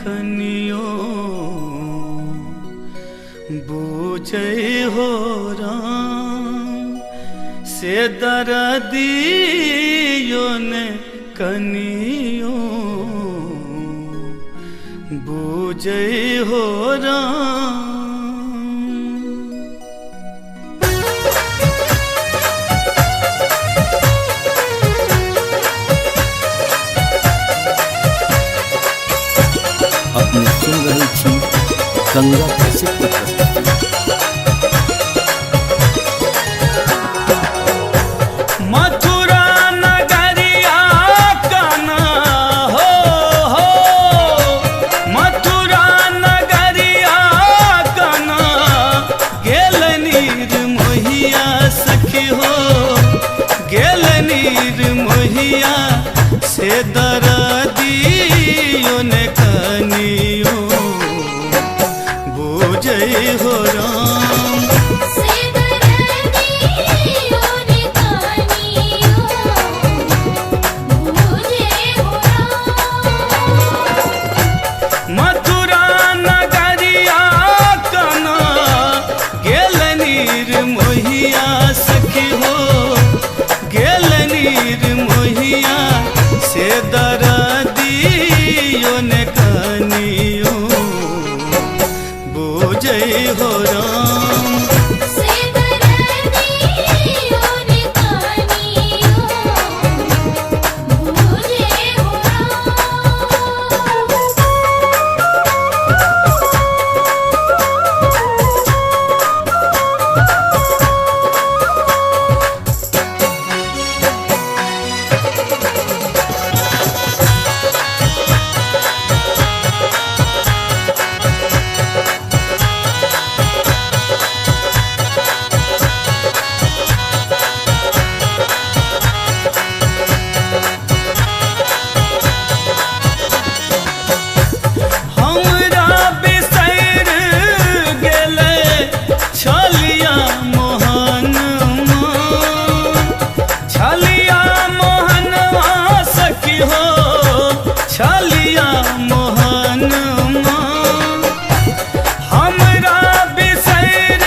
कनियो बूझे हो राम से दर्दियों ने कनियो बूझे हो राम। अपने सुन रही थी गंगा कैसे की प्रस्तुति। मथुरा नगरिया काना हो मथुरा नगरिया काना गेल नीर मोहिया सखी हो गेल नीर मोहिया से दर्दियों ने कनियो बूझे हो राम से दर्दियों ने कनियो बूझे हो राम। मथुरा नगरिया काना गेल नीर मोहिया सखी हो गेल नीर मोहिया से दर्दियों ने कनियो बूझे हो राम से दर्दियों ने कनियो बूझे हो हमरा बिसैर गेलै छलिया मोहनमा छलिया मोहनवा सखी हो छलिया मोहनमा हमरा बिसैर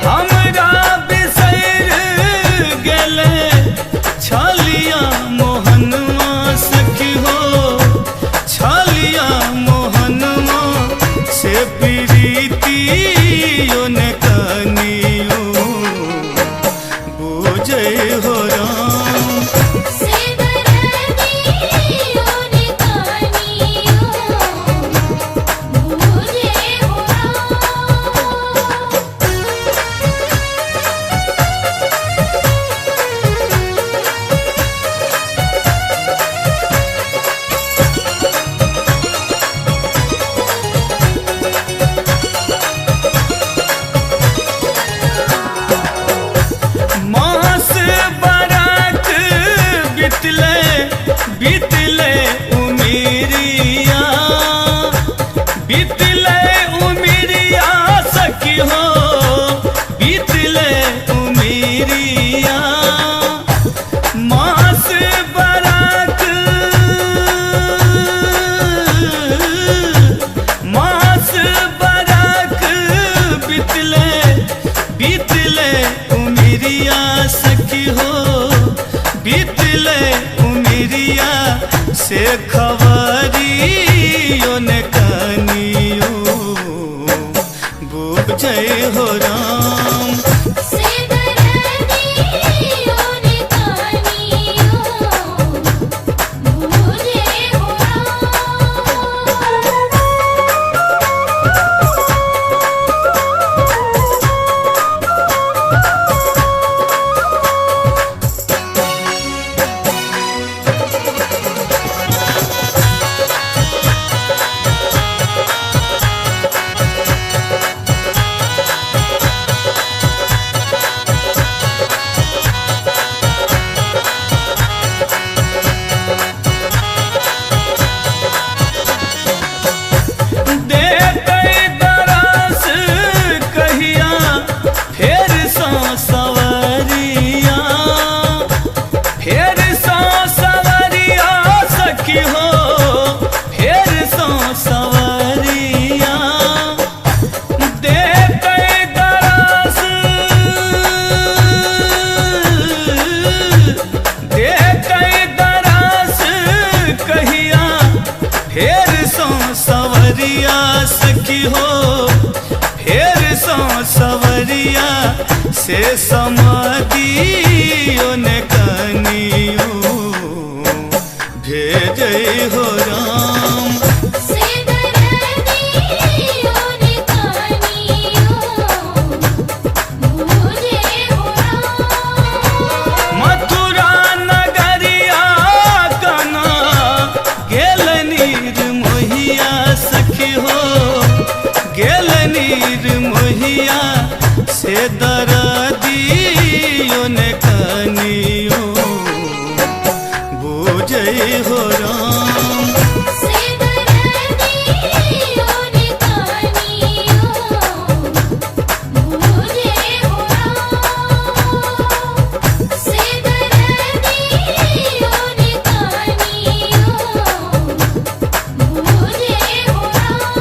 हमरा बिसैर गेलै छलिया मोहनवा सखी हो छलिया मोहनवा से प्रीतियों ने कनियो बूझे हो राम से दर्दियों ने कनियो बूझे हो मास बरख बितले बितले उमिरिया बितले उमिरिया सखी हो बितले उमिरिया मास बरख मास बरख बितले बितले उमिरिया सखी हो बितले उमिरिया से खबरियों ने कनियो बूझे हो राम से दर्दियों ने कनियो बूझे हो सवरिया सखी हो फेर सो सवरिया से समादियो ने कनियो भेजै हो राम से दरदियों ने कानियों मुझे हो राम। मथुरा नगरिया कना गेल नीर मोहिया सखी हो गेल नीर मोहिया से दरदियो ने कनियो बुझै हो राम से दरदियों ने कानियों मुझे हो राम। से दरदियों ने कानियों मुझे हो राम।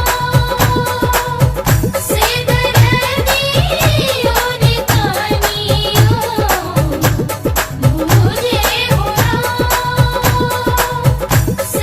से दरदियों ने कानियों मुझे हो राम। से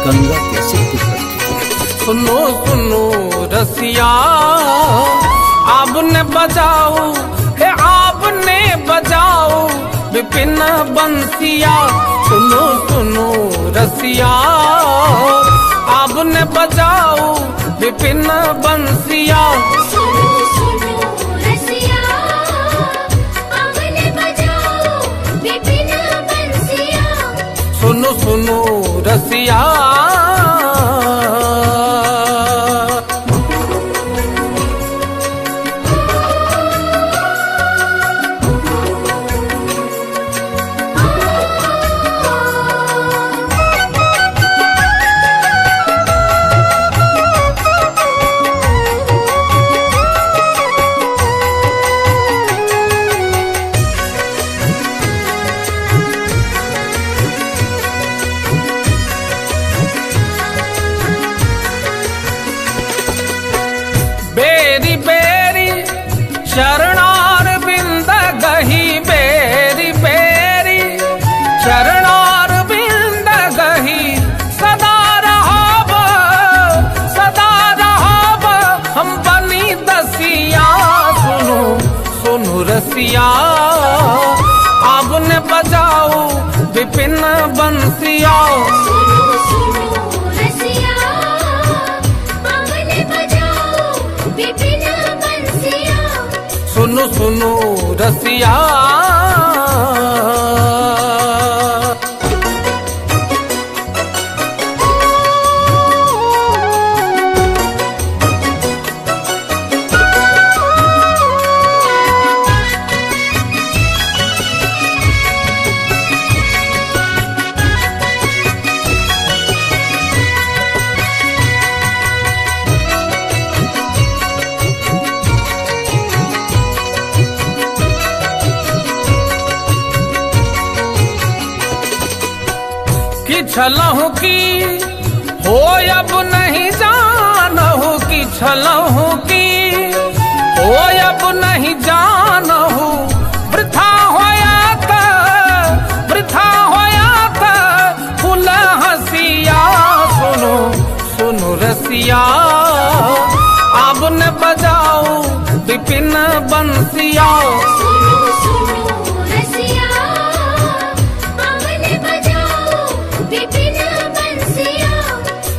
गंगा कैसे की प्रस्तुति। सुनो सुनो रसिया आपने बजाओ हे आपने बजाओ विपिन बंसिया। सुनो सुनो रसिया आपने बजाओ विपिन बंसिया। सुनो सुनो रसिया आपने बजाओ विपिन बंसिया। सुनो सुनो रसिया बेरी बेरी शरणार बिंद गही बेरी बेरी शरणार बिंद गही सदा रहब हम बनी दसिया। सुनो सुनो रसिया आपने बजाओ विपिन बंसिया। सुनो सुनो रसिया आपने बजाओ विपिन बंसिया। सुनो सुनो रसिया कि छलहु की हो अब नहीं जानहु कि छलहु की हो अब नहीं जानहु वृथा होया था फूल हसिया। सुनो सुनो रसिया आपने बजाओ विपिन बंसिया। सुनो सुनो रसिया आपने बजाओ विपिन बंसिया।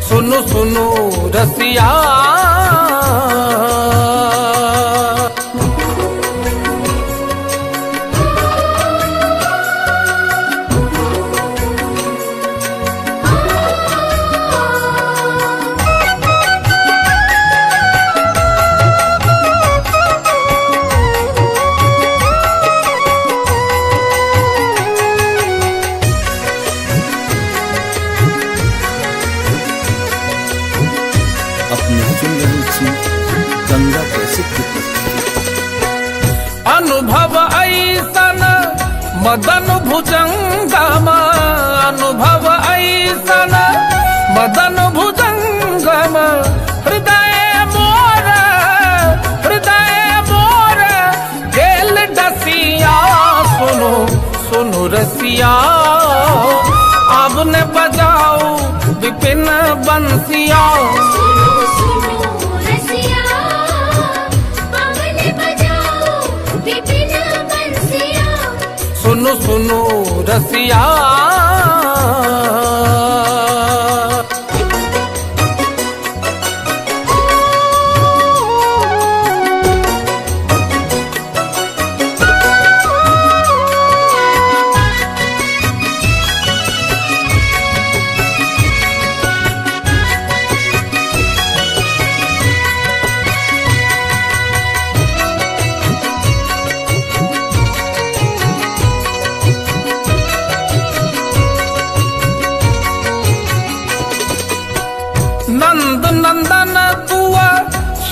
सुनो सुनो रसिया अपने सुन रहे थी गंगा कैसे की प्रस्तुति। अनुभव ऐसन मदन भुजंगम अनुभव ऐसन मदन भुजंगम हृदय मोर गेल डसिया। सुनो सुनो रसिया आपने बजाओ विपिन बंसिया। सुनो सुनो रसिया आपने बजाओ विपिन बंसिया। सुनो सुनो रसिया नंद नंदन तुआ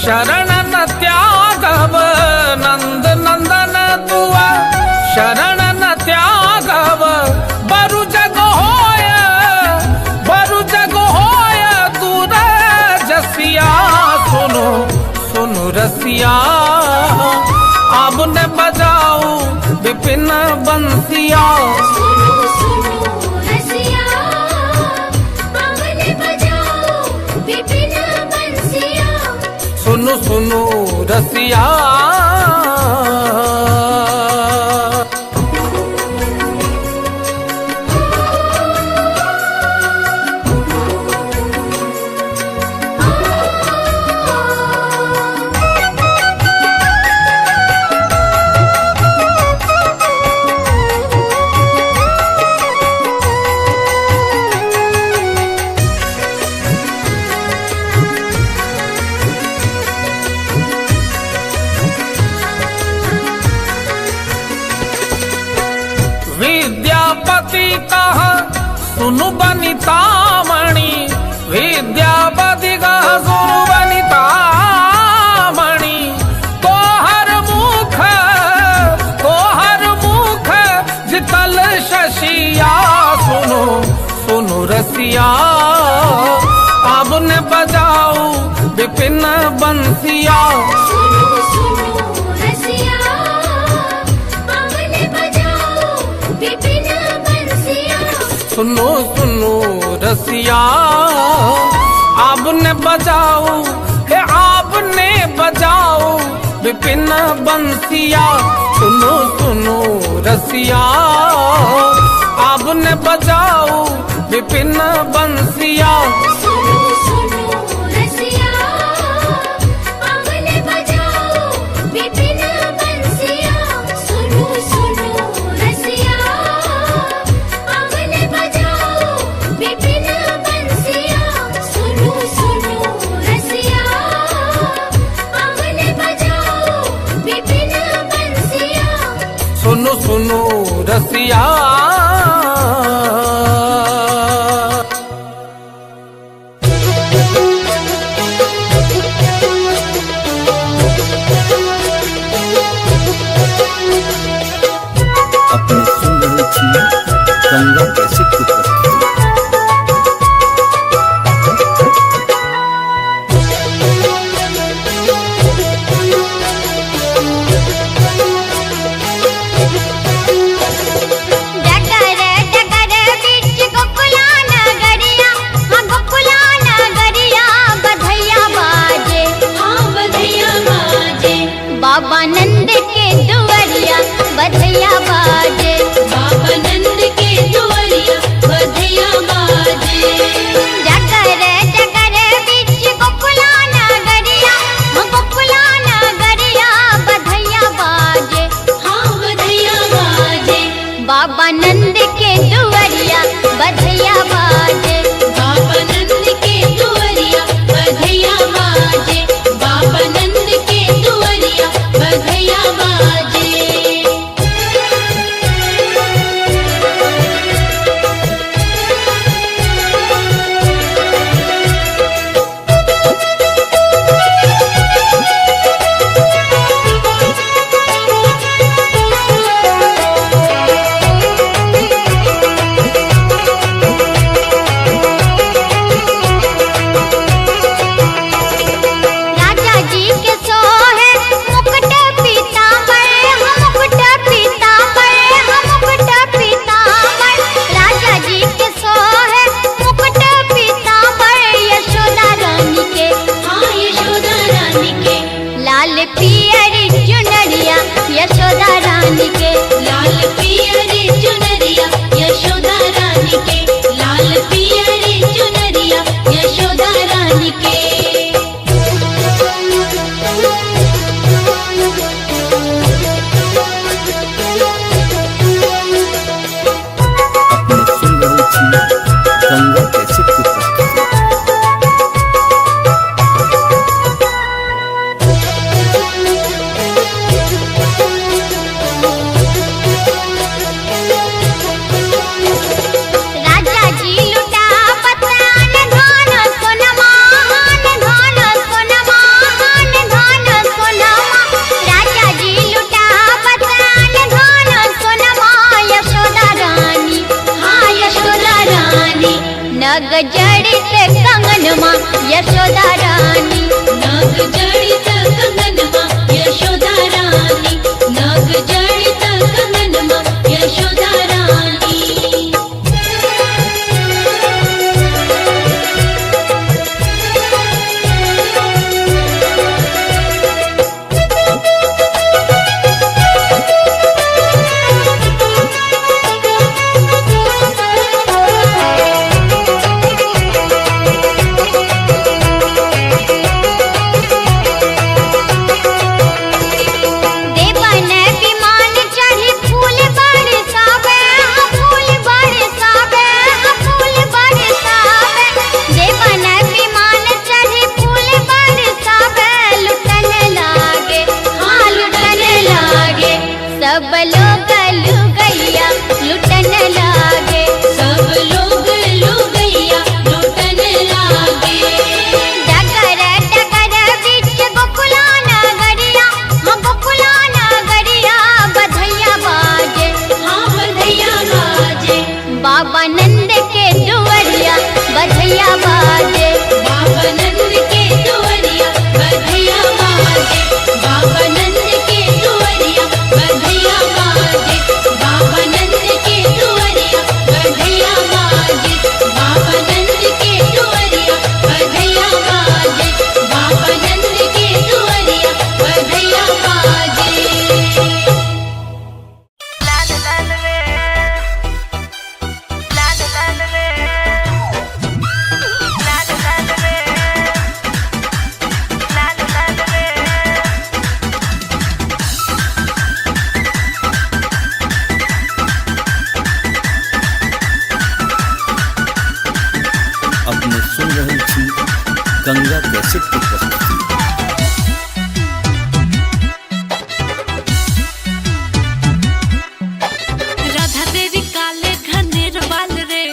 शरण न त्यागव नंद नंदन तुआ शरण न त्यागव। बरु जग होय दूर जसिया। सुनो सुनो रसिया आपने बजाओ विपिन बंसिया। सुनो सुनो रसिया आपने सुनो सुनो रसिया। विद्यापति कहा सुनु बनितामणि, विद्यापति कहा सुनु बनितामणि। तोहर मुख जितल शशिया, सुनो सुनो रसिया। अब ने बजाऊ विपिन बंसिया, सुनो सुनो रसिया, आपने बजाओ विपिन बंसिया। सुनो सुनो रसिया। आपने बजाओ हे आपने बजाओ विपिन बंसिया। सुनो सुनो रसिया। आपने बजाओ विपिन बंसिया। सुनो सुनो रसिया, आपने बजाओ विपिन बंसिया। सुनो सुनो रसिया, आपने बजाओ विपिन बंसिया। सुनो सुनो रसिया, आपने बजाओ विपिन बंसिया। सुनो सुनो रसिया। अपने सुन रहे थी गंगा कैसेट की प्रस्तुति। डगर डगर बिच गोकुला नगरिया, हाँ गोकुला नगरिया। बधैया बाजे, हाँ बधैया बाजे। बाबा नंद के दुआरिया बधैया बाजे, बाबा नंद के दुआरिया बधैया बाजे। डगर डगर बिच गोकुला नगरिया, हाँ गोकुला नगरिया। बधैया बाजे, हाँ बधैया बाजे। बाबा नंद के दुआरिया बधैया बाजे, बाबा नंद के दुआरिया बधैया बाजे। बाबा नंद के दुआरिया बधैया बाजे। राजा जी के सोहे मुकुट पीतांबर, हम मुकुट पीतांबर, हम मुकुट पीतांबर। राजा जी के सोहे मुकुट पीतांबर। यशोदा रानी के, हाँ यशोदा रानी के। लाल पियरी चुनरिया यशोदा रानी के, लाल पियरी चुनरिया यशोदा रानी के। लाल पियरी चुनरिया यशोदा रानी के। अपने सुन रहे थी गंगा कैसेट की प्रस्तुति। राजा जी लुटा पतान धान सोनमा, हान धान सोनमा, हान धान सोनमा। राजा जी लुटा पतान धान सोनमा। यशोदा रानी, हाँ यशोदा रानी। नग जड़ित कंगनमा यशोदा रानी, नग जड़ित कंगनमा यशोदा रानी। नग जड़ित कंगनमा यशोदा रानी। गंगा कैसेट की प्रस्तुति। राधा तेरी काले घनेर बाल रे,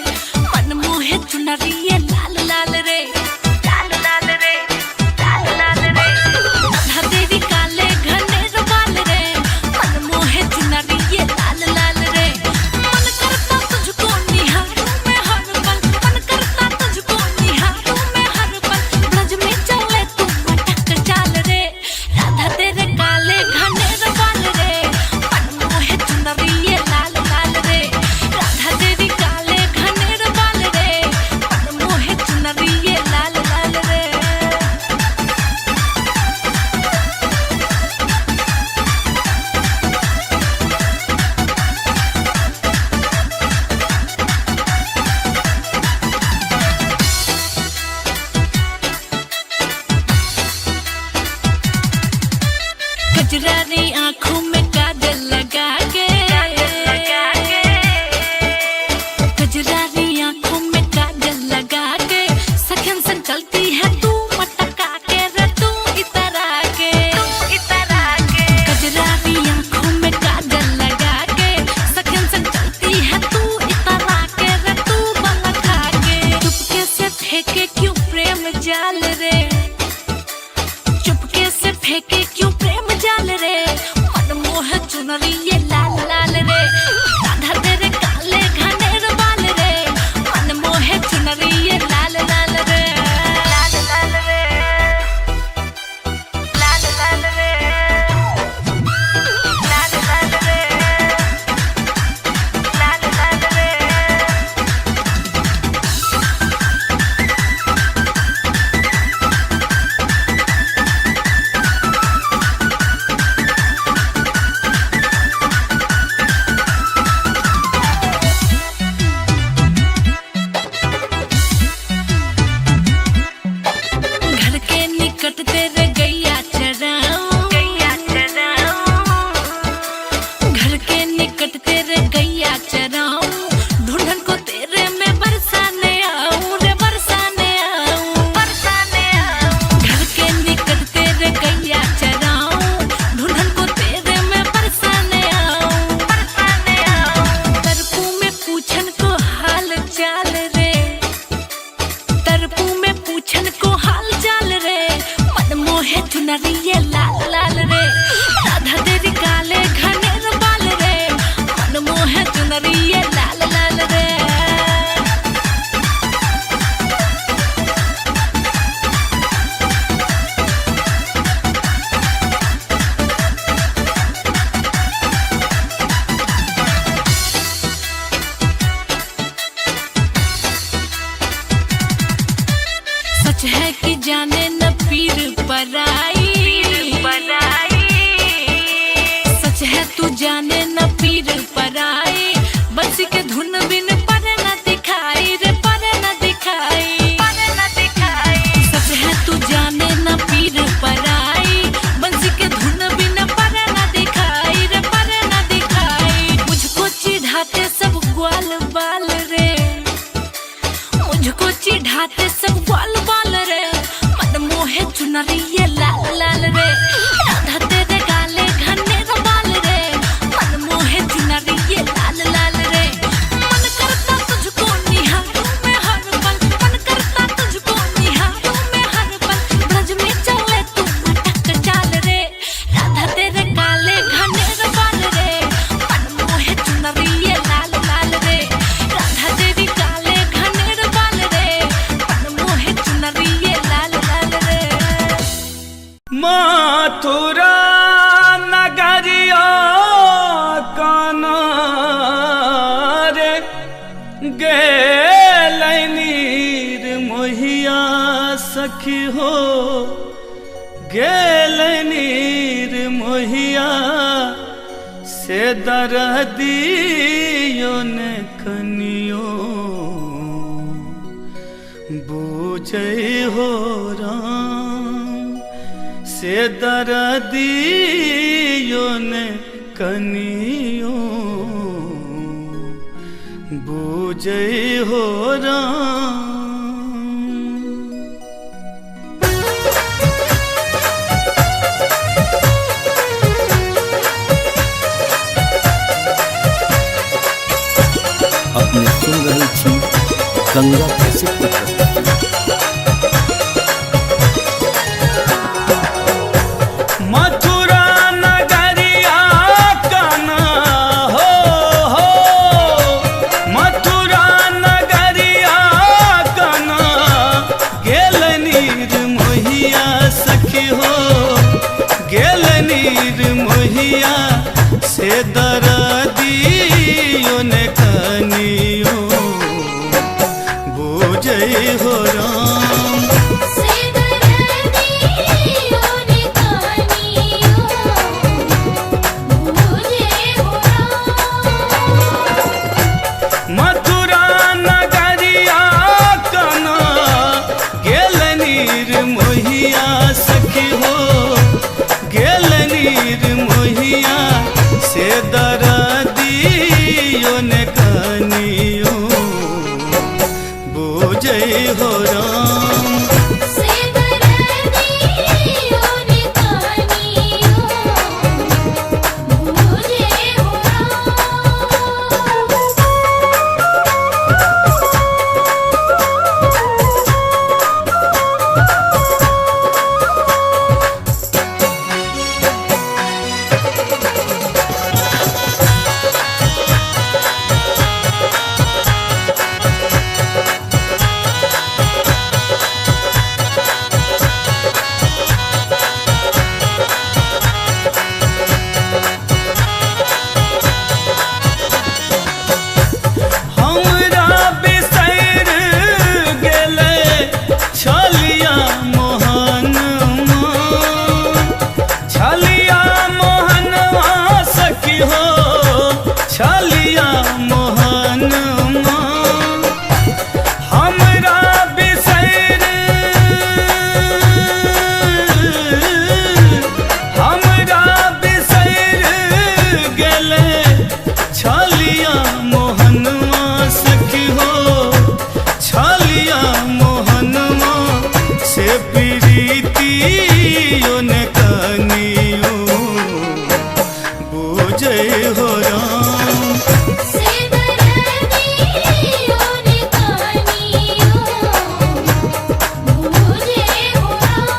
मन मोहे चुनरिए लाल लाल रे, लाल लाल रे, लाल लाल रे। राधा तेरी काले घनेर बाल रे, मन मोहे चुनरिए लाल लाल रे। मन करता तुझको निहारूं मैं हर पल, मन करता तुझको निहारूं मैं हर पल। ब्रज में चले तू मटक चाल रे, राधा तेरे काले घनेर बाल रे, मन मोहे चुनरिए लाल लाल रे। राधा तेरी काले घनेर बाल रे, मन मोहे चुनरिए लाल लाल रे। कजरारी आँखों में काजल लगा के, कजरारी आँखों में काजल लगा के, सखन संग चलती है तू मटका के रे, तू इतरा के, इतरा के। कजरारी आँखों में काजल लगा के, सखन संग चलती है तू इतरा के रे, तू बलखा के। चुपके से फेंके क्यों प्रेम जाल रे, चुपके से फेंके क्यों प्रेम जाल रे। मन मोह चुनरिए लाल लाल रे, राधा तेरे काले घनेर बाल रे, मन मोह चुनरिए लाल लाल रे, लाल लाल रे, लाल लाल रे, लाल लाल रे, लाल लाल रे। घर के निकट तेरे गैया चराऊं, गैया चराऊं। घर के निकट तेरे गैया चराऊं, ढूंढन को तेरे में बरसाने आऊं रे, बरसाने आऊं, बरसाने आऊं। घर के निकट तेरे गैया चराऊं, ढूंढन को तेरे में बरसाने आऊं, बरसाने आऊं। तरपू में पूछन को हाल चाल रे, तरपू में पूछन को हाल चाल रे, मन मोहे चुनरिए लाल लाल रे, राधा तेरी काले घनेर बाल रे, मन मोहे चुनरिए लाल लाल रे। सच है कि जाने न पीर पराई, सच है तू जाने न पीर पराई। बंसी के धुन बिन पर न दिखाई रे, पर न दिखाई, पर न दिखाई। सच है तू जाने न पीर पराई, बंसी के धुन बिन पर न दिखाई रे, पर न दिखाई। मुझको चिढ़ाते सब ग्वाल बाल रे, मुझको चिढ़ाते सब ग्वाल बाल रे, मन मोहे चुनरिए लाल लाल रे, राधा तेरे काले घनेर बाल रे, मन मोहे चुनरिए लाल लाल रे। मन करता तुझको निहारूं मैं हर पल, मन करता तुझको निहारूं मैं हर पल। ब्रज में चले तू मटक चाल रे, राधा तेरे काले घनेर बाल रे, मन मोहे चुनरिए लाल लाल रे। राधा तेरी काले घनेर बाल रे, मन मोहे चुनरिए लाल गेलनीर मोहिया सखी हो गेलनीर मोहिया से दरदियो ने कनियो बूझे हो राम से दरदियो ने कनियो बूझे हो राम। अपने सुन रही थी गंगा कैसे की प्रस्तुति। मथुरा नगरिया काना हो मथुरा नगरिया काना गेलनीर मोहिया सखी हो गेलनीर मोहिया से दरदियो ने कनियो बूझे हो राम से दरदियो ने कनियो बूझे हो राम। मथुरा नगरिया काना गेलनीर मोहिया सखी हो गेलनीर मोहिया से दरदियो ने कनियो बूझे हो राम से दरदियो ने कनियो बूझे हो राम। हमरा बिसैर गेलै छलिया मोहनवा छलिया मोहनवा सखी हो छलिया मोहनवा हमरा बिसैर हमरा बिसैर गेलै छलिया मोहनवा सखी हो छलिया मोहनवा से प्रीतियो ने कनियो बूझे हो राम से दरदियो ने कनियो बूझे हो राम।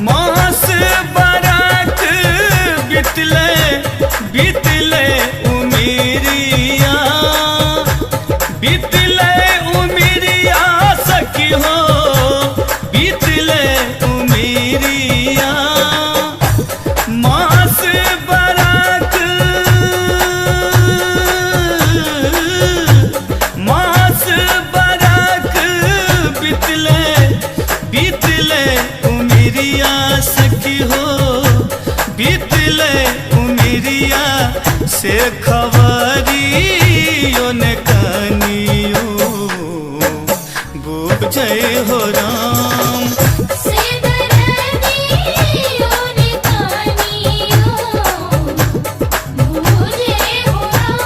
मास बरख बितले बितले उमिरिया बितले उमिरिया सखी हो बितले उमिरिया मास बरख मास बरख बितले बितले उमिरिया सखी हो बितले उमिरिया से खबरियो ने कनियो बूझे हो राम से दरदियो ने कनियो बूझे हो राम।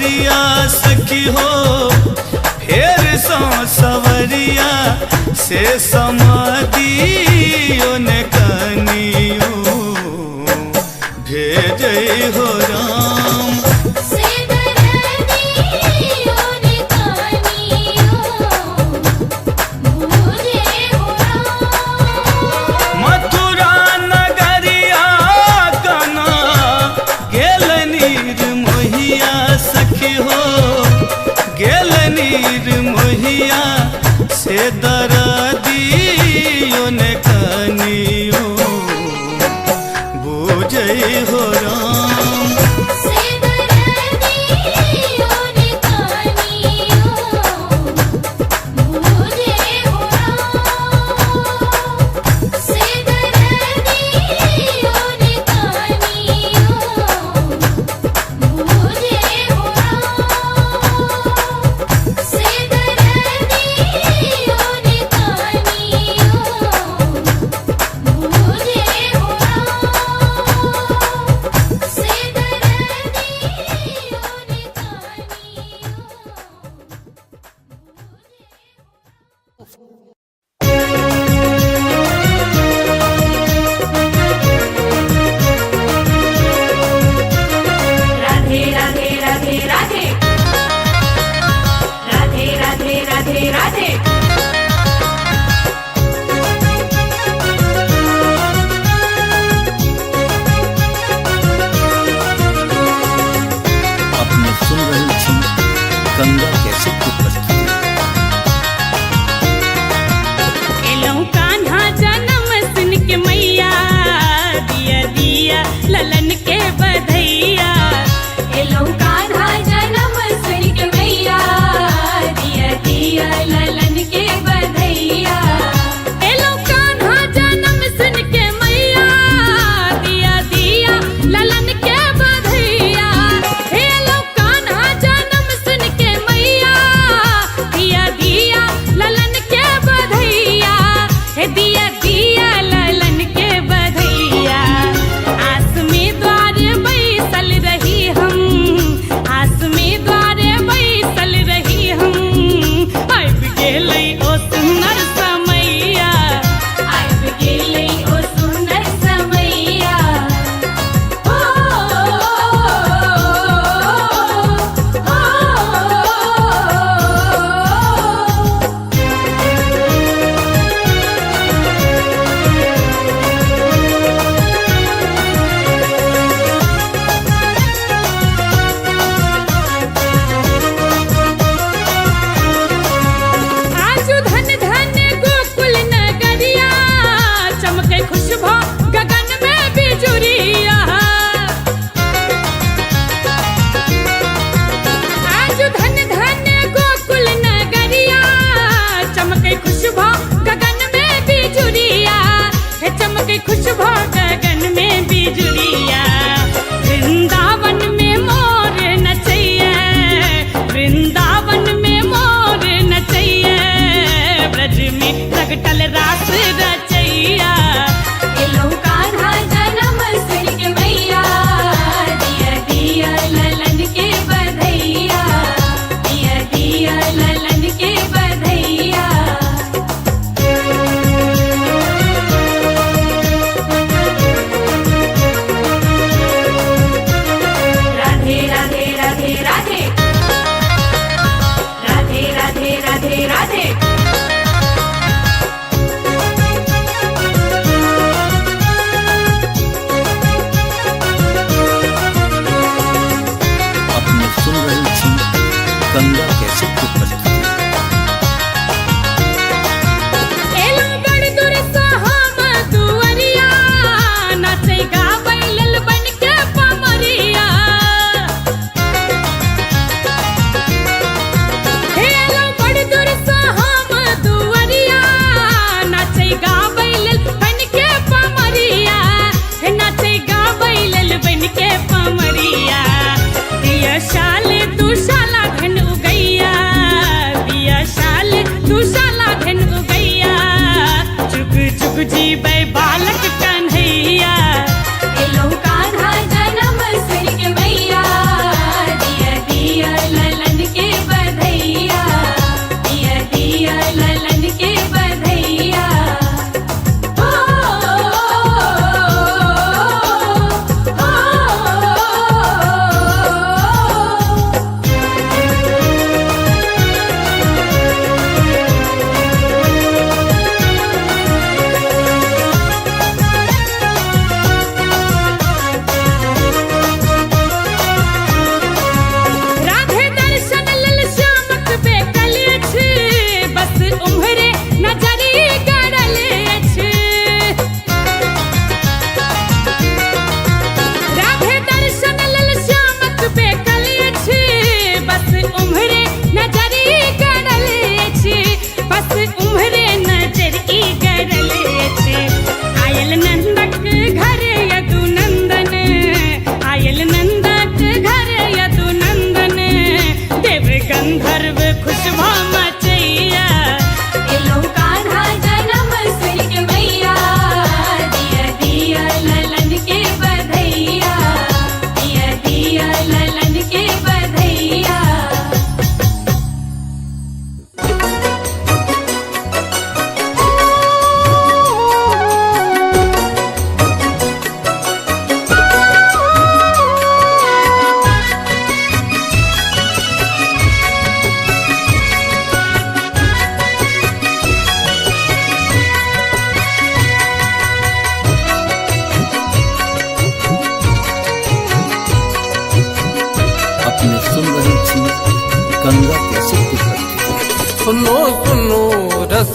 सवरिया सखी हो, फेर सो सवरिया से समाधियो ने कनियो भेजे हो राम। से दरदियो ने कनियो मुझे हो राम। मथुरा नगरिया कना गेल नीर मोहिया सखी हो, गेल नीर मोहिया से दरदियो ने कनियो बुझे हो राम। से दरदियो ने कनियो मुझे हो राम। से दरदियो ने कनियो मुझे हो राम। से दरदियो ने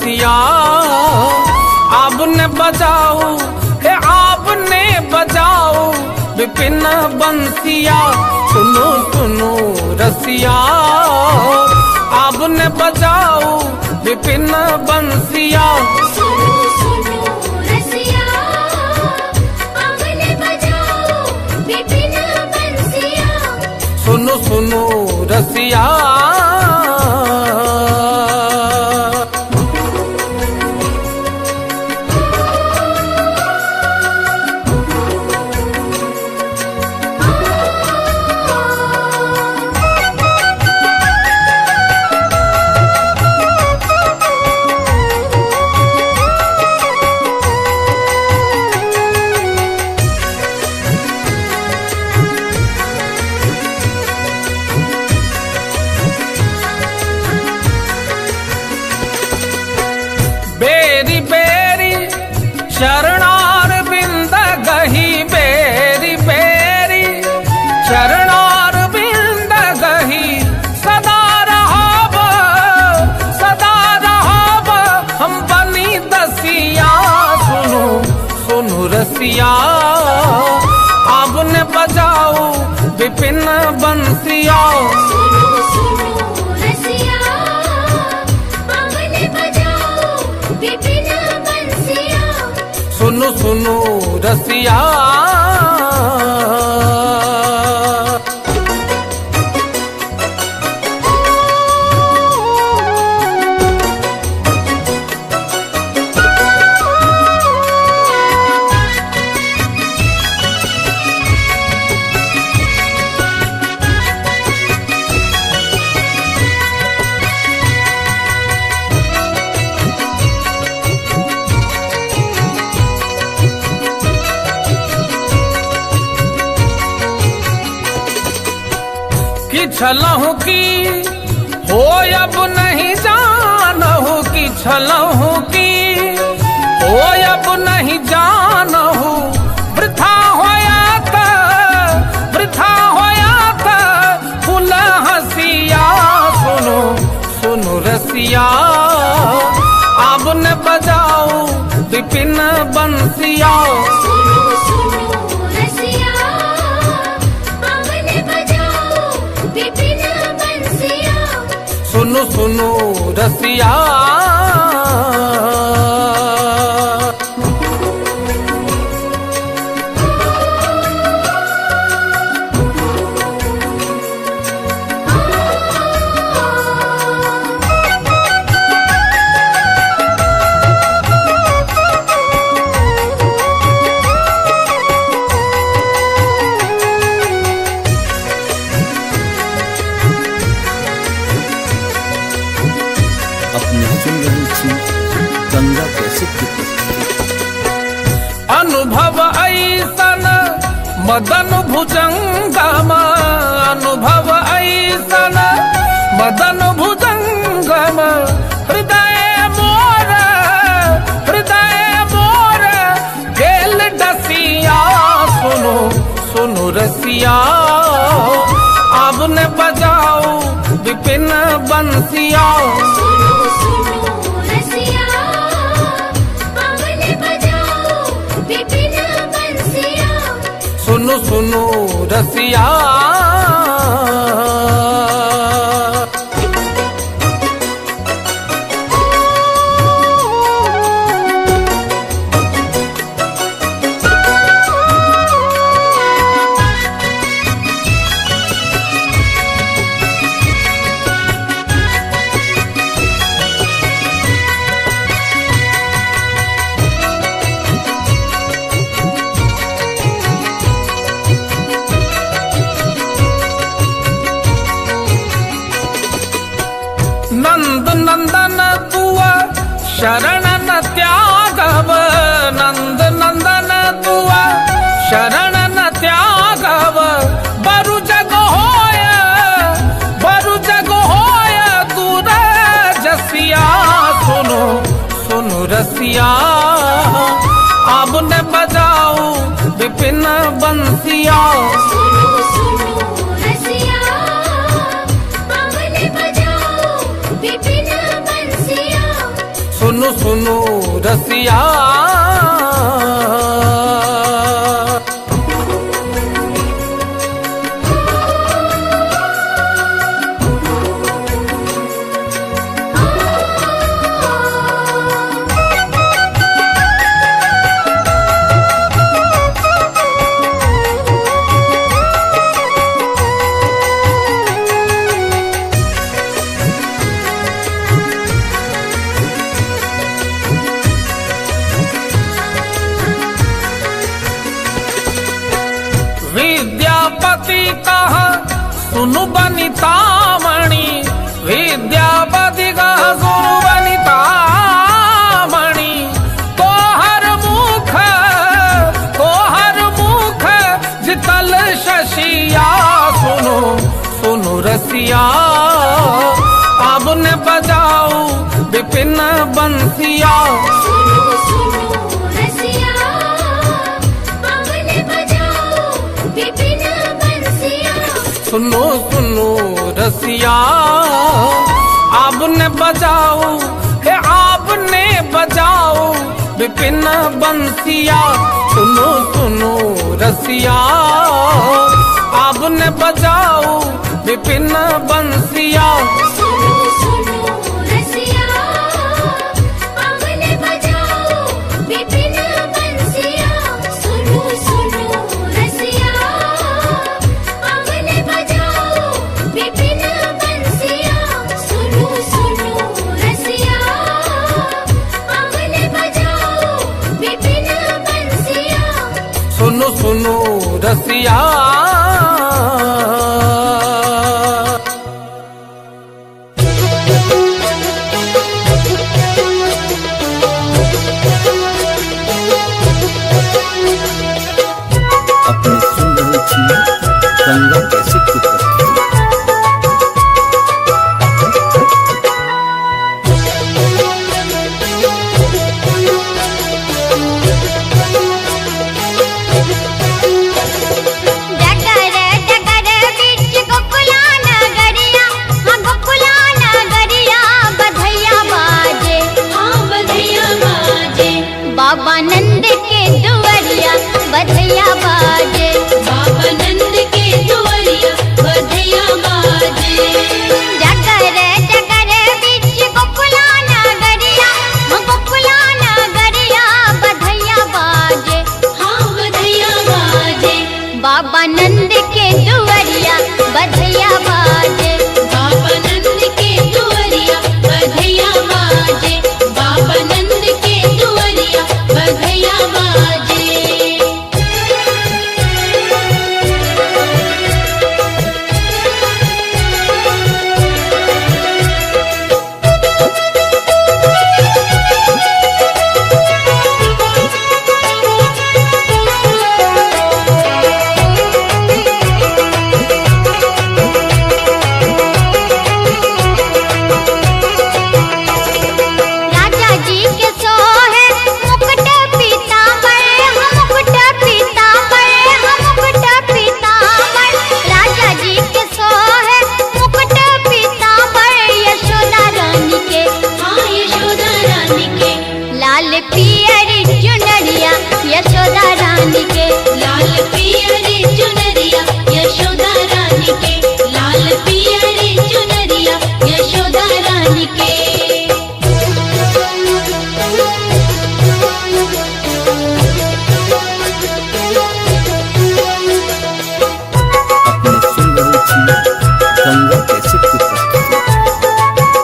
रसिया आपने बजाओ हे आपने बजाओ विपिन बंसिया सुनो सुनो रसिया आपने बजाओ विपिन बंसिया सुनो सुनो रसिया आपने बजाओ विपिन बंसिया सुनो सुनो रसिया बेरी बेरी शरणार बिंद गही बेरी बेरी शरणार बिंद गही सदा रहाब हम बनी दसिया सुनो सुनो रसिया आपने बजाओ विपिन बंसिया सुनो सुनो रसिया आपने बजाओ विपिन बंसिया सुनो सुनो रसिया कि छलहु की हो अब नहीं जानहु कि छलहु की हो अब नहीं जानहु वृथा होया था फूल हसिया सुनो सुनो रसिया आपने बजाओ विपिन बंसिया सुनो सुनो रसिया आपने बजाओ विपिन बंसिया सुनो सुनो रसिया अपने सुन रही थी गंगा कैसेट की अनुभव ऐसन मदन भुजंगम अनुभव ऐसन मदन भुजंगम हृदय मोर गेल डसिया सुनो सुनो रसिया आपने बजाओ विपिन बंसिया सुनो सुनो रसिया आपने बजाओ विपिन बंसिया सुनो सुनो रसिया नंद नंदन तुआ शरण न त्यागव नंद नंदन तुआ शरण न त्यागव बरु जग होय दूर जसिया सुनो सुनो रसिया आपने बजाओ विपिन बंसिया सुनो सुनो रसिया आपने बजाओ विपिन बंसिया सुनो सुनो सुनो रसिया विद्यापति कहा सुनु बनितामणि विद्यापति कहा सुनु बनितामणि तोहर मुख जितल शशिया सुनो सुनो रसिया अब ने बजाऊ विपिन बंसिया सुनो सुनो रसिया हमने बजाओ विपिन बंसिया सुनो सुनो रसिया आपने बजाओ हे आपने बजाओ विपिन बंसिया सुनो सुनो रसिया आपने बजाओ विपिन बंसिया सुनो सुनो रसिया हमने बजाओ विपिन बंसिया सुनो सुनो रसिया हमने बजाओ विपिन बंसिया सुनो सुनो रसिया हमने बजाओ विपिन बंसिया सुनो सुनो रसिया अपने सुन रहे थी गंगा कैसे की प्रस्तुति। डगर डगर बीच गोकुला नगरिया हाँ गोकुला नगरिया बधैया बाजे हाँ बधैया बाजे बाबा नंद के दुआरिया बधैया बाजे बाबा नंद के दुआरिया बधैया बाजे डगर डगर बीच गोकुला नगरिया हाँ गोकुला नगरिया बधैया बाजे हाँ बधैया बाजे बाबा नंद के दुआरिया बधैया बाजे बाबा नंद के दुआरिया बधैया बाजे बाबा नंद के दुआरिया बधैया बाजे राजा जी के सोहे मुकुट पीतांबर हम मुकुट पीतांबर हम मुकुट पीतांबर राजा जी के सोहे मुकुट पीतांबर यशोदा रानी के हाँ यशोदा रानी के लाल पियरी चुनरिया यशोदा रानी के लाल पियरी चुनरिया यशोदा रानी के लाल पियरी चुनरिया यशोदा रानी के अपने सुन रहे थी गंगा कैसे की प्रस्तुति।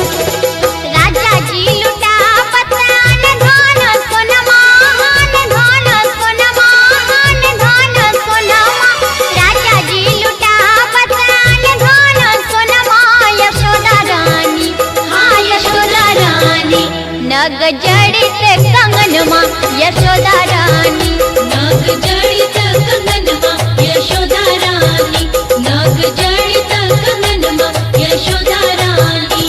राजा जी लुटा पतान धान सोनमा हान धान सोनमा हान धान सोनमा राजा जी लुटा पतान धान सोनमा यशोदा रानी हाँ यशोदा रानी नग जड़ित कंगनमा यशोदा रानी नग जड़ित कंगनमा यशोदा रानी नग जड़ित कंगनमा यशोदा रानी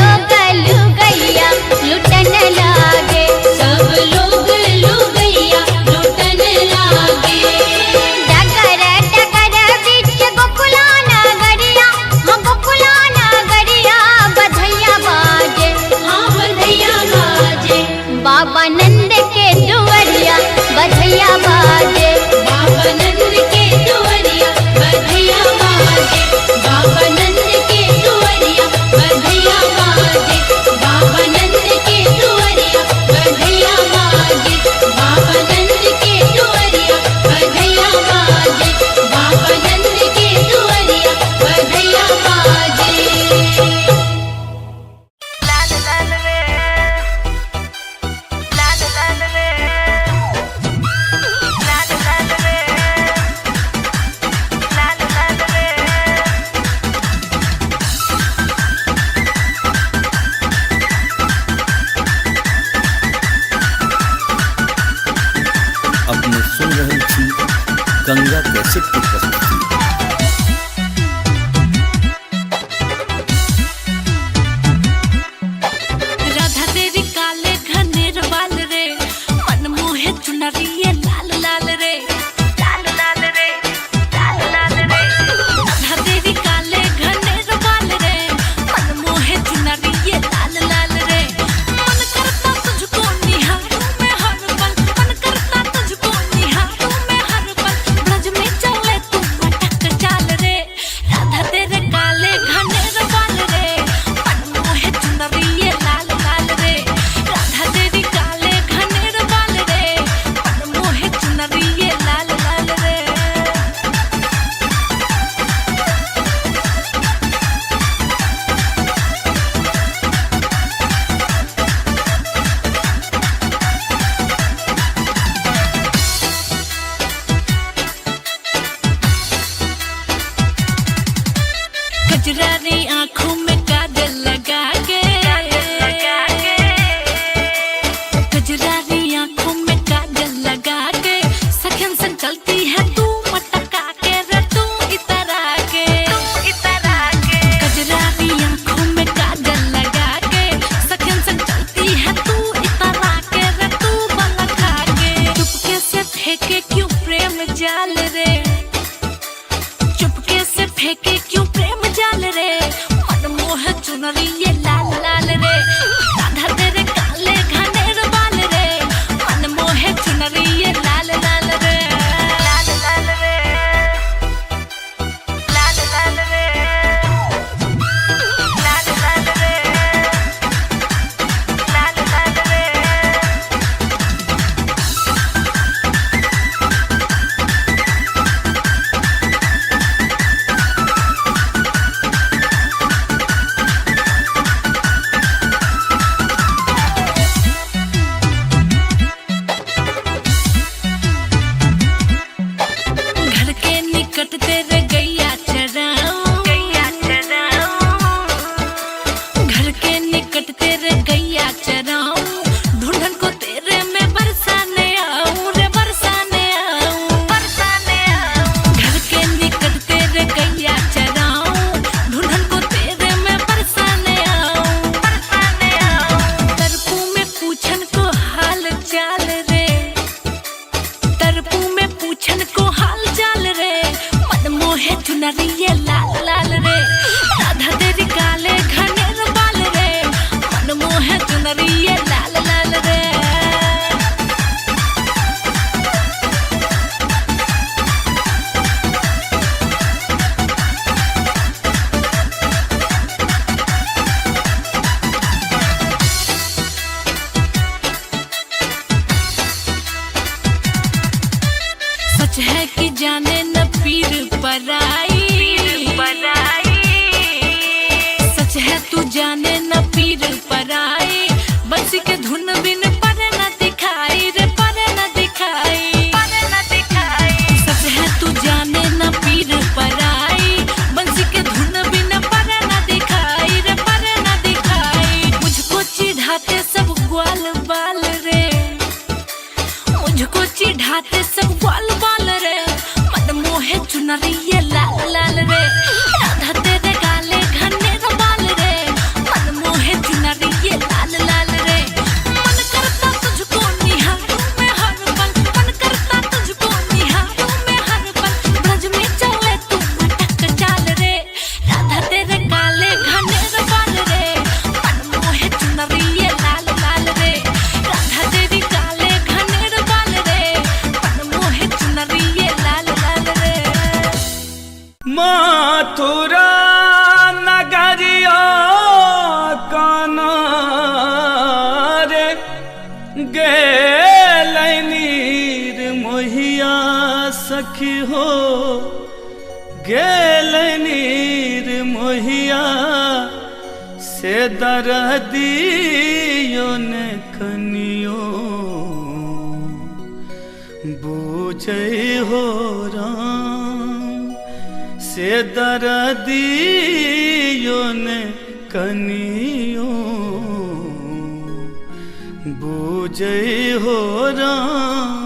लोग लुगैया लुटन लागे, सब लोग लुगैया लुटन लागे। डगर डगर बीच गोकुला नगरिया, हाँ गोकुला नगरिया बधैया बाजे, हाँ बधैया बाजे, बाबा नंद के दुवरिया बधैया बाजे, बाबा नंद के दुवरिया बधैया बाजे, बाबा नंद के दुवरिया बधैया बाजे, बाबा नंद के दुवरिया बधैया बाजे, बाबा नंद के दुवरिया बधैया बाजे, बाबा नंद के दुवरिया बधैया बाजे। अपने सुन रहे थी गंगा कैसेट की प्रस्तुति। राधा तेरी काले घनेर बाल रे, मन मोहे चुनरिए लाल लाल रे, लाल लाल रे, लाल लाल रे। राधा तेरी काले घनेर बाल रे, मन मोहे चुनरिए लाल लाल रे। मन करता तुझको निहारूं मैं हर पल, मन करता तुझको निहारूं मैं हर पल। ब्रज में चले तू मटक चाल रे, राधा तेरे काले घनेर बाल रे, मन मोहे चुनरिए लाल लाल रे। राधा तेरी काले घनेर बाल रे, मन मोहे चुनरिए लाल लाल रे। कजरारी आँखों में काजल लगा के, कजरारी आँखों में काजल लगा के, सखन संग चलती है तू मटका के रे, तू इतरा के, कजरारी आँखों में काजल लगा के, सखन संग चलती है तू इतरा के रे, तू बलखा के। चुपके से फेंके क्यों प्रेम जाल रे, चुपके से फेंके क्यों प्रेम जाल रे, मन मोह चुनरिए लाल लाल रे। राधा तेरे काले घनेर बाल रे, मन मोह चुनरिए लाल लाल रे, लाल लाल रे, लाल लाल रे, लाल लाल रे, लाल लाल रे। घर के निकट तेरे गैया चराऊं, गैया चराऊं, घर के निकट तेरे गैया चराऊं, ढूंढन को तेरे में बरसाने आऊं रे, बरसाने आऊं, बरसाने आऊं। घर के निकट तेरे गैया चराऊं, ढूंढन को तेरे में बरसाने आऊं, बरसाने आऊं। तरपू में पूछन को हाल चाल रे, तरपू में पूछन को हाल चाल रे, मन मोहे चुनरिए लाल लाल रे। राधा तेरी काले घनेर बाल रे, मन मोहे चुनरिए लाल लाल रे। सच है कि जाने न पीर पराई, सच है तू जाने न पीर पराई, बंसी के धुन बिन पर न दिखाई रे, पर न दिखाई, पर न दिखाई। सच है तू जाने न पीर पराई, बंसी के धुन बिन पर न दिखाई रे, पर न दिखाई। मुझको चिढ़ाते सब ग्वाल बाल रे, मुझको चिढ़ाते सब ग्वाल बाल रे, मन मोहे चुनरिए लाल लाल रे। राधा तेरे काले घनेर बाल रे, मन मोहे गेलनीर मोहिया सखी हो गेलनीर मोहिया से दरदियो ने कनियो बूझे हो राम से दरदियो ने कनियो बूझे हो राम।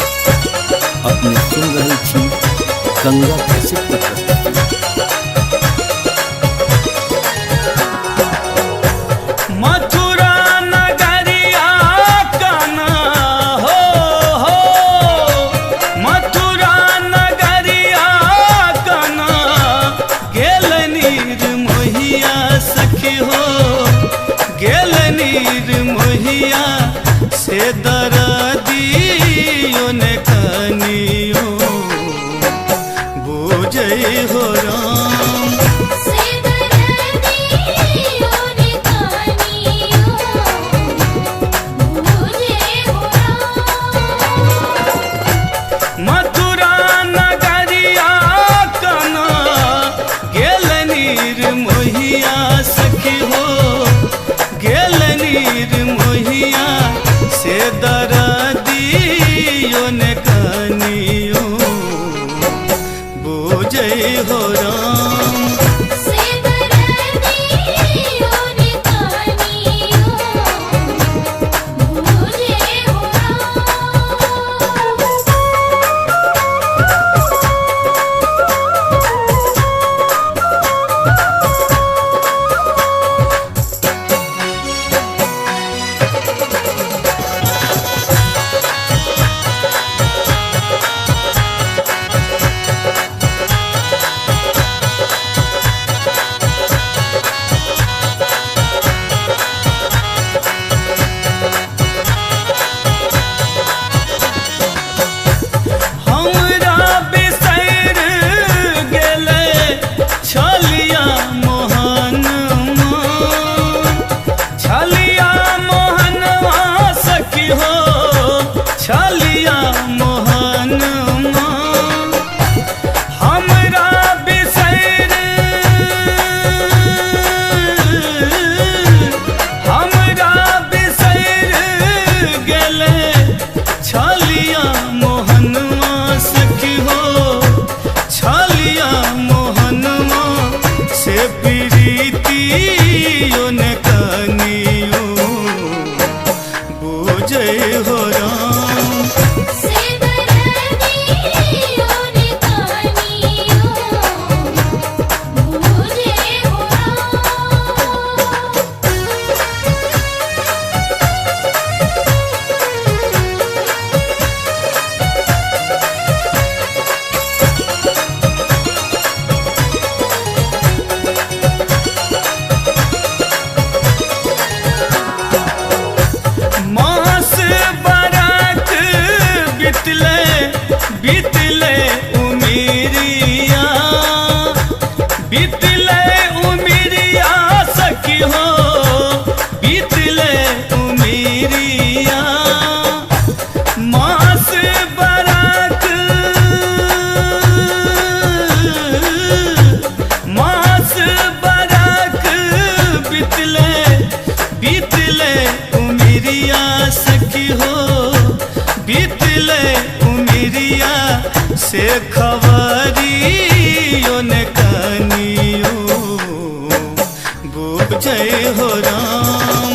अपने सुन रही थी गंगा कैसेट की प्रस्तुति। मथुरा नगरिया काना हो मथुरा नगरिया काना गेलनीर मोहिया सखी हो गेलनीर मोहिया से दरदियो ने कनियो बूझे हो राम से दरदियो ने कनियो बूझे हो राम। मथुरा नगरिया काना गेलनीर मोहिया सखी हो गेलनीर मोहिया से दरदियो ने कनियो बूझे हो राम से दरदियो ने कनियो बूझे हो हमरा बिसैर गेले छलिया मोहन छलिया मोहनवा सखी हो छलिया मोहन हमरा बिसैर हमरा बिसैर गेले छलिया मोहनवा सखी हो छलिया मोहनवा से प्रीतियो ने कनियो बूझे हो राम से दरदियो ने कनियो बूझे हो मास बरख बितले बितले उमिरिया बितले उमिरिया सखी हो बितले उमिरिया मास बरख मास बरख बितले बितले उमिरिया सखी हो बितले उमिरिया से खबरियो ने कनियो बूझे हो राम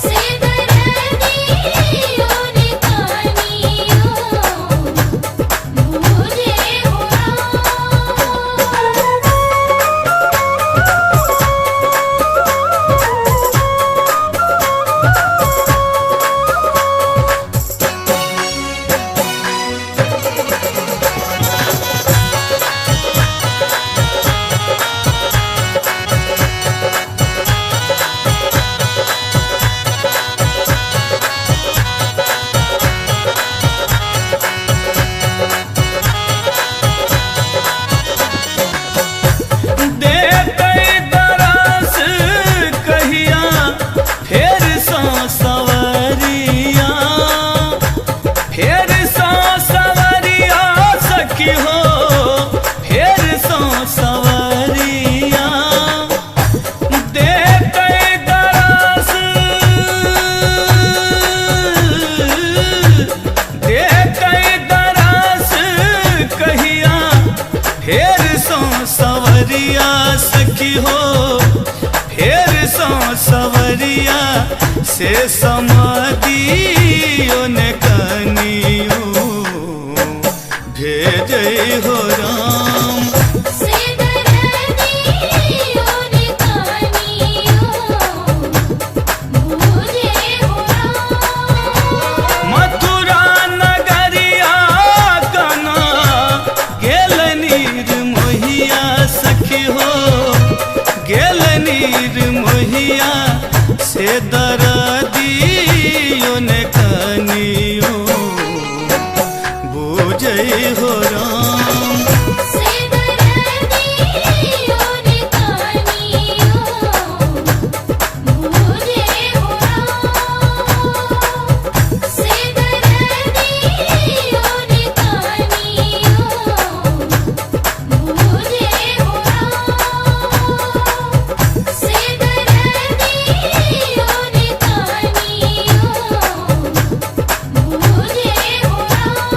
से दरदियो ने कनियो बूझे हो राम। सवरिया सखी हो फेर सो सवरिया से समादियो ने कनियो भेजे हो राम से दरदियों ने कहानियों मुझे हो राम। मथुरा नगरिया कना गेल नीर मोहिया सखी हो गेल नीर मोहिया से दरदियो ने कनियो बूझे हो राम से दरदियों ने कहानियों मुझे हो राम। से दरदियों ने कहानियों मुझे हो राम। से दरदियों ने कहानियों मुझे हो राम।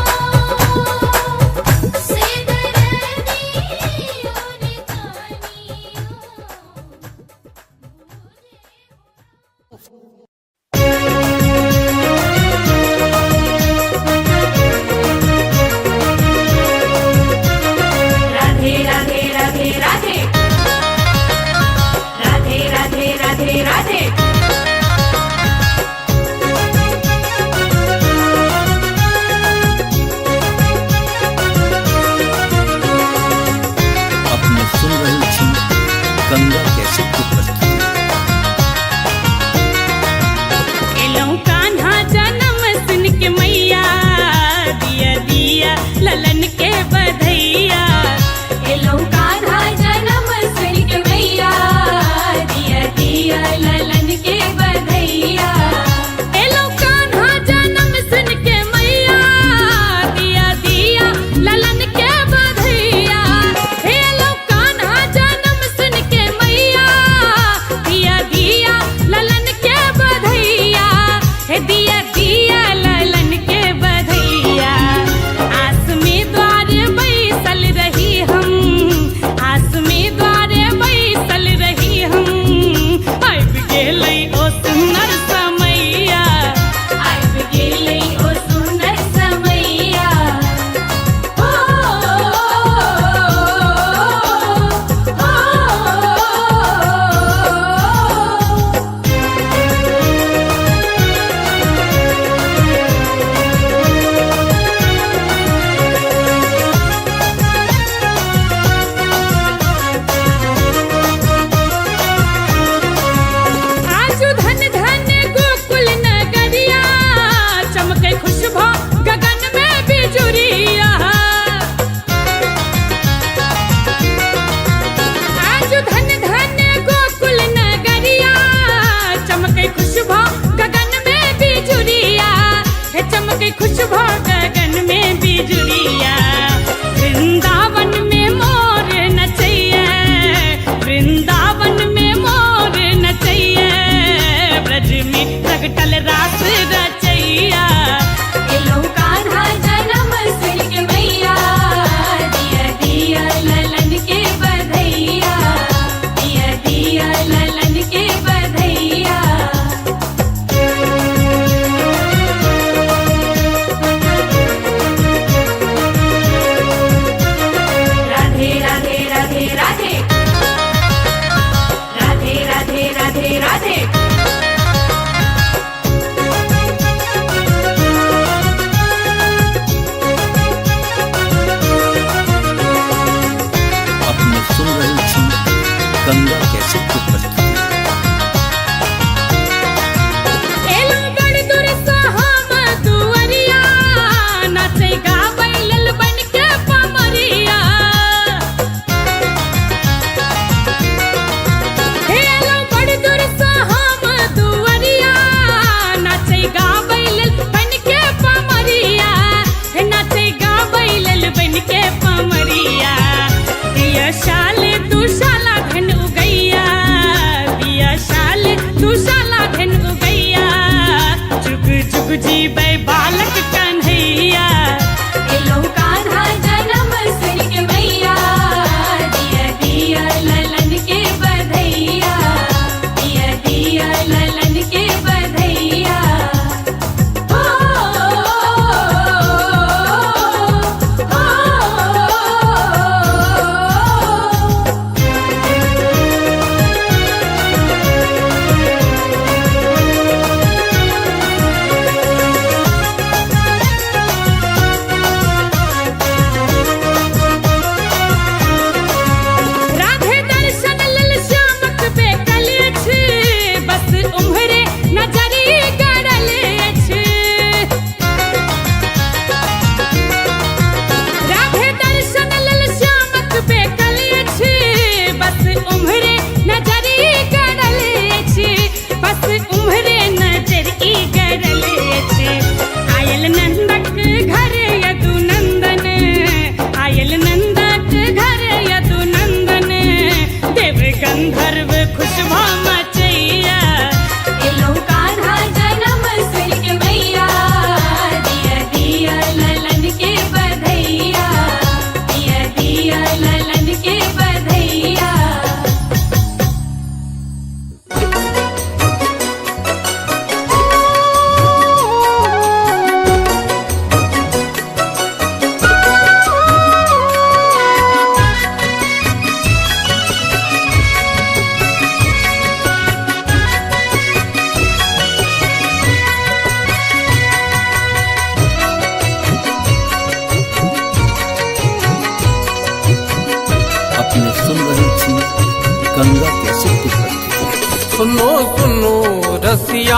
रसिया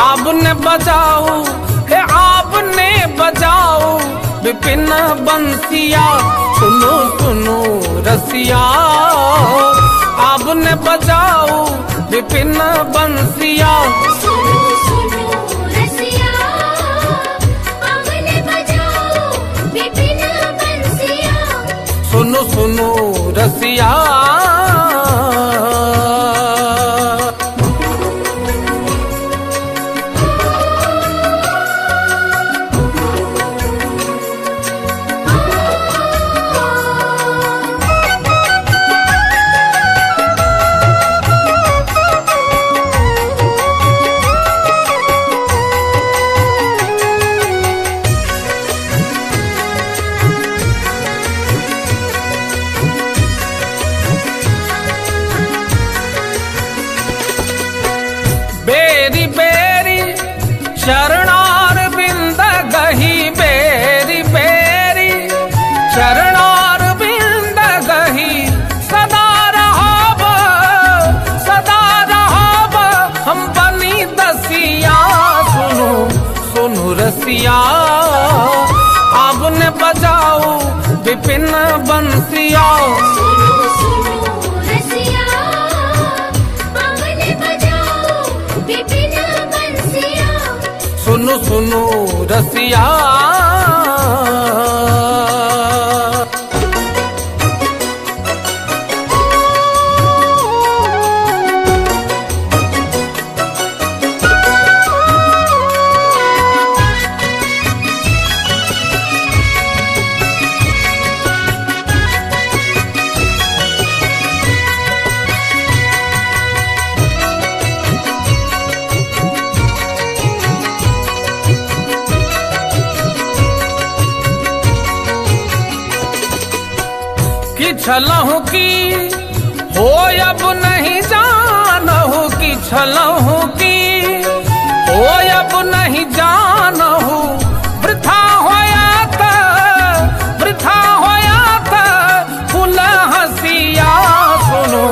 आपने बजाओ हे आपने बजाओ विपिन बंसिया सुनो सुनो रसिया आपने बजाओ विपिन बंसिया सुनो सुनो रसिया आपने बजाओ विपिन बंसिया सुनो सुनो रसिया बेरी बेरी शरणार बिंद गही बेरी बेरी शरणार बिंद गही सदा रहाब हम बनी दसिया सुनो सुनो रसिया आपने बजाओ विपिन बंसिया सुनो सुनो रसिया आपने बजाओ विपिन बंसिया सुनो सुनो रसिया कि छलहु की हो अब नहीं जानहु कि छलहु की हो अब नहीं जानहु वृथा होया था फुल हसिया सुनो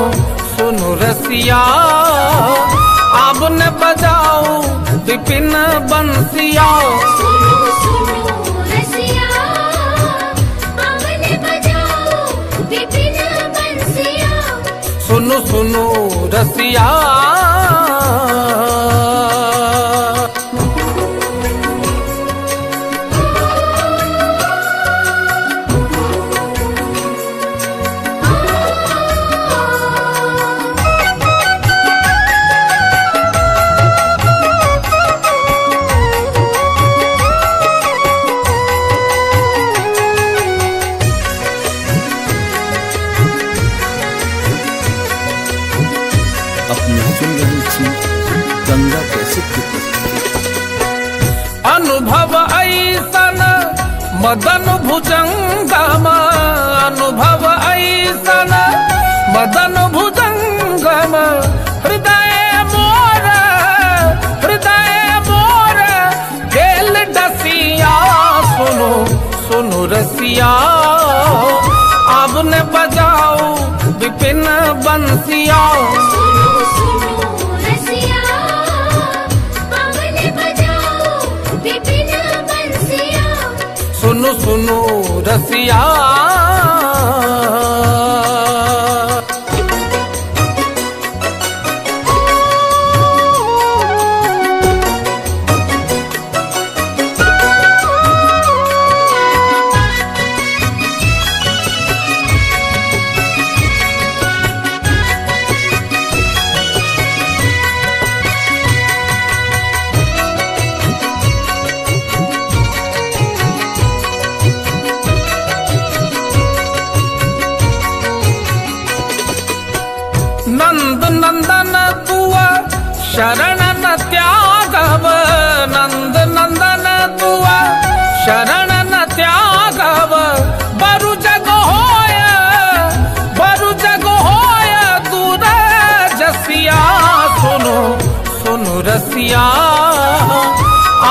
सुनो रसिया आपने बजाओ विपिन बंसिया सुनो सुनो रसिया आपने बजाओ विपिन बंसिया सुनो सुनो रसिया अपने सुन रही थी गंगा कैसे की प्रस्तुति। अनुभव ऐसन मदन भुजंगम अनुभव ऐसन मदन भुजंगम हृदय मोर खेल डसिया सुनो सुनो रसिया आपने बजाओ विपिन बंसिया सुनो सुनो रसिया आपने बजाओ विपिन बंसिया सुनो सुनो रसिया नंद नंदन तुआ शरण न त्यागव नंद नंदन तुआ शरण न त्यागव बरु जग होय दूर जसिया सुनो सुनो रसिया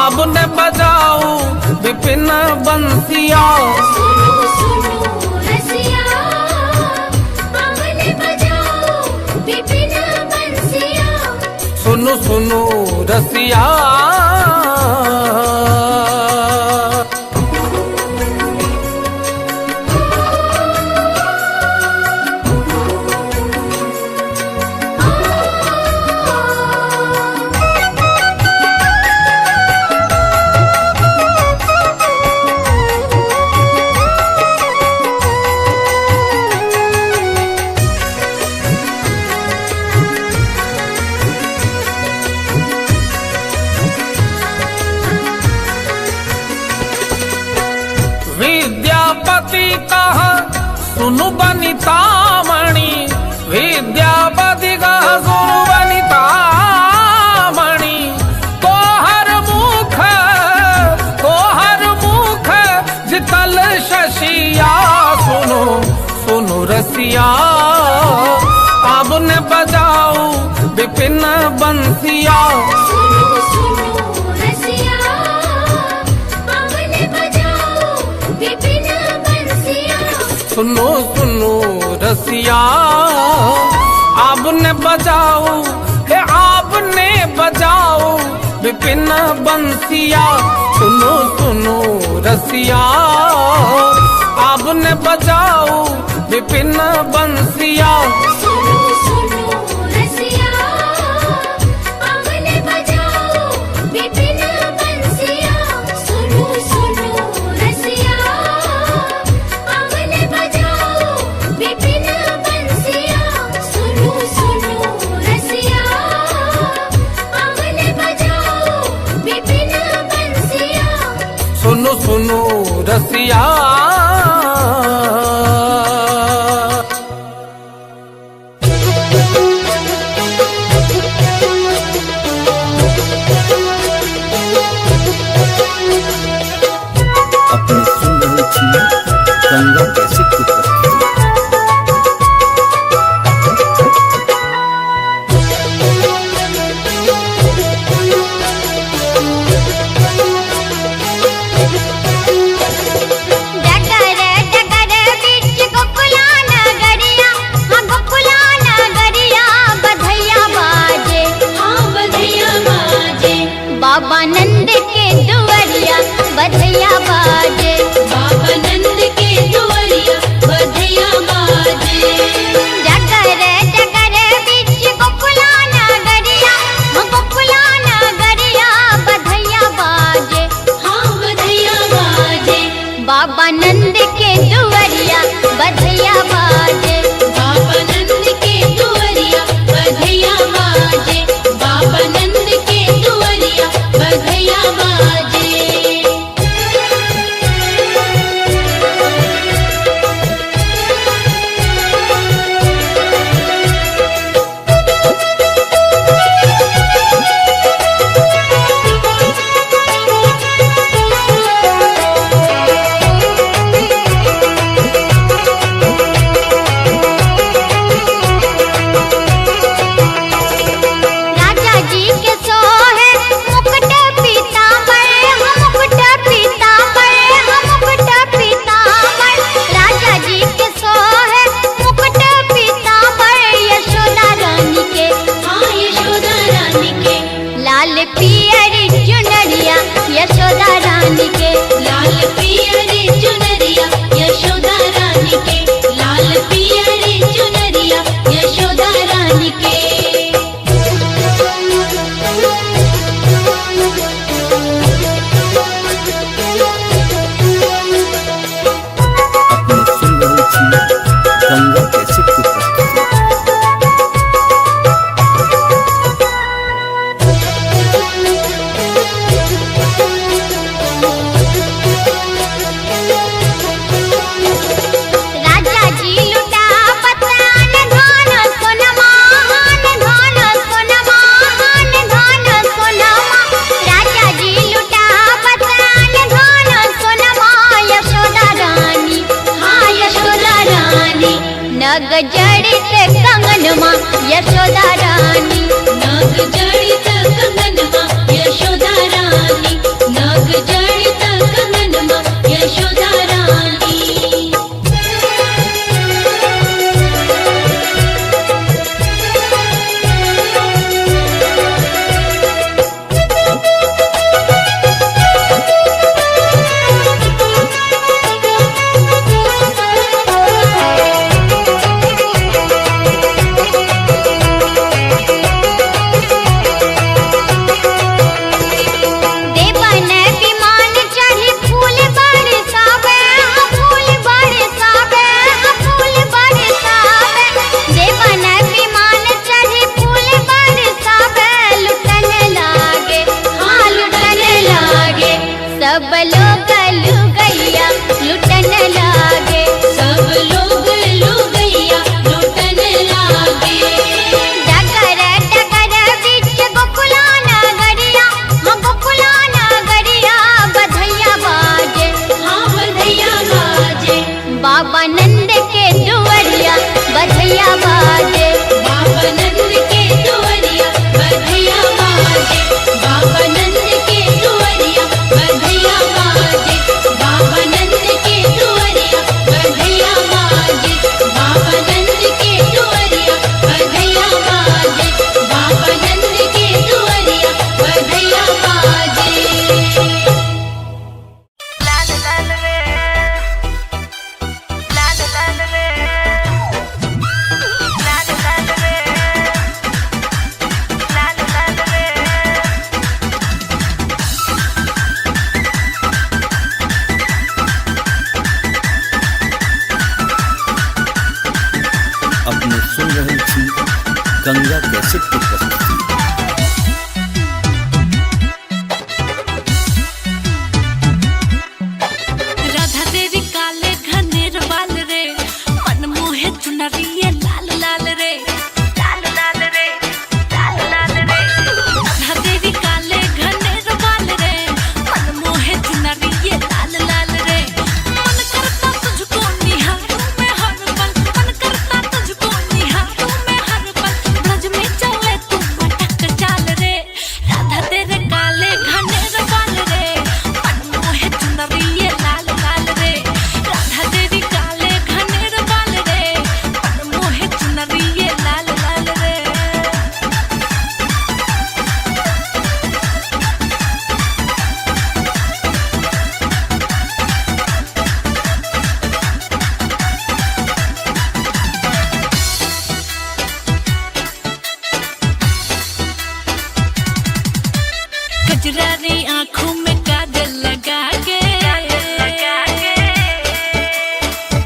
आपने बजाओ विपिन बंसिया सुनो सुनो रसिया आपने बजाओ विपिन बंसिया सुनो सुनो रसिया विद्यापति कहा सुनु बनितामणि विद्यापति कहा सुनु बनितामणि तोहर मुख जितल शशिया सुनो सुनो रसिया अब ने बजाओ विपिन बंसिया सुनो सुनो रसिया आपने बजाओ हे आपने बजाओ विपिन बंसिया सुनो सुनो रसिया आपने बजाओ विपिन बंसिया सुनो सुनो रसिया अपने सुन रहे थी गंगा कैसेट की प्रस्तुति। बाबा नंद के दुआरिया बधैया बाजे, बाबा नंद के दुआरिया बधैया बाजे। जगर जगर बीच गोकुला नगरिया, गोकुला नगरिया बधैया बाजे, हाँ बधैया बाजे। बाबा नंद के दुआरिया बधैया बाजे, बाबा नंद के दुआरिया बधैया बाजे, बाबा नंद के दुआरिया बधैया बाजे। राजा जी के सोहे मुकुट पीतांबर, मुकुट पीतांबर, मुकुट पीतांबर। राजा जी के सोहे मुकुट पीतांबर, यशोदा रानी के, हाँ यशोदा रानी के, लाल पियरी चुनरिया यशोदा रानी के, लाल पियरी चुनरिया यशोदा रानी के, लाल पियरी चुनरिया यशोदा रानी के। अपने सुन रहे थी गंगा कैसेट की प्रस्तुति। राजा जी लुटा पतान धान सोनमा, धान सोनमा, धान सोनमा। राजा जी लुटा पतान धान सोनमा, यशोदा रानी, हाँ यशोदा रानी, नग जड़ित कंगनमा यशोदा रानी, नाग जड़ित कंगनमा यशोदा रानी, नाग जड़ित कंगनमा यशोदा रानी। लुगैया लुटन लागे। सब लोग लुगैया लुटन लागे। डगर डगर बीच गोकुला नगरिया, हाँ गोकुला नगरिया बधैया बाजे। हाँ बधैया बाजे। बाबा नंद के दुआरिया बधैया बाजे। बाबा नंद के दुआरिया बधैया बाजे। बाबा नंद के दुआरिया बधैया बाजे। बाबा नंद के दुआरिया बधैया बाजे। बाबा नंद के दुआरिया बधैया बाजे। बाबा नंद के दुआरिया बधैया बाजे। लाल लाल रे, लाल लाल रे, लाल लाल रे, लाल लाल रे। अपने सुन रहे थी गंगा कैसेट की प्रस्तुति। राधा तेरी काले घनेर बाल रे, मन मोहे चुनरिए लाल लाल रे। लाल लाल रे, लाल लाल रे। राधा तेरी काले घनेर बाल रे, मन मोहे चुनरिए लाल लाल रे। मन करता तुझको निहारूं मैं हर पल, मन करता तुझको निहारूं मैं हर पल। ब्रज में चले तू मटक चाल रे, राधा तेरे काले घनेर बाल रे, मन मोहे चुनरिए लाल लाल रे। राधा तेरी काले घनेर बाल रे, मन मोहे चुनरिए लाल लाल रे। कजरारी आँखों में काजल लगा के,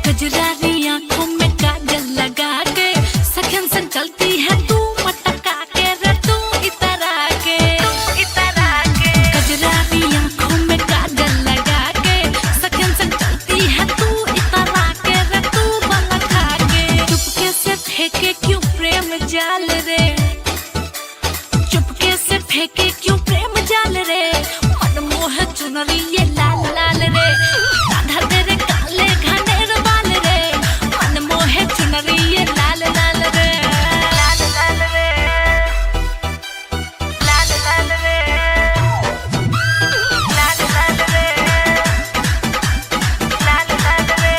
कजरारी आँखों में काजल लगा के, सखन संग चलती है तू मटका के रे तू इतरा के। कजरारी आँखों में काजल लगा के, सखन संग चलती है तू इतरा के रे तू बलखा के। चुपके से फेंके क्यों प्रेम जाल रे, चुपके से फेंके क्यों प्रेम जाल रे। मन मोह चुनरिए लाल लाल रे, राधा तेरे काले घनेर बाल रे, मन मोह चुनरिए लाल लाल रे। लाल लाल रे, लाल लाल रे, लाल लाल रे, लाल लाल रे।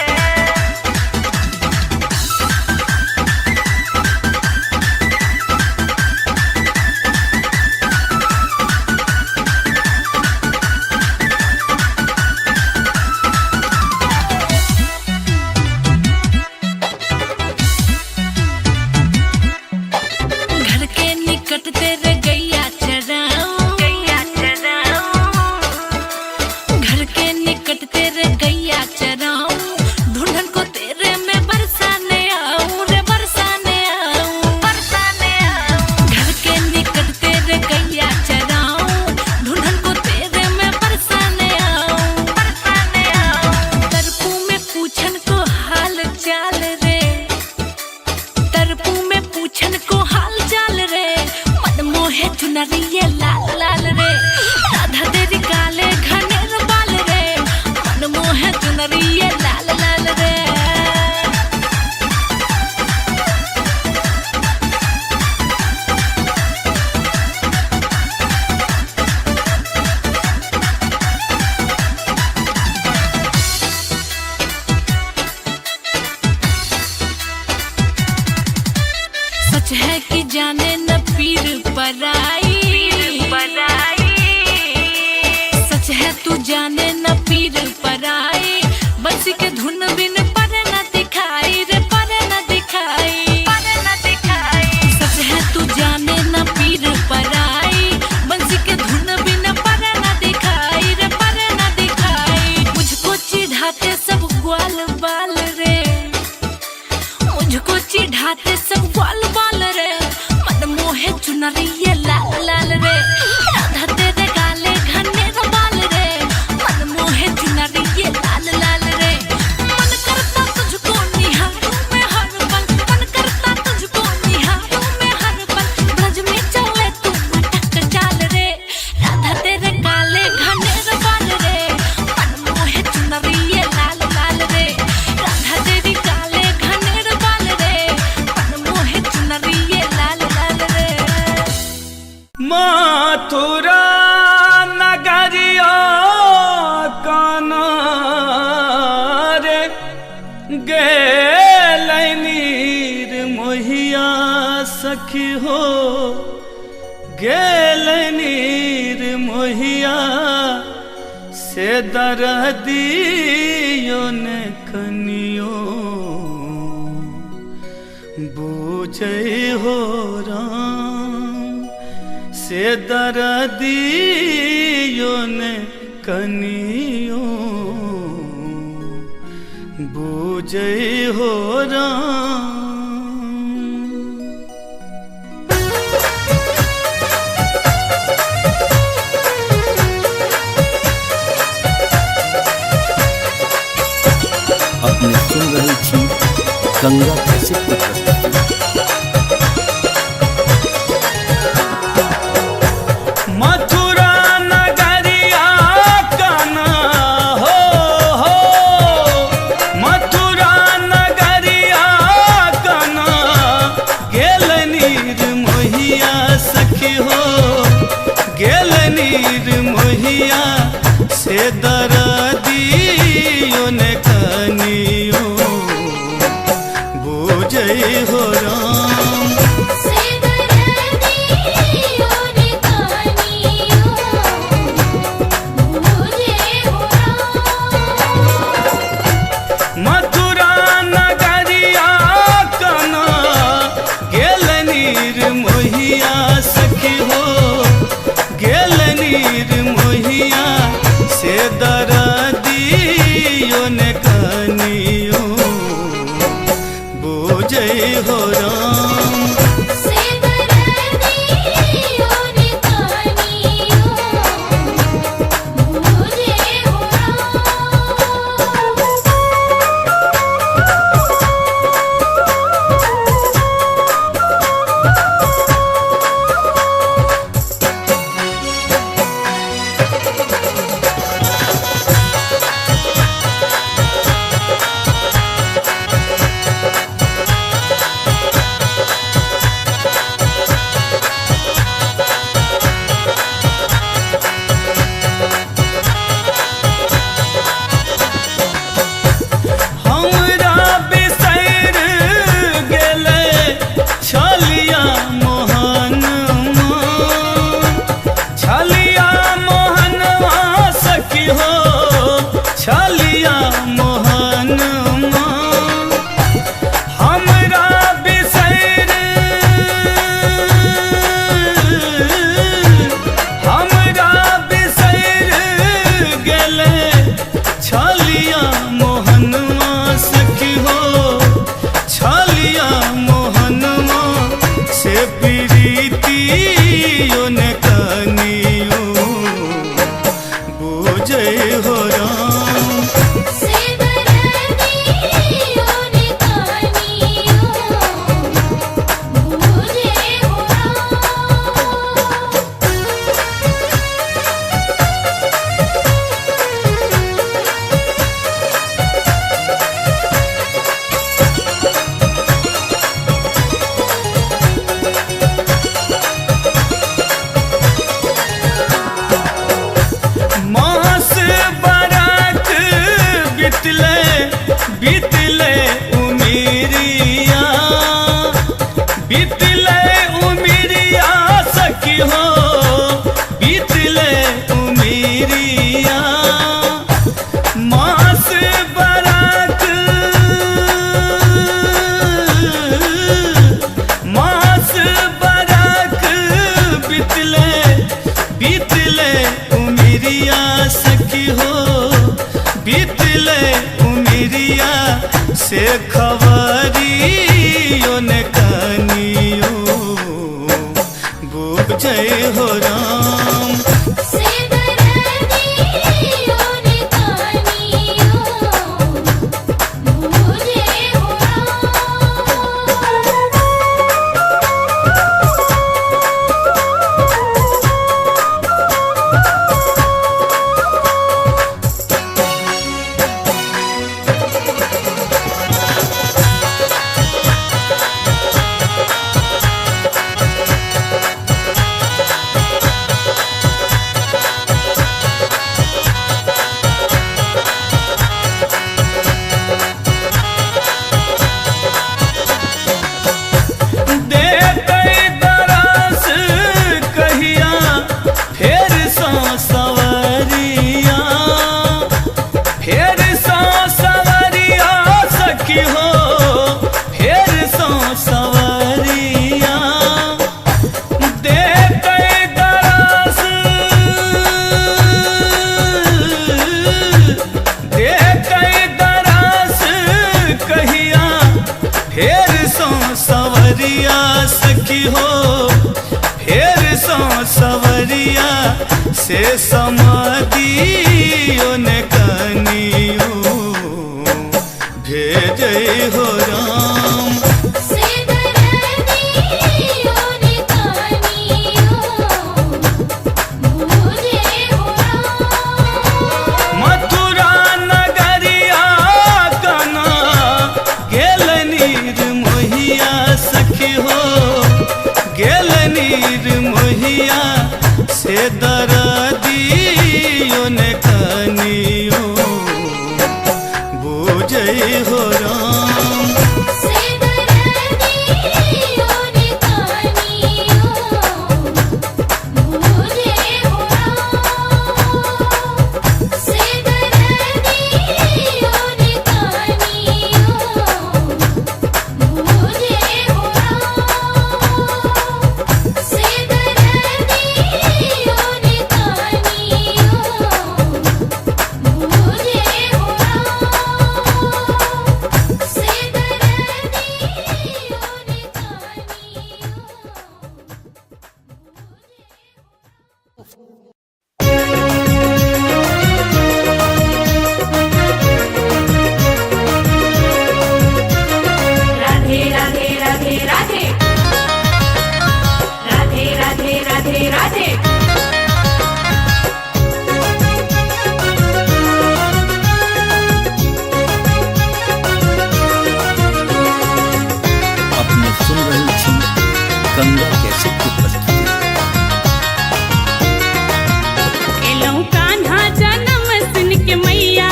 घर के निकट तेरे गैया चराऊं, गैया चराऊं। घर के निकट तेरे गैया चराऊं, ढूंढन को तेरे में बरसाने आऊं रे बरसाने आऊं, बरसाने आऊं। घर के निकट तेरे गैया चराऊं, ढूंढन को तेरे में बरसाने आऊं, बरसाने आऊं। तरपू में पूछन को हाल चाल रे, तरपू में पूछन को हाल चाल रे, मन मोहे चुनरिए लाल लाल रे, राधा तेरी काले घनेर बाल रे, मन मोहे चुनरिए लाल लाल रे। सच है कि जाने न पीर पराई, सच है तू जाने न पीर पराई। बंसी के धुन बिन पर न दिखाई रे पर न दिखाई, सच है तू जाने न पीर पराई। बंसी के धुन बिन पर न दिखाई रे पर न दिखाई। मुझको चिढ़ाते सब ग्वाल बाल रे, मुझको चिढ़ाते सब ग्वाल बाल रे, मन मोहे चुनरिए लाल लाल रे, राधा तेरे काले घनेर बाल रे, मन मोहे चुनरिए सखी हो गेल नीर मोहिया से दरदियो ने कनियो बूझे हो राम से दरदियो ने कनियो बूझे हो राम। अपने सुन रही थी गंगा कैसे की प्रस्तुति। मथुरा नगरिया काना हो मथुरा नगरिया काना गेल नीर मोहिया सखी हो गेल नीर मोहिया से दरदियो ने कनियो बूझे हो राम से दरदियो ने कनियो बूझे हो राम। मथुरा नगरिया काना गेल नीर मोहिया सखी हो गेल नीर मोहिया से दरदियो ने कनियो बूझे हो राम से दरदियो ने कनियो बूझे हो हमरा बिसैर गेले छलिया मोहन छलिया मोहनवा सखी हो छलिया मोहन हमरा बिसैर हमरा बिसैर गेले छलिया मोहनवा सखी हो छलिया मोहनवा से प्रीतियो ने कनियो बूझे हो राम से दरदियो ने कनियो बूझे हो मास बरख बितले बितले उमिरिया बितले उमिरिया सखी हो बितले उमिरिया मास बरख मास बरख बितले बितले उमिरिया सखी हो बितले उमिरिया से खबरियो ने कनियो बूझे हो राम से दरदियो ने कनियो बूझे हो सवरिया सखी हो, फेर सो सवरिया से समादियो ने कनियो भेजै हो राम। से दरदियो ने कनियो मुझे हो राम। मथुरा नगरिया कना गेल नीर मोहिया सखी हो, गेल नीर मोहिया से दरदियो ने कनियो बुझै हो राम। से दरदियो ने कनियो मुझे हो राम। से दरदियो ने कनियो मुझे हो राम। से दरदियो ने कनियो मुझे हो राम। से दरदियो ने राधे राधे राधे राधे राधे राधे राधे राधे। अपने सुन रही थी गंगा कैसेट की प्रस्तुति। एलौ कान्हा जन्म सुन के मैया,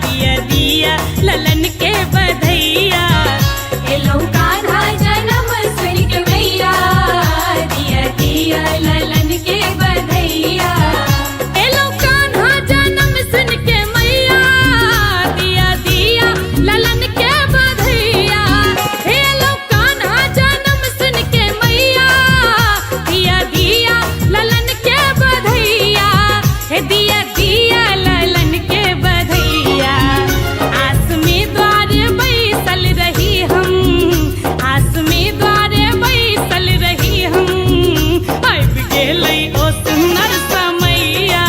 दिया दिया ललन के बधैया। एलौ कान्हा जन्म सुन के मैया, दिया दिया ललन के बधैया। एलौ कान्हा जन्म सुन के मैया, दिया दिया ललन के बधैया। एलौ कान्हा जन्म सुन के मैया, दिया दिया ललन के बधैया। हे दिया दिया ललन के बधैया। आस में द्वारे बैसल रही हम, आस में द्वारे बैसल रही हम। आबि गेलै ओ सुंदर समैया,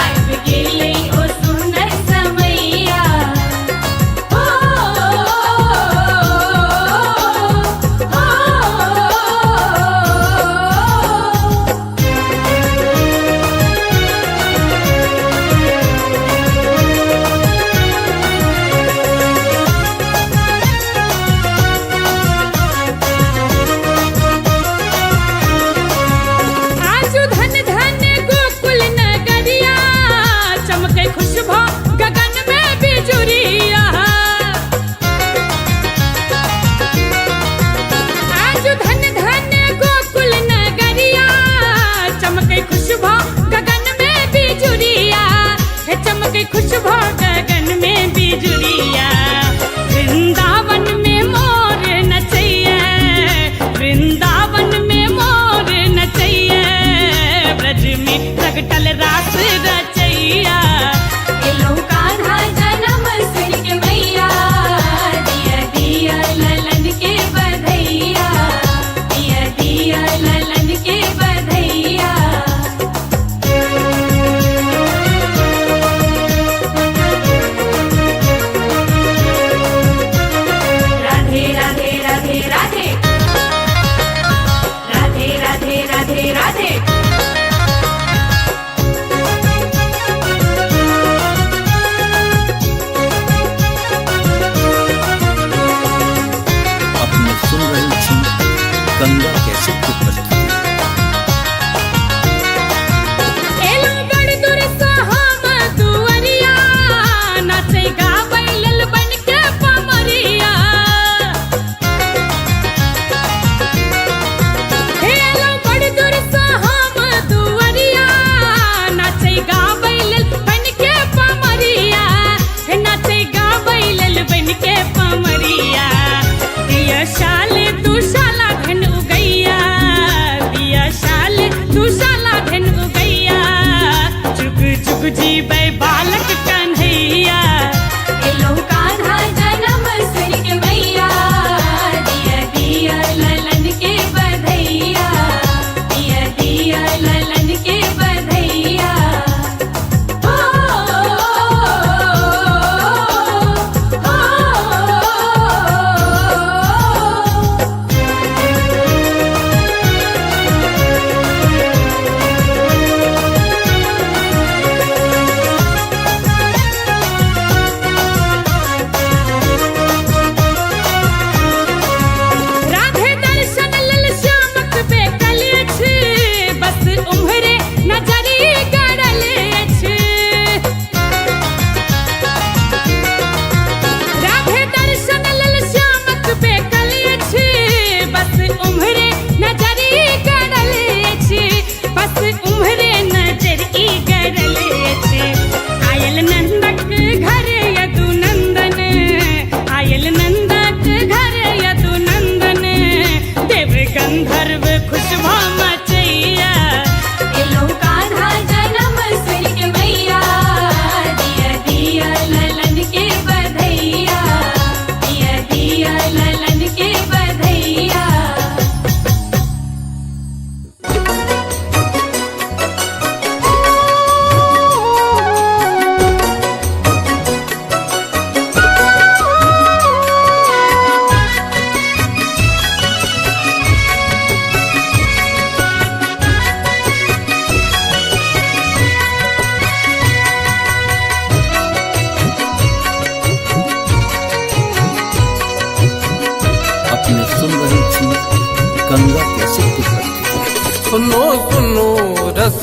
आबि गेलै ओ सुंदर समैया। ओ आजू धन धन गोकुल नगरिया, चमके खुशबू गगन में बिजुरिया। आजू धन धन गोकुल नगरिया, चमके खुशबू गगन में बिजुरिया। हे चमके खुशबू गगन में बिजुरिया। वृंदावन में मोर नचैया, वृंदावन में मोर नचैया। ब्रज में प्रगटल रास रचैया। एलौ कान्हा जन्म सुन के मैया, दिया दिया ललन के बधैया। दिया दिया ललन के बधैया।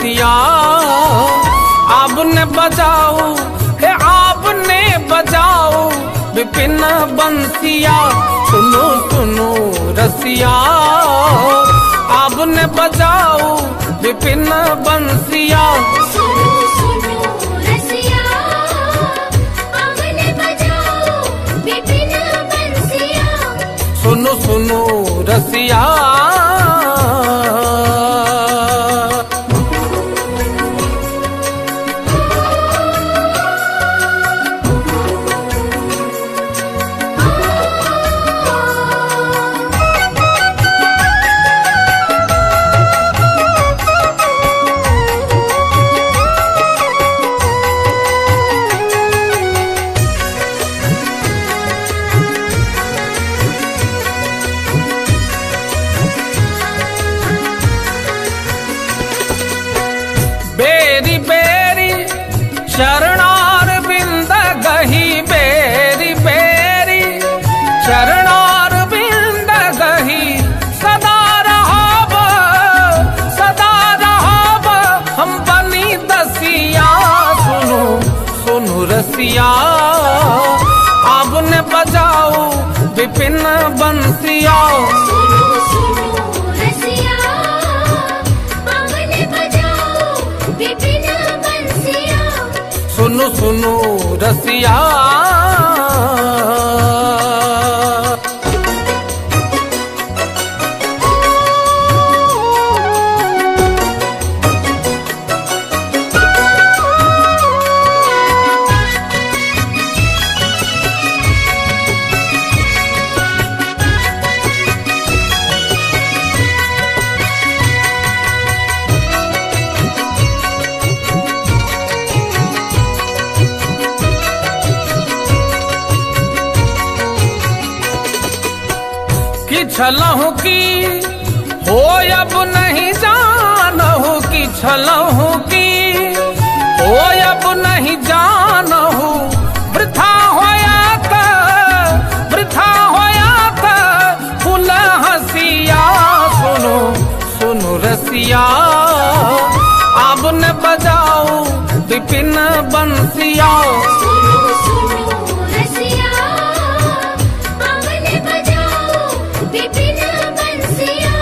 रसिया आपने बजाओ हे आपने बजाओ विपिन बंसिया सुनो सुनो रसिया आपने बजाओ विपिन बंसिया सुनो सुनो रसिया आपने बजाओ विपिन बंसिया सुनो सुनो रसिया बेरी बेरी शरणार बिंद गही बेरी बेरी शरणार बिंद गही सदा रहाब हम बनी दसिया सुनो सुनो रसिया आपने बजाओ विपिन बंसिया सुनो सुनो रसिया आपने बजाओ विपिन बंसिया सुनो सुनो रसिया कि छलहु की हो अब नहीं जानहु कि छलहु की हो अब नहीं जानहु वृथा होया था फूल हसिया सुनो सुनो रसिया आपने बजाओ विपिन बंसिया सुनो सुनो रसिया आपने बजाओ विपिन बंसिया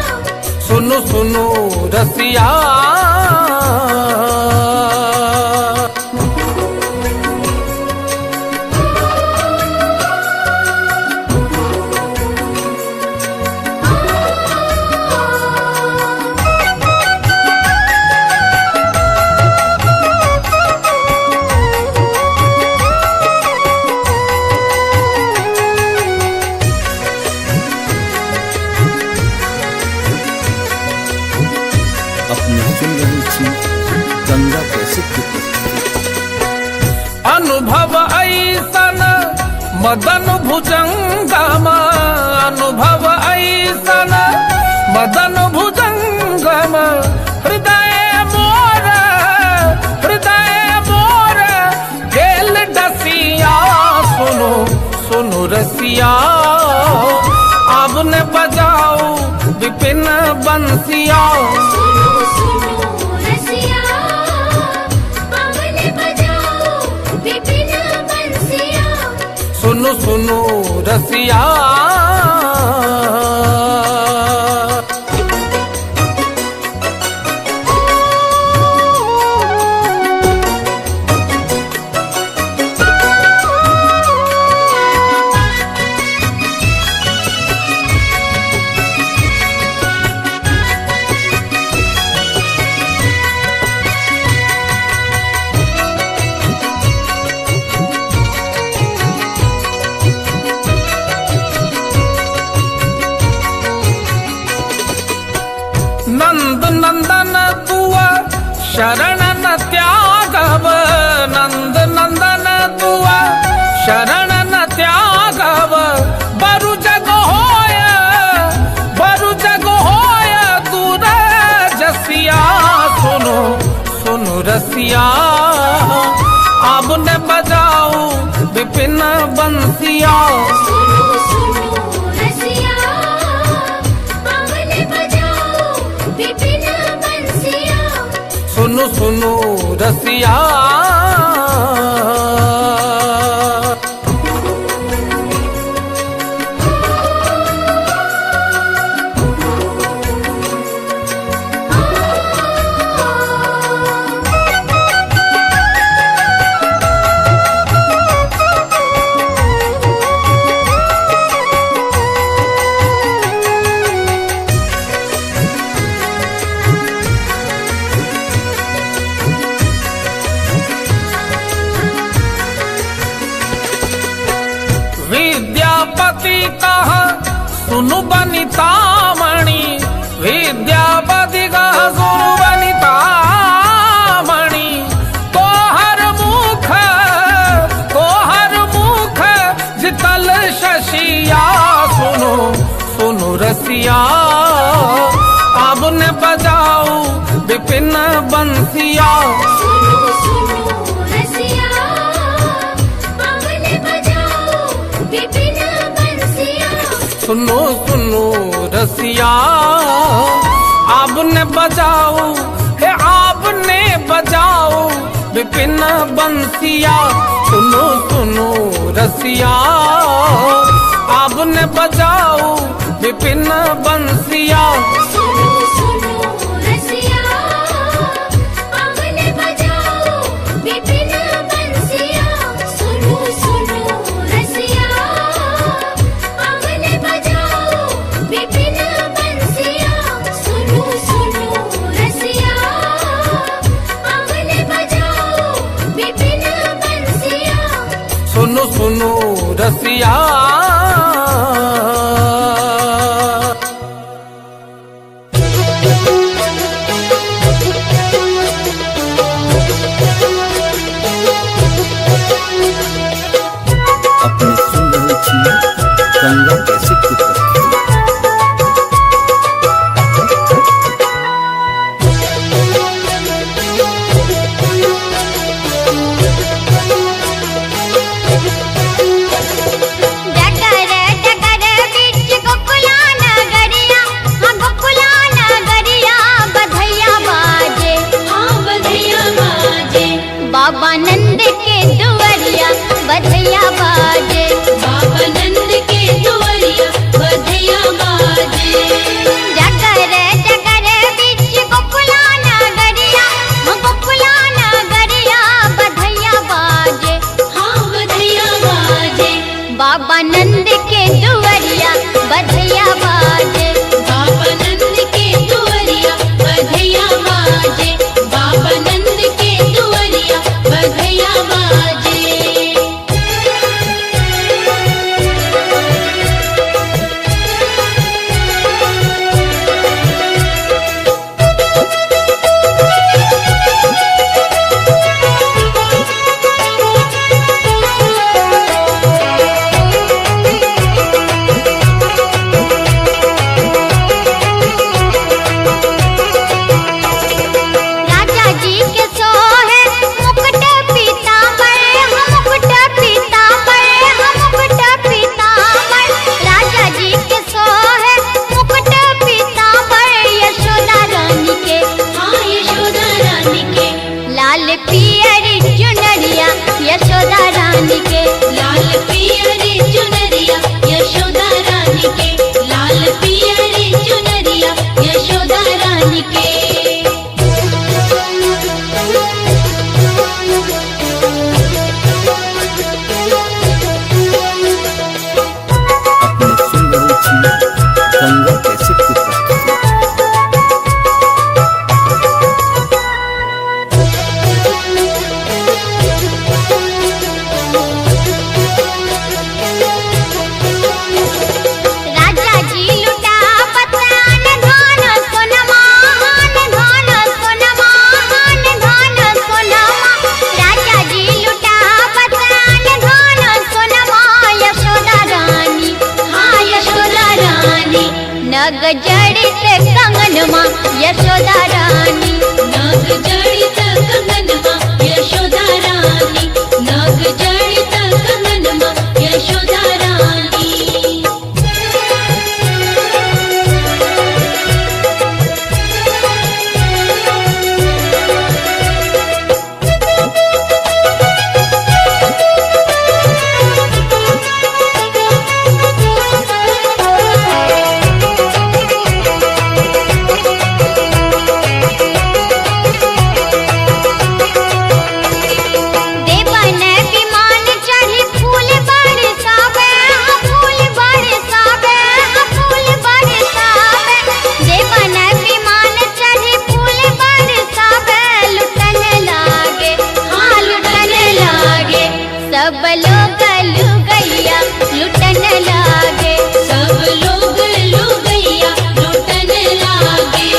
सुनो सुनो रसिया अपने सुन रही थी गंगा कैसेट की प्रस्तुति। अनुभव ऐसन मदन भुजंगम अनुभव ऐसन मदन भुजंगम हृदय मोर गेल डसिया सुनो सुनो रसिया आपने बजाओ विपिन बंसिया सुनो सुनो रसिया आपने बजाओ विपिन बंसिया सुनो सुनो रसिया नंद नंदन तुआ शरण न त्यागव नंद नंदन तुआ शरण न त्यागव बरु जग होय दूर जसिया सुनो सुनो रसिया आपने बजाओ विपिन बंसिया सुनो सुनो रसिया आपने बजाओ विपिन बंसिया सुनो सुनो सुनो रसिया विद्यापति कहा सुनु बनितामणि विद्यापति कहा सुनु बनितामणि तोहर मुख जितल शशिया सुनो सुनो रसिया अब ने बजाऊ विपिन बंसिया सुनो सुनो रसिया अब ने बजाओ विपिन बंसिया सुनो सुनो रसिया आपने बजाओ हे आपने बजाओ विपिन बंसिया सुनो सुनो रसिया आपने बजाओ विपिन बंसिया सुनो सुनो रसिया अब ने बजाओ विपिन बंसिया सुनो सुनो रसिया अब ने बजाओ विपिन बंसिया सुनो सुनो रसिया अब ने बजाओ विपिन बंसिया सुनो सुनो रसिया अपने सुन रहे थी गंगा कैसे की प्रस्तुति। डगर डगर बीच गोकुला नगरिया हाँ गोकुला नगरिया बधैया बाजे हाँ बधैया बाजे बाबा नंद के दुवरिया बधैया बाजे बाबा नंद के दुवरिया बधैया बाजे डगर डगर बीच गोकुला नगरिया हाँ गोकुला नगरिया बधैया बाजे हाँ बधैया बाजे बाबा नंद के दुवरिया बधैया बाजे बाबा नंद के दुवरिया बधैया बाजे बाबा नंद के दुवरिया बधैया बाजे राजा जी के सोहे मुकुट पीतांबर हम मुकुट पीतांबर हम मुकुट पीतांबर राजा जी के सोहे मुकुट पीतांबर यशोदा रानी के हाँ यशोदा रानी के लाल पियर चुनरिया यशोदा रानी के लाल पियर चुनरिया यशोदा रानी के लाल पियर चुनरिया यशोदा रानी के अपने सुन रहे थी गंगा कैसे की प्रस्तुति। राजा जी लुटा पतान धान सोनमा हान धान सोनमा हान धान सोनमा राजा जी लुटा पतान धान सोनमा यशोदा रानी हाँ यशोदा रानी नग जड़ित कंगनमा यशोदा रानी नग जड़ित कंगनमा यशोदा रानी नग जड़ित कंगनमा यशोदा रानी सब लोग लुगैया लुटन लागे, सब लोग लुगैया लुटन लागे।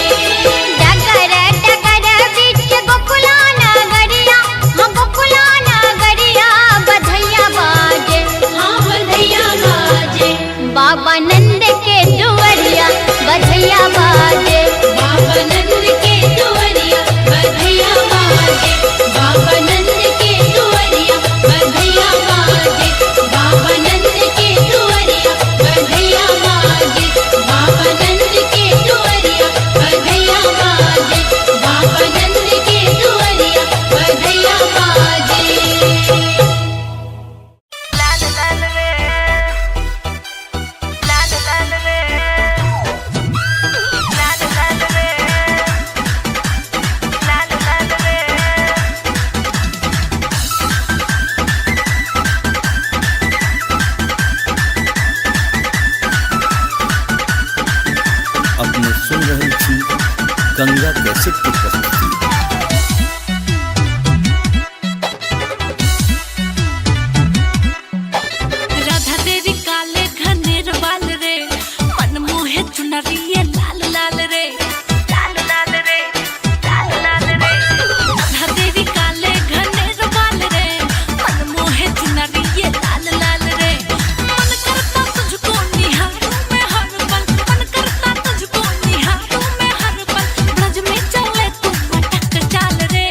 डगर डगर बीच गोकुला नगरिया, हाँ गोकुला नगरिया बधैया बाजे, हाँ बधैया बाजे। बाबा नंद के दुआरिया बधैया बाजे, बाबा नंद के दुआरिया बधैया बाजे, बाबा नंद के दुआरिया बधैया बाजे, बाबा नंद के दुआरिया बधैया बाजे, बाबा नंद के दुआरिया बधैया बाजे, बाबा नंद के दुआरिया बधैया बाजे। अपने सुन रहे थी गंगा कैसेट की प्रस्तुति। राधा तेरी काले घनेर बाल रे, मन मोहे चुनरिए लाल लाल रे, लाल लाल रे, लाल लाल रे। राधा तेरी काले घनेर बाल रे, मन मोहे चुनरिए लाल लाल रे। मन करता तुझको निहारूं मैं हर पल, मन करता तुझको निहारूं मैं हर पल। ब्रज में चले तू मटक चाल रे,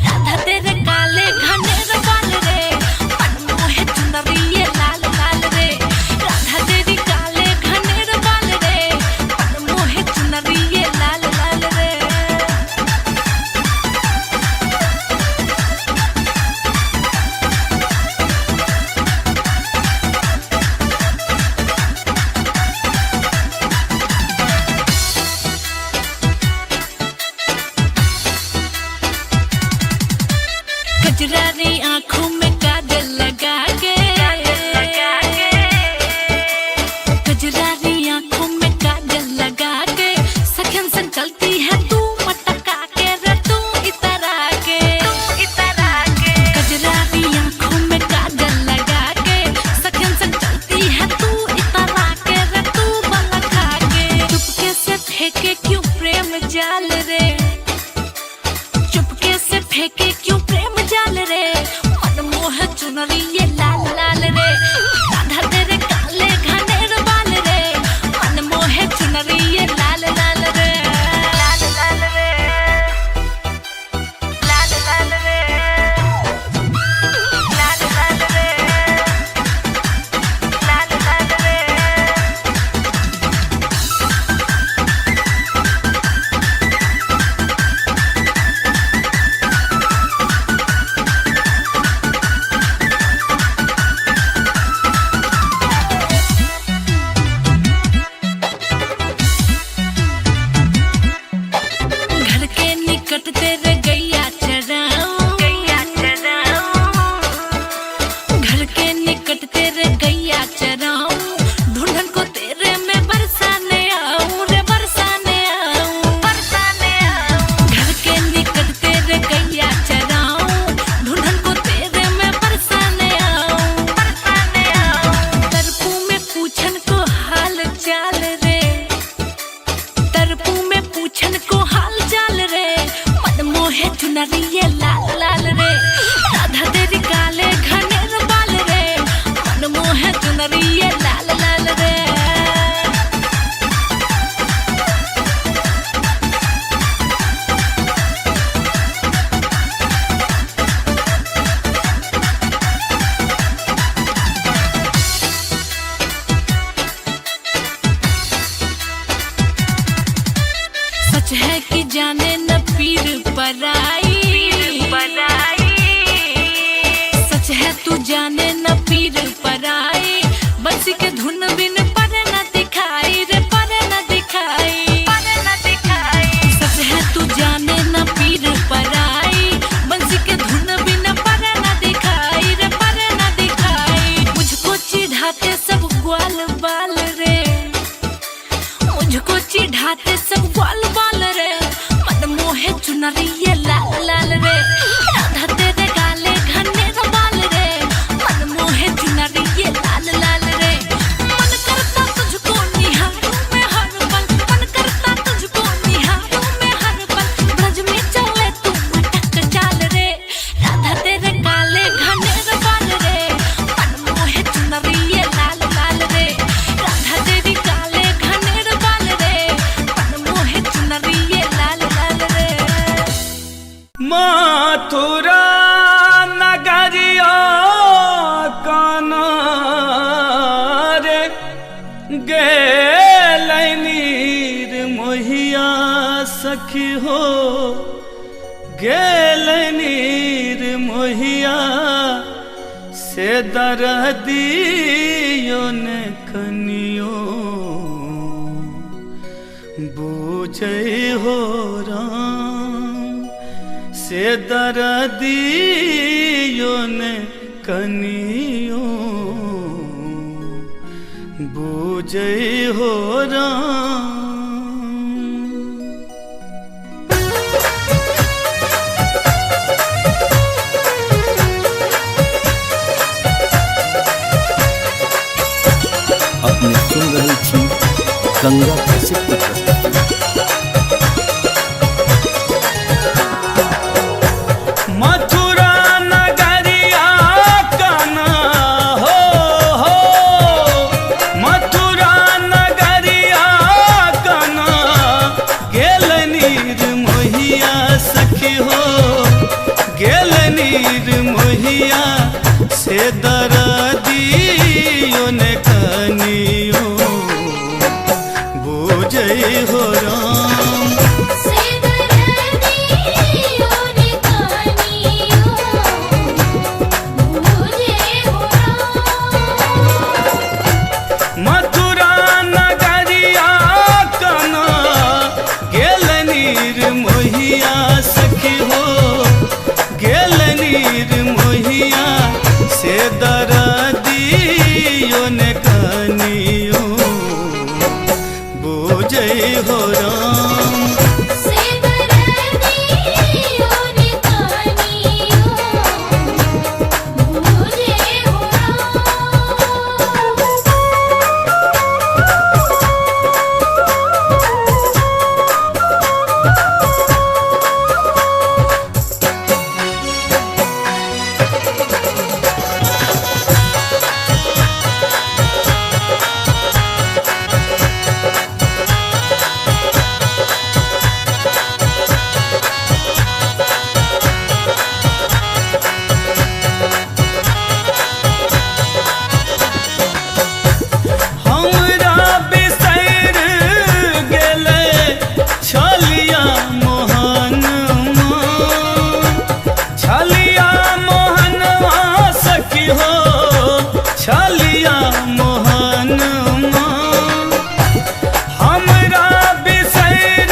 राधा तेरे काले घनेर बाल रे, मन मोहे चुनरिए लाल लाल रे। राधा तेरी काले घनेर बाल रे, मन मोहे चुनरिए लाल लाल रे। कजरारी आँखों में काजल लगा के, कजरारी आँखों में काजल लगा के, सखन संग चलती है तू मटका के रे, तू इतरा के, कजरारी आँखों में काजल लगा के, सखन संग चलती है तू इतरा के रे, तू बलखा के। चुपके से फेंके क्यों प्रेम जाल रे, चुपके से फेंके क्यों प्रेम जाल रे, मन मोह चुनरिए लाल लाल रे। राधा तेरे काले घनेर बाल रे, मन मोह चुनरिए लाल लाल रे, लाल लाल रे, लाल लाल रे, लाल लाल रे, लाल लाल रे। घर के निकट तेरे गैया चराऊं, गैया चराऊं, घर के निकट तेरे गैया चराऊं, ढूंढन को तेरे में बरसाने आऊं रे, बरसाने आऊं, बरसाने आऊं। घर के निकट तेरे गैया चराऊं, ढूंढन को तेरे में बरसाने आऊं, बरसाने आऊं। तरपू में पूछन को हाल चाल रे, तरपू में पूछन को हाल चाल रे, मन मोहे चुनरिए लाल लाल रे। राधा तेरी काले घनेर बाल रे, मन मोहे चुनरिए लाल लाल रे। सच है कि जाने न पीर पराई, सच है तू जाने न पीर पराई, बंसी के धुन बिन पर न दिखाई रे, पर न दिखाई, पर न दिखाई। सच है तू जाने न पीर पराई, बंसी के धुन बिन पर न दिखाई रे, पर न दिखाई। मुझको चिढ़ाते सब ग्वाल बाल रे, मुझको चिढ़ाते सब ग्वाल बाल रे, मन मोहे चुनरिए लाल लाल रे। राधा तेरे काले घनेर बाल रे, मन मोहे रे गेलै नीर मोहिया सखी हो गेलै नीर मोहिया से दर्दियो ने कनियो बूझे हो राम से दर्दियो ने कनियो बूझे हो राम। अपने सुन रही थी गंगा कैसेट की प्रस्तुति। मथुरा नगरिया काना हो मथुरा नगरिया काना गेल नीर मोहिया सखी हो गेल नीर मोहिया से दर्दियो ने कनियो बूझे हो राम से दर्दियो ने कनियो बूझे हो राम। मथुरा नगरिया काना गेल नीर मोहिया सखी हो गेल नीर मोहिया से दर्दियो ने कनियो बूझे हो राम से दर्दियो ने कनियो बूझे हो हमरा बिसैर गेलै छलिया मोहन छलिया मोहन सखी हो छलिया मोहन हमरा बिसैर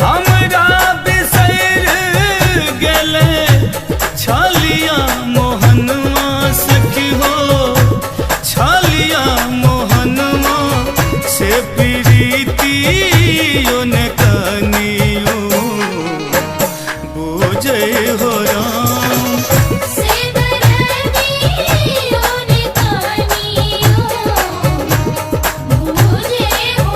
हमरा बिसैर गेलै छलिया मोहनवा सखी हो छलिया मोहनवा से प्रीतियो ने कनियो बूझे हो राम से दर्दियो ने कनियो बूझे हो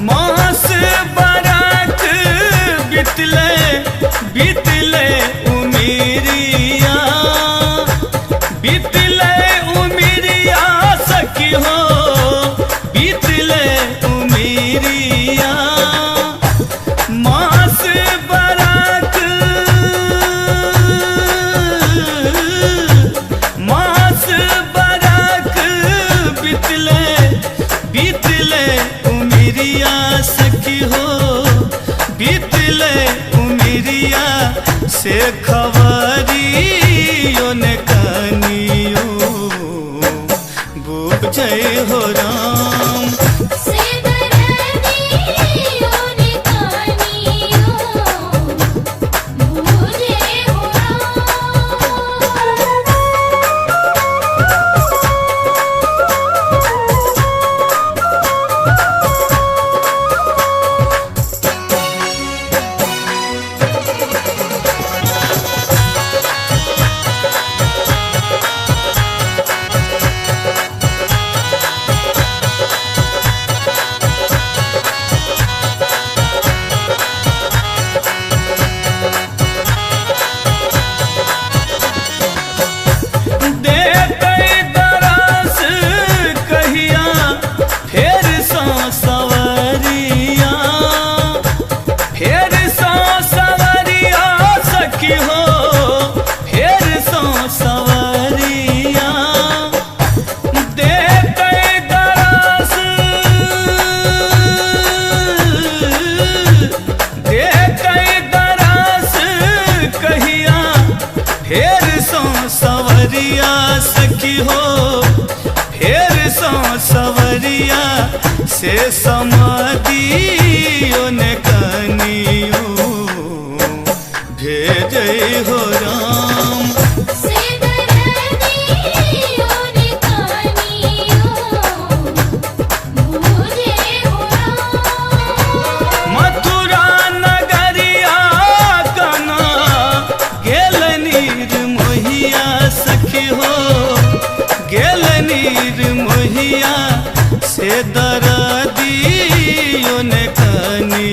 मास बरख बितले बितले उमिरिया बितले उमिरिया सखी हो बितले उमिरिया मास बरख मास बरख बितले बितले उमिरिया सखी हो बितले उमिरिया से खबरियो ने कनियो बूझे हो राम से दर्दियो ने कनियो बूझे हो राम। सवरिया सखी हो फेर सो सवरिया से समादियो ने कनियो भेजे हो राम मथुरा नगरिया कना गेल नीर मोहिया सखी हो गेल नीर मोहिया से दरदियो ने कनी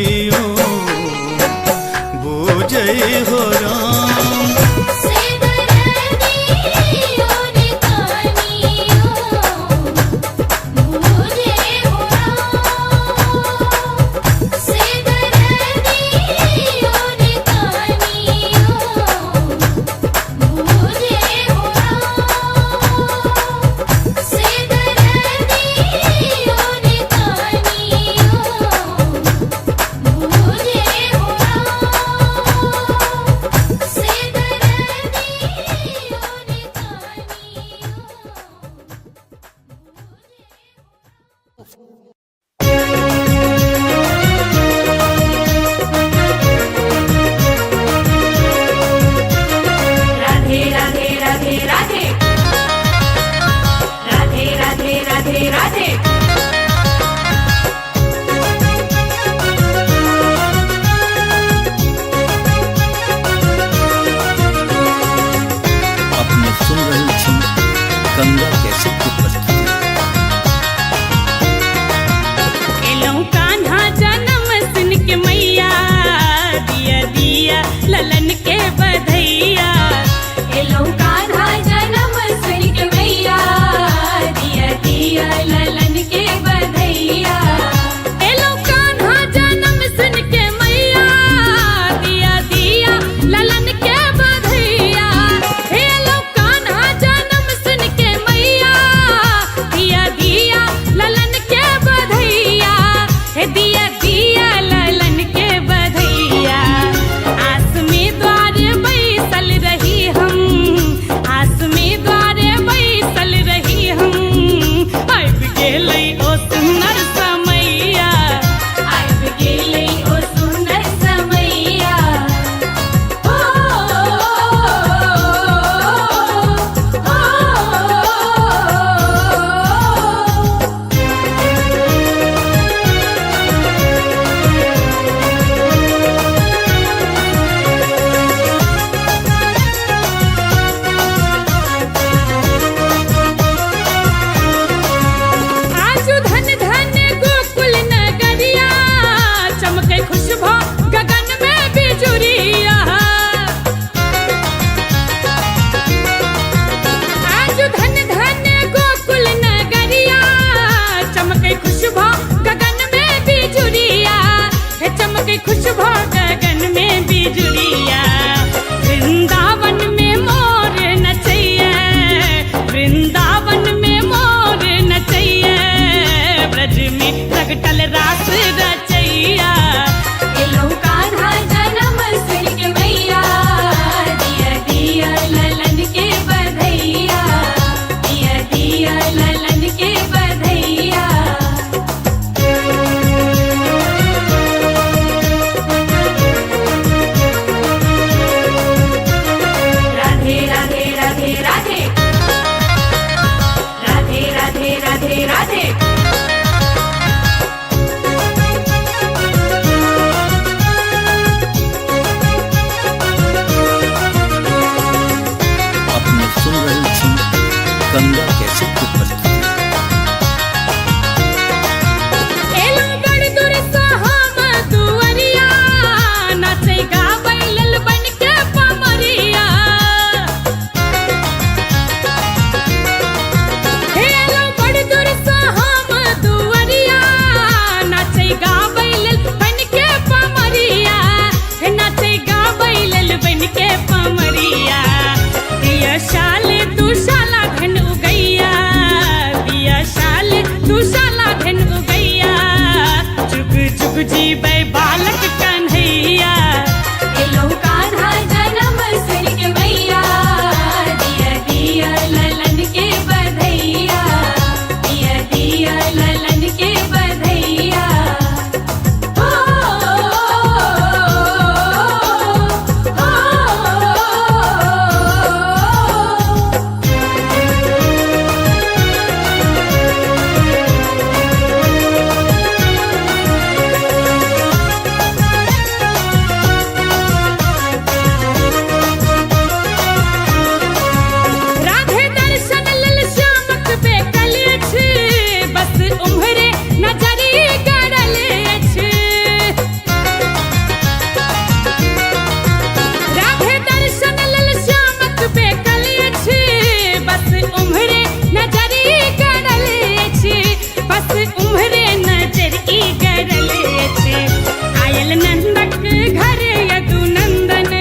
के घर यदु नंदन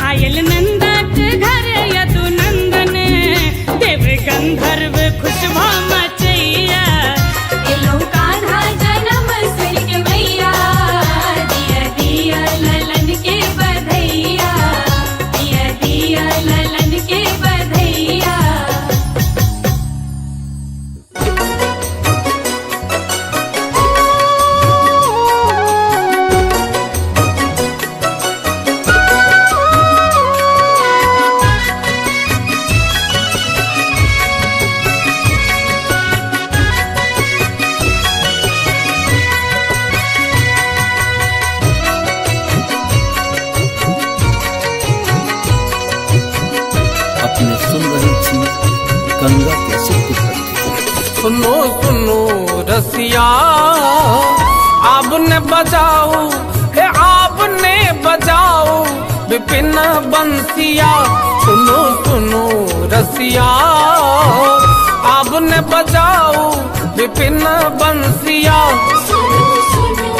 आयल नंदा के घर यदु नंदन देव गंधर्व खुशबा मचैया एलो कान्हा जन्म सुन के मैया दिया दिया ललन के बधैया दिया दिया ललन के बधैया अपने सुन रहे थी गंगा कैसे प्रकट। सुनो सुनो रसिया आपने बजाओ हे आपने बजाओ विपिन बंसिया सुनो सुनो रसिया आपने बजाओ विपिन बंसिया सुनो सुनो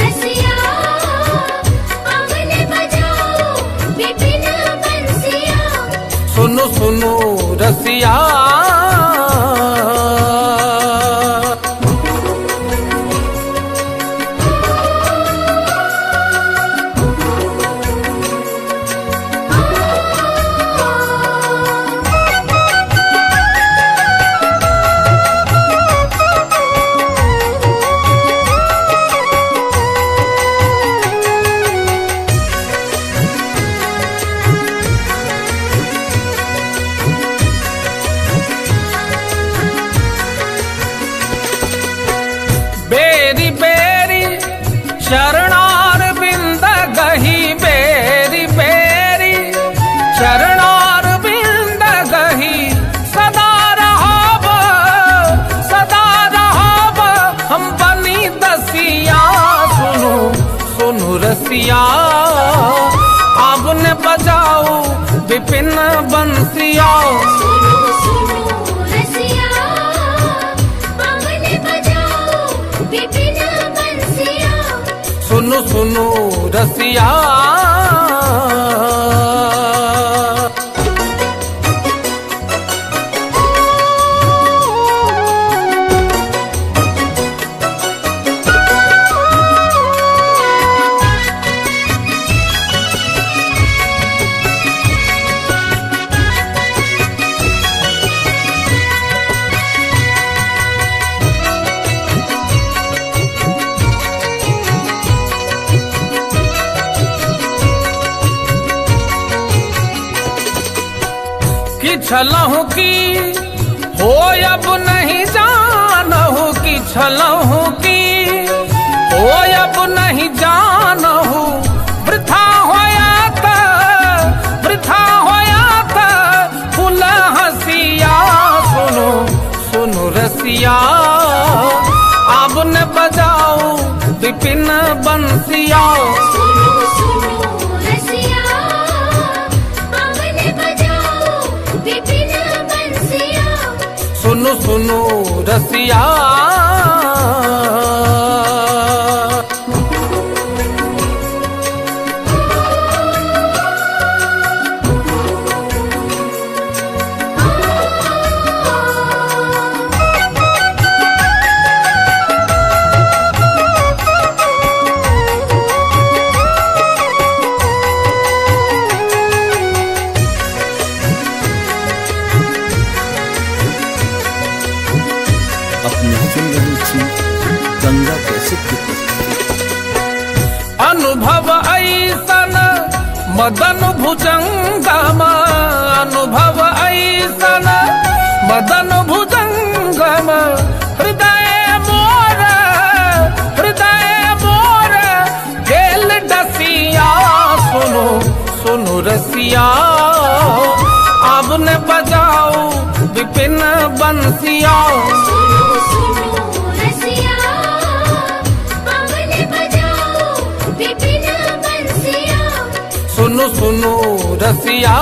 रसिया आपने बजाओ विपिन बंसिया सुनो सुनो रसिया बेरी बेरी शरणार बिंद गही बेरी बेरी शरणार बिंद गही सदा रहाब हम बनी दसिया सुनो सुनो रसिया आपने बजाओ विपिन बंसिया सुनो सुनो रसिया आपने बजाओ विपिन बंसिया सुनो सुनो रसिया कि छलहु की हो अब नहीं जानहु कि छलहु की हो अब नहीं जानहु वृथा होया था फूल हसिया सुनो सुनो रसिया आपने बजाओ विपिन बंसिया सुनो सुनो रसिया आपने बजाओ विपिन बंसिया सुनो सुनो रसिया अपने सुन रहे थी गंगा कैसे प्रकट। अनुभव ऐसन मदन भुजंगम अनुभव ऐसन मदन भुजंगम हृदय मोर गेल डसिया सुनो सुनो रसिया आपने बजाओ विपिन बंसिया सुनो सुनो रसिया आपने बजाओ विपिन बंसिया सुनो सुनो रसिया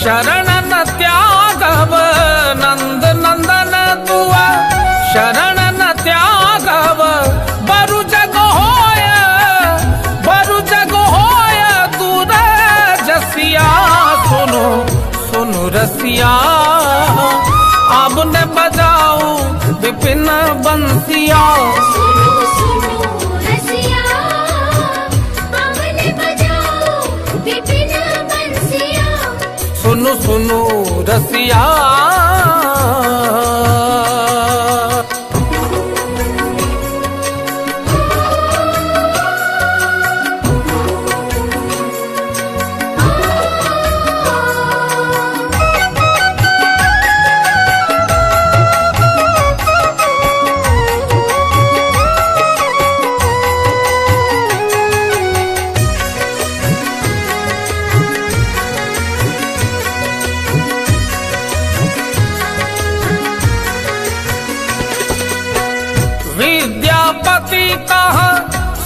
शरण न त्यागव नंद नंदन तुआ शरण न त्यागव बरु जग होय दूर जसिया सुनो सुनो रसिया अब न बजाओ विपिन बंसिया सुनो सुनो रसिया अब ने बजाओ विपिन बंसिया सुनो सुनो रसिया विद्यापति कह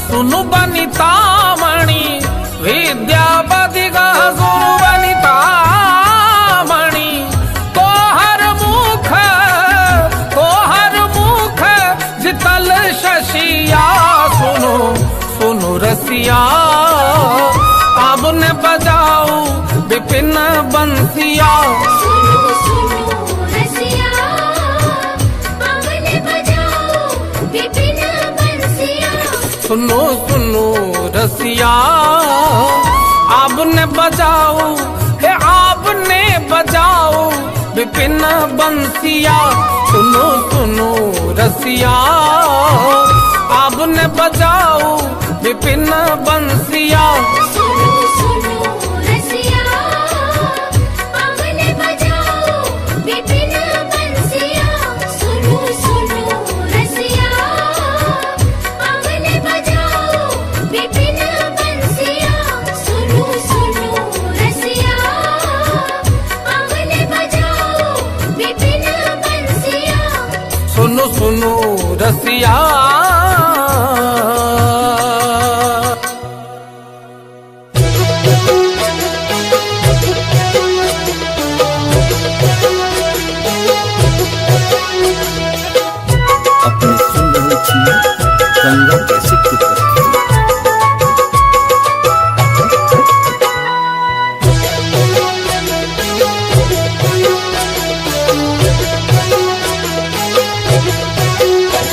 सुनु बनितामणि विद्यापति कह सुनु बनितामणि तोहर मुख जितल शशिया सुनो सुनो रसिया अब न बजाओ विपिन बंसिया सुनो सुनो रसिया अब ने बजाओ विपिन बंसिया सुनो सुनो रसिया अब न बजाओ हे आप ने बजाओ विपिन बंसिया सुनो सुनो रसिया अब न बजाओ विपिन बंसिया सुनो सुनो रसिया अब ने बजाओ विपिन बंसिया सुनो सुनो रसिया अब ने बजाओ विपिन बंसिया सुनो सुनो रसिया अब ने बजाओ विपिन बंसिया सुनो सुनो रसिया अपने सुन रहे थी गंगा कैसेट की प्रस्तुति।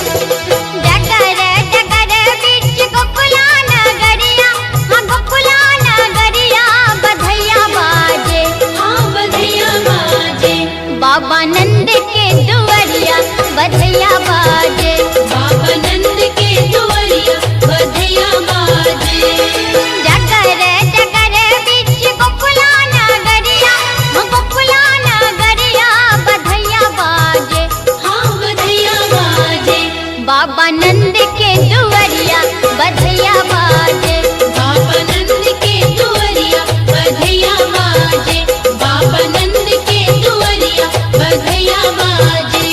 डगर डगर बीच गोकुला नगरिया हाँ गोकुला नगरिया बधैया बाजे हाँ बधैया बाजे बाबा नंद के दुआरिया बधैया बाजे बाबा नंद के दुआरिया बधैया बाजे डगर डगर बीच गोकुला नगरिया हाँ गोकुला नगरिया बधैया बाजे हाँ बधैया बाजे बाबा नंद के दुआरिया बधैया बाजे बाबा नंद के दुआरिया बधैया बाजे बाबा नंद के दुआरिया बधैया बाजे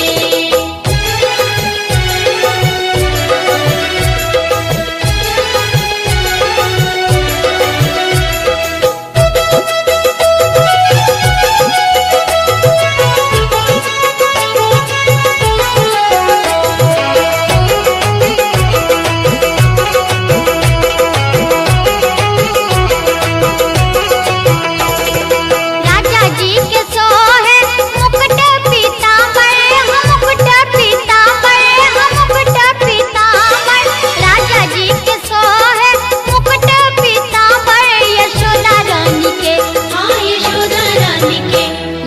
राजा जी के सोहे मुकुट पीतांबर हम मुकुट पीतांबर हम मुकुट पीतांबर राजा जी के सोहे मुकुट पीतांबर यशोदा रानी के हाँ यशोदा रानी के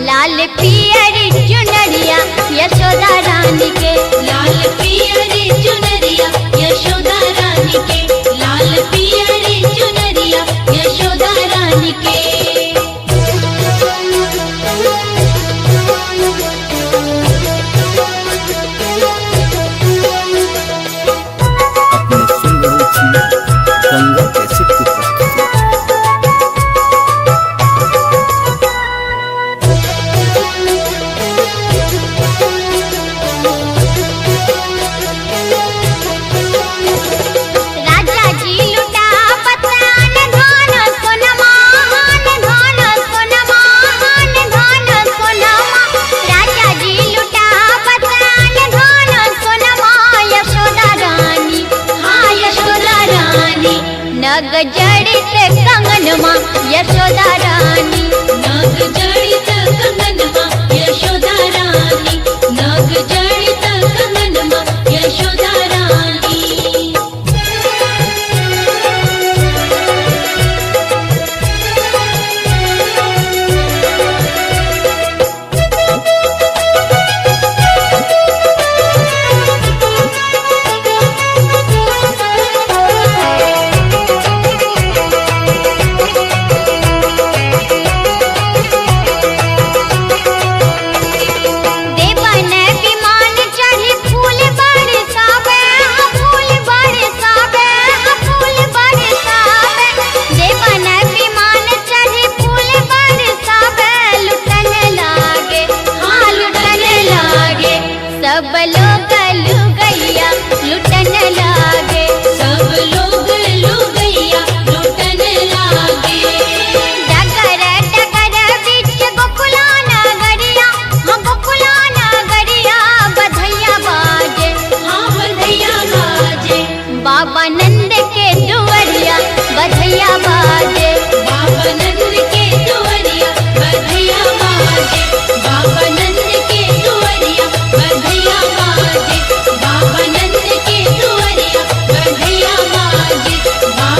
लाल पियरी चुनरिया यशोदा रानी के लाल पियरी चुनरिया यशोदा रानी के लाल पियरी चुनरिया यशोदा रानी के अपने सुन रहे थी गंगा कैसेट की प्रस्तुति। राजा जी लुटा नग जड़ित कंगनमा यशोदा रानी, नाग जड़ित कंगनमा यशोदा रानी, नाग जड़ित कंगनमा यशोदा रानी। देवन विमान चढ़ी फूल बरसावे, फूल बरसावे, फूल बरसावे। देवन विमान चढ़ी फूल बरसावे, लुटन लागे, हाँ लुटन लागे। सब लोग लुगैया लुटन लागे, सब लोग लुगैया लुटन लागे। डगर डगर बीच गोकुला नगरिया, हाँ गोकुला नगरिया बधैया बाजे, हाँ बधैया बाजे, बाबा नंद के दुवरिया बधैया बाजे। बाबा नंद के दुवरिया बधैया बाजे, बाबा नंद के दुवरिया बधैया बाजे, बाबा नंद के दुवरिया बधैया बाजे, बाबा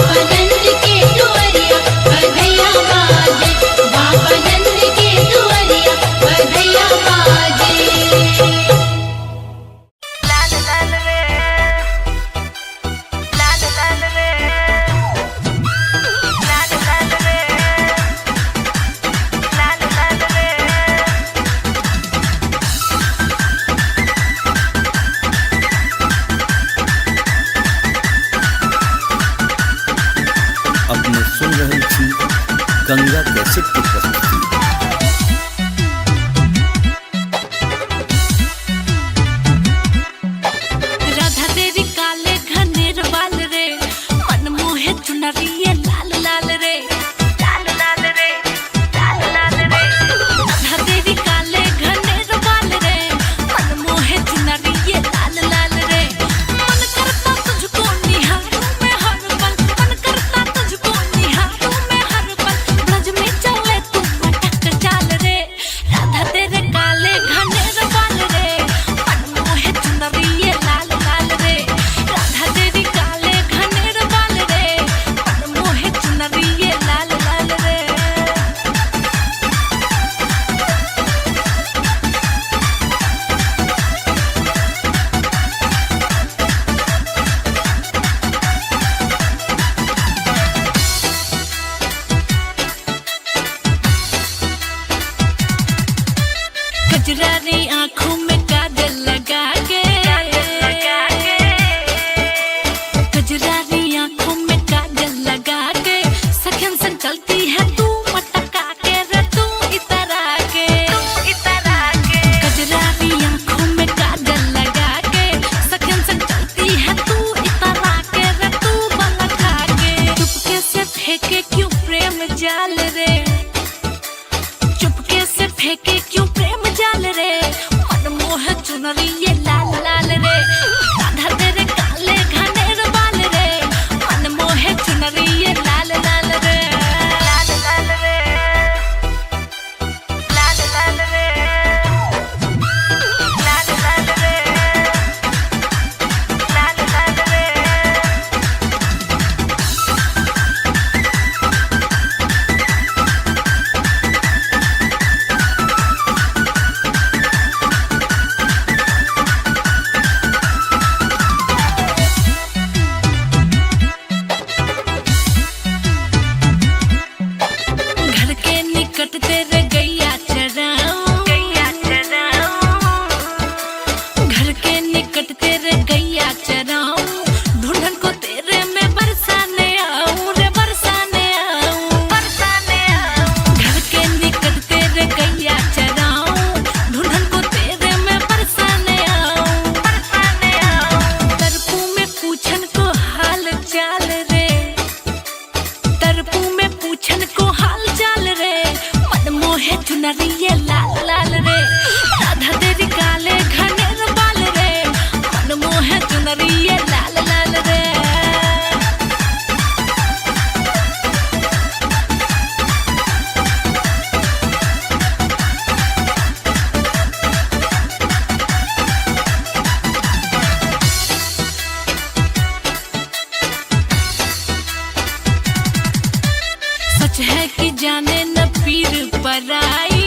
जाने न पीर पराई।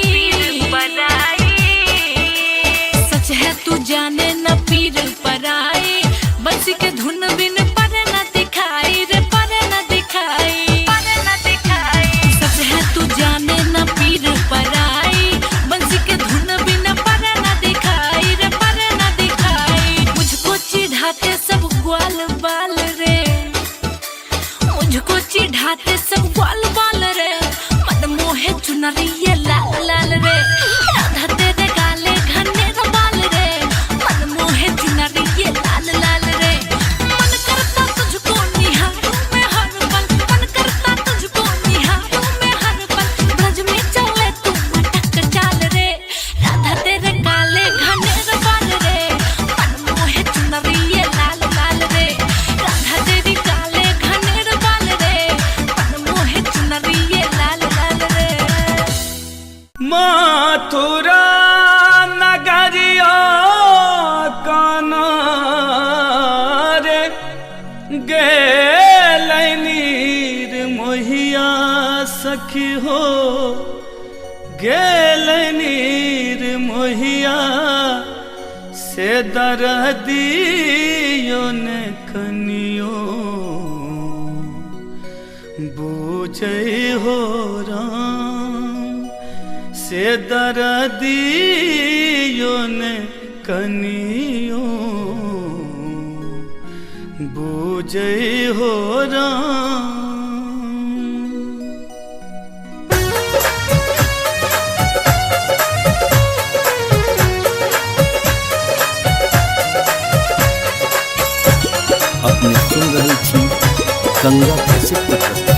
सच है तू जाने न पीर पराई, बंसी के धुन बिन पर न दिखाई रे, पर न दिखाई। सच है तू जाने न पीर पराई, बंसी के धुन बिन पर न दिखाई रे, पर न दिखाई। मुझको चिढ़ाते सब ग्वाल बाल रे, मुझको चिढ़ाते सब ग्वाल बाल रे, मन मोहे चुनरी ये लाल लाल रे। राधा तेरे काले घने बाल रे, मन मोहे चुनरी ये लाल लाल रे। मन करता तुझको निहारूं मैं हर पल, मन करता तुझको निहारूं मैं हर पल। ब्रज में चले तू मटक चाल रे, राधा तेरे काले घने बाल रे, मन मोहे चुनरी ये लाल लाल रे। राधा तेरी काले घने बाल रे, मन मोहे चुनरी ये लाल लाल रे। मथुरा नगरिया काना रे गेलनीर मोहिया सखी हो, गेलनीर मोहिया से दरदियो ने कनियो बूझे हो राम, से दरदियो ने कनियो बूझे हो राम। अपने सुन रही थी गंगा कैसेट की प्रस्तुति।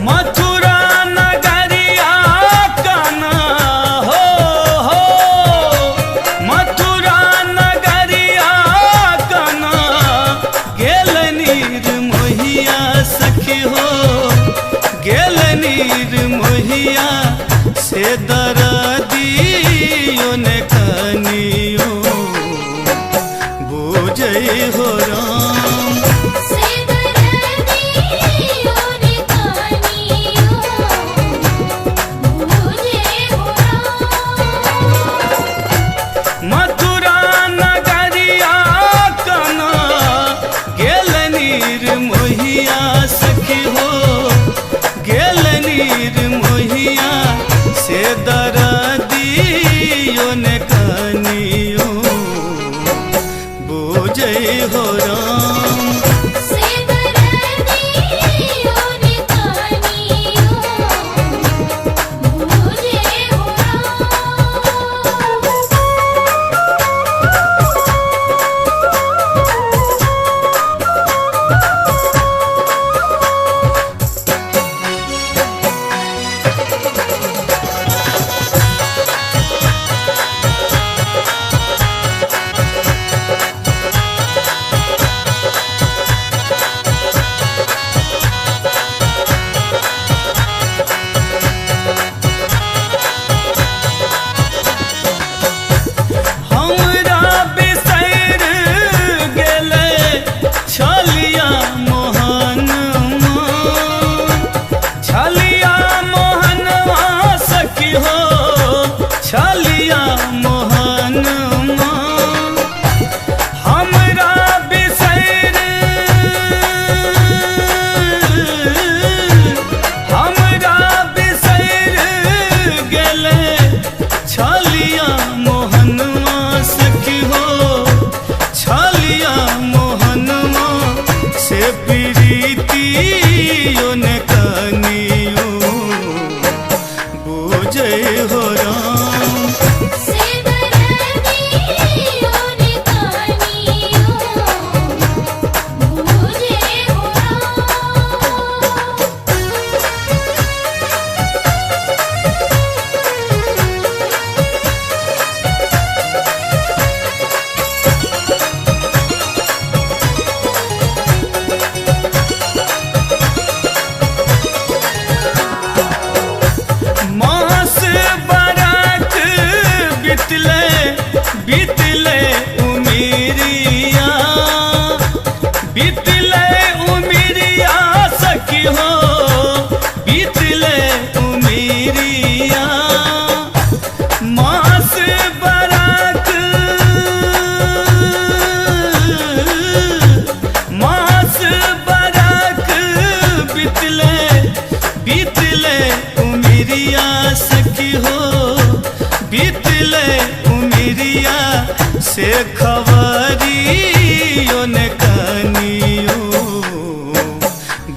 मथुरा नगरिया काना हो, मथुरा नगरिया काना गेलनीर मोहिया सखी हो, गेलनीर मोहिया से दरदियो ने कनियो बूझे हो राम। मथुरा नगरिया काना गेलनीर मोहिया सखी हो, गेलनीर मोहिया से दरदियो ने कनियो बूझे हो राम। से खबरियो ने कनियो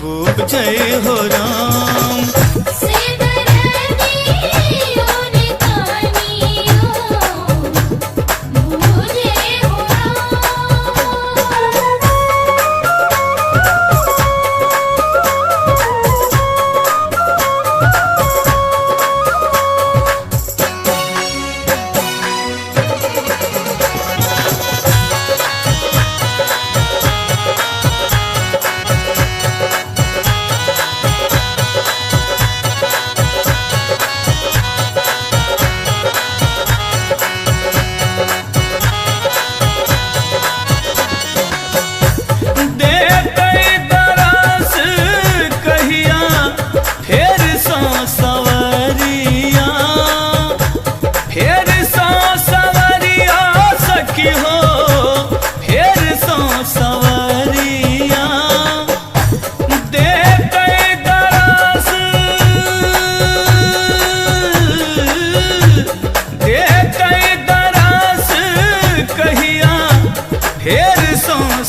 बुझे हो राम। से दरदियो ने कनियो बुझे हो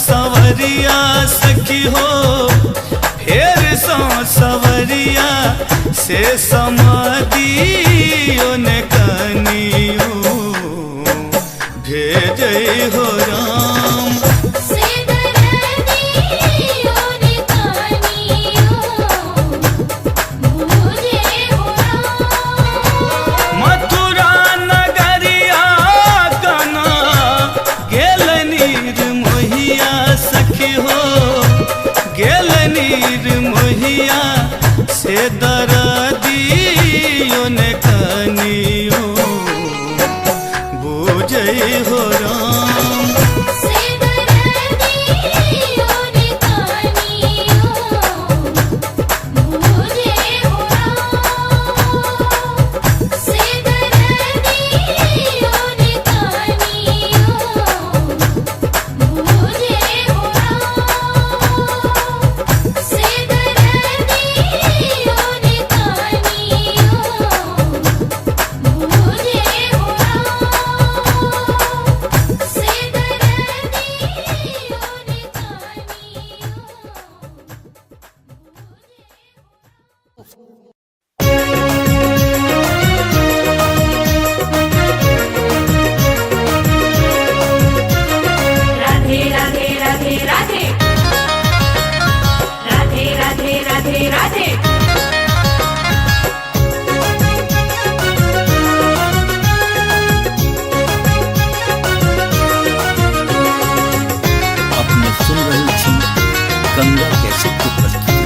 सवरिया सखी हो, फेर सो सवरिया से समादियो ने कनियो भेजै हो राम। से दरदियो ने कनियो बुझे हो मथुरा नगरिया कना गेल नीर मोहिया सखी हो, गेल नीर मोहिया से दरदियो ने कनियो बुझै हो राम। से दरदियो ने कनियो बुझे हो से दरदियो ने कनियो बुझे हो से दरदियो ने कनियो बुझे हो से दरदियो ने राधे राधे राधे राधे राधे राधे राधे राधे अपने सुन रही थी गंगा कैसेट की प्रस्तुति।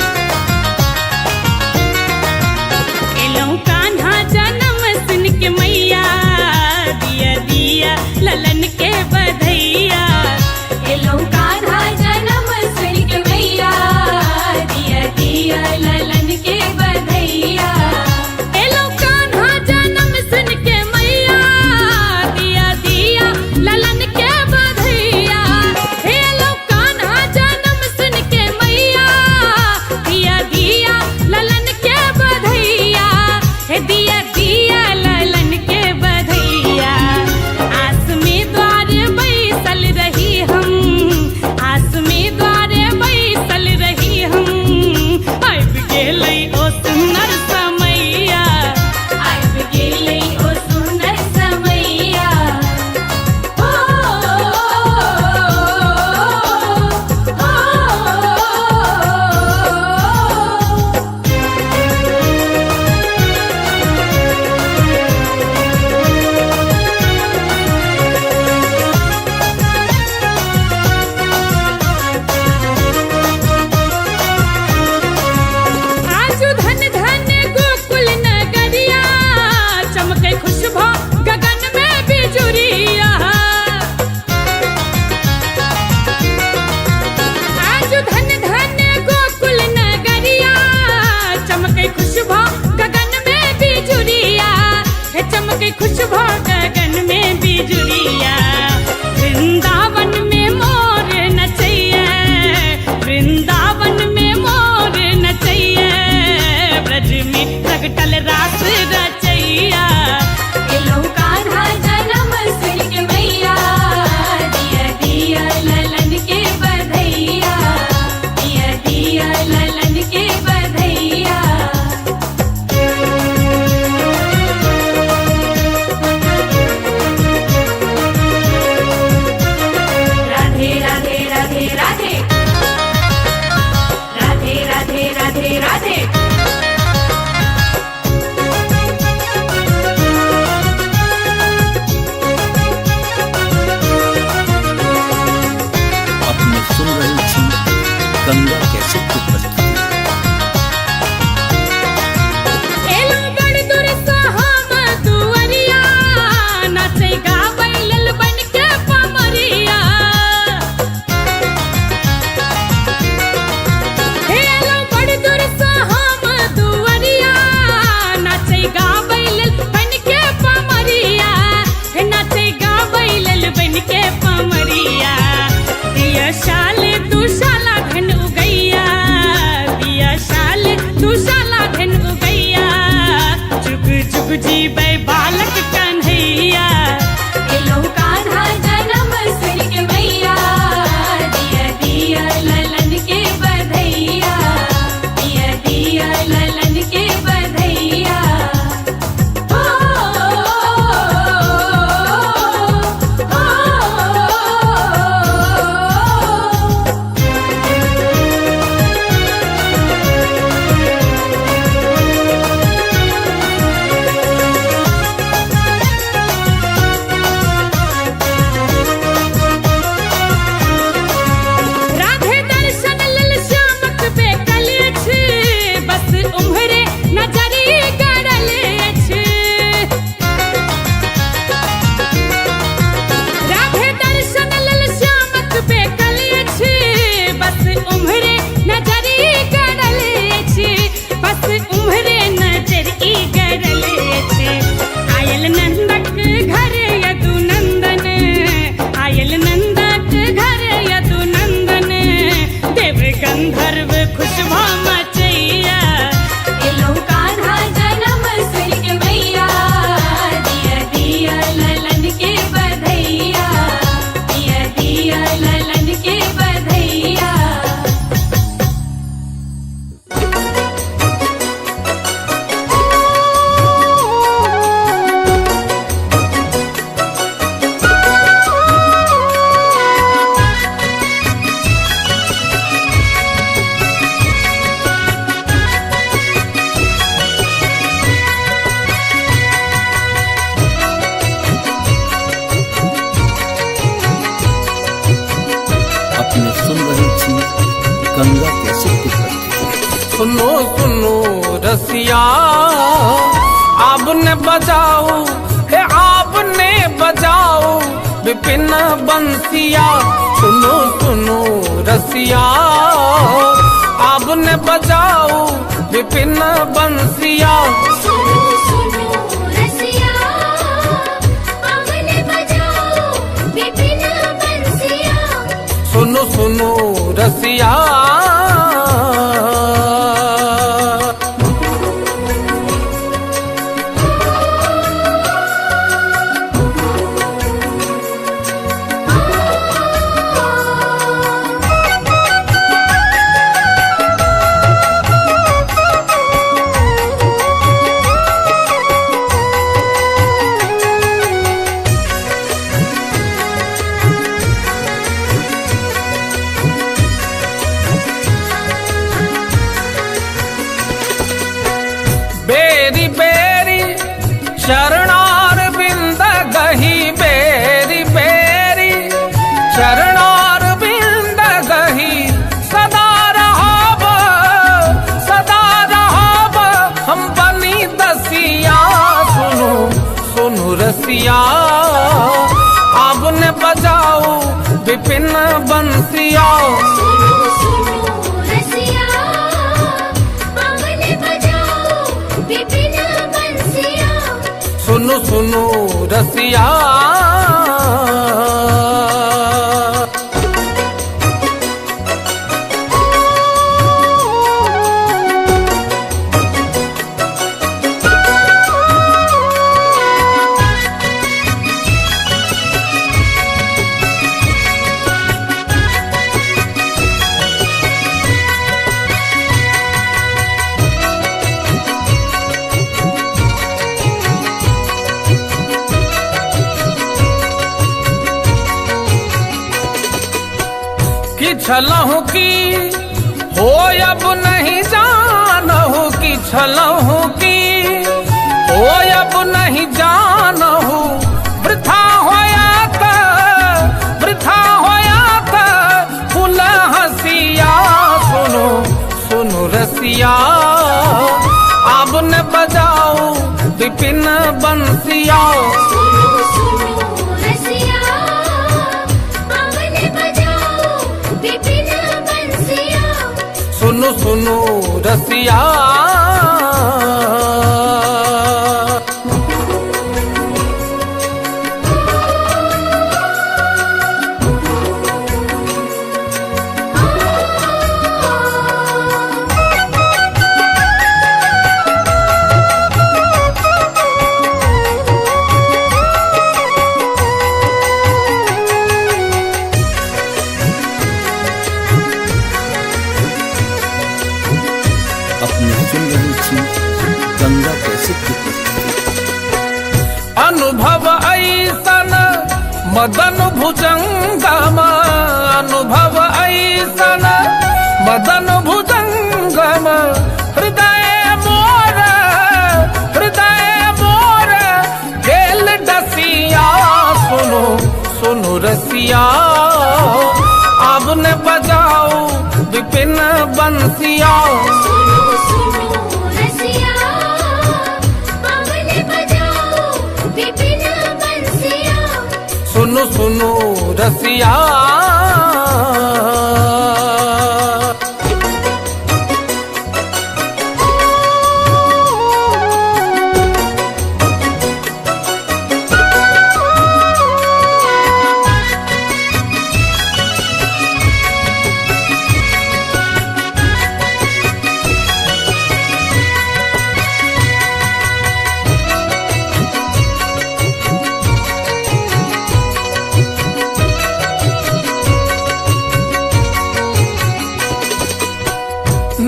एलौ कान्हा जन्म सुन के मैया, दिया दिया ललन के बधैया। एलो कान्हा जन्म सुन के मैया, दिया दिया ललन के बधैया। एलौ कान्हा जन्म सुन के मैया, दिया दिया ललन के बधैया। एलौ कान्हा जन्म सुन के मैया, दिया दिया ललन के बधैया। हे दिया दिया ललन के बधैया। आस में द्वार बैसल रही हम, आस में द्वार बैसल रही हम। आबि गेलै ओ सुन्दर समैया, आबि गेलै ओ सुन्दर समैया। ओ आजु धन धन गोकुल नगरिया, चमकै खुशबू गगन में बिजुरिया। आजु धन धन गोकुल नगरिया, चमकै खुशबू गगन में बिजुरिया। हे चमकै खुशबू गगन में बिजुरिया। वृंदावन में मोर नचैया, वृंदावन में मोर नचैया। ब्रज में प्रगटल रास रचैया। एलो कान्हा जन्म सुन के मैया, गंगा कैसे प्रस्तुत। सुनो सुनो रसिया आपने बजाओ हे आपने बजाओ विपिन बंसिया। सुनो सुनो रसिया आपने बजाओ विपिन बंसिया। सुनो सुनो रसिया आपने बजाओ विपिन बंसिया। सुनो सुनो रसिया बेरी बेरी शरणार बिंद गही बेरी बेरी शरणार बिंद गही सदा रहाब हम बनी दसिया। सुनो सुनो रसिया आपने बजाओ विपिन बंसिया। सुनो सुनो रसिया आपने बजाओ विपिन बंसिया। सुनो सुनो रसिया कि छलहु की हो अब नहीं जानहु कि छलहु की हो अब नहीं जानहु वृथा होया था फूल हसिया। सुनो सुनो रसिया आपने बजाओ विपिन बंसिया। सुनो सुनो रसिया आपने बजाओ विपिन बंसिया। सुनो सुनो रसिया अपने सुन रही थी गंगा कैसे प्रस्तुत। अनुभव ऐसन मदन भुजंगम अनुभव ऐसन मदन भुजंगम हृदय मोर खेल डसिया। सुनो सुनो रसिया आपने बजाओ विपिन बंसिया। सुनो सुनो रसिया आपने बजाओ विपिन बंसिया। सुनो सुनो रसिया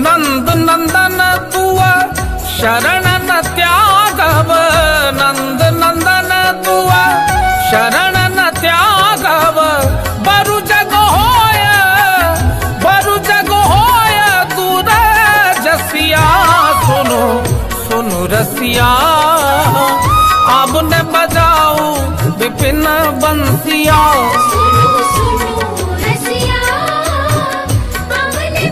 नंद नंदन तुआ शरण न त्यागव नंद नंदन तुआ शरण न त्यागव बरु जग होय दूर जसिया। सुनो सुनो रसिया आपने बजाओ विपिन बंसिया। सुनो सुनो रसिया आपने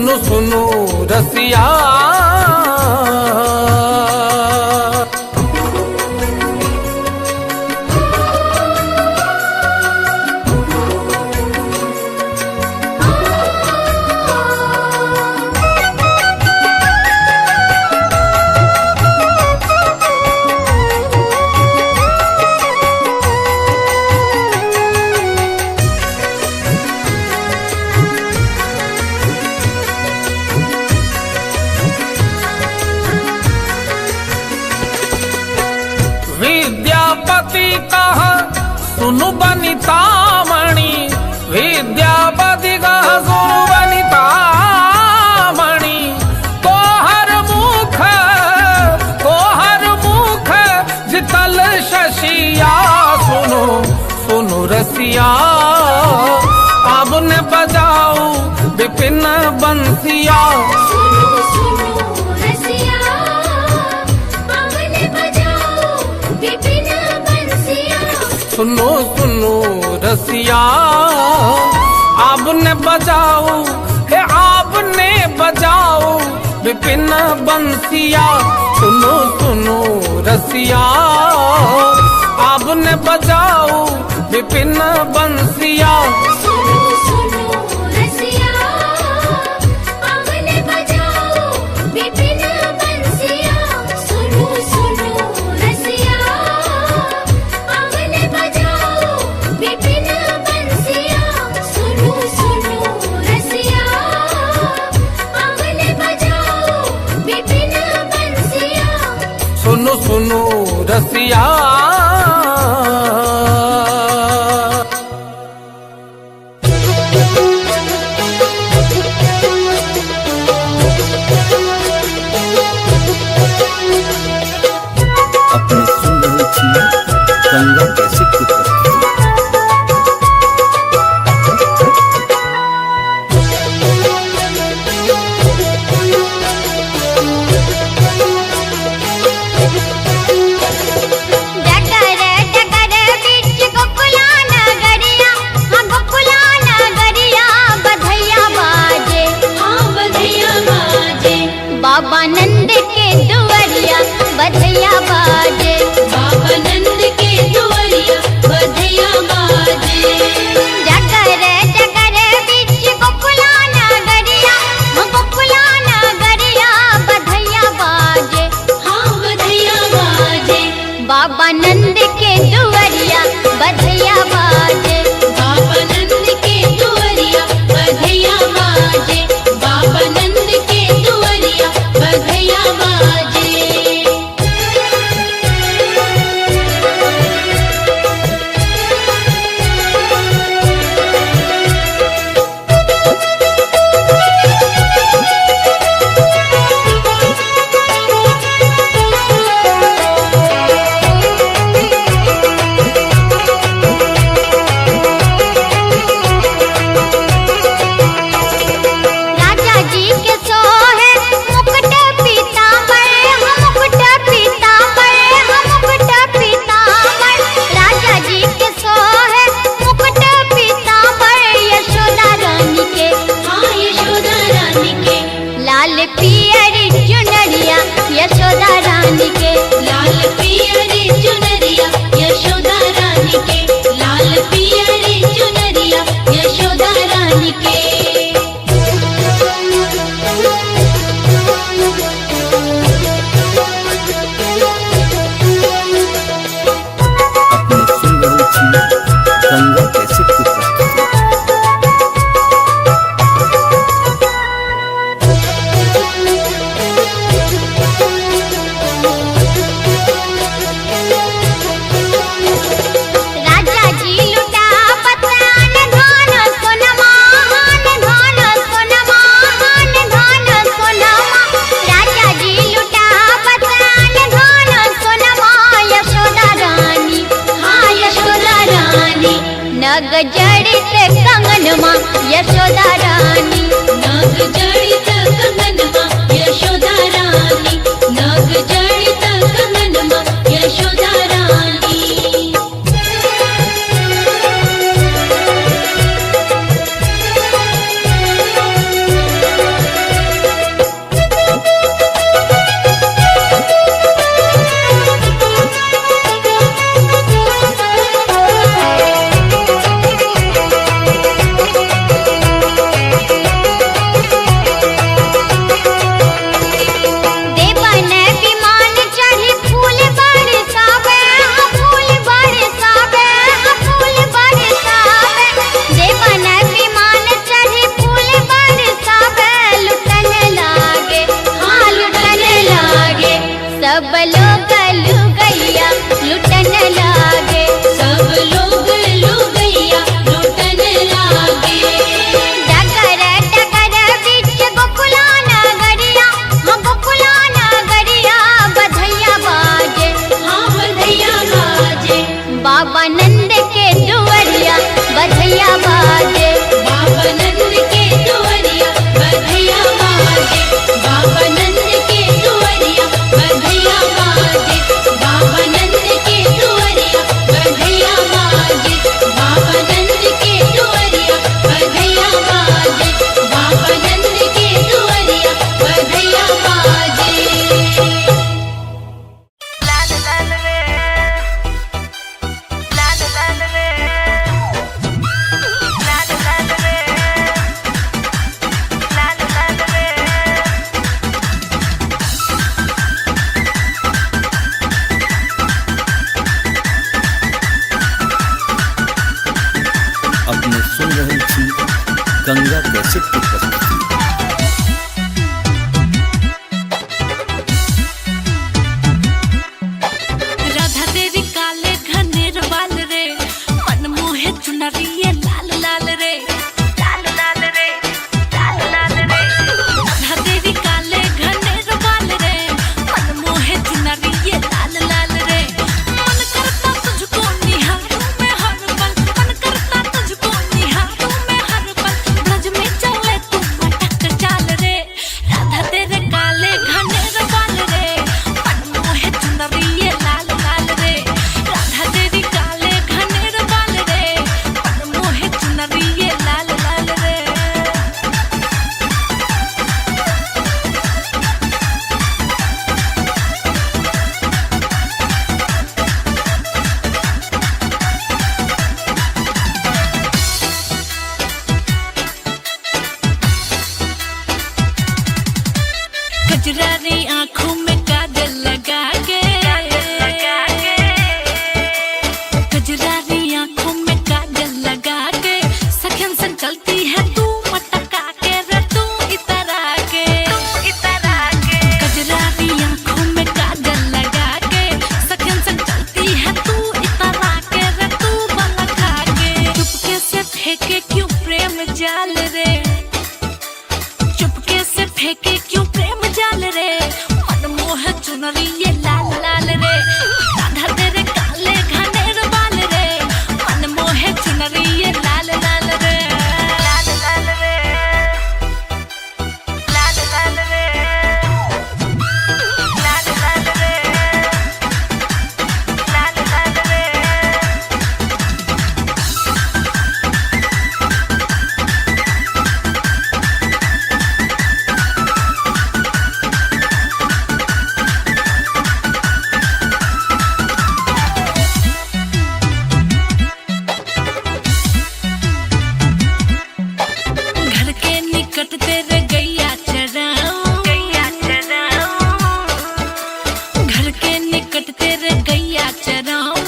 सुनो सुनो रसिया विद्यापति कहा सुनु बनितामणि विद्यापति कहा सुनु बनितामणि तोहर मुख जितल शशिया सुनो सुनो रसिया अब ने बजाओ विपिन बंसिया सुनो सुनो रसिया आपने बजाओ हे आपने बजाओ विपिन बंसिया सुनो सुनो रसिया आपने बजाओ विपिन बंसिया सुनो सुनो रसिया अपने सुन रहे थी गंगा कैसेट की प्रस्तुति। बाबा नंद के दुआरिया बधैया बाजे, बाबा नंद के दुआरिया बधैया बाजे। जगर जगर बीच गोकुला नगरिया, गोकुला नगरिया बधैया बाजे, हाँ बधैया बाजे। बाबा नंद के दुआरिया बधैया बाजे, बाबा नंद के दुआरिया बधैया बाजे, बाबा नंद के दुआरिया बधैया बाजे। राजा जी के सोहे मुकुट पीतांबर, हम मुकुट पीतांबर, हम मुकुट पीतांबर। राजा जी के सोहे मुकुट पीतांबर, यशोदा रानी के, हाँ यशोदा रानी के, लाल पियर चुनरिया यशोदा रानी के, लाल पियरी चुनरिया यशोदा रानी के, लाल पियरी चुनरिया यशोदा रानी के। अपने सुन रहे थी गंगा कैसेट की प्रस्तुति। राजा जी लुटा पतान धान सोनमा, हान धान सोनमा, हान धान सोनमा। राजा जी लुटा पतान धान सोनमा, यशोदा रानी, हाँ यशोदा रानी, नग जड़ित कंगनमा यशोदा रानी, नाग जड़ित कंगनमा यशोदा रानी, नाग जड़ित कंगनमा यशोदा रानी। सब लोग लुगैया लुटन लागे, सब लोग लुगैया लुटन लागे। डगर डगर बीच गोकुला नगरिया, हाँ गोकुला नगरिया बधैया बाजे, हाँ बधैया बाजे। बाबा नंद के दुआरिया बधैया बाजे, बाबा नंद के दुआरिया बधैया बाजे, बाबा नंद के दुआरिया बधैया बाजे, बाबा नंद के दुआरिया बधैया बाजे, बाबा नंद के दुआरिया बधैया बाजे, बाबा नंद के दुआरिया बधैया बाजे। अपने सुन रहे थी गंगा कैसेट की प्रस्तुति। राधा तेरी काले घनेर बाल रे, मन मोहे चुनरी ये लाल लाल रे, लाल लाल रे, लाल लाल रे। राधा तेरी काले घनेर बाल रे, मन मोहे चुनरी ये लाल लाल रे। मन करता तुझको निहारूं मैं हर पल, मन करता तुझको निहारूं मैं हर पल। ब्रज में चले तू मटक चाल रे, राधा तेरे काले घनेर बाल रे, मन मोहे चुनरी ये लाल लाल रे। राधा तेरी काले घनेर बाल रे, मन मोहे चुनरी ये लाल लाल रे। कजरारी आँखों में काजल लगा के, कजरारी आँखों में काजल लगा के, सखन संग चलती है तू मटका के रे, तू इतरा के, इतरा के। कजरारी आँखों में काजल लगा के, सखन संग चलती है तू इतरा के रे, तू बलखा के। चुपके से फेंके क्यों प्रेम जाल रे, चुपके से फेंके क्यों प्रेम जाल रे। मन मोह चुनरी ये लाल लाल रे, राधा तेरे काले घनेर बाल रे, मन मोह चुनरी ये लाल लाल रे, लाल लाल रे, लाल लाल रे, लाल लाल रे, लाल लाल रे। घर के निकट तेरे गैया चराऊं, गैया चराऊं। घर के निकट तेरे गैया चराऊं,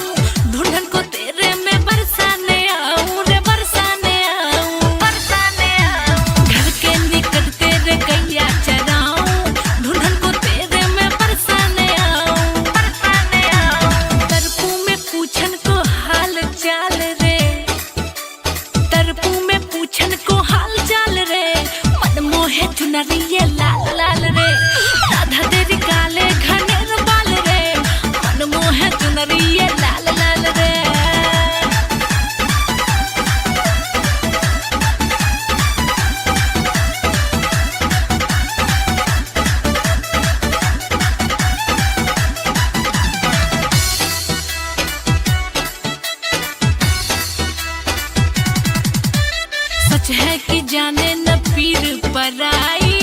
ढूंढन को तेरे में बरसाने आऊं रे, बरसाने आऊं, बरसाने आऊं। घर के निकट तेरे गैया चराऊं, ढूंढन को तेरे में बरसाने आऊं, बरसाने आऊं। तरपू में पूछन को हाल चाल रे, तरपू में पूछन को हाल चाल रे, मन मोहे चुनरी ये लाल लाल रे, राधा तेरी काले घनेर बाल रे, मन मोहे चुनरी ये लाल लाल रे। सच है कि जाने न पीर पराई,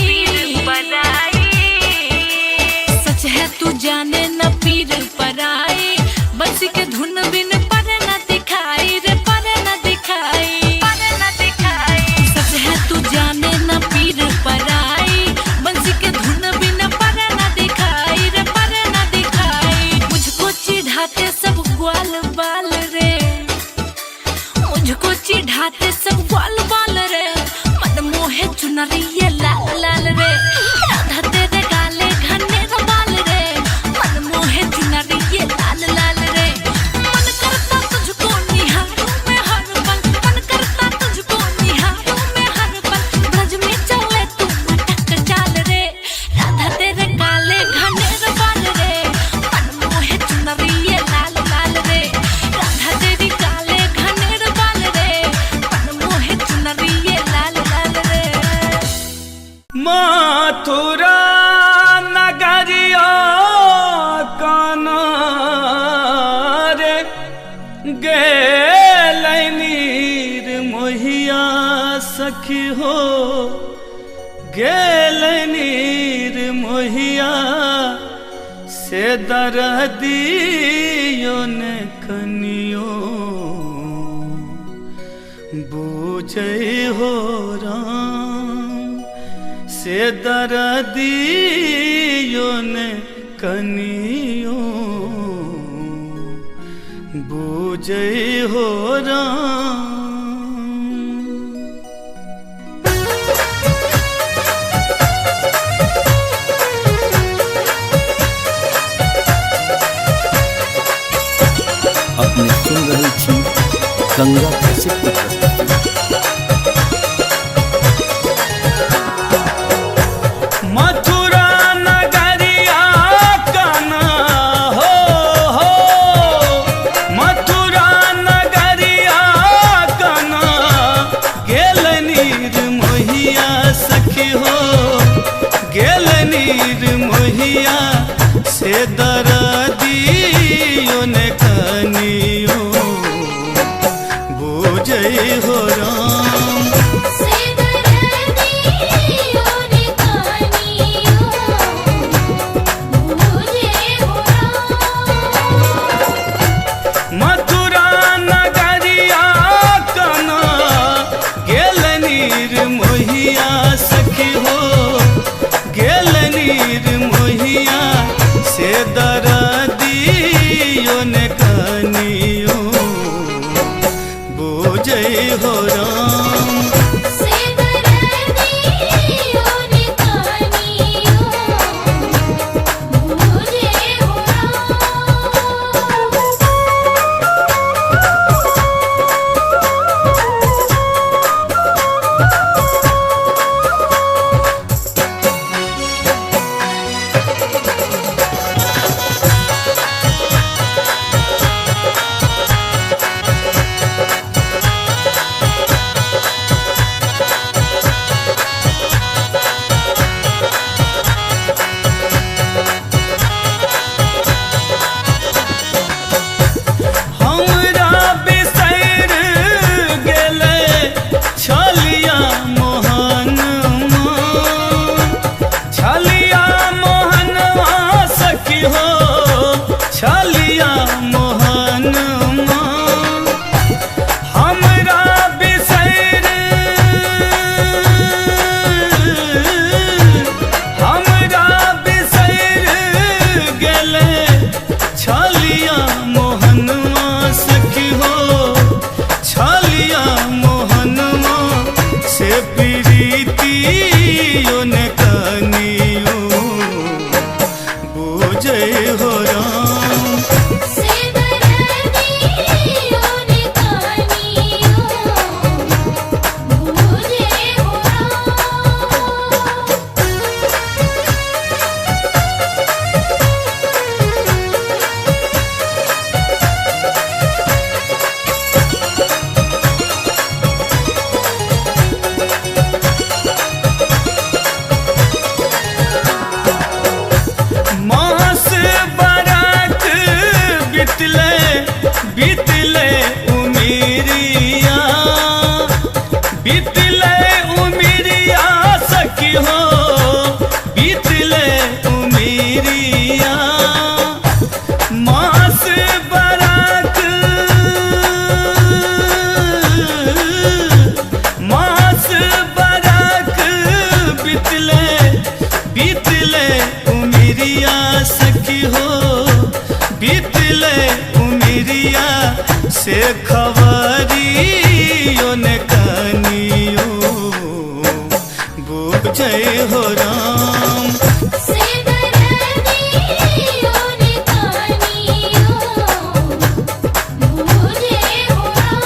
सच है तू जाने न पीर पराई। बंसी के धुन बिन पर न दिखाई रे, पर न दिखाई, पर न दिखाई। सच है तू जाने न पीर पराई, बंसी के धुन बिन पर न दिखाई रे, पर न दिखाई। मुझको चिढ़ाते सब ग्वाल बाल रे, मुझको चिढ़ाते सब ग्वाल बाल रे, मन मोहे चुनरी ये लाल लाल रे, राधा तेरे काले घनेर बाल रे, मन सखी हो गेल नीर मोहिया से दर्दियों ने कनियो बूझे हो राम से दर्दियों ने कनियो बूझे हो राम। अपने सुन रही थी गंगा कैसेट की प्रस्तुति। मथुरा नगरिया काना हो मथुरा नगरिया काना गेल नीर मोहिया सखी हो गेल नीर मोहिया से दर्दियों ने कनियो बूझे हो राम से दर्दियों ने कनियो बूझे हो राम। मथुरा नगरिया काना गेल नीर मोहिया सखी हो गेल नीर मोहिया से दर्दियों ने कनियो बूझे हो राम से दर्दियों ने कनियो बूझे हो राम। हमरा बिसैर गेले छलिया मोहन छलिया मोहनवा सखी हो छलिया मोहन हमरा बिसैर हमरा बिसैर गेले छलिया मोहनवा सखी हो छलिया मोहनवा से प्रीतियों ने कनियो बूझे हो राम से दर्दियों ने कनियो बूझे हो राम। मास बरख बितले बितले उमिरिया बितले उमिरिया सखी हो बितले उमिरिया मास बरख मास बरख बितले बितले उमिरिया सखी हो बितले उमिरिया से खबरियों ने कनियो बूझे हो राम से दर्दियों ने कनियो बूझे हो राम।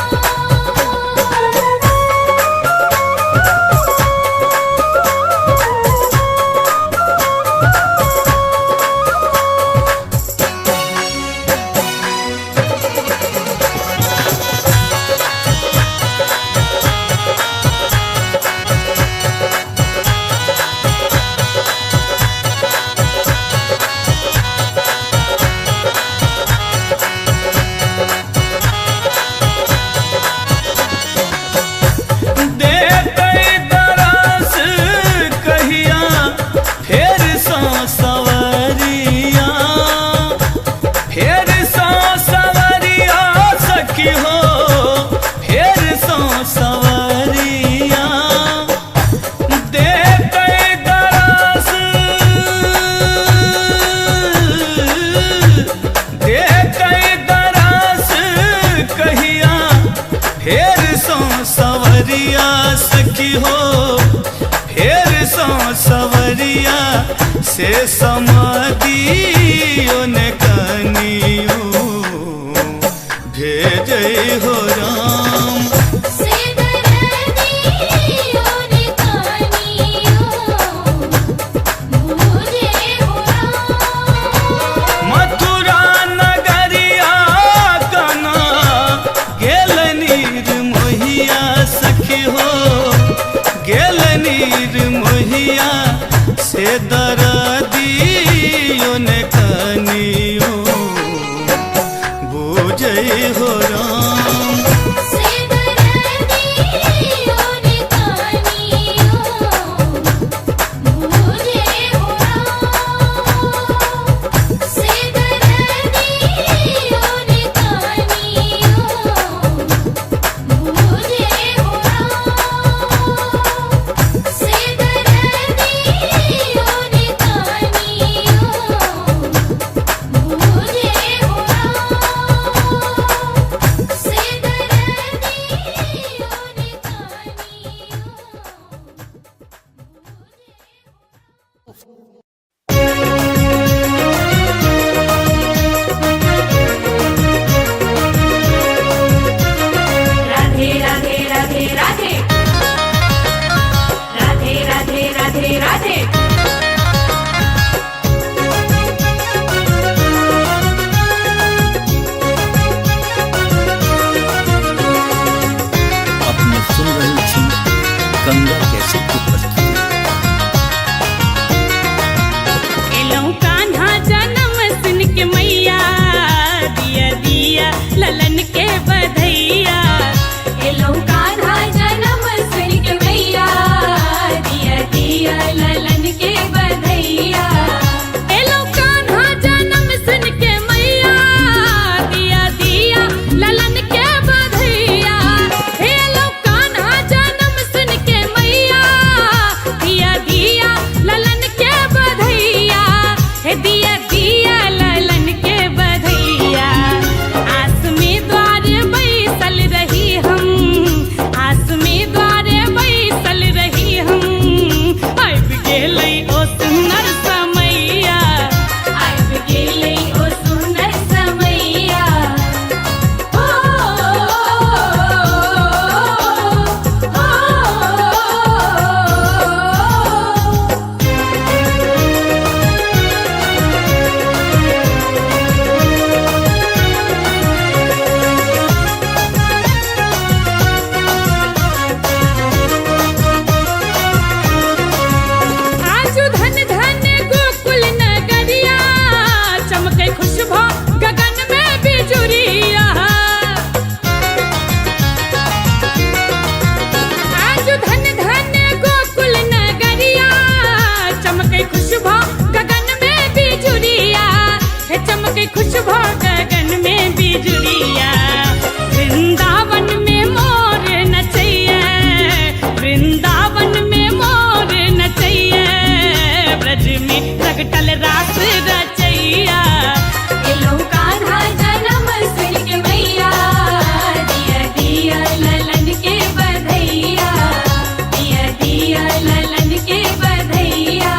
सखी हो फेर सो सवरिया से समाधियो ने कनियो भेजे हो राम मथुरा नगरिया कना गेल नीर मोहिया सखी हो गेल नीर मोहिया से दरदियो ने कनियो बुझे हो राम राधे राधे राधे राधे राधे राधे राधे राधे अपने सुन रही थी गंगा कैसे की प्रस्तुति। एलौ कान्हा जन्म सुन के मैया दिया दिया ललन के बधैया एलो कान्हा जन्म सुन के मैया दिया दिया ललन के बधैया एलौ कान्हा जन्म सुन के मैया दिया दिया ललन के बधैया एलौ कान्हा जन्म सुन के मैया दिया दिया ललन के बधैया हे दिया दिया ललन के बधैया आस में द्वार बैसल रही हम आस में द्वार बैसल रही हम आबि गेलै ओ सुनर समैया आबि गेलै ओ सुनर समैया ओ आजु धन धन गोकुल नगरिया चमके खुशबू गगन में बिजुरिया आजु धन धन गोकुल नगरिया चमके खुशबू गगन में बिजुरिया हे चमके खुशबू गगन में बिजुरिया वृंदावन में मोर नचैया वृंदावन में मोर नचैया ब्रज में प्रगटल रास रचैया एलो कान्हा जन्म सुन के मैया दिया दिया ललन के बधैया दिया दिया ललन के बधैया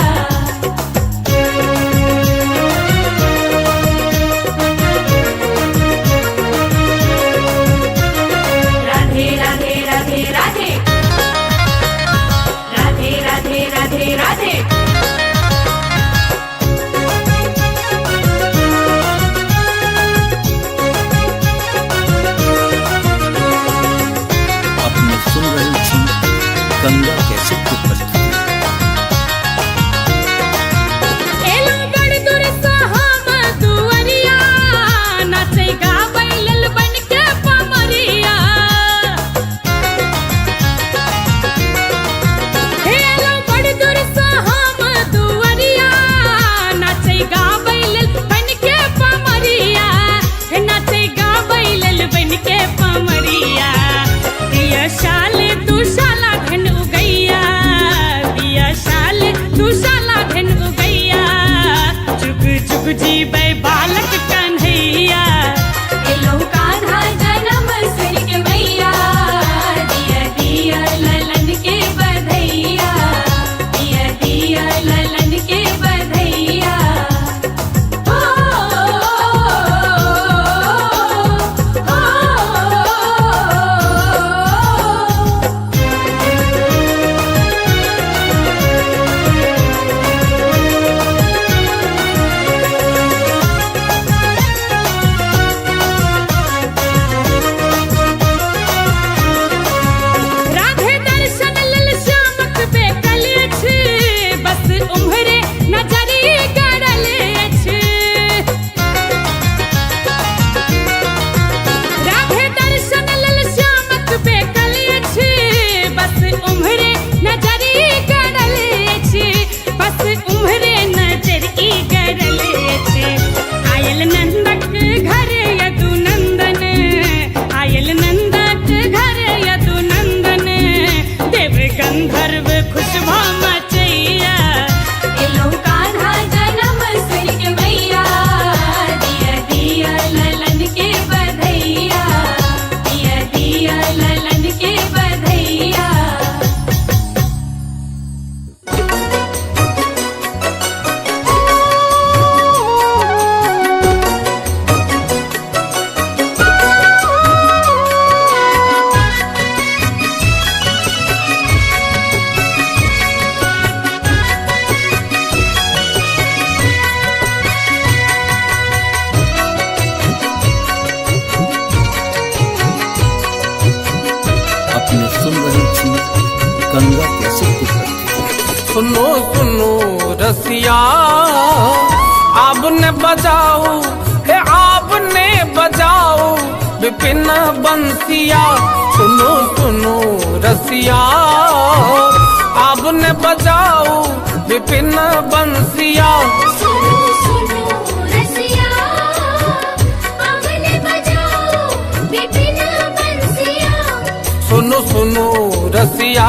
गंगा कैसे प्रस्तुत। सुनो सुनो रसिया आपने बजाओ हे आपने बजाओ विपिन बंसिया। सुनो सुनो रसिया आपने बजाओ विपिन बंसिया। सुनो सुनो रसिया आपने बजाओ विपिन बंसिया। सुनो सुनो रसिया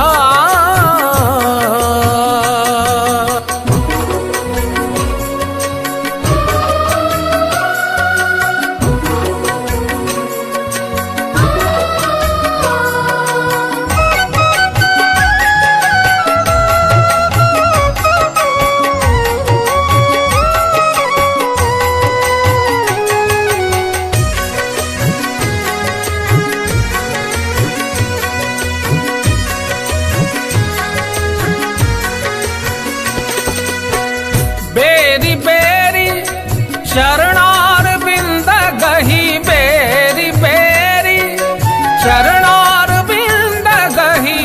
बेरी बेरी शरणार बिंद गही बेरी बेरी शरणार बिंद गही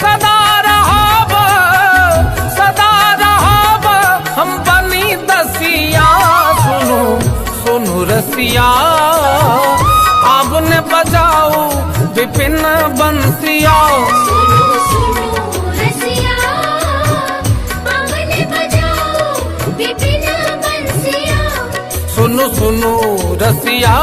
सदा रहाब हम बनी दसिया। सुनो सुनो रसिया आपने बजाओ विपिन बंसिया। सुनो सुनो रसिया आपने बजाओ विपिन बंसिया। सुनो सुनो रसिया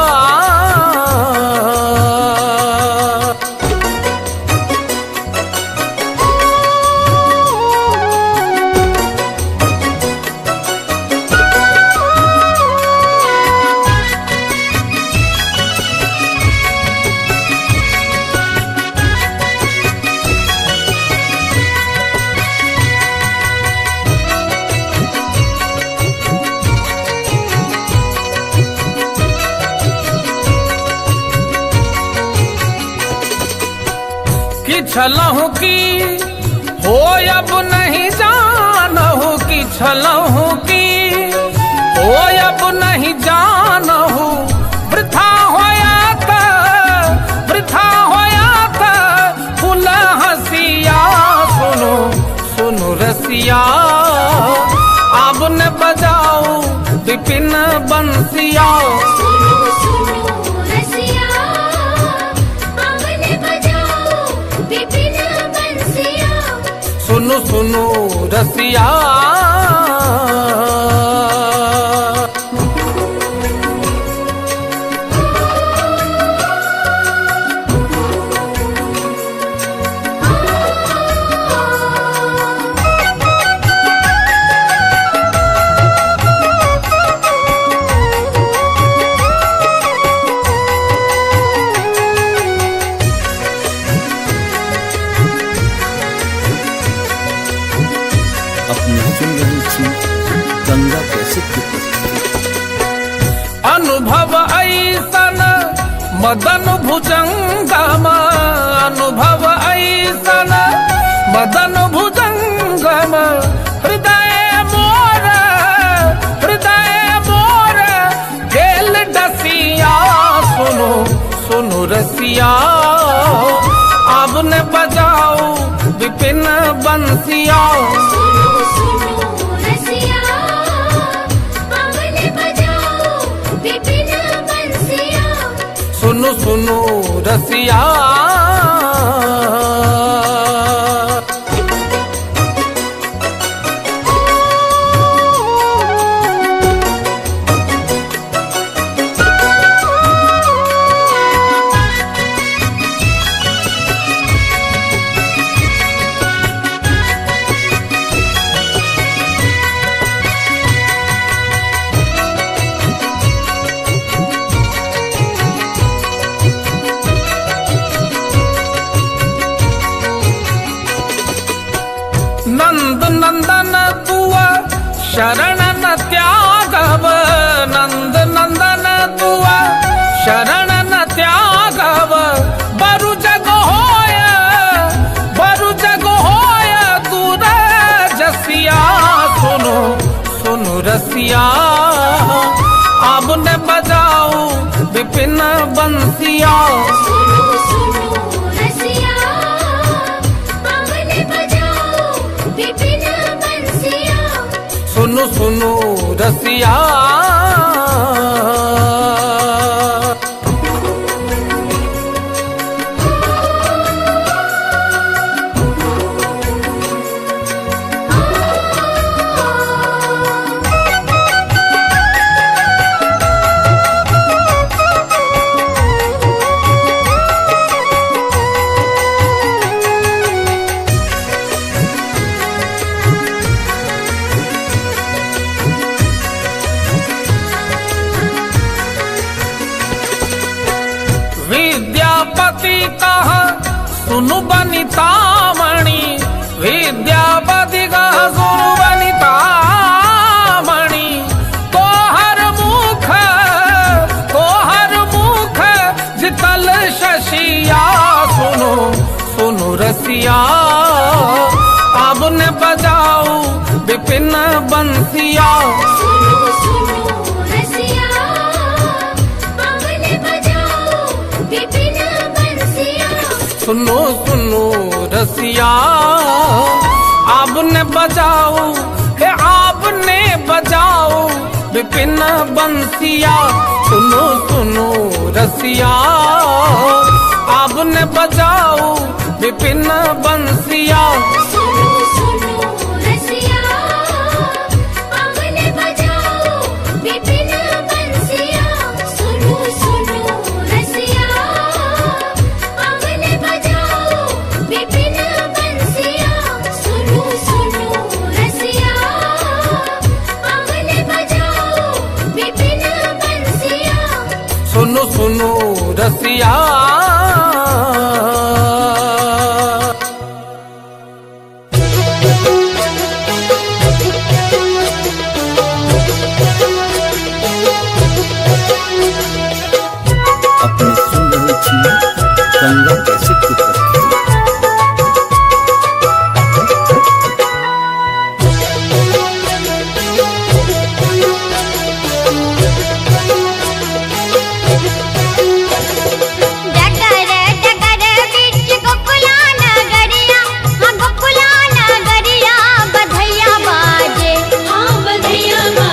कि छलहु की हो अब नहीं जानहु कि छलहु की हो अब नहीं जानहु वृथा होया था फूल हसिया। सुनो सुनो रसिया आपने बजाओ विपिन बंसिया। सुनो सुनो रसिया आपने बजाओ विपिन बंसिया। सुनो सुनो रसिया अपने सुन रही थी गंगा कैसे प्रस्तुत। अनुभव ऐसन मदन भुजंगम अनुभव ऐसन मदन भुजंगम हृदय मोर गेल डसिया। सुनो सुनो रसिया आपने बजाओ विपिन बंसिया। सुनो सुनो रसिया आपने बजाओ विपिन बंसिया। सुनो सुनो रसिया नंद नंदन तुआ शरण न त्यागव नंद नंदन तुआ शरण न त्यागव बरु जग होय दूर जसिया। सुनो सुनो रसिया आपने बजाओ विपिन बंसिया। सुनो सुनो रसिया आपने बजाओ सुनो सुनो रसिया विद्यापति कह सुनु बनितामणि विद्यापति कह सुनु बनितामणि तोहर मुख जितल शशिया सुनो सुनु रसिया अब न बजाऊ विपिन बंसिया सुनो सुनो रसिया आपने बजाओ हे आपने बजाओ विपिन बंसिया सुनो सुनो रसिया आपने बजाओ विपिन बंसिया सुनो सुनो रसिया अपने सुन रहे थी गंगा कैसेट की प्रस्तुति।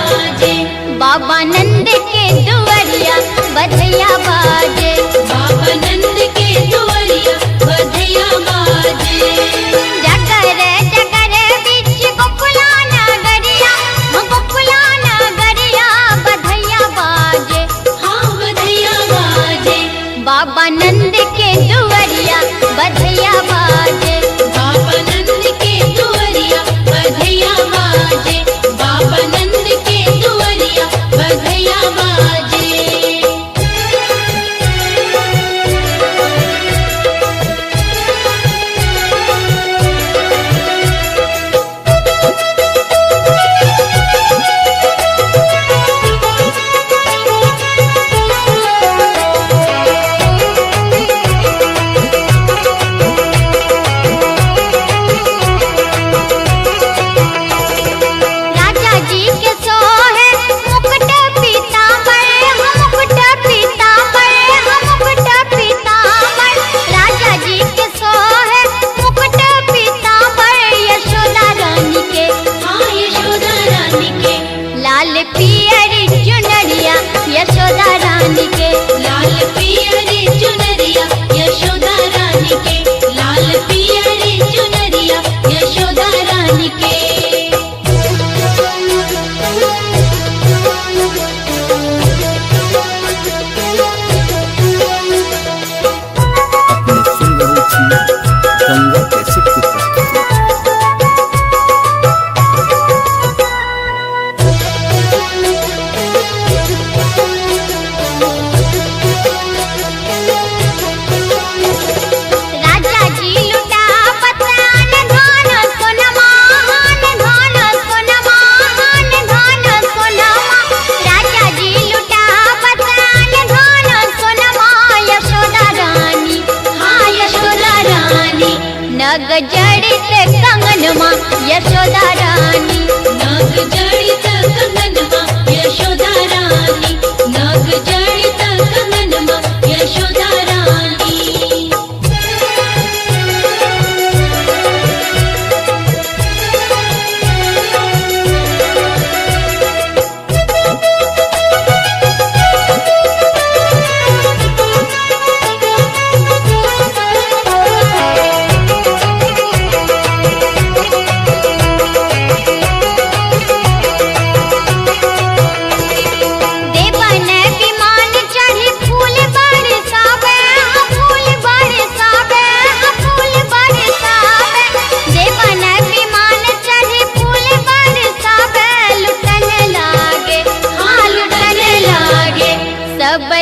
बाबा नंद के दुआरिया बधैया बाजे, बाबा नंद के दुआरिया बधैया बाजे। जगर जगर बिच गोकुला नगरिया, गोकुला नगरिया बधैया बाजे, हाँ बधैया बाजे। बाबा नंद के दुआरिया बधैया बाजे, बाबा नंद के दुआरिया बधैया बाजे, बाबा नंद के दुआरिया बधैया बाजे। राजा जी के सोहे मुकुट पीतांबर, मुकुट पीतांबर, मुकुट पीतांबर। राजा जी के सोहे मुकुट पीतांबर, यशोदा रानी के, हाँ यशोदा रानी के, लाल पियरी चुनरिया यशोदा रानी के, लाल पियरी चुनरिया यशोदा रानी के, लाल पियरी चुनरिया यशोदा रानी के। अपने सुन रहे थी गंगा कैसेट की प्रस्तुति। राजा जी लुटा पतान धान सोनमा, धान सोनमा, धान सोनमा। राजा जी लुटा पतान धान सोनमा, यशोदा रानी, हाँ यशोदा रानी, नग जड़ित कंगनमा यशोदा रानी, नाग जड़ित कंगनमा यशोदा रानी, नाग जड़ित कंगनमा यशोदा रानी।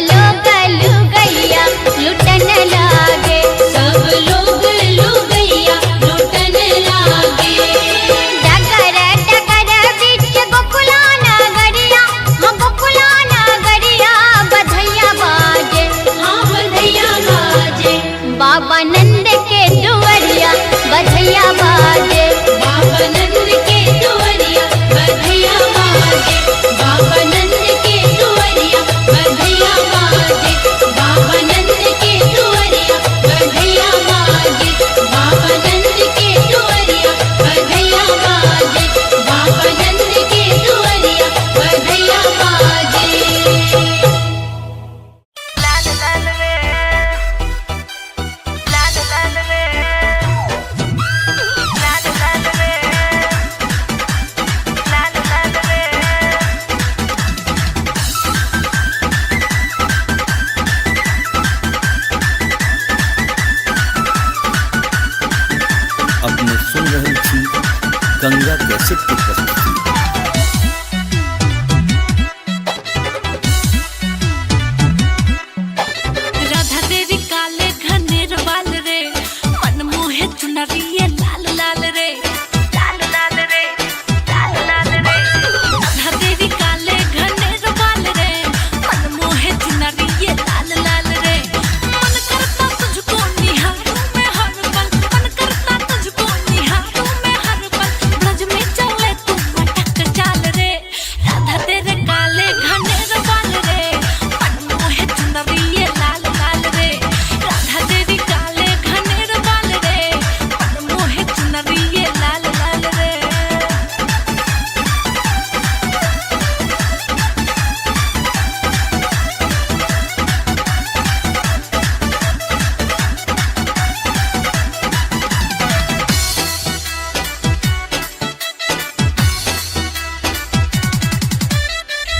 लोग लुगैया लुटन लागे। सब लोग लुगैया लुटन लागे। डगर डगर बीच गोकुला नगरिया, हाँ गोकुला नगरिया बधैया बाजे। हाँ बधैया बाजे। बाबा नंद के दुवरिया बधैया बाजे। बाबा नंद के दुवरिया बधैया बाजे। बाबा नंद के दुवरिया बधैया बाजे। बाबा नंद के दुवरिया बधैया बाजे। बाबा नंद के दुवरिया बधैया बाजे। बाबा नंद के दुवरिया बधैया बाजे। अपने सुन रहे थी गंगा कैसेट की प्रस्तुति। राधा तेरी काले घनेर बाल रे, मन मोहे चुनरिए लाल लाल रे, लाल लाल रे, लाल लाल रे। राधा तेरी काले घनेर बाल रे, मन मोहे चुनरिए लाल लाल रे। मन करता तुझको निहारूं मैं हर पल, मन करता तुझको निहारूं मैं हर पल। ब्रज में चले तू मटक चाल रे, राधा तेरे काले घनेर बाल रे, मन मोहे चुनरिए लाल लाल रे। राधा तेरी काले घनेर बाल रे, मन मोहे चुनरिए लाल लाल रे।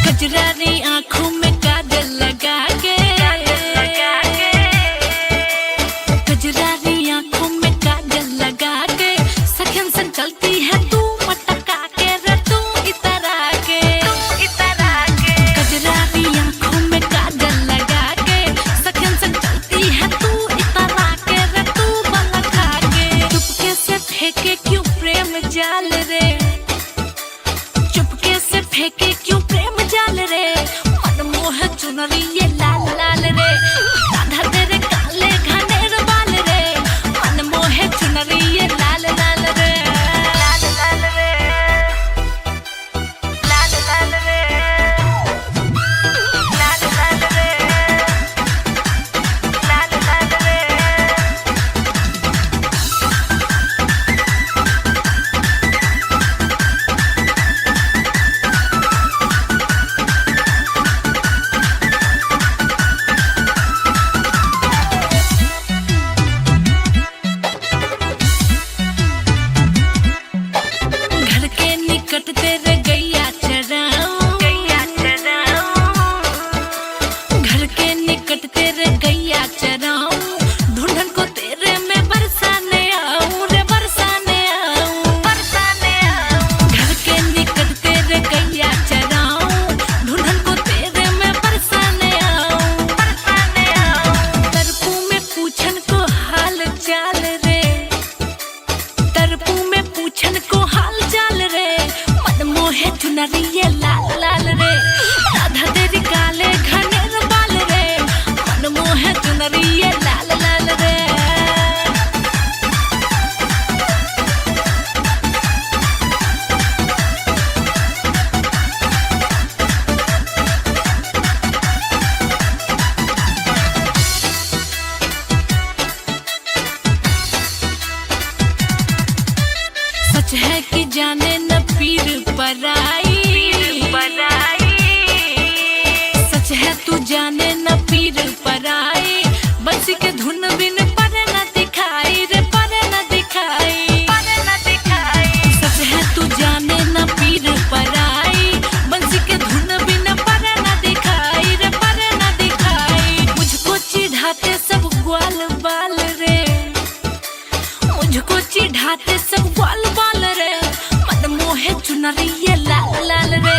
कजरारी आँखों में काजल लगा के, कजरारी आँखों में काजल लगा के, सखन संग चलती है तू मटका के रे तू इतरा के, इतरा के। कजरारी आँखों में काजल लगा के, सखन संग चलती है तू इतरा के रे तू बलखा के। चुपके से फेंके क्यों प्रेम जाल रे, चुपके से फेंके क्यों प्रेम जाल रे, मन मोह चुनरिए लाल लाल रे। राधा तेरे काले घनेर बाल रे, मन मोह चुनरिए लाल लाल रे, लाल लाल रे, लाल लाल रे, लाल लाल रे, लाल लाल रे। घर के निकट तेरे गैया चराऊं, गैया चराऊं। घर के निकट तेरे गैया चराऊं, ढूंढन को तेरे में बरसाने आऊं रे, बरसाने आऊं, बरसाने आऊं। घर के निकट तेरे गैया चराऊं, ढूंढन को तेरे में बरसाने आऊं, बरसाने आऊं। तरपू में पूछन को हाल चाल रे, तरपू में पूछन को हाल चाल रे, मन मोहे चुनरिए लाल लाल रे। राधा तेरी काले घनेर बाल रे, मन मोहे चुनरिए लाल लाल रे। सच है कि जाने न पीर पराई, सच है तू जाने न पीर पराई। बंसी के धुन बिन पर न दिखाई रे, पर न दिखाई, पर न दिखाई। सच है तू जाने न पीर पराई, बंसी के धुन बिन पर न दिखाई रे, पर न दिखाई। मुझको चिढ़ाते सब ग्वाल बाल रे, मुझको चिढ़ाते सब ग्वाल बाल रे, मन मोहे चुनरिए लाल लाल रे।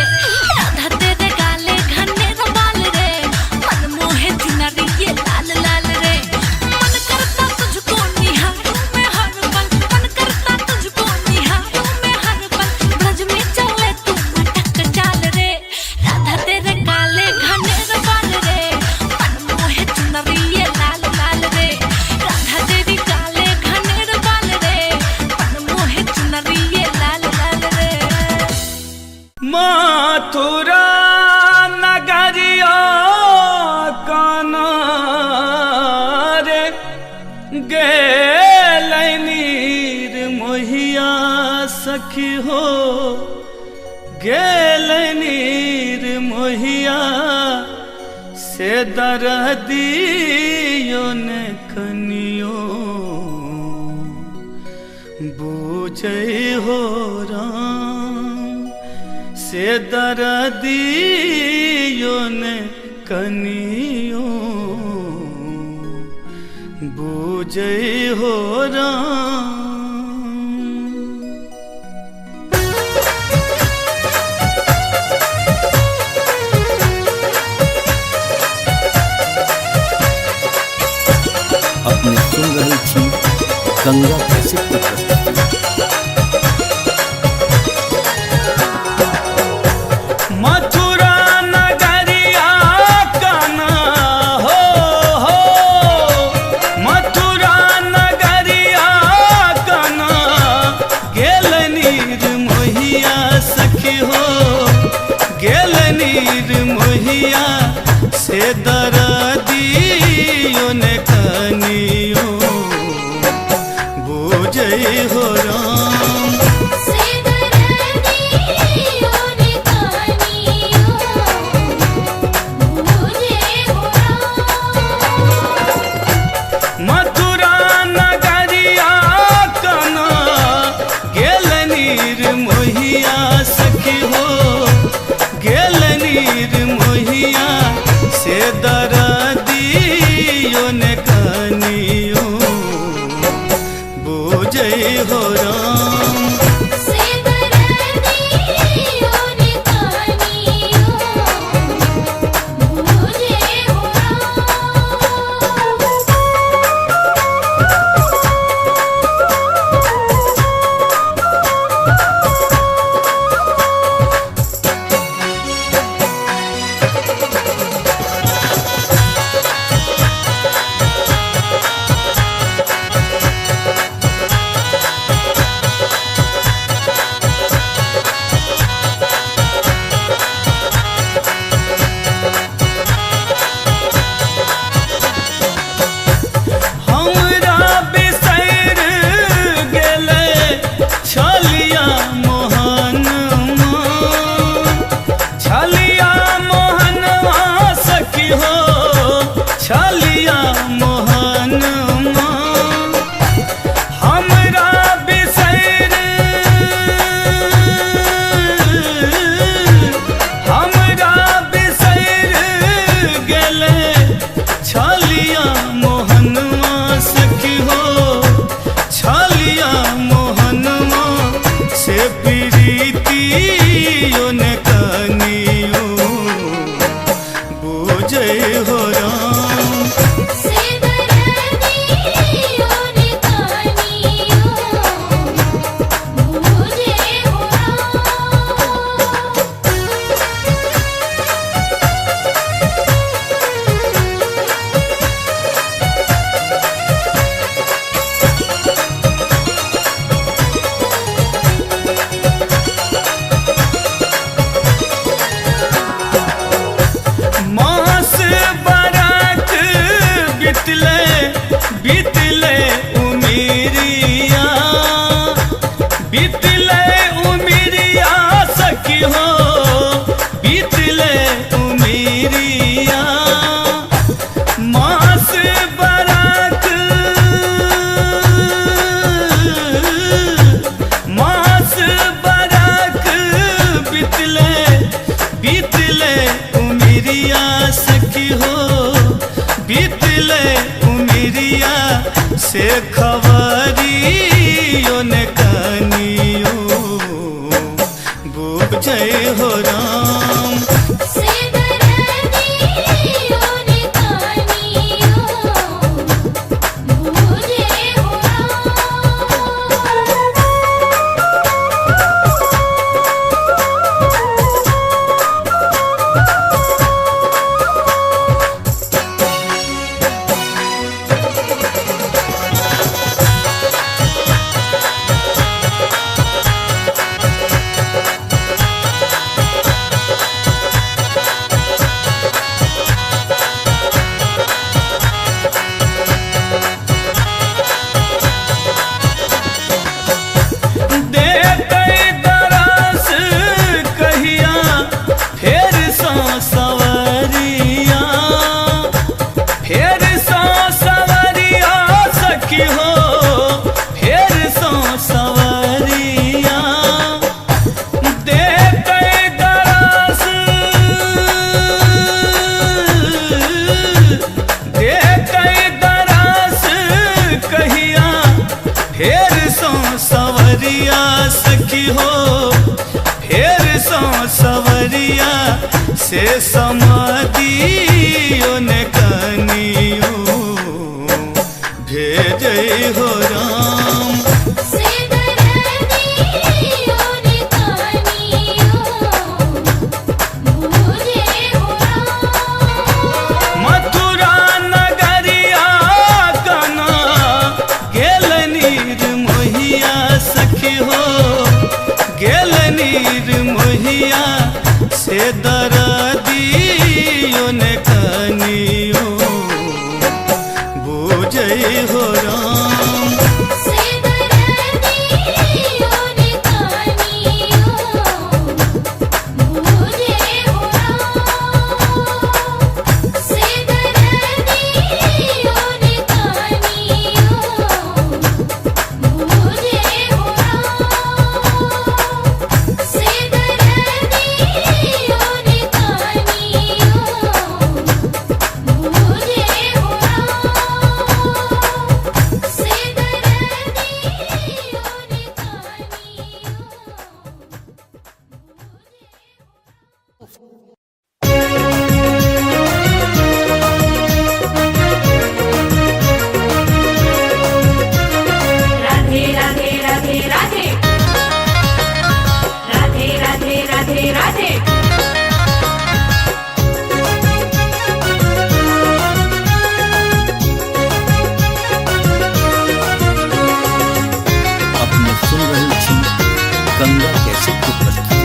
राधा तेरे काले घनेर बाल रे, मन मोहे सखी हो गेल नीर मोहिया से दरदियो ने कनियो बूझे हो राम से दरदियो ने कनियो बूझे हो राम। अपने सुन रही थी गंगा कैसेट की प्रस्तुति। मथुरा नगरिया काना हो मथुरा नगरिया काना गेल नीर मोहिया सखी हो गेल नीर मोहिया से दरदियो ने कनियो बूझे हो राम से दरदियो ने कनियो बूझे हो राम। मथुरा नगरिया काना गेल नीर मोहिया सखी हो गेल नीर मोहिया से दरदियो ने कनियो बूझे हो राम से दरदियो ने कनियो बूझे हो हमरा बिसैर गेले छलिया मोहनमा छलिया मोहनवा सखी हो छलिया मोहनमा हमरा बिसैर हमरा बिसैर गेले छलिया मोहनवा सखी हो छलिया मोहनवा से प्रीतियो ने कनियो बूझे हो राम से दरदियो ने कनियो बूझे हो मास बरख बितले बितले उमिरिया बितले उमिरिया सखी हो बितले उमिरिया मास बरख मास बरख बितले बितले उमिरिया सखी हो बितले उमिरिया से खबरियो ने कनियो बूझे हो राम से दरदियो ने कनियो बूझे हो राम। से समादियो ने कनियो भेजै हो राम। से दरदियो ने कनियो मुझे हो राम। मथुरा नगरिया कना गेल नीर मोहिया सखी हो, गेल नीर मोहिया से दरदियो ने कनियो बुझै हो राम। से दरदियो ने कनियो मुझे हो राम। से दरदियो ने कनियो मुझे हो राम। से दरदियो ने कनियो मुझे हो राम। से दरदियो ने राधे राधे राधे राधे राधे राधे राधे राधे। अपने सुन रही थी गंगा कैसेट की प्रस्तुति।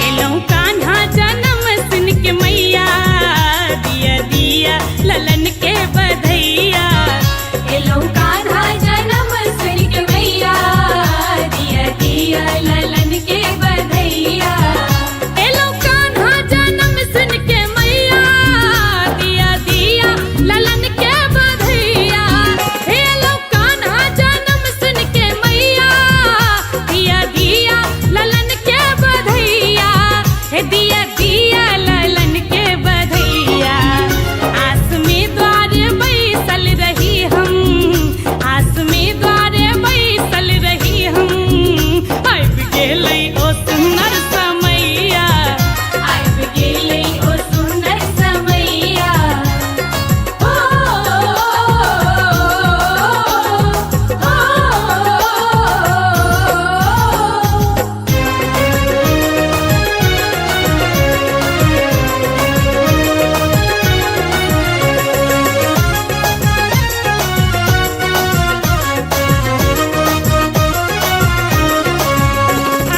एलौं कान्हा जन्म सुन के मैया, दिया दिया ललन के बधैया। एलौं कान्हा जन्म सुन के मैया, दिया दिया ललन के बधैया। एलौं कान्हा जन्म सुन के मैया, दिया दिया ललन के बधैया। एलौं कान्हा जन्म सुन के मैया, दिया दिया ललन के बधैया। हे दिया दिया ललन के बधैया। आस में द्वारे बैसल रही हम, आस में द्वारे बैसल रही हम। आबि गेलै ओ सुन्दर समैया, आबि गेलै ओ सुन्दर समैया। ओ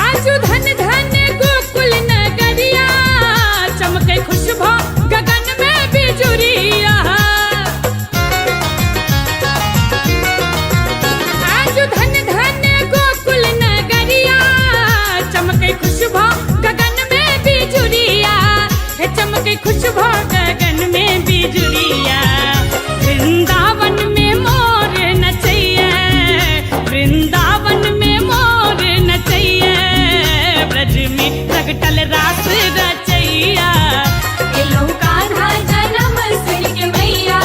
आजु धन धन गोकुल नगरिया, चमकै खुशबू गगन में बिजुरिया। आजु धन धन गोकुल नगरिया, चमकै खुशबू गगन में बिजुरिया। हे चमकै खुशबू गगन में बिजुरिया। वृंदावन में मोर नचैया, वृंदावन में मोर नचैया। ब्रज में प्रगटल रास रचैया। एलौं कान्हा जन्म सुन के मैया,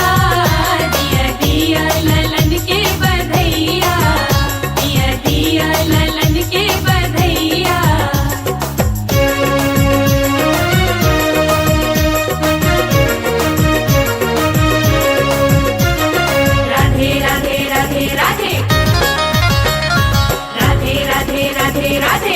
दिया दिया ललन के बधैया। दिया दिया ललन के बधैया। राधे राधे राधे राधे राधे राधे राधे राधे।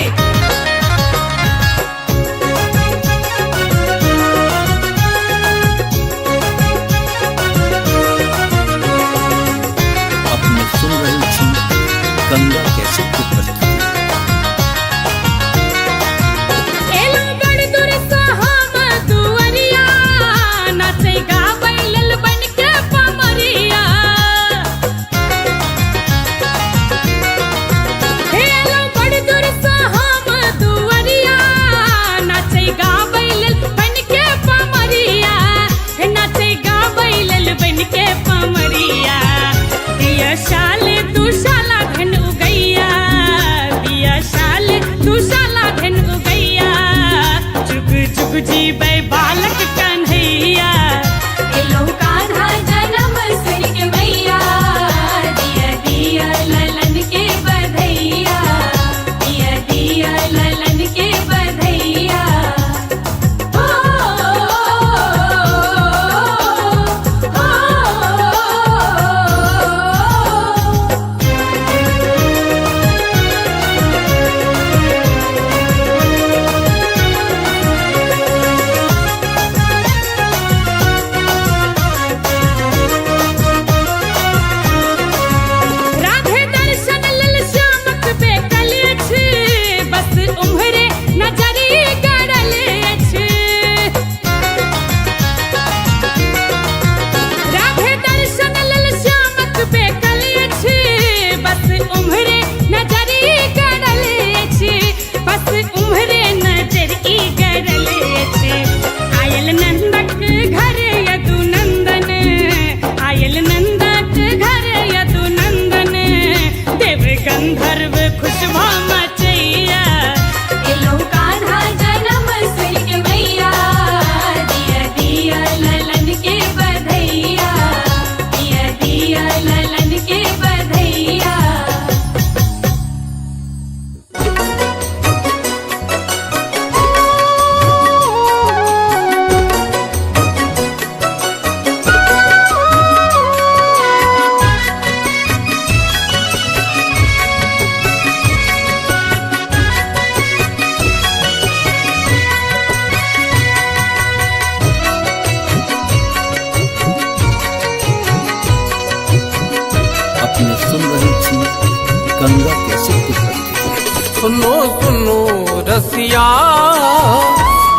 रसिया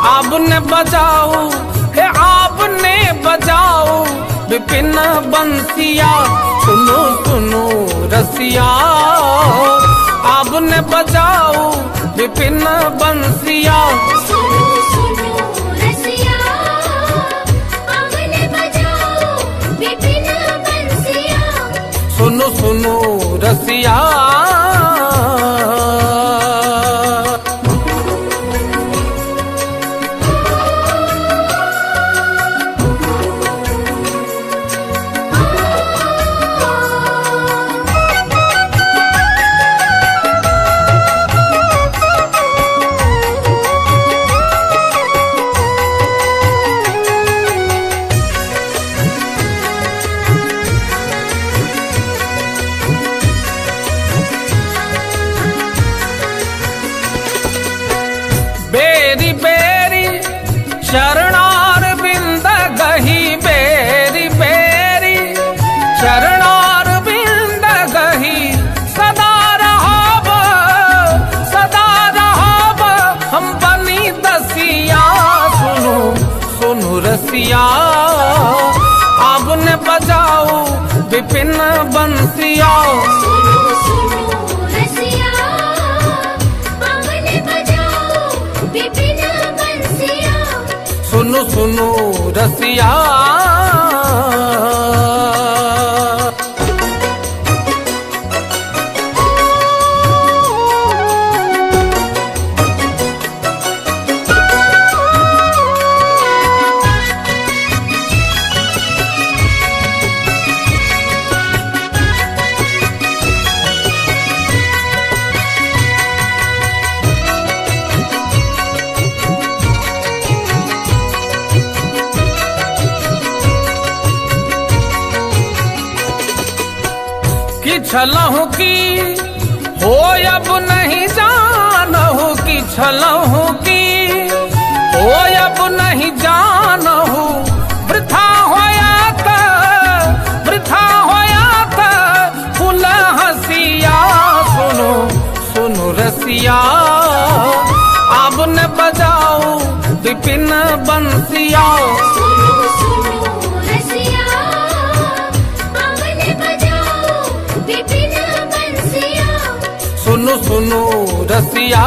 आपने बजाओ हे आपने बजाओ विपिन बंसिया सुनो सुनो रसिया आपने बजाओ विपिन बंसिया सुनो सुनो रसिया आपने बजाओ विपिन बंसिया सुनो सुनो रसिया बेरी बेरी शरणार बिंद गही बेरी बेरी शरणार बिंद गही सदा रहाब हम बनी दसिया सुनो सुनो रसिया आपने बजाओ विपिन बंसिया सुनो सुनो रसिया आपने बजाओ विपिन बंसिया सुनो सुनो रसिया कि छलहु की हो अब नहीं जानहु कि छलहु की हो अब नहीं जानहु वृथा होया था फूल हसिया सुनो सुनो रसिया आपने बजाओ विपिन बंसिया सुनो सुनो रसिया आपने बजाओ विपिन बंसिया सुनो सुनो रसिया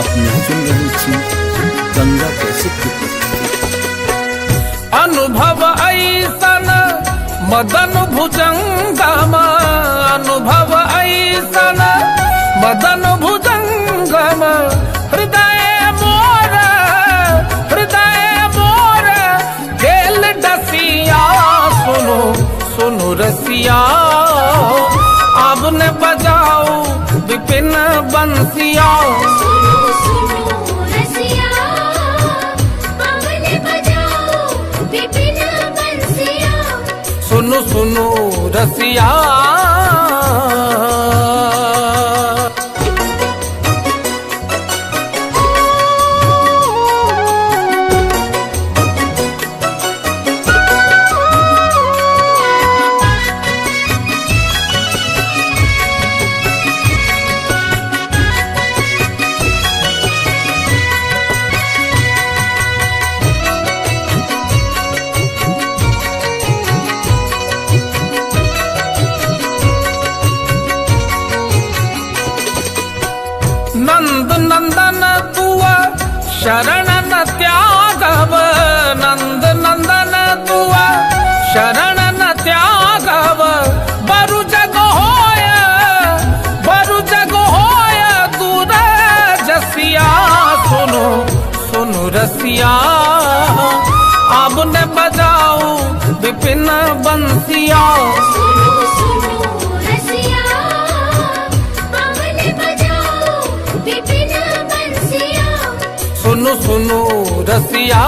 अपने सुन रही थी गंगा कैसेट की प्रस्तुति। अनुभव ऐसन मदन भुजंगम अनुभव ऐसन मदन भुजंगम हृदय मोर खेल डसिया सुनो सुनो रसिया आपने बजाओ विपिन बंसिया सुनो सुनो रसिया आपने बजाओ विपिन बंसिया सुनो सुनो रसिया नंद नंदन तुआ शरण न त्यागव नंद नंदन तुआ शरण न त्यागव बरु जग होय दूर जसिया सुनो सुनो रसिया आपने बजाओ विपिन बंसिया सुनो सुनो रसिया आपने बजाओ विपिन बंसिया सुनो सुनो रसिया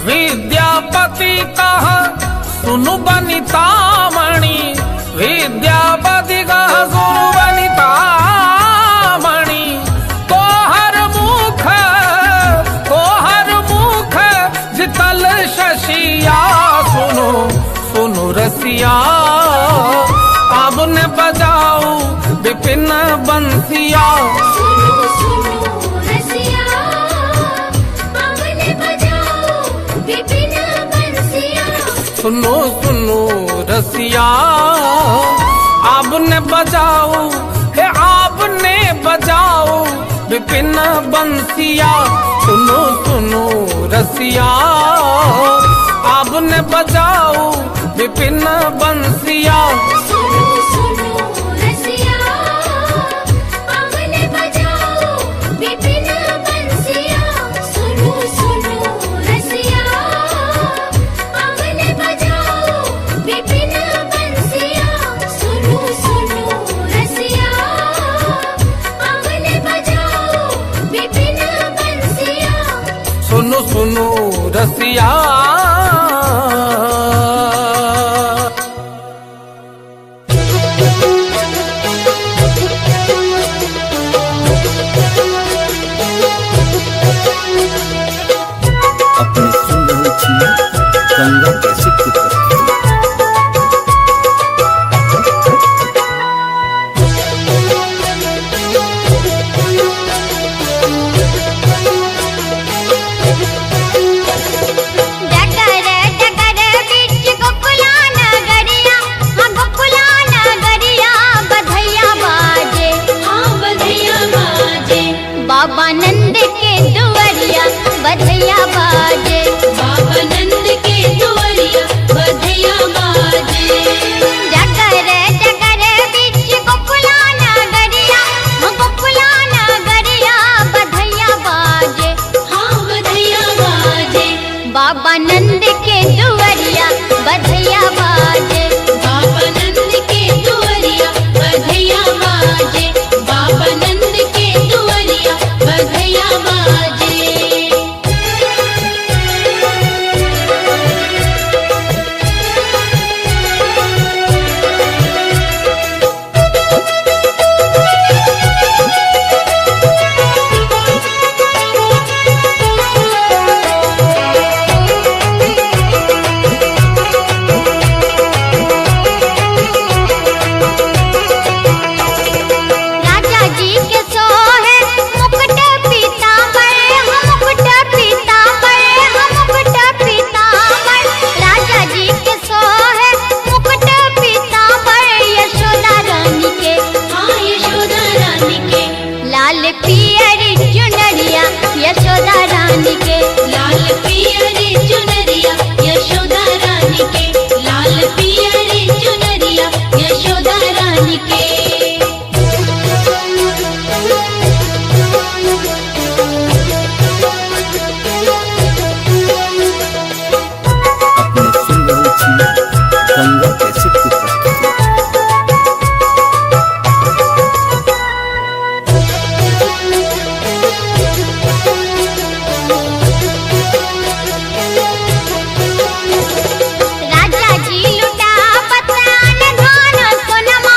विद्यापति कहा सुनु बनितामणि विद्यापति कहा सुनु बनितामणि तोहर मुख जितल शशिया सुनो सुनो रसिया अब ने बजाओ विपिन बंसिया सुनो सुनो रसिया आपने बजाओ हे आपने बजाओ विपिन बंसिया सुनो सुनो रसिया आपने बजाओ विपिन बंसिया सुनो सुनो रसिया अपने सुन रहे थी गंगा कैसेट की प्रस्तुति। बाबा नंद के दुआरिया बधैया बाजे, बाबा नंद के दुआरिया बधैया बाजे। जगर जगर बीच गोकुला नगरिया, गोकुला नगरिया बधैया बाजे, हाँ बधैया बाजे। बाबा नंद के दुआरिया बधैया बाजे, बाबा नंद के दुआरिया बधैया बाजे, बाबा नंद के दुआरिया बधैया बाजे। राजा जी के सोहे मुकुट पीतांबर, हम मुकुट पीतांबर, हम मुकुट पीतांबर। राजा जी के सोहे मुकुट पीतांबर, यशोदा रानी के, हाँ यशोदा रानी के। लाल पियरी चुनरिया यशोदा रानी के, लाल पियरी चुनरिया यशोदा रानी के, लाल पियरी चुनरिया यशोदा रानी के। अपने सुन रहे थी गंगा कैसेट की प्रस्तुति। राजा जी लुटा पतान धान सोनमा,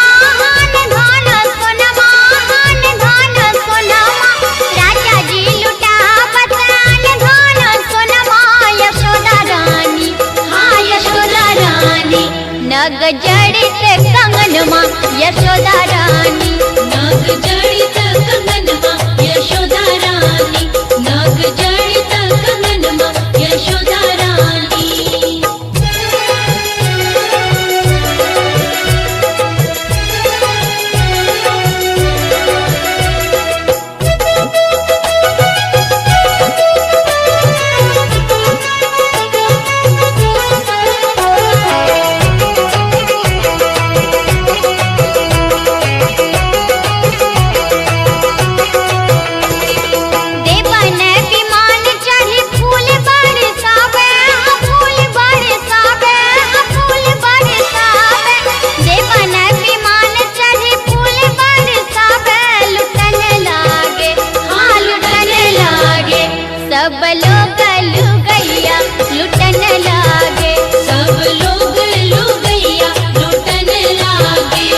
सब लोग लुगैया लुटन लागे, सब लोग लुगैया लुटन लागे।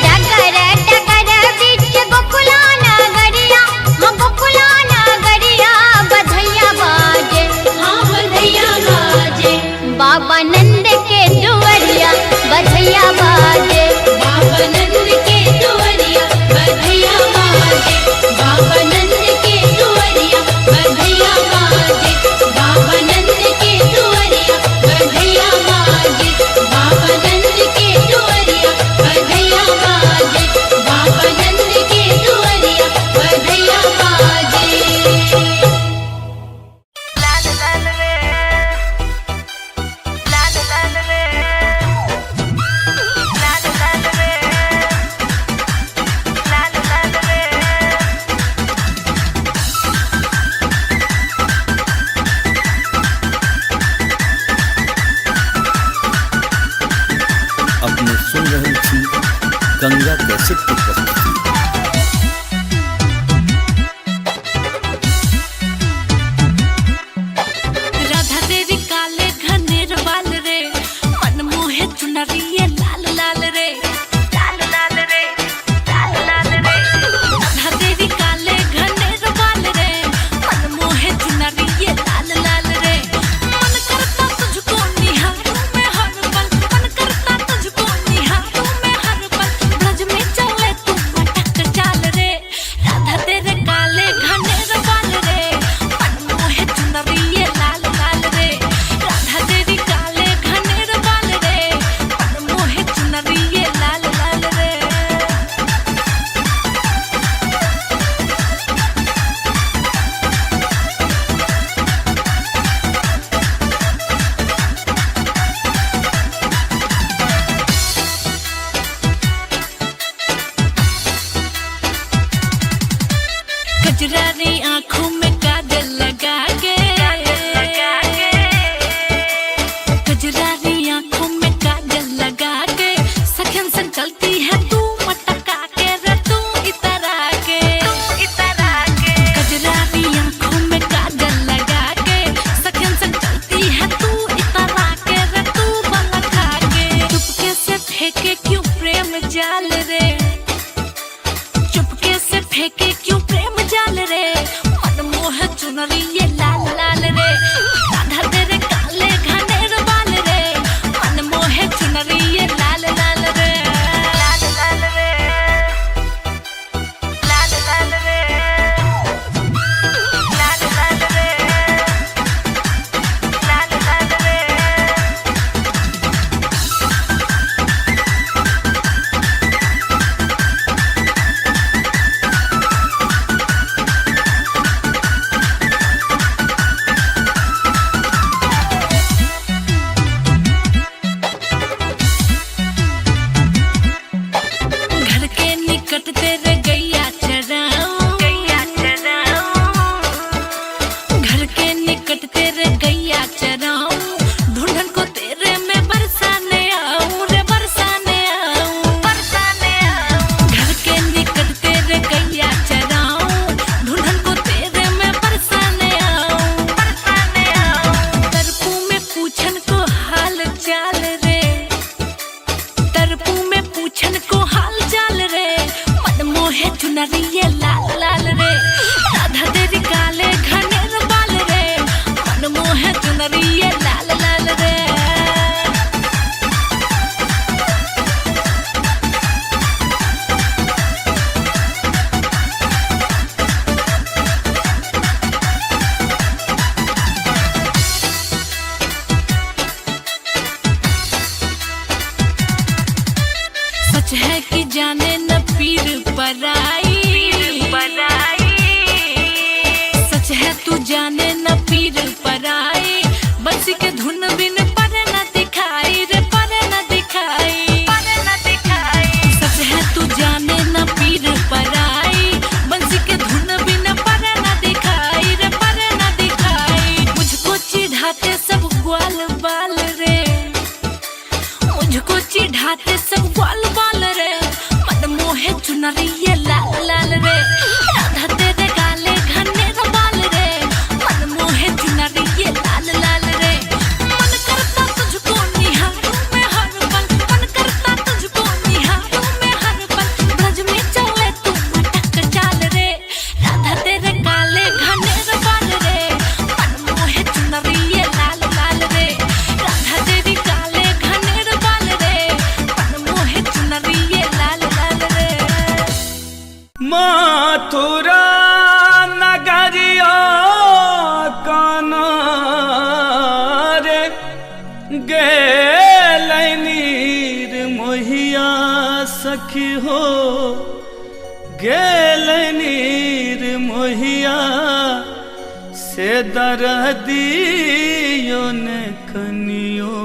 डगर डगर बीच गोकुला नगरिया, हाँ गोकुला नगरिया बधैया बाजे, हाँ बधैया बाजे। बाबा नंद के दुवरिया बधैया बाजे, बाबा नंद के दुवरिया बधैया बाजे, बाबा नंद के दुवरिया बधैया बाजे, बाबा नंद के दुवरिया बधैया बाजे, बाबा नंद के दुवरिया बधैया बाजे, बाबा नंद के दुवरिया बधैया बाजे। अपने सुन रहे थी गंगा कैसेट की प्रस्तुति। राधा तेरी काले घनेर बाल रे, मन मोहे चुनरिए लाल लाल रे, लाल लाल रे, लाल लाल रे। राधा तेरी काले घनेर बाल रे, मन मोहे चुनरिए लाल लाल रे। मन करता तुझको निहारूं मैं हर पल, मन करता तुझको निहारूं मैं हर पल। ब्रज में चले तू मटक चाल रे, राधा तेरे काले घनेर बाल रे, मन मोहे चुनरिए लाल लाल रे। राधा तेरी काले घनेर बाल रे, मन मोहे चुनरिए लाल लाल रे। कजरारी आँखों में काजल लगा के, कजरारी आँखों में काजल लगा के, सखन संग चलती है तू मटका के रे, तू इतरा के, इतरा के। कजरारी आँखों में काजल लगा के, सखन संग चलती है तू इतरा के रे, तू बलखा के। चुपके से फेंके क्यों प्रेम जाल रे, चुपके से फेंके क्यों प्रेम जाल रे। मन मोह चुनरिए लाल लाल रे, राधा तेरे काले घनेर बाल रे, मन मोह चुनरिए लाल लाल रे, लाल लाल रे, लाल लाल रे, लाल लाल रे, लाल लाल रे। घर के निकट तेरे गैया चराऊं, गैया चराऊं। घर के निकट तेरे गैया चराऊं, ढूंढन को तेरे में बरसाने आऊं रे, बरसाने आऊं, बरसाने आऊं। घर के निकट तेरे गैया चराऊं, ढूंढन को तेरे में बरसाने आऊं, बरसाने आऊं। तरपू में पूछन को हाल चाल रे, तरपू में पूछन को हाल चाल रे, मन मोहे चुनरिए लाल लाल रे, राधा तेरी काले घनेर बाल रे, मन मोहे चुनरिए लाल लाल रे। सच है कि जाने न पीर पराई, सच है तू जाने न पीर पराई। बंसी के धुन बिन पर न दिखाई रे, पर न दिखाई, पर न दिखाई। सच है तू जाने न पीर पराई, बंसी के धुन बिन पर न दिखाई रे, पर न दिखाई। मुझको चिढ़ाते सब ग्वाल बाल रे, मुझको चिढ़ाते सब ग्वाल बाल रे, मन मोहे चुनरिए लाल लाल रे, राधा तेरे काले घनेर बाल रे, मन सखी हो गेल नीर मोहिया से दर्दियों ने कनियो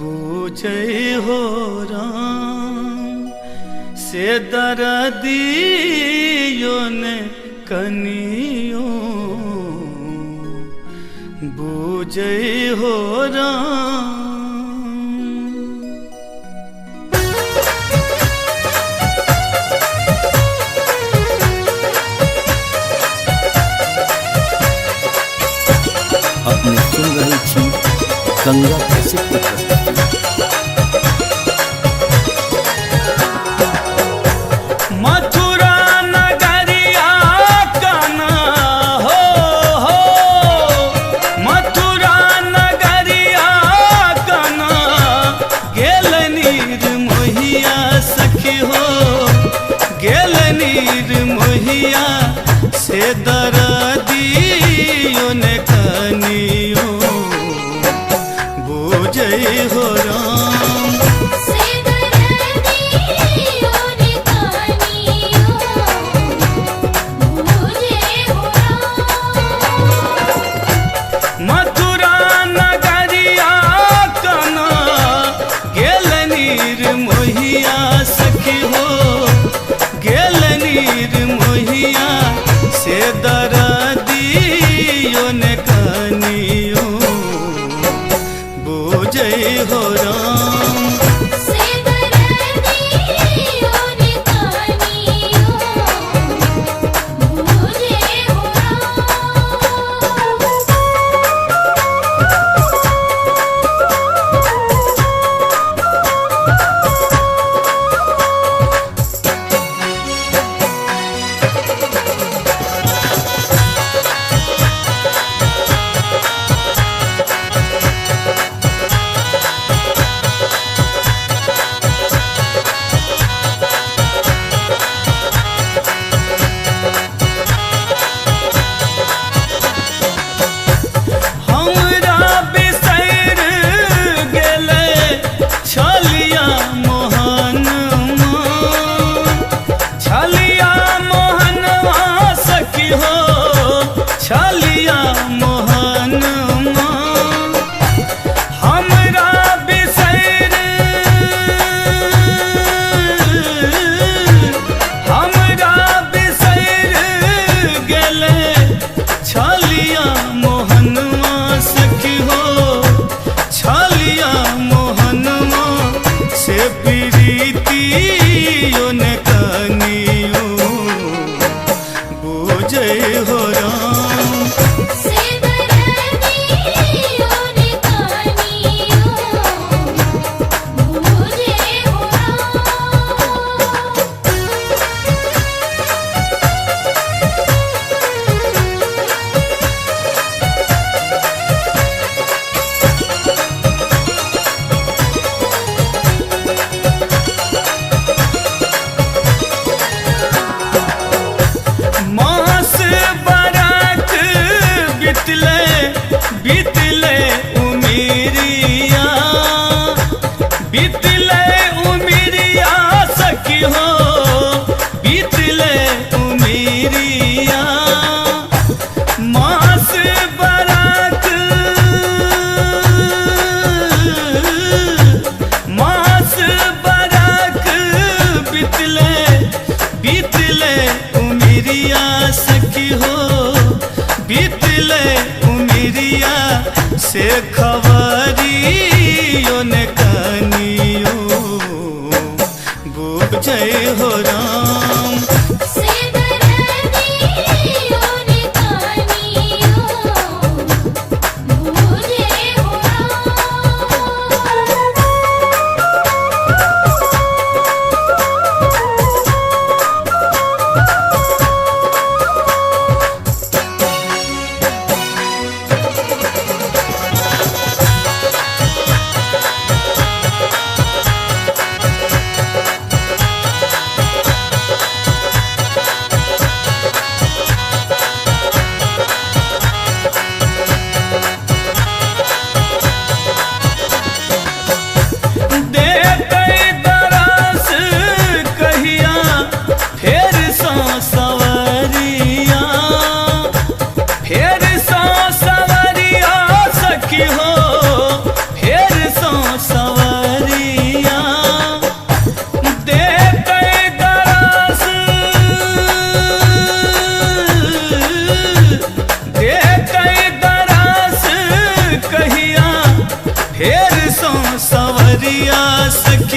बूझे हो राम से दर्दियों ने कनियो बूझे हो राम। अपने सुन रही थी गंगा कैसेट की प्रस्तुति। मथुरा नगरिया काना हो मथुरा नगरिया काना गेल नीर मोहिया सखी हो गेल नीर मोहिया से दर्दियों ने कनियो बूझे हो राम से दर्दियों ने कनियो बूझे हो राम। मथुरा नगरिया काना गेल नीर मोहिया सखी हो गेल नीर मोहिया से दर्दियों ने कनियो बूझे हो राम से दर्दियों ने कनियो बूझे हो राम। हमरा बिसैर गेले छलिया मोहनवा सखी हो छलिया मोहनवा हमरा बिसैर गेले छलिया मोहनवा सखी हो छलिया मोहनवा से प्रीतियों ने कनियो बूझे हो राम से दर्दियों ने कनियो बूझे हो राम। मास बरख बीतले उमिरिया सखी हो बीतले उमिरिया मास बरख बीतले उमिरिया सखी हो बीतले उमिरिया से खबरियों ने कनियो बूझे हो राम से दर्दियों ने कनियो बूझे हो राम।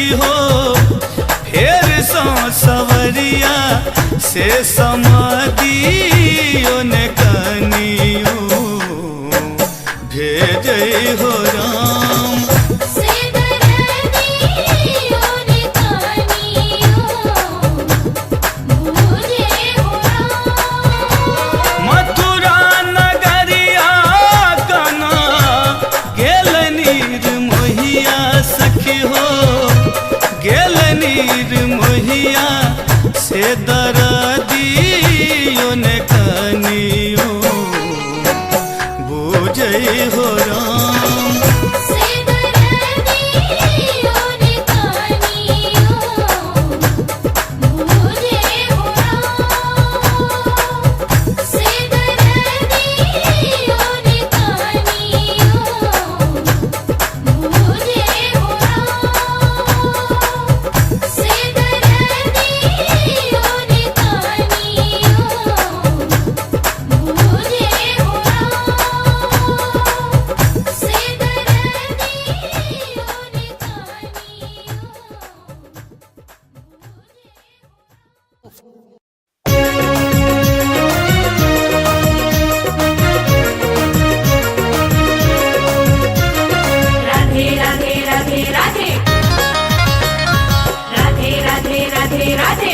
सखी हो फेर सो सवरिया से समादियो ने कनियो भेजे हो राम मथुरा नगरिया कना गेल नीर मोहिया सखी हो गेल नीर मोहिया से दरदियो ने कनियो बुझे हो राम राधे राधे राधे राधे राधे राधे राधे राधे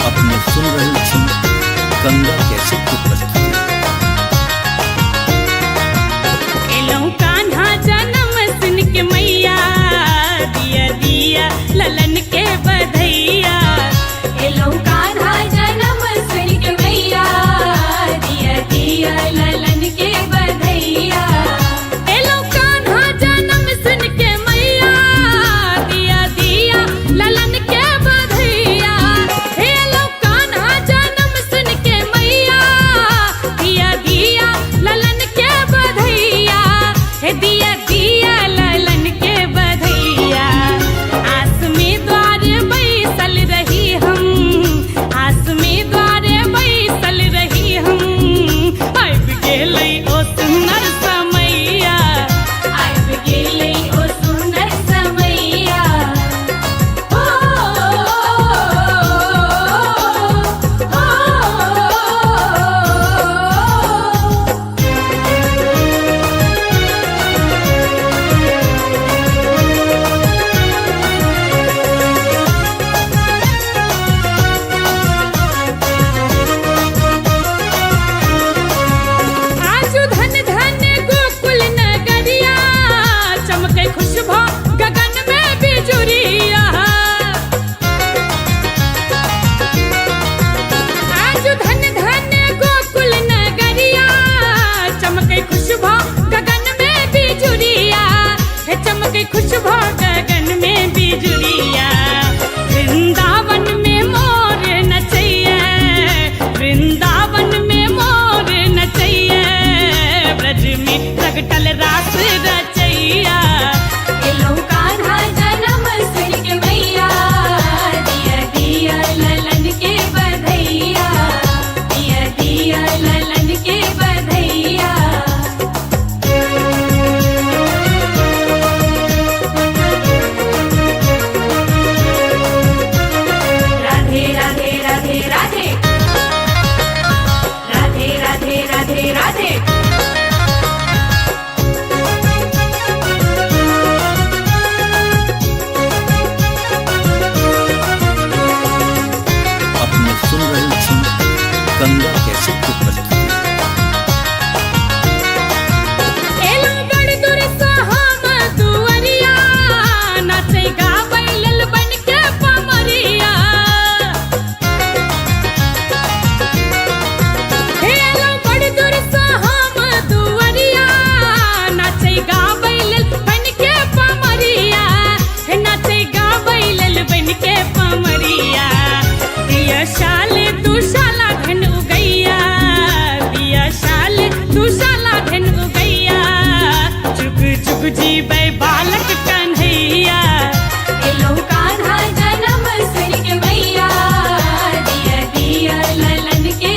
अपने सुन रही थी गंगा कैसे की प्रस्तुति। एलौ कान्हा जन्म सुन के मैया दिया दिया ललन के बधैया एलौ कान्हा जन्म सुन के मैया दिया दिया ललन के बधैया एलौ कान्हा जन्म सुन के मैया दिया दिया ललन के बधैया एलौ कान्हा जन्म सुन के मैया दिया दिया ललन के बधैया हे दिया दिया ललन के बधैया आस में द्वार बैसल रही हम आस में द्वार बैसल रही हम आबि गेलै ओ सुनर समैया आबि गेलै ओ सुनर समैया ओ आजू धन धन गोकुल नगरिया चमके खुशबू गगन में बिजुरिया आजू धन धन गोकुल नगरिया चमके खुशबू गगन में बिजुरिया हे चमके खुशबू गगन में बिजुरिया वृंदावन में मोर नचैया वृंदावन में मोर नचैया ब्रज में प्रगटल रास रचैया एलौ कान्हा जन्म सुन के मैया दिया दिया ललन के बधैया दिया दिया ललन के बधैया राधे राधे राधे राधे राधे राधे राधे राधे अपने सुन रही थी गंगा कैसे की प्रस्तुति। एलो बड़ दूर से हम दुअरिया नाचे गाबै लेल बन के पमरिया एलो बड़ दूर से हम दुअरिया नाचे गाबै लेल बन के पमरिया नाचे गाबै लेल बन के पमरिया दिया शाल तू शाला धन उगैया दिया शाल तू शाला धन उगैया चुग चुग जीबै बालक कन्हैया एलौ कान्हा जन्म सुन के मैया दिया दिया ललन के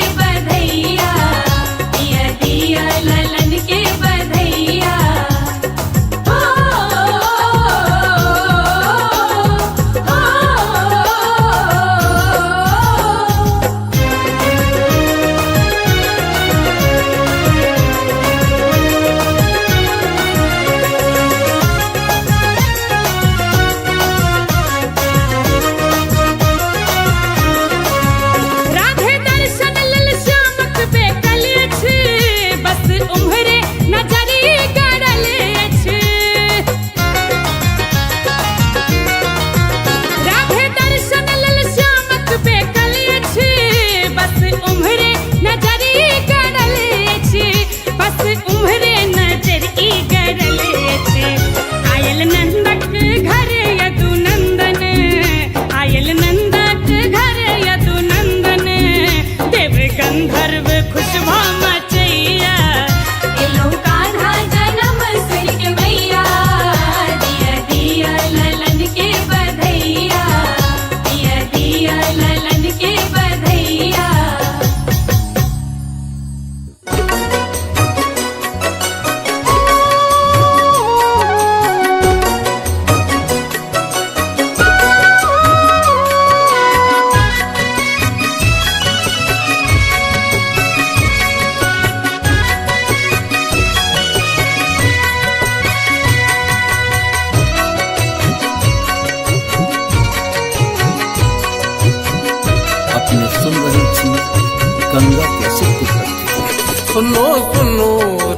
गंगा कैसे की प्रस्तुति। सुनो सुनो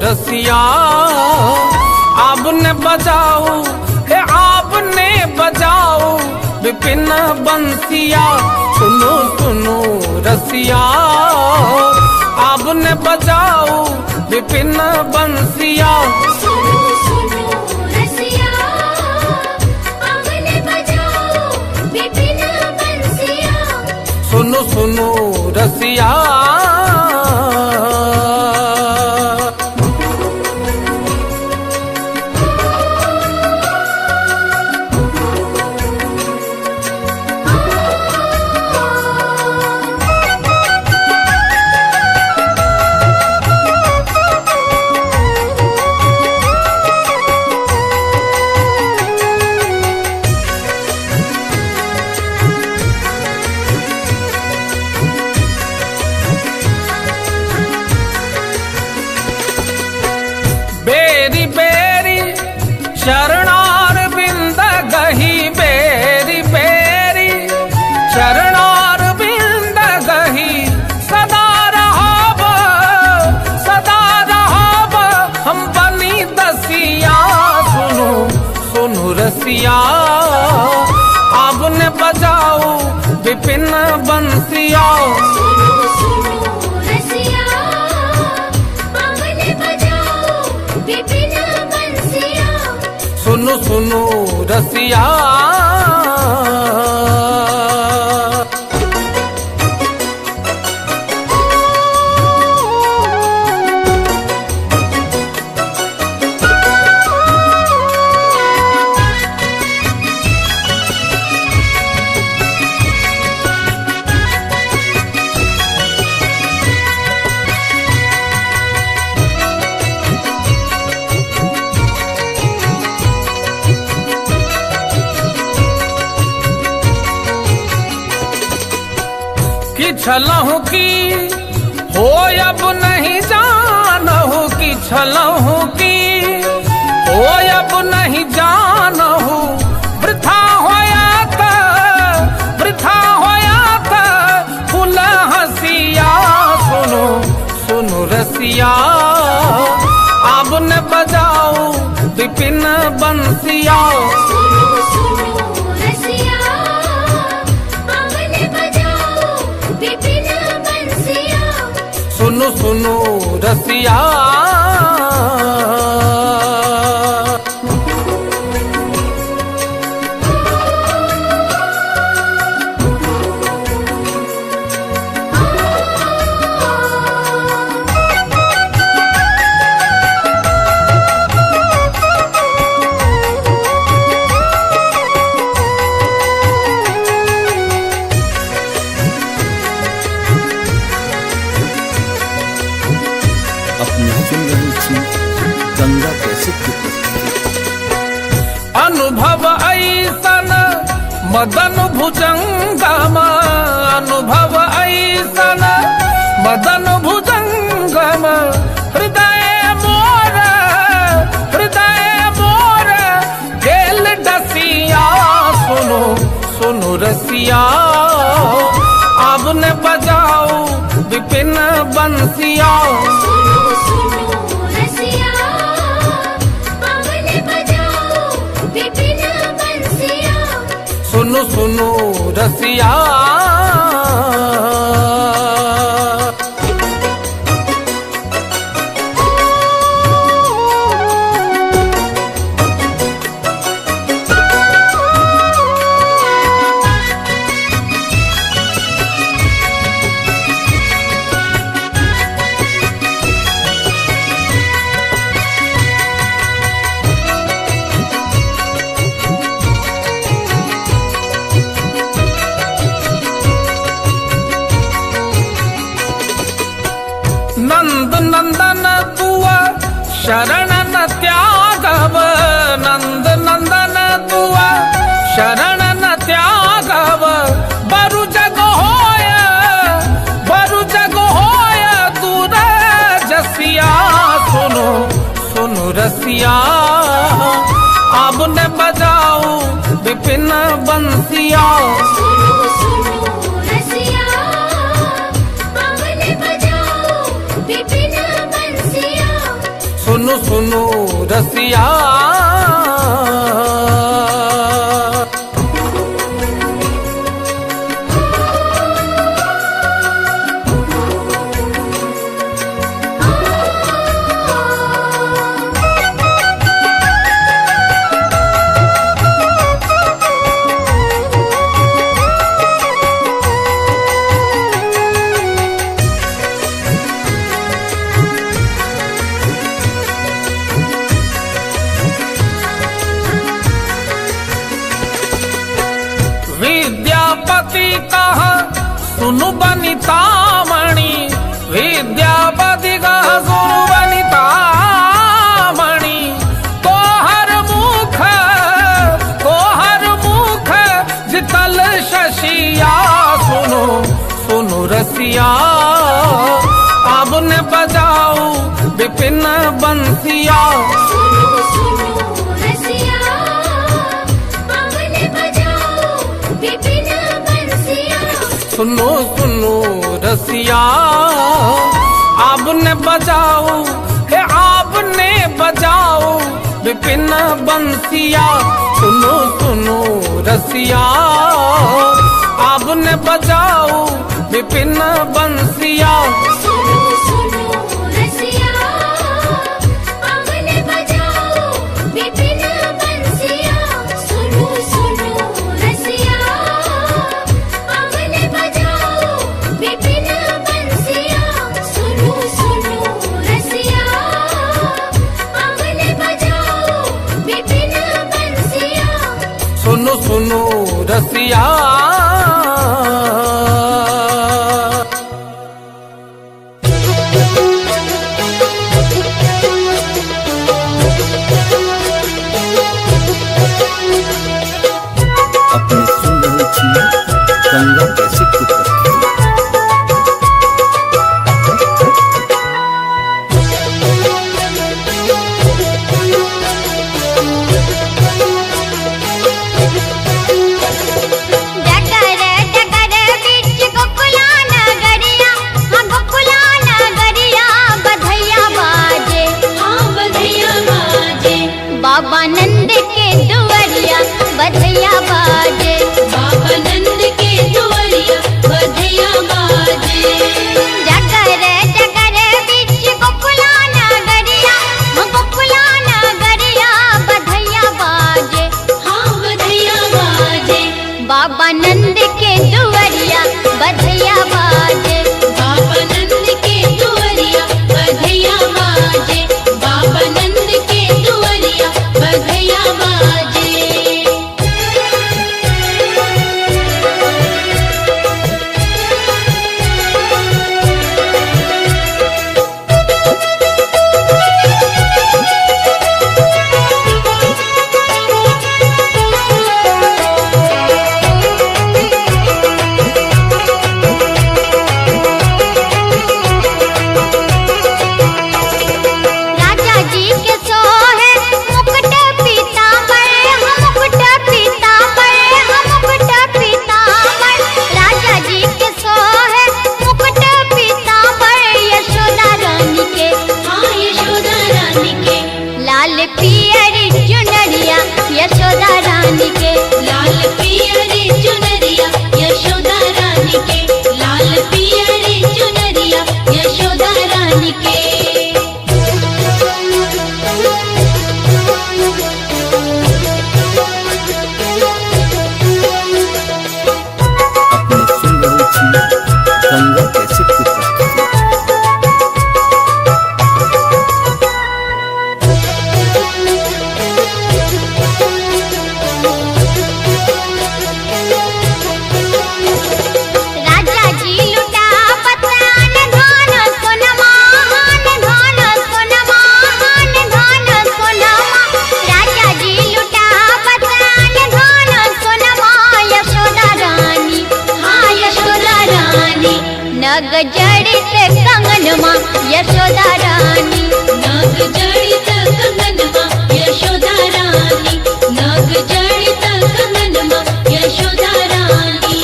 रसिया आपने बजाओ हे आपने बजाओ विपिन बंसिया। सुनो सुनो रसिया आपने बजाओ विपिन बंसिया। सुनो सुनो रसिया आपने बजाओ विपिन बंसिया। सुनो सुनो रसिया बेरी बेरी शरणार बिंद गही बेरी बेरी शरणार बिंद गही सदा रहाब हम बनी दसिया। सुनो सुनो रसिया आपने बजाओ विपिन बंसिया। सुनो सुनो रसिया आपने बजाओ विपिन बंसिया। सुनो सुनो रसिया कि छलहु की हो अब नहीं जानहु कि छलहु की हो अब नहीं जानहु वृथा होया था फूल हसिया। सुनो सुनो रसिया आपने बजाओ विपिन बंसिया। सुनो सुनो रसिया आपने बजाओ विपिन बंसिया। सुनो सुनो रसिया अपने सुन रही थी गंगा कैसे की प्रस्तुति। अनुभव ऐसन मदन भुजंगम अनुभव ऐसन मदन भुजंगम हृदय मोर गेल डसिया। सुनो सुनो रसिया आपने बजाओ विपिन बंसिया। सुनो सुनो रसिया आपने बजाओ विपिन बंसिया। सुनो सुनो रसिया नंद नंदन तुआ शरण न त्यागव नंद नंदन तुआ शरण न त्यागव। बरु जग होय दूर जसिया। सुनो सुनो रसिया आपने बजाओ विपिन बंसिया। सुनो सुनो रसिया आपने बजाओ सुनो सुनो रसिया विद्यापति कहा सुनु बनितामणि विद्यापति कहा सुनु बनितामणि तोहर मुख जितल शशिया सुनो सुनो रसिया अब ने बजाऊ विपिन बंसिया सुनो सुनो रसिया आपने बजाओ हे आपने बजाओ विपिन बंसिया सुनो सुनो रसिया आपने बजाओ विपिन बंसिया सुनो सुनो रसिया अपने सुन रहे थी गंगा कैसे की प्रस्तुति। बाबा नंद के दुआरिया बधैया बाजे, बाबा नंद के दुआरिया बधैया बाजे। जगर जगर बिच गोकुला नगरिया बधैया बाजे, हाँ बधैया बाजे। बाबा नंद के दुआरिया बधैया बाजे, बाबा नंद के दुआरिया बधैया बाजे, बाबा नंद के दुआरिया बधैया बाजे। राजा जी के सोहे मुकुट पीतांबर, मुकुट पीतांबर, मुकुट पीतांबर। राजा जी के सोहे मुकुट पीतांबर, यशोदा रानी के, हाँ यशोदा रानी के, लाल पियरी चुनरिया यशोदा रानी के, लाल पियरी चुनरिया यशोदा रानी के, लाल पियरी चुनरिया यशोदा रानी के। अपने सुन रहे थी गंगा कैसे की प्रस्तुति। राजा जी लुटा पतान धान सोनमा, धान सोनमा, धान सोनमा। राजा जी लुटा पतान धान सोनमा, यशोदा रानी, हाँ यशोदा रानी, नग जड़ित कंगनमा यशोदा रानी, नाग जड़ित कंगनमा यशोदा रानी, नाग जड़ित कंगनमा यशोदा रानी।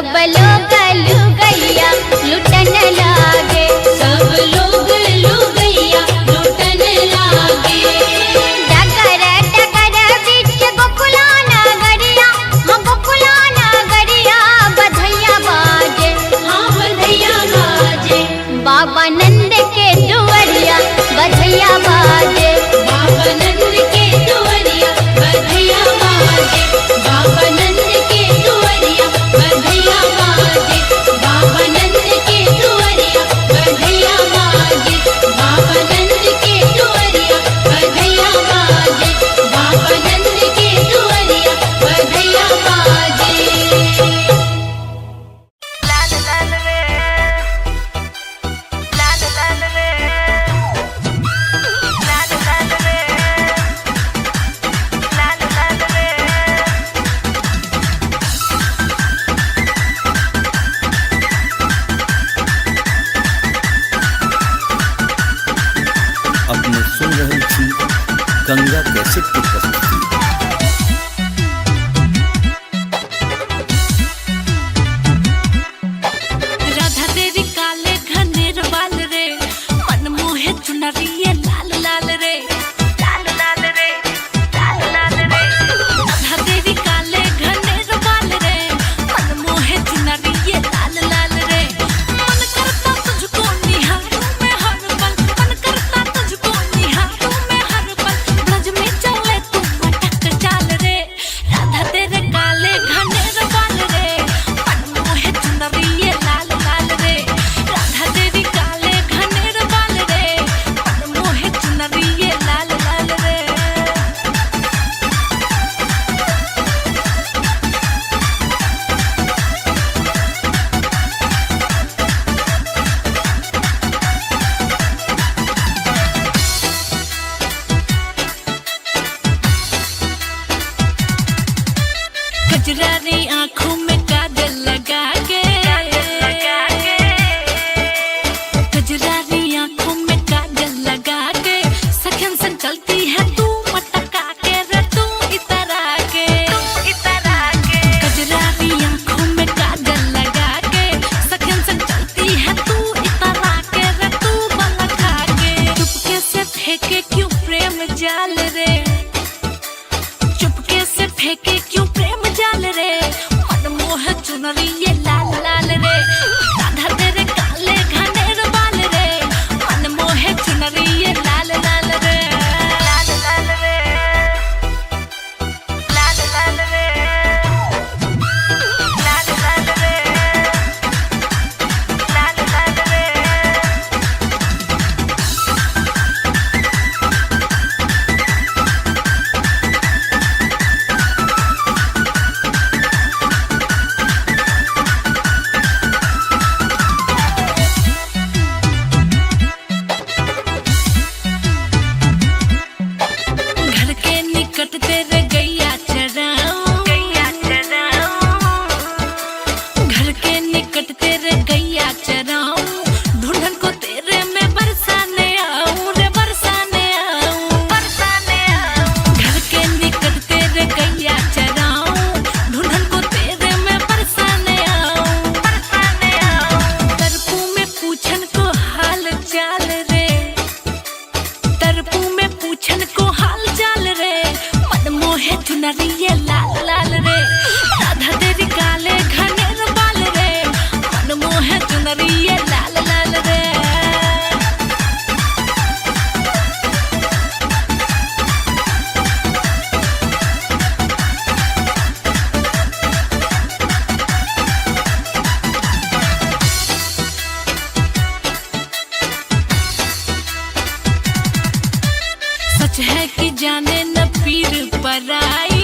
सब लोग लुगैया लुटन लागे, सब लोग लुगैया लुटन लागे। डगर डगर बीच गोकुला नगरिया, हाँ गोकुला नगरिया बधैया बाजे, हाँ बधैया बाजे, बाबा नंद के दुआरिया बधैया बाजे, बाबा नंद के दुआरिया बधैया बाजे, बाबा नंद के दुआरिया बधैया बाजे, बाबा नंद के दुआरिया बधैया बाजे, बाबा नंद के दुआरिया बधैया बाजे, बाबा नंद के दुआरिया बधैया बाजे। अपने सुन रहे थी गंगा कैसेट की प्रस्तुति। राधा तेरी काले घनेर बाल रे, मन मोहे चुनरिए लाल लाल रे, लाल लाल रे, लाल लाल रे। राधा तेरी काले घनेर बाल रे, मन मोहे चुनरिए लाल लाल रे। मन करता तुझको निहारूं मैं हर पल, मन करता तुझको निहारूं मैं हर पल। ब्रज में चले तू मटक चाल रे, राधा तेरे काले घनेर बाल रे, मन मोहे चुनरिए लाल लाल रे। राधा तेरी काले घनेर बाल रे, मन मोहे चुनरिए लाल लाल रे। कजरारी आँखों में काजल लगा के, कजरारी आँखों में काजल लगा के, सखन संग चलती है तू मटका के रे, तू इतरा के, इतरा के। कजरारी आँखों में काजल लगा के, सखन संग चलती है तू इतरा के रे, तू बलखा के। चुपके से फेंके क्यों प्रेम जाल रे, चुपके से फेंके क्यों प्रेम जाल रे, मन मोह चुनरिए लाल लाल रे। राधा तेरे काले घनेर बाल रे, मन मोह चुनरिए लाल लाल रे, लाल लाल रे, लाल लाल रे, लाल लाल रे, लाल लाल रे। घर के निकट तेरे गैया चराऊं, गैया चराऊं। घर के निकट तेरे गैया चराऊं, ढूंढन को तेरे में बरसाने आऊं रे, बरसाने आऊं, बरसाने आऊं। घर के निकट तेरे गैया चराऊं, ढूंढन को तेरे में बरसाने आऊं, बरसाने आऊं। तरपू में पूछन को हाल चाल रे, तरपू में पूछन को हाल चाल रे, मन मोहे चुनरिए लाल लाल रे। राधा तेरी काले घनेर बाल रे, मन मोहे चुनरिए लाल लाल रे। सच है कि जाने न पीर पराई,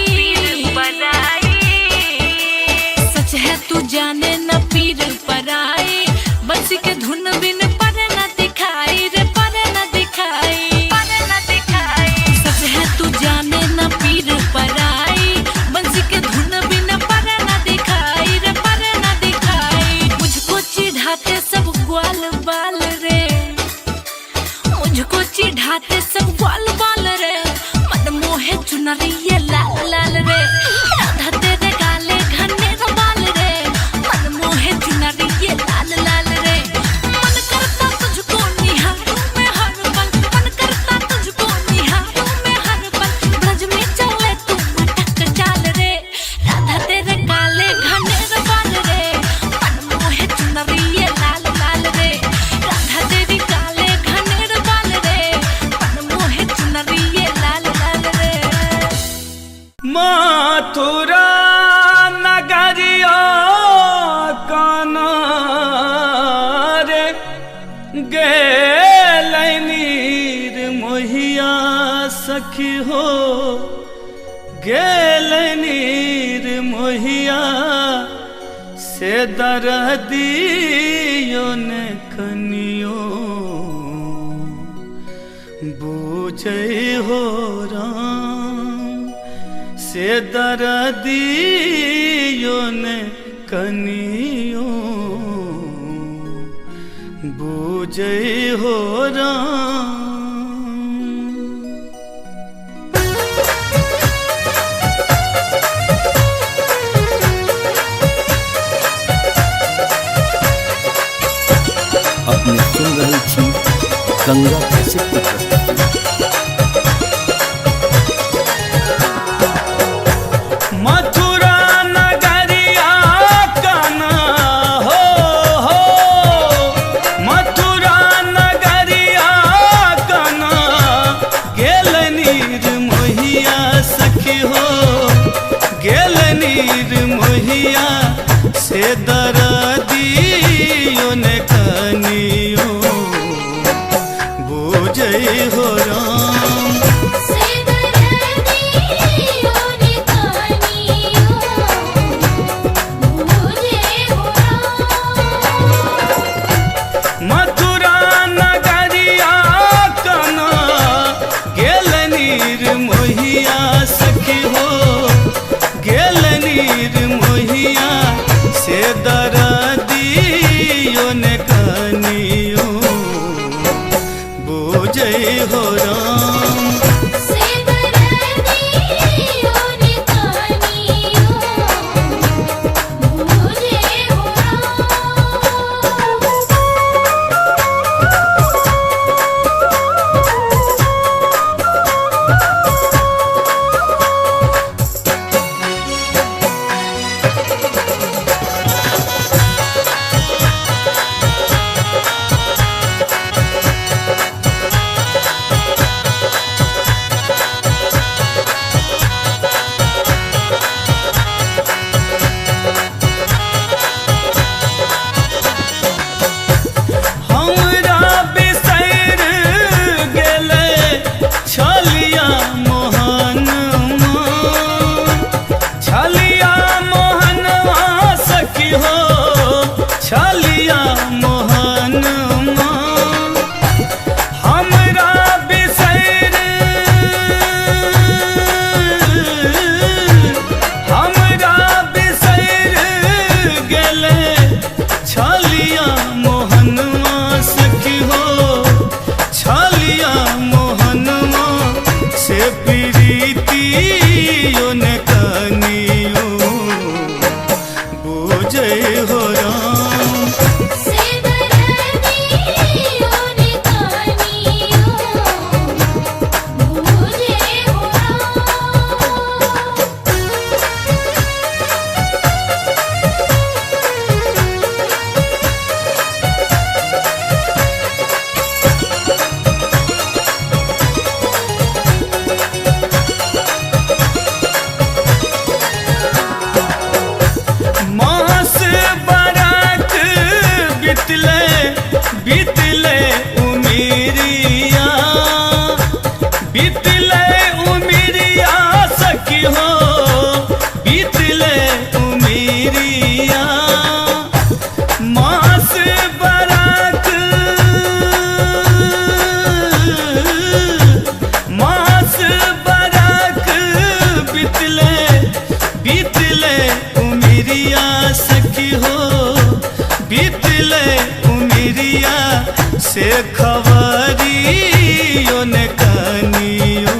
सच है तू जाने न पीर पराई। बंसी के धुन बिन पर न दिखाई रे, पर न दिखाई, पर न दिखाई। सच है तू जाने न पीर पराई, बंसी के धुन बिन पर न दिखाई रे, पर न दिखाई। मुझको चिढ़ाते सब ग्वाल बाल रे, मुझको चिढ़ाते सब ग्वाल बाल रे, मन मोहे चुनरिए लाल लाल रे। राधा तेरे काले घनेर बाल रे, मन सखी हो गेल नीर मोहिया से दरदियो ने कनियो बूझे हो राम से दरदियो ने कनियो बूझे हो राम। अपने सुन रही थी गंगा कैसेट की प्रस्तुति। मथुरा नगरिया काना हो मथुरा नगरिया काना गेल नीर मोहिया सखी हो गेल नीर मोहिया से दरदियो ने कनियो बूझे हो राम से दरदियो ने कनियो बूझे हो राम। मथुरा नगरिया काना गेल नीर मोहिया सखी हो गेल नीर मोहिया से दरदियो ने कनियो बूझे हो राम से दरदियो ने कनियो बूझे हो हमरा बिसैर गेले छलिया मोहन छलिया मोहन सखी हो छलिया मोहन हमरा बिसैर हमरा बिसैर गेले छलिया मोहनवा सखी हो छलिया मोहनवा से प्रीतियो ने कनियो बूझे हो राम से दरदियो ने कनियो बूझे हो मास बरात बितले बितले उमिरिया बितले उमिरिया सखी हो बितले उमिरिया मास बरात मास बरात बितले बितले उमिरिया सखी हो बितले उमिरिया से खबरियो ने कनियो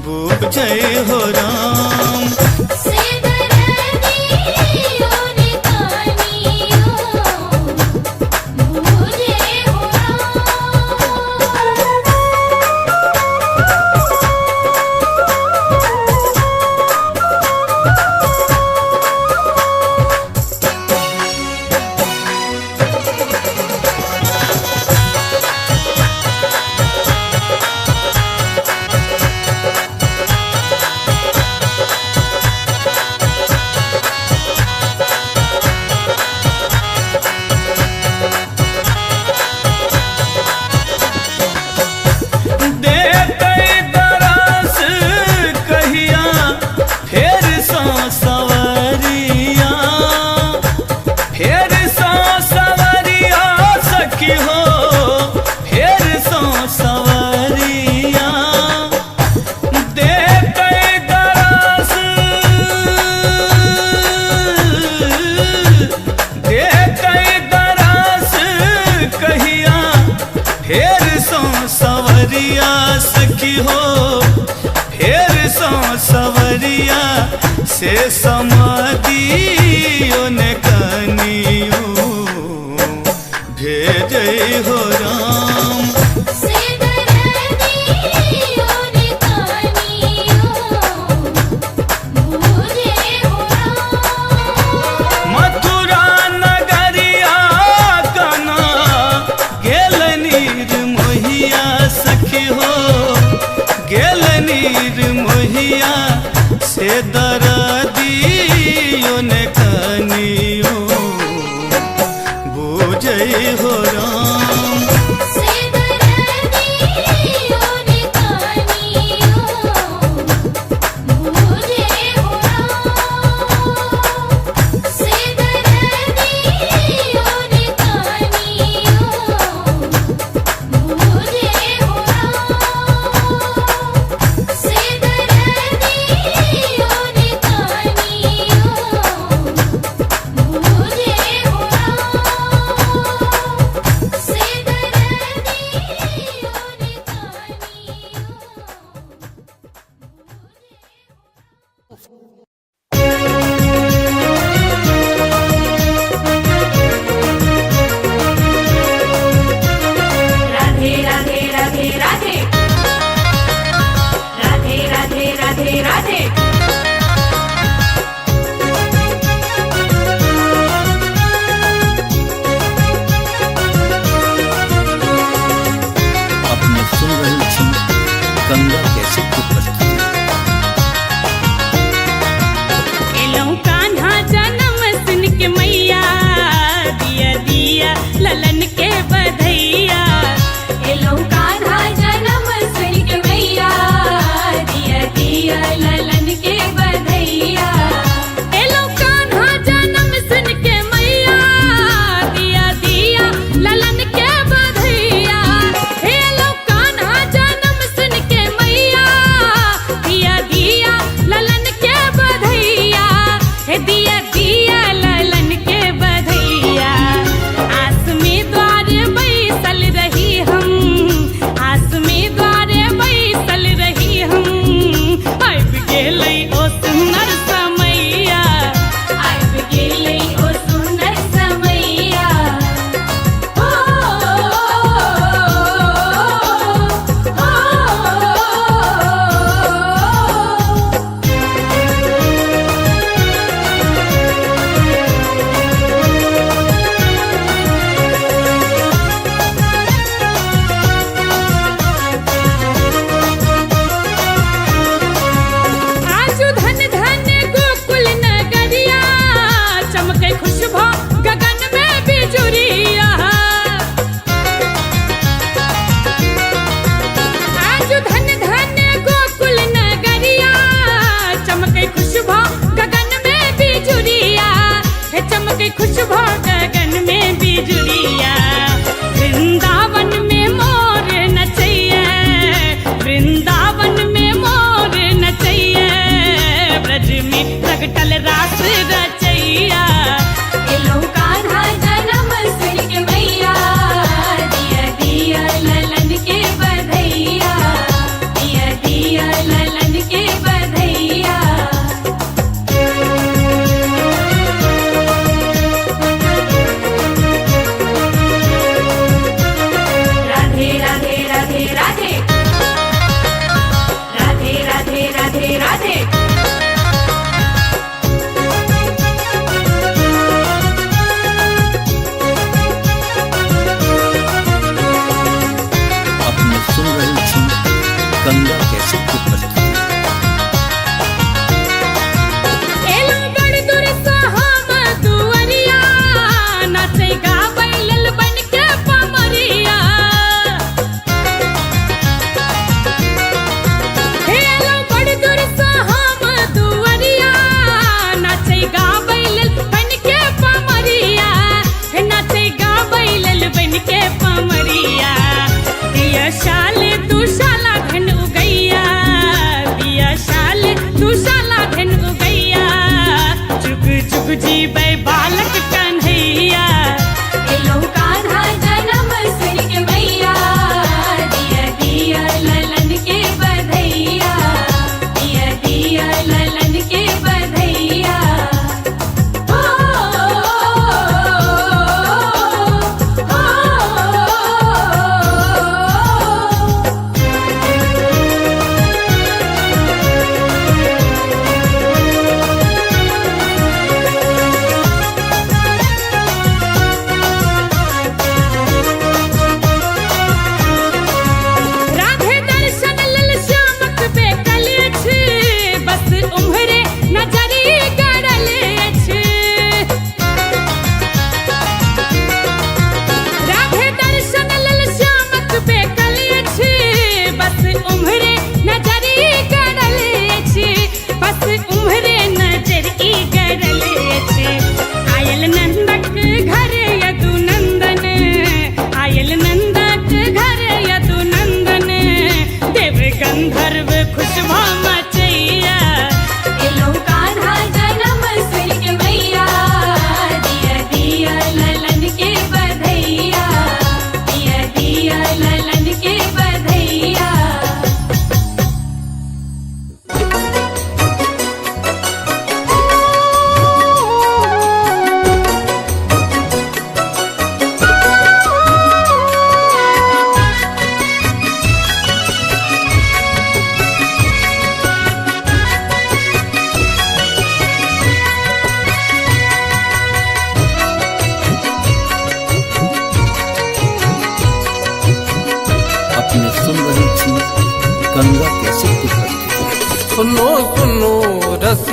बूझे हो राम से दरदियो ने कनियो बूझे हो राम। हो फेर सो सवरिया से समादियो ने कनियो भेजै हो राम से दरदियो ने कानियो मुझे हो राम। मथुरा नगरिया कना गेल नीर मोहिया सखी हो गेल नीर मोहिया से दरदियो ने कनियो बुझै हो राम से दरदियो ने कानियो मुझे हो राम। से दरदियो ने कानियो मुझे हो राम। से दरदियो ने कानियो मुझे हो राम। से दरदियो ने राधे राधे राधे राधे राधे राधे राधे राधे अपने सुन रही थी गंगा कैसेट की प्रस्तुति। एलौं कान्हा जन्म सुन के मैया दिया दिया ललन के बधैया। एलौं कान्हा जन्म सुन के मैया दिया दिया ललन के बधैया। एलौं कान्हा जन्म सुन के मैया दिया दिया ललन के बधैया। एलौं कान्हा जन्म सुन के मैया दिया दिया ललन के बधैया। हे दिया दिया ललन के बधैया। आस में द्वार बैसल रही हम आस में द्वार बैसल रही हम। आबि गेलै ओ सुन्दर समैया आबि गेलै ओ सुन्दर समैया। हो आजु धन धन गोकुल नगरिया चमकै खुशबू गगन में बिजुरिया। आजु धन धन गोकुल नगरिया चमकै खुशबू गगन में बिजुरिया। हे चमकै खुशबू गगन में बिजुरिया। वृंदावन में मोर नचैया वृंदावन में मोर नचैया। ब्रज में प्रगटल रास रचैया। एलौं कान्हा जन्म सुन के मैया दिया दिया ललन के बधैया। दिया दिया ललन के बधैया।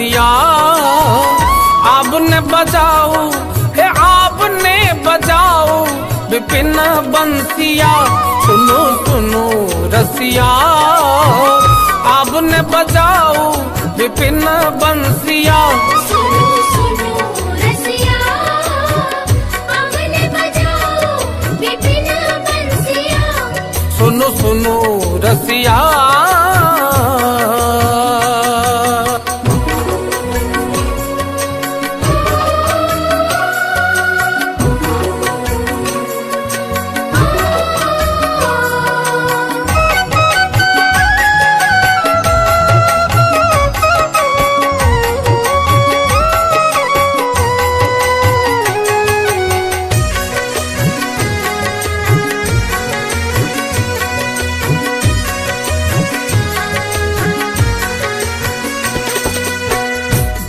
रसिया आपने बजाओ हे आपने बजाओ विपिन बंसिया सुनो सुनो रसिया आपने बजाओ विपिन बंसिया सुनो सुनो रसिया आपने बजाओ विपिन बंसिया सुनो सुनो रसिया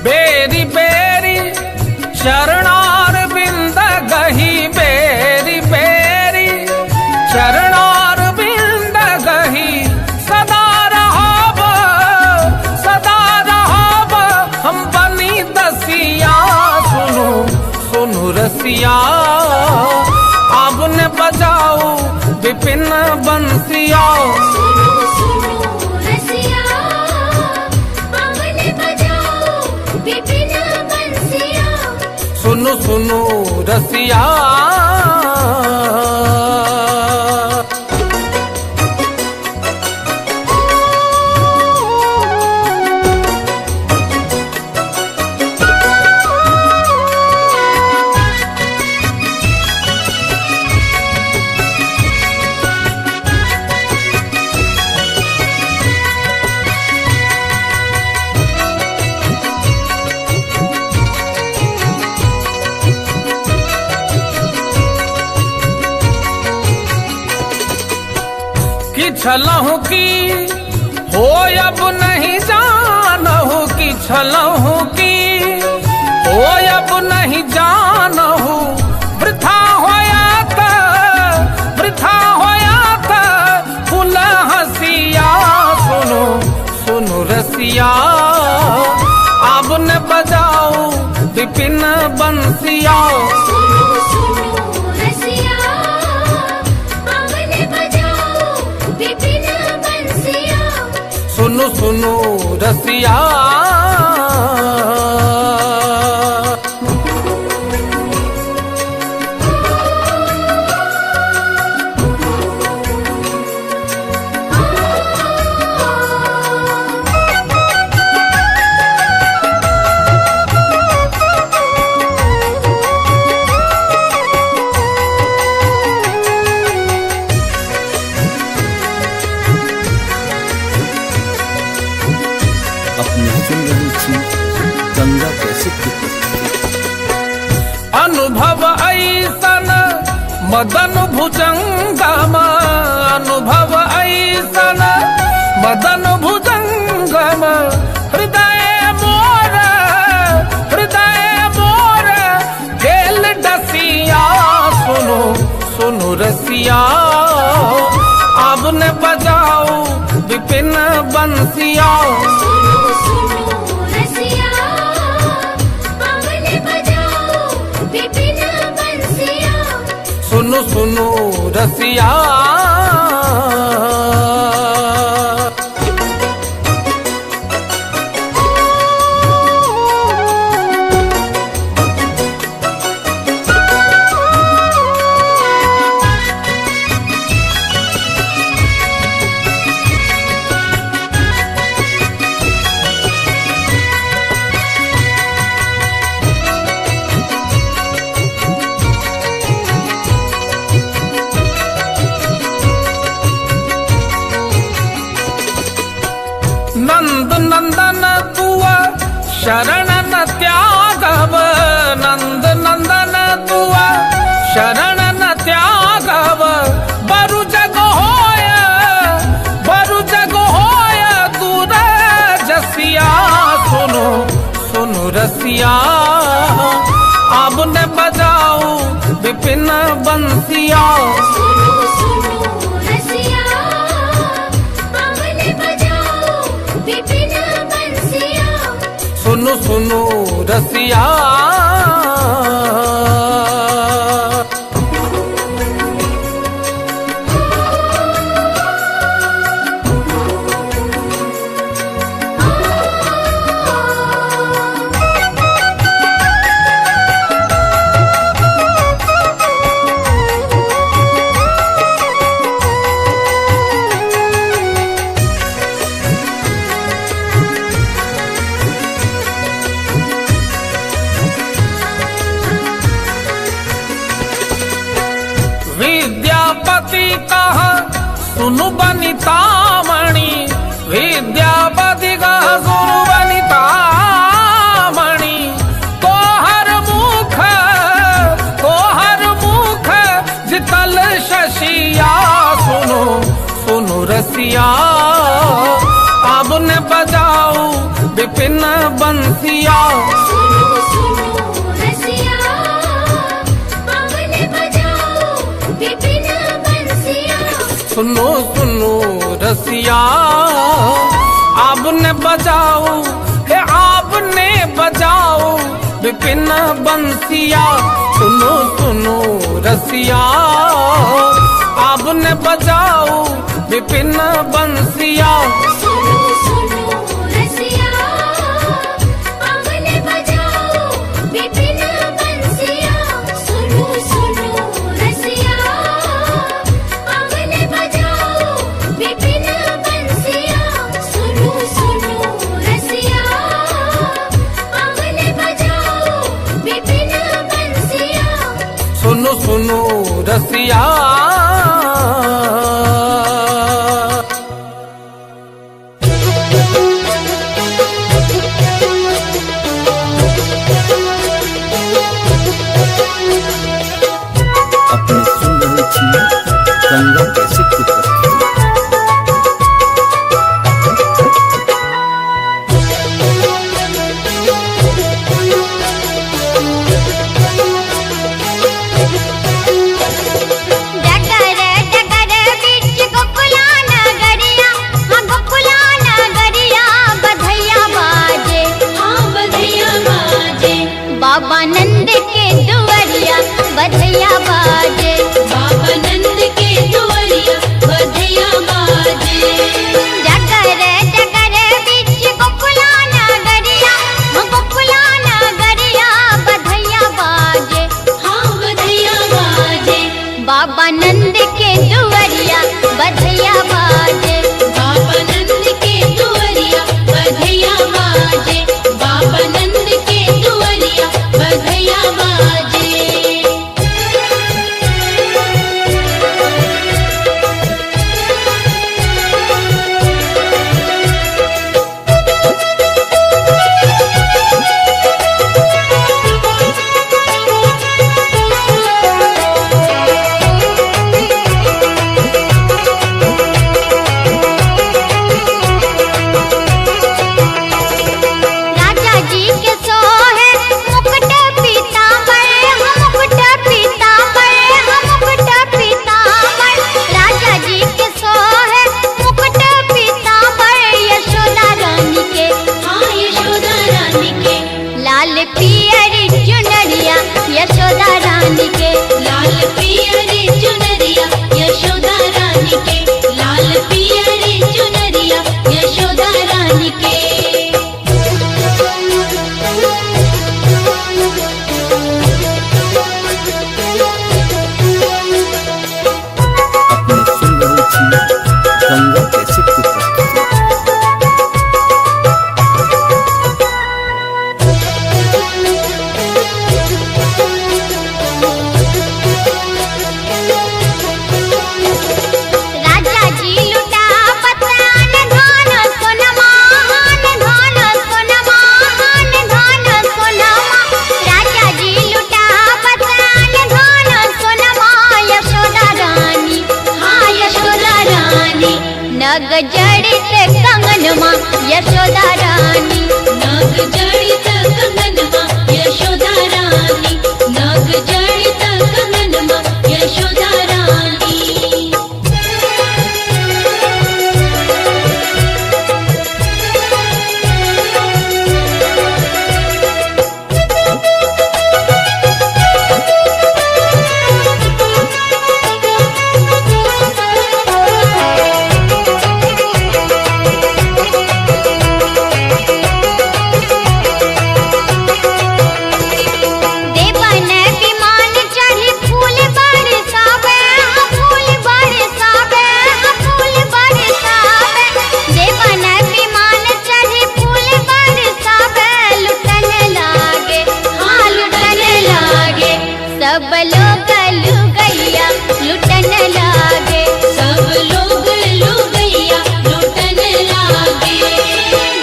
बेरी बेरी शरणार बिंद गही बेरी बेरी शरणार बिंद गही सदा रहब हम बनी दसिया सुनो सुनो रसिया आपने बजाओ विपिन बंसिया सुनो सुनो रसिया आपने बजाओ विपिन बंसिया सुनो सुनो रसिया कि छलहु की हो अब नहीं जानहु कि छलहु की हो अब नहीं जानहु वृथा होया था फुल हसिया सुनो सुनो रसिया आपने बजाओ विपिन बंसिया सुनो सुनो रसिया आपने बजाओ विपिन बंसिया सुनो सुनो रसिया अपने सुन रही थी गंगा कैसेट की प्रस्तुति। अनुभव ऐसन मदन भुजंगम अनुभव ऐसन मदन भुजंगम हृदय मोर खेल डसिया सुनो सुनो रसिया आपने बजाओ विपिन बंसिया सुनो सुनो रसिया आपने बजाओ विपिन बंसिया सुनो सुनो रसिया नंद नंदन तुआ शरण न त्यागव नंद नंदन तुआ शरण न त्यागव बरु जग होय दूर जसिया सुनो सुनो रसिया आपने बजाओ विपिन बंसिया सुनो सुनो रसिया आपने बजाओ विपिन बंसिया सुनो सुनो रसिया विद्यापति कह सुनु बनितामणि विद्यापति कह सुनु बनितामणि तोहर मुख जितल शशिया सुनो सुनो रसिया अब ने बजाऊ विपिन बंसिया सुनो सुनो रसिया आपने बजाओ हे आपने बजाओ विपिन बंसिया सुनो सुनो रसिया आपने बजाओ विपिन बंसिया सुनो सुनो रसिया अपने सुन रहे थी गंगा कैसेट की प्रस्तुति। बाबा नंद के दुआरिया बधैया बाजे, बाबा नंद के दुआरिया बधैया बाजे। जगर जगर बीच गोकुला नगरिया, गोकुला नगरिया बधैया बाजे, हाँ बधैया बाजे। बाबा नंद के दुआरिया बधैया बाजे, बाबा नंद के दुआरिया बधैया बाजे, बाबा नंद के दुआरिया बधैया बाजे। यशोदा रानी के लाल पियरी चुनरिया, यशोदा रानी के लाल पियरी चुनरिया, यशोदा रानी के। अपने सुन रहे थी गंगा कैसेट की प्रस्तुति। नग जड़ित कंगनमा यशोदा रानी, नग जड़ित कंगनमा यशोदा रानी, नग जड़ित कंगनमा यशोदा रानी। सब लोग लुगैया लुटन लागे, सब लोग लुगैया लुटन लागे।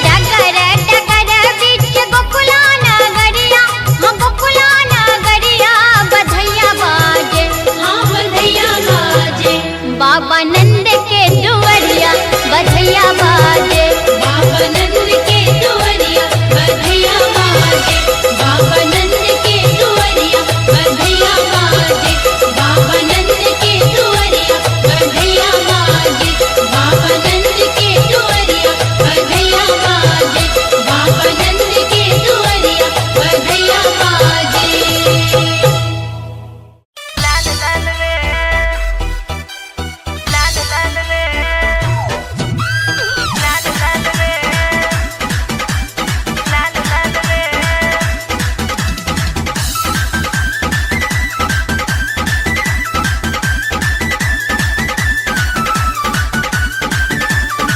डगर डगर बीच गोकुला नगरिया, हाँ गोकुला नगरिया बधैया बाजे, हाँ बधैया बाजे। बाबा नंद के दुवरिया बधैया बाजे, बाबा नंद के दुवरिया बधैया बाजे, बाबा नंद के दुवरिया बधैया बाजे, बाबा नंद के दुवरिया बधैया बाजे, बाबा नंद के दुवरिया बधैया बाजे, बाबा नंद के दुवरिया बधैया बाजे।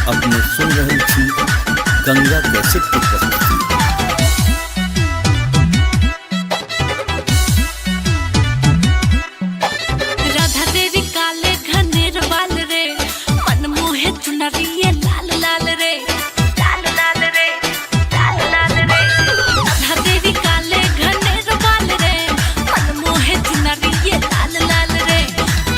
अपने सुन रहे थी गंगा कैसेट की प्रस्तुति। राधा तेरी काले घनेर बाल रे, मन मोहे चुनरिए लाल लाल रे, लाल लाल रे, लाल लाल रे। राधा तेरी काले घनेर बाल रे, मन मोहे चुनरिए लाल लाल रे।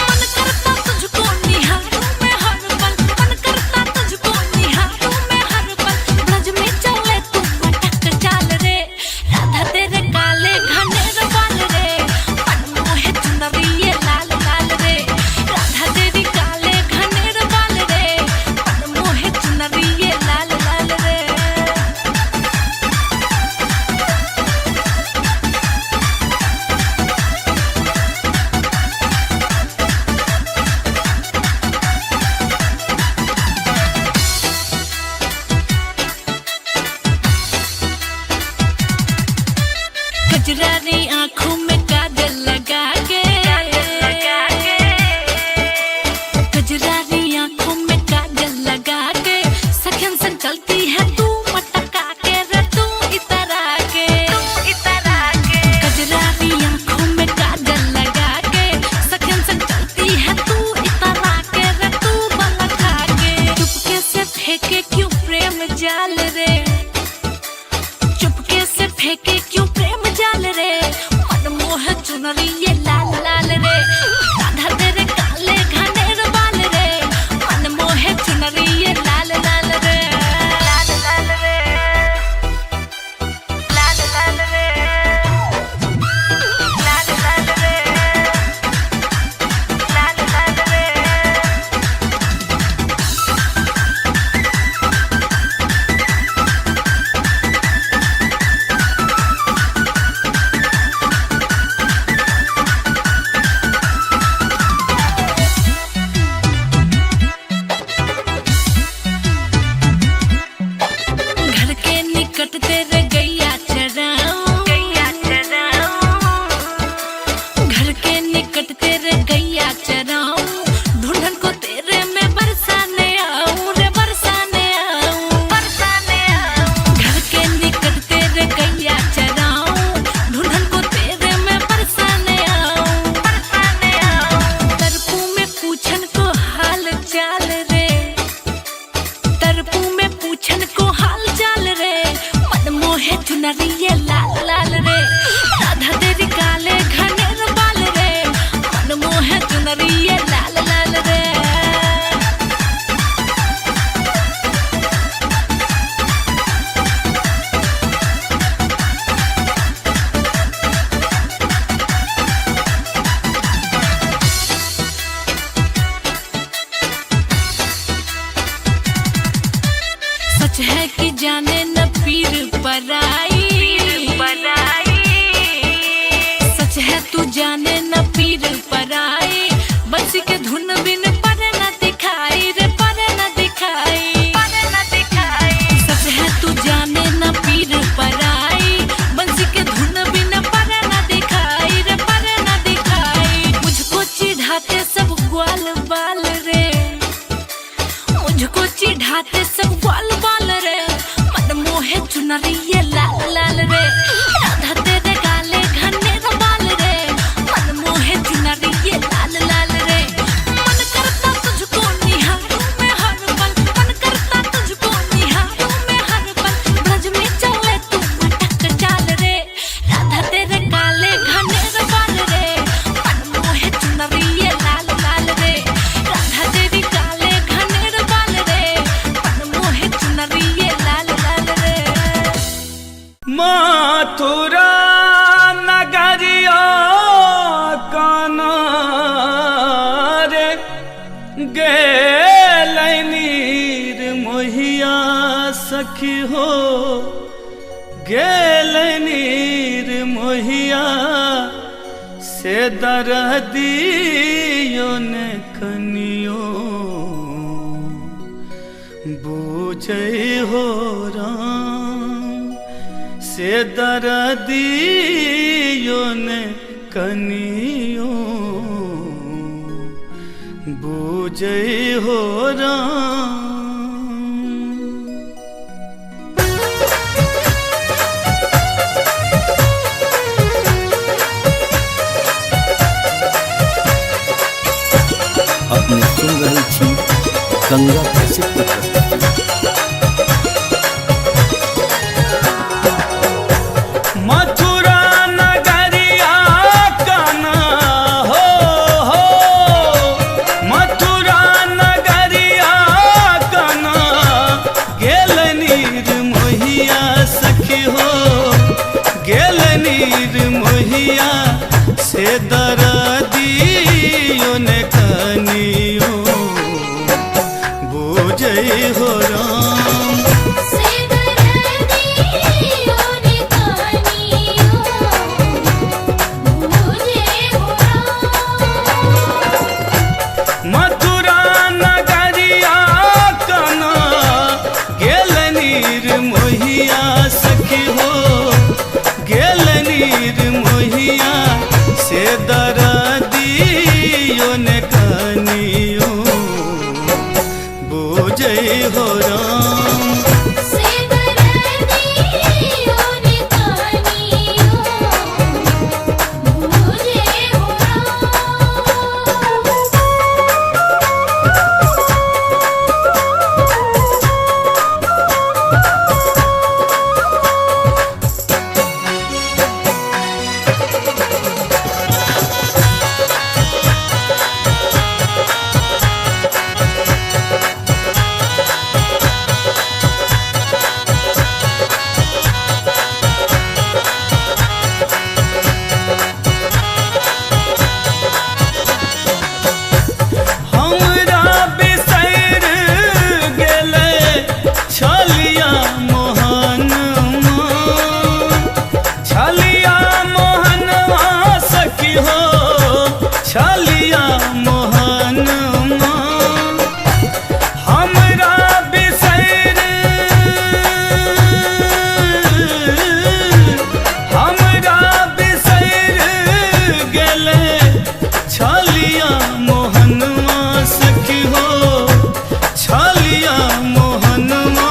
मन करता तुझको निहारूं मैं हर पल, मन करता तुझको निहारूं मैं हर पल। ब्रज में चले तू मटक चाल रे, राधा तेरे काले घनेर बाल रे, मन मोहे चुनरिए लाल लाल रे। राधा तेरी काले घनेर बाल रे, मन मोहे चुनरिए लाल लाल रे। कजरारी आँखों में काजल लगा के, कजरारी आँखों में काजल लगा के, सखन संग चलती है तू मटका के रे, तू इतरा के, कजरारी आँखों में काजल लगा के, सखन संग चलती है तू इतरा के रे, तू बलखा के। चुपके से फेंके क्यों प्रेम जाल रे, चुपके से फेंके क्यों प्रेम जाल रे, मन मोह चुनरिए लाल लाल रे। राधा तेरे काले घनेर बाल रे, मन मोह चुनरिए लाल लाल रे, लाल लाल रे, लाल लाल रे, लाल लाल रे, लाल लाल रे। घर के निकट तेरे गैया चराऊं, गैया चराऊं। घर के निकट तेरे गैया चराऊं, ढूंढन को तेरे में बरसाने आऊं रे, बरसाने आऊं, बरसाने आऊं। घर के निकट तेरे गैया चराऊं, ढूंढन को तेरे में बरसाने आऊं, बरसाने आऊं। तरपू में पूछन को हाल चाल रे, तरपू में पूछन को हाल चाल रे, मन मोहे चुनरिए लाल लाल रे। राधा तेरी काले घनेर बाल रे, मन मोहे चुनरिए लाल लाल रे। सच है कि जाने न पीर पराई, सच है तू जाने न पीर पराई। बंसी के धुन बिन पर न दिखाई रे, पर न दिखाई, पर न दिखाई। सच है तू जाने न पीर पराई, बंसी के धुन बिन पर न दिखाई रे, पर न दिखाई। मुझको चिढ़ाते सब ग्वाल बाल रे, मुझको चिढ़ाते सब ग्वाल बाल रे, मन मोहे चुनरिए लाल लाल रे। राधा तेरे काले घनेर बाल रे, मन सखी हो गेल नीर मोहिया से दरदियो ने कनियो बूझे हो राम से दरदियो ने कनियो बूझे हो राम। अपने सुन रही थी गंगा कैसे प्रस्तुति। मथुरा नगरिया काना हो मथुरा नगरिया काना गेल नीर मोहिया सखी हो गेल नीर मोहिया से दरदियो ने कनियो बूझे हो राम से दरदियो ने कनियो बूझे हो राम। मथुरा नगरिया काना गेल नीर मोहिया सखी हो गेल नीर मोहिया से दरदियो ने कनियो बूझे हो राम से दरदियो ने कनियो बूझे हो राम। हमरा बिसैर गेलै छलिया मोहनमा छलिया मोहनवा सखी हो छलिया मोहनमा हमरा बिसैर हमरा बिसैर गेलै छलिया मोहनवा सखी हो छलिया मोहनवा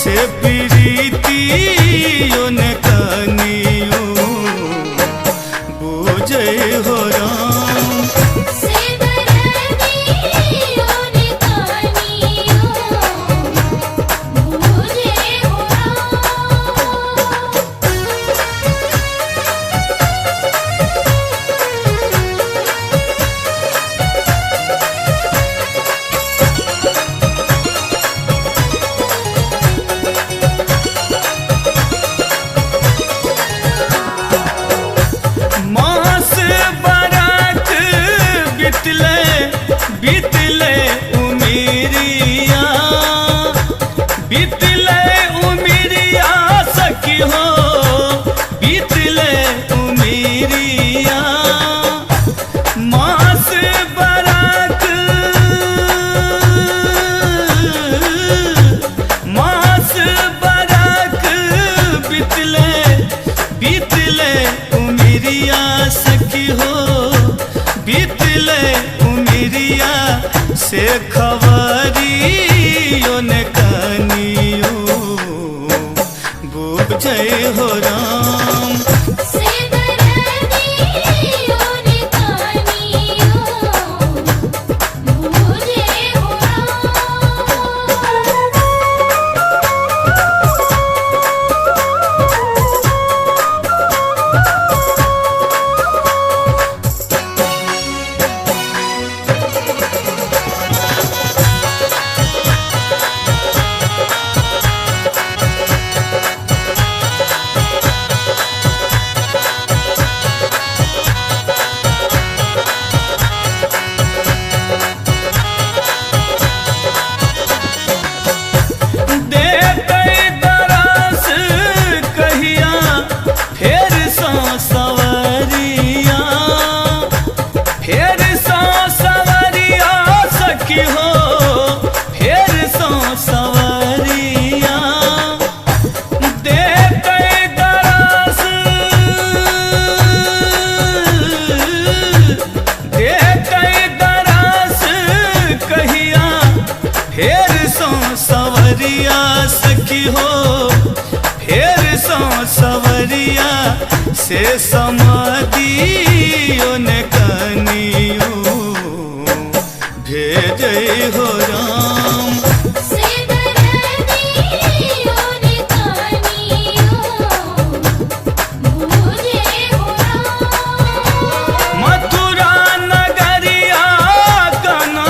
से प्रीतियो ने कनियो बूझे हो राम से दरदियो ने कनियो बूझे हो मास बरख बितले बितले उमिरिया बितले उमिरिया सखी हो बितले उमिरिया मास बरख मास बरख बितले बितले उमिरिया सखी हो बितले उमिरिया से खबरियो ने कनियो बूझे हो राम से दरदियो ने कनियो बूझे हो राम। से समादियो ने कनियो भेजे हो राम से दरदियो ने कानियो मुझे हो राम। मथुरा नगरिया गाना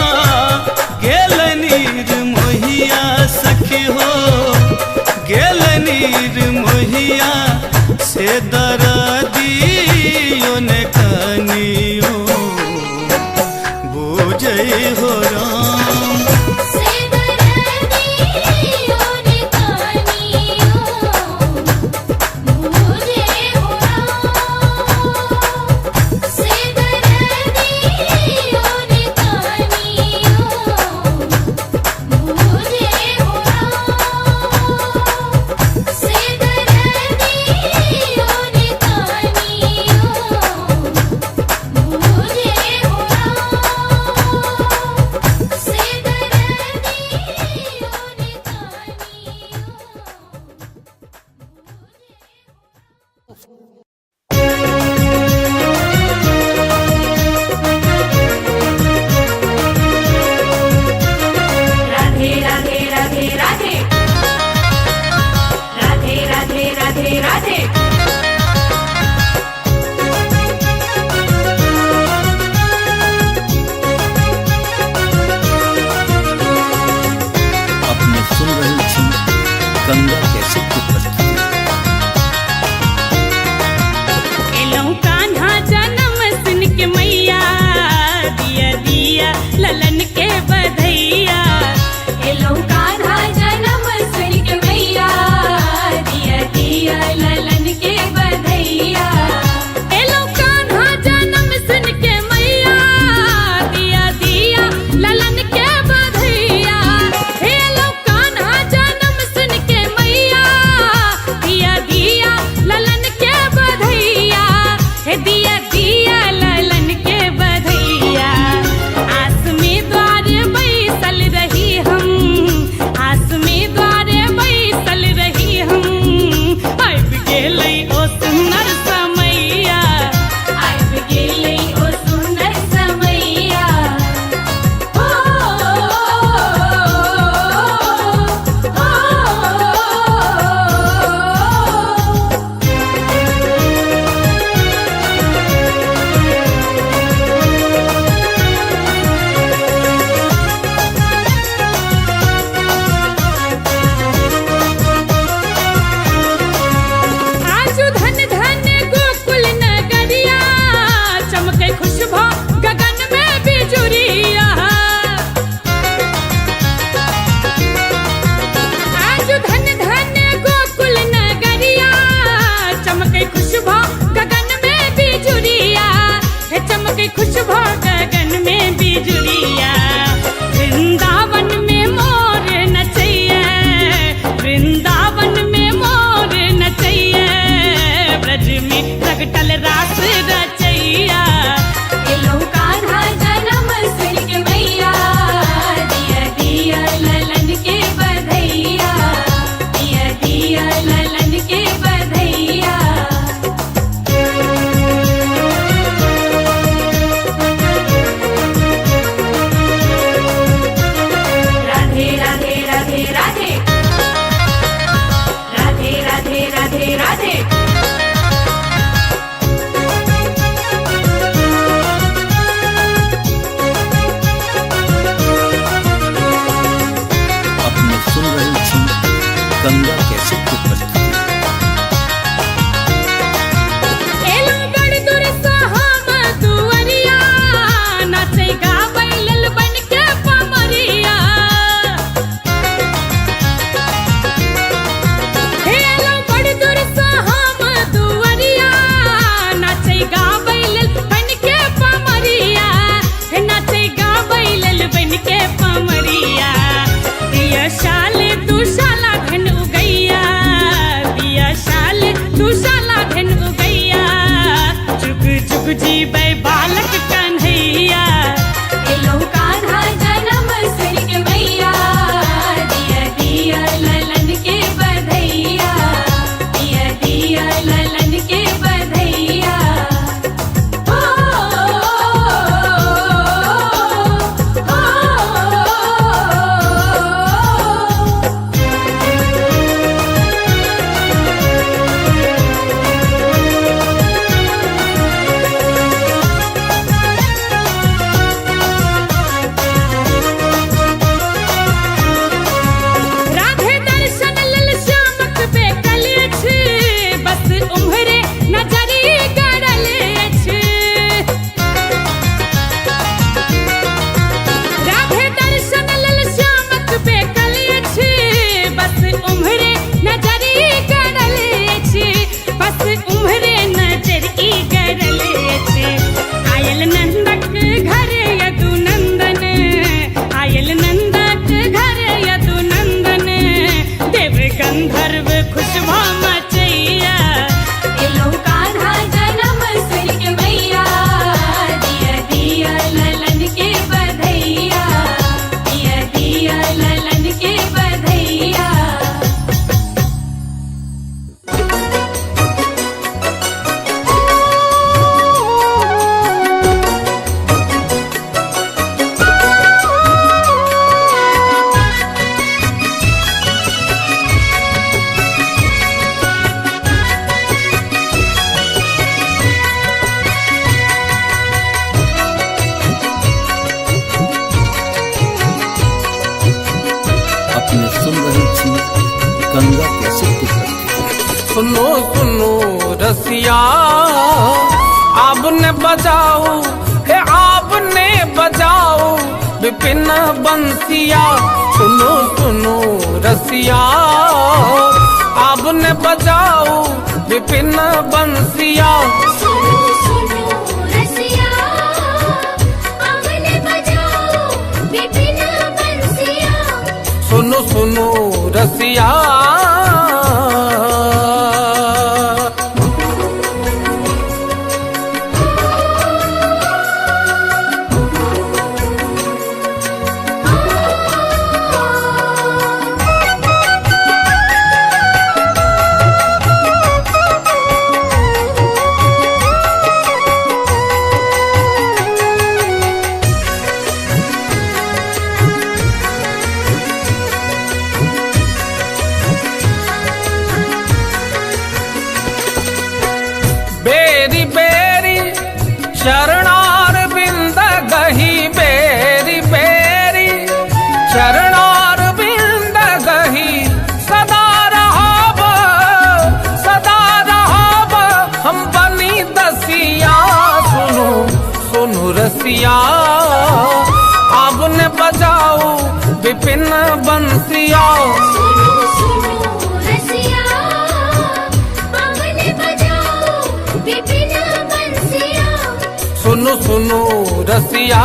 गेल नीर मोहिया सखी हो गेल नीर मोहिया से दरदियो ने कनियो बुझे हो राम से दरदियो ने कानियो मुझे हो राम। से दरदियो ने कानियो मुझे हो राम। से दरदियो ने कानियो मुझे हो राम। से दरदियो ने राधे राधे राधे राधे राधे राधे राधे राधे अपने सुन रही थी गंगा कैसेट की प्रस्तुति। एलौ कान्हा जन्म सुन के मैया दिया दिया ललन के बधैया। एलौ कान्हा जन्म सुन के मैया दिया दिया ललन के बधैया। एलौ कान्हा जन्म सुन के मैया दिया दिया ललन के बधैया। एलौ कान्हा जन्म सुन के मैया दिया दिया ललन के बधैया। हे दिया दिया ललन के बधैया। आस में द्वारे बैसल रही हम आस में द्वारे बैसल रही हम। आबि गेलै ओ सुन्दर समैया आबि गेलै ओ सुन्दर समैया। ओ आजु धन धन गोकुल नगरिया चमके खुशबू गगन में बिजुरिया। आजु धन धन गोकुल नगरिया चमके खुशबू गगन में बिजुरिया। हे चमके खुशबू गगन में बिजुरिया। वृंदावन में मोर नचैया वृंदावन में मोर नचैया। ब्रज में प्रगटल रास रचैया। एलौ कान्हा जन्म सुन के मैया दिया दिया ललन के बधैया। दिया दिया ललन के बधैया। राधे राधे राधे राधे राधे राधे राधे राधे अपने सुन रही थी गंगा कैसेट की प्रस्तुति। एलौ बड़ दूर से हम दुअरिया नाचे गाबै लेल बन के पमरिया। एलौ बड़ दूर से हम दुअरिया नाचे गाबै लेल बन के पमरिया। नाचे गाबै लेल बन के पमरिया। दिया शाल दुशाला धन उगैया दिया शाल दुशाला धन उगैया। जुग जुग जीबै बालक कन्हैया। एलौ कान्हा जन्म सुन के मैया दिया दिया ललन के बधैया। दिया दिया ललन के रसिया आपने बजाओ हे आपने बजाओ विपिन बंसिया सुनो सुनो रसिया आपने बजाओ विपिन बंसिया सुनो सुनो रसिया आपने बजाओ विपिन बंसिया सुनो सुनो रसिया बेरी बेरी चरणार बिंद गही बेरी बेरी चरणार बिंद गही सदा रहाब हम बनी दसिया सुनो सुनो रसिया आपने बजाओ विपिन बंसिया सुनो सुनो रसिया आपने बजाओ विपिन बंसिया सुनो सुनो रसिया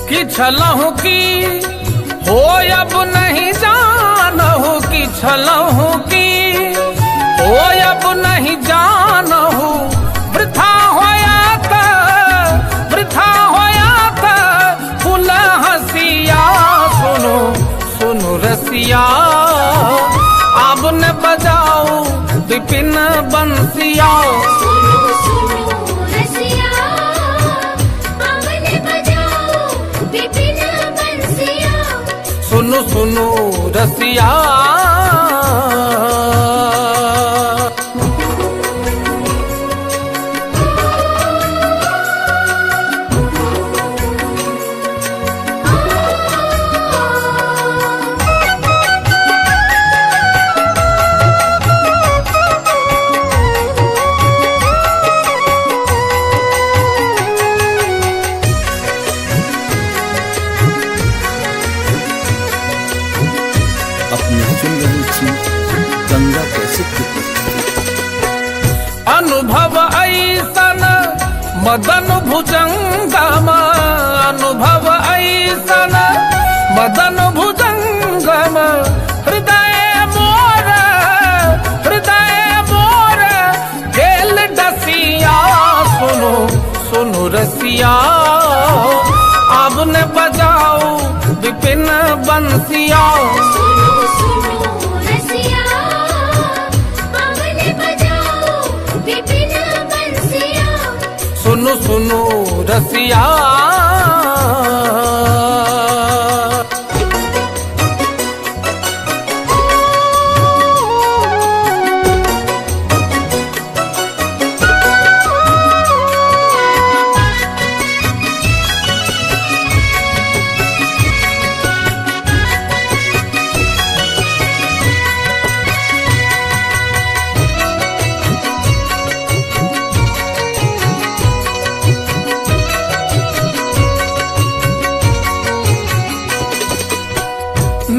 कि छलहु की हो अब नहीं जानहु कि छलहु की हो अब नहीं जानहु वृथा होया था फूल हसिया सुनो सुनो रसिया आपने बजाओ विपिन बंसिया सुनो सुनो रसिया आपने बजाओ विपिन बंसिया सुनो सुनो रसिया अपने सुन रही थी गंगा कैसेट की प्रस्तुति। अनुभव ऐसन मदन भुजंगम अनुभव ऐसन मदन भुजंगम हृदय मोर गेल डसिया सुनो सुनो रसिया आपने बजाओ विपिन बंसिया सुनो सुनो रसिया आपने बजाओ विपिन बंसिया सुनो सुनो रसिया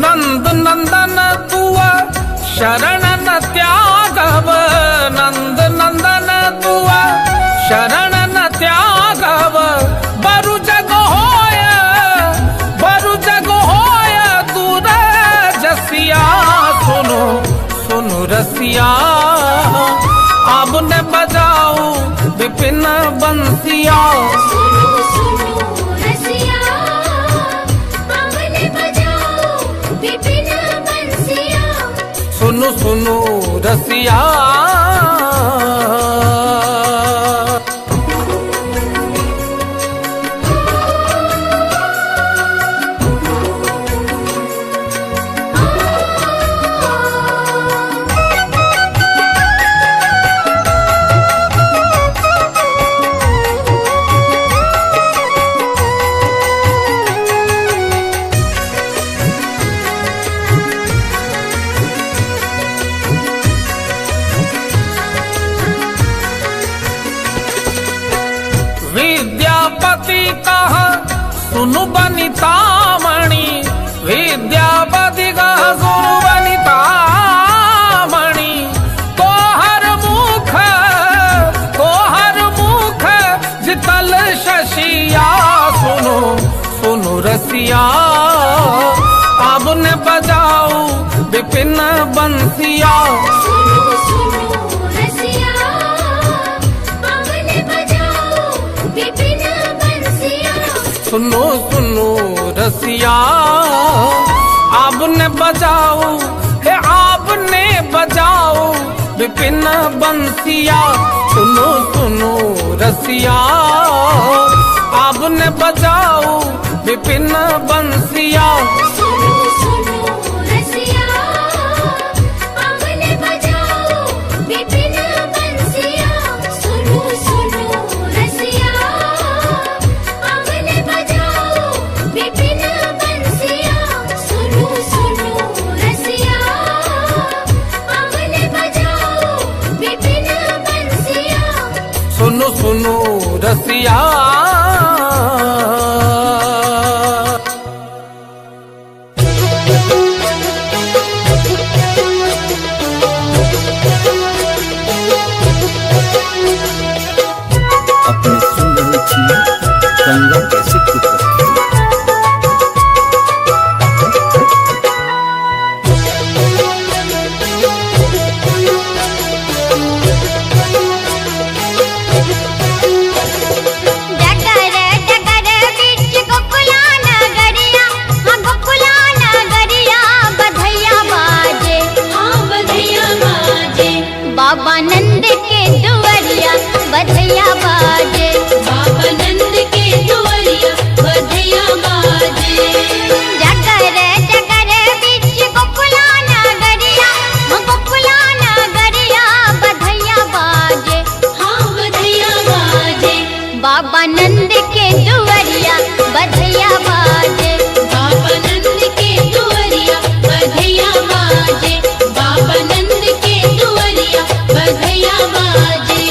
नंद नंदन तुआ शरण न त्यागव नंद नंदन तुआ शरण न त्यागव बरु जग होय दूर जसिया सुनो सुनो रसिया आपने बजाओ विपिन बंसिया सुनो सुनो रसिया आपने बजाओ विपिन बंसिया सुनो सुनो सुनो रसिया विद्यापति कहा सुनु बनितामणि विद्यापति कहा सुनु बनितामणि तोहर मुख जितल शशिया सुनो सुनो रसिया अब ने बजाऊ विपिन बंसिया सुनो सुनो रसिया आपने बजाओ हे आपने बजाओ विपिन बंसिया सुनो सुनो रसिया आपने बजाओ विपिन बंसिया सुनो सुनो रसिया अपने सुन रहे थी गंगा कैसे की प्रस्तुति। बाबा नंद के दुआरिया बधैया बाजे, बाबा नंद के दुआरिया बधैया बाजे। जगर जगर बीच गोकुला नगरिया, गोकुला नगरिया बधैया बाजे, हाँ बधैया बाजे। बाबा नंद के दुआरिया बधैया बाजे, बाबा नंद के दुआरिया बधैया बाजे, बाबा नंद के दुआरिया बधैया बाजे।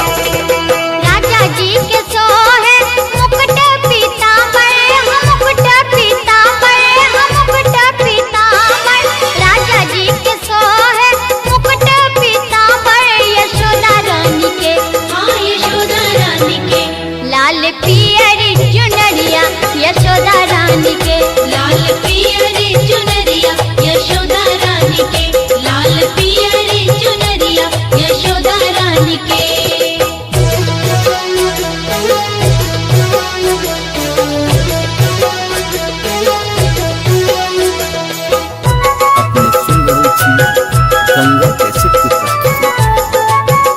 राजा जी के सोहे मुकुट पीतांबर, मुकुट पीतांबर, मुकुट पीतांबर। राजा जी के सोहे मुकुट पीतांबर, यशोदा रानी के, हाँ यशोदा रानी के, लाल पियरी चुनरिया यशोदा रानी के, लाल पियरी चुनरिया यशोदा रानी के, लाल पियरी चुनरिया यशोदा रानी के। अपने सुन रहे थी गंगा कैसे की प्रस्तुति।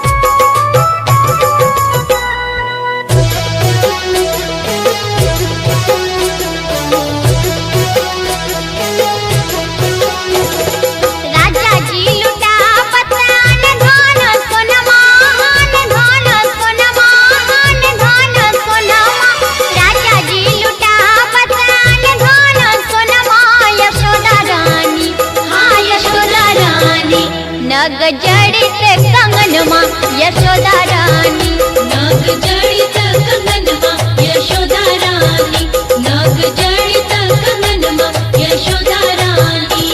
राजा जी लुटा पतान धान सोनमा, धान सोनमा, धान सोनमा। राजा जी लुटा पतान धान सोनमा, यशोदा रानी, हाँ यशोदा रानी, नग जड़ित कंगनमा यशोदा रानी, नाग जड़ित कंगनमा यशोदा रानी, नाग जड़ित कंगनमा यशोदा रानी।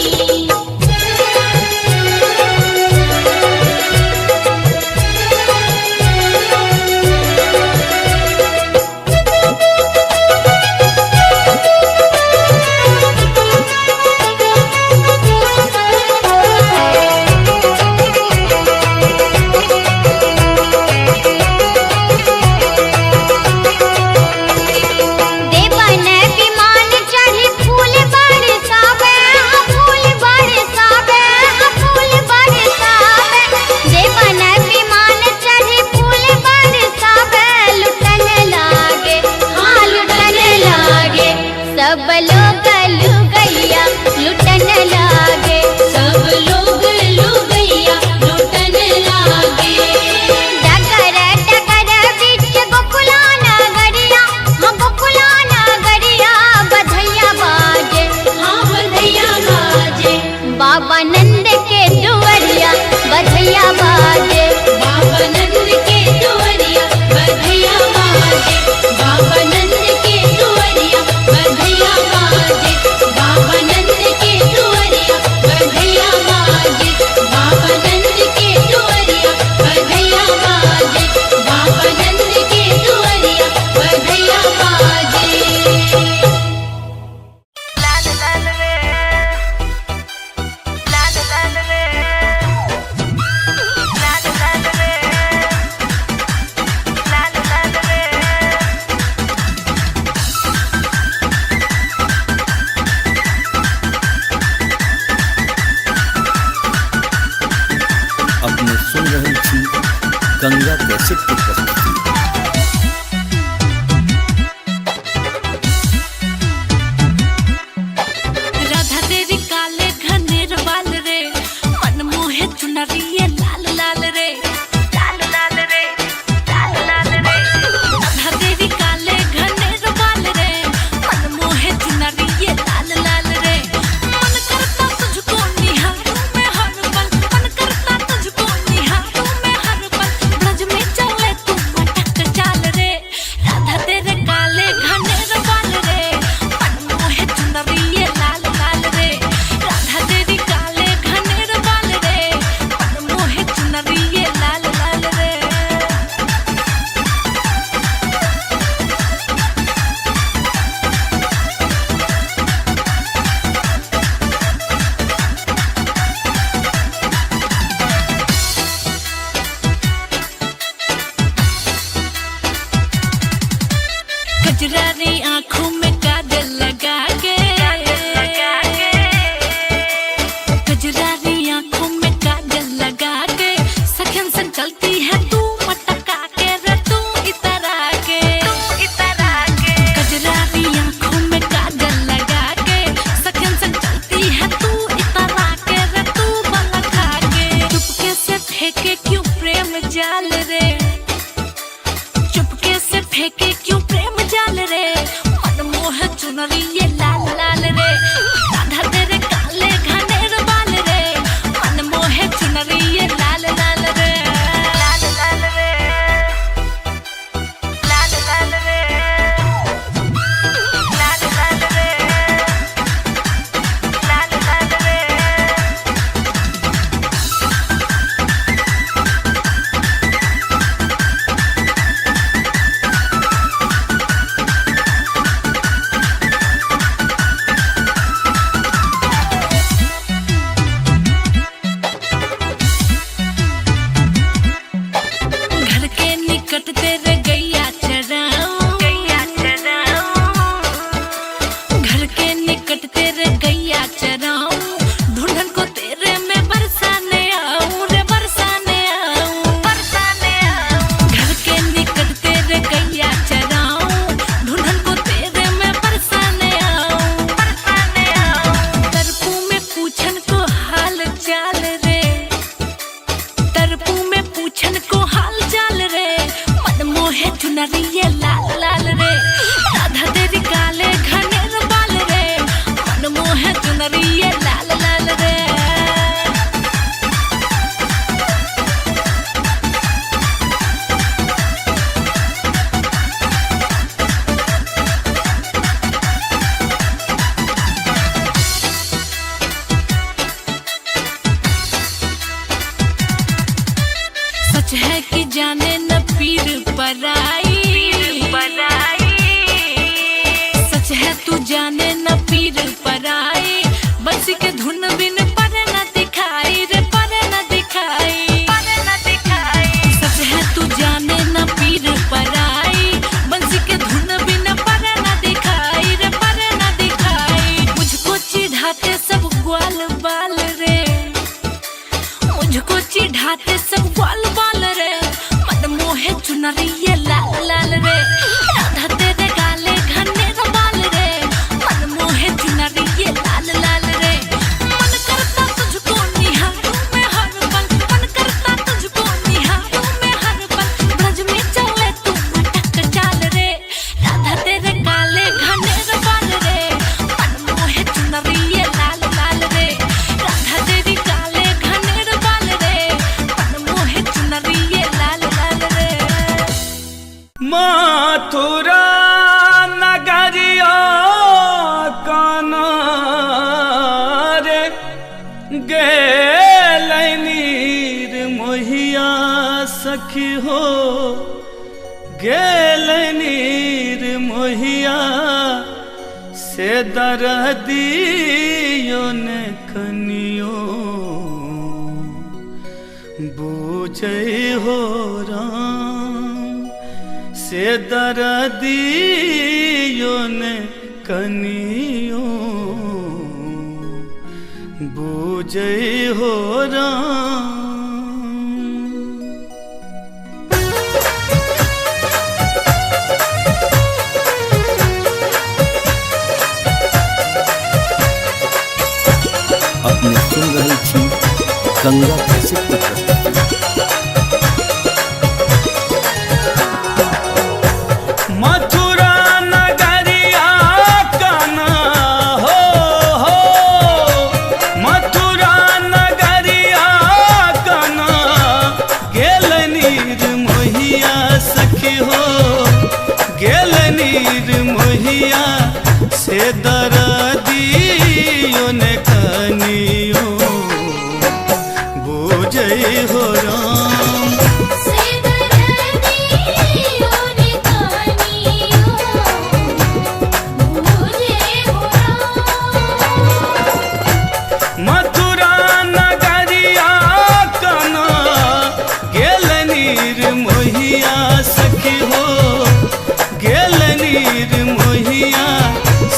सब लोग लुगैया लुटन लागे, सब लोग लुगैया लुटन लागे। डगर डगर बीच गोकुला नगरिया, हाँ गोकुला नगरिया बधैया बाजे, हाँ बधैया बाजे, बाबा नंद के दुवरिया बधैया बाजे, बाबा नंद के दुवरिया बधैया बाजे, बाबा नंद के दुवरिया बधैया बाजे, बाबा नंद के दुवरिया बधैया बाजे, बाबा नंद के दुवरिया बधैया बाजे, बाबा नंद के दुवरिया बधैया बाजे। अपने सुन रहे थी गंगा कैसेट की प्रस्तुति। राधा तेरी काले घनेर बाल रे, मन मोहे चुनरिए लाल लाल रे, लाल लाल रे, लाल लाल रे। राधा तेरी काले घनेर बाल रे, मन मोहे चुनरिए लाल लाल रे। मन करता तुझको निहारूं मैं हर पल, मन करता तुझको निहारूं मैं हर पल। ब्रज में चले तू मटक चाल रे, राधा तेरे काले घनेर बाल रे, मन मोहे चुनरिए लाल लाल रे। राधा तेरी काले घनेर बाल रे, मन मोहे चुनरिए लाल लाल रे। कजरारी आँखों में काजल लगा के, कजरारी आँखों में काजल लगा के, सखन संग चलती है तू मटका के रे, तू इतरा के, कजरारी आँखों में काजल लगा के, सखन संग चलती है तू इतरा के रे, तू बलखा के। चुपके से फेंके क्यों प्रेम जाल रे, चुपके से फेंके क्यों प्रेम जाल रे, मन मोह चुनरिए लाल लाल रे। राधा तेरे काले घनेर बाल रे, मन मोह चुनरिए लाल लाल रे, लाल लाल रे, लाल लाल रे, लाल लाल रे, लाल लाल रे। घर के निकट तेरे गैया चराऊं, गैया चराऊं, घर के निकट तेरे गैया चराऊं, ढूंढन को तेरे में बरसाने आऊं रे, बरसाने आऊं, बरसाने आऊं। घर के निकट तेरे गैया चराऊं, ढूंढन को तेरे में बरसाने आऊं, बरसाने आऊं। तरपू में पूछन को हाल चाल रे, तरपू में पूछन को हाल चाल रे, मन मोहे चुनरिए लाल लाल रे। राधा तेरी काले घनेर बाल रे, मन मोहे चुनरिए लाल लाल रे। सच है कि जाने न पीर पराई, सच है तू जाने न पीर पराई, बंसी के धुन बिन पर न दिखाई रे, पर न दिखाई, पर न दिखाई। सच है तू जाने न पीर पराई, बंसी के धुन बिन पर न दिखाई रे, पर न दिखाई। मुझको चिढ़ाते सब ग्वाल बाल रे, मुझको चिढ़ाते सब ग्वाल बाल रे, मन मोहे चुनरिए लाल लाल रे। राधा तेरे काले घनेर बाल रे, मन सखी हो गेल नीर मोहिया से दरदियो ने कनियो बूझे हो राम से दरदियो ने कनियो बूझे हो राम। अपने सुन रही थी गंगा कैसेट की प्रस्तुति। मथुरा नगरिया काना हो मथुरा नगरिया काना गेल नीर मोहिया सखी हो गेल नीर मोहिया से दरदियो ने कनियो बूझे हो राम से दरदियो ने कनियो बूझे हो राम। मथुरा नगरिया काना गेल नीर मोहिया सखी हो गेल नीर मोहिया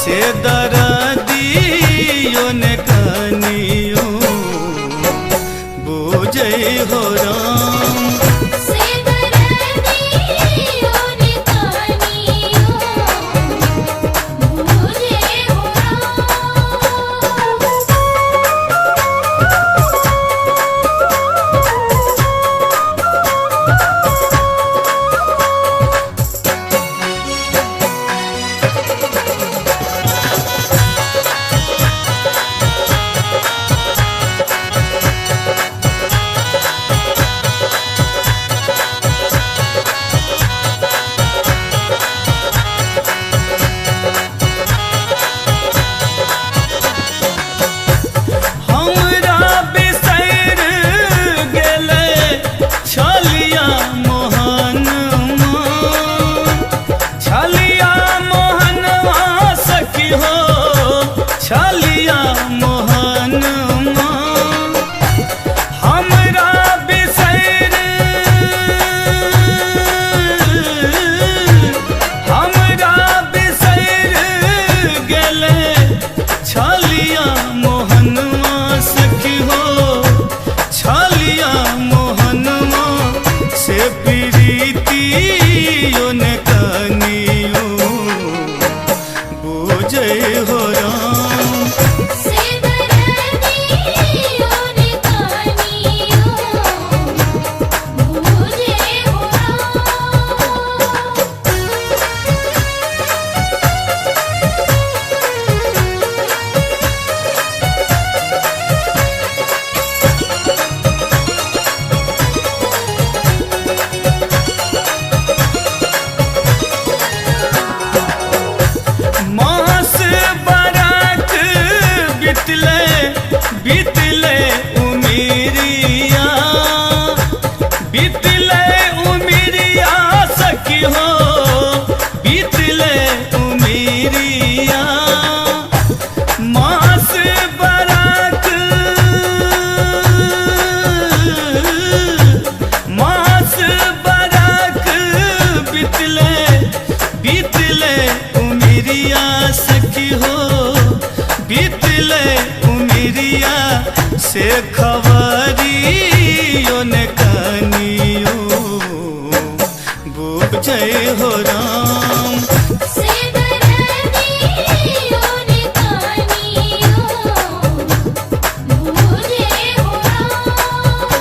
से दरदियो ने कनियो बूझे हो राम से दरदियो ने कनियो बूझे हो हमरा बिसैर गेले छलिया मोहनमा छलिया मोहनवा सखी हो छलिया मोहनमा हमरा बिसैर हमरा बिसैर गेले छलिया मोहनवा सखी हो छलिया मोहनवा से प्रीतियो ने कनियो बूझे हो राम से दरदियो ने कनियो बूझे हो मास बरख बितले बितले उमिरिया बितले उमिरिया सखी हो बितले उमिरिया मास बरख मास बरख बितले बितले उमिरिया सखी हो बितले उमिरिया से खबरियो ने कनियो बूझे हो राम से दरदियो ने कनियो बूझे हो राम।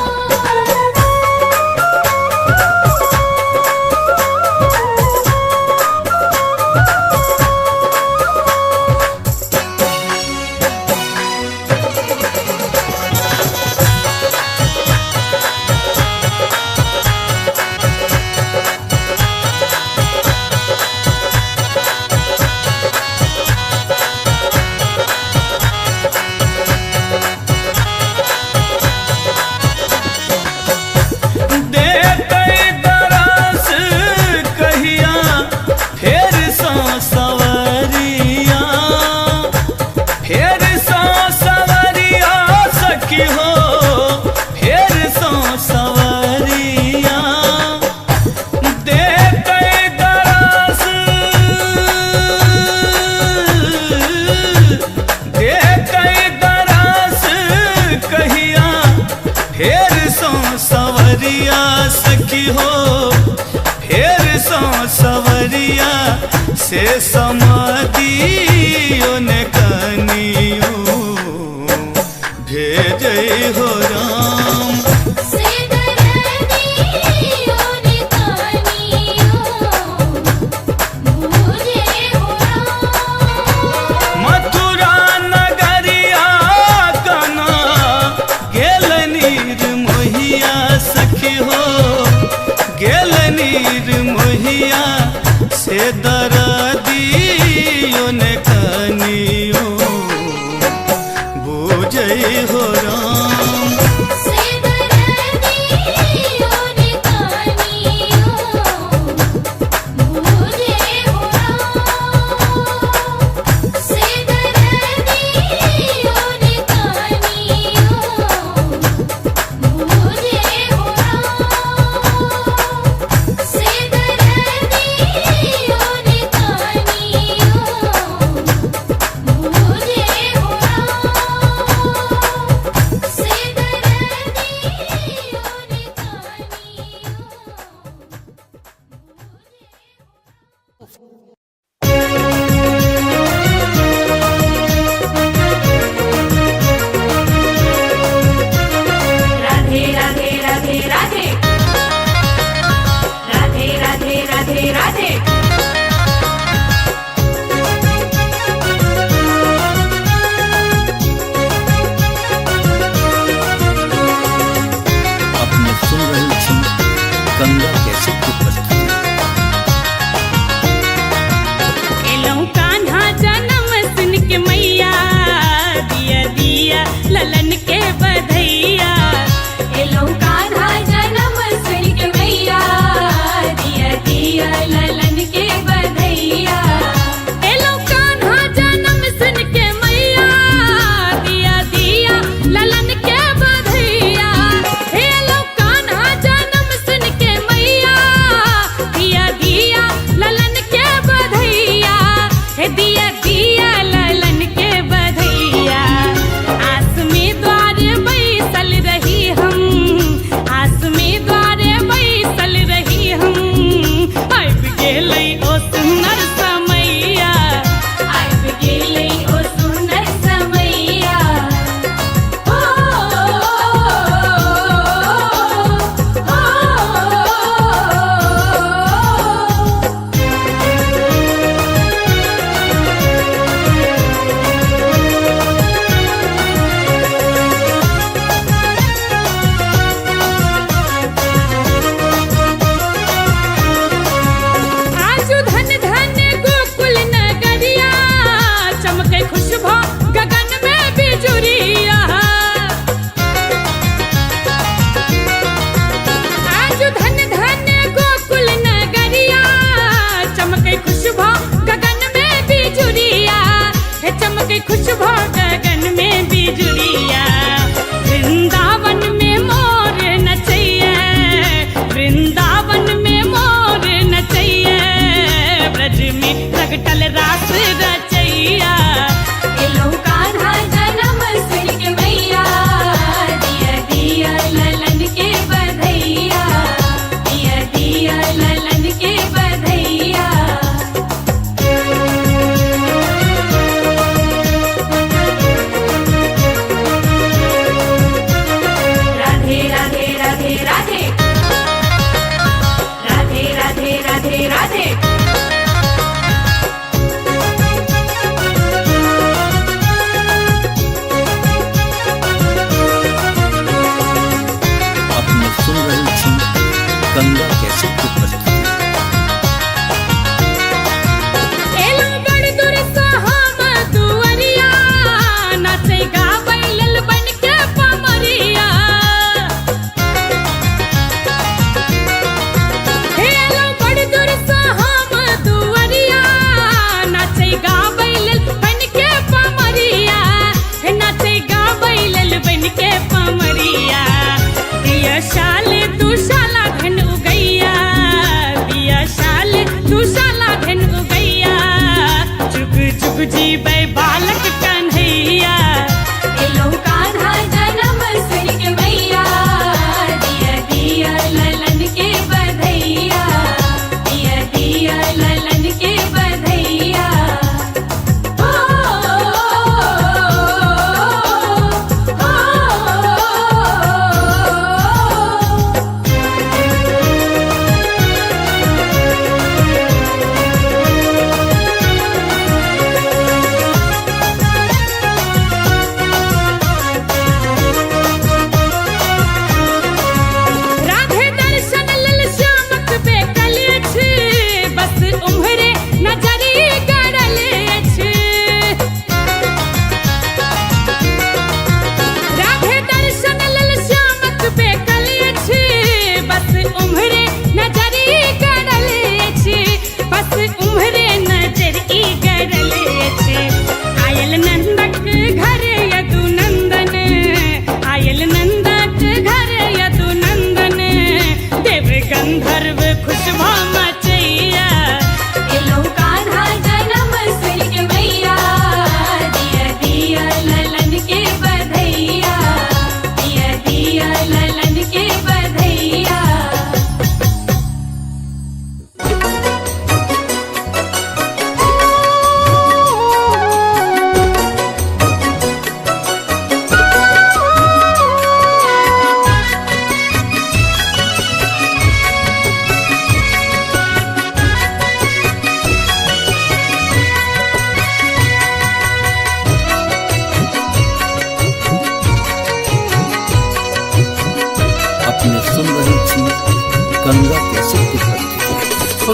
से समादियो ने कनियो भेजै हो राम। से दरदियो ने कनियो मुझे हो राम। मथुरा नगरिया कना गेल नीर मोहिया सखी हो, गेल नीर मोहिया से दरदियो ने कनियो बुझै हो राम। से दरदियो ने कनियो मुझे हो राम। से दरदियो ने कनियो मुझे हो राम। से दरदियो ने कनियो मुझे हो राम। से दरदियो ने राधे राधे राधे राधे राधे राधे राधे राधे। अपने सुन रहे छी गंगा कैसेट की प्रस्तुति। एलौं कान्हा जन्म सुन के मैया, दिया दिया ललन के बधैया। एलौं कान्हा जन्म सुन के मैया, दिया दिया ललन के बधैया। एलौं कान्हा जन्म सुन के मैया, दिया दिया ललन के बधैया। एलौं कान्हा जन्म सुन के मैया, दिया दिया ललन के बधैया। हे दिया दिया ललन के बधैया। आस में द्वारे बैसल रही हम, आस में द्वारे बैसल रही हम। आबि गेलै ओ सुन्दर समैया, आबि गेलै ओ सुन्दर समैया। हो आजु धन धन गोकुल नगरिया, चमकै खुशबू गगन में बिजुरिया। आजु धन धन गोकुल नगरिया, चमकै खुशबू गगन में बिजुरिया। हे चमकै खुशबू गगन में बिजुरिया। वृंदावन में मोर नचैया, वृंदावन में मोर नचैया। ब्रज में प्रगटल रास रचैया। एलौं कान्हा जन्म सुन के मैया, दिया दिया ललन के बधैया। दिया दिया ललन के बधैया।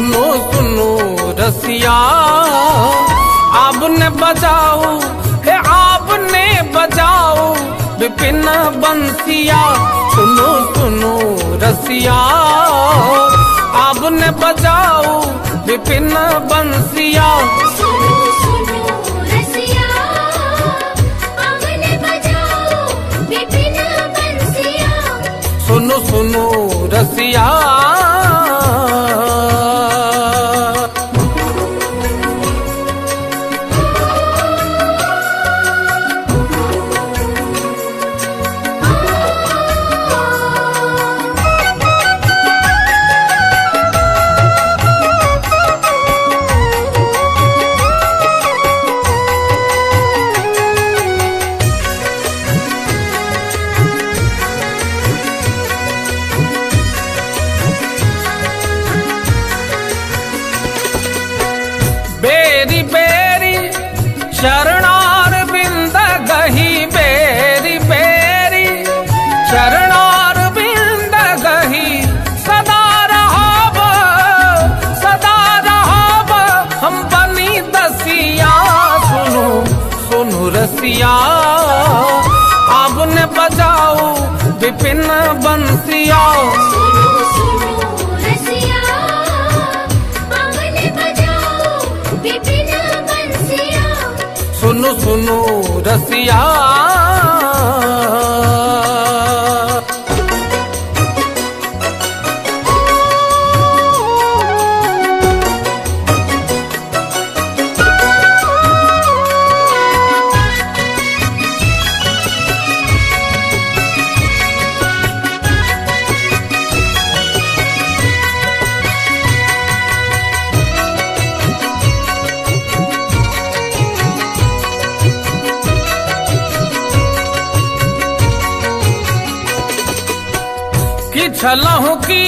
सुनो सुनो रसिया आपने बजाओ हे आपने बजाओ विपिन बंसिया सुनो सुनो रसिया आपने बजाओ विपिन बंसिया सुनो सुनो रसिया आपने बजाओ विपिन बंसिया सुनो सुनो रसिया बेरी बेरी शरणार बिंद गही बेरी बेरी शरणार बिंद गही सदा रहब हम बनी दसिया सुनो सुनो रसिया आपने बजाओ विपिन बंसिया सुनो सुनो रसिया आपने बजाओ विपिन बंसिया सुनो सुनो रसिया कि छलहु की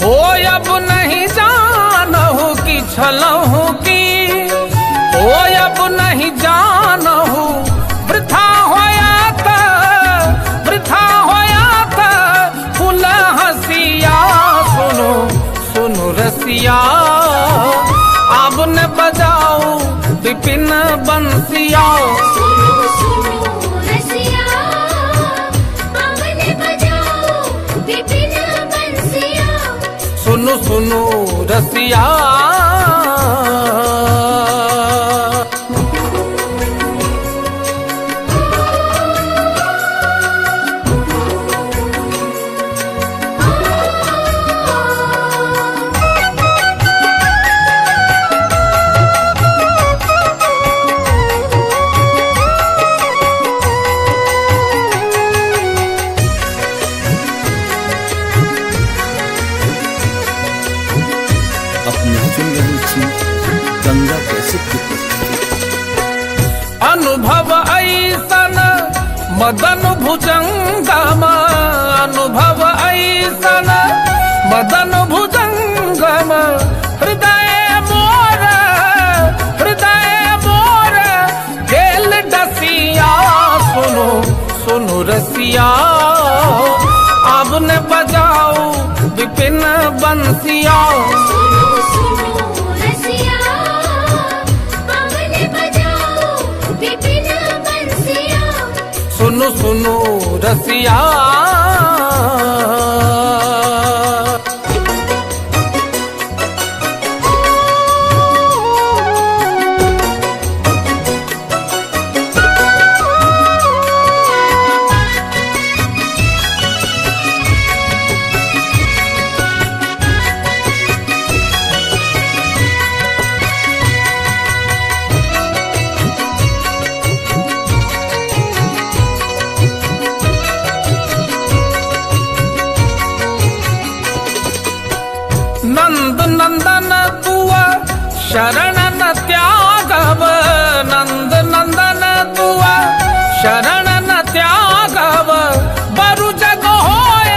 हो अब नहीं जानहु कि छलहु की हो अब नहीं जानहु वृथा होया था फूल हसिया सुनो सुनो रसिया आपने बजाओ विपिन बंसिया सुनो सुनो रसिया आपने बजाओ विपिन बंसिया सुनो सुनो रसिया अपने सुन रही थी गंगा कैसेट की प्रस्तुति। अनुभव ऐसन मदन भुजंगम अनुभव ऐसन मदन भुजंगम हृदय मोर गेल डसिया सुनो सुनो रसिया आपने बजाओ विपिन बंसिया सुनो सुनो रसिया आपने बजाओ विपिन बंसिया सुनो सुनो रसिया नंद नंदन तुआ शरण न त्यागव नंद नंदन तुआ शरण न त्यागव बरु जग होय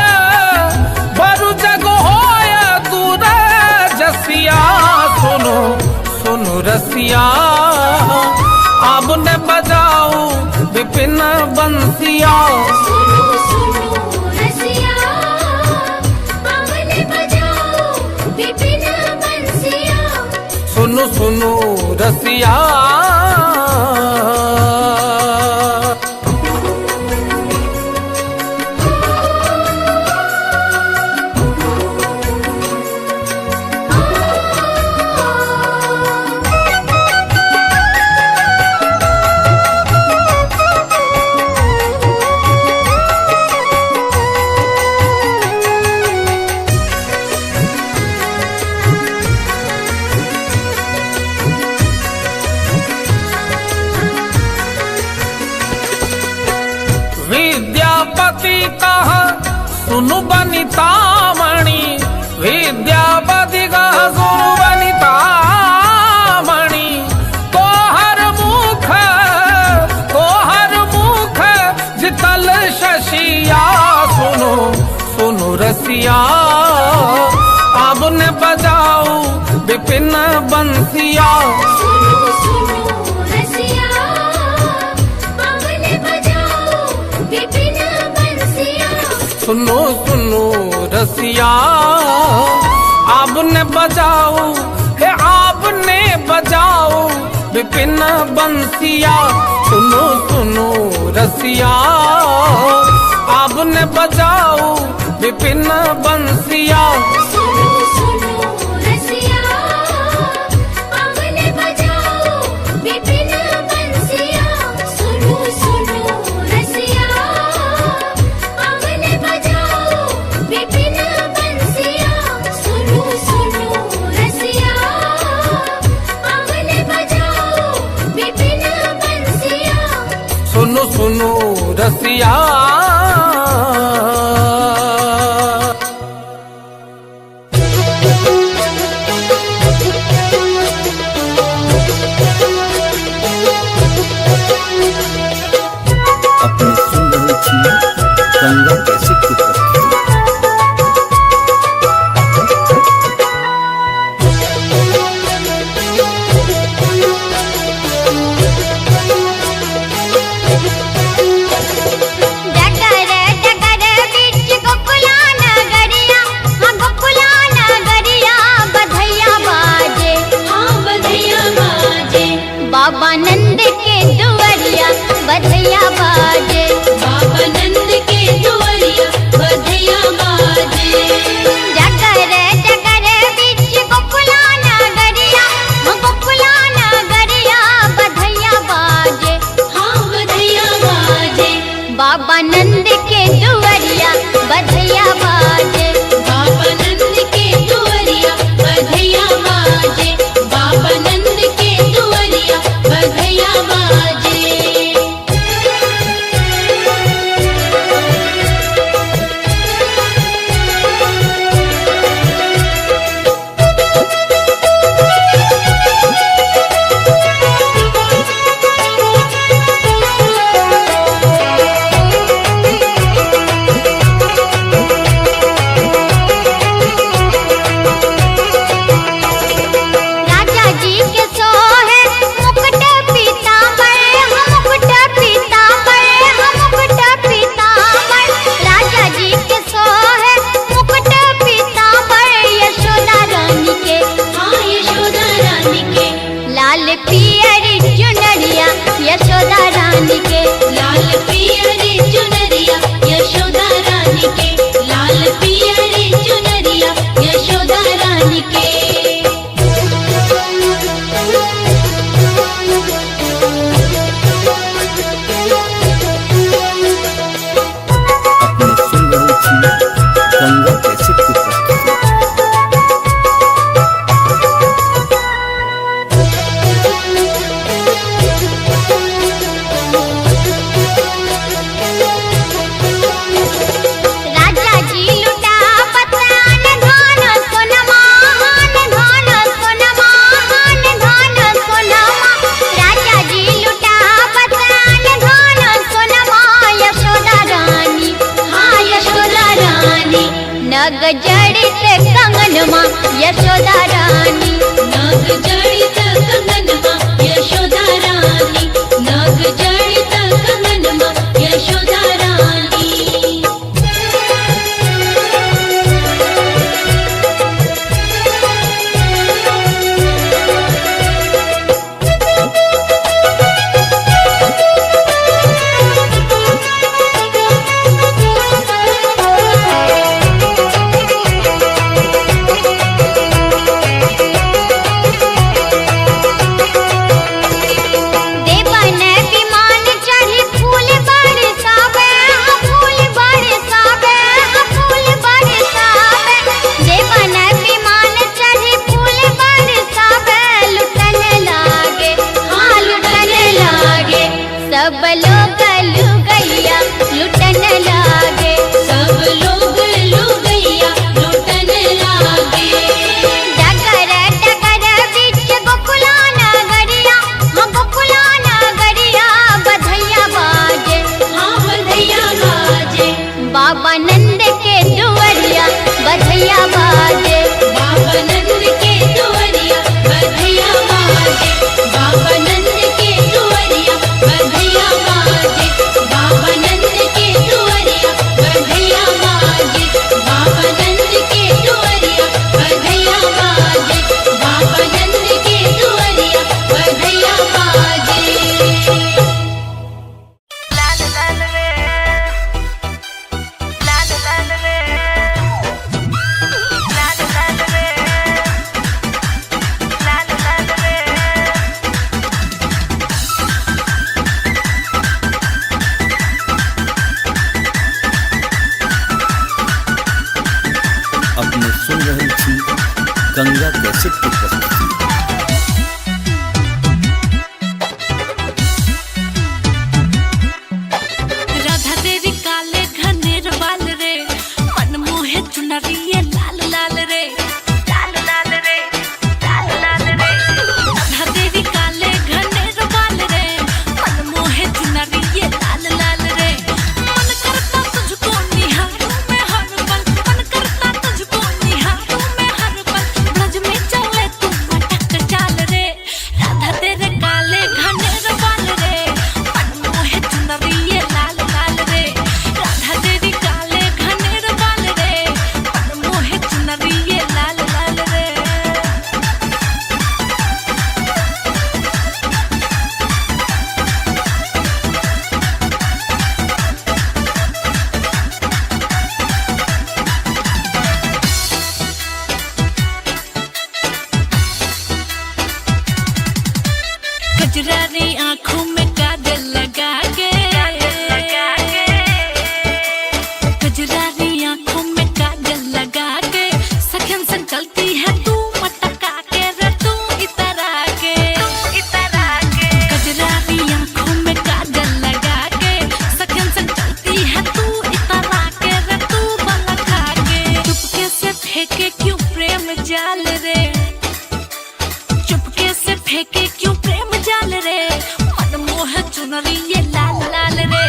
दूर जसिया सुनो सुनो रसिया आपने बजाओ विपिन बंसिया सुनो सुनो रसिया आपने बजाओ विपिन बंसिया सुनो रसिया विद्यापति कह सुनु बनितामणि विद्यापति कह सुनु बनितामणि तोहर मुख जितल शशिया सुनो सुनु रसिया अब ने बजाऊ विपिन बंसिया सुनो सुनो रसिया आपने बजाओ हे आपने बजाओ विपिन बंसिया सुनो सुनो रसिया आपने बजाओ विपिन बंसिया सुनो सुनो रसिया अपने सुन रहे थी गंगा कैसेट की प्रस्तुति। बाबा नंद के दुआरिया बधैया बाजे, बाबा नंद के दुआरिया बधैया बाजे। जगर जगर बीच गोकुला नगरिया, गोकुला नगरिया बधैया बाजे, हाँ बधैया बाजे। बाबा नंद के दुआरिया बधैया बाजे, बाबा नंद के दुआरिया बधैया बाजे, बाबा नंद के दुआरिया बधैया बाजे। लाल पियरी चुनरिया यशोदा रानी के, लाल पियरी चुनरिया यशोदा रानी के, लाल पियरी चुनरिया यशोदा रानी के। अपने सुन रहे थी गंगा कैसेट की प्रस्तुति। नग जड़ित कंगनमा यशोदा रानी, नग जड़ित कंगनमा यशोदा रानी, नग जड़ित कंगनमा यशोदा रानी। सब लोग लुगैया लुटन लागे, सब लोग लुगैया लुटन लागे। डगर डगर बीच गोकुला नगरिया, हाँ गोकुला नगरिया बधैया बाजे, हाँ बधैया बाजे। बाबा नंद के दुआरिया बधैया बाजे, बाबा नंद के दुआरिया बधैया बाजे, बाबा नंद के दुआरिया बधैया बाजे, बाबा नंद के दुआरिया बधैया बाजे, बाबा नंद के दुआरिया बधैया बाजे, बाबा नंद के दुआरिया बधैया बाजे। अपने सुन रहे थी गंगा कैसेट की प्रस्तुति। राधा तेरी काले घनेर बाल रे, मन मोहे चुनरिए लाल लाल रे, लाल लाल रे, लाल लाल रे। राधा तेरी काले घनेर बाल रे, मन मोहे चुनरिए लाल लाल रे। मन करता तुझको निहारूं मैं हर पल, मन करता तुझको निहारूं मैं हर पल। ब्रज में चले तू मटक चाल रे, राधा तेरे काले घनेर बाल रे, मन मोहे चुनरिए लाल लाल रे। राधा तेरी काले घनेर बाल रे, मन मोहे चुनरिए लाल लाल रे। कजरारी आँखों में काजल लगा के, कजरारी आँखों में काजल लगा के, सखन संग चलती है तू मटका के रे, तू इतरा के, कजरारी आँखों में काजल लगा के, सखन संग चलती है तू इतरा के रे, तू बलखा के। चुपके से फेंके क्यों प्रेम जाल रे, चुपके से फेंके क्यों प्रेम जाल रे, मन मोह चुनरिए लाल लाल रे।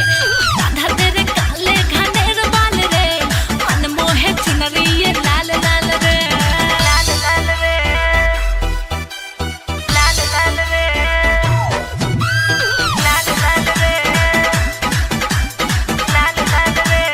राधा तेरे काले घनेर बाल रे, मन मोह चुनरिए लाल लाल रे, लाल लाल रे, लाल लाल रे, लाल लाल रे, लाल लाल रे।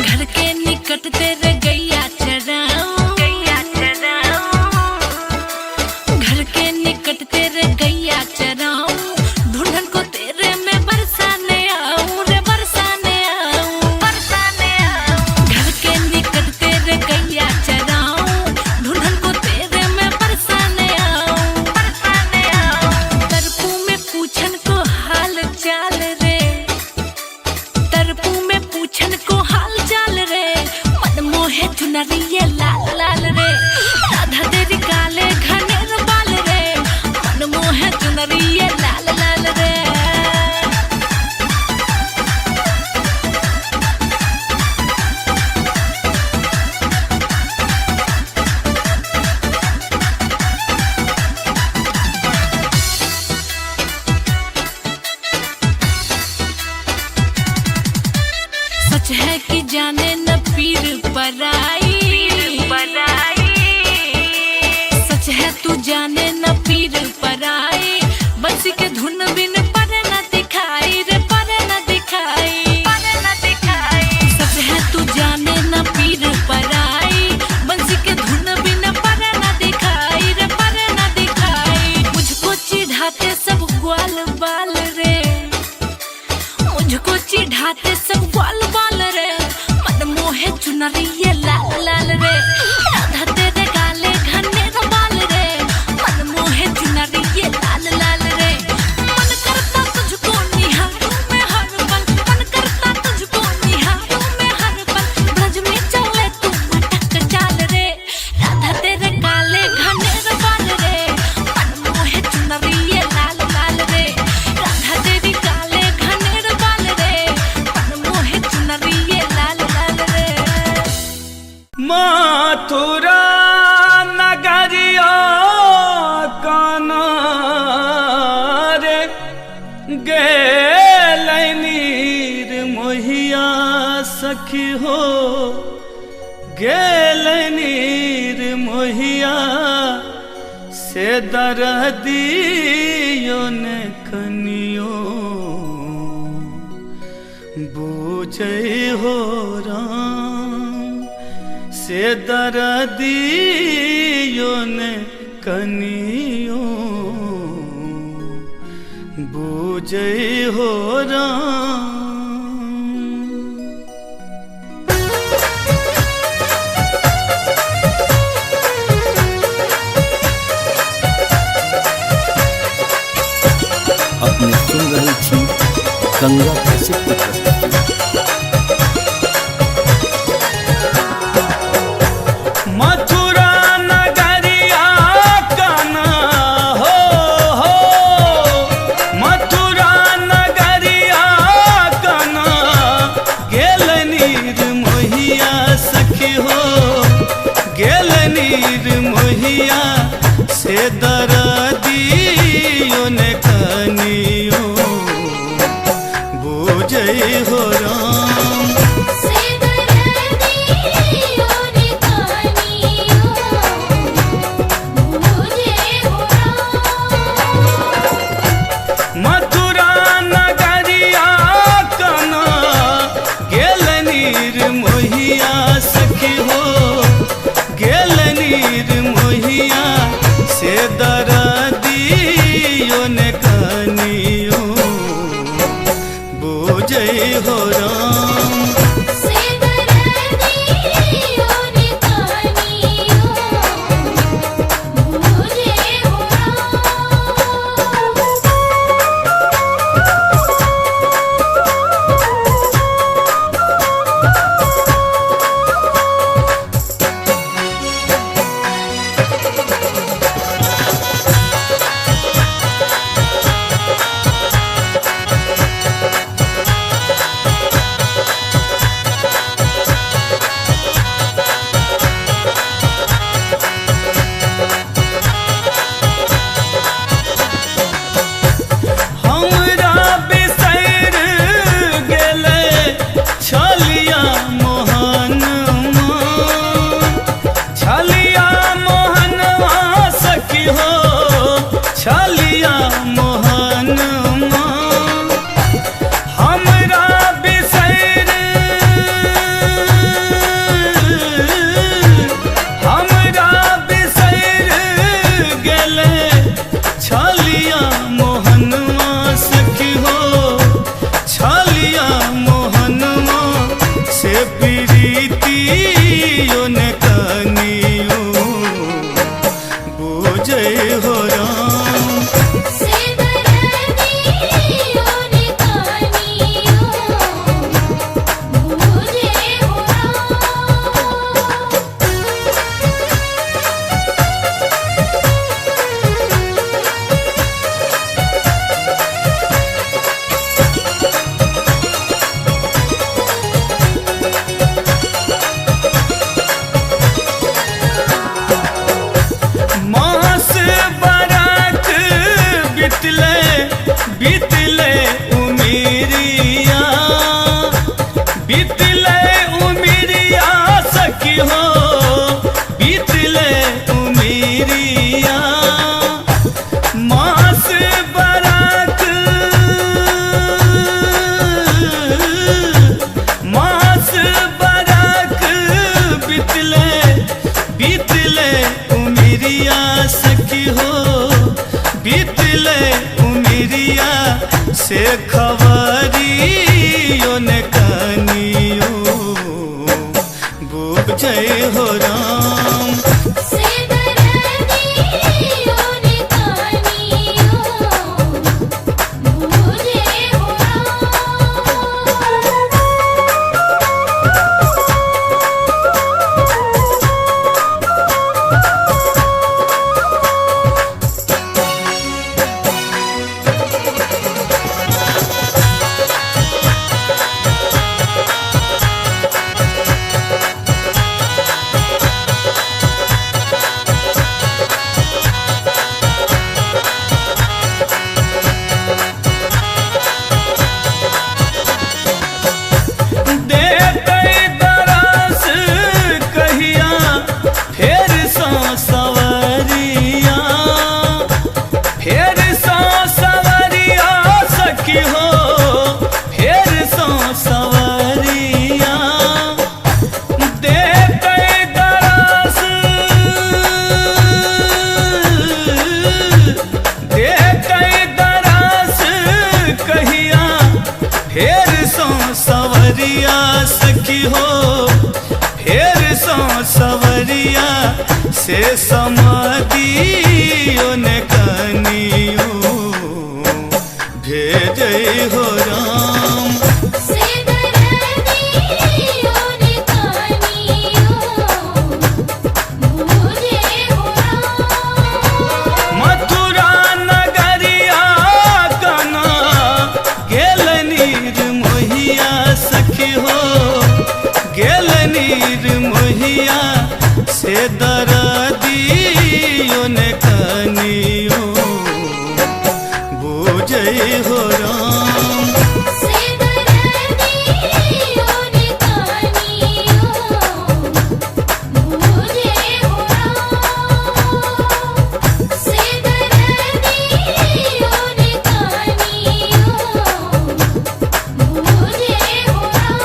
घर के निकट तेरे गैया चराऊं, गैया चराऊं, घर के निकट तेरे गैया चराऊं, ढूंढन को तेरे में बरसाने आऊं रे, बरसाने आऊं, बरसाने आऊं। घर के निकट तेरे गैया चराऊं, ढूंढन को तेरे में बरसाने आऊं, बरसाने आऊं। तरपू में पूछन को हाल चाल रे, तरपू में पूछन को हाल चाल रे, मन मोहे चुनरिए लाल लाल रे। राधा तेरी काले घनेर बाल रे, मन मोहे चुनरिए लाल लाल रे। सच है कि जाने न पीर पराई, सच है तू जाने न पीर पराई, बंसी के धुन बिन पर न दिखाई रे, पर न दिखाई, पर न दिखाई। सच है तू जाने न पीर पराई, बंसी के धुन बिन पर न दिखाई रे, पर न दिखाई। मुझको चिढ़ाते सब ग्वाल बाल रे, मुझको चिढ़ाते सब ग्वाल बाल रे, मन मोहे चुनरिए लाल लाल रे। राधा तेरे काले घनेर बाल रे, मन सखी हो गेल नीर मोहिया से दरदियो ने कनियो बूझे हो राम से दरदियो ने कनियो बूझे हो राम। अपने सुन रही थी गंगा कैसे की प्रस्तुति। मथुरा नगरिया काना हो मथुरा नगरिया काना गेल नीर मोहिया सखी हो गेल नीर मोहिया से दरदियो ने कनियो बूझे हो राम से दरदियो ने कनियो बूझे हो राम। मथुरा नगरिया काना गेल नीर मोहिया सखी हो गेल नीर मोहिया से दरदियो ने कनियो बूझे हो राम से दरदियो ने कनियो बूझे हो राम। हमरा बिसैर गेले छलिया मोहन छलिया मोहनवा सखी हो छलिया मोहन हमरा बिसैर हमरा बिसैर गेले छलिया मोहनवा सखी हो छलिया मोहनवा से प्रीतियो ने कनियो बूझे हो राम से दरदियो ने कनियो बूझे हो राम। मास बरख बितले बितले उमिरिया बितले उमिरिया सखी हो बितले उमिरिया मास बरख मास बरख बितले बितले उमिरिया सखी हो बितले उमिरिया से खबरियो ने कनियो बूझे हो राम से दरदियो ने कनियो बूझे हो राम। से समादियो ने कनियो भेजे हो राम से दरदियो ने कानियो भूजे हो राम। मथुरा नगरिया गाना गेल नीर मोहिया सखी हो गेल नीर मोहिया से दरदियो ने कनियो बूझे हो राम से दरदियो ने कानियो भूजे हो राम। से दरदियो ने कानियो भूजे हो राम।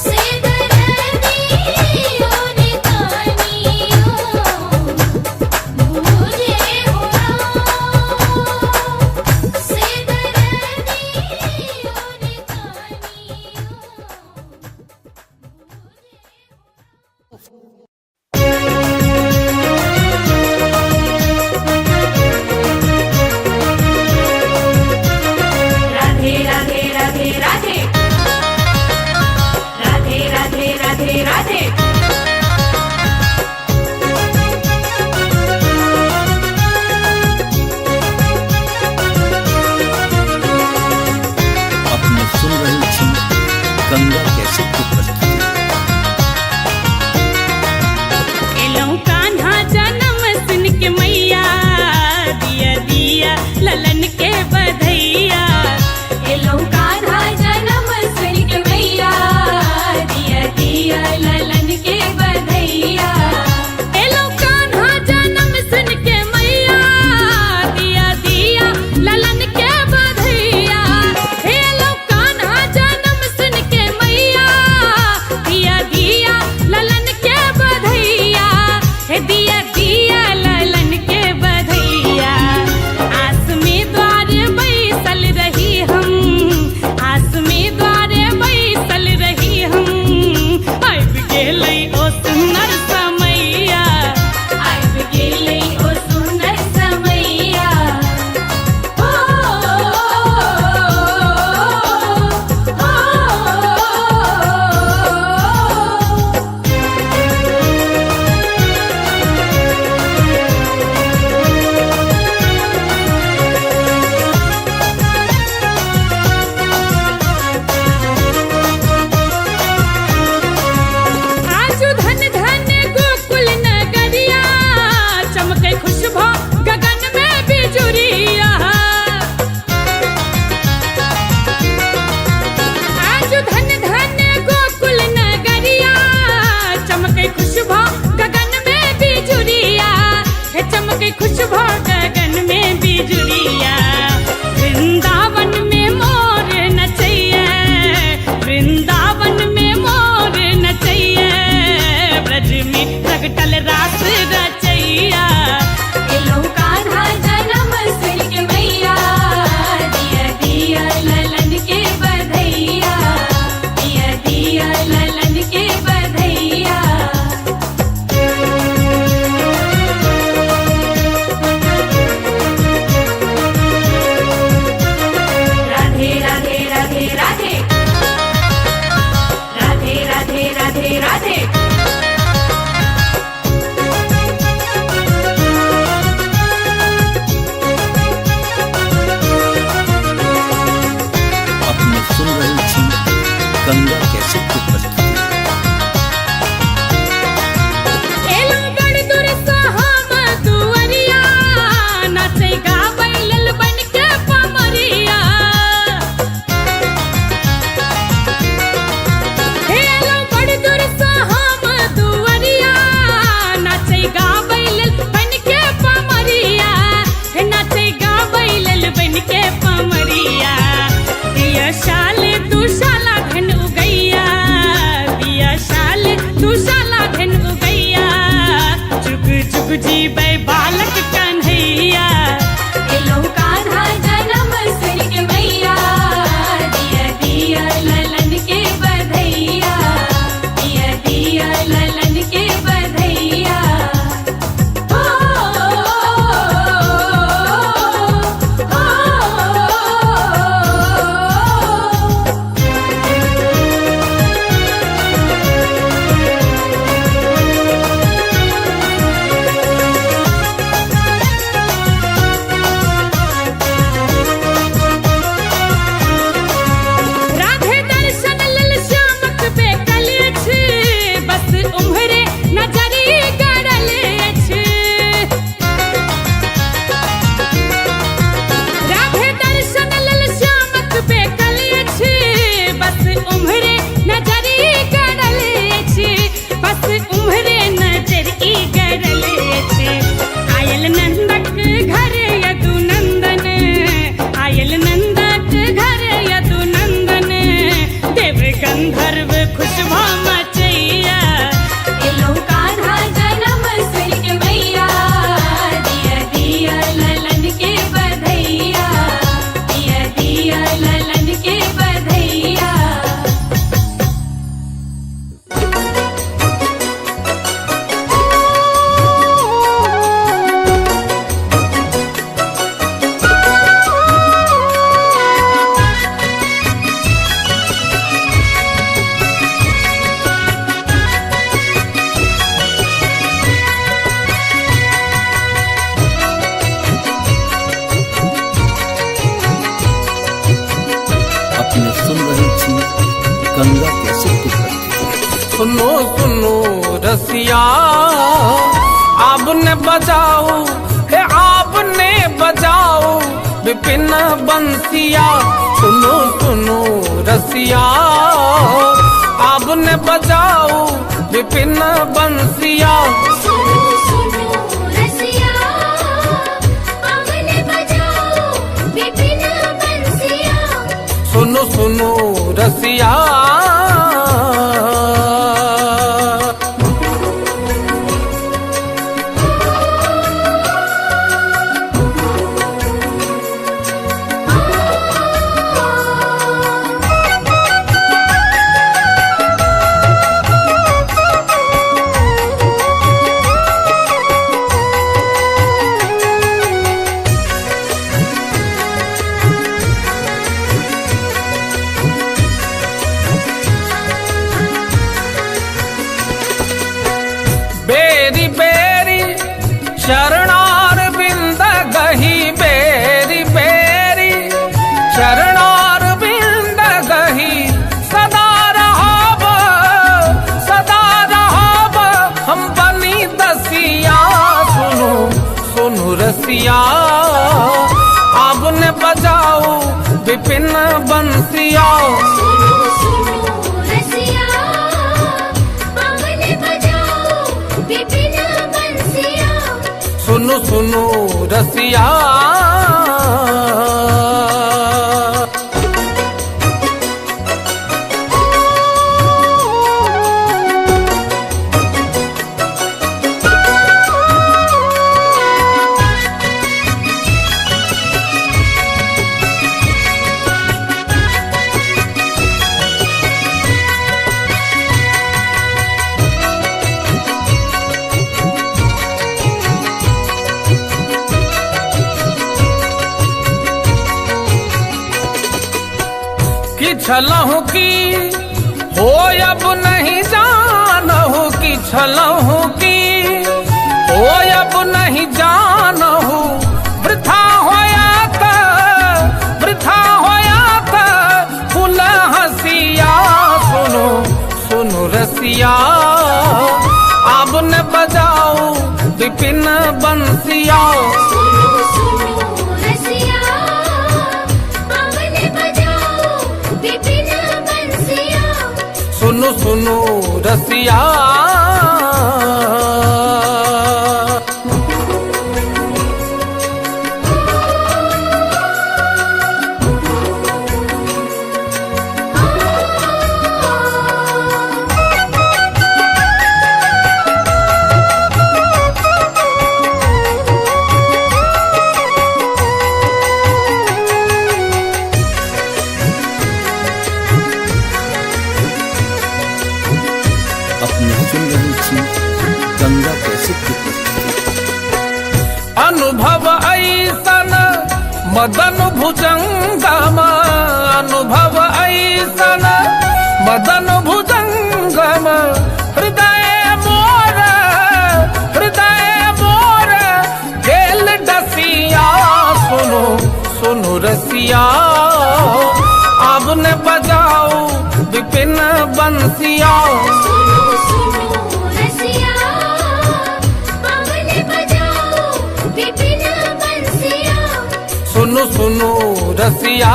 से दरदियो ने कानियो भूजे हो राम। से दरदियो ने राधे राधे राधे राधे राधे राधे राधे राधे अपने सुन रही थी गंगा कैसेट की प्रस्तुति। एलौ कान्हा जन्म सुन के मैया दिया दिया ललन के बधैया। एलौ कान्हा जन्म सुन के मैया दिया दिया ललन के बधैया। एलौ कान्हा जन्म सुन के मैया दिया दिया ललन के बधैया। एलौ कान्हा जन्म सुन के मैया दिया दिया ललन के बधैया। हे दिया दिया ललन के बधैया। आस में द्वार बैसल रही हम आस में द्वार बैसल रही हम। आबि गेलै ओ सुन्दर समैया आबि गेलै ओ सुन्दर समैया। ओ आजु धन धन गोकुल नगरिया चमके खुशबू गगन में बिजुरिया। आजु धन धन गोकुल नगरिया चमके खुशबू गगन में बिजुरिया। हे चमके खुशबू गगन में बिजुरिया। वृंदावन में मोर नचैया वृंदावन में मोर नचैया। ब्रज में प्रगटल रास रचैया। एलौ कान्हा जन्म सुन के मैया दिया दिया ललन के बधैया। दिया दिया ललन के बधैया। राधे राधे राधे राधे राधे राधे राधे राधे अपने सुन रही थी गंगा कैसेट की प्रस्तुति। एलो बड़ दूर से हम दुअरिया नाचे गाबै लेल बन के पमरिया। एलो बड़ दूर से हम दुअरिया नाचे गाबै लेल बन के पमरिया। नाचे गाबै लेल बन के पमरिया। दिया शाल तू शाला धन उगैया दिया शाल तू शाला धन उगैया। जुग जुग जीबै बालक कन्हैया। एलौ कान्हा जन्म सुन के मैया दिया दिया ललन के बधैया। दिया दिया ललन के बधैया। रसिया आपने बजाओ हे आपने बजाओ विपिन बंसिया सुनो सुनो रसिया आपने बजाओ विपिन बंसिया सुनो सुनो रसिया आपने बजाओ विपिन बंसिया सुनो सुनो रसिया बेरी बेरी शरणार बिंद गही बेरी बेरी शरणार बिंद गही सदा रहाब हम बनी दसिया सुनो सुनो रसिया आपने बजाओ विपिन बंसिया सुनो सुनो रसिया आपने बजाओ विपिन बंसिया सुनो सुनो रसिया कि छलहु की हो अब नहीं जानहु कि छलहु की हो अब नहीं जानहु वृथा होया था फूल हसिया सुनो सुनो रसिया आपने बजाओ विपिन बंसिया सुनो सुनो रसिया आपने बजाओ विपिन बंसिया सुनो सुनो रसिया अपने सुन रही थी गंगा कैसेट की प्रस्तुति। अनुभव ऐसन मदन भुजंगम अनुभव ऐसन मदन भुजंगम हृदय मोर गेल डसिया सुनो सुनो रसिया आपने बजाओ विपिन बंसिया सुनो सुनो रसिया आपने बजाओ विपिन बंसिया सुनो सुनो रसिया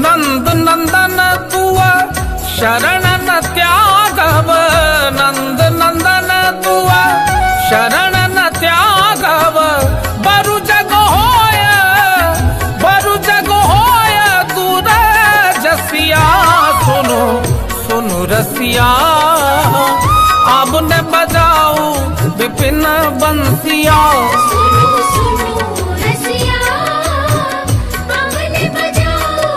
नंद नंदन तुआ शरण न त्यागव नंद नंदन तुआ शरण न त्यागव बरु जग होय दूर जसिया सुनो सुनो रसिया आपने बजाओ विपिन बंसिया सुनो सुनो रसिया आपने बजाओ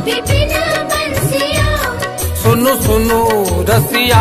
विपिन बंसिया सुनो सुनो सुनो रसिया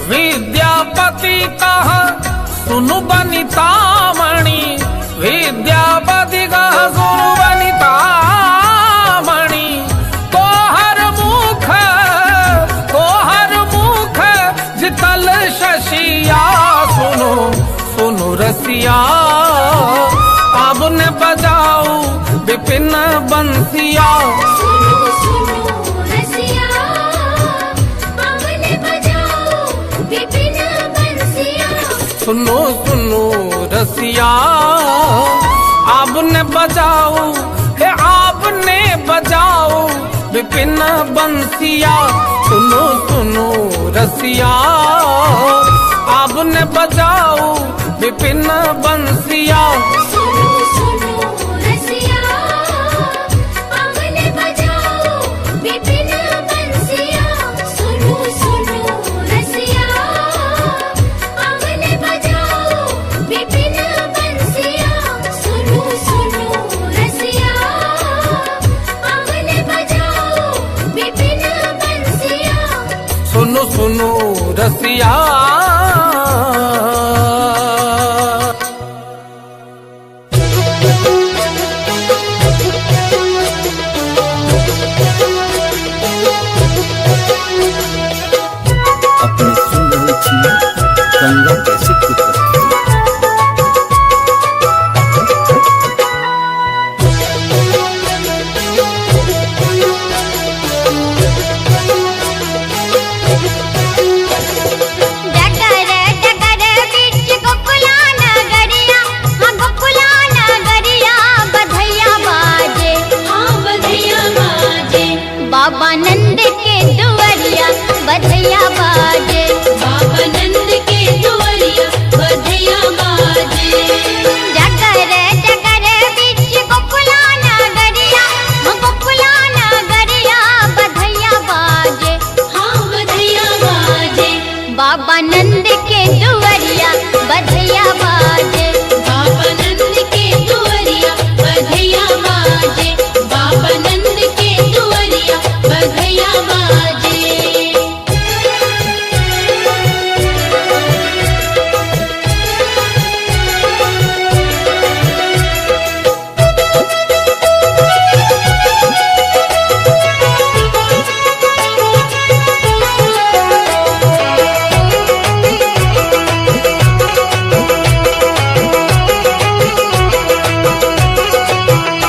विद्यापति कहा सुनु बनितामणि विद्यापति कहा सुनु बनितामणि तोहर मुख जितल शशिया सुनो सुनो रसिया अब ने बजाऊ विपिन बंसिया सुनो सुनो रसिया हमने बजाओ विपिन बंसिया सुनो सुनो रसिया आपने बजाओ हे आपने बजाओ विपिन बंसिया सुनो सुनो रसिया आपने बजाओ विपिन बंसिया सुनो सुनो रसिया हमने बजाओ विपिन बंसिया सुनो सुनो रसिया हमने बजाओ विपिन बंसिया सुनो सुनो रसिया हमने बजाओ विपिन बंसिया सुनो सुनो रसिया अपने सुन रहे थी गंगा कैसेट की प्रस्तुति। डगर डगर बीच गोकुला नगरिया हाँ गोकुला नगरिया बधैया बाजे हाँ बधैया बाजे बाबा नंद के दुआरिया बधैया बाजे बाबा नंद के दुआरिया बधैया बाजे डगर डगर बीच गोकुला नगरिया हाँ गोकुला नगरिया बधैया बाजे हाँ बधैया बाजे बाबा नंद के दुआरिया बधैया बाजे बाबा नंद के दुआरिया बधैया बाजे बाबा नंद के दुआरिया बधैया बाजे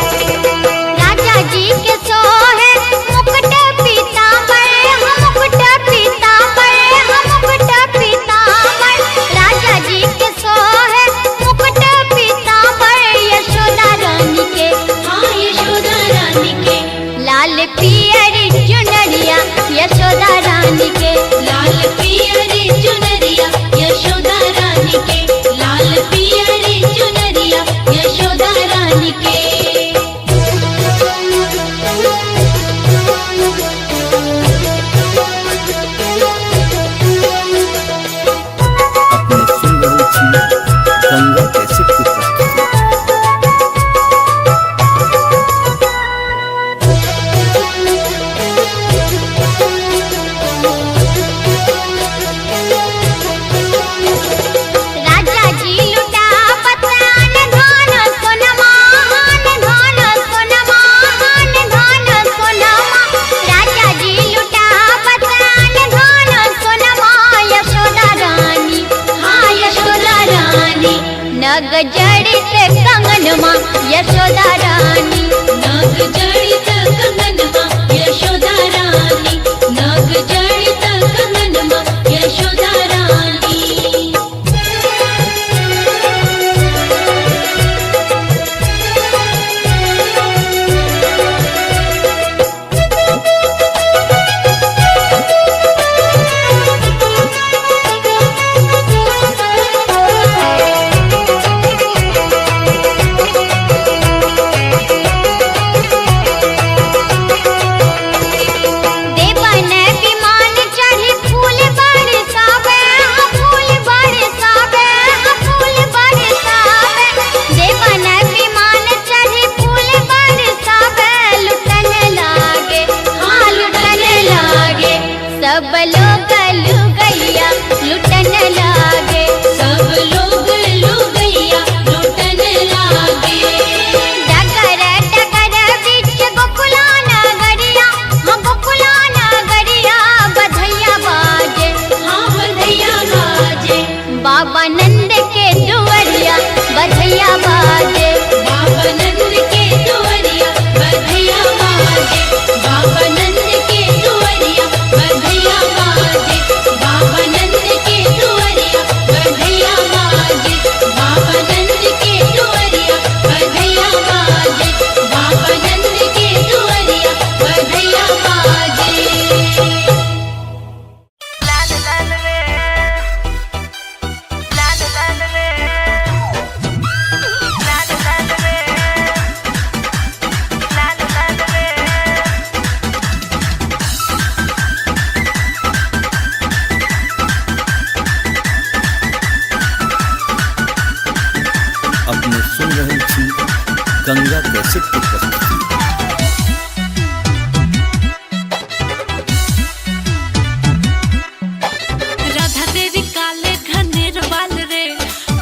राजा जी के सोहे मुकुट पीतांबर हम मुकुट पीतांबर हम मुकुट पीतांबर राजा जी के सोहे मुकुट पीतांबर यशोदा रानी के हाँ यशोदा रानी के लाल पियरी चुनरिया यशोदा रानी के लाल पियरी चुनरिया यशोदा रानी के लाल पियरी चुनरिया यशोदा रानी के अपने सुन रहे थी गंगा कैसेट की प्रस्तुति। राजा जी लुटा पतान धान सोनमा हान धान सोनमा हान धान सोनमा राजा जी लुटा पतान धान सोनमा यशोदा रानी हाँ यशोदा रानी नग जड़ित कंगनमा यशोदा रानी नग जड़ित कंगनमा यशोदा रानी नग जड़ित कंगनमा यशोदा रानी सब लोग लुगैया लुटन लागे, सब लोग लुगैया लुटन लागे। डगर डगर बीच गोकुला नगरिया, हाँ गोकुला नगरिया बधैया बाजे, हाँ बधैया बाजे। बाबा नंद के दुआरिया बधैया बाजे, बाबा नंद के दुआरिया बधैया बाजे, बाबा नंद के दुआरिया बधैया बाजे, बाबा नंद के दुआरिया बधैया बाजे, बाबा नंद के दुआरिया बधैया बाजे, बाबा नंद के दुआरिया बधैया बाजे। अपने सुन रहे छी गंगा कैसेट की प्रस्तुति। राधा तेरी काले घनेर बाल रे,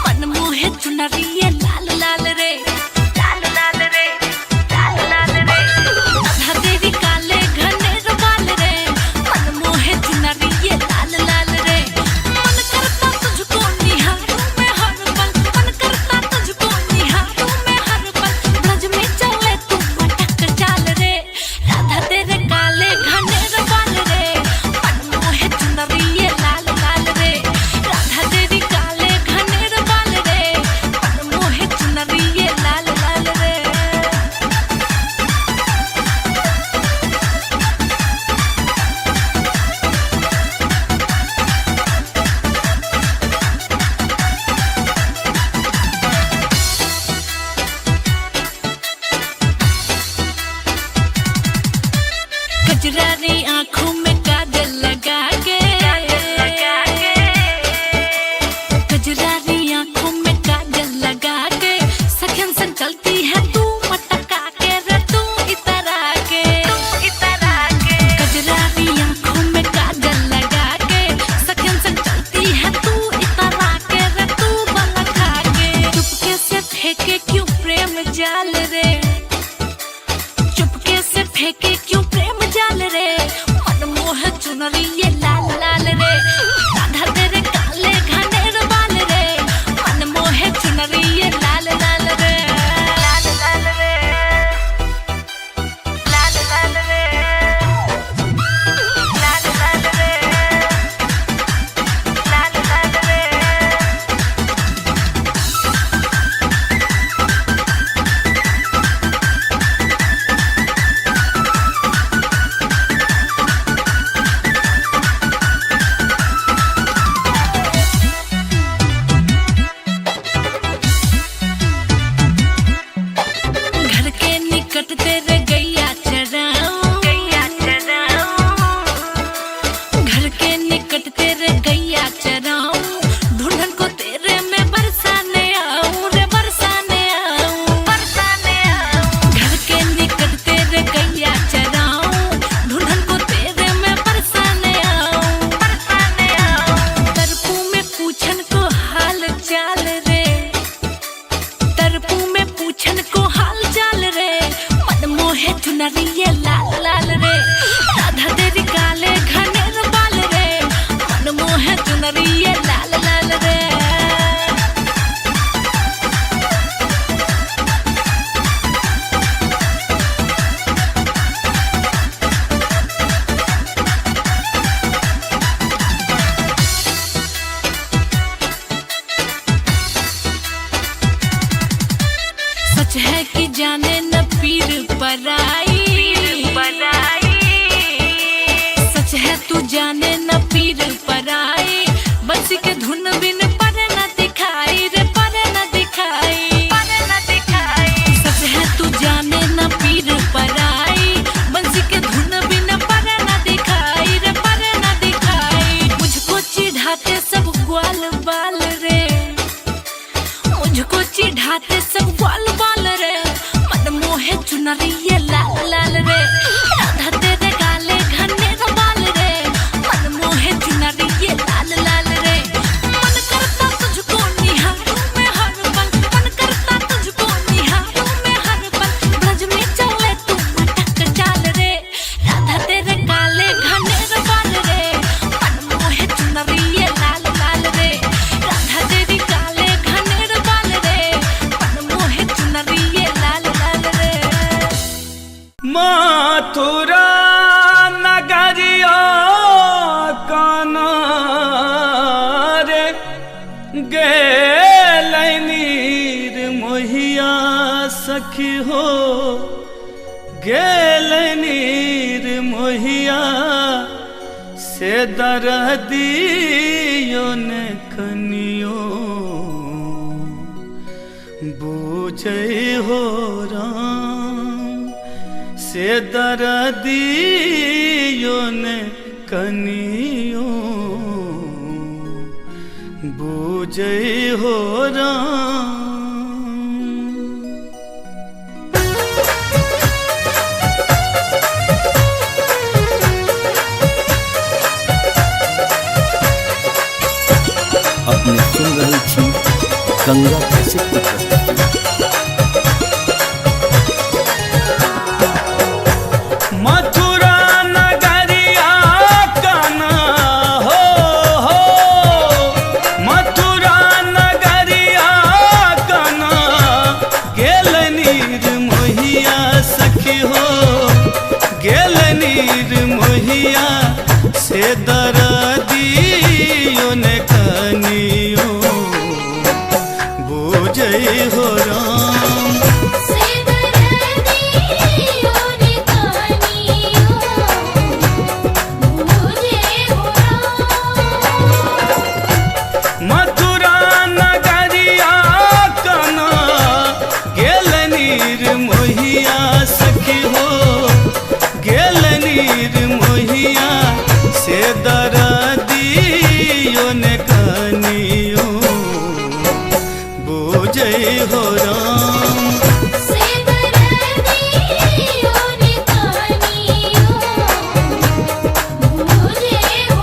मन मोहे चुनरिए लाल लाल रे, लाल लाल रे, लाल लाल रे। राधा तेरी काले घनेर बाल रे, मन मोहे चुनरिए लाल लाल रे। मन करता तुझको निहारूं मैं हर पल, मन करता तुझको निहारूं मैं हर पल। ब्रज में चले तू मटक चाल रे, राधा तेरे काले घनेर बाल रे, मन मोहे चुनरिए लाल लाल रे। राधा तेरी काले घनेर बाल रे, मन मोहे चुनरिए लाल लाल रे। कजरारी आँखों में काजल लगा के, कजरारी आँखों में काजल लगा के, सखन संग चलती है तू मटका के रे, तू इतरा के, कजरारी आँखों में काजल लगा के, सखन संग चलती है तू इतरा के रे, तू बलखा के। चुपके से फेंके क्यों प्रेम जाल रे, चुपके से फेंके क्यों प्रेम जाल रे, मन मोह चुनरिए लाल लाल रे। राधा तेरे काले घनेर बाल रे, मन मोह चुनरिए लाल लाल रे, लाल लाल रे, लाल लाल रे, लाल लाल रे, लाल लाल रे। घर के निकट तेरे गैया चराऊं, गैया चराऊं, घर के निकट तेरे गैया चराऊं, ढूंढन को तेरे में बरसाने आऊं रे, बरसाने आऊं, बरसाने आऊं। घर के निकट तेरे गैया चराऊं, ढूंढन को तेरे में बरसाने आऊं, बरसाने आऊं। तरपू में पूछन को हाल चाल रे, तरपू में पूछन को हाल चाल रे, मन मोहे चुनरिए लाल लाल रे। राधा तेरी काले घनेर बाल रे, मन मोहे चुनरिए लाल लाल रे। सच है कि जाने न पीर पराई, सच है तू जाने न पीर पराई, बंसी के धुन बिन पर न दिखाई रे, पर न दिखाई, पर न दिखाई। सच है तू जाने न पीर पराई, बंसी के धुन बिन पर न दिखाई रे, पर न दिखाई। मुझको चिढ़ाते सब ग्वाल बाल रे, मुझको चिढ़ाते सब ग्वाल बाल रे, मन मोहे चुनरिए लाल लाल रे। राधा तेरे काले घनेर बाल रे, मन सखी हो गेल नीर मोहिया से दरदियो ने कनियो बूझे हो राम से दरदियो ने कनियो बूझे हो राम। अपने सुन रही थी गंगा कैसेट की प्रस्तुति। मथुरा नगरिया काना हो मथुरा नगरिया काना गेल नीर मोहिया सखी हो गेल नीर मोहिया से दरदियो ने कनियो बूझे हो राम से दरदियो ने कनियो बूझे हो राम। मथुरा नगरिया काना गेल नीर मोहिया सखी हो गेल नीर मोहिया से दरदियो ने कनियो बूझे हो राम से दरदियो ने कनियो बूझे हो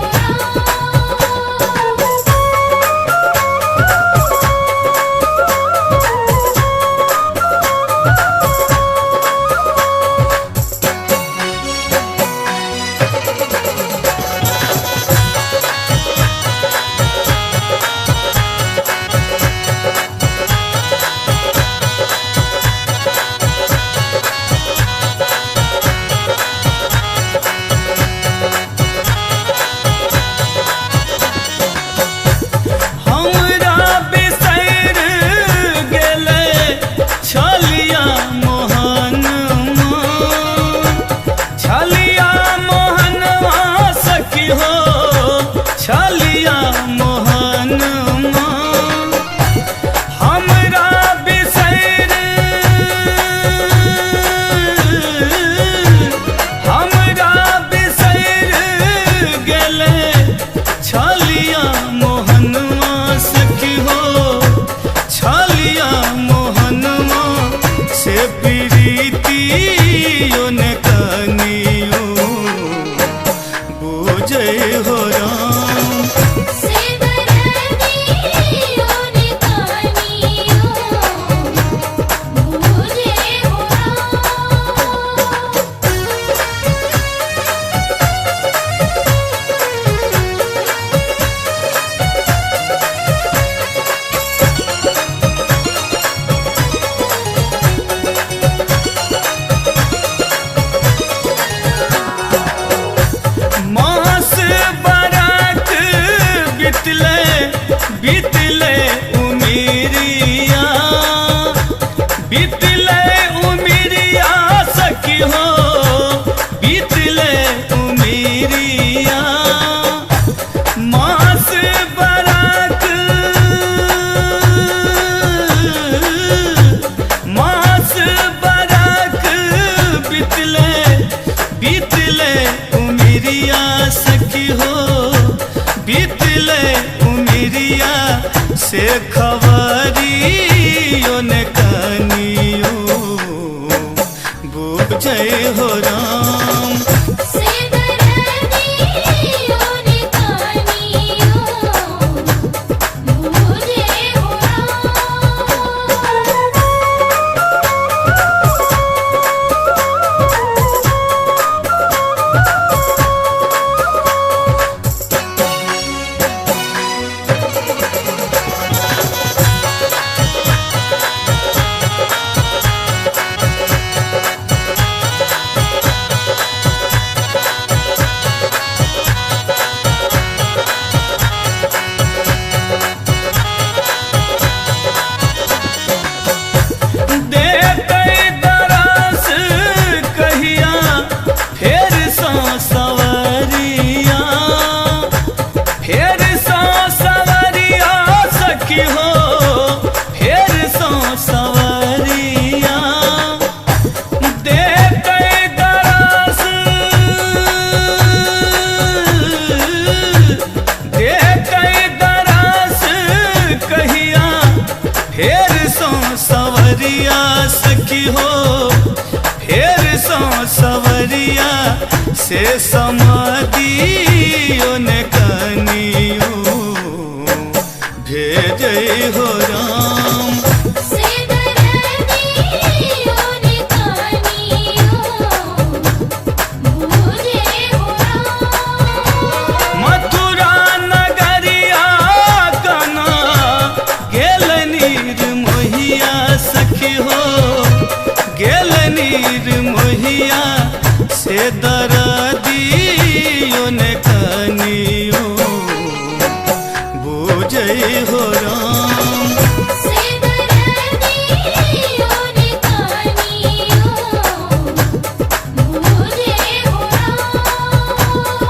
हमरा बिसैर गेले छलिया मोहनवा छलिया मोहनवा सखी हो छलिया मोहनवा हमरा बिसैर हमरा बिसैर गेले छलिया मोहनवा सखी हो छलिया मोहनवा से प्रीतियो ने कनियो बूझे हो राम से दरदियो ने कनियो बूझे हो मास बरख बितले बितले उमिरिया बितले उमिरिया सखी हो बितले उमिरिया मास बरख मास बरख बितले बितले उमिरिया सखी हो बितले उमिरिया से खबरियो ने कनियो बूझे हो राम से दरदियो ने कनियो बूझे हो राम। से समादियो ने कनियो भेजे हो राम। से दरदियों ने कनियो मुझे हो राम। मथुरा नगरिया कना गेल नीर मोहिया सखी हो, गेल नीर मोहिया से दरदियो ने कनियो बूझे हो राम। से दरदियों ने कनियो मुझे हो राम।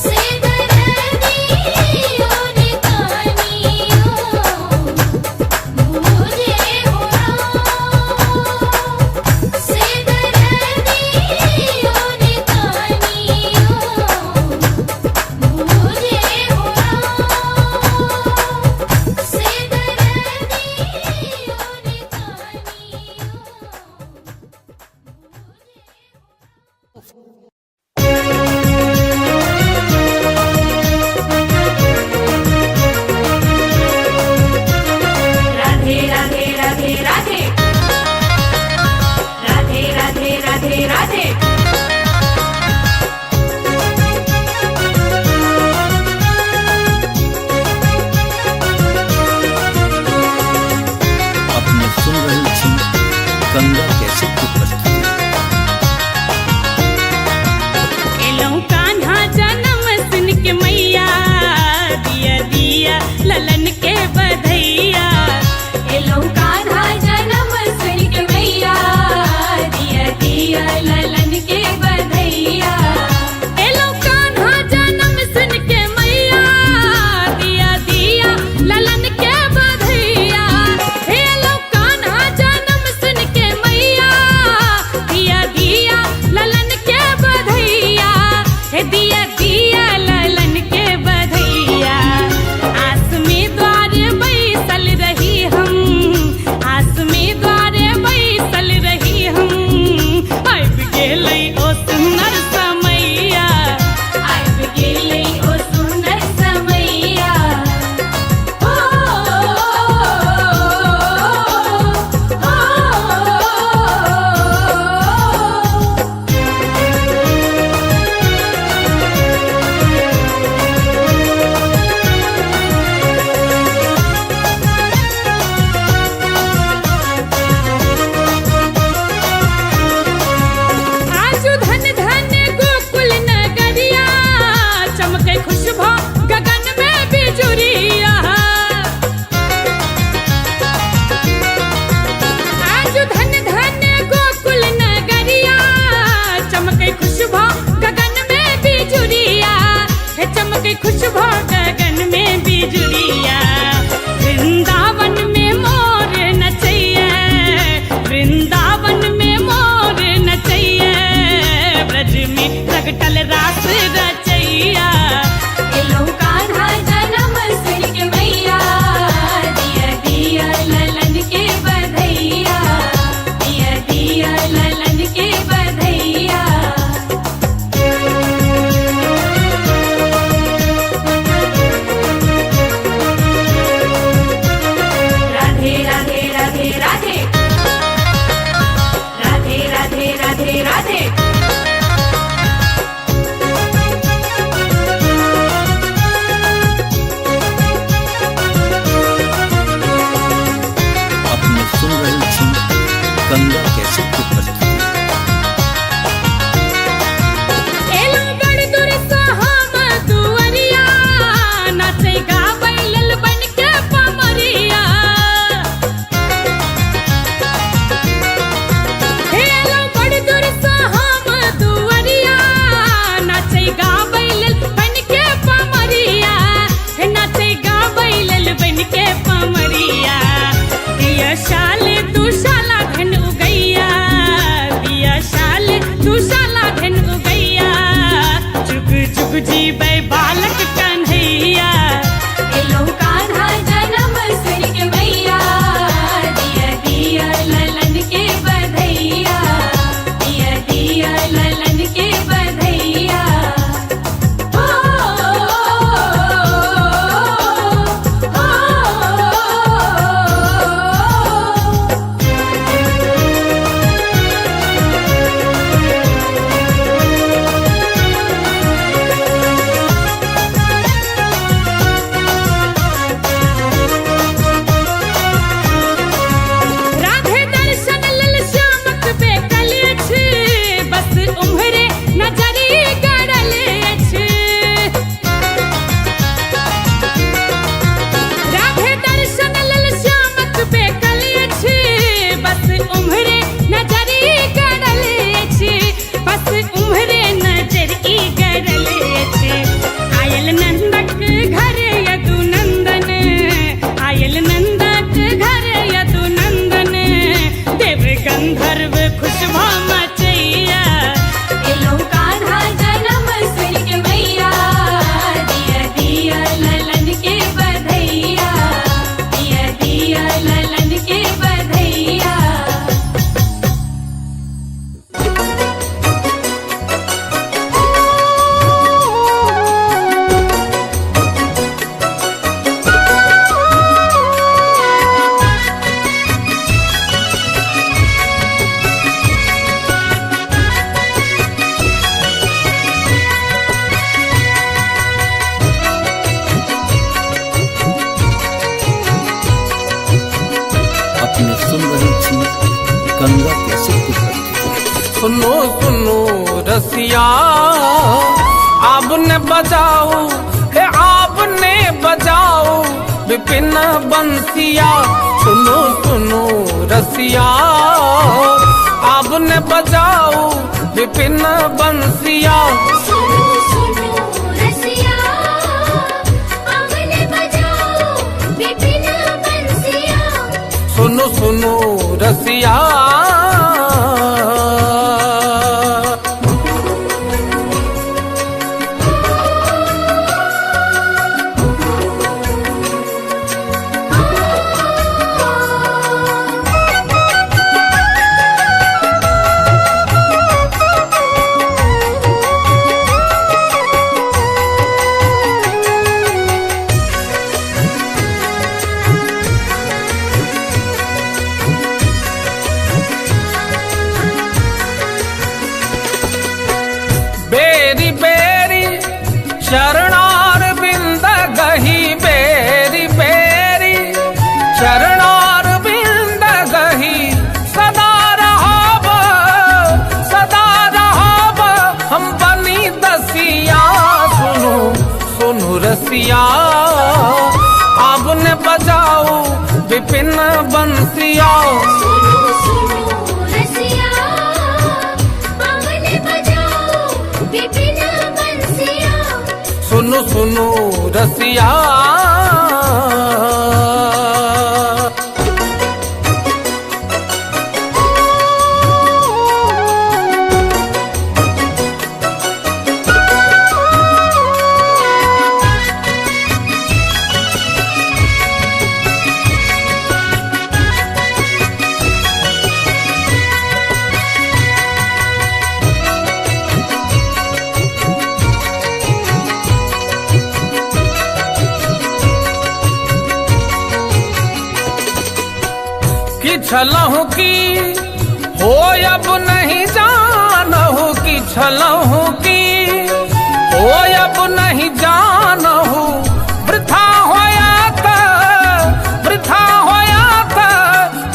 से दरदियों ने कनियो मुझे हो राम। से दरदियों ने कनियो मुझे हो राम। से दरदियों ने राधे राधे राधे राधे राधे राधे राधे राधे। अपने सुन रही थी गंगा कैसेट की प्रस्तुति। एलौ कान्हा जन्म सुन के मैया, दिया दिया ललन के बधैया। एलौ कान्हा जन्म सुन के मैया, दिया दिया ललन के बधैया। एलौ कान्हा जन्म सुन के मैया, दिया दिया ललन के बधैया। एलौ कान्हा जन्म सुन के मैया, दिया दिया ललन के बधैया। हे दिया दिया ललन के बधैया। आस में द्वारे बैसल रही हम, आस में द्वारे बैसल रही हम। आबि गेलै ओ सुन्दर समैया, आबि गेलै ओ सुन्दर समैया। हो आजु धन धन गोकुल नगरिया, चमकै खुशबू गगन में बिजुरिया। आजु धन धन गोकुल नगरिया, चमकै खुशबू गगन में बिजुरिया। हे चमकै खुशबू गगन में बिजुरिया। वृंदावन में मोर नचैया, वृंदावन में मोर नचैया। ब्रज में प्रगटल रास रचैया। एलौ कान्हा जन्म सुन के मैया, दिया दिया ललन के बधैया। दिया दिया ललन के बधैया। राधे राधे राधे राधे राधे राधे राधे राधे। अपने सुन रही थी गंगा कैसेट की प्रस्तुति। एलौ बड़ दूर से हम दुअरिया, नाचै गाबै लेल बन के पमरिया। एलौ बड़ दूर से हम दुअरिया, नाचै गाबै लेल बन के पमरिया। नाचै गाबै लेल बन के पमरिया। दिया शाल तू शाला धन उगैया, दिया शाल तू शाला धन उगैया। जुग जुग जीबै बालक कन्हैया। एलौ कान्हा जन्म सुन के मैया, दिया दिया ललन के बधैया। दिया दिया ललन के बधैया। सुनो सुनो रसिया आपने बजाओ हे आपने बजाओ विपिन बंसिया सुनो सुनो रसिया आपने बजाओ विपिन बंसिया सुनो सुनो रसिया आपने बजाओ विपिन बंसिया सुनो सुनो रसिया बेरी बेरी शरणार बिंद गही बेरी बेरी शरणार बिंद गही सदा रहब हम बनी दसिया सुनो सुनो रसिया आपने बजाओ विपिन बंसिया सुनो सुनो रसिया आपने बजाओ विपिन बंसिया सुनो सुनो रसिया कि छलहु की हो अब नहीं जानहु कि छलहु की हो अब नहीं जानहु वृथा होया था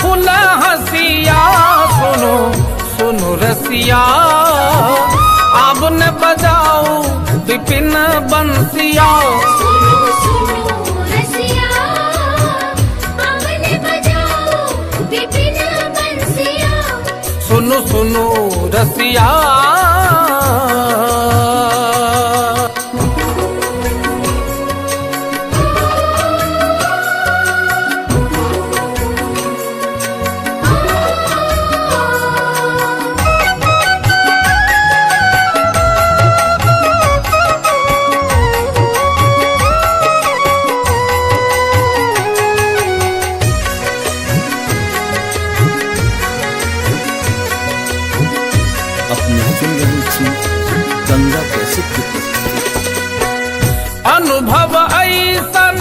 फुल हसिया सुनो सुनो रसिया आपने बजाओ विपिन बंसिया सुनो सुनो रसिया आपने बजाओ विपिन बंसिया सुनो सुनो रसिया अपने सुन रही थी गंगा कैसे की प्रस्तुति। अनुभव ऐसन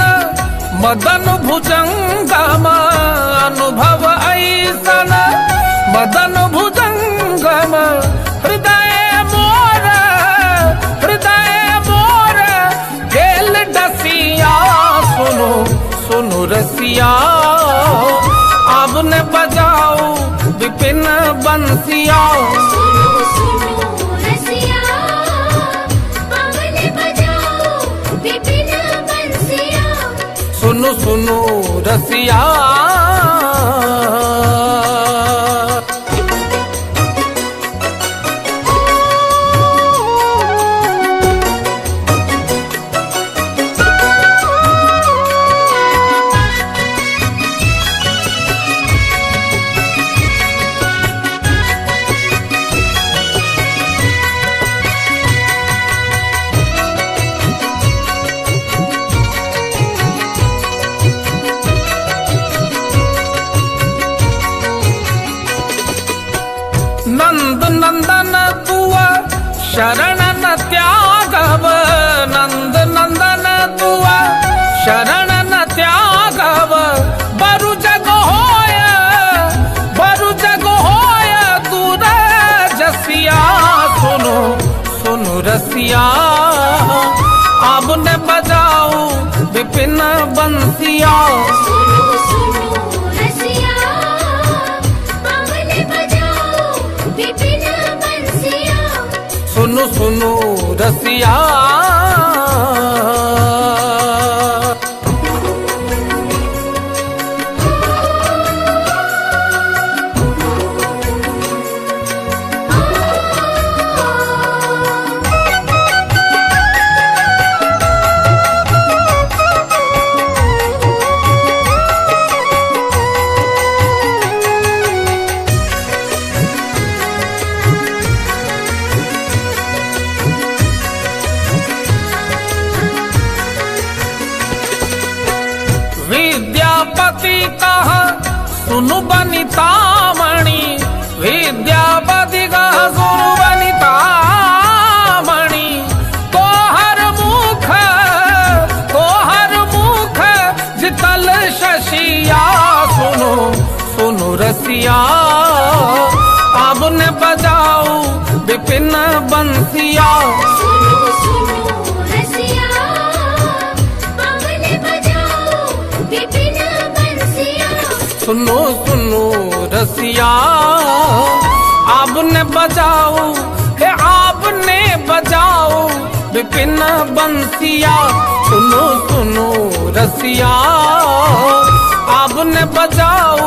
मदन भुजंगम अनुभव ऐसन मदन भुजंगम हृदय मोर गेल डसिया सुनो सुनो रसिया आपने बजाओ विपिन बंसिया सुनो सुनो रसिया आपने बजाओ विपिन बंसिया सुनो सुनो रसिया नंद नंदन तुआ शरण न त्यागव नंद नंदन तुआ शरण न त्यागव बरु जग होय दूर जसिया सुनो सुनो रसिया आपने बजाओ विपिन बंसिया सुनो सुनो रसिया आपने बजाओ विपिन सुनो रसिया। विद्यापति कह सुनु बनितामणि, विद्यापति कह सुनु बनितामणि। तोहर मुख जितल शशिया, सुनो सुनो रसिया। अब ने बजाऊ विपिन बंसिया, सुनो सुनो रसिया, आपने बजाओ विपिन बंसिया। सुनो सुनो रसिया। आपने बजाओ हे आपने बजाओ विपिन बंसिया। सुनो सुनो रसिया। आपने बजाओ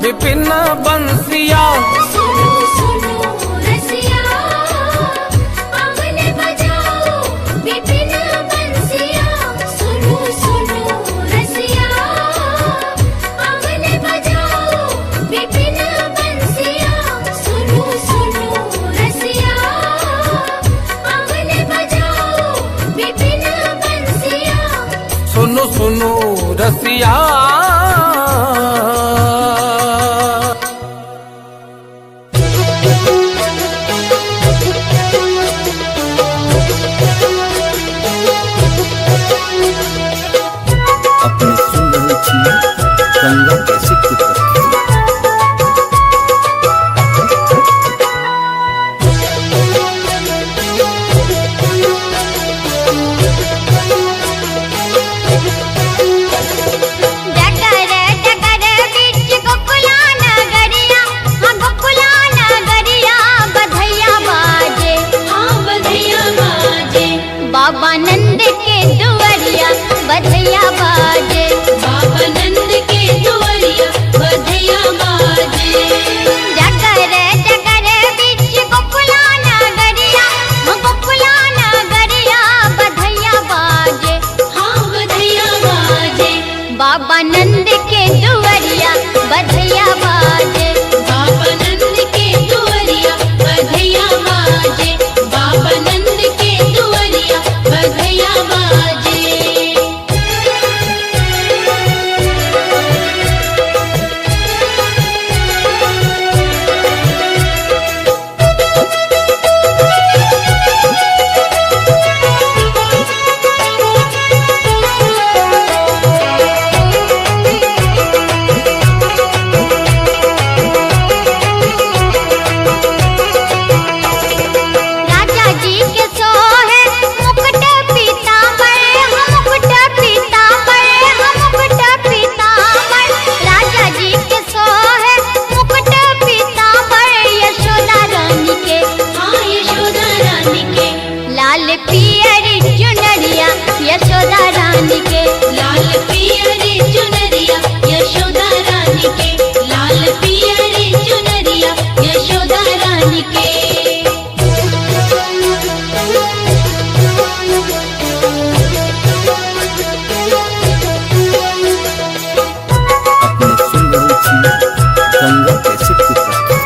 विपिन बंसिया। सुनो सुनो रसिया, आपने बजाओ विपिन बंसिया। सुनो सुनो रसिया, आपने बजाओ विपिन बंसिया। सुनो सुनो रसिया, आपने बजाओ विपिन बंसिया। सुनो सुनो रसिया। अपने सुन रहे थी गंगा कैसेट की प्रस्तुति। डगर डगर बीच गोकुला नगरिया, हाँ गोकुला नगरिया। बधैया बाजे, हाँ बधैया बाजे। बाबा नंद के दुआरिया बधैया बाजे, बाबा नंद के दुआरिया बधैया बाजे। डगर डगर बीच गोकुला नगरिया, हाँ गोकुला नगरिया। बधैया बाजे, हाँ बधैया बाजे। बाबा नंद के दुआरिया बधैया बाजे, बाबा नंद के दुआरिया बधैया बाजे। बाबा नंद के दुआरिया बधैया बाजे। राजा जी के सोहे मुकुट पीतांबर, हम मुकुट पीतांबर, हम मुकुट पीतांबर। राजा जी के सोहे मुकुट पीतांबर। यशोदा रानी के, हाँ यशोदा रानी के। लाल पियरी चुनरिया यशोदा रानी के, लाल पियरी चुनरिया यशोदा रानी के। लाल पियरी चुनरिया यशोदा रानी के। अपने सुन रहे थी गंगा कैसेट की प्रस्तुति।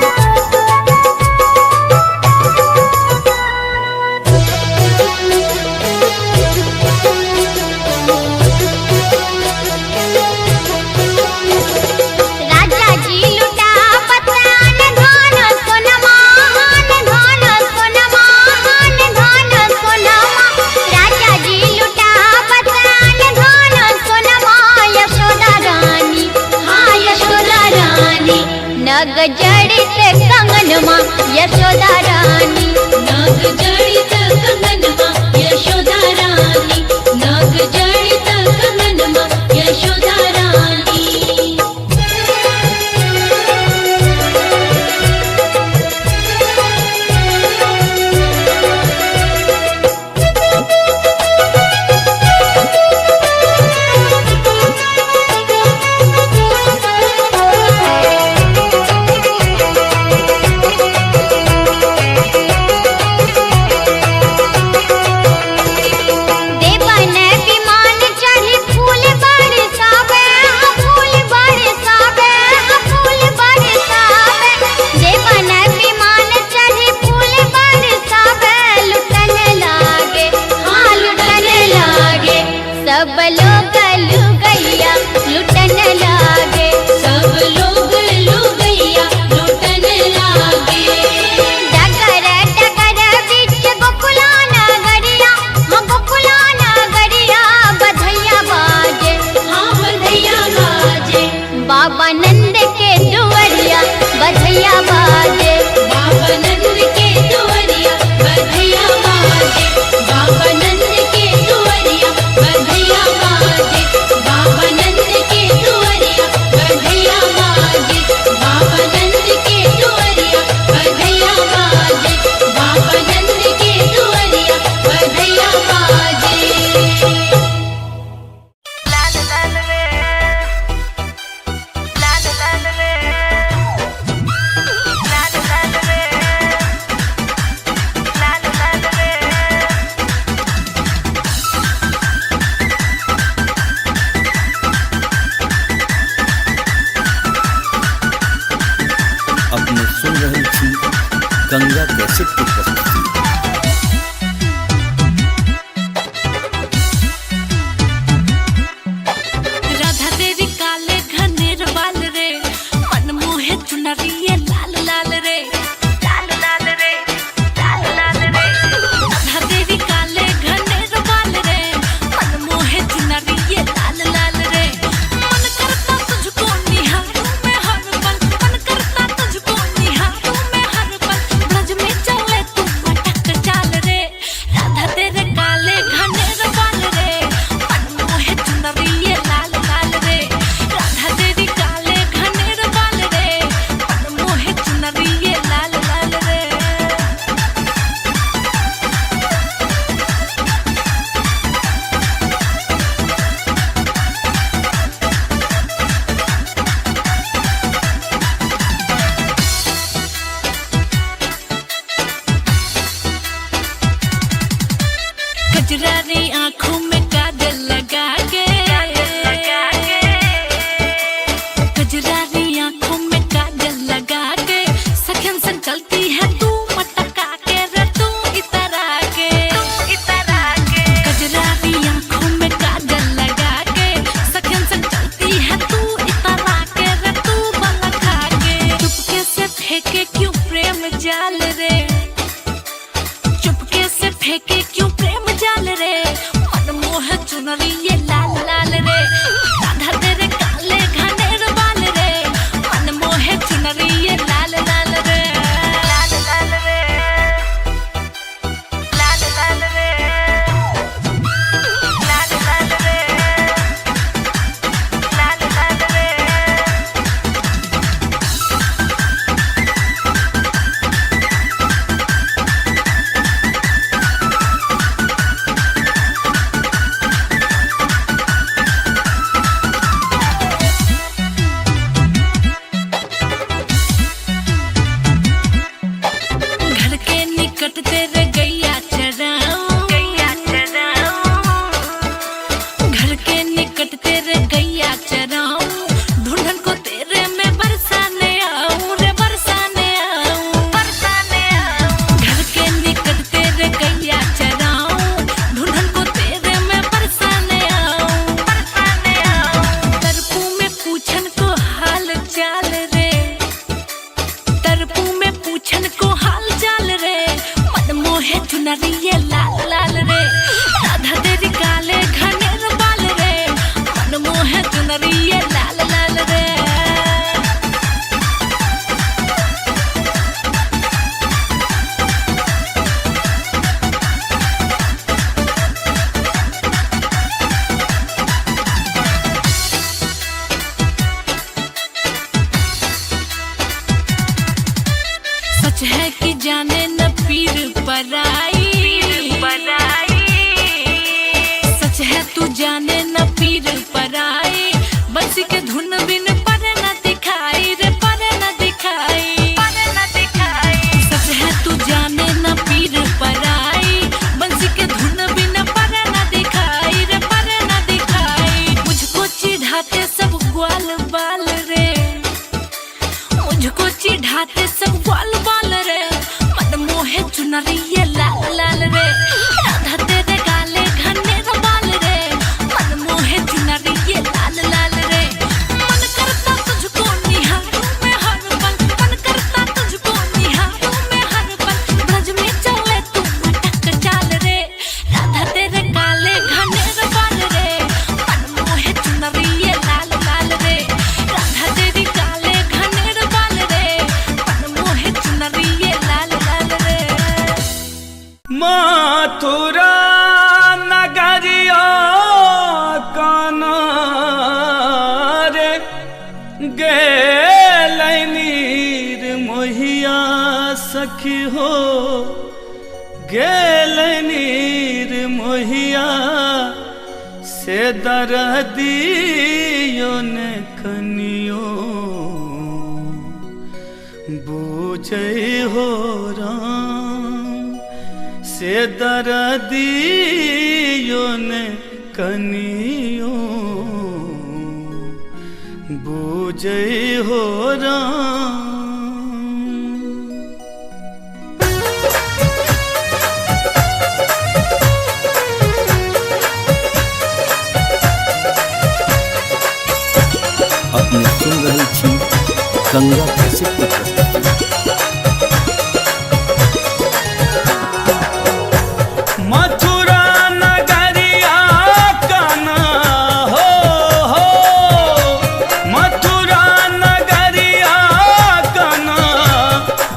राजा जी लुटा पत्रान धान सोनमा, हान धान सोनमा, हान धान सोनमा। राजा जी लुटा पत्रान धान सोनमा। यशोदा रानी, हाँ यशोदा रानी। नग जड़ित कंगनमा यशोदा रानी, नग जड़ित कंगनमा यशोदा रानी। नग जड़ित कंगनमा यशोदा रानी। सब लोग लुगैया लुटन लागे, सब लोग लुगैया लुटन लागे। डगर डगर बीच गोकुला नगरिया, हाँ गोकुला नगरिया बधैया बाजे, हाँ बधैया बाजे, बाबा नंद के दुआरिया बधैया बाजे, बाबा नंद के दुआरिया बधैया बाजे, बाबा नंद के दुआरिया बधैया बाजे, बाबा नंद के दुआरिया बधैया बाजे, बाबा नंद के दुआरिया बधैया बाजे, बाबा नंद के दुआरिया बधैया बाजे। अपने सुन रही थी गंगा कैसेट की प्रस्तुति। राधा तेरी काले घनेर बाल रे, मन मोहे चुनरिए लाल लाल रे, लाल लाल रे, लाल लाल रे। राधा तेरी काले घनेर बाल रे, मन मोहे चुनरिए लाल लाल रे। मन करता तुझको निहारूं मैं हर पल, मन करता तुझको निहारूं मैं हर पल। ब्रज में चले तू मटक चाल रे, राधा तेरे काले घनेर बाल रे, मन मोहे चुनरिए लाल लाल रे। राधा तेरी काले घनेर बाल रे, मन मोहे चुनरिए लाल लाल रे। कजरारी आँखों में काजल लगा के, कजरारी आँखों में काजल लगा के, सखन संग चलती है तू मटका के रे, तू इतरा के, कजरारी आँखों में काजल लगा के, सखन संग चलती है तू इतरा के रे, तू बलखा के। चुपके से फेंके क्यों प्रेम जाल रे, चुपके से फेंके क्यों प्रेम जाल रे, मन मोह चुनरिए लाल लाल रे। राधा तेरे काले घनेर बाल रे, मन मोह चुनरिए लाल लाल रे, लाल लाल रे, लाल लाल रे, लाल लाल रे, लाल लाल रे। घर के निकट तेरे गैया चराऊं, गैया चराऊं। घर के निकट तेरे गैया चराऊं, ढूंढन को तेरे में बरसाने आऊं रे, बरसाने आऊं, बरसाने आऊं। घर के निकट तेरे गैया चराऊं, ढूंढन को तेरे में बरसाने आऊं, बरसाने आऊं। तरपू में पूछन को हाल चाल रे, तरपू में पूछन को हाल चाल रे, मन मोहे चुनरिए लाल लाल रे। राधा तेरी काले घनेर बाल रे, मन मोहे चुनरिए लाल लाल रे। सच है कि जाने न पीर पराई, सच है तू जाने न पीर पराई। बंसी के धुन बिन पर न दिखाई रे, पर न दिखाई, पर न दिखाई। सच है तू जाने न पीर पराई, बंसी के धुन बिन पर न दिखाई रे, पर न दिखाई। मुझको चिढ़ाते सब ग्वाल बाल रे, मुझको चिढ़ाते सब ग्वाल बाल रे, मन मोहे चुनरिए लाल लाल रे। राधा तेरे काले घनेर बाल रे, मन सखी हो गेल नीर मोहिया से दरदियो ने कनियो बूझे हो राम से दरदियो ने कनियो बूझे हो राम। अपने सुन रही थी गंगा कैसेट की प्रस्तुति। मथुरा नगरिया काना हो मथुरा नगरिया काना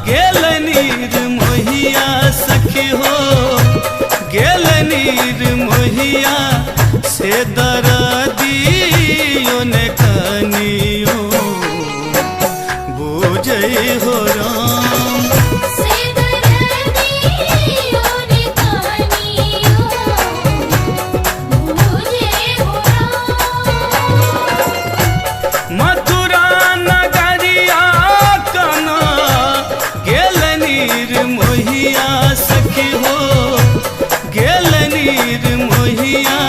गेल नीर मोहिया सखी हो गेल नीर मोहिया से दरदियो ने कनियो बूझे हो राम से दरदियो ने कनियो बूझे हो राम। मथुरा नगरिया काना गेल नीर मोहिया सखी हो गेल नीर मोहिया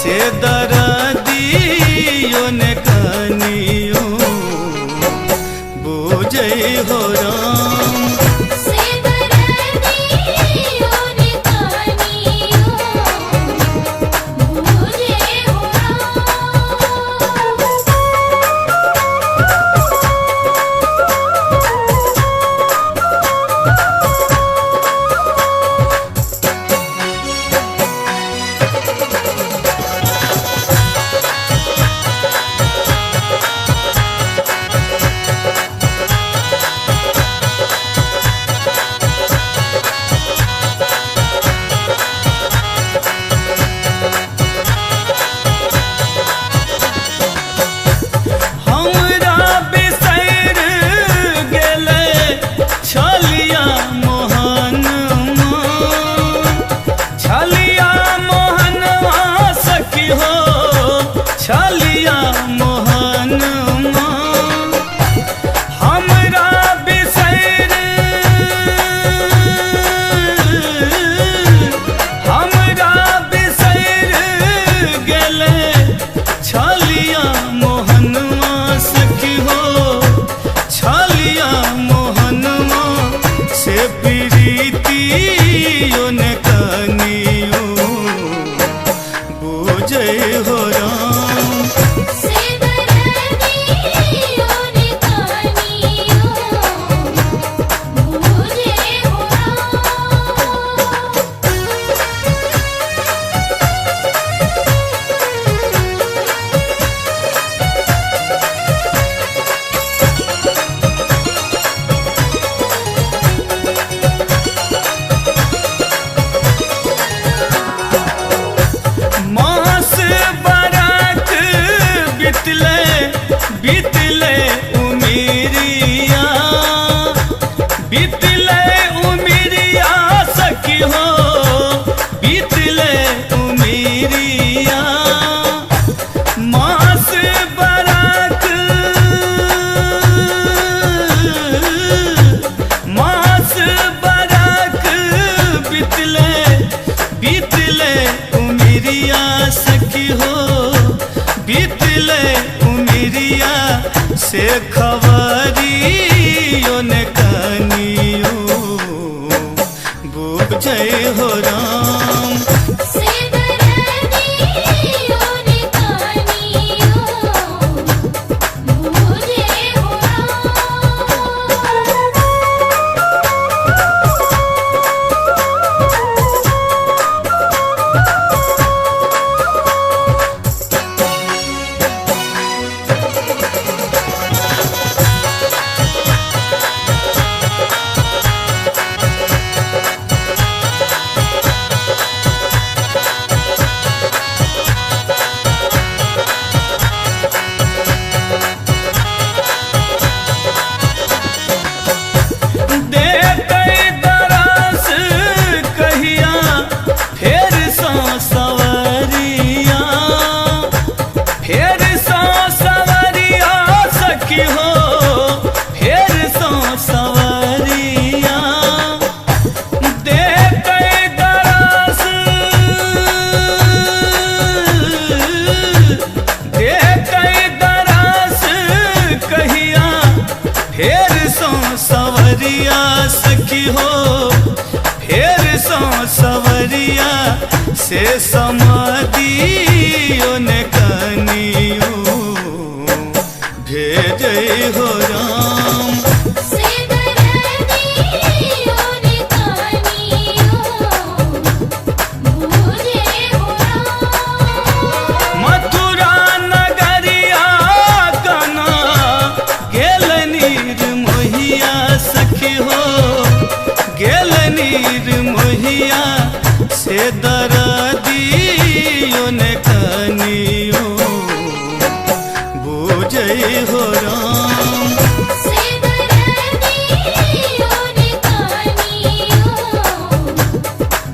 से दरदियो ने कनियो बूझे हो राम से दरदियो ने कनियो बूझे हो हमरा बिसैर गेले छलिया मोहन छलिया मोहनवा सखी हो छलिया मोहन हमरा बिसैर हमरा बिसैर गेले छलिया मोहनवा सखी हो छलिया मोहनवा से प्रीतियो ने कनियो बूझे हो राम से दरदियो ने कनियो बूझे हो मास बरक बितले बितले उमिरिया बितले उमिरिया सखी हो बितले उमिरिया मास बरक मास बरक बितले बितले उमिरिया सखी हो बितले उमिरिया से खबरियो ने कनियो बूझे हो राम से दरदियो ने कनियो बूझे हो राम। से समाधियो ने कनियो भेजै हो राम। से दरदियो ने कनियो भूजे हो राम। मथुरा नगरिया कना गेल नीर मोहिया सखी हो, गेल नीर मोहिया से दरदियो ने कनियो बुझै हो राम। से दरदियो ने कनियो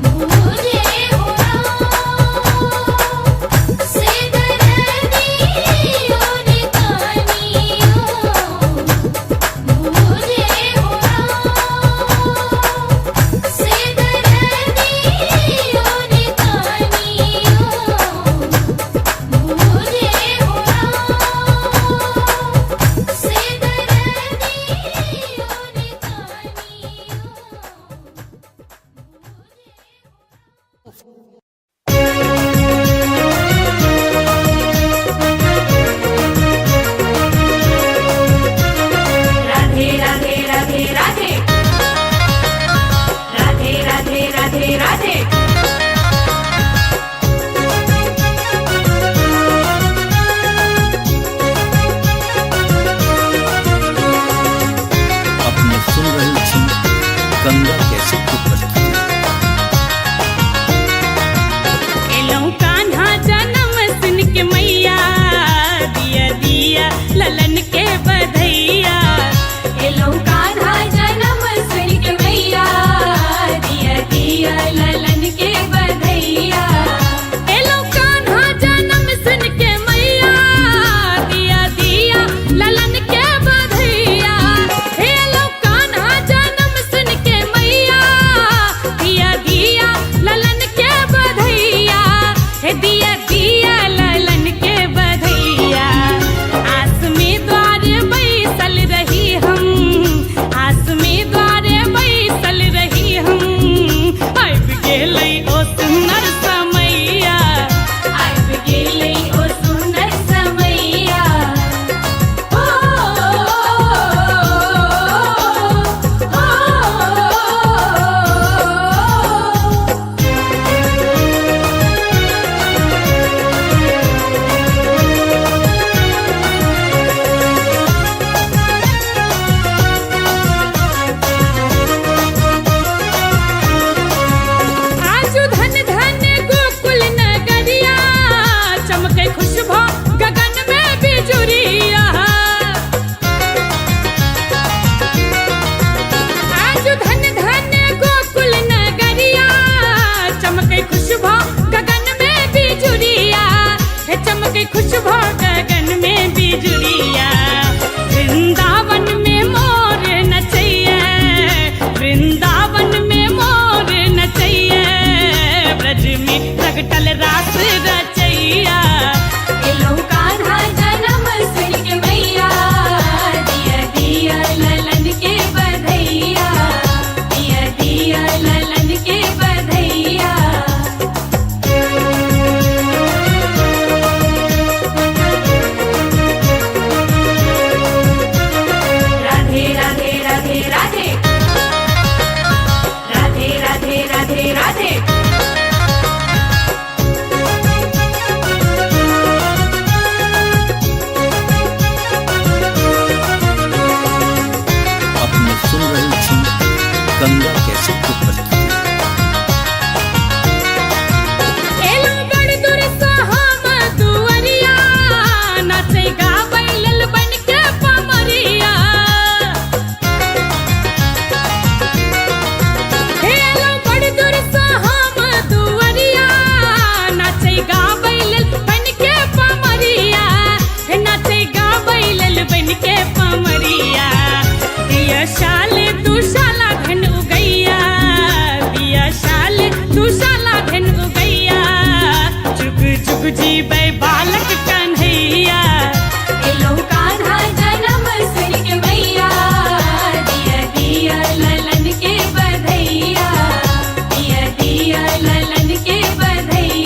भूजे हो राम। से दरदियो ने कनियो भूजे हो राम। से दरदियो ने कनियो भूजे हो राम। से दरदियो ने राधे राधे राधे राधे राधे राधे राधे राधे। अपने सुन रही थी गंगा कैसेट की प्रस्तुति। एलौ कान्हा जन्म सुन के मैया, दिया दिया ललन के बधैया। एलौ कान्हा जन्म सुन के मैया, दिया दिया ललन के बधैया। एलौ कान्हा जन्म सुन के मैया, दिया दिया ललन के बधैया। एलौ कान्हा जन्म सुन के मैया, दिया दिया ललन के बधैया। हे दिया दिया ललन के बधैया। आस में द्वारे बैसल रही हम, आस में द्वारे बैसल रही हम। आबि गेलै ओ सुंदर समैया, आबि गेलै ओ सुंदर समैया। ओ आजू धन धन गोकुल नगरिया, चमके खुशबू गगन में बिजुरिया। आजू धन धन गोकुल नगरिया, चमके खुशबू गगन में बिजुरिया। हे चमके खुशबू गगन में बिजुरिया। वृंदावन में मोर नचैया, वृंदावन में मोर नचैया। ब्रज में प्रगटल रास रचैया। एलौ कान्हा जन्म सुन के मैया, दिया दिया ललन के बधैया। दिया दिया ललन के बधैया। राधे राधे राधे राधे राधे राधे राधे राधे। अपने सुन रही थी गंगा कैसेट की प्रस्तुति। एलो बड़ दूर से हम दुअरिया, नाचे गाबै लेल बन के पमरिया। एलो बड़ दूर से हम दुअरिया, नाचे गाबै लेल बन के पमरिया। नाचे गाबै लेल बन के पमरिया। दिया शाल तू शाला धन उगैया, दिया शाल तू शाला धन उगैया। जुग जुग जीबै बालक कन्हैया। एलौ कान्हा जन्म सुन के मैया, दिया दिया ललन के बधैया। दिया दिया ललन के बधैया।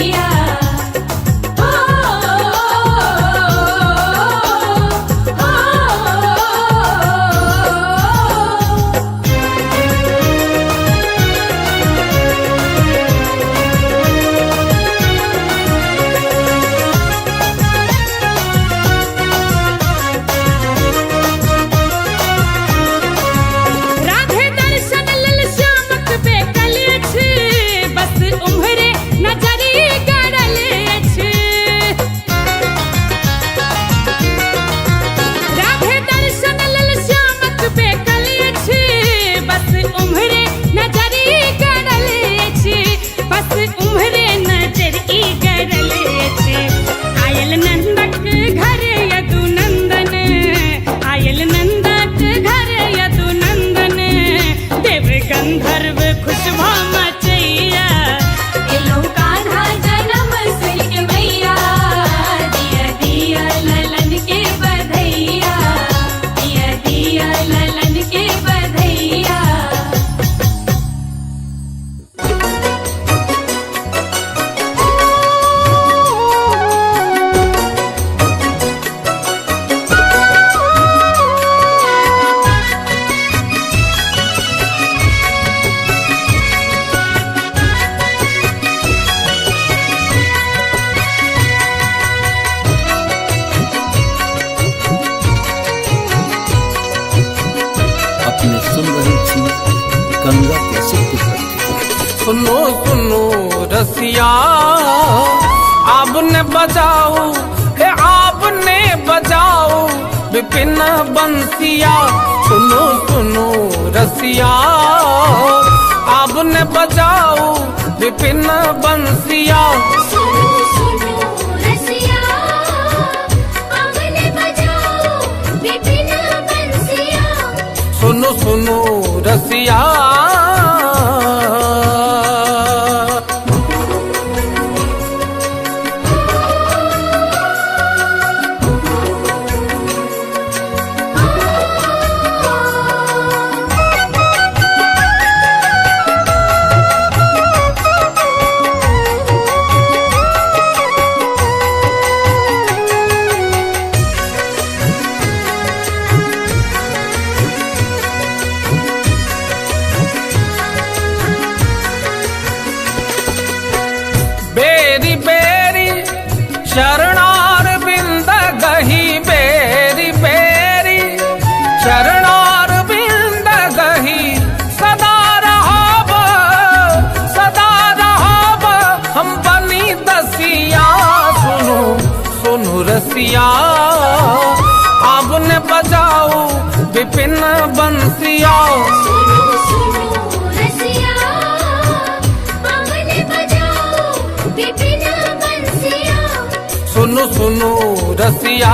सुनो सुनो रसिया आपने बजाओ हे आपने बजाओ विपिन बंसिया। सुनो सुनो रसिया आपने बजाओ विपिन बंसिया। सुनो सुनो रसिया आपने बजाओ विपिन बंसिया। सुनो सुनो रसिया बेरी बेरी शरणार बिंद गही बेरी बेरी शरणार बिंद गही सदा रहाब हम बनी दसिया। सुनो सुनो रसिया आपने बजाओ विपिन बंसिया। सुनो सुनो रसिया आपने बजाओ विपिन बंसिया। सुनो सुनो रसिया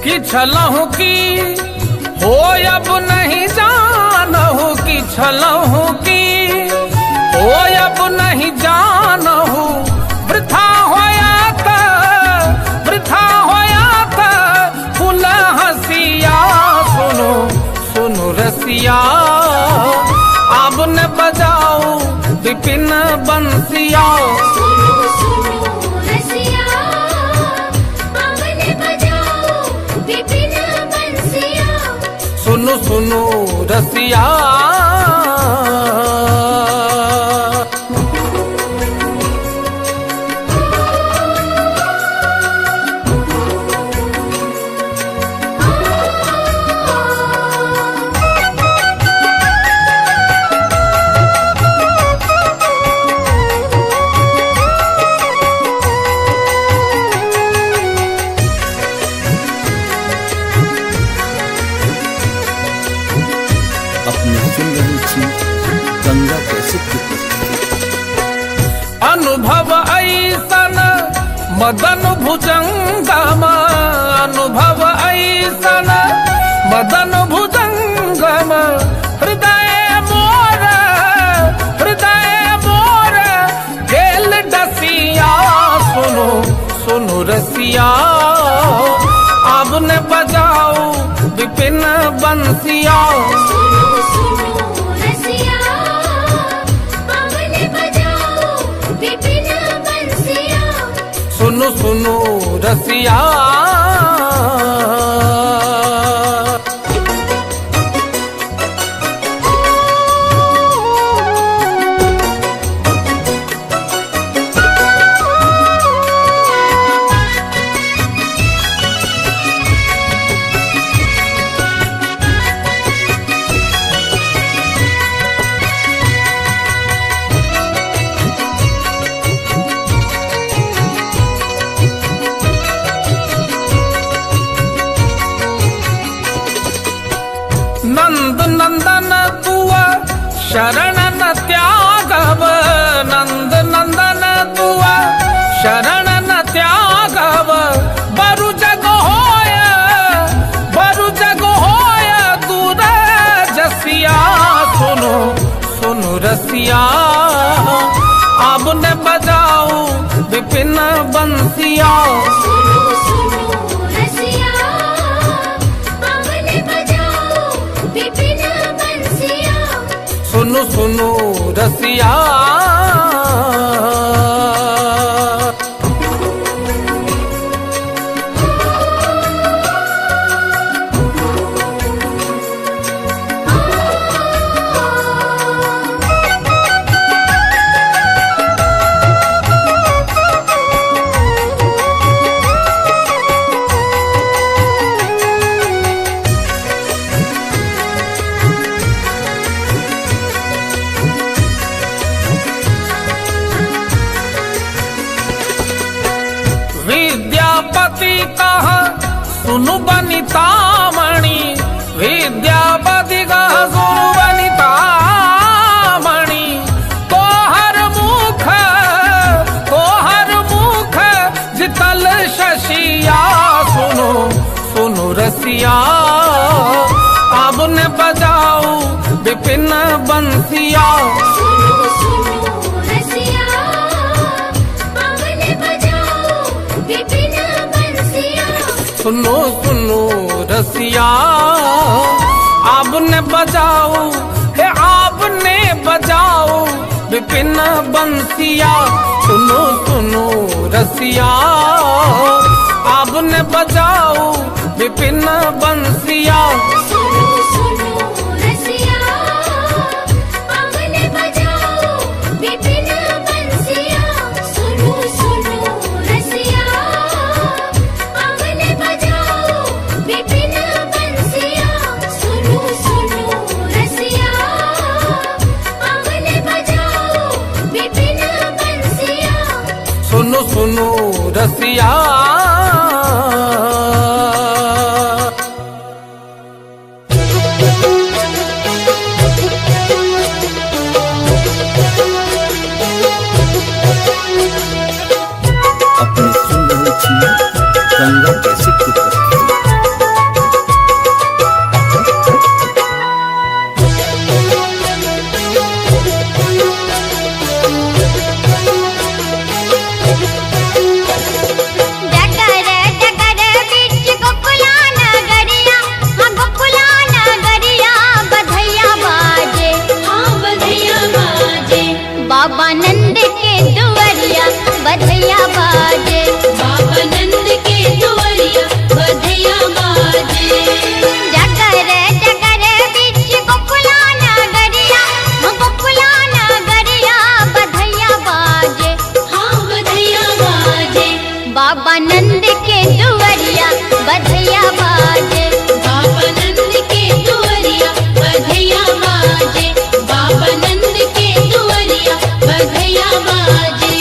कि छलहु की हो अब नहीं जानहु कि छलहु की हो अब नहीं जानहु वृथा होया था फूल हसिया। सुनो सुनो रसिया आपने बजाओ विपिन बंसिया। सुनो सुनो रसिया आपने बजाओ विपिन बंसिया। सुनो सुनो रसिया अपने सुन रही थी गंगा कैसेट की प्रस्तुति। अनुभव ऐसन मदन भुजंगम अनुभव ऐसन मदन भुजंगम हृदय मोर गेल डसिया। सुनो सुनो रसिया आपने बजाओ विपिन बंसिया। सुनो सुनो रसिया आपने बजाओ विपिन बंसिया। सुनो सुनो रसिया नंद नंदन तुआ शरण न त्यागव नंद नंदन तुआ शरण न त्यागव बरु जग होय दूर जसिया। सुनो सुनो रसिया आपने बजाओ विपिन बंसिया। सुनो सुनो रसिया आपने बजाओ विपिन सुनो रसिया विद्यापति कहा सुनु बनितामणि विद्यापति कहा सुनु बनितामणि तोहर मुख जितल शशिया सुनो सुनु रसिया अब ने बजाओ विपिन बंसिया सुनो सुनो रसिया अब ने बजाओ विपिन बंसिया सुनो सुनो रसिया आपने बजाओ हे आपने बजाओ विपिन बंसिया सुनो सुनो रसिया आपने बजाओ विपिन बंसिया सुनो सुनो रसिया अब ने बजाओ विपिन बंसिया सुनो सुनो रसिया अब ने बजाओ विपिन बंसिया सुनो सुनो रसिया अब ने बजाओ विपिन बंसिया सुनो सुनो रसिया अपने सुन रहे थी गंगा कैसेट की प्रस्तुति। डगर डगर बीच गोकुला नगरिया हाँ गोकुला नगरिया बधैया बाजे हाँ बधैया बाजे बाबा नंद के दुवरिया बधैया बाजे बाबा नंद के दुवरिया बधैया बाजे डगर डगर बीच गोकुला नगरिया हाँ गोकुला नगरिया बधैया बाजे हाँ बधैया बाजे बाबा नंद के दुवरिया बधैया बाजे बाबा नंद के दुवरिया बधैया बाजे बाबा नंद के दुवरिया बधैया बाजे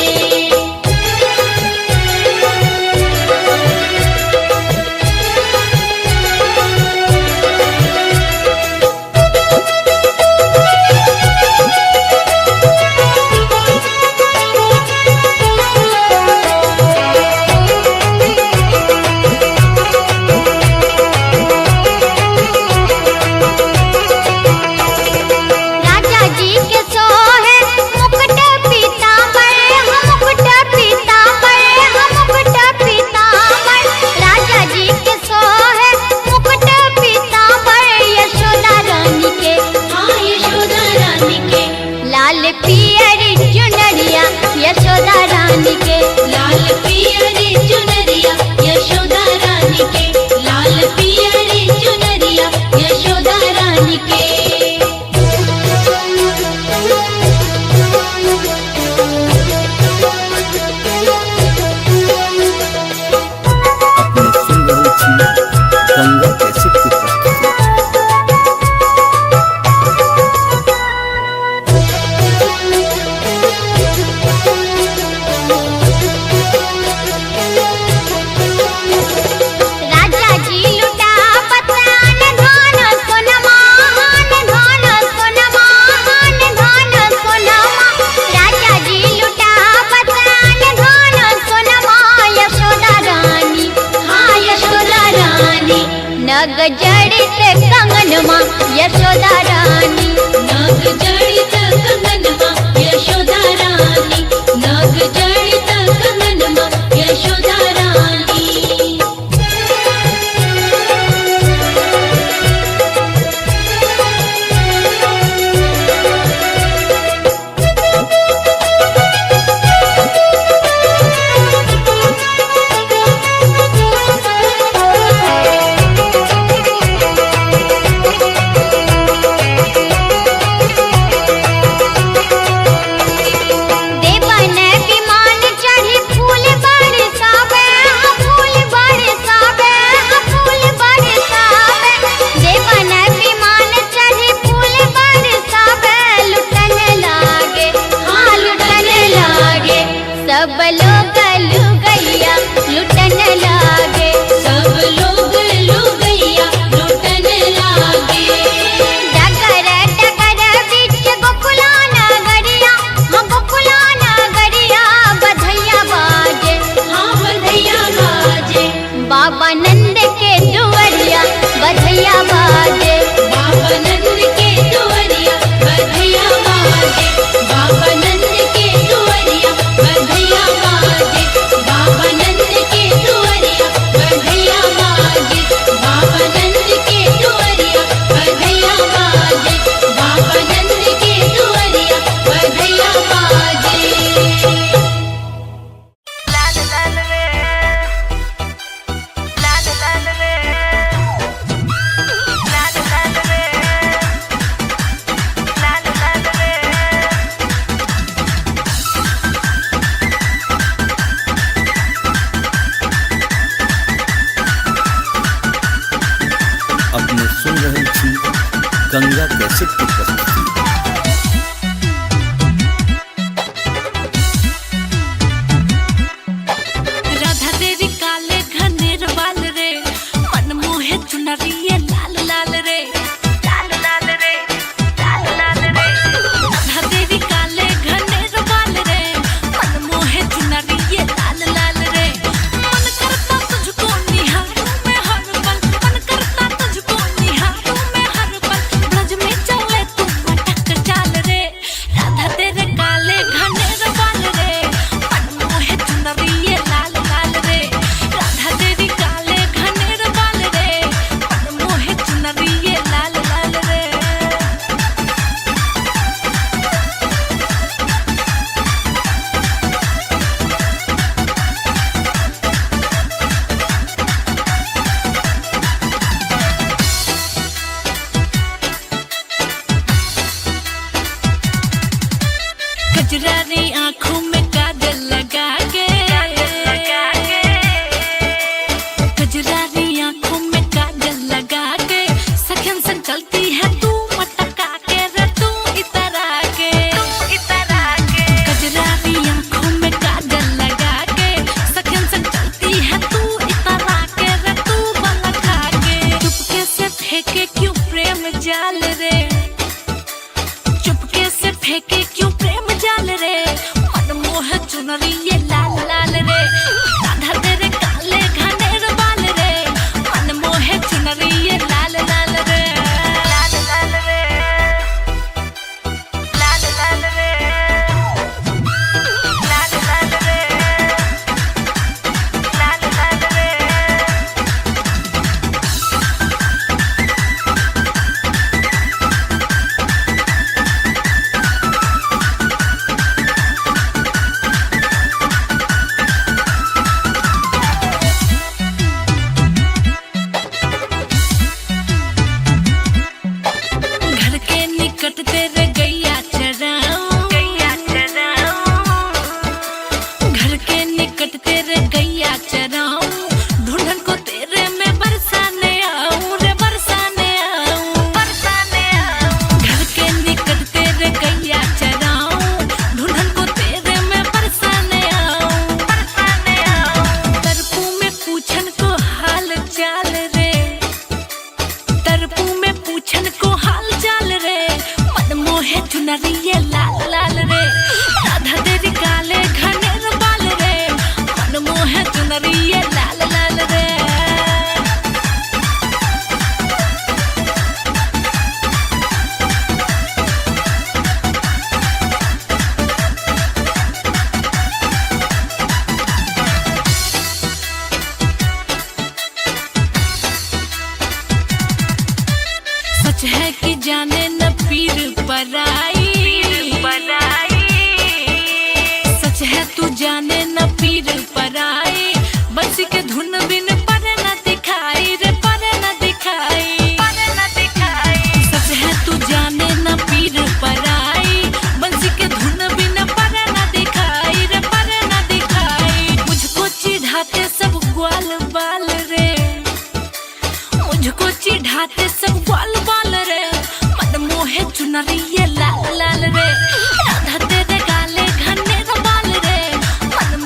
राजा जी के सोहे मुकुट पीतांबर हम मुकुट पीतांबर हम मुकुट पीतांबर राजा जी के सोहे मुकुट पीतांबर यशोदा रानी के हाँ यशोदा रानी के लाल पियर चुनरिया यशोदा रानी के लाल पियर चुनरिया यशोदा रानी के लाल पियर चुनरिया यशोदा रानी के अपने सुन रहे थी गंगा कैसेट की प्रस्तुति। राजा जी लुटा पतान धान सोनमा हान धान सोनमा हान धान सोनमा राजा जी लुटा पतान धान सोनमा यशोदा रानी हाँ यशोदा रानी नग जड़ित कंगनमा यशोदा रानी नग जड़ित कंगनमा यशोदा रानी नग जड़ित कंगनमा यशोदा रानी सब लोग लुगैया लुटन लागे, सब लोग लुगैया लुटन लागे। डगर डगर बीच गोकुला नगरिया, हाँ गोकुला नगरिया बधैया बाजे, हाँ बधैया बाजे। बाबा नंद के दुवरिया बधैया बाजे, बाबा नंद के दुवरिया बधैया बाजे, बाबा नंद के दुवरिया बधैया बाजे, बाबा नंद के दुवरिया बधैया बाजे, बाबा नंद के दुवरिया बधैया बाजे, बाबा नंद के दुवरिया बधैया बाजे। अपने सुन रहे छी गंगा कैसेट की प्रस्तुति। राधा तेरी काले घनेर बाल रे, मन मोहे चुनरिए लाल लाल रे, लाल लाल रे, लाल लाल रे। राधा तेरी काले घनेर बाल रे, मन मोहे चुनरिए लाल लाल रे। मन करता तुझको निहारूं मैं हर पल, मन करता तुझको निहारूं मैं हर पल। ब्रज में चले तू मटक चाल रे, राधा तेरे काले घनेर बाल रे, मन मोहे चुनरिए लाल लाल रे। राधा तेरी काले घनेर बाल रे, मन मोहे चुनरिए लाल लाल रे। कजरारी आँखों में काजल लगा के, कजरारी आँखों में काजल लगा के, सखन संग चलती है तू मटका के रे, तू इतरा के, कजरारी आँखों में काजल लगा के, सखन संग चलती है तू इतरा के रे, तू बलखा के। चुपके से फेंके क्यों प्रेम जाल रे, चुपके से फेंके क्यों प्रेम जाल रे, मन मोह चुनरिए लाल लाल रे। राधा तेरे काले घनेर बाल रे, मन मोह चुनरिए लाल लाल रे, लाल लाल रे, लाल लाल रे, लाल लाल रे, लाल लाल रे। घर के निकट तेरे गैया चराऊं, गैया चराऊं, घर के निकट तेरे गैया चराऊं, ढूंढन को तेरे में बरसाने आऊं रे, बरसाने आऊं, बरसाने आऊं। घर के निकट तेरे गैया चराऊं, ढूंढन को तेरे में बरसाने आऊं, बरसाने आऊं। तरपू में पूछन को हाल चाल रे, तरपू में पूछन को हाल चाल रे, मन मोहे चुनरिए लाल लाल रे। राधा तेरी काले घनेर बाल रे, मन मोहे चुनरिए लाल लाल रे। सच है कि जाने न पीर पराई, सच है तू जाने न पीर पराई, बंसी के धुन बिन पर न दिखाई रे, पर न दिखाई, पर न दिखाई। सच है तू जाने न पीर पराई, बंसी के धुन बिन पर न दिखाई रे, पर न दिखाई। मुझको चिढ़ाते सब ग्वाल बाल रे, मुझको चिढ़ाते सब ग्वाल बाल रे, मन मोहे चुनरिए लाल लाल रे। राधा तेरे काले घनेर बाल रे, मन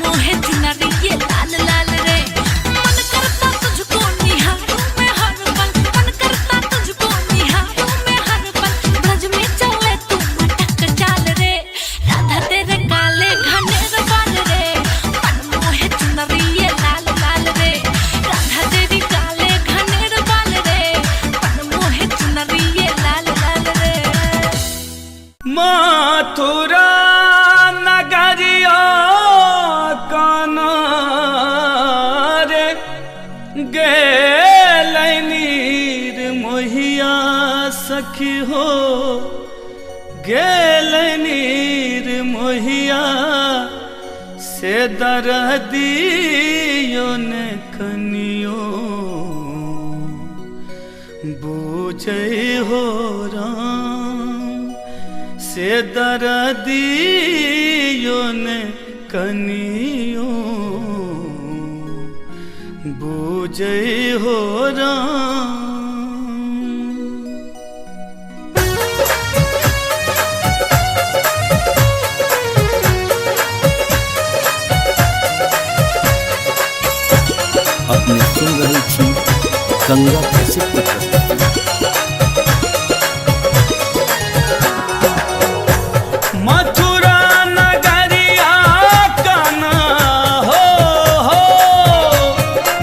सखी हो गेल नीर मोहिया से दरदियो ने कनियो बूझे हो राम से दरदियो ने कनियो बूझे हो राम। अपने सुन रही थी गंगा कैसेट की प्रस्तुति। मथुरा नगरिया काना हो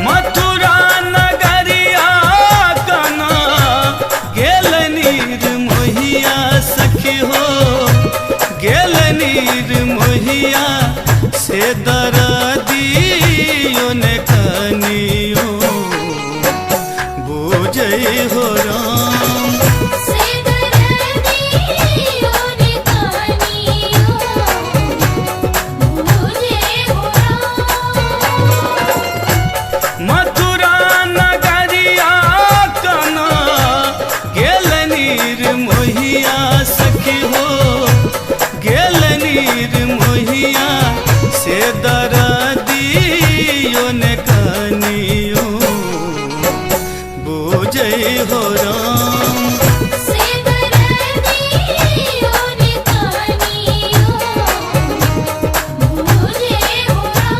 मथुरा नगरिया काना गेल नीर मोहिया सखी हो गेल नीर मोहिया से दरदियो ने कनियो बूझे हो राम से दरदियो ने कनियो बूझे हो राम। मथुरा नगरिया काना गेल नीर मोहिया सखी हो गेल नीर मोहिया से दरदियो ने कनियो बूझे हो राम से दरदियो ने कनियो बूझे हो राम।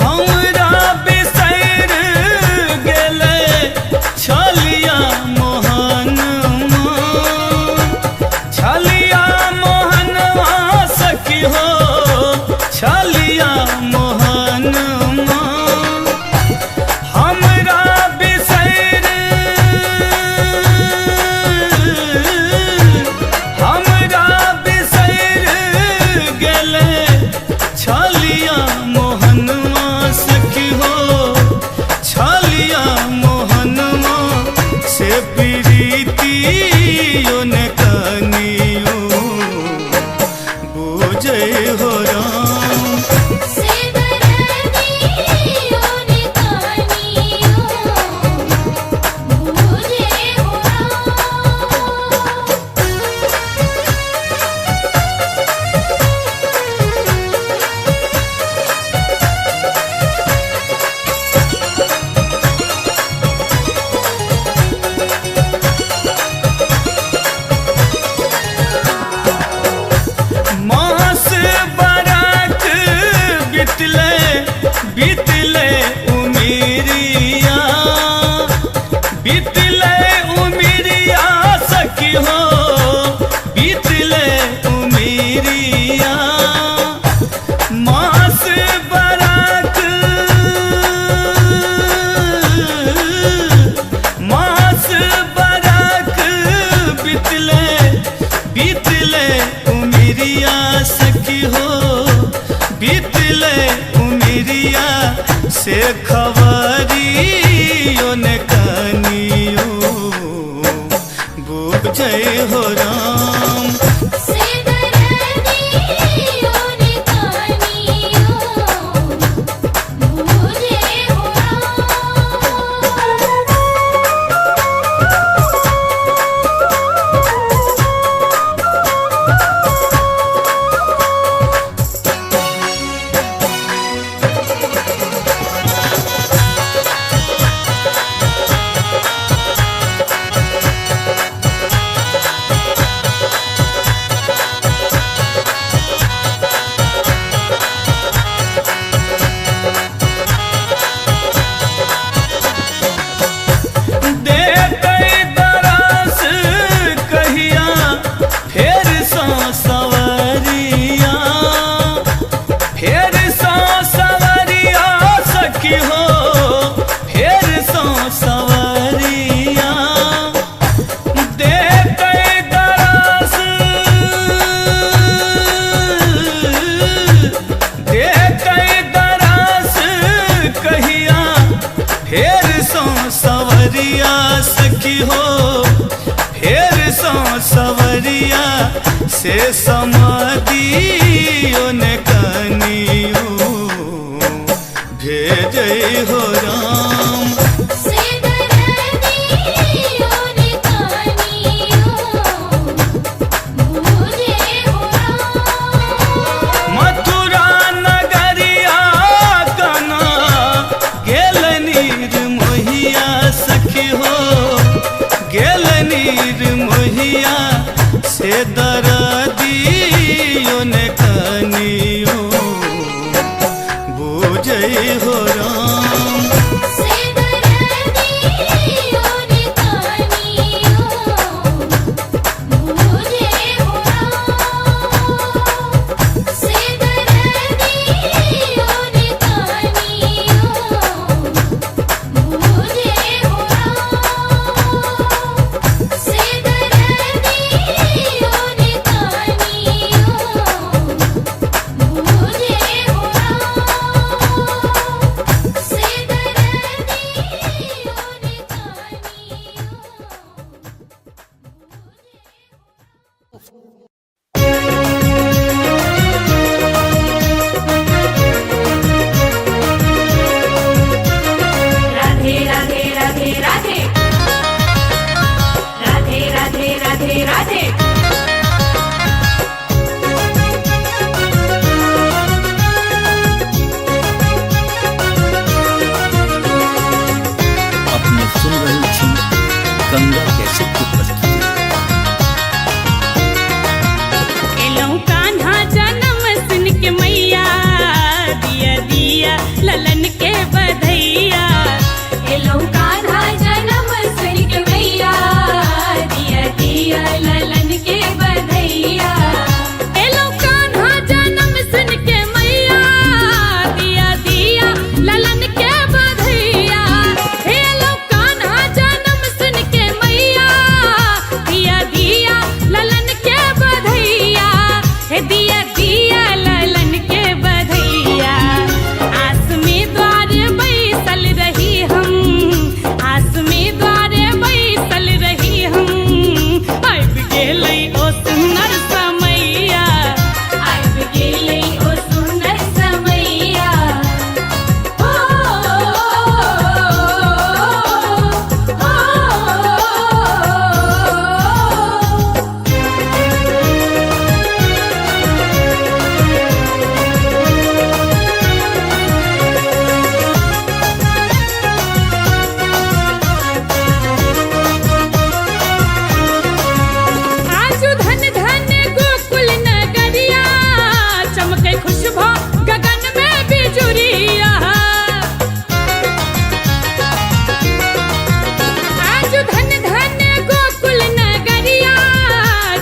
हमरा बिसैर गेले छलिया मोहनमा छलिया मोहनवा सखी हो छलिया मोहनमा हमरा बिसैर हमरा बिसैर गेले छलिया मोहनवा सखी हो छलिया मोहनवा से प्रीतियो ने कनियो बूझे हो राम से दरदियो ने कनियो बूझे हो राम। मास बरख बितले बितले उमिरिया बितले उमिरिया सखी हो बितले उमिरिया मास बरख मास बरख बितले बितले उमिरिया सखी हो बितले उमिरिया से खबरियो ने कनियो बूझे हो राम से दरदियो ने कनियो बूझे हो राम। से समाधियो ने कनियो भेजे हो राम। से दरदियों ने कनियो मुझे हो राम। मथुरा नगरिया कना गेल नीर मोहिया सखी हो, गेल नीर मोहिया से दरदियो ने कनियो बुझे हो राम। से दरदियों ने कनियो मुझे हो राम। से दरदियों ने कनियो मुझे हो राम। से दरदियों ने कनियो मुझे हो राम। से दरदियों ने राधे राधे राधे राधे राधे राधे राधे राधे। अपने सुन रही थी गंगा कैसे की प्रस्तुति। एलौ कान्हा जन्म सुन के मैया, दिया दिया ललन के बधैया। एलौ कान्हा जन्म सुन के मैया, दिया दिया ललन के बधैया। एलौ कान्हा जन्म सुन के मैया, दिया दिया ललन के बधैया। एलौ कान्हा जन्म सुन के मैया, दिया दिया ललन के बधैया। हे दिया दिया ललन के बधैया। आस में द्वार बैसल रही हम, आस में द्वार बैसल रही हम। आबि गेलै ओ सुनर समैया, आबि गेलै ओ सुनर समैया। ओ आजु धन धन गोकुल नगरिया, चमके खुशबू गगन में बिजुरिया। आजु धन धन गोकुल नगरिया,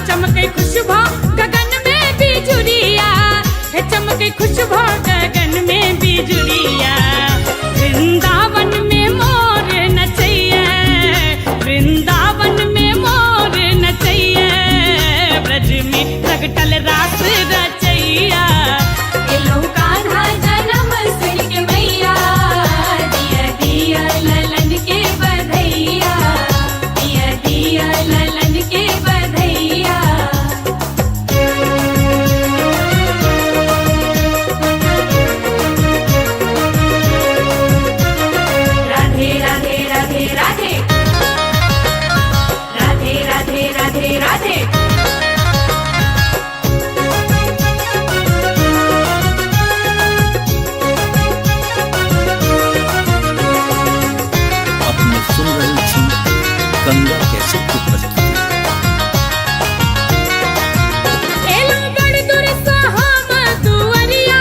चमके खुशबू गगन में बिजुरिया। हे चमके खुशबू गगन में बिजुरिया। वृंदावन में मोर नचैया, वृंदावन में मोर नचैया। ब्रज में प्रगटल रास रचैया। एलौ कान्हा जन्म सुन के मैया, दिया दिया ललन के बधैया। दिया दिया ललन के बधैया। राधे राधे राधे राधे राधे राधे राधे राधे। अपने सुन रही थी गंगा कैसे की प्रस्तुति। एलौ बड़ दूर से हम दुअरिया,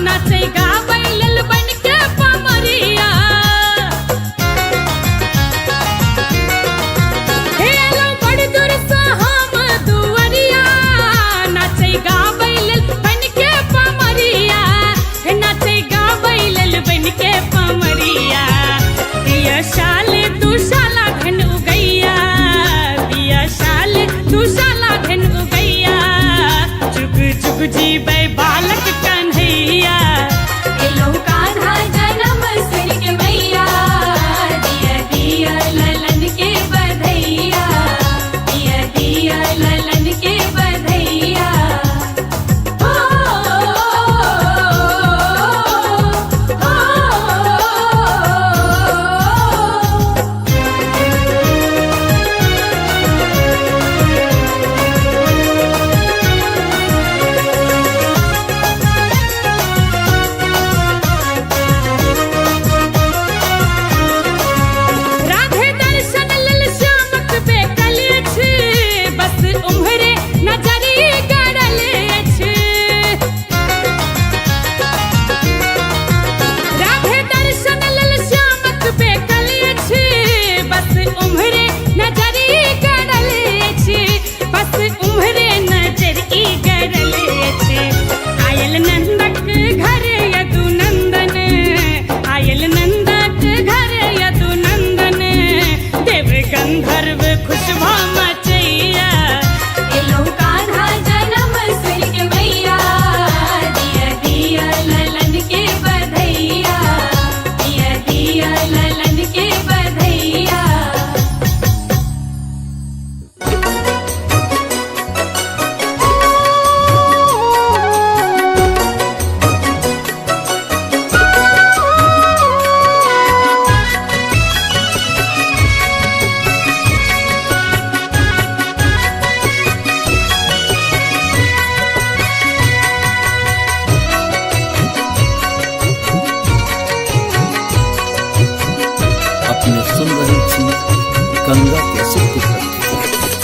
नाचै गाबै लेल बन के पमरिया। एलौ बड़ दूर से हम दुअरिया, नाचै गाबै लेल बन के पमरिया। नाचै गाबै लेल बन के पमरिया। दिया शाल तू शाला धन उगैया, दिया शाल तू शाला धन उगैया। चुग चुग जीबै बालक कन्हैया। एलौ कान्हा जन्म सुन के मैया, दिया दिया ललन के बधैया। दिया दिया ललन के बधैया।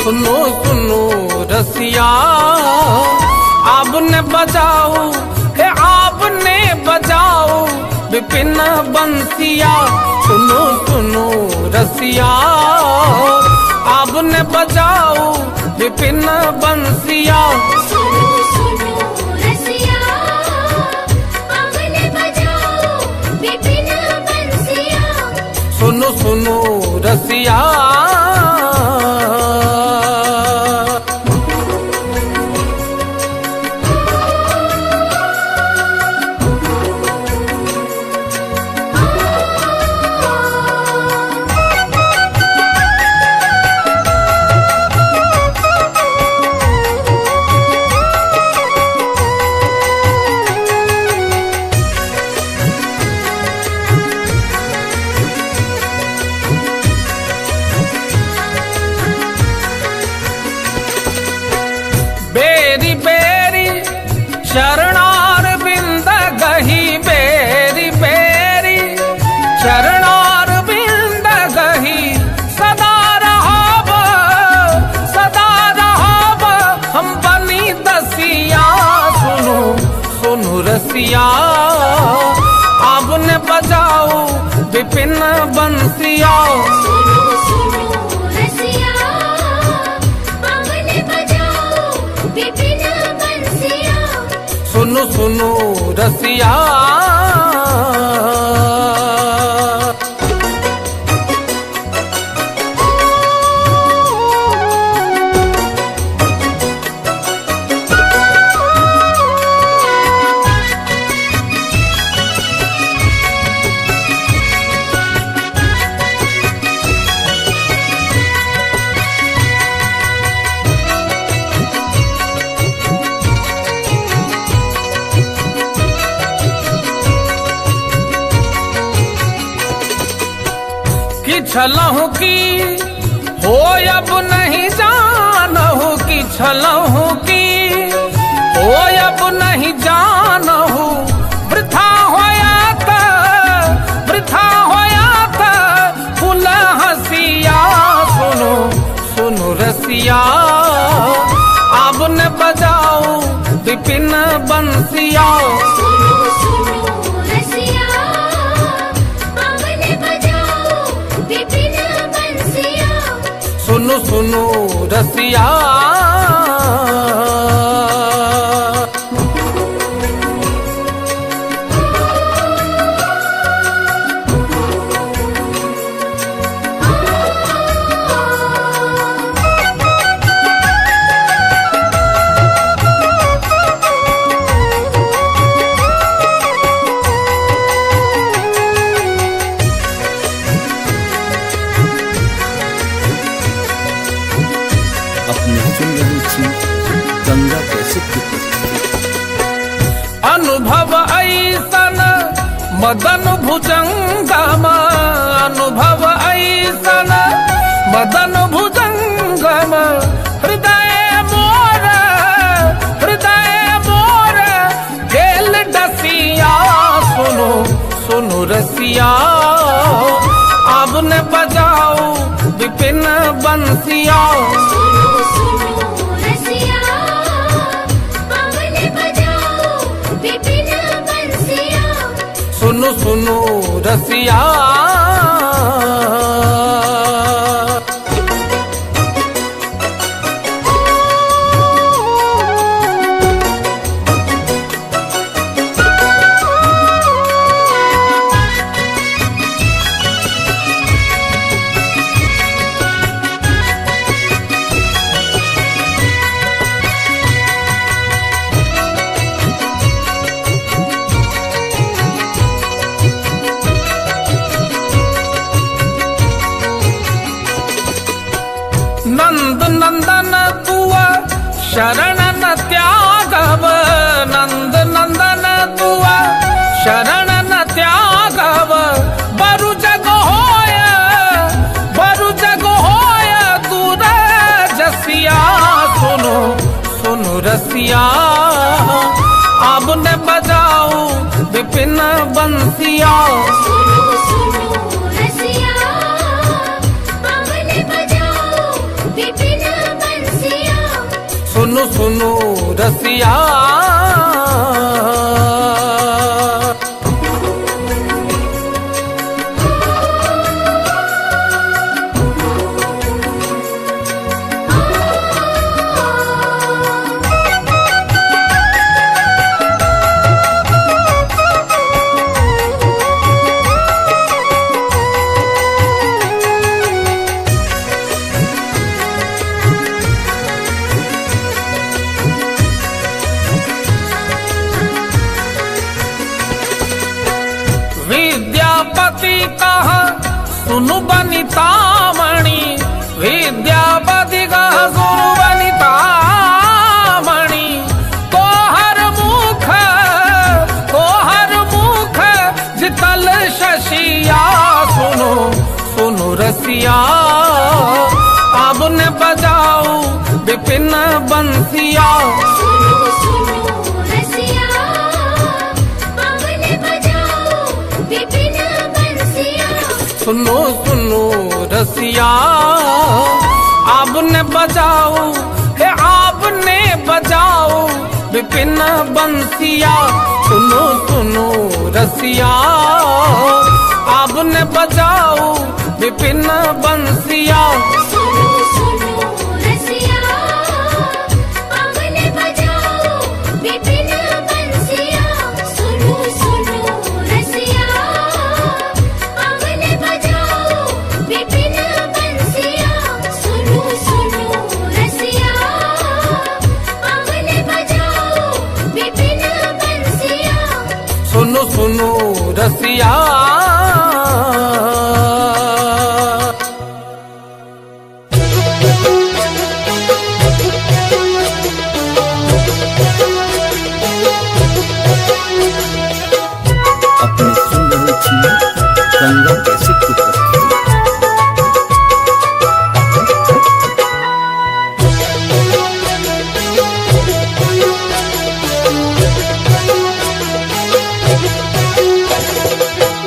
सुनो सुनो रसिया आपने बजाओ हे आपने बजाओ विपिन बंसिया सुनो सुनो रसिया आपने बजाओ विपिन बंसिया सुनो सुनो रसिया आपने बजाओ विपिन बंसिया सुनो सुनो रसिया बेरी बेरी शरणार बिंद गही बेरी बेरी शरणार बिंद गही सदा रहाब हम बनी दसिया सुनो सुनो रसिया आपने बजाओ विपिन बंसिया सुनो सुनो रसिया आपने बजाओ विपिन बंसिया सुनो सुनो रसिया कि छलहु की हो अब नहीं जानहु कि छलहु की हो अब नहीं जानहु वृथा होया था फुल हसिया सुनो सुनो रसिया आपने बजाओ विपिन बंसिया सुनो सुनो रसिया आपने बजाओ विपिन बंसिया सुनो सुनो रसिया अपने सुन रही थी गंगा कैसे की प्रस्तुति। अनुभव ऐसन मदन भुजंगम अनुभव ऐसन मदन भुजंगम हृदय मोर गेल डसिया सुनो सुनो रसिया आपने बजाओ विपिन बंसिया सुनो सुनो रसिया आपने बजाओ विपिन बंसिया सुनो सुनो रसिया नंद नंदन तुआ शरण न त्यागव नंद नंदन तुआ शरण न त्यागव बरु जग होय दूर जसिया सुनो सुनो रसिया आपने बजाओ विपिन बंसिया सुनो सुनो रसिया आपने बजाओ विपिन सुनो रसिया। विद्यापति कह सुनु बनितामणि, विद्यापति कह सुनु बनितामणि। तोहर मुख जितल शशिया, सुनो सुनो रसिया। अब ने बजाऊ विपिन बंसिया, सुनो सुनो रसिया, बावले बजाओ विपिन बंसिया। सुनो सुनो रसिया। आपने बजाओ हे आपने बजाओ विपिन बंसिया। सुनो सुनो रसिया, आपने बजाओ विपिन बंसिया। सुनो सुनो रसिया, बावले बजाओ विपिन बंसिया। सुनो सुनो रसिया, बावले बजाओ विपिन बंसिया। सुनो सुनो रसिया, बावले बजाओ विपिन बंसिया। सुनो सुनो रसिया। अपने सुन रहे थी गंगा कैसेट की प्रस्तुति।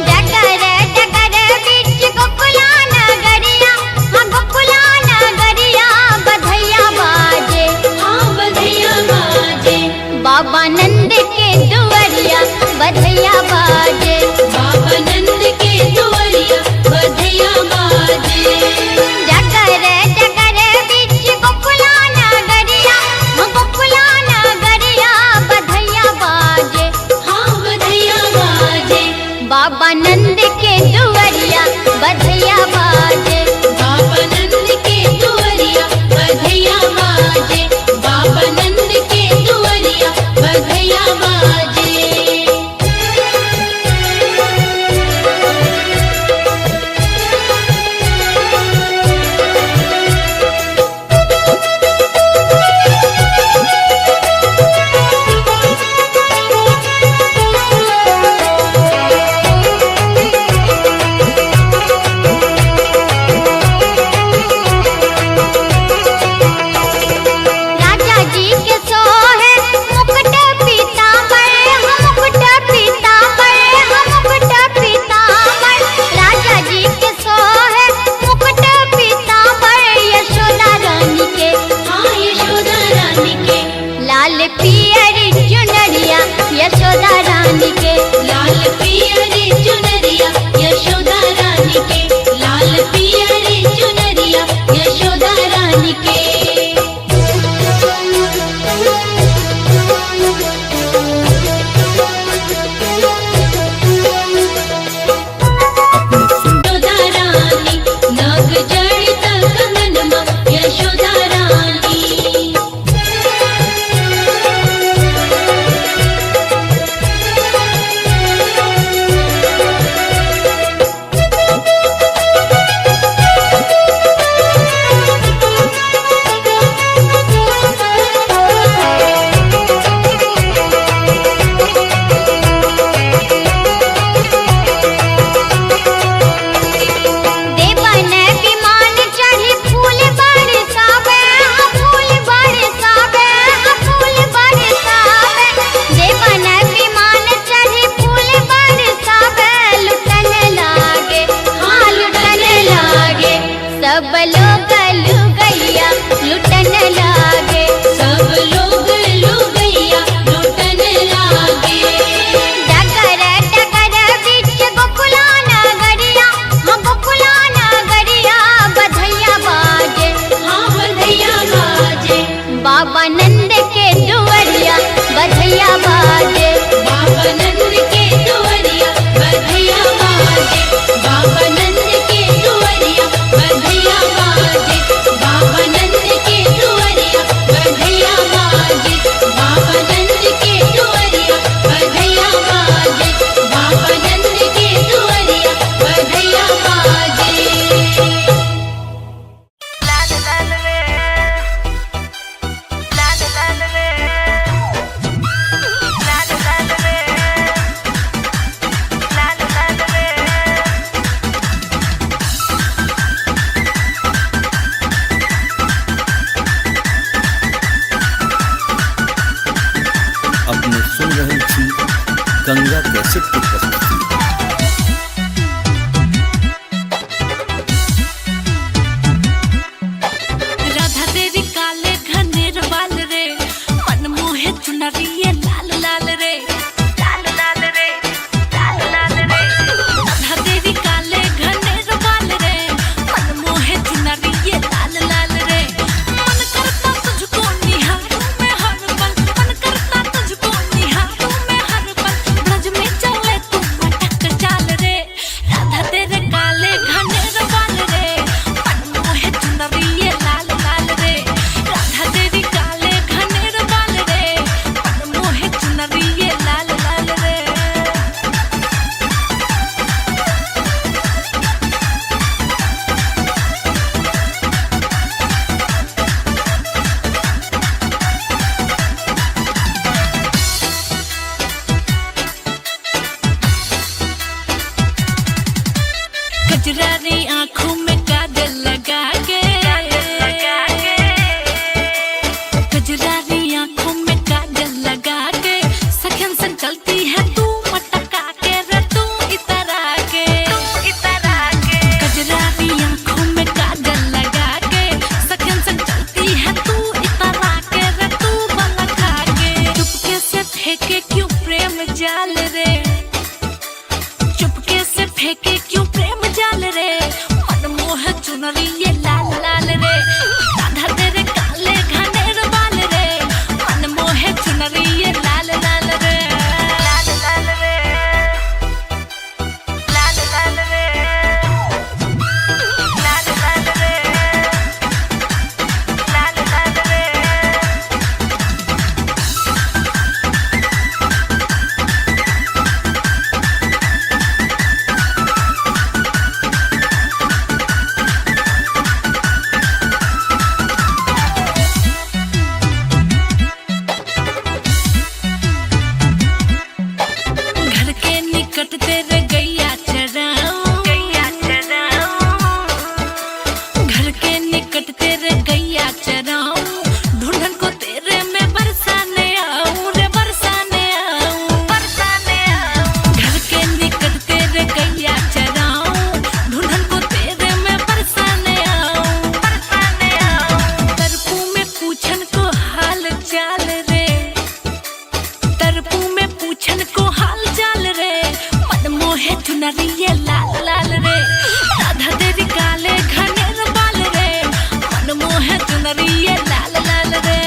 डगर डगर बिच गोकुला नगरिया, हाँ गोकुला नगरिया। बधैया बाजे, हाँ बधैया बाजे। बाबा नंद के दुआरिया बधैया बाजे, बाबा नंद के दुआरिया बधैया बाजे। डगर डगर बिच गोकुला नगरिया, हाँ गोकुला नगरिया। बधैया बाजे, हाँ बधैया बाजे। बाबा नंद के दुआरिया बधैया बाजे, बाबा नंद के दुआरिया बधैया बाजे। बाबा नंद के दुआरिया बधैया बाजे। राजा जी के सोहे मुकुट पीतांबर, हम मुकुट पीतांबर, हम मुकुट पीतांबर। राजा जी के सोहे मुकुट पीतांबर। यशोदा रानी के, हाँ यशोदा रानी के। लाल पियरी चुनरिया यशोदा रानी के, लाल पियरी चुनरिया यशोदा रानी के। लाल पियरी चुनरिया यशोदा रानी के। अपने सुन यशोदा रानी नाग जड़ित कंगनमा यशोदा रानी। गंगा कैसेट की प्रस्तुति। राधा तेरी काले घनेर बाल रे, मन मोहे चुनरिए लाल लाल रे, लाल लाल रे, लाल लाल रे। राधा तेरी काले घनेर बाल रे, मन मोहे चुनरिए लाल लाल रे। मन करता तुझको निहारूं मैं हर पल, मन करता तुझको निहारूं मैं हर पल। ब्रज में चले तू मटक चाल रे, राधा तेरे काले घनेर बाल रे, मन मोहे चुनरिए लाल लाल रे। राधा तेरी काले घनेर बाल रे, मन मोहे चुनरिए लाल लाल रे। कजरारी आँखों में काजल लगा के, कजरारी आँखों में काजल लगा के, सखन संग चलती है तू मटका के रे, तू इतरा के, कजरारी आँखों में काजल लगा के, सखन संग चलती है तू इतरा के रे, तू बलखा के। चुपके से फेंके क्यों प्रेम जाल रे, चुपके से फेंके क्यों प्रेम जाल रे, मन मोह चुनरिए लाल लाल रे। राधा तेरे काले घनेर बाल रे, मन मोह चुनरिए लाल लाल रे, लाल लाल रे, लाल लाल रे, लाल लाल रे, लाल लाल रे। घर के निकट तेरे गैया चराऊं, गैया चराऊं, घर के निकट तेरे गैया चराऊं, ढूंढन को तेरे में बरसाने आऊं रे, बरसाने आऊं, बरसाने आऊं। घर के निकट तेरे गैया चराऊं, ढूंढन को तेरे में बरसाने आऊं, बरसाने आऊं। तरपू में पूछन को हाल चाल रे, तरपू में पूछन को हाल चाल रे, मन मोहे चुनरिए लाल लाल रे। राधा तेरी काले घनेर बाल रे, मन मोहे चुनरिए लाल लाल रे।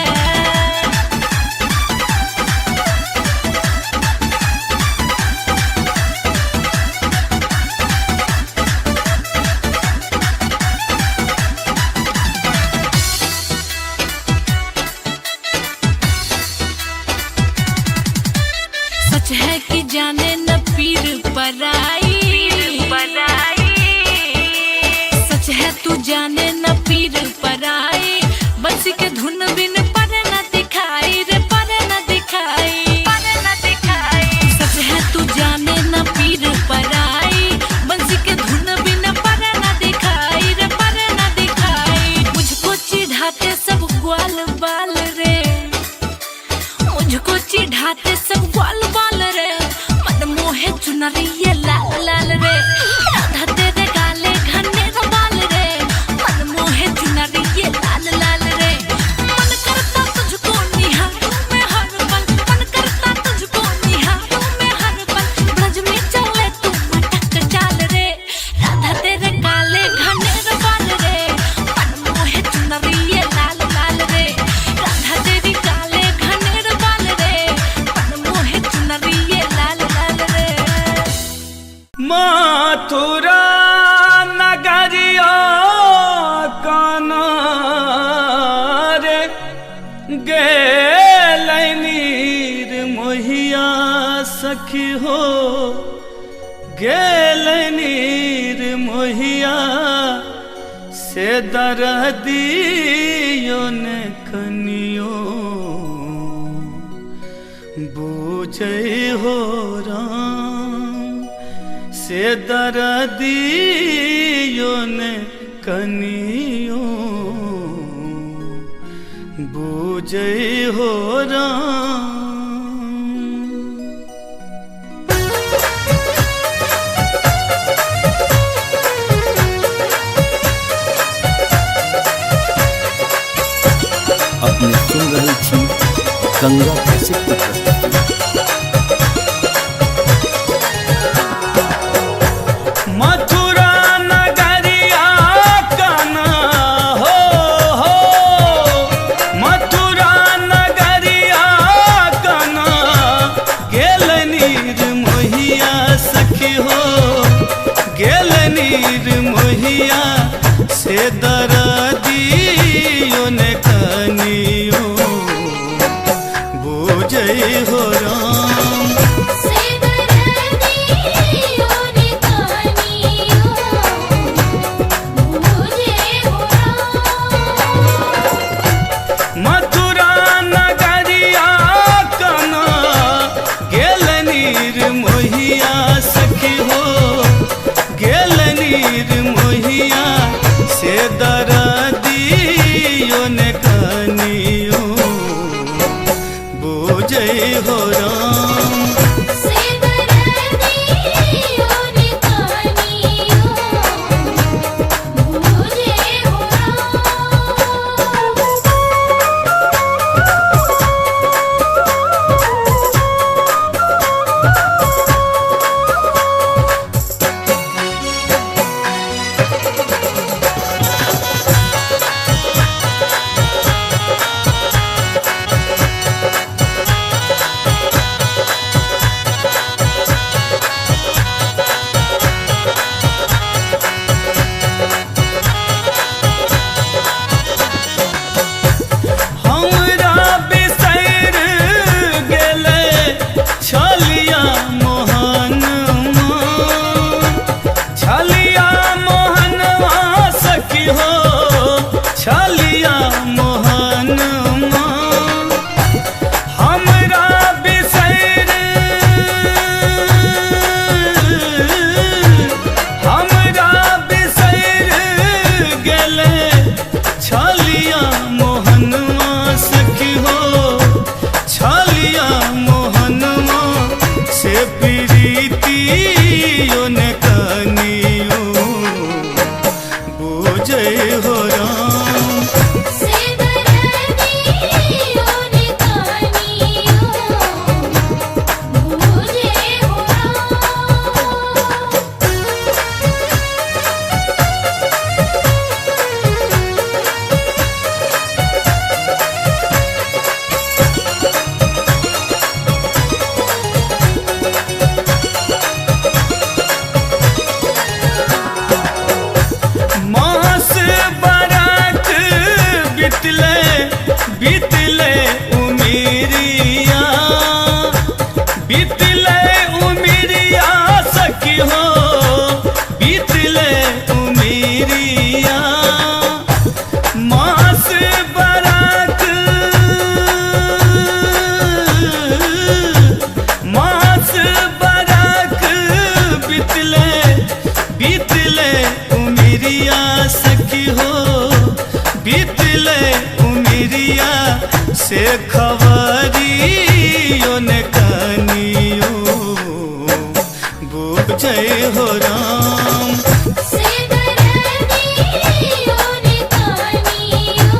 सच है कि जाने न पीर पराई, सच है तू जाने न पीर पराई, बंसी के धुन बिन पर न दिखाई रे, पर न दिखाई, पर न दिखाई। सच है तू जाने न पीर पराई, बंसी के धुन बिन पर न दिखाई रे, पर न दिखाई। मुझको चिढ़ाते सब ग्वाल बाल रे, मुझको चिढ़ाते सब ग्वाल बाल रे, मन मोहे चुनरिए लाल लाल रे। राधा तेरे काले घनेर बाल रे, मन मोहे चुनरिए लाल लाल रे। मन करता तुझको निहारूं मैं हर पल, मन करता तुझको निहारूं मैं हर पल। ब्रज में चले तू मटक चाल रे, राधा तेरे काले घनेर बाल रे, मन मोहे चुनरिए लाल लाल रे। राधा तेरी काले घनेर बाल रे, मन मोहे चुनरिए लाल मथुरा नगरिया काना रे गेलनीर मोहिया सखी हो गेलनीर मोहिया से दरदियो ने कनियो बूझे हो राम से दरदियो ने कनियो बूझे हो राम। अपने सुन रही थी गंगा कैसेट की प्रस्तुति। मथुरा नगरिया काना हो मथुरा नगरिया काना गेलनीर मोहिया सखी हो गेलनीर मोहिया से दरदियो ने कनियो बूझे हो राम से दरदियो ने कनियो बूझे हो राम। मथुरा नगरिया काना गेलनीर मोहिया सखी हो गेलनीर मोहिया से दरदियो ने कनियो बूझे हो राम से दरदियो ने कनियो बूझे हो हमरा बिसैर गेलै छलिया मोहनवा छलिया मोहनवा सखी हो छलिया मोहनवा हमरा बिसैर हमरा बिसैर गेलै छलिया मोहनवा सखी हो छलिया मोहनवा से प्रीतियो ने कनियो बूझे हो राम से दरदियो ने कनियो बूझे हो मास बरख बितले बितले उमिरिया बितले उमिरिया सखी हो बितले उमिरिया मास बरख मास बरख बितले बितले उमिरिया सखी हो बितले उमिरिया से खबरियो ने कनियो बूझे हो राम से दरदियो ने कनियो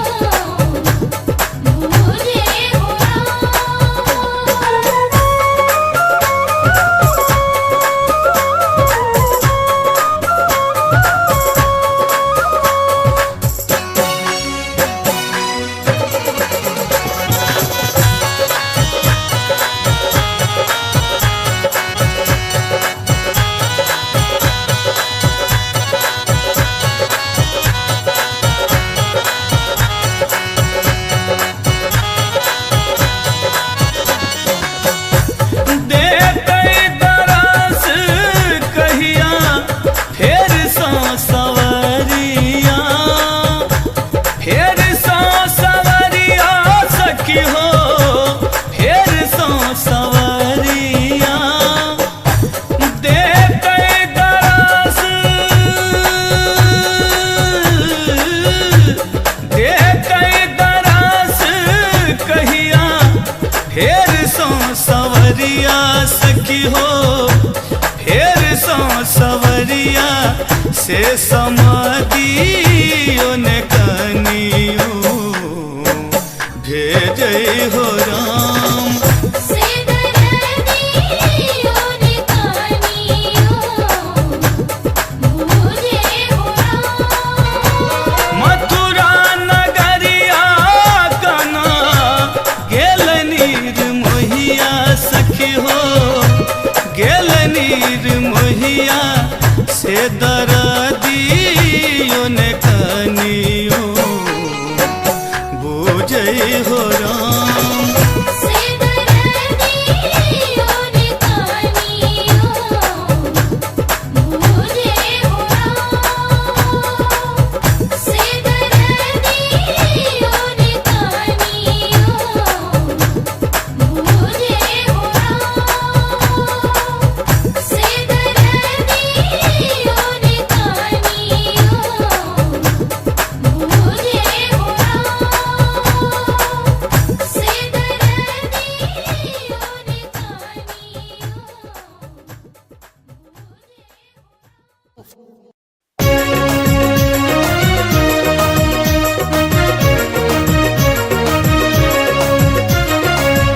बूझे हो राम। सखी हो फेर सो सवरिया से समाधियो ने कनियो भेजै हो राम से दरदियो ने कानियो मुझे हो राम। मथुरा नगरिया कना गेल नीर मोहिया सखी हो गेल नीर मोहिया से दरदियो ने कनियो बुझै हो राम से दरदियो ने कानियो मुझे हो राम। से दरदियो ने कानियो मुझे हो राम। से दरदियो ने कानियो मुझे हो राम। से दरदियो ने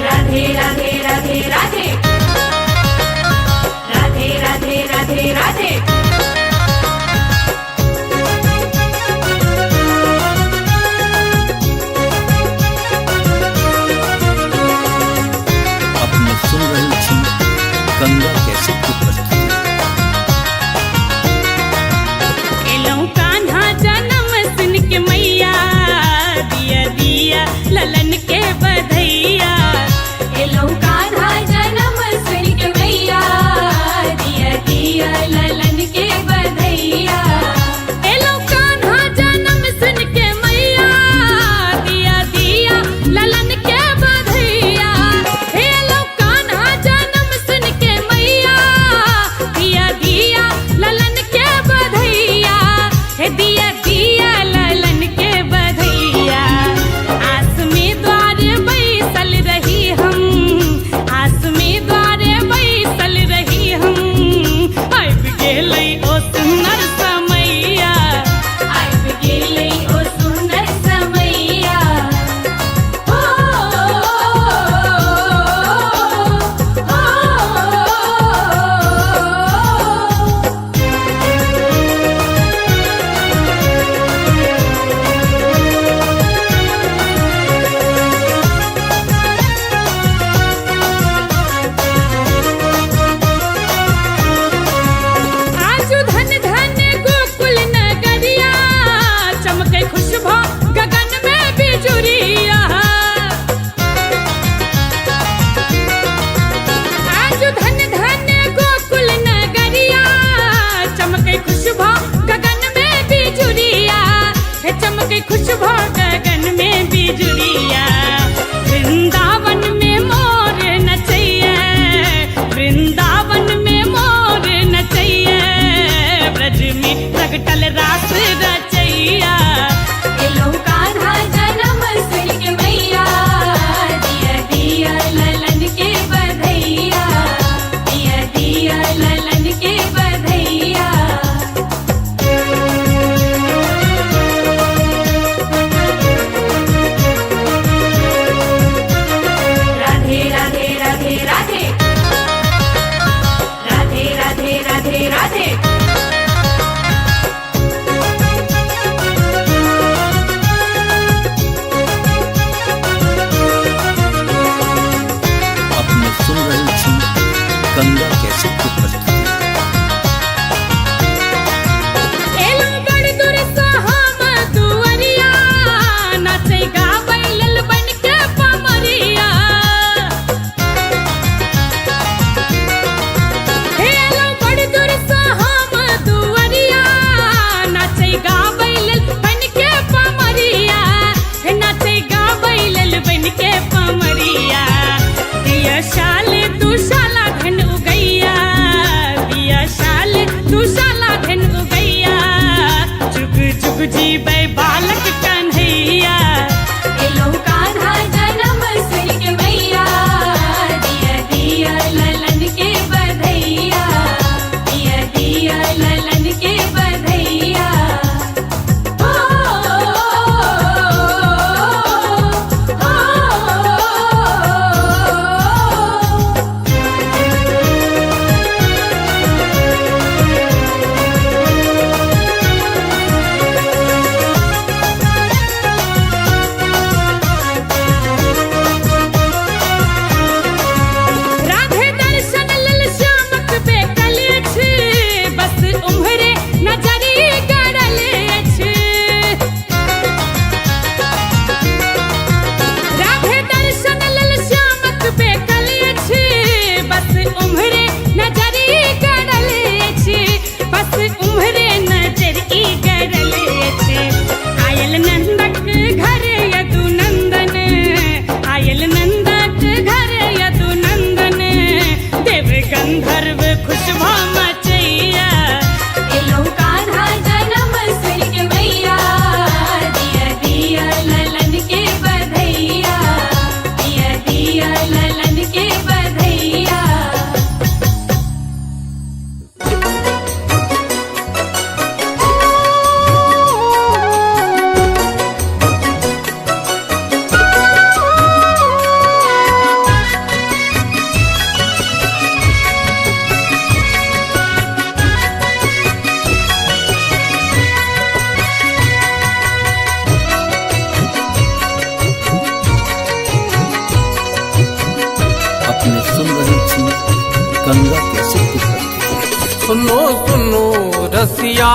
राधे राधे राधे राधे राधे राधे राधे राधे अपने सुन रही थी गंगा कैसेट की प्रस्तुति। एलौं कान्हा जन्म सुन के मैया दिया दिया ललन के बधैया। एलौं कान्हा जन्म सुन के मैया दिया दिया ललन के बधैया। एलौं कान्हा जन्म सुन के मैया दिया दिया ललन के बधैया। एलौं कान्हा जन्म सुन के मैया दिया दिया ललन के बधैया। हे दिया दिया ललन के बधैया। आस में द्वारे बैसल रही हम आस में द्वारे बैसल रही हम। आबि गेलै ओ सुन्दर समैया आबि गेलै ओ सुन्दर समैया। हो आजु धन धन गोकुल नगरिया चमकै खुशबू गगन में बिजुरिया। आजु धन धन गोकुल नगरिया चमकै खुशबू गगन में बिजुरिया। हे चमकै खुशबू गगन में बिजुरिया। वृंदावन में मोर नचैया वृंदावन में मोर नचैया। ब्रज में प्रगटल रास रचैया। एलौं कान्हा जन्म सुन के मैया दिया दिया ललन के बधैया। दिया दिया ललन के बधैया। राधे राधे राधे राधे खुशबा मचैया एलो कान्हा जन्म सुन के मैया दिया दिया ललन के बधैया दिया दिया ललन के बधैया अपने सुन रही थी गंगा कैसे प्रस्तुत। सुनो सुनो रसिया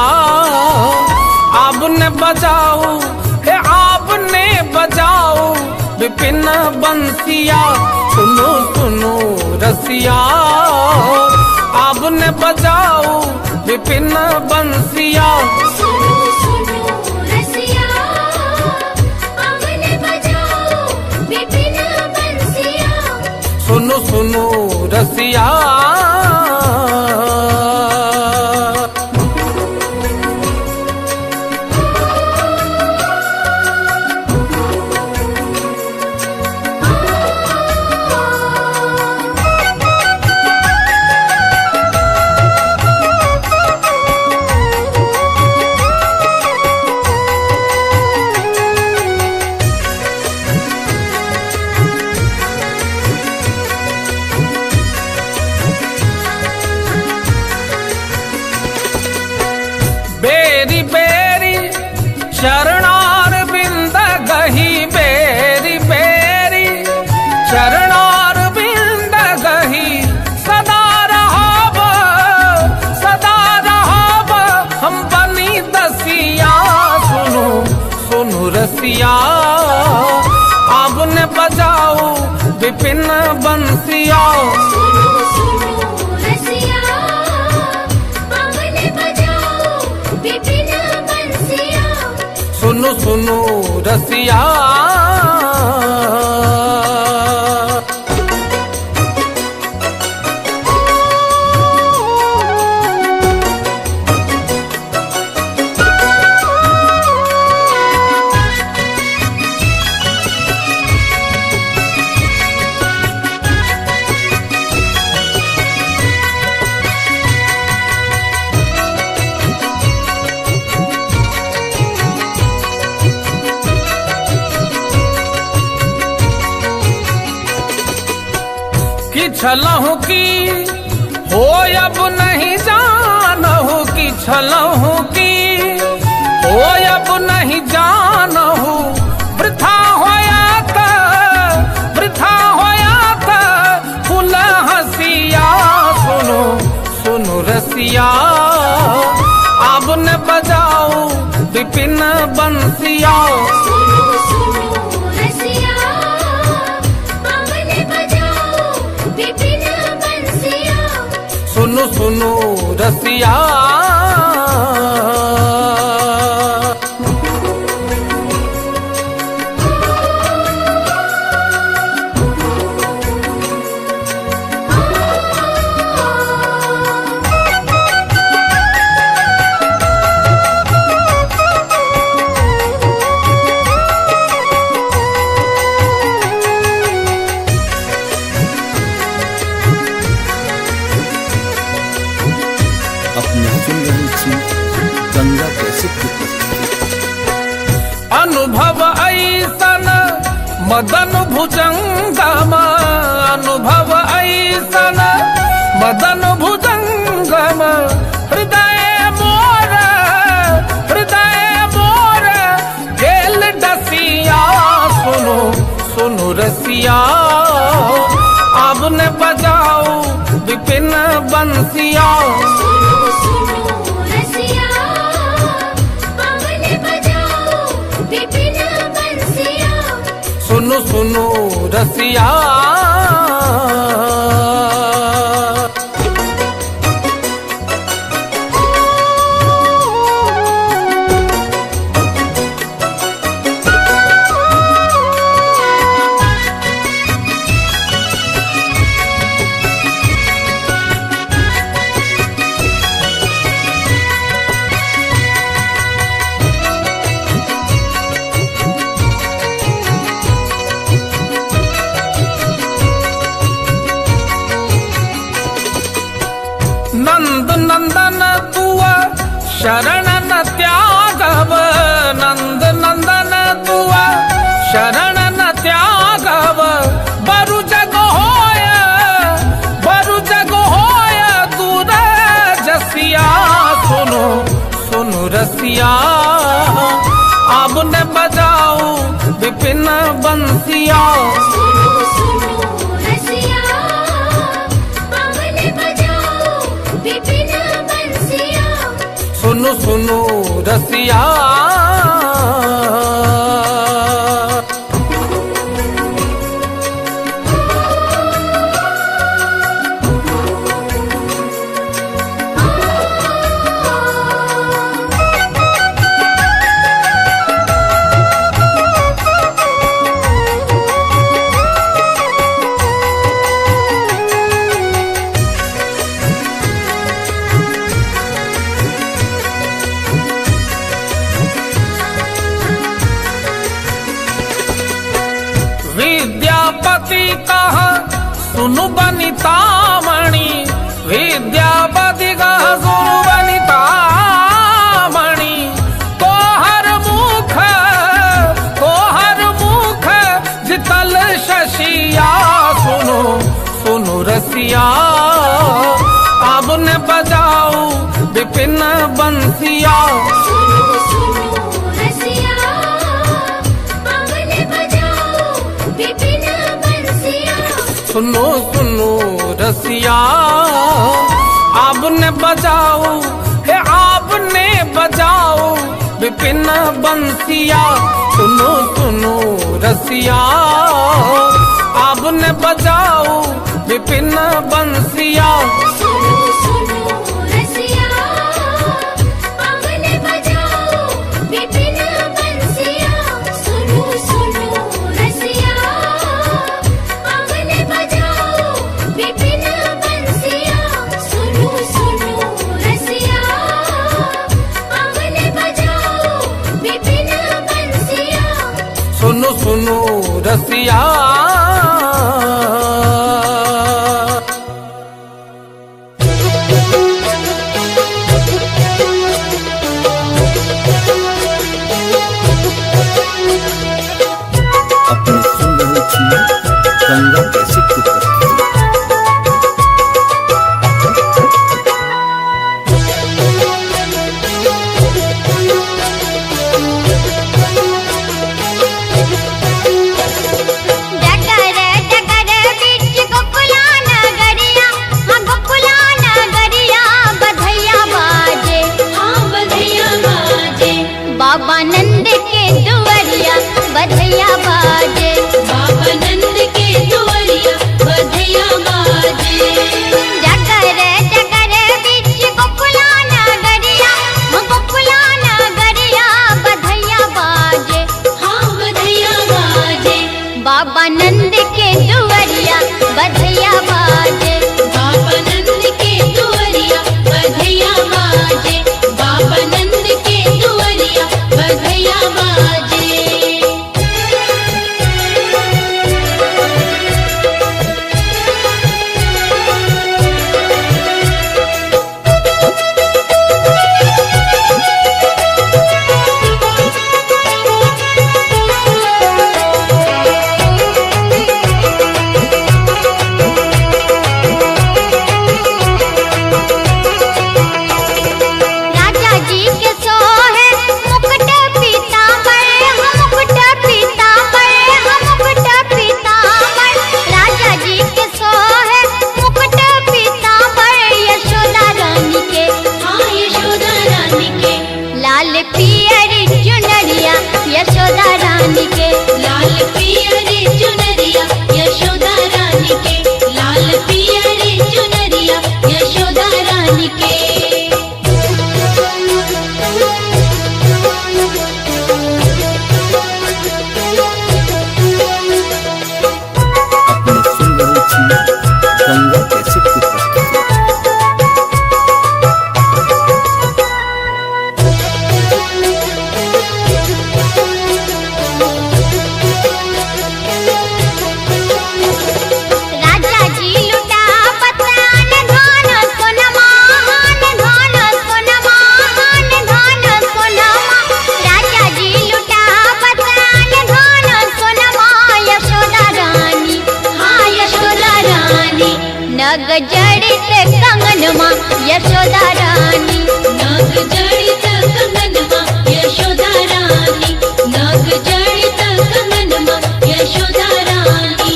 आपने बजाओ हे आपने बजाओ विपिन बंसिया सुनो सुनो रसिया आपने बजाओ विपिन बंसिया सुनो सुनो रसिया हमने बजाओ विपिन बंसिया सुनो सुनो रसिया बेरी बेरी शरणार बिंद गही बेरी बेरी शरणार बिंद गही सदा रहाब हम बनी दसिया सुनो सुनो रसिया आपने बजाओ विपिन बंसिया सुनो सुनो रसिया हमने बजाओ विपिन बंसिया सुनो सुनो रसिया कि छलहु की हो अब नहीं जानहु कि छलहु की हो अब नहीं जानहु वृथा होया था फूल हसिया सुनो सुनो रसिया आपने बजाओ विपिन बंसिया सुनो सुनो रसिया हमने बजाओ विपिन बंसिया सुनो सुनो रसिया अपने सुन रही थी गंगा कैसे प्रस्तुत। अनुभव ऐसन मदन भुजंगम अनुभव ऐसन मदन भुजंगम हृदय मोर खेल डसिया सुनो सुनो रसिया आपने बजाओ विपिन बंसिया सुनो सुनो रसिया हमने बजाओ विपिन बंसिया सुनो सुनो रसिया नंद नंदन तुआ शरण न त्यागव, नंद नंदन तुआ शरण न त्यागव। बरु जग होय दूर जसिया, सुनो सुनो रसिया अब न बजाओ विपिन बंसिया। सुनो सुनो रसिया अब ने बजाओ विपिन बंसिया। सुनो सुनो रसिया विद्यापति कहा सुनु बनितामणि, विद्यापति कहा सुनु बनितामणि। तोहर मुख जितल शशिया, सुनो सुनो रसिया अब न बजाओ विपिन बंसिया। सुनो सुनो रसिया अब ने बजाओ विपिन बंसिया। सुनो सुनो रसिया अब ने बजाओ, हे आप ने बजाओ विपिन बंसिया। सुनो सुनो रसिया अब ने बजाओ विपिन बंसिया। सुनो सुनो रसिया अब ने बजाओ विपिन बंसिया। सुनो सुनो रसिया अब ने बजाओ विपिन बंसिया। सुनो सुनो रसिया अब ने बजाओ विपिन बंसिया। सुनो सुनो रसिया अपने सुन रहे थी गंगा कैसेट की प्रस्तुति। डगर डगर बिच गोकुला नगरिया, हाँ गोकुला नगरिया बधैया बाजे, हाँ बधैया बाजे। बाबा नंद के दुआरिया बधैया बाजे, बाबा नंद के दुआरिया बधैया बाजे। डगर डगर बिच गोकुला नगरिया, हाँ गोकुला नगरिया बधैया बाजे, हाँ बधैया बाजे। बाबा नंद के दुआरिया बधैया बाजे, बाबा नंद के दुआरिया बधैया बाजे। बाबा नंद के दुआरिया बधैया बाजे। राजा जी के सोहे मुकुट पीतांबर, हम मुकुट पीतांबर, हम मुकुट पीतांबर। राजा जी के सोहे मुकुट पीतांबर, यशोदा रानी के, हाँ यशोदा रानी के। लाल पियर चुनरिया यशोदा रानी के, लाल पियर चुनरिया यशोदा रानी के। लाल पियर चुनरिया यशोदा रानी के। अपने सुन रहे थी गंगा कैसेट की प्रस्तुति। जड़ित कंगनमा यशोदा रानी, नाग जड़ित कंगनमा यशोदा रानी, नाग जड़ित कंगनमा यशोदा रानी।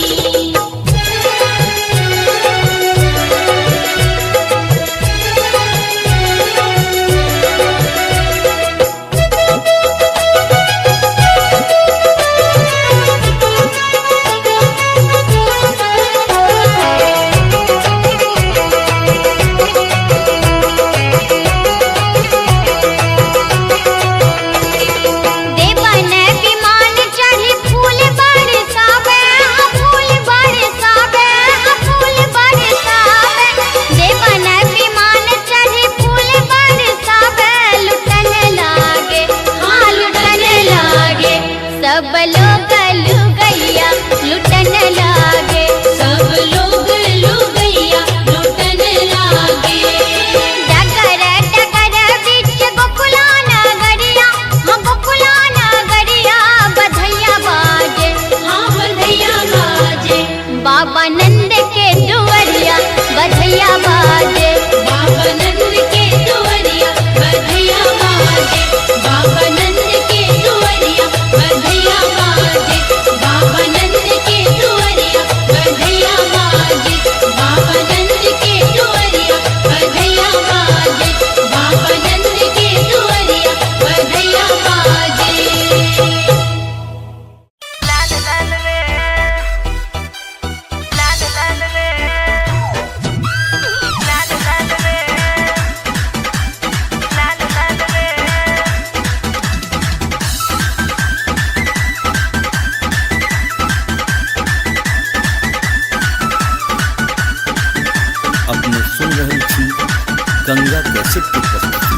देवन विमान चढ़ी फूल बरसावे, फूल बरसावे, फूल बरसावे। देवन विमान चढ़ी फूल बरसावे, लुटन लागे, हाँ लुटन लागे। सब लोग लुगैया लुटन लागे, सब लोग लुगैया लुटन लागे। डगर डगर बिच गोकुला नगरिया, हाँ गोकुला नगरिया बधैया बाजे, हाँ बधैया बाजे, बाबा नंद के दुवरिया बधैया बाजे। बाबा नंद के दुवरिया बधैया बाजे, बाबा नंद के दुवरिया बधैया बाजे, बाबा नंद के दुवरिया बधैया बाजे, बाबा नंद के दुवरिया बधैया बाजे, बाबा नंद के दुवरिया बधैया बाजे। अपने सुन रही थी गंगा कैसेट की प्रस्तुति।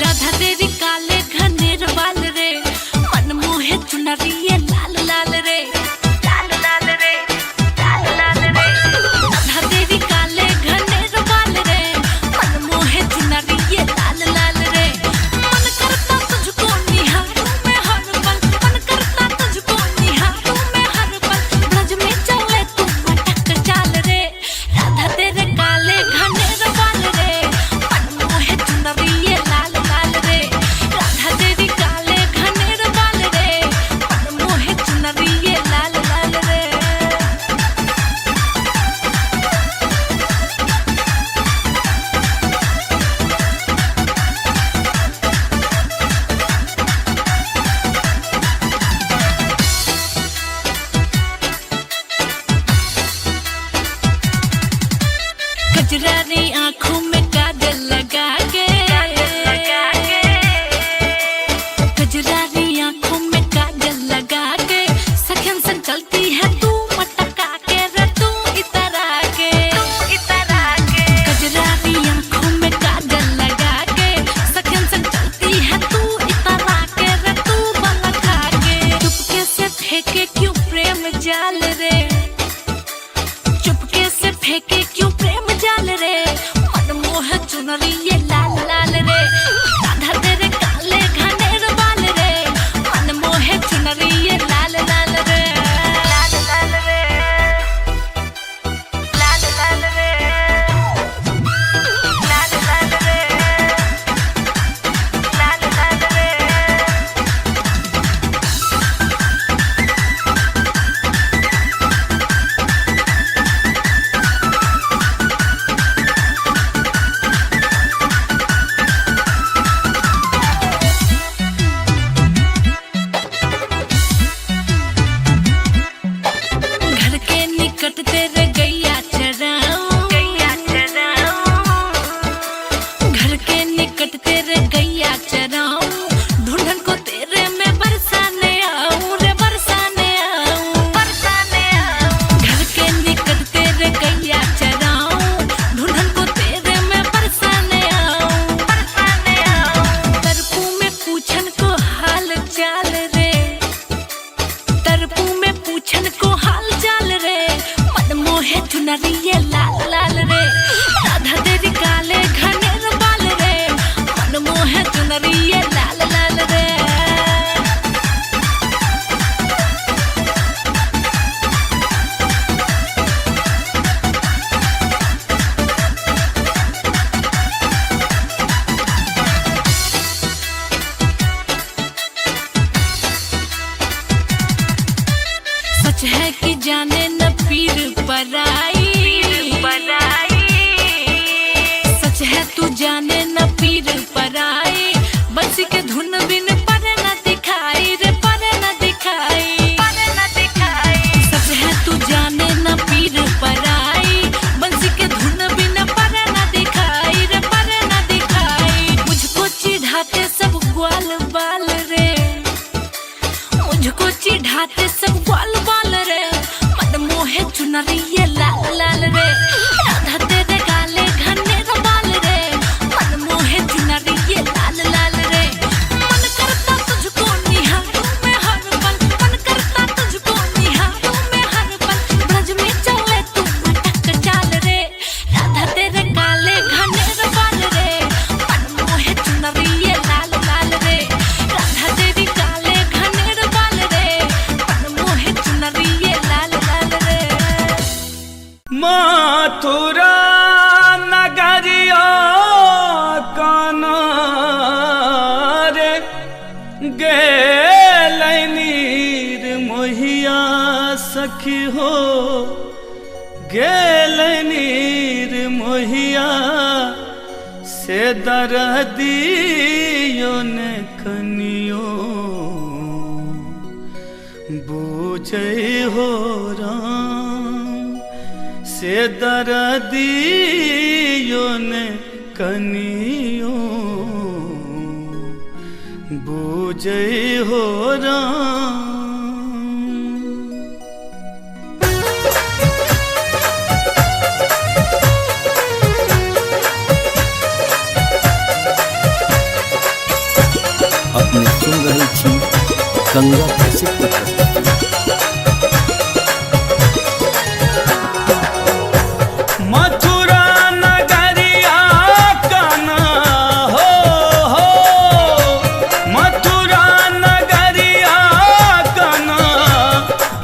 राधा तेरी काले घनेर बाल रे, मन मोहे चुनरी ये लाल लाल रे, लाल लाल रे, लाल लाल रे। राधा तेरी काले घनेर बाल रे, मन मोहे चुनरी ये लाल लाल रे। मन करता तुझको निहारूं मैं हर पल, मन करता तुझको निहारूं मैं हर पल। ब्रज में चले तू मटक चाल रे, राधा तेरे काले घनेर बाल रे, मन मोहे चुनरी ये लाल लाल रे। राधा तेरी काले घनेर बाल रे, मन मोहे चुनरी ये लाल लाल रे। कजरारी आँखों में काजल लगा के, कजरारी आँखों में काजल लगा के, सखन संग चलती है तू मटका के रे, तू इतरा के, इतरा के। कजरारी आँखों में काजल लगा के, सखन संग चलती है तू इतरा के रे, तू बलखा के। चुपके से फेंके क्यों प्रेम जाल रे, चुपके से फेंके क्यों प्रेम जाल रे। मन मोह चुनरी ये लाल लाल रे, राधा तेरे काले घनेर बाल रे, मन मोह चुनरी ये लाल लाल रे, लाल लाल रे, लाल लाल रे, लाल लाल रे, लाल लाल रे। घर के निकट तेरे गैया चराऊं, गैया चराऊं। घर के निकट तेरे गैया चराऊं, ढूंढन को तेरे में बरसाने आऊं रे, बरसाने आऊं, बरसाने आऊं। घर के निकट तेरे गैया चराऊं, ढूंढन को तेरे में बरसाने आऊं, बरसाने आऊं। तरपू में पूछन को हाल चाल रे, तरपू में पूछन को हाल चाल रे। मन मोहे चुनरी ये लाल लाल रे, राधा तेरी काले घनेर बाल रे, मन मोहे चुनरी ये लाल लाल रे। सच है कि जाने न पीर पराई, सच है तू जाने न पीर पराई, बंसी के धुन बिन पर न दिखाई रे, पर न दिखाई, सच है तू जाने न पीर पराई, बंसी के धुन बिन पर न दिखाई रे, पर न दिखाई। मुझको चिढ़ाते सब ग्वाल बाल रे, मुझको चिढ़ाते सब ग्वाल बाल रे, मन मोहे चुनरी ये लाल लाल रे, राधा तेरे काले घने बाल रे, मन मोहे चुनरी ये लाल लाल रे, मन करता तुझको निहारूं मैं हर पल, मन करता तुझको निहारूं मैं हर पल, ब्रज में चले तू मटक चाल रे, राधा तेरे काले घने बाल रे, मन मोहे चुनरी ये लाल लाल रे, राधा तेरी काले घने बाल रे, मन मोहे चुनरी ये लाल लाल रे। मथुरा नगरिया काना रे गेलनीर मोहिया सखी हो, गेलनीर मोहिया से दर्दियों ने कनियो बूझे हो राम, से दर्दियों ने कनियो बूझे हो राम। अपने सुन रही थी गंगा कैसे की प्रस्तुति। मथुरा नगरिया काना हो, मथुरा नगरिया काना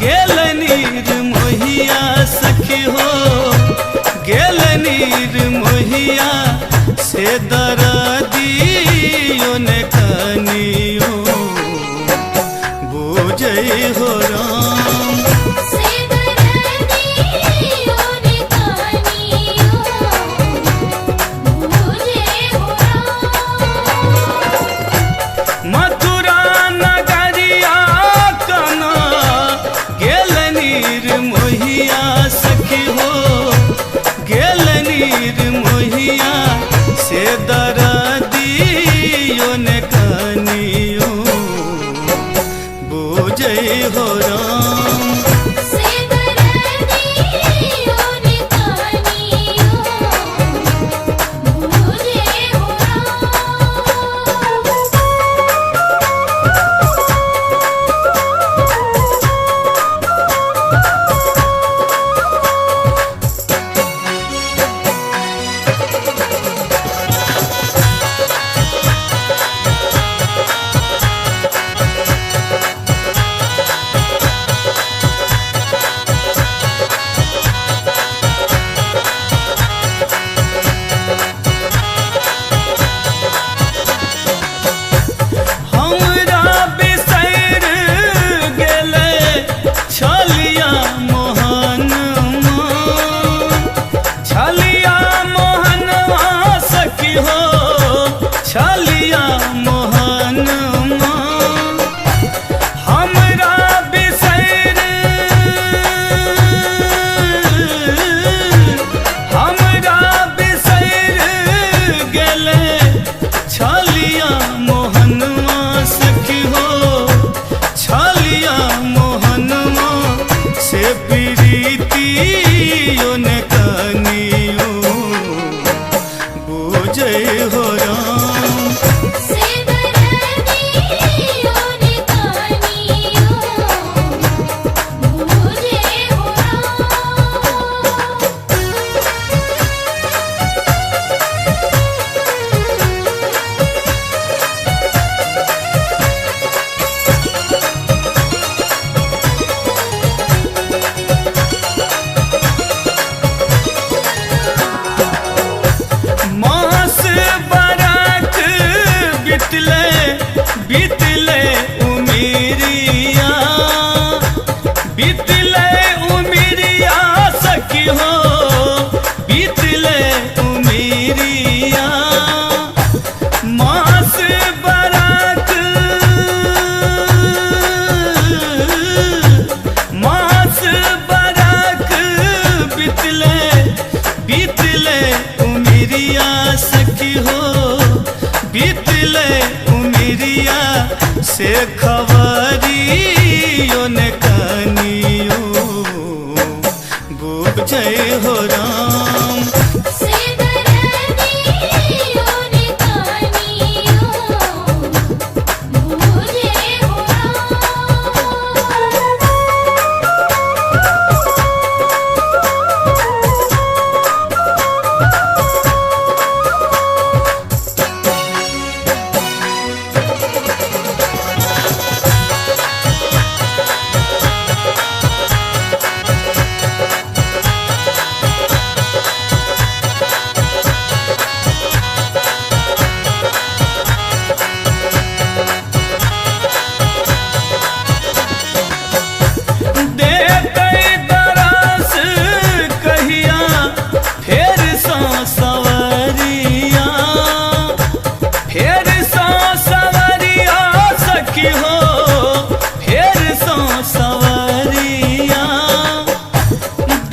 गेलनीर मोहिया सखी हो, गेलनीर मोहिया से दर्दियों ने कनियो बूझे हो राम, से दर्दियों ने कनियो बूझे हो राम। मथुरा नगरिया काना गेलनीर मोहिया सखी हो, गेलनीर मोहिया से दर्दियों ने कनियो बूझे हो राम, से दर्दियों ने कनियो बूझे हो राम। हमरा बिसैर गेले छलिया मोहन, छलिया मोहनवा सखी हो, छलिया मोहन हमरा बिसैर, हमरा बिसैर गेले छलिया मोहनवा सखी हो, छलिया मोहनवा से प्रीतियों ने कनियो बूझे हो राम, से दर्दियों ने कनियो बूझे हो राम। से खबरियो ने कनियो बुझे हो राम। से दर्दियों ने कहानियों मुझे हो देते दरस कहिया फेर सो सवरिया, फेर सो सवरिया सखी हो, फेर सो सवरिया।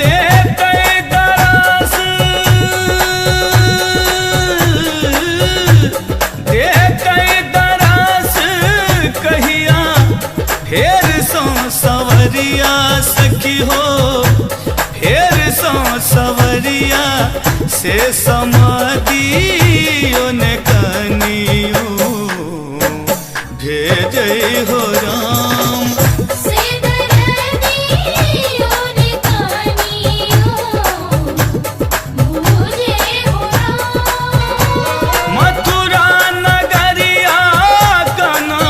देते दरस देते दरस कहिया फेर सो सवरिया सखी हो, फेर सो सवरिया से समाधियो ने कनियो भेजे हो राम। से दर्दियों ने कहानियों मुझे हो मथुरा नगरिया कना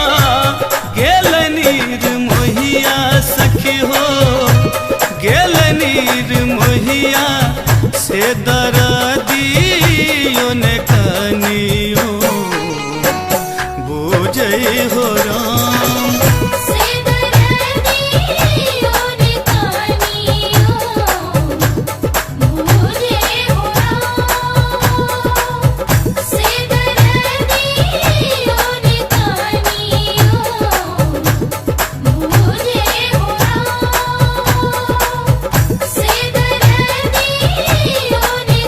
गेल नीर मोहिया सखी हो, गेल नीर मोहिया से दर्दियो ने कनियो बुझे हो राम। से दर्दियों ने कहानियों मुझे हो से दर्दियों ने कहानियों मुझे हो से दर्दियों ने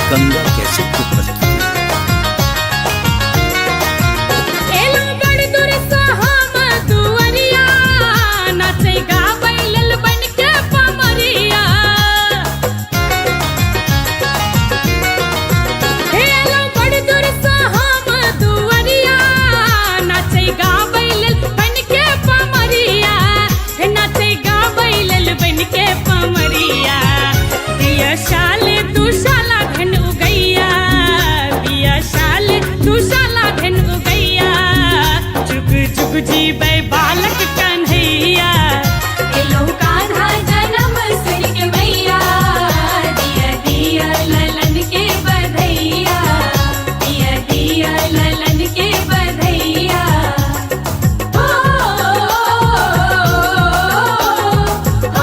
गंगा कैसेट की प्रस्तुति। एलो बड़ दूर से हम दुअरिया, नाचे गावैलल बन के पमरिया। एलो बड़ दूर से हम दुअरिया, नाचे गावैलल बन के पमरिया। नाचे गावैलल बन के पमरिया। दिया शाल तू शाला धन उगैया, दिया शाल तू शाला धन उगैया। जुग जुग जीबै बालक कन्हैया। एलो कान्हा जनम सिर के मैया, दिया दिया ललन के बधैया, दिया दिया ललन के बधैया। ओ, ओ, ओ,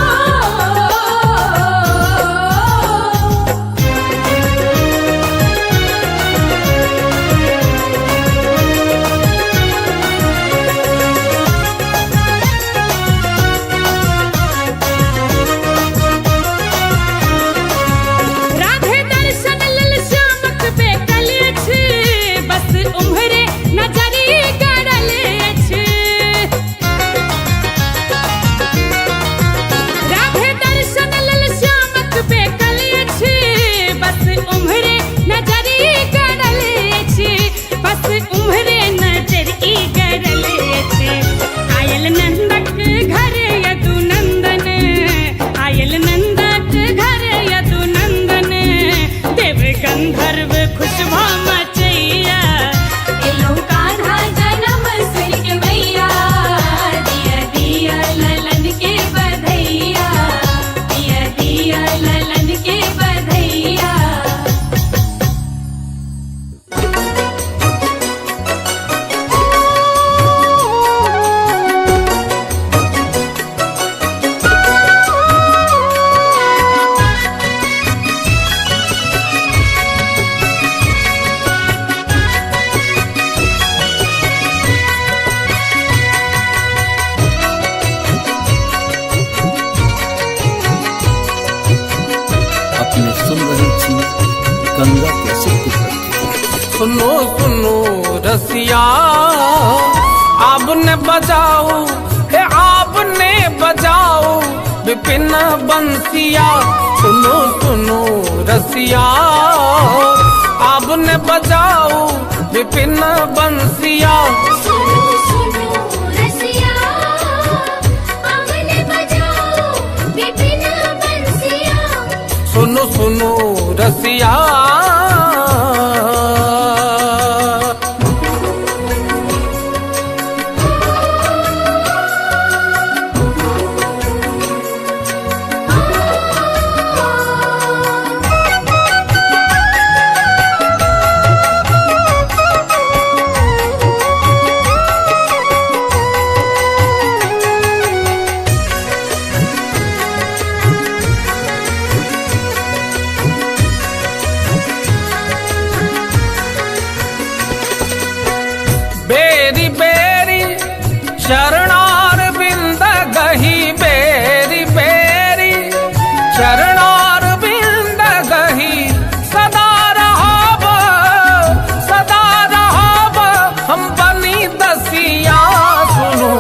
राधे दर्शन लल श्यामक बेकल अछि, बस उम्हरे नजरी गड़ल अछि। राधे दर्शन लल श्यामक बेकल अछि, बस उम्हरे नजरी गड़ल अछि, बस उम्हरे नजरी गड़ल अछि। आयल नंदक घर यदु नंदन, आयल नंदक घर यदु नंदन। देव गंधर्व खुशबा मचैया। एलो कान्हा जनम सिर के मैया, दिया दिया ललन के बधैया, दिया दिया ललन के बधैया। अपने सुन रहे थी गंगा कैसेट की प्रस्तुति। सुनो सुनो रसिया, आपने बजाओ हे आपने बजाओ विपिन बंसिया। सुनो सुनो रसिया, आपने बजाओ विपिन बंसिया। सुनो सुनो रसिया, आंगन बजाओ विपिन बंसिया। सुनो सुनो रसिया, बेरी बेरी चरणार बिंद गही, बेरी बेरी चरणार बिंद गही। सदा रहब हम बनी दसिया। सुनो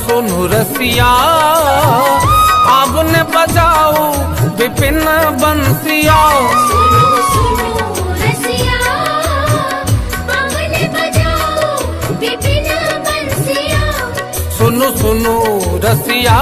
सुनो रसिया, आपने बजाओ विपिन बंसिया। सुनो सुनो रसिया, आंगन बजाओ विपिन बंसिया। सुनो सुनो रसिया,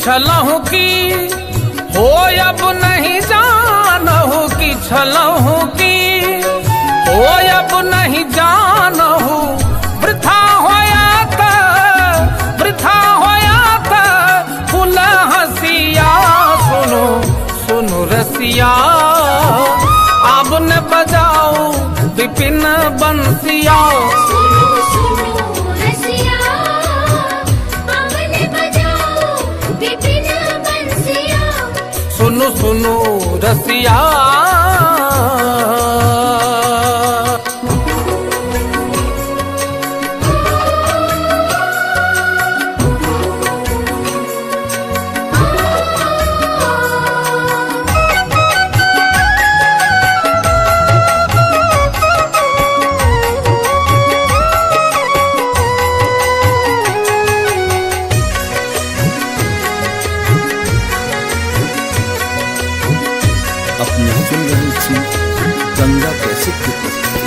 छलहु की हो अब नहीं जानहु की, छलहु की हो अब नहीं जानहु। वृथा होया था फूल हंसिया। रसिया अब न बजाओ विपिन बंसिया सुनो सुनो रसिया अब ने बजाओ विपिन बंसिया सुनो सुनो रसिया अपने सुन रही थी गंगा कैसे की प्रस्तुति।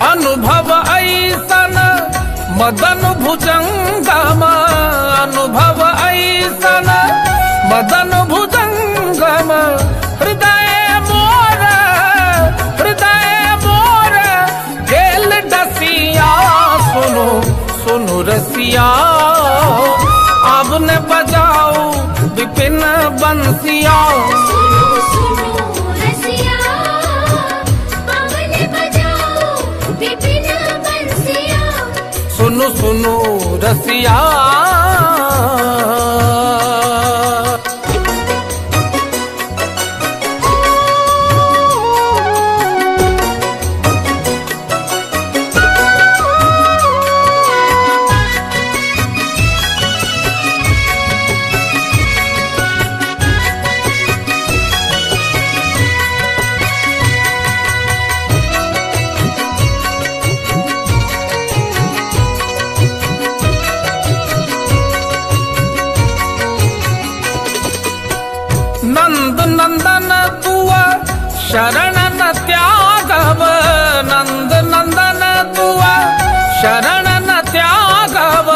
अनुभव ऐसन मदन भुजंगम अनुभव ऐसन मदन भुजंगम हृदय मोर गेल डसिया सुनो सुनो रसिया अब न बजाओ विपिन बंसिया सुनो सुनो रसिया अब ने बजाओ विपिन बंसिया सुनो सुनो रसिया नंद नंदन तुआ शरण न त्यागव नंद नंदन तुआ शरण न त्यागव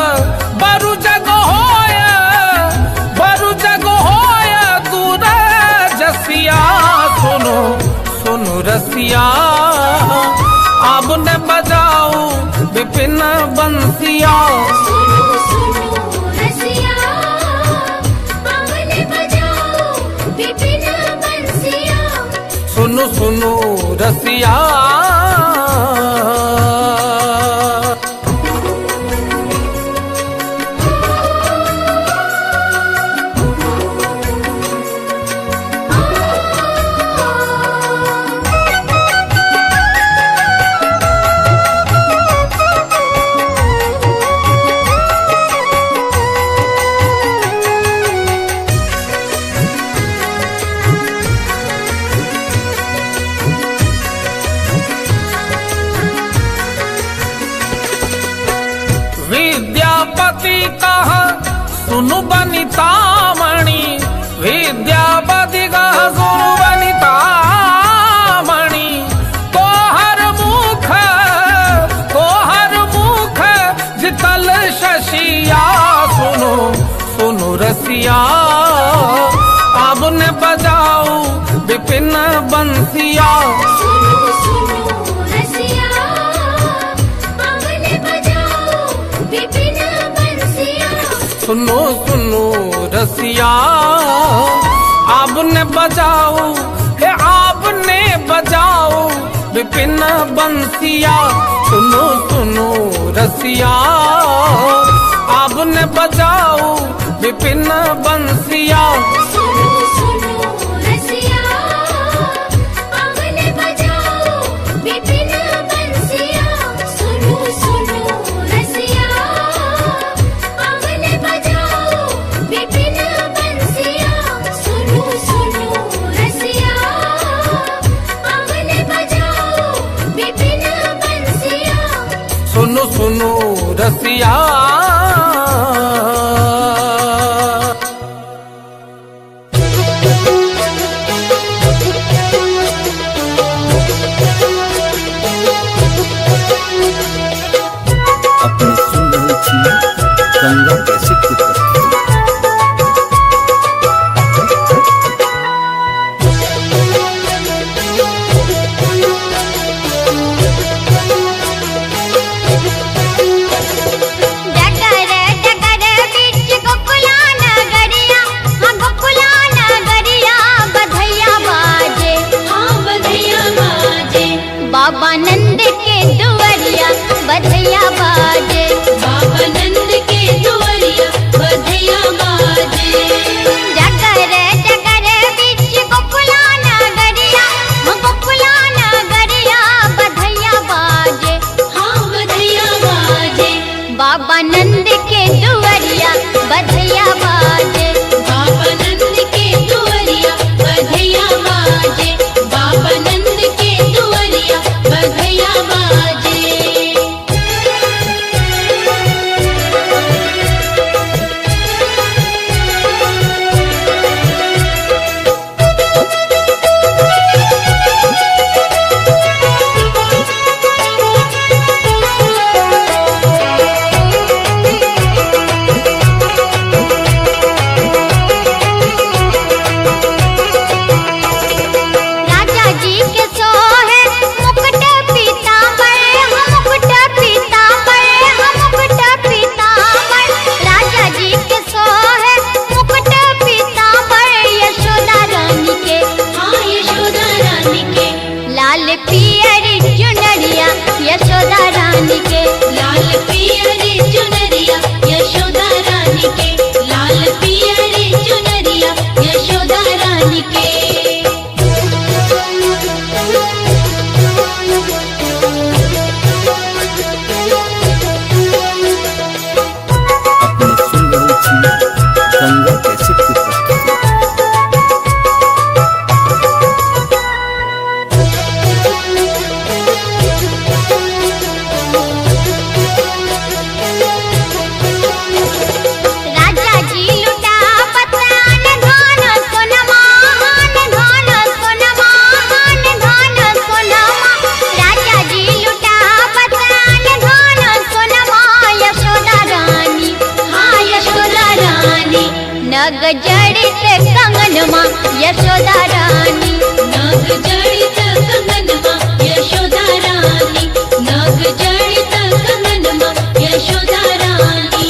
बरु जग होय दूर जसिया सुनो सुनो रसिया अब न बजाओ विपिन बंसिया सुनो सुनो रसिया अब ने बजाओ विपिन बंसिया सुनो सुनो रसिया विद्यापति कहा सुनु बनितामणि विद्यापति कहा सुनु बनितामणि तोहर मुख जितल शशिया सुनो सुनो रसिया अब न बजाओ विपिन बंसिया सुनो सुनो रसिया अब ने बजाओ विपिन बंसिया सुनो सुनो रसिया अब न बजाओ हे आप ने बजाओ विपिन बंसिया सुनो सुनो रसिया अब न बजाओ विपिन बंसिया सुनो सुनो रसिया अब ने बजाओ विपिन बंसिया सुनो सुनो रसिया अब ने बजाओ विपिन बंसिया सुनो सुनो रसिया अब ने बजाओ विपिन बंसिया सुनो सुनो रसिया कंगनमा यशोदा रानी। नाग जड़ित कंगनमा यशोदा रानी, नाग जड़ित कंगनमा यशोदा रानी।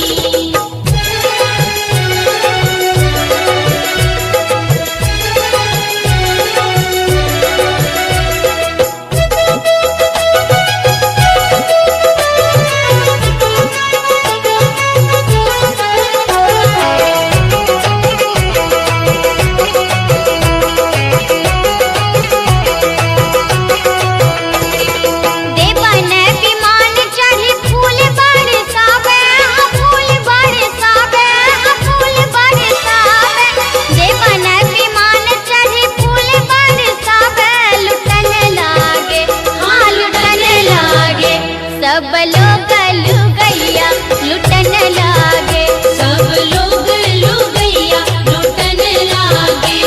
देवन विमान चढ़ी फूल बरसावे, फूल बरसावे, फूल बरसावे। देवन विमान चढ़ी फूल बरसावे, लुटन लागे, हाँ लुटन लागे। सब लोग लुगैया लुटन लागे, सब लोग लुगैया लुटन लागे।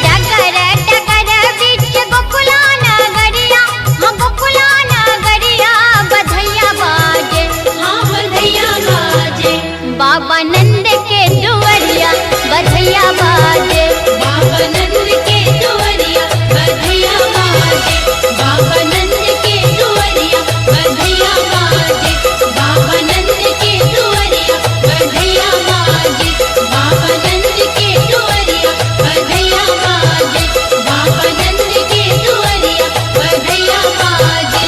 डगर डगर बीच गोकुला नगरिया, हाँ गोकुला नगरिया बधैया बाजे, हाँ बधैया बाजे, बाबा नंद के दुवरिया बधैया बाजे। बाबा नंद के दुवरिया बधैया बाजे, बाबा नंद के दुवरिया बधैया बाजे, बाबा नंद के दुवरिया बधैया बाजे, बाबा नंद के दुवरिया बधैया बाजे, बाबा नंद के दुवरिया बधैया बाजे।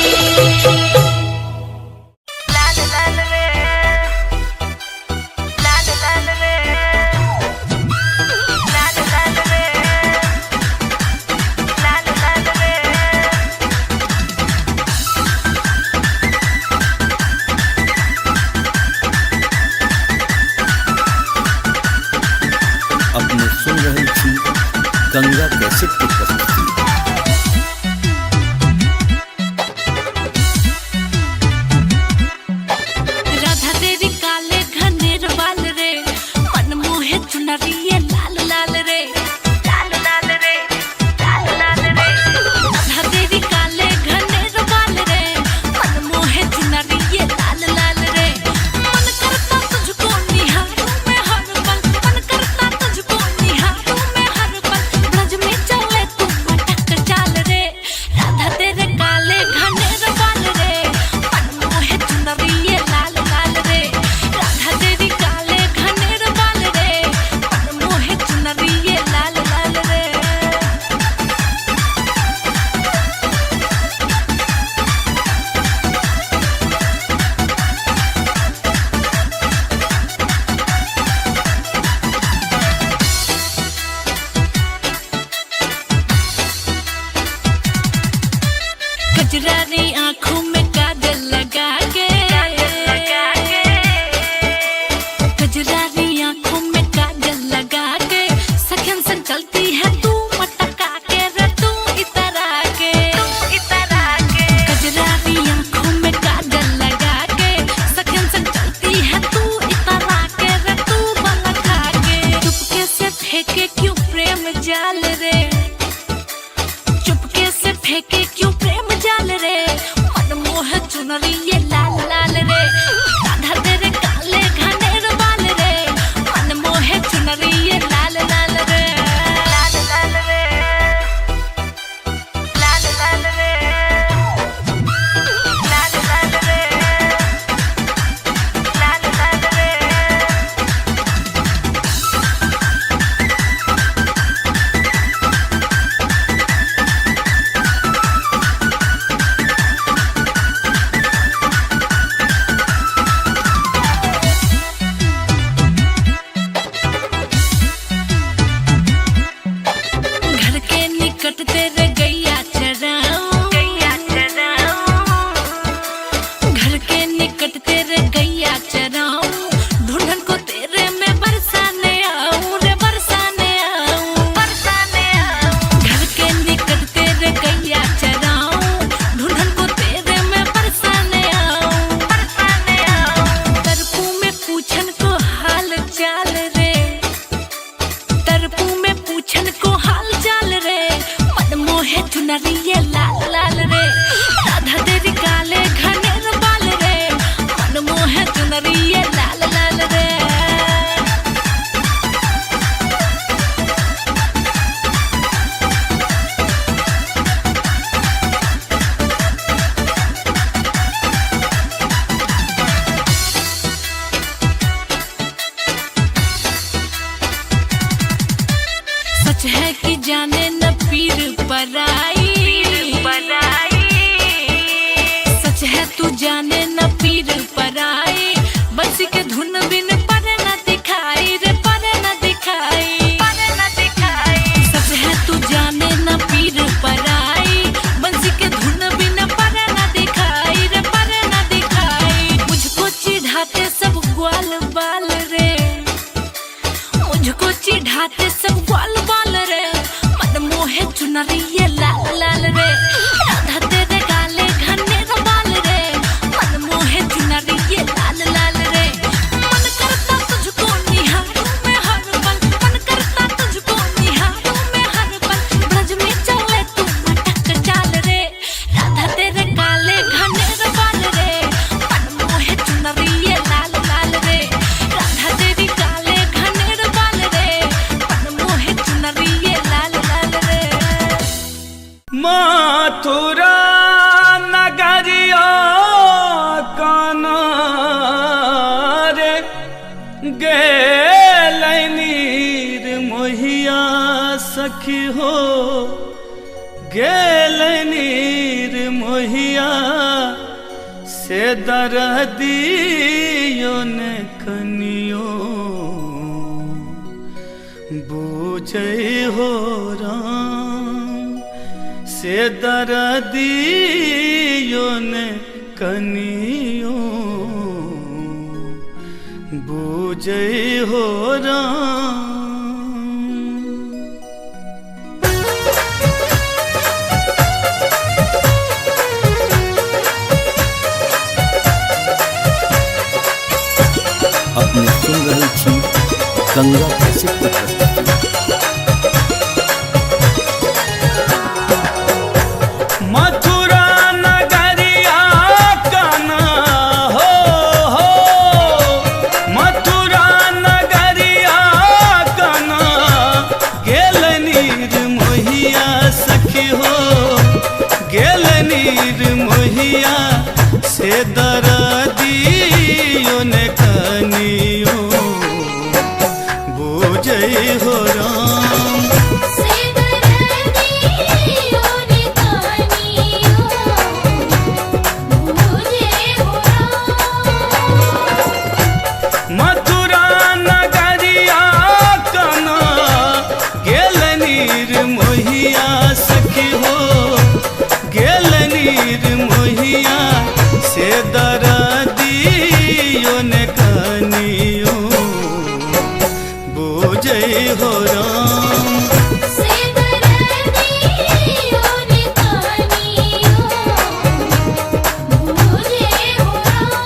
अपने सुन रहे थी गंगा कैसेट की प्रस्तुति। राधा तेरी काले घनेर बाल रे, मन मोहे चुनरिए लाल लाल रे, लाल लाल रे, लाल लाल रे। राधा तेरी काले घनेर बाल रे, मन मोहे चुनरिए लाल लाल रे। मन करता तुझको निहारूं मैं हर पल, मन करता तुझको निहारूं मैं हर पल। ब्रज में चले तू मटक चाल रे, राधा तेरे काले घनेर बाल रे, मन मोहे चुनरिए लाल लाल रे। राधा तेरी काले घनेर बाल रे, मन मोहे चुनरिए लाल लाल रे। कजरारी आँखों में काजल लगा के, कजरारी आँखों में काजल लगा के, सखन संग चलती है तू मटका के रे, तू इतरा के, तू इतरा के। कजरारी आँखों में काजल लगा के, सखन संग चलती है तू इतरा के रे, तू बलखा के। चुपके से फेंके क्यों प्रेम जाल रे, चुपके से फेंके क्यों प्रेम जाल रे। मन मोह चुनरिए लाल लाल रे, राधा तेरे काले घनेर बाल रे, मन मोह चुनरिए लाल लाल रे, लाल लाल रे, लाल लाल रे, लाल लाल रे, लाल लाल रे। घर के निकट तेरे गैया चराऊं, गैया चराऊं। घर के निकट तेरे गैया चराऊं, ढूंढन को तेरे में बरसाने आऊं रे, बरसाने आऊं, बरसाने आऊं। घर के निकट तेरे गैया चराऊं, ढूंढन को तेरे में बरसाने आऊं, बरसाने आऊं। तरपू में पूछन को हाल चाल रे, तरपू में पूछन को हाल चाल रे, मन मोहे चुनरिए लाल लाल रे, राधा तेरी काले घनेर बाल रे, मन मोहे चुनरिए लाल लाल रे। सच है कि जाने न पीर पराई, सच है तू जाने न पीर पराई, बंसी के धुन बिन पर न दिखाई रे, पर न दिखाई, पर न दिखाई। सच है तू जाने न पीर पराई, बंसी के धुन बिन पर न दिखाई रे, पर न दिखाई। मुझको चिढ़ाते सब ग्वाल बाल रे, मुझको चिढ़ाते सब ग्वाल बाल रे, मन मोहे चुनरी ये लाल लाल रे, राधा तेरे काले घने बाल रे, मन मोहे चुनरी ये लाल लाल रे। मन करता तुझको निहारूं मैं हर पल, मन करता तुझको निहारूं मैं हर पल, ब्रज में चले तू मटक चाल रे, राधा तेरे काले घने बाल रे, मन मोहे चुनरी ये लाल लाल रे, राधा तेरी काले घने बाल रे, मन मोहे चुनरी ये लाल लाल रे। मथुरा नगरिया काना रे गेलै नीर मोहिया सखी हो, गेलै नीर मोहिया से दरदियो ने कनियो बूझै हो राम, से दरदियो ने कनियो बूझै हो राम। अपने सुन रही थी गंगा कैसेट की प्रस्तुति। मथुरा नगरिया काना हो, मथुरा नगरिया काना गेल नीर मोहिया सखी हो, गेल नीर मोहिया से दरदियो ने कनियो बूझै हो राम। से दरदियो ने कनियो बूझै हो राम। मथुरा नगरिया काना गेल नीर मोहिया सखी हो, गेल नीर मोहिया से दरदियो ने कनियो बूझै हो राम। से दरदियो ने कनियो बूझै हो राम।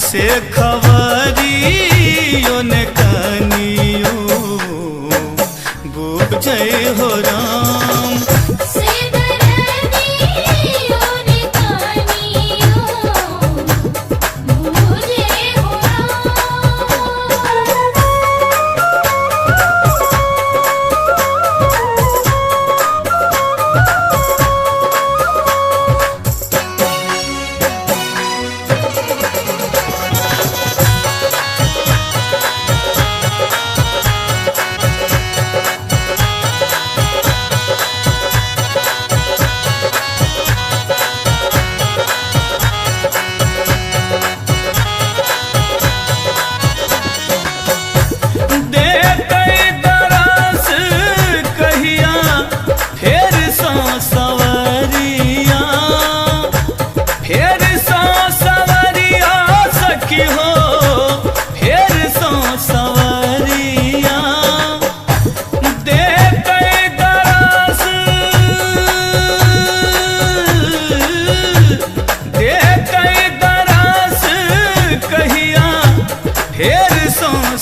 से खबरियो ने कनियो बुझै हो राम से दरदियो ने कनियो बुझे हो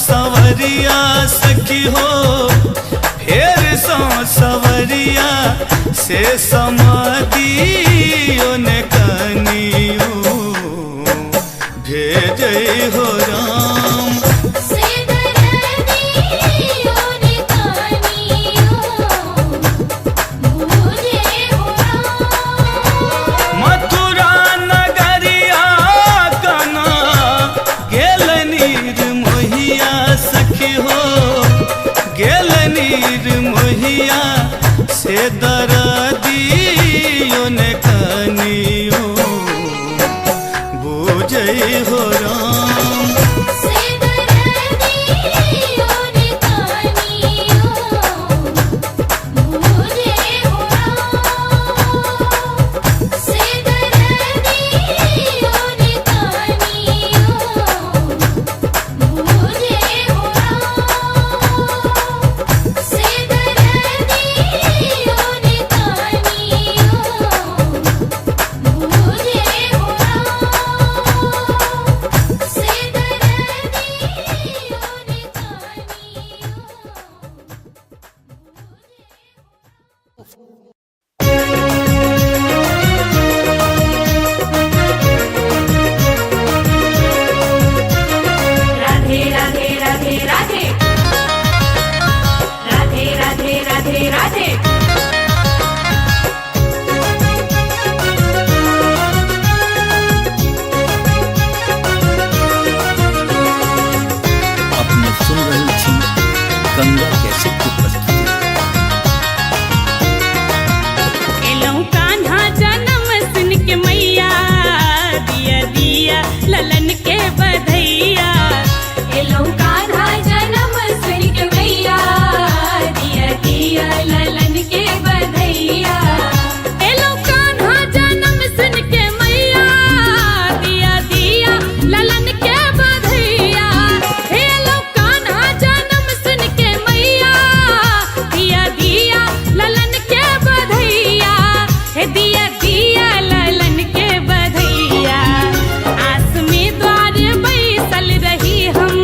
सवरिया सखी हो फेर सो सवरिया से समादियो ने कनियो भेजै हो राम से दरदियो ने कनियो बुझे हो मथुरा नगरिया कना गेल नीर मोहिया सखी हो गेल नीर मोहिया से दरदियो ने कनियो बुझै हो राम से दरदियो ने कनियो बुझे हो से दरदियो ने कनियो बुझे हो से दरदियो ने कनियो बुझे हो से दरदियो ने राधे राधे राधे राधे राधे राधे राधे राधे अपने सुन रही थी गंगा कैसेट की प्रस्तुति। एलौं कान्हा जन्म सुन के मैया दिया दिया ललन के बधैया एलौं कान्हा जन्म सुन के मैया दिया दिया ललन के बधैया एलौं कान्हा जन्म सुन के मैया दिया दिया ललन के बधैया एलौं कान्हा जन्म सुन के मैया दिया दिया ललन के बधैया हे दिया दिया ललन के बधैया आस में द्वार बैसल रही हम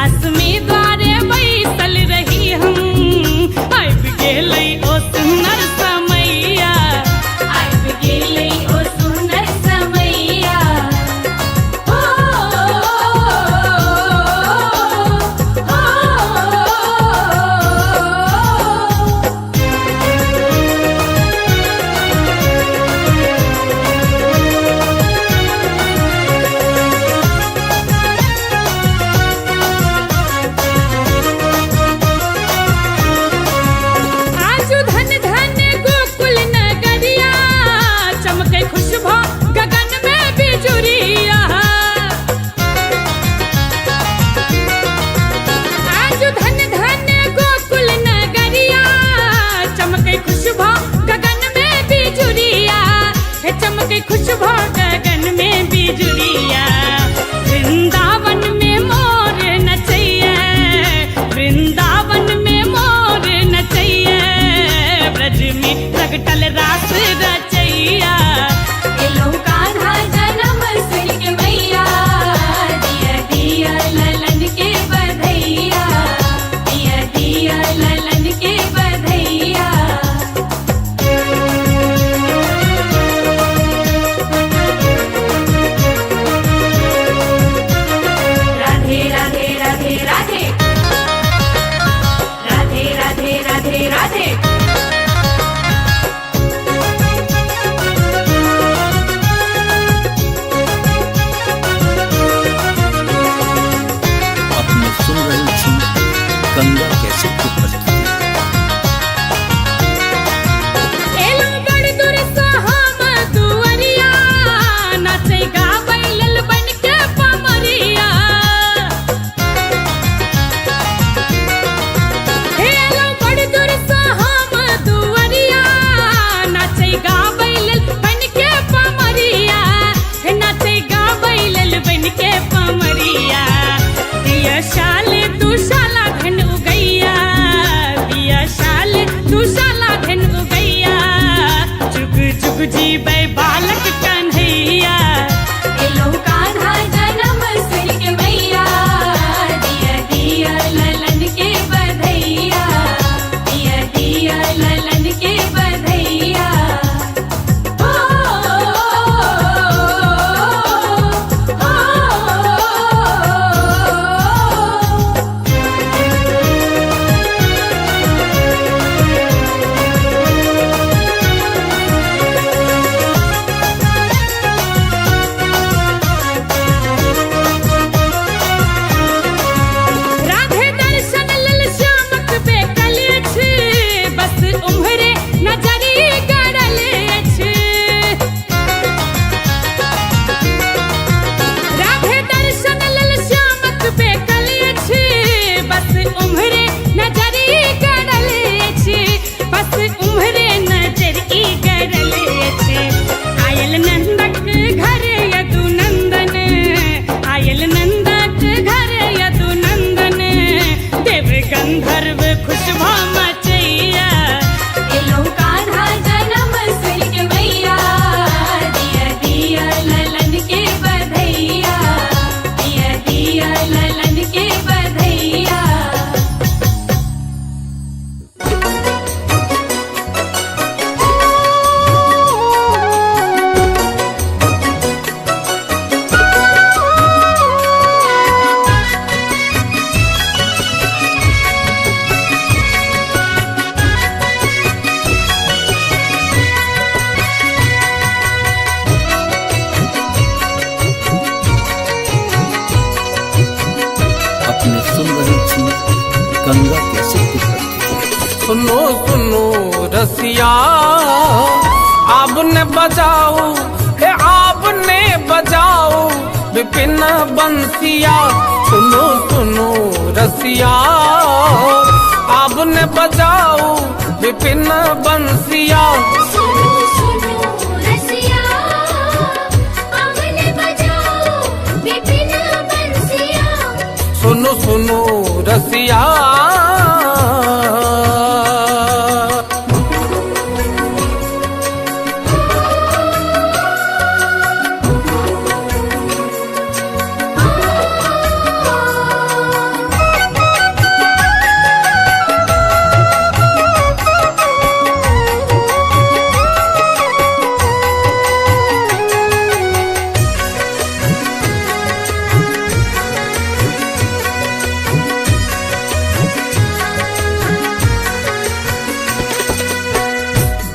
आस में द्वार बैसल रही हम आबि गेलै ओ सुन्दर समैया आबि गेलै ओ सुन्दर समैया हो आज पूजीबै बालक कन्हैया। एलो कान्हा जन्म सुन के मैया, दिया दिया ललन के बधैया, दिया दिया ललन के बधैया। ओ, राधे दर्शन लल श्यामक बेकल अछि, बस उम्हरे नजरी गड़ल अछि। राधे दर्शन लल श्यामक बेकल अछि, बस उम्हरे नजरी गड़ल अछि, बस उम्हरे नजरी गड़ल अछि। आयल नंदक घर यदु नंदन, आयल नंदक घर यदु नंदन, देव गंधर्व खुशबा मचैया। एलो कान्हा जन्म सुन के मैया, दिया दिया ललन के बधैया, दिया दिया ललन के बधैया। अपने सुन रहे थी गंगा कैसे प्रकट। सुनो सुनो रसिया, आपने बजाओ हे आपने बजाओ विपिन बंसिया। सुनो सुनो रसिया, आपने बजाओ विपिन बंसिया। सुनो सुनो रसिया, आपने बजाओ विपिन बंसिया। सुनो सुनो रसिया,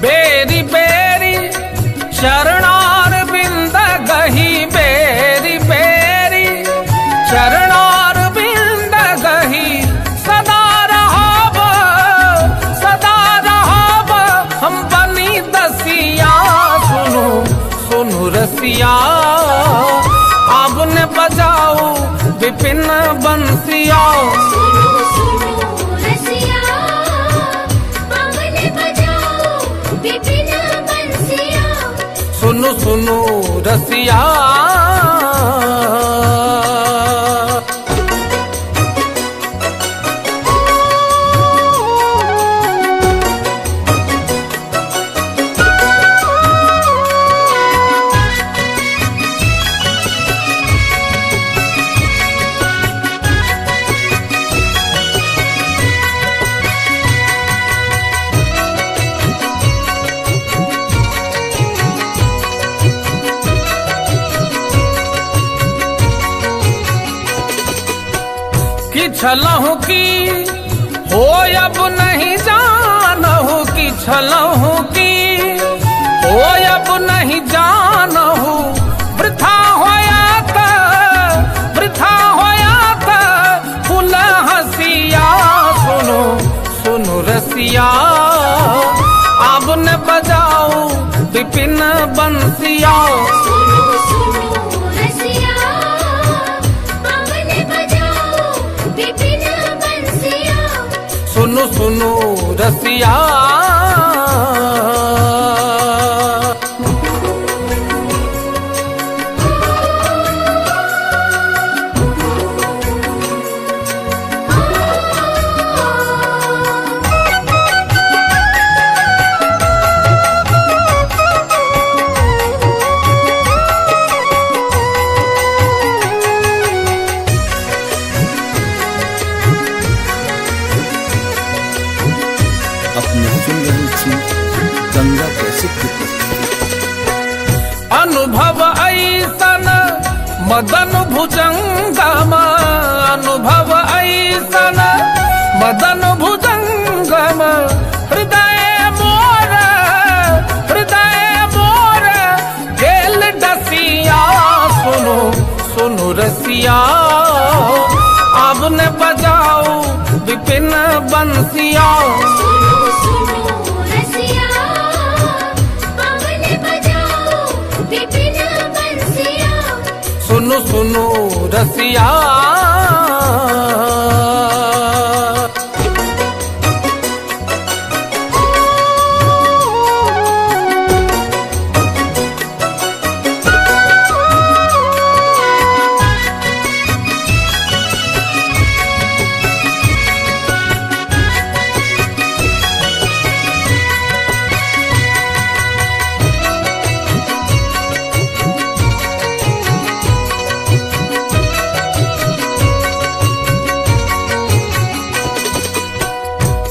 बेरी बेरी शरणार बिंद गही, बेरी बेरी शरणार बिंद गही। सदा रहब हम बनी दसिया। सुनो सुनो रसिया, आपने बजाओ विपिन बंसिया। सुनो सुनो रसिया, आपने बजाओ विपिन बंसिया। सुनो सुनो रसिया, कि छलहु की हो अब नहीं जानहु, कि छलहु की हो अब नहीं जानहु। वृथा होया था फूल हसिया। सुनो सुनो रसिया, आपने बजाओ विपिन बंसिया। सुनो सुनो रसिया, आपने बजाओ विपिन बंसिया। सुनो सुनो रसिया, अपने सुन रहे छी गंगा कैसेट की प्रस्तुति। अनुभव ऐसन मदन भुजंगम, अनुभव ऐसन मदन भुजंगम, हृदय मोर गेल डसिया। सुनो सुनो रसिया, अब ने बजाओ विपिन बंसिया। सुनो सुनो रसिया।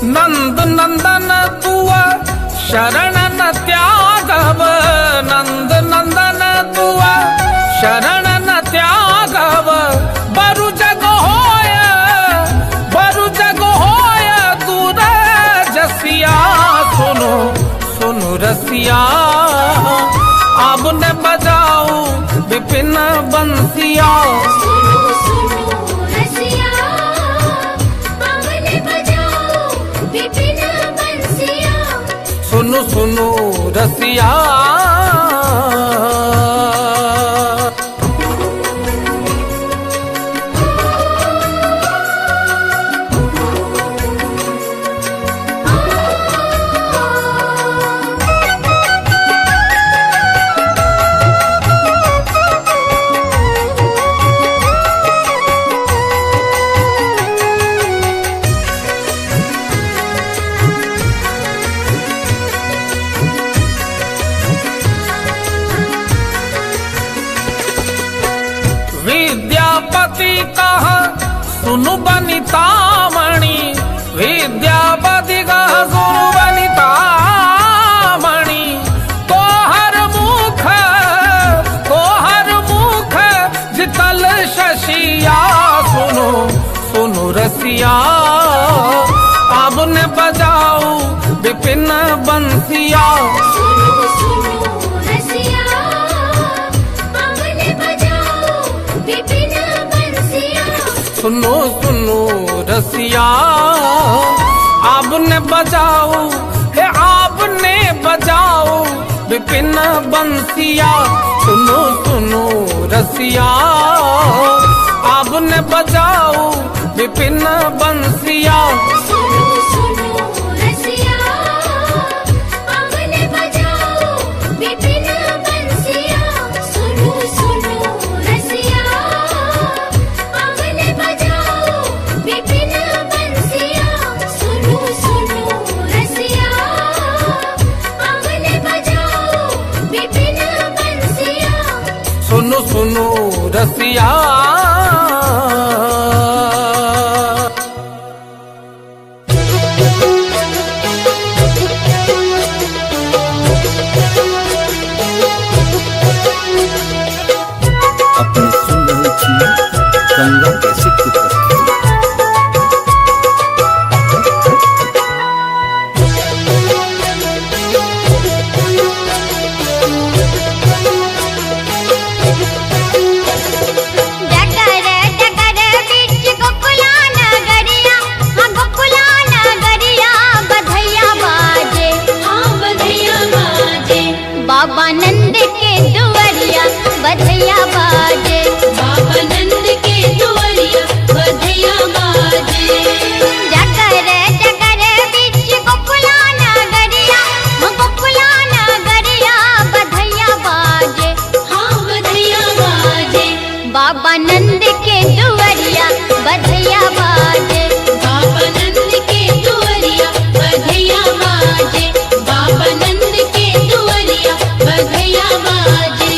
नंद नंदन तुआ शरण न त्यागव, नंद नंदन तुआ शरण न त्यागव। बरु जग होय दूर जसिया। सुनो सुनो रसिया, अब ने बजाओ विपिन बंसिया। सुनो सुनो रसिया। विद्यापति कह सुनु बनितामणि, विद्यापति कह सुनु बनितामणि। तोहर मुख जितल शशिया। सुनो सुनो रसिया, अब ने बजाओ विपिन बंसिया। सुनो सुनो रसिया, आपने बजाओ हे आपने बजाओ विपिन बंसिया। सुनो सुनो रसिया, आपने बजाओ विपिन बंसिया। सुनो सुनो रसिया। अपने सुन रहे छी गंगा कैसेट की प्रस्तुति। बाबा नंद के दुआरिया बधैया बाजे, बाबा नंद के दुआरिया बधैया बाजे। जगर जगर बीच गोकुला नगरिया, गोकुला नगरिया बधैया बाजे, हाँ बधैया बाजे। बाबा नंद के दुआरिया बधैया बाजे, बाबा नंद के दुआरिया बधैया बाजे, बाबा नंद के दुआरिया बधैया बाजे।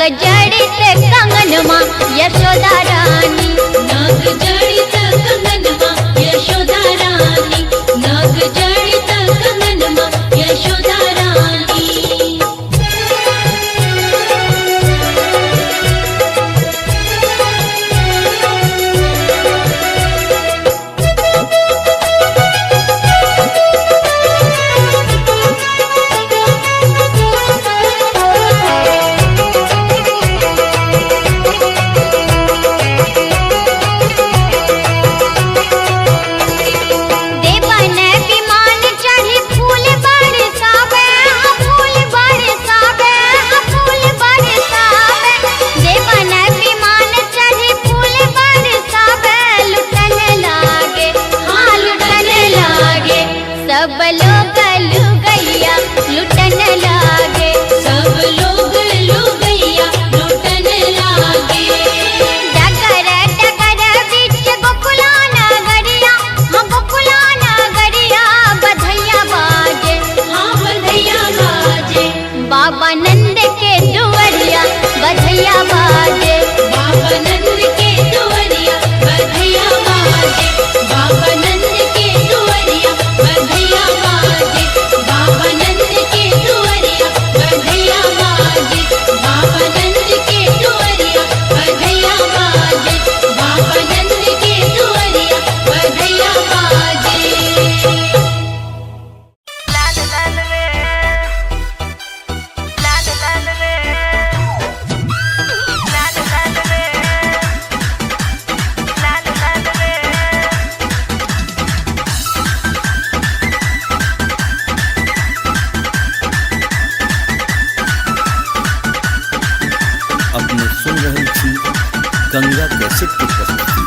जड़ित कंगनमा यशोदा रानी, नाग जड़ित कंगनमा यशोदा रानी, नाग जड़ित कंगनमा यशोदा रानी। देवन विमान चढ़ी फूल बरसावे, फूल बरसावे, फूल बरसावे। देवन विमान चढ़ी फूल बरसावे, लुटन लागे, हाँ लुटन लागे। सब लोग लुगैया लुटन लागे, सब लोग लुगैया लुटन लागे। डगर डगर बीच गोकुला नगरिया, हाँ गोकुला नगरिया बधैया बाजे, हाँ बधैया बाजे, बाबा नंद के दुवरिया बधैया बाजे। बाबा नंद के दुवरिया बधैया बाजे, बाबा नंद के दुवरिया बधैया बाजे, बाबा नंद के दुवरिया बधैया बाजे, बाबा नंद के दुवरिया बधैया बाजे, बाबा नंद के दुवरिया बधैया बाजे। अपने सुन रही थी गंगा कैसेट की प्रस्तुति।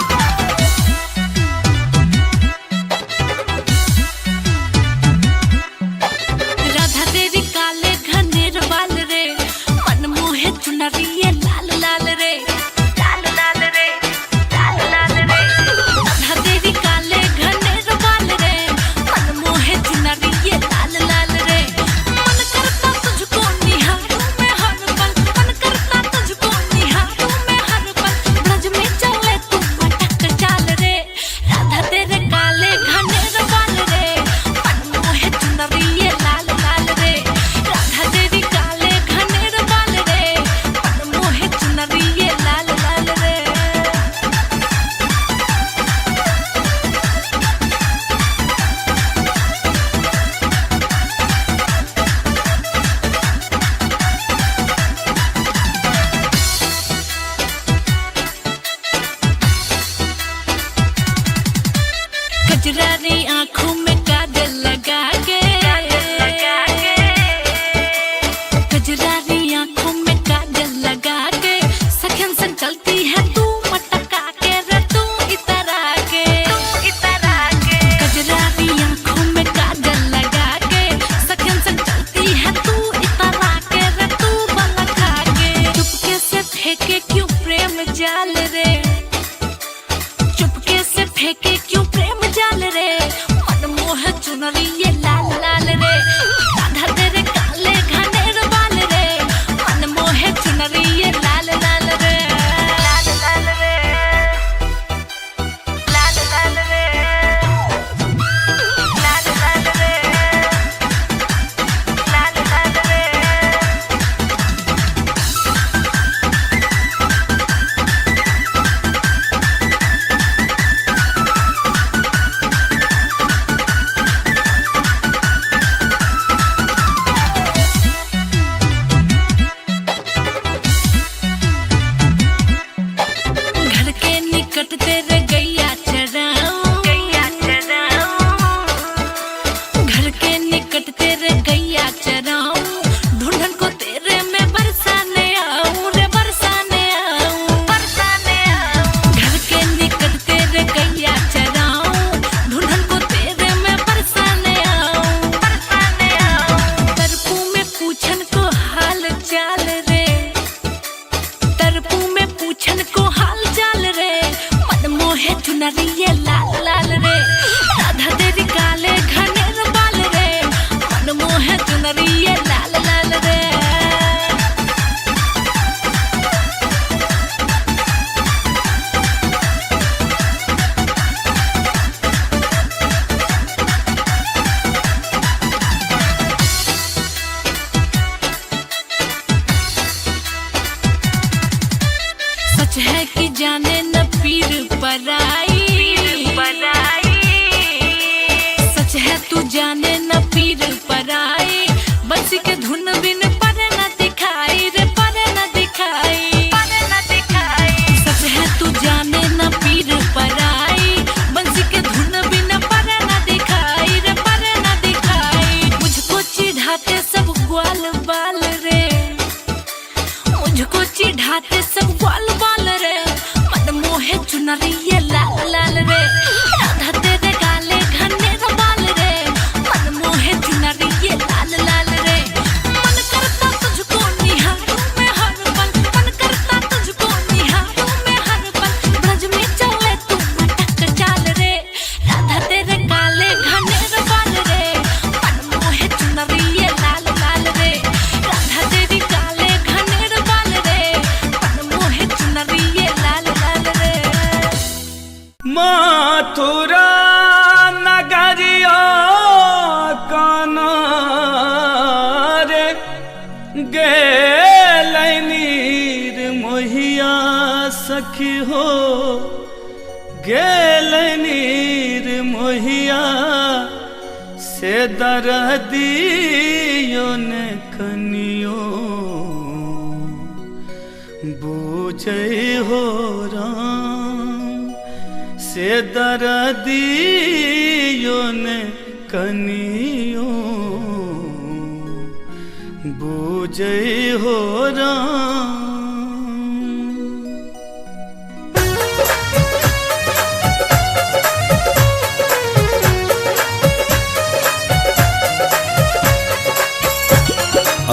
राधा तेरी काले घनेर बाल रे, मन मोहे चुनरिए लाल लाल रे, लाल लाल रे, लाल लाल रे। राधा तेरी काले घनेर बाल रे, मन मोहे चुनरिए लाल लाल रे। मन करता तुझको निहारूं मैं हर पल, मन करता तुझको निहारूं मैं हर पल। ब्रज में चले तू मटक चाल रे, राधा तेरे काले घनेर बाल रे, मन मोहे चुनरिए लाल लाल रे। राधा तेरी काले घनेर बाल रे, मन मोहे चुनरिए लाल लाल रे। कजरारी आँखों में काजल लगा के, कजरारी आँखों में काजल लगा के, सखन संग चलती है तू मटका के रे, तू इतरा के, इतरा के। कजरारी आँखों में काजल लगा के, सखन संग चलती है तू इतरा के रे, तू बलखा के। चुपके से फेंके क्यों प्रेम जाल रे, चुपके से फेंके क्यों प्रेम जाल रे। मन मोह चुनरिए लाल लाल रे, राधा तेरे काले घनेर बाल रे, मन मोह चुनरिए लाल लाल रे, लाल लाल रे, लाल लाल रे, लाल लाल रे, लाल लाल रे। घर के निकट तेरे गैया चराऊं, गैया चराऊं। घर के निकट तेरे गैया चराऊं, ढूंढन को तेरे में बरसाने आऊं रे, बरसाने आऊं, बरसाने आऊं। घर के निकट तेरे गैया चराऊं, ढूंढन को तेरे में बरसाने आऊं, बरसाने आऊं। तरपू में पूछन को हाल चाल रे, तरपू में पूछन को हाल चाल रे, मन मोहे चुनरिए लाल लाल रे, राधा तेरी काले घनेर बाल रे, मन मोहे चुनरिए लाल लाल रे। सच है कि जाने न पीर पराई, सच है तू जाने न पीर पराई, बंसी के धुन बिन पर न दिखाई रे, पर न दिखाई, सच है तू जाने न पीर पराई, बंसी के धुन बिन पर न दिखाई रे, पर न दिखाई। मुझको चिढ़ाते सब ग्वाल बाल रे, मुझको चिढ़ाते सब ग्वाल बाल रे, मन मोहे चुनरी ये लाल लाल रे, राधा तेरे काले घने बाल रे, मन मोहे चुनरी ये लाल लाल रे, मन करता तुझको निहारूं मैं हर पल, मन करता तुझको निहारूं मैं हर पल, ब्रज में चले तू मटक चाल रे, राधा तेरे काले घने बाल रे, मन मोहे चुनरी ये लाल लाल रे, राधा तेरी काले घने बाल रे, मन मोहे चुनरी ये लाल लाल रे। मथुरा नगरिया काना रे गेलनीर मोहिया सखी हो, गेलनीर मोहिया से दरदियो ने कनियो बूझे हो राम, से दरदियो ने कनियो बूझे हो राम।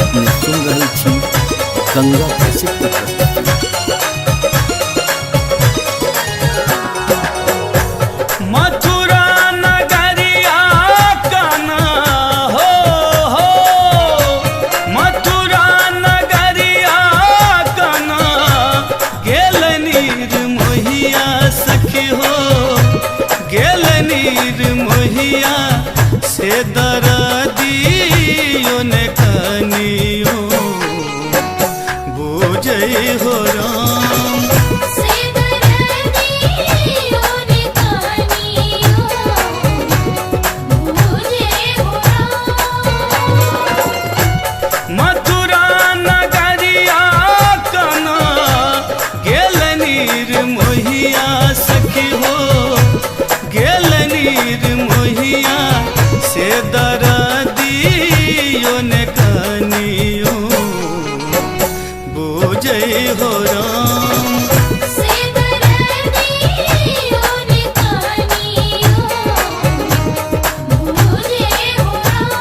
अपने सुन रही थी गंगा कैसे की प्रस्तुति। मथुरा नगरिया काना हो, मथुरा नगरिया काना गेलनीर मोहिया सखी हो, गेलनीर मोहिया से दरदियो ने कनियो बूझे हो राम, से दरदियो ने कनियो बूझे हो राम। मथुरा नगरिया काना गेलनीर मोहिया सखी हो, गेलनीर मोहिया से दरदियो ने कनियो बूझे हो राम, से दरदियो ने कनियो बूझे हो राम।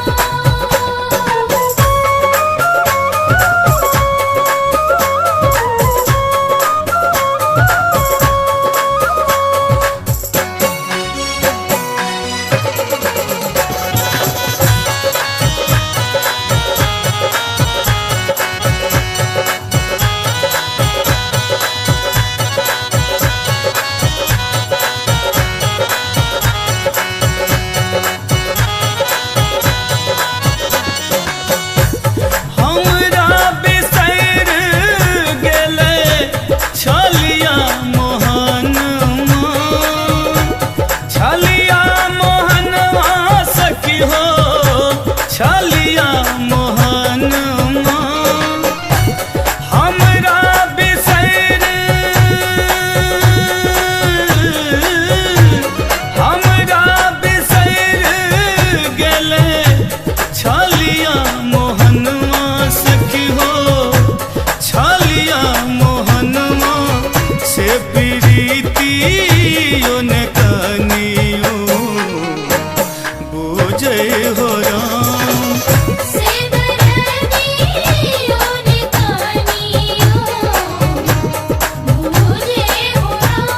हमरा बिसैर गेले छलिया मोहन, छलिया मोहनवा सखी हो, छलिया मोहन, हमरा बिसैर, हमरा बिसैर गेले छलिया मोहनवा सखी हो, छलिया मोहनवा से प्रीतियो ने कनियो बूझे हो राम, से दरदियो ने कनियो बूझे हो राम।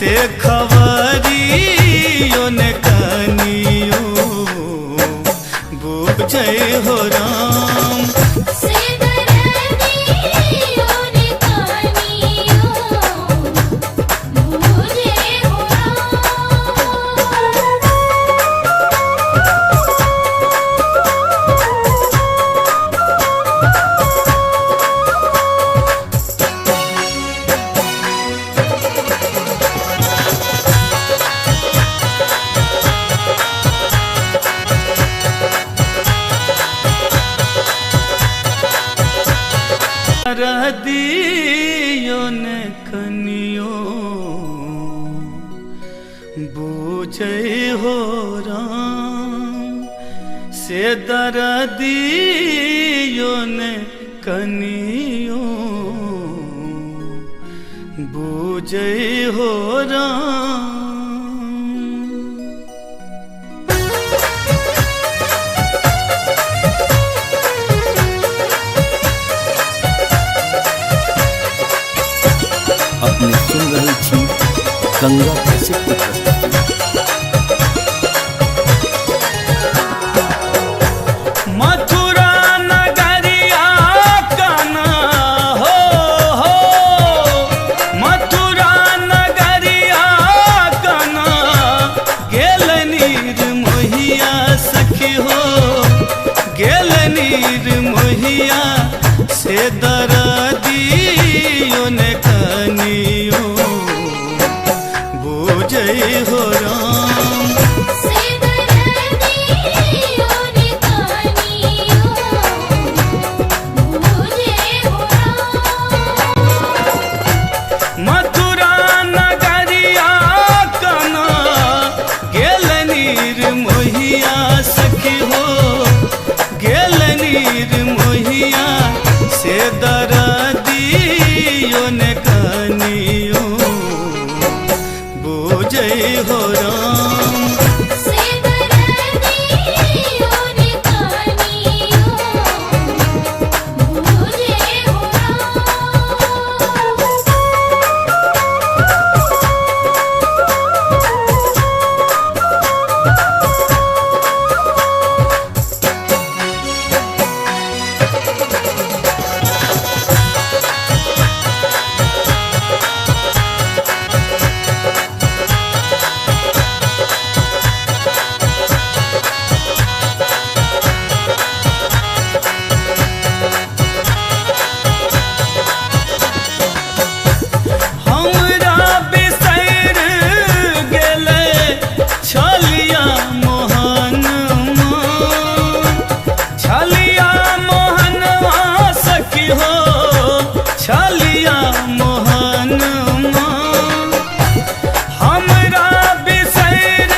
से खबरियो ने कनियो बुझे हो राम से दर्दियों ने कहानियों मुझे हो दर्दियो ने कनियो बुझे हो राम से दर्दियो ने कनियो बुझे हो राम अपने सुन रही थी गंगा कैसेट की प्रस्तुति। मथुरा नगरिया काना हो मथुरा नगरिया काना गेल नीर मोहिया सखी हो गेल नीर मोहिया से दर्दियो ने कनियो बुझे हो राम से दर्दियों ने कहानियों मुझे हो मथुरा नगरिया काना गेल नीर मोहिया सखी हो गेल नीर मोहिया से दर्दियो ने कनियो बुझे हो राम से दर्दियों ने कहानियों मुझे हो हमरा बिसैर गेले छलिया मोहनवा सखी हो छलिया मोहनवा हमरा बिसैर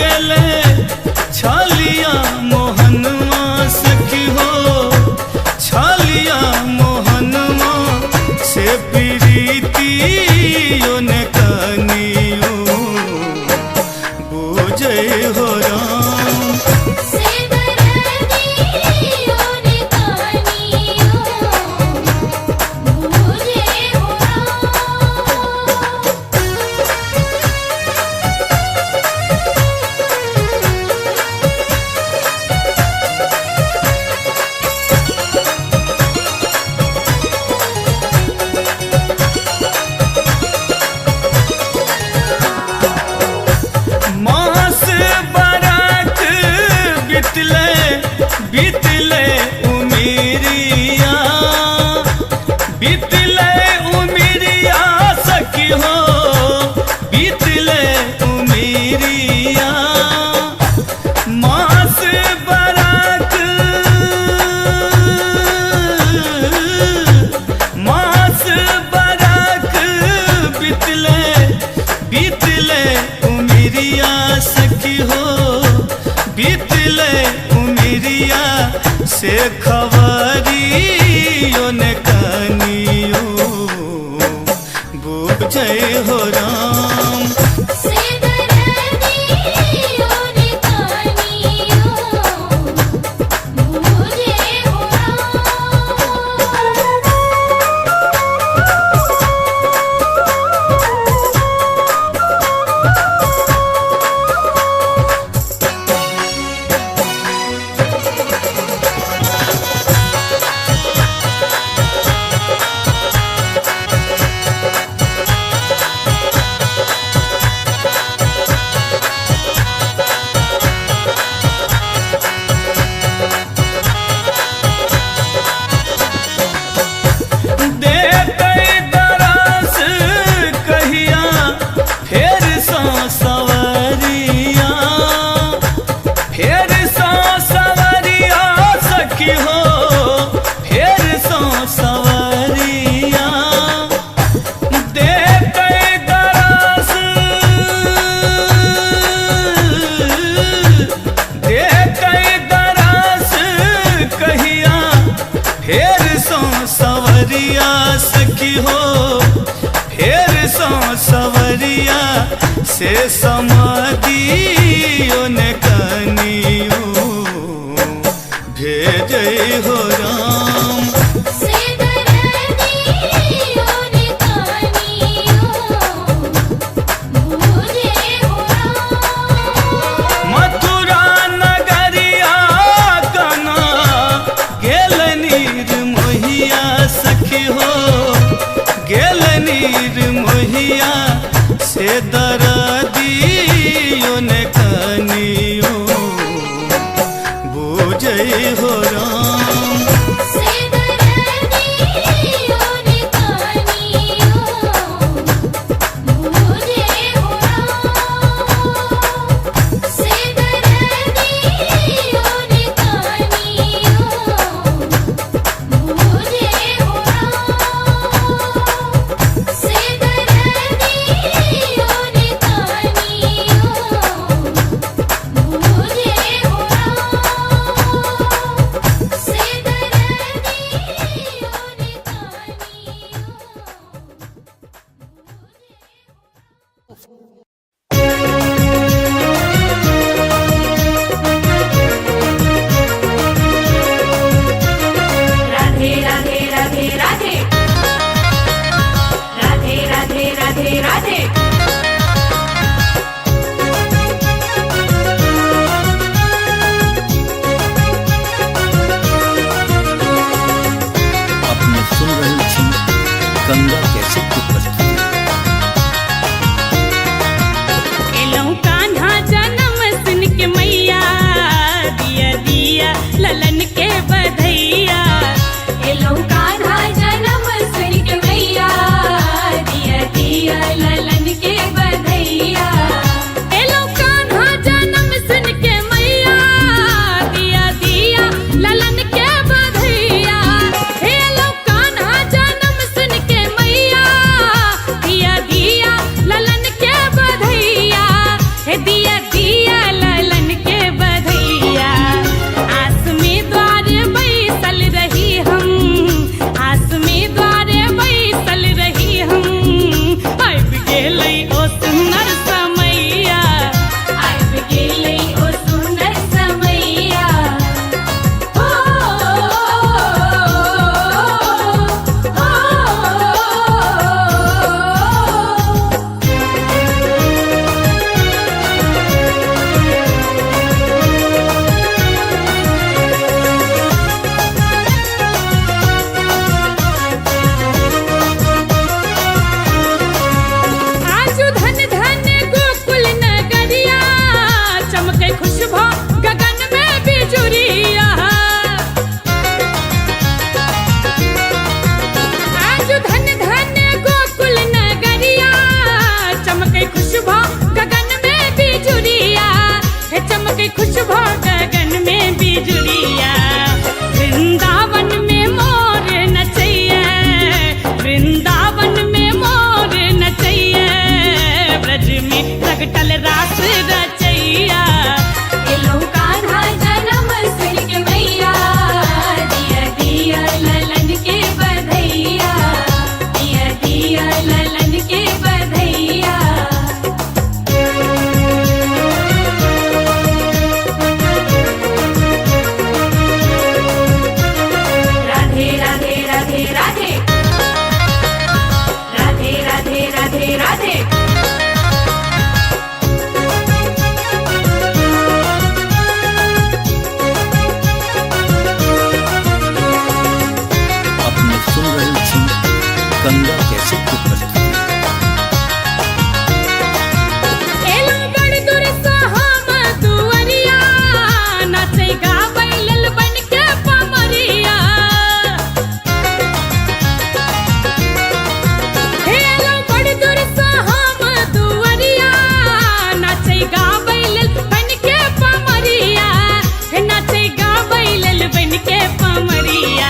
गेले छलिया मोहनवा सखी हो छलिया मोहनवा से प्रीतियो ने कनियो बुझे हो राम से दर्दियों ने कहानियों मुझे हो मास बरख बीतले उमिरिया सखी हो बीतले उमिरिया मास बरख बीतले उमिरिया सखी हो बीतले उमिरिया से खबरियो ने कनियो बुझे हो राम से दर्दियों ने कहानियों मुझे हो सवरिया से समाधियो ने कनियो भेजे हो राम मथुरा नगरिया कना गेल नीर मोहिया सखी हो गेल नीर मोहिया से दरदियो ने कनियो बुझे हो राम राधे राधे राधे राधे राधे राधे राधे राधे अपने सुन रही थी गंगा कैसे की प्रस्तुति। एलौ कान्हा जन्म सुन के मैया दिया दिया ललन के बधैया एलौ कान्हा जन्म सुन के मैया दिया दिया ललन के बधैया एलौ कान्हा जन्म सुन के मैया दिया दिया ललन के बधैया एलौ कान्हा जन्म सुन के मैया दिया दिया ललन के बधैया हे दिया दिया ललन के बधैया आस में द्वार बैसल रही हम आस में द्वार बैसल रही हम आबि गेलै ओ सुंदर समैया आबि गेलै ओ सुंदर समैया हो आजू धन धन गोकुल नगरिया चमके खुशबू गगन में बिजुरिया आजू धन धन गोकुल नगरिया चमके खुशबू गगन में बिजुरिया हे चमके खुशबू गगन में बिजुरिया वृंदावन में मोर नचैया वृंदावन में मोर नचैया ब्रज में प्रगटल रास रचैया एलौ कान्हा जन्म सुन के मैया दिया दिया ललन के बधैया दिया दिया ललन के बधैया राधे राधे राधे राधे राधे राधे राधे राधे अपने सुन रही थी गंगा कैसे की प्रस्तुति। एलौ बड़ दूर से हम दुअरिया नाचे गाबै लेल बन के पमरिया एलौ बड़ दूर से हम दुअरिया नाचे गाबै लेल बन के पमरिया नाचे गाबै लेल बन के पमरिया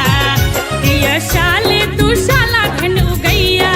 शाले तू शाला धन उगैया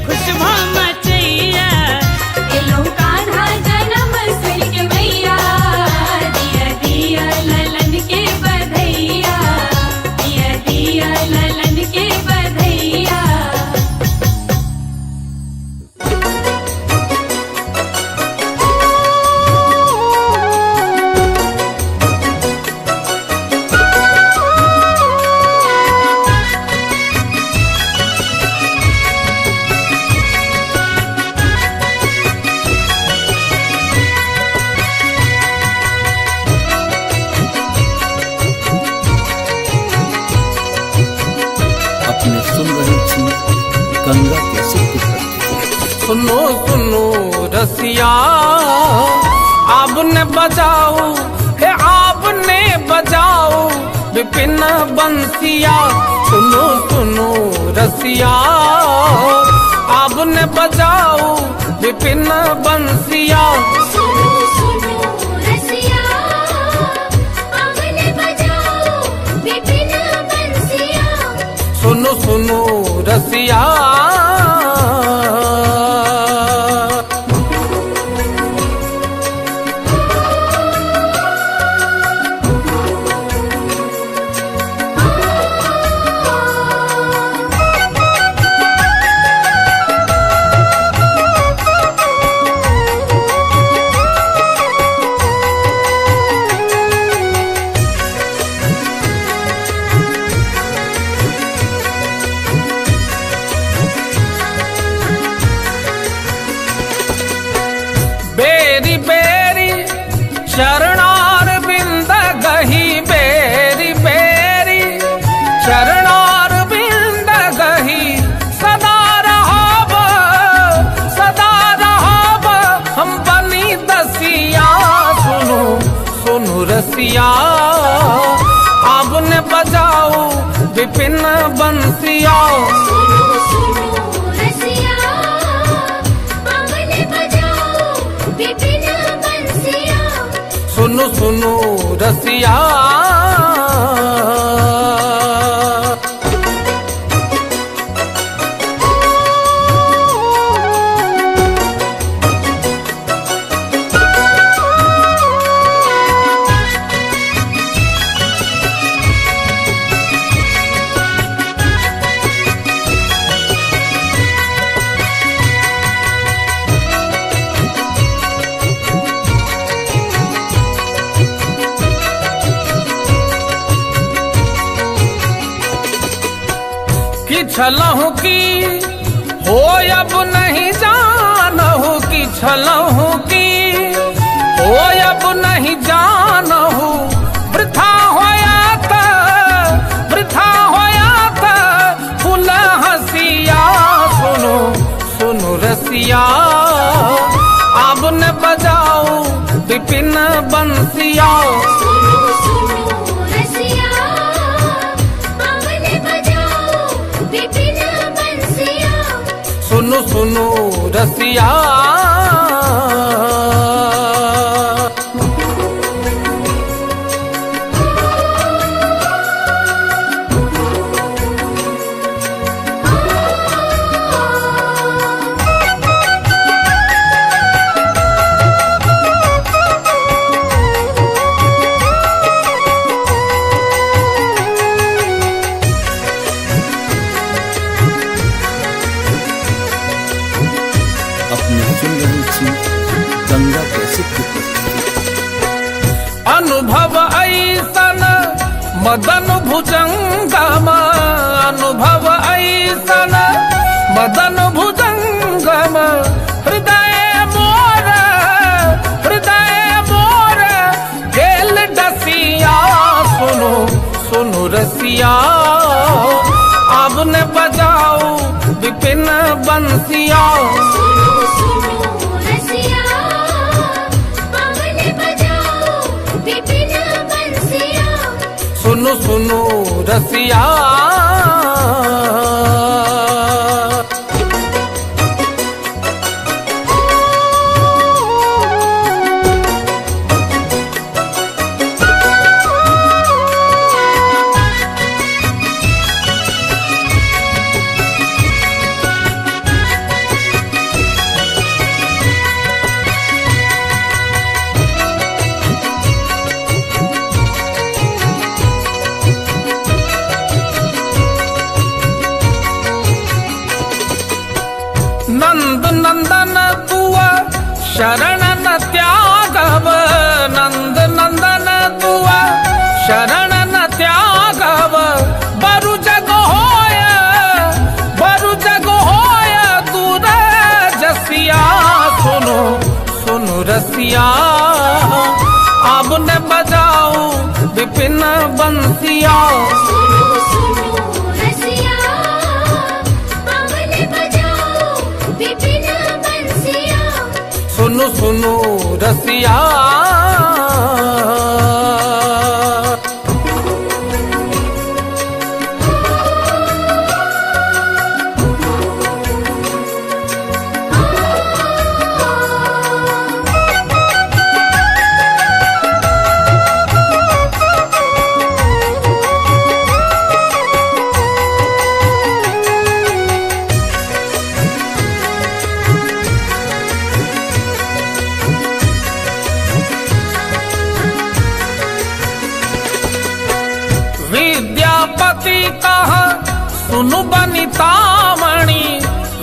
खुशबा मचैया एलो कान्हा जन्म सुन के मैया दिया दिया ललन के बधैया दिया दिया ललन के बधैया अपने सुन रहे थी गंगा कैसे प्रस्तुत। सुनो सुनो रसिया आपने बजाओ हे आपने बजाओ विपिन बंसिया। सुनो सुनो रसिया आपने बजाओ विपिन बंसिया। सुनो सुनो रसिया आपने बजाओ विपिन बंसिया। सुनो सुनो रसिया बेरी बेरी शरणार बिंद गही बेरी बेरी शरणार बिंद गही सदा रहाब हम बनी दसिया। सुनो सुनो रसिया आपने बजाओ विपिन बंसिया। सुनो सुनो रसिया आपने बजाओ विपिन बंसिया। सुनो सुनो रसिया कि छलहु की हो अब नहीं जानहु कि छलहु की हो अब नहीं जानहु वृथा होया था फूल हसिया। सुनो सुनो रसिया आपने बजाओ विपिन बंसिया। सुनो सुनो रसिया आपने बजाओ विपिन बंसिया। सुनो सुनो रसिया अपने सुन रहे थी गंगा कैसे प्रस्तुत। अनुभव ऐसन मदन भुजंगम अनुभव ऐसन मदन भुजंगम हृदय मोर गेल डसिया। सुनो सुनो रसिया आपने बजाओ विपिन बंसिया। सुनो सुनो रसिया आपने बजाओ विपिन बंसिया। सुनो सुनो रसिया नंद नंदन तुआ शरण न त्यागव, नंद नंदन तुआ शरण न त्यागव। बरु जग होय दूर जसिया, सुनो सुनो रसिया अब न बजाओ विपिन बंसिया। सुनो सुनो रसिया अब ने बजाओ विपिन बंसिया। सुनो सुनो रसिया विद्यापति कह सुनु बनितामणि,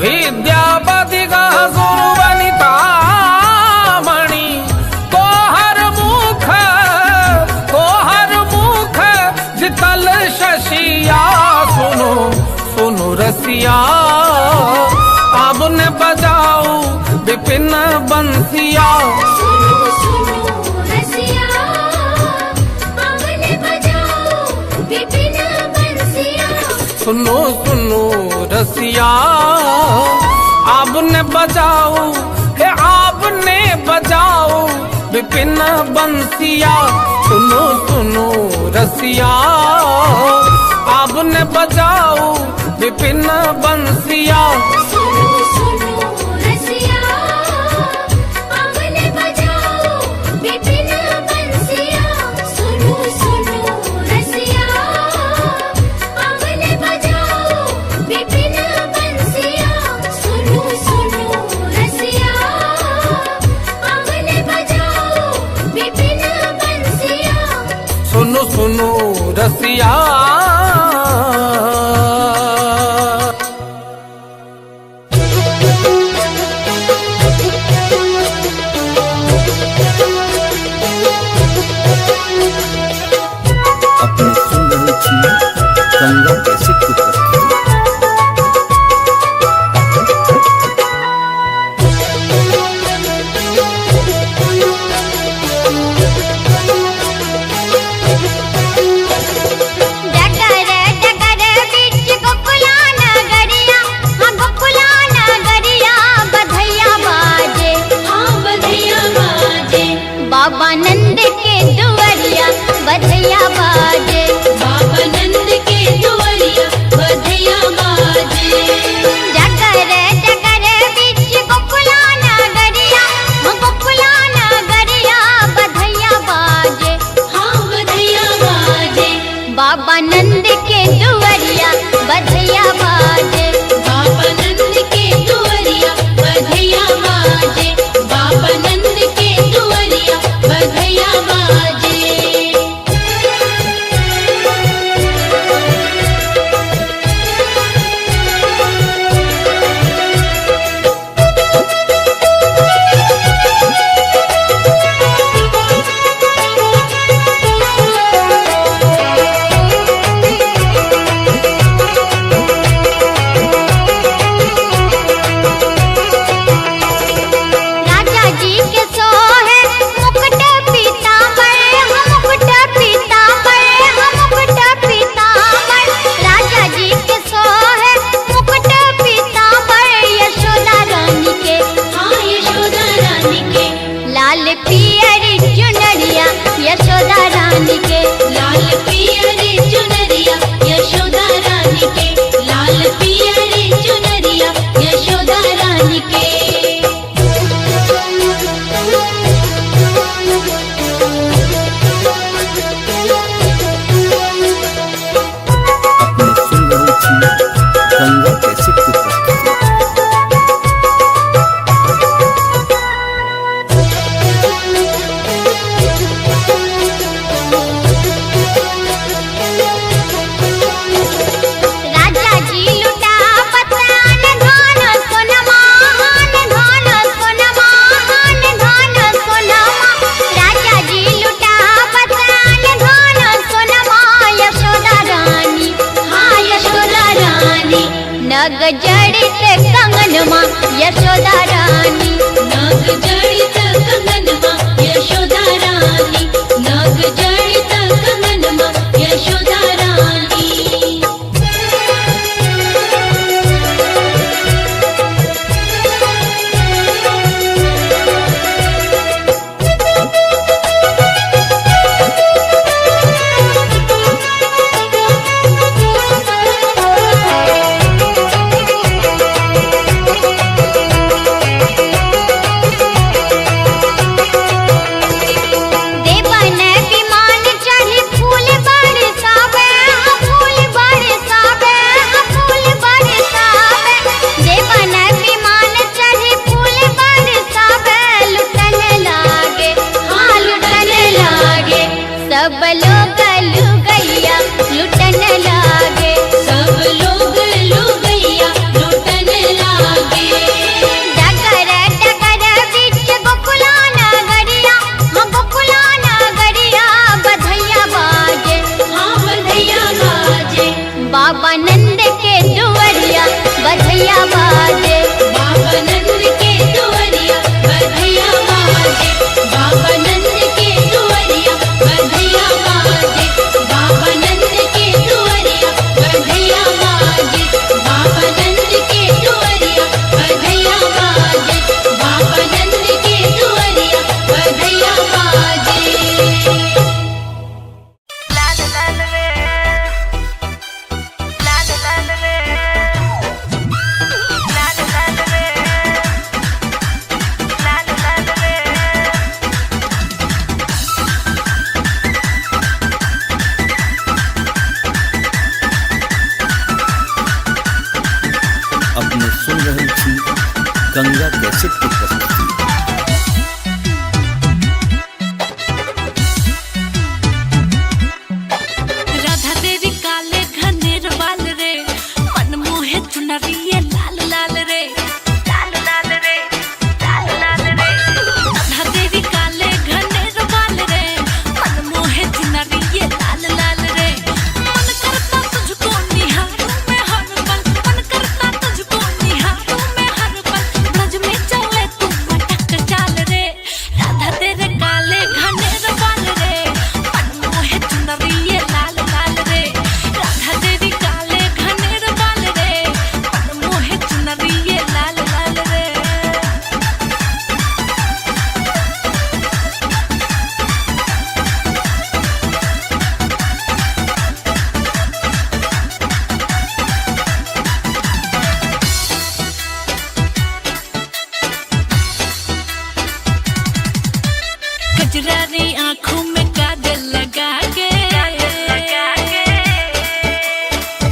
विद्यापति कह सुनु बनितामणि। तोहर मुख जितल शशिया, सुनो सुनो रसिया अब न बजाओ विपिन बंसिया। सुनो सुनो रसिया अब ने बजाओ विपिन बंसिया। सुनो सुनो रसिया अब ने बजाओ, हे आप ने बजाओ विपिन बंसिया। सुनो सुनो रसिया अब ने बजाओ विपिन बंसिया। सुनो सुनो रसिया अब ने बजाओ विपिन बंसिया। सुनो सुनो रसिया अब ने बजाओ विपिन बंसिया। सुनो सुनो रसिया अब ने बजाओ विपिन बंसिया। सुनो सुनो रसिया अपने सुन रहे थी गंगा कैसेट की प्रस्तुति। डगर डगर बीच गोकुला नगरिया, हाँ गोकुला नगरिया बधैया बाजे, हाँ बधैया बाजे। बाबा नंद के दुआरिया बधैया बाजे, बाबा नंद के दुआरिया बधैया बाजे। डगर डगर बीच गोकुला नगरिया, हाँ गोकुला नगरिया बधैया बाजे, हाँ बधैया बाजे। बाबा नंद के दुआरिया बधैया बाजे, बाबा नंद के दुआरिया बधैया बाजे। बाबा नंद के दुआरिया बधैया बाजे। राजा जी के सोहे मुकुट पीतांबर, हम मुकुट पीतांबर, हम मुकुट पीतांबर। राजा जी के सोहे मुकुट पीतांबर, यशोदा रानी के, हाँ यशोदा रानी के। लाल पियरी चुनरिया यशोदा रानी के, लाल पियरी चुनरिया यशोदा रानी के। लाल पियरी चुनरिया यशोदा रानी के। अपने सुन रहे थी गंगा कैसेट की प्रस्तुति। राजा जी लुटा पतान धान सोनमा, यशोदा रानी। नाग जड़ित कंगनमा यशोदा रानी, नाग जड़ित कंगनमा यशोदा रानी। देवन विमान चढ़ी फूल बरसावे, फूल बरसावे, फूल बरसावे। देवन विमान चढ़ी फूल बरसावे, लुटन लागे, हाँ लुटन लागे। सब लोग लुगैया लुटन लागे। सब लोग लुगैया लुटन लागे। डगर डगर बीच गोकुला नगरिया, हाँ गोकुला नगरिया बधैया बाजे, हाँ बधैया बाजे। बाबा नंद के दुवरिया बधैया बाजे। बाबा नंद के दुवरिया बधैया बाजे। बाबा नंद के दुवरिया बधैया बाजे। बाबा नंद के दुवरिया बधैया बाजे। बाबा नंद के दुवरिया बधैया बाजे। बाबा नंद के दुवरिया बधैया बाजे। अपने सुन रहे थी गंगा कैसेट की प्रस्तुति। राधा तेरी काले घनेर बाल रे, मन मोहे चुनरिए लाल लाल रे, लाल लाल रे, लाल लाल रे। राधा तेरी काले घनेर बाल रे, मन मोहे चुनरिए लाल लाल रे। मन करता तुझको निहारूं मैं हर पल, मन करता तुझको निहारूं मैं हर पल। ब्रज में चले तू मटक चाल रे, राधा तेरे काले घनेर बाल रे, मन मोहे चुनरिए लाल लाल रे। राधा तेरी काले घनेर बाल रे, मन मोहे चुनरिए लाल लाल रे। कजरारी आँखों में काजल लगा के,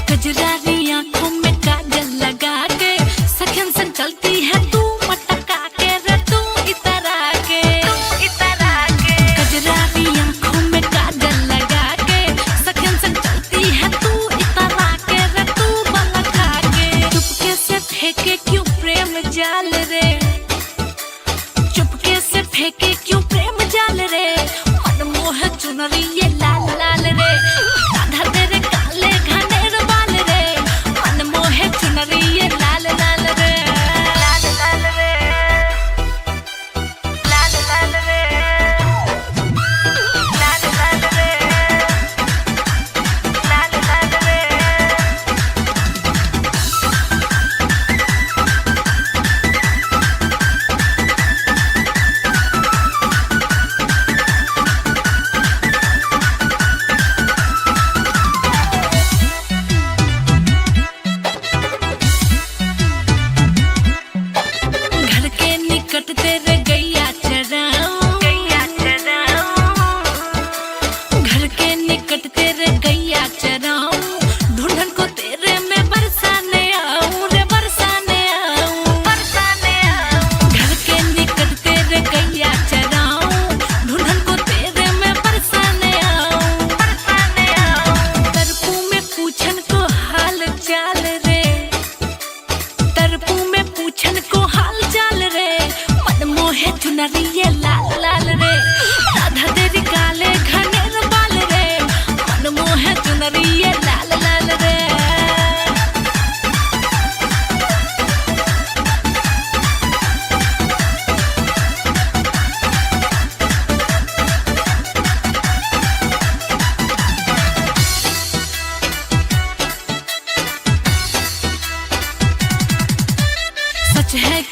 कजरारी आँखों में काजल लगा के, सखन संग चलती है तू मटका के रे, तू इतरा के, इतरा के। कजरारी आँखों में काजल लगा के, सखन संग चलती है तू इतरा के रे, तू बलखा के। चुपके से फेंके क्यों प्रेम जाल रे, चुपके से फेंके क्यों प्रेम जाल रे। मन मोह चुनरिए लाल लाल रे, राधा तेरे काले घनेर बाल रे, मन मोह चुनरिए लाल लाल रे, लाल लाल रे, लाल लाल रे, लाल लाल रे, लाल लाल रे।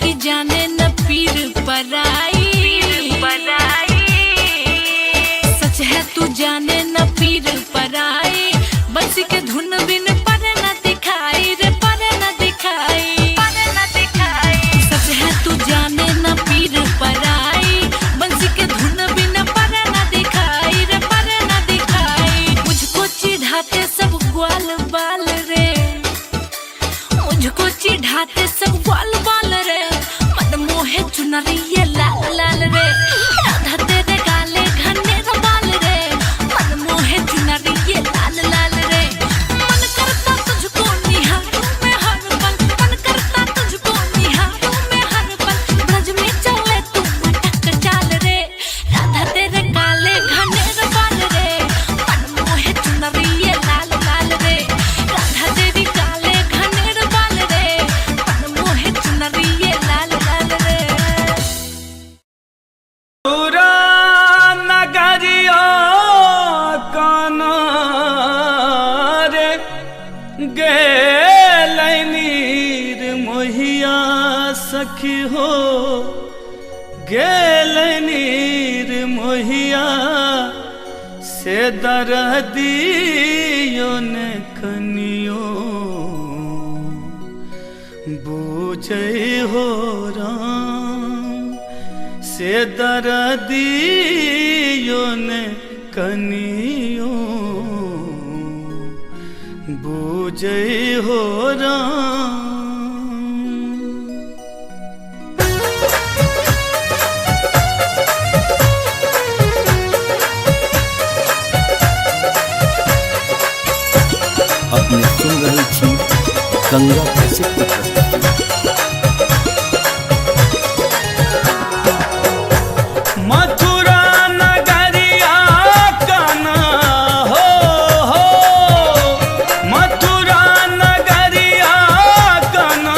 कि जाने न पीर पराई। सच है तू जाने न पीर पराई, बंसी के धुन बिन पर न दिखाई रे, पर न दिखाई। सच है तू जाने न पीर पराई, बंसी के धुन बिन पर न दिखाई रे, पर न दिखाई। मुझको चिढ़ाते सब ग्वाल बाल रे, मुझको चिढ़ाते सब ग्वाल बाल रे, मन मोहे चुनरी ये लाल लाल रे। राधा तेरे गाले घने बाल रे, मन मोहे चुनरी ये लाल लाल रे। मन करता तुझको निहारूं मैं हर पल, मन करता तुझको निहारूं मैं हर पल। ब्रज में चले तू मटक चाल रे, राधा तेरे गाले घने बाल रे, मन मोहे चुनरी ये लाल लाल रे। राधा तेरी गाले घने बाल रे, मन मोहे चुनरी ये लाल लाल रे। पूरा नगरिया काना रे गेलै नीर मोहिया सखी हो, गेलै नीर मोहिया से दर्दियों ने कनियो बूझे हो राम, से दर्दियों ने कनियो बूझे हो राम। अपने सुन रही थी गंगा कैसेट की प्रस्तुति। मथुरा नगरिया काना हो, मथुरा नगरिया काना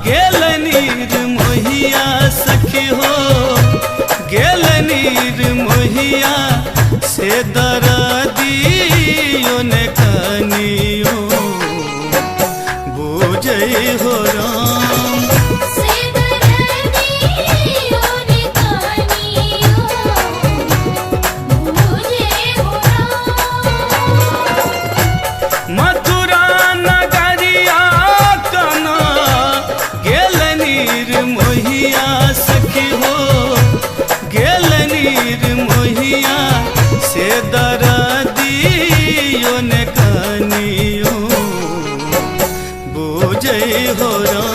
गेल नीर मोहिया सखी हो, गेल नीर मोहिया से दर्दियों ने कनियो बूझे हो राम। मथुरा नगरिया काना गेल नीर मोहिया सखी हो, गेल नीर मोहिया से दर्दियों ने कनियो बूझे हो राम।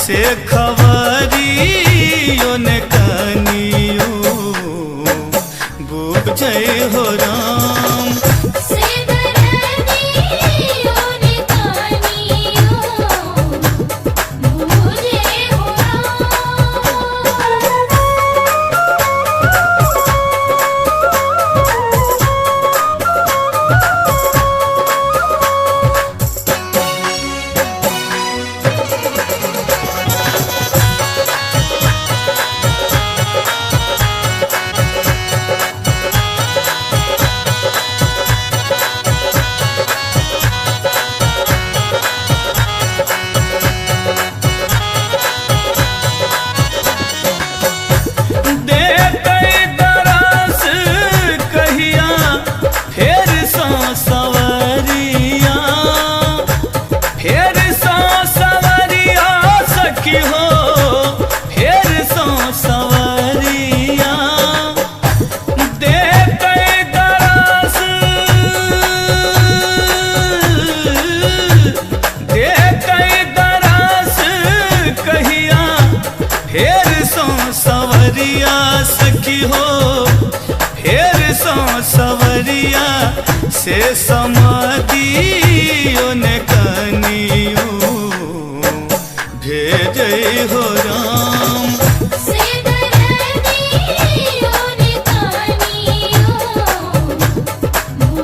से खबरियो ने कनियो बुझै हो राम से दरदियो ने कनियो बुझे हो सवरिया से समाधियो ने कनियो भेजै हो राम से दरदियो ने कनियो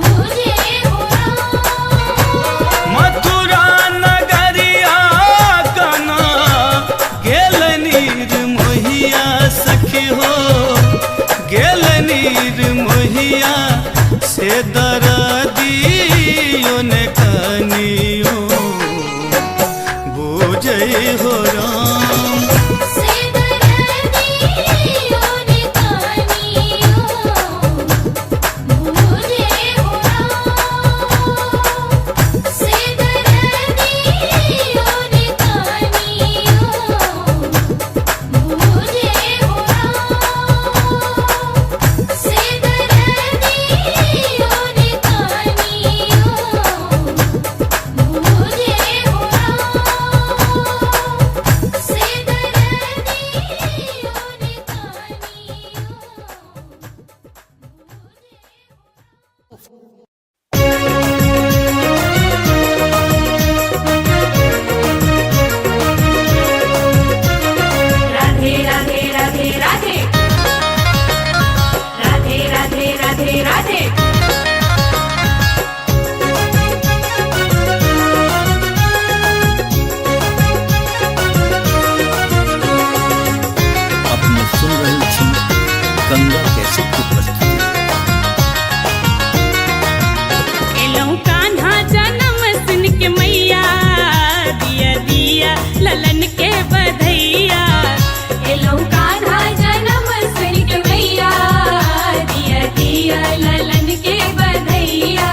बुझे हो मथुरा नगरिया कना गेल नीर मोहिया सखी हो गेल नीर मोहिया से दरदियो ने कनियो बुझै हो राम से दरदियो ने कनियो बुझे हो से दरदियो ने कनियो बुझे हो से दरदियो ने कनियो बुझे हो से दरदियो ने राधे राधे राधे राधे राधे राधे राधे राधे अपने सुन रहे छी गंगा कैसेट की प्रस्तुति। एलौं कान्हा जन्म सुन के मैया दिया दिया ललन के बधैया एलौं कान्हा जन्म सुन के मैया दिया दिया ललन के बधैया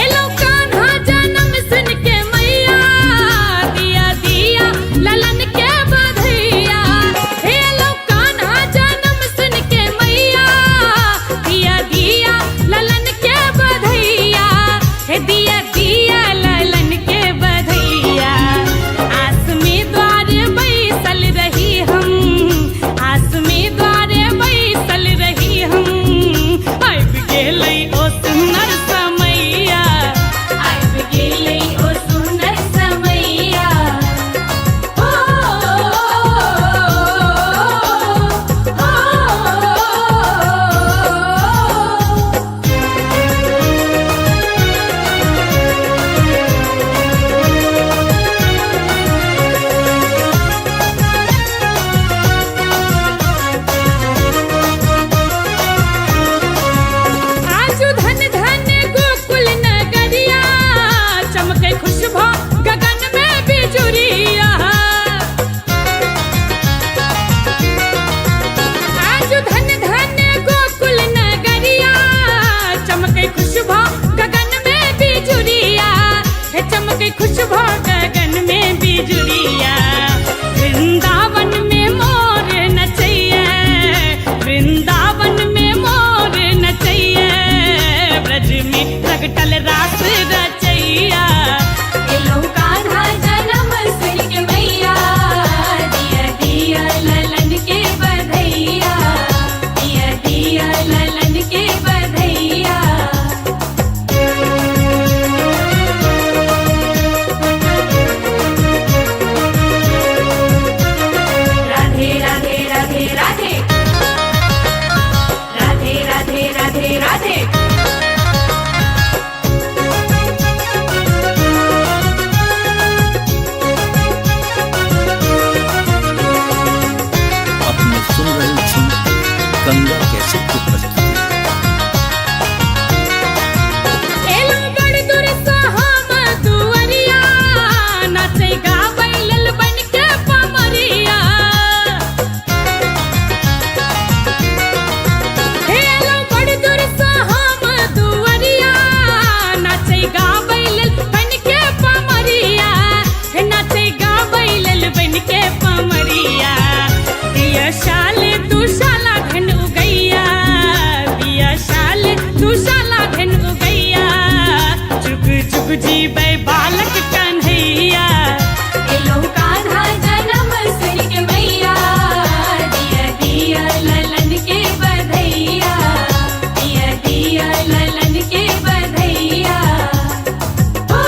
एलौं कान्हा जन्म सुन के मैया दिया दिया ललन के बधैया एलौं कान्हा जन्म सुन के मैया दिया दिया ललन के बधैया हे दिया दिया ललन के बधैया आस में द्वार बैसल रही हम आस में द्वार बैसल रही हम आबि गेलै ओ सुन्दर समैया आबि गेलै ओ सुन्दर समैया हो आजु धन धन गोकुल नगरिया चमके खुशबू गगन में बिजुरिया आजु धन धन गोकुल नगरिया चमके खुशबू गगन में बिजुरिया हे चमके खुशबू गगन में बिजुरिया वृंदावन में मोर नचैया वृंदावन में मोर नचैया ब्रज में प्रगटल रास रचैया एलौं कान्हा जन्म सुन के मैया कैसेट की प्रस्तुति। एलो बड़ दूर से हम दुअरिया, नाचे गावैलल बनके पमरिया। एलो बड़ दूर से हम दुअरिया, नाचे गावैलल बनके पमरिया। नाचे गावैलल बनके पमरिया। दिया शाल तू शाला घन उगैया, दिया शाल तू शाला घन उगैया। चुग चुग जीबै बालक कन्हैया। एलो कान्हा जनम सिर के मैया, दिया दिया ललन के बधैया, दिया दिया ललन के बधैया। ओ,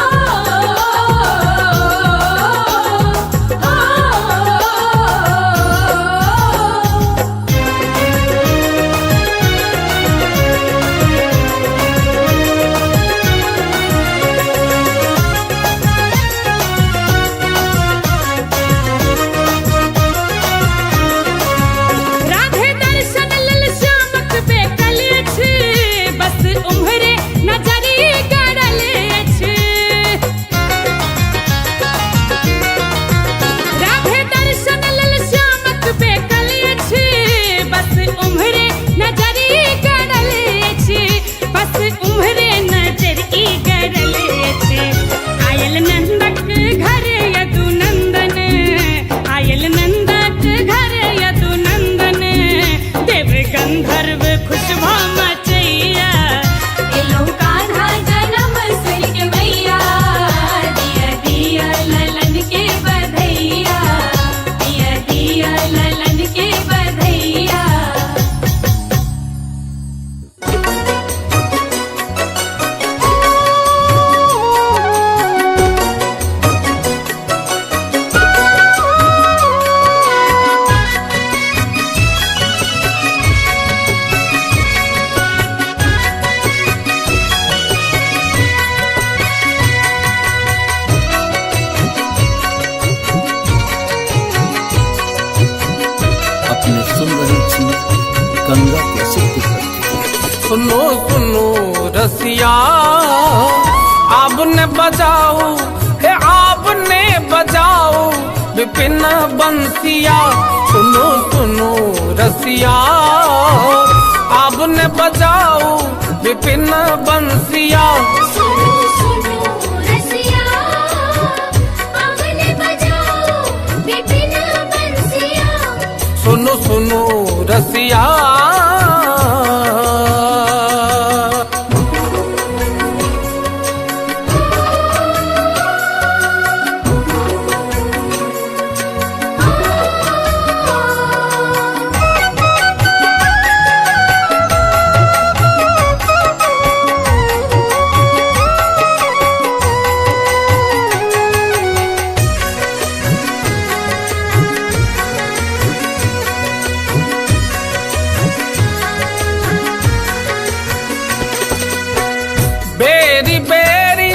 राधे दर्शन लल श्यामक बेकल अछि, बस उम्हरे नजरी गड़ल अछि। राधे दर्शन लल श्यामक बेकल अछि, बस उम्हरे नजरी गड़ल अछि, बस उम्हरे नजरी गड़ल अछि। आयल नंदक घर यदु नंदन, आयल नंदक घर यदु नंदन। देव गंधर्व खुशबा मचैया। एलो कान्हा जनम सिर के मैया, दिया दिया ललन के बधैया, दिया दिया ललन के बधैया। अपने सुन रहे थी गंगा कैसेट की प्रस्तुति। सुनो सुनो रसिया, आपने बजाओ हे आपने बजाओ विपिन बंसिया। सुनो सुनो रसिया, आपने बजाओ विपिन बंसिया। सुनो सुनो रसिया, आपने बजाओ विपिन बंसिया। सुनो सुनो रसिया, बेरी बेरी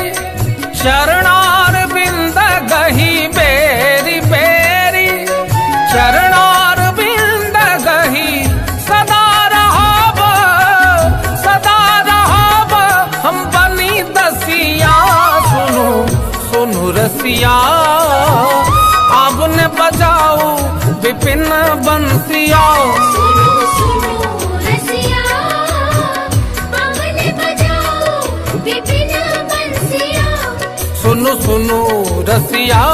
शरणार बिंद गही, बेरी बेरी शरणार बिंद गही। सदा रहब हम बनी दसिया। सुनो सुनो रसिया, आपने बजाओ विपिन बंसिया। सुनो सुनो रसिया, आपने बजाओ विपिन बंसिया। सुनो सुनो रसिया,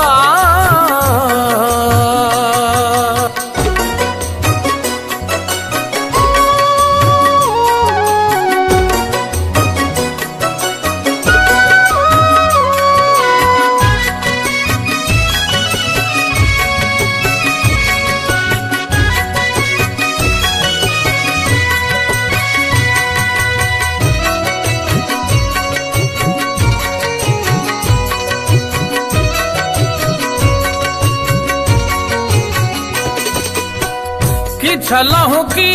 कि छलहु की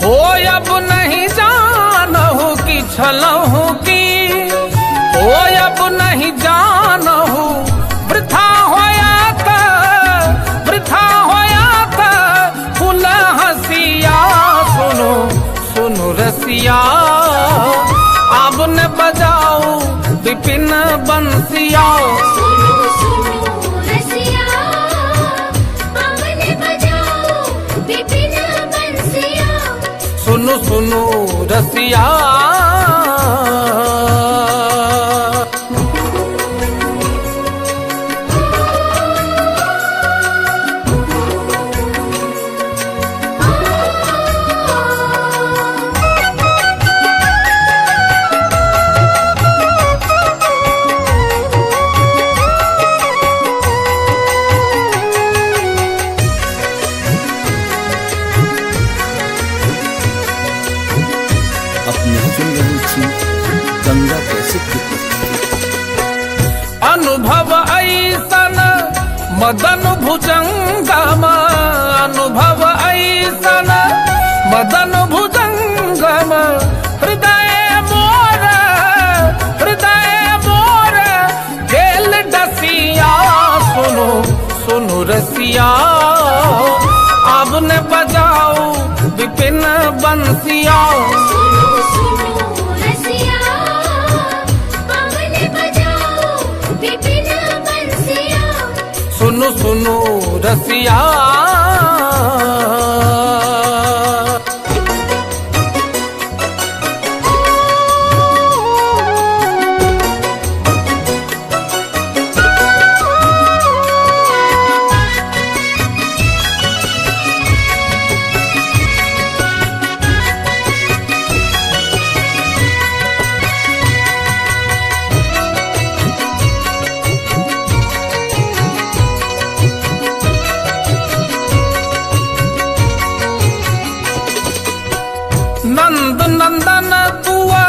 हो अब नहीं जानहु, कि छलहु की हो अब नहीं जानहु। वृथा होया था फूल हंसिया। सुनो रसिया अब न बजाओ विपिन बंसिया सुनो सुनो रसिया हमने बजाओ विपिन बंसिया सुनो सुनो रसिया अपने सुन रहे छी गंगा कैसेट की प्रस्तुति। अनुभव ऐसन मदन भुजंगम अनुभव ऐसन मदन भुजंगम हृदय मोर गेल डसिया सुनो सुनो रसिया अब न बजाओ विपिन बंसिया सुनो सुनो रसिया हमने बजाओ विपिन बंसिया सुनो सुनो रसिया नंद नंदन तुआ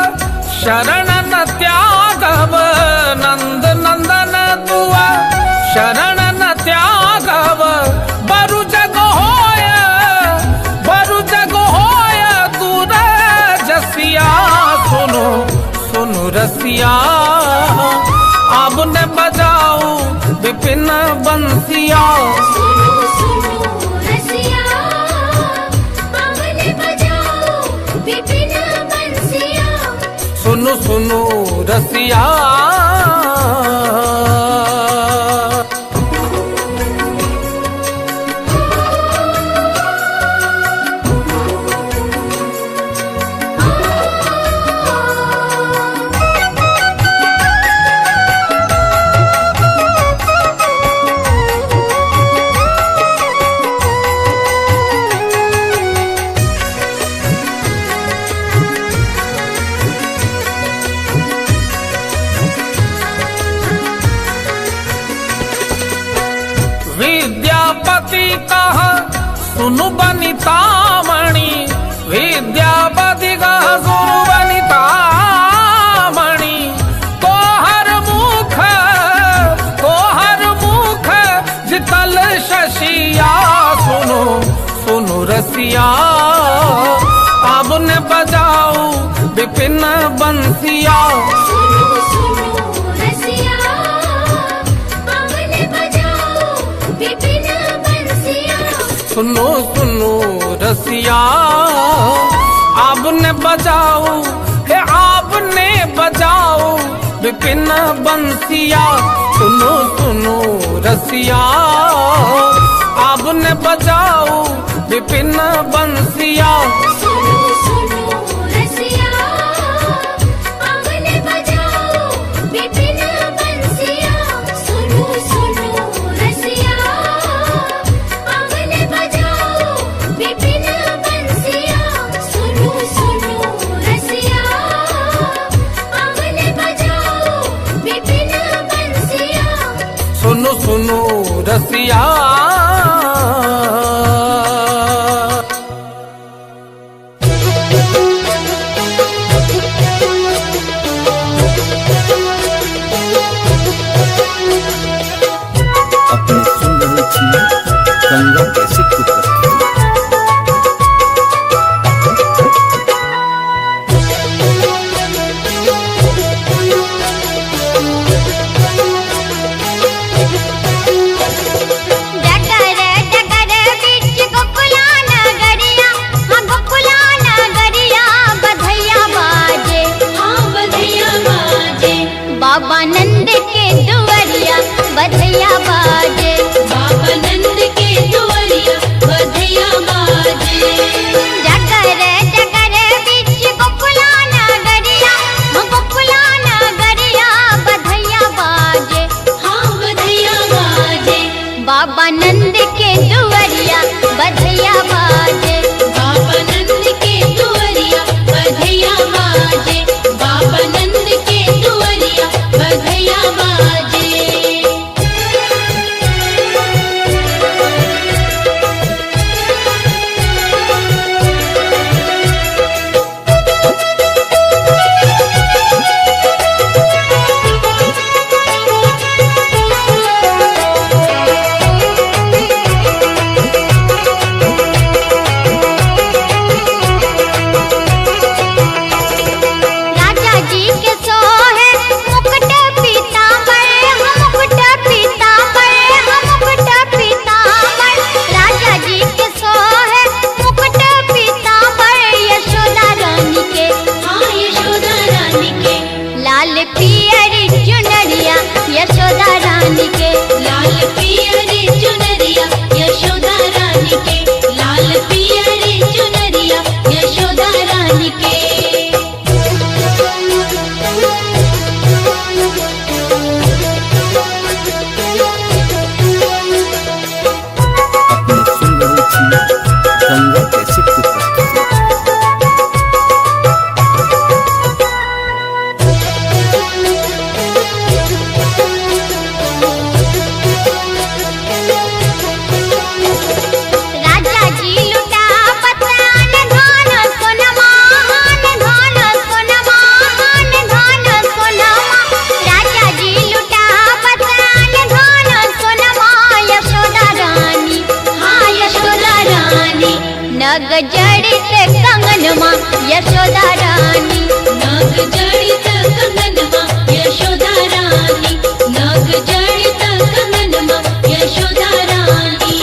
शरण न त्यागव नंद नंदन तुआ शरण न त्यागव बरु जग होय दूर जसिया सुनो सुनो रसिया अब न बजाओ विपिन बंसिया सुनो सुनो रसिया हमने बजाओ विपिन बंसिया सुनो सुनो रसिया विद्यापति कह सुनु बनितामणि विद्यापति कह सुनु बनितामणि तोहर मुख जितल शशिया सुनो सुनो रसिया अब न बजाओ विपिन बंसिया सुनो सुनो रसिया हमने बजाओ विपिन बंसिया सुनो सुनो रसिया अब न बजाओ हे आप ने बजाओ विपिन बंसिया सुनो सुनो रसिया अब न बजाओ विपिन बंसिया सुनो सुनो रसिया हमने बजाओ विपिन बंसिया सुनो सुनो रसिया हमने बजाओ विपिन बंसिया सुनो सुनो रसिया हमने बजाओ विपिन बंसिया सुनो सुनो रसिया अपने सुन रहे छी गंगा कैसेट की प्रस्तुति। जट यशोदा रानी। नाग जड़ित कंगनमा यशोदा रानी, नाग जड़ित कंगनमा यशोदा रानी।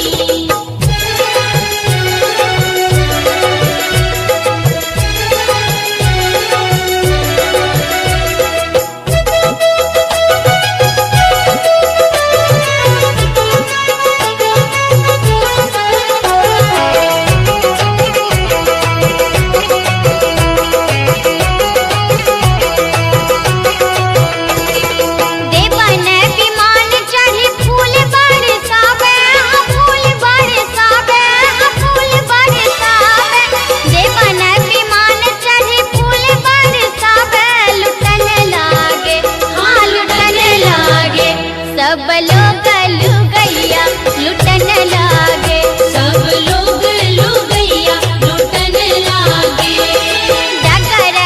देवन विमान चढ़ी फूल बरसावे, फूल बरसावे, फूल बरसावे। देवन विमान चढ़ी फूल बरसावे, लुटन लागे, हाँ लुटन लागे। सब लोग लुगैया लुटन लागे। सब लोग लुगैया लुटन लागे। डगर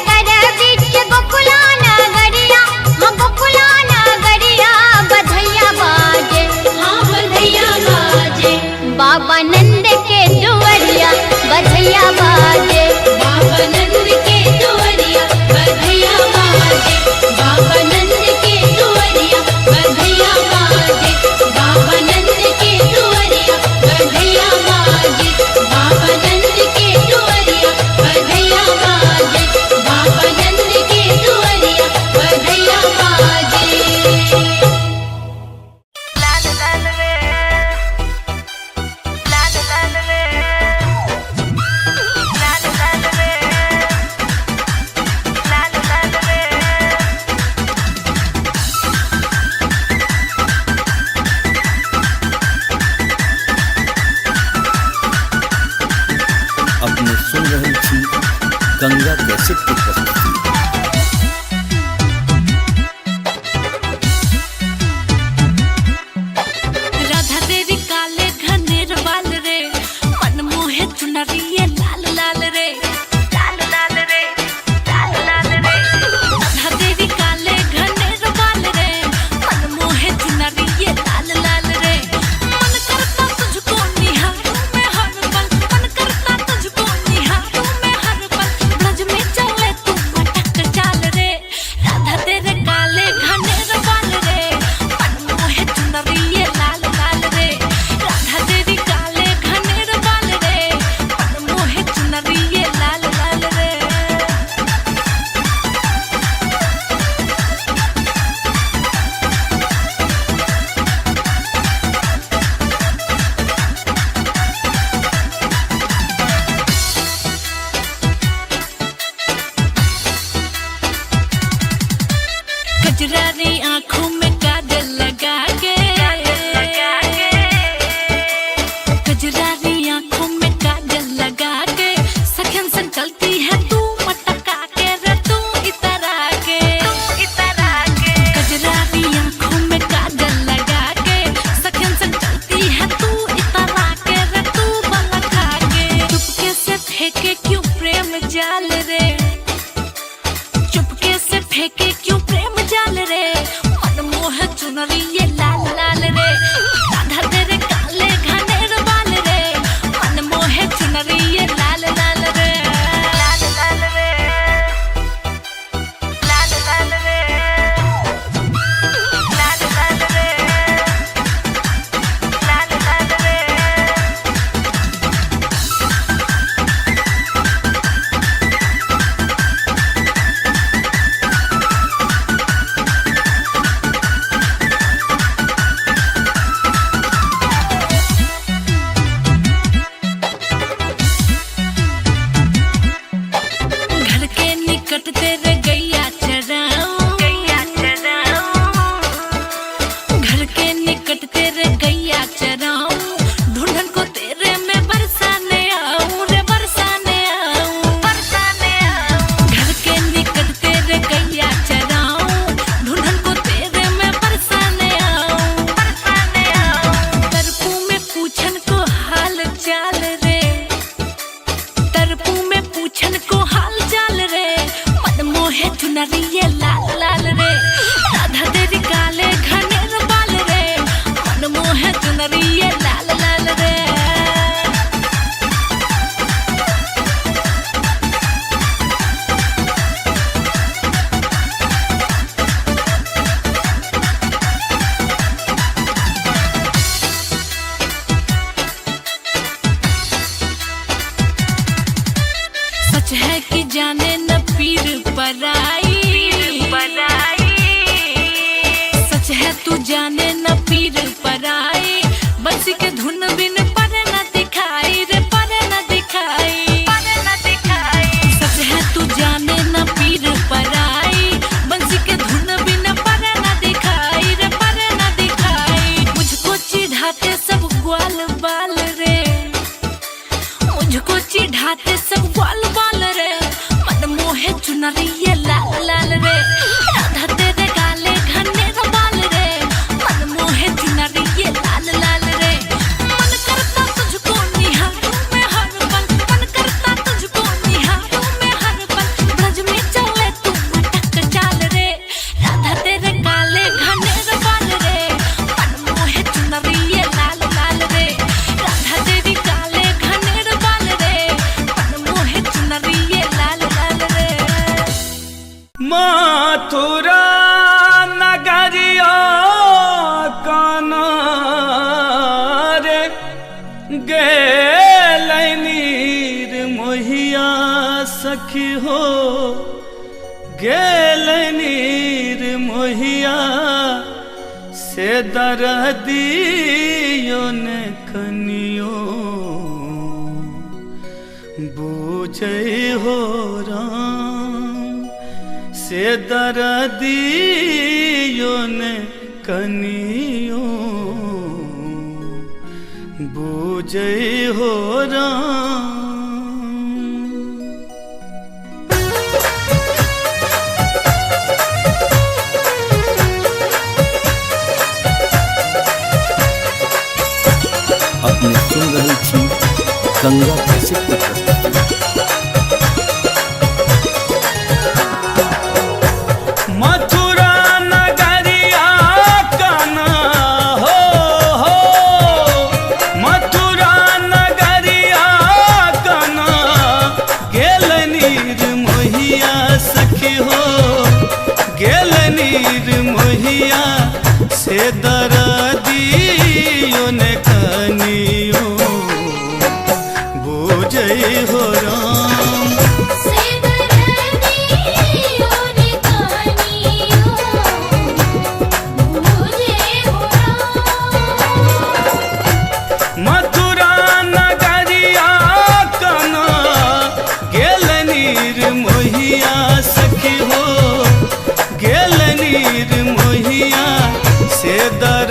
डगर बीच गोकुला नगरिया, हाँ गोकुला नगरिया। बधैया बाजे, हाँ बधैया बाजे। बाबा नंद के दुआरिया बधैया बाजे। बाबा नंद के दुआरिया बधैया बाजे। बाबा नंद के दुआरिया बधैया बाजे। बाबा नंद के दुआरिया बधैया बाजे। बाबा नंद के दुआरिया बधैया बाजे। बाबा नंद के दुआरिया बधैया बाजे। अपने सुन रहे थी गंगा कैसेट की प्रस्तुति। राधा तेरी काले घनेर बाल रे, मन मोहे चुनरिए लाल लाल रे, लाल लाल रे, लाल लाल रे। राधा तेरी काले घनेर बाल रे, मन मोहे चुनरिए लाल लाल रे। मन करता तुझको निहारूं मैं हर पल, मन करता तुझको निहारूं मैं हर पल। ब्रज में चले तू मटक चाल रे, राधा तेरे काले घनेर बाल रे, मन मोहे चुनरिए लाल लाल रे। राधा तेरी काले घनेर बाल रे, मन मोहे चुनरिए लाल लाल रे। कजरारी आँखों में काजल लगा के, कजरारी आँखों में काजल लगा के, सखन सन चलती है तू मटका के रे, तू इतरा के, इतरा के। कजरारी आँखों में काजल लगा के, सखन सन चलती है तू इतरा के रे, तू बलखा के। चुपके से फेंके क्यों प्रेम जाल रे, चुपके से फेंके क्यों प्रेम जाल रे। मन मोह चुनरिए लाल लाल रे, राधा तेरे काले घनेर बाल रे, मन मोह चुनरिए लाल लाल रे, लाल लाल रे, लाल लाल रे, लाल लाल रे, लाल लाल रे। सच है कि जाने न पीर पराई, सच है तू जाने न पीर पराई, बंसी के धुन बिन पर न दिखाई रे, पर न दिखाई, सच है तू जाने न पीर पराई, बंसी के धुन बिन पर न दिखाई रे, पर न दिखाई। मुझको चिढ़ाते सब ग्वाल बाल रे, मुझको चिढ़ाते सब ग्वाल बाल रे, मन मोहे चुनरी ये लाल लाल रे, राधा तेरे काले घने बाल रे, मन मोहे चुनरी ये लाल लाल रे। मन करता तुझको निहारूं मैं हर पल, मन करता तुझको निहारूं मैं हर पल, ब्रज में चले तू मटक चाल रे, राधा तेरे काले घने बाल रे, मन मोहे चुनरी ये लाल लाल रे, राधा तेरी काले घने बाल रे, मन मोहे चुनरी ये लाल लाल रे। मथुरा नगरिया काना रे गेलनीर मोहिया सखी हो, गेलनीर मोहिया से दरदियो ने कनियो बूझे हो राम, से दरदियो ने कनियो बूझे हो राम। अपने सुन रही थी गंगा कैसेट की प्रस्तुति। मथुरा नगरिया काना हो, मथुरा नगरिया काना गेलनीर मोहिया सखी हो, गेलनीर मोहिया से दरदियो ने कनियो बूझे हो राम, मथुरा नगरिया काना गेलनीर मोहिया सखी हो, गेलनीर मोहिया से दर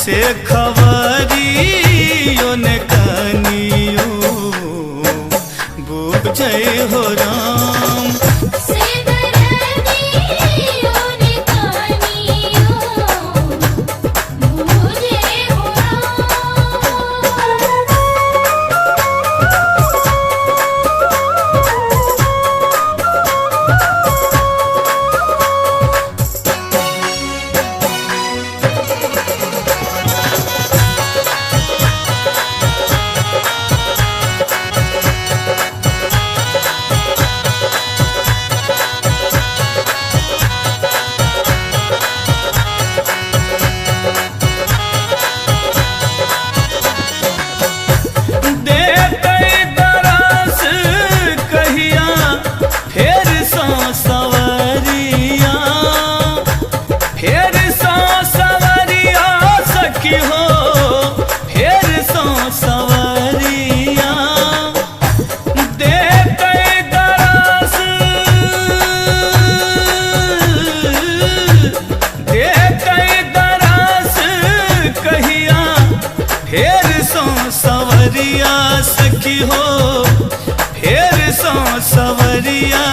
से खबरियो ने कनियो बुझे हो राम से दर्दियों ने कहानियों मुझे हो देते दरस कहिया फेर सो सवरिया सखी हो फेर सो सवरिया देते दरस कहिया फेर सो सवरिया सखी हो फेर सो सवरिया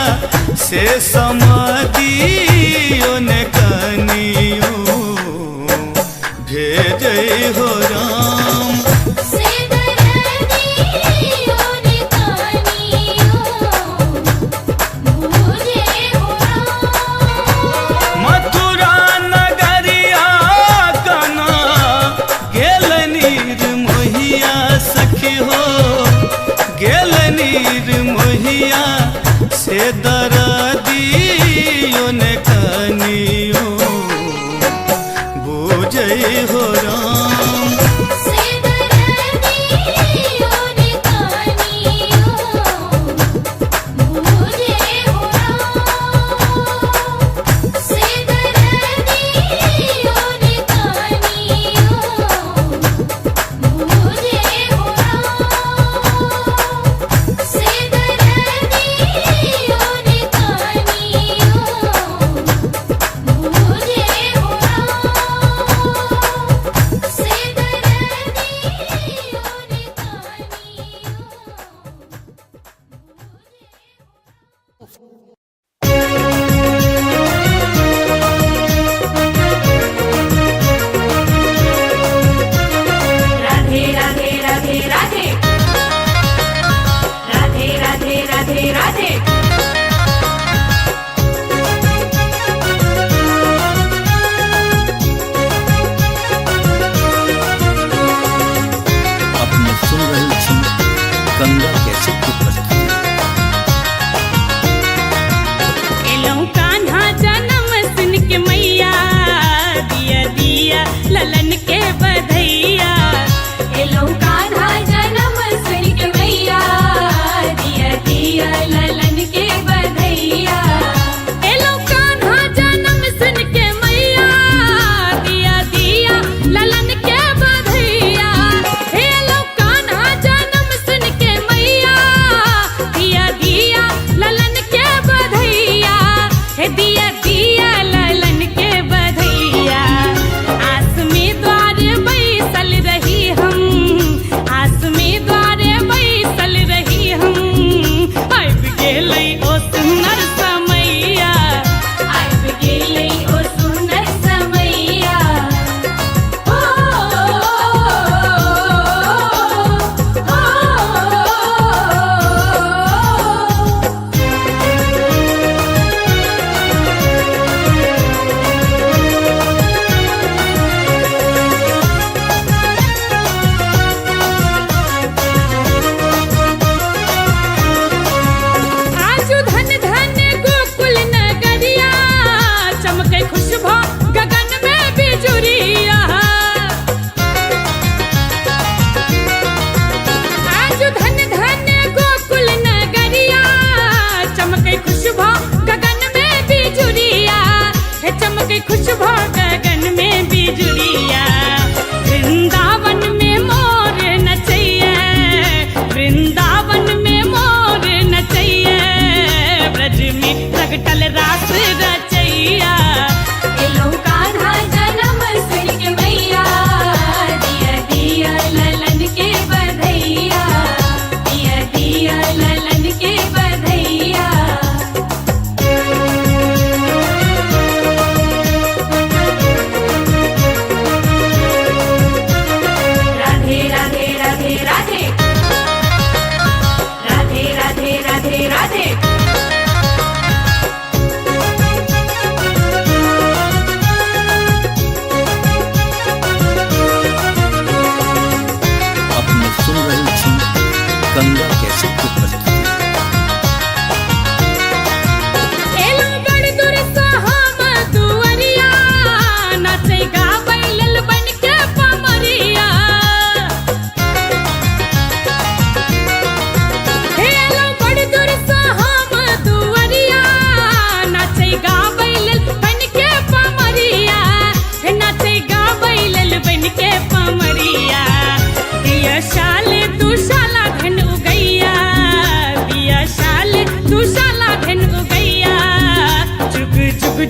से समादियो ने कनियो भेजै हो राम से दर्दियों ने कहानियों मुझे हो मथुरा नगरिया कना गेल नीर मोहिया सखी हो गेल नीर मोहिया से दरदियो ने कनियो बुझै हो राम से दर्दियों ने कहानियों मुझे हो से दर्दियों ने कहानियों मुझे हो से दर्दियों ने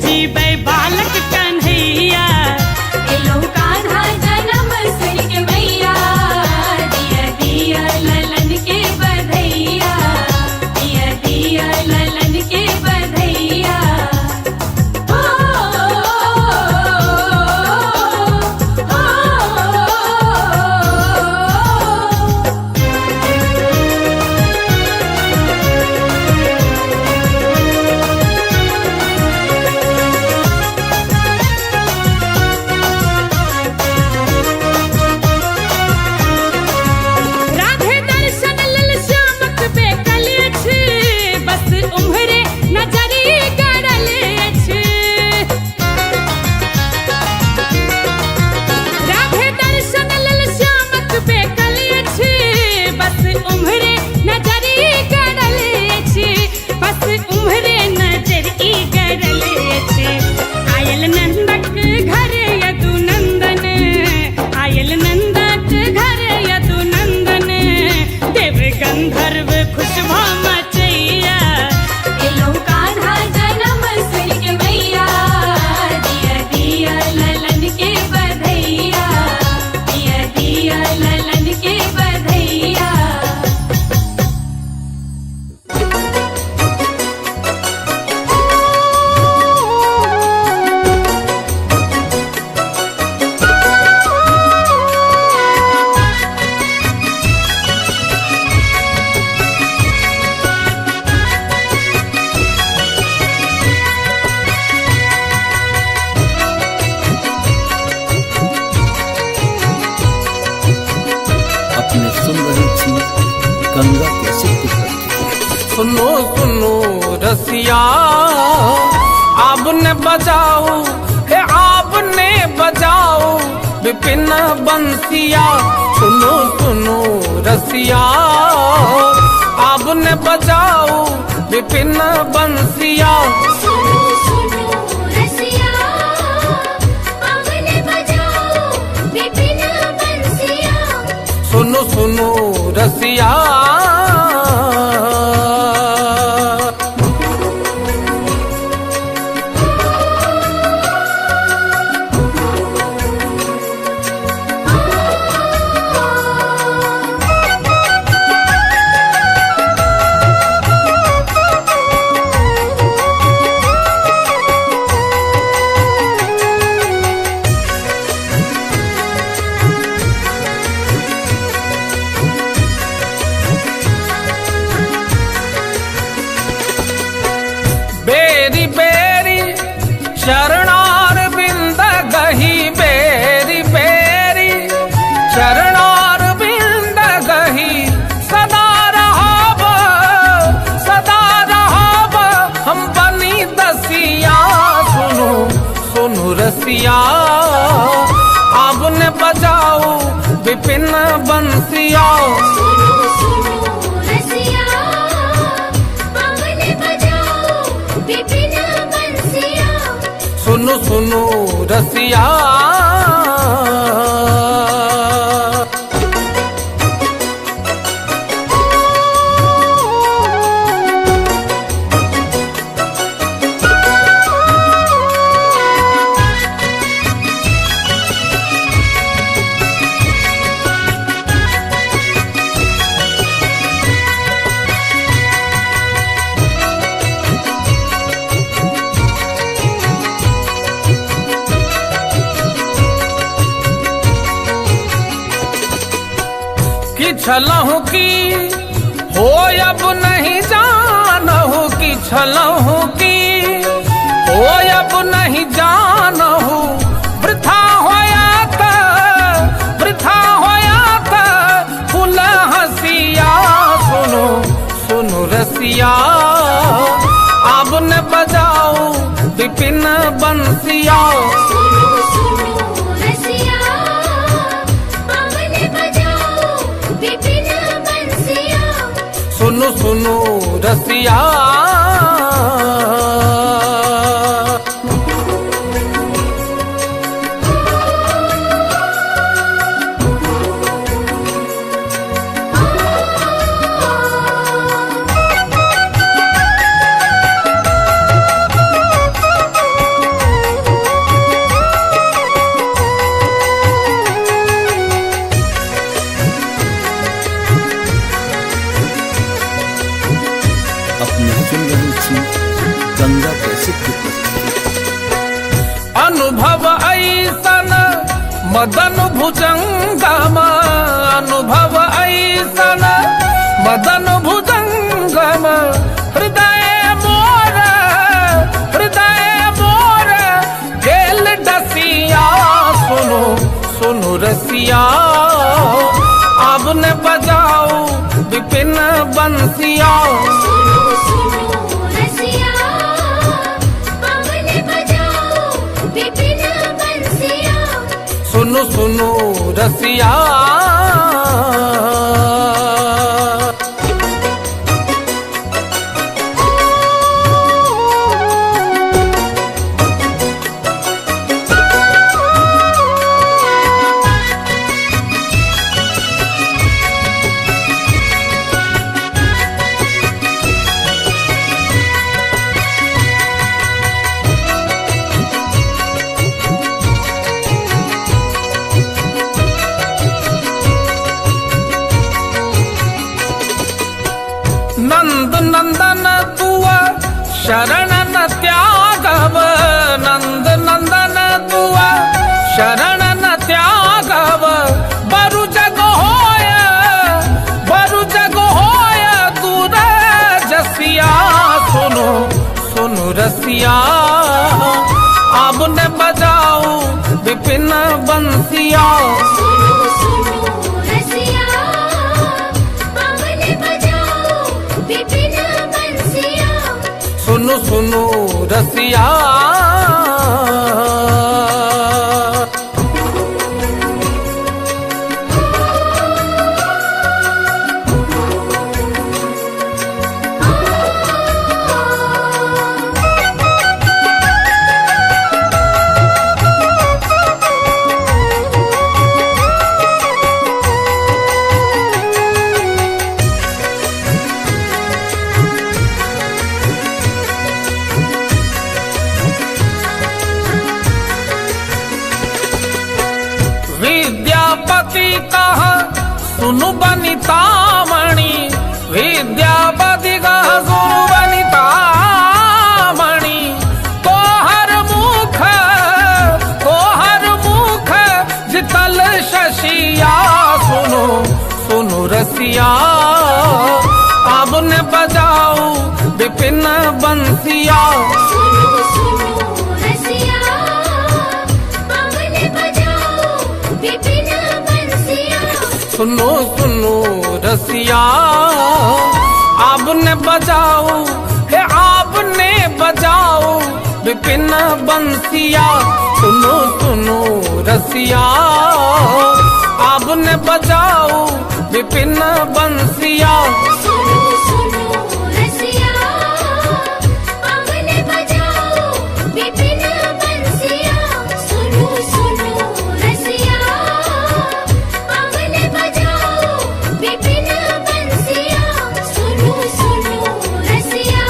जीबै बालक कन्हैया एलो कान्हा जन्म सुन के मैया दिया दिया ललन के बधैया दिया दिया ललन के बधैया राधे दर्शन लल श्यामक बेकले छै बस उम्हरे नजरी गड़ले छै राधे दर्शन लल श्यामक बेकले छै बस उम्हरे नजरी गड़ले छै बस उम्हरे नजरी गड़ले छै आयल नंदक घर यदु नंदन आयल नंदक घर यदु नंदन देव गंधर्व खुशबा मचैया एलो कान्हा जन्म सुन के मैया दिया दिया ललन के बधैया दिया दिया ललन के बधैया अपने सुन रहे थी गंगा कैसे प्रकट। सुनो सुनो रसिया आपने बजाओ हे आपने बजाओ विपिन बंसिया सुनो सुनो रसिया आपने बजाओ विपिन बंसिया सुनो सुनो रसिया आपने बजाओ विपिन बंसिया सुनो सुनो रसिया बेरी बेरी चरणार बिंद गही बेरी बेरी चरणार बिंद गही सदा रहाब हम बनी दसिया सुनो सुनो रसिया आपने बजाओ विपिन बंसिया सुनो सुनो रसिया आपने बजाओ विपिन बंसिया सुनो सुनो रसिया कि छलहु की हो अब नहीं जानहु कि छलहु की हो अब नहीं जानहु वृथा होया था फुल हसिया सुनो सुनो रसिया आपने बजाओ विपिन बंसिया सुनो सुनो रसिया आपने बजाओ विपिन बंसिया सुनो सुनो रसिया अपने सुन रहे छी गंगा कैसेट की प्रस्तुति। अनुभव ऐसन मदन भुजंगम, अनुभव ऐसन मदन भुजंगम, हृदय मोर गेल डसिया। सुनो सुनो रसिया, अब ने बजाओ विपिन बंसिया। सुनो सुनो रसिया, अब ने बजाओ विपिन बंसिया। सुनो सुनो रसिया। नंद नंदन तुआ शरण न त्यागव, नंद नंदन तुआ शरण न त्यागव। बरु जग होय दूर जसिया। सुनो सुनो रसिया, अब ने बजाओ विपिन बंसिया। सुनो सुनो रसिया, अब ने बजाओ विपिन बंसिया। सुनो सुनो रसिया। विद्यापति कहा सुनु बनितामणि, विद्यापति कहा सुनु बनितामणि। तोहर मुख जितल शशिया। सुनो सुनो रसिया, अब ने बजाओ विपिन बंसिया। सुनो सुनो रसिया, अब ने बजाओ विपिन बंसिया। सुनो सुनो रसिया, आपने बजाओ हे आपने बजाओ विपिन बंसिया। सुनो सुनो रसिया, आपने बजाओ विपिन बंसिया। सुनो सुनो रसिया, अब ने बजाओ विपिन बंसिया। सुनो सुनो रसिया, अब ने बजाओ विपिन बंसिया। सुनो सुनो रसिया,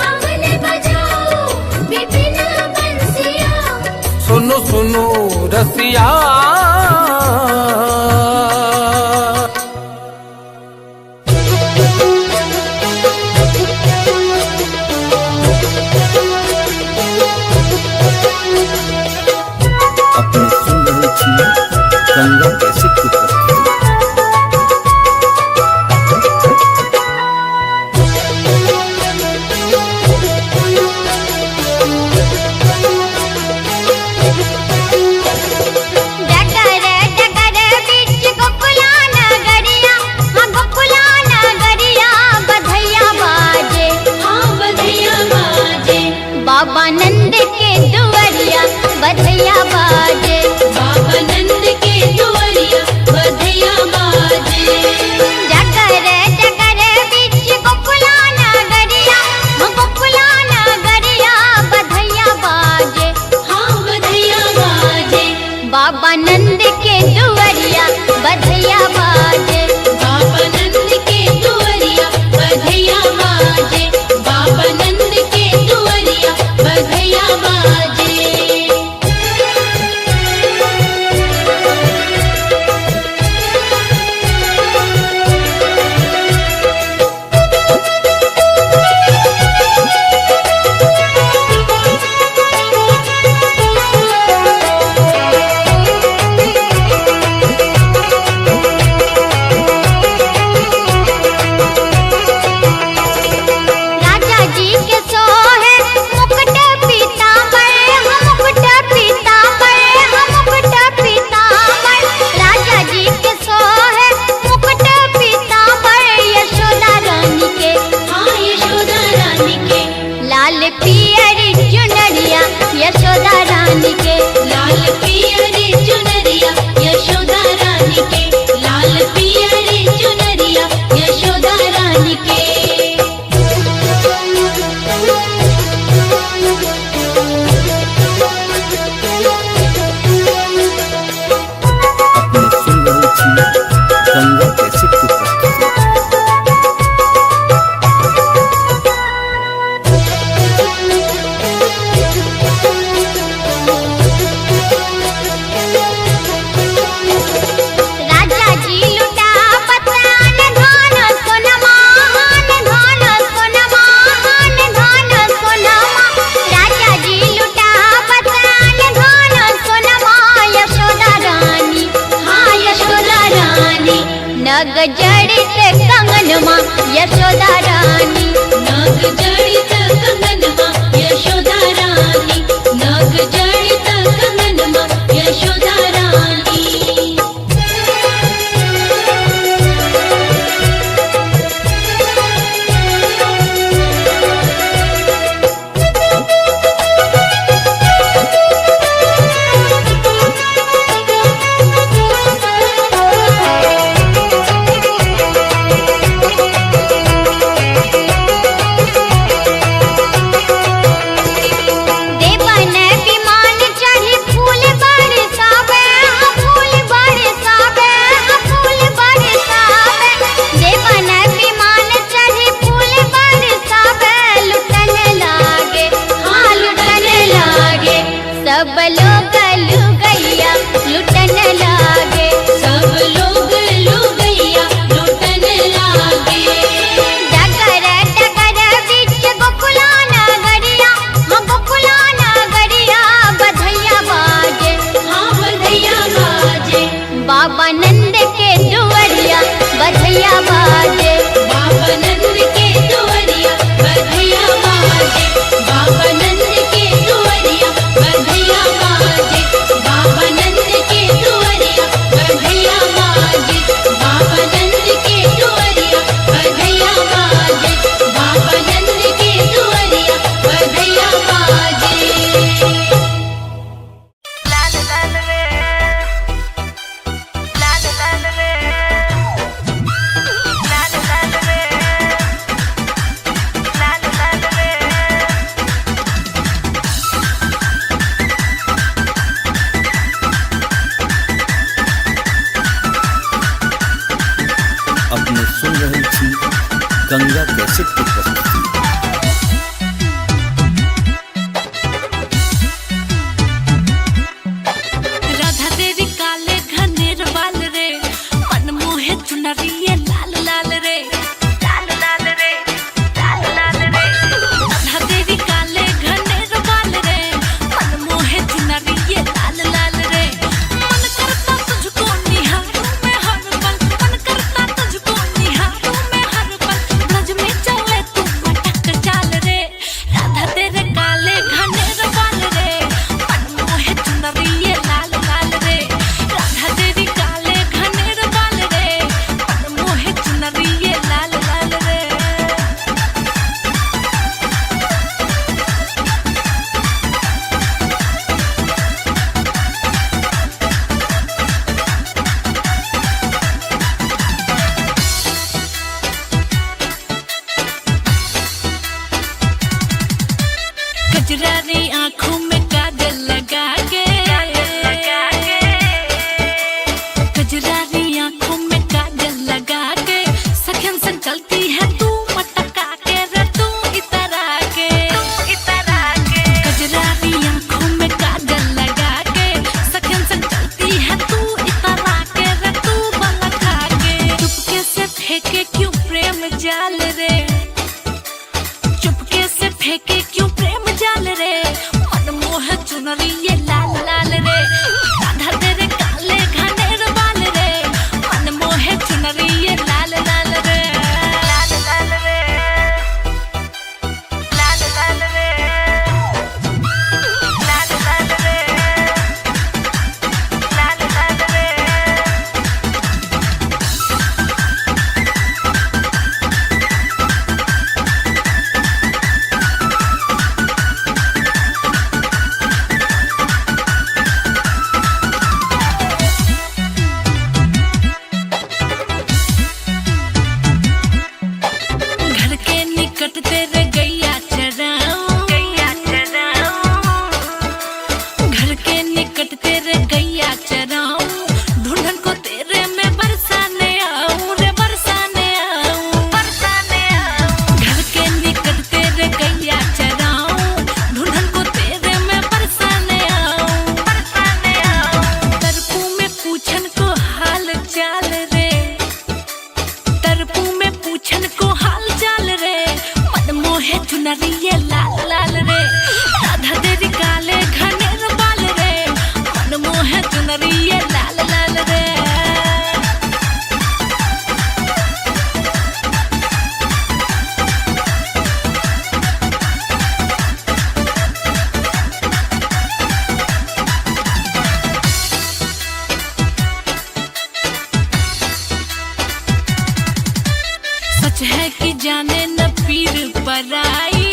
अब ने बजाओ विपिन बंसिया। सुनो सुनो रसिया। अपने सुन रहे छी गंगा कैसेट की प्रस्तुति। जट डाल के। अपने सुन रहे छी गंगा कैसेट की प्रस्तुति। राजा जी लुटा पतान धान सोनमा, धान सोनमा, धान सोनमा। राजा जी लुटा पतान धान सोनमा। यशोदा रानी, हाँ यशोदा रानी, नग जड़ित कंगनमा। यशोदा रानी, नाग जड़ित कंगनमा यशोदा रानी, नाग जड़ित कंगनमा यशोदा रानी। देवन विमान चढ़ी फूल बरसावे, फूल बरसावे, फूल बरसावे। देवन विमान चढ़ी फूल बरसावे। लुटन लागे, हाँ लुटन लागे, सब लोग लुगैया लुटन लागे। सब लोग लुगैया लुटन लागे। डगर डगर बीच गोकुला नगरिया, हाँ गोकुला नगरिया। बधैया बाजे, हाँ बधैया बाजे, बाबा नंद के दुआरिया। बधैया बाजे, बाबा नंद के दुआरिया बधैया बाजे, बाबा नंद के दुआरिया बधैया बाजे, बाबा नंद के दुआरिया बधैया बाजे, बाबा नंद के दुआरिया बधैया बाजे, बाबा नंद के दुआरिया बधैया बाजे। अपने सुन रहे छी गंगा कैसेट की प्रस्तुति। राधा तेरी काले घनेर बाल रे, मन मोहे चुनरिए लाल लाल रे, लाल लाल रे, लाल लाल रे। राधा तेरी काले घनेर बाल रे, मन मोहे चुनरिए लाल लाल रे। मन करता तुझको निहारूं मैं हर पल, मन करता तुझको निहारूं मैं हर पल। ब्रज में चले तू मटक चाल रे, राधा तेरे काले घनेर बाल रे, मन मोहे चुनरिए लाल लाल रे। राधा तेरी काले घनेर बाल रे, मन मोहे चुनरिए लाल लाल रे। कजरारी आँखों में काजल लगा के, कजरारी आँखों में काजल लगा के, सखन संग चलती है तू मटका के रे, तू इतरा के, इतरा के। कजरारी आँखों में काजल लगा के, सखन संग चलती है तू इतरा के रे, तू बलखा के। चुपके से फेंके क्यों प्रेम जाल रे, चुपके से फेंके क्यों प्रेम जाल रे। मन मोह चुनरिए लाल लाल रे, राधा तेरे काले घनेर बाल रे, मन मोह चुनरिए लाल लाल रे, लाल लाल रे, लाल लाल रे, लाल लाल रे, लाल लाल रे। चुनरिया लाल लाल रे, राधा तेरी काले घनेर बाल रे, मन मोहे चुनरिया लाल लाल रे। सच है कि जाने न पीर पराई,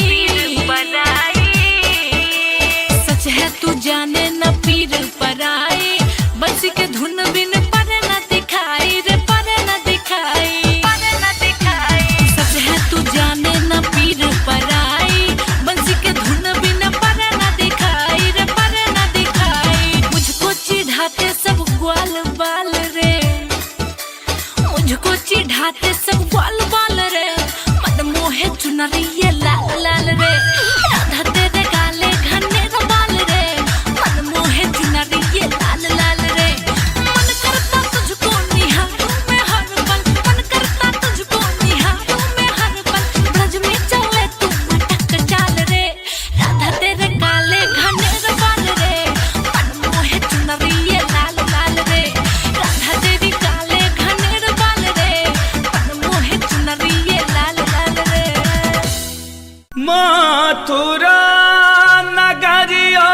सच है तू जाने न पीर पराई, बंसी के धुन बिन पर न दिखाई रे, पर न दिखाई, पर न दिखाई। सच है तू जाने न पीर पराई, बंसी के धुन बिन पर न दिखाई रे, पर न दिखाई। मुझको चिढ़ाते सब ग्वाल बाल रे, मुझको चिढ़ाते सब ग्वाल बाल रे, मन मोहे चुनरिया लाल लाल रे, राधा तेरे काले घनेर बाल रे, मन मोहे चुनरिया लाल लाल रे। मन करता तुझको निहारूं मैं हर पल, मन करता तुझको निहारूं मैं हर पल, ब्रज में चले तू मटक चाल रे, राधा तेरे काले घनेर बाल रे, मन मोहे चुनरिया लाल लाल रे, राधा तेरी काले घनेर बाल रे, मन मोहे चुनरिया लाल लाल रे। मथुरा नगरिया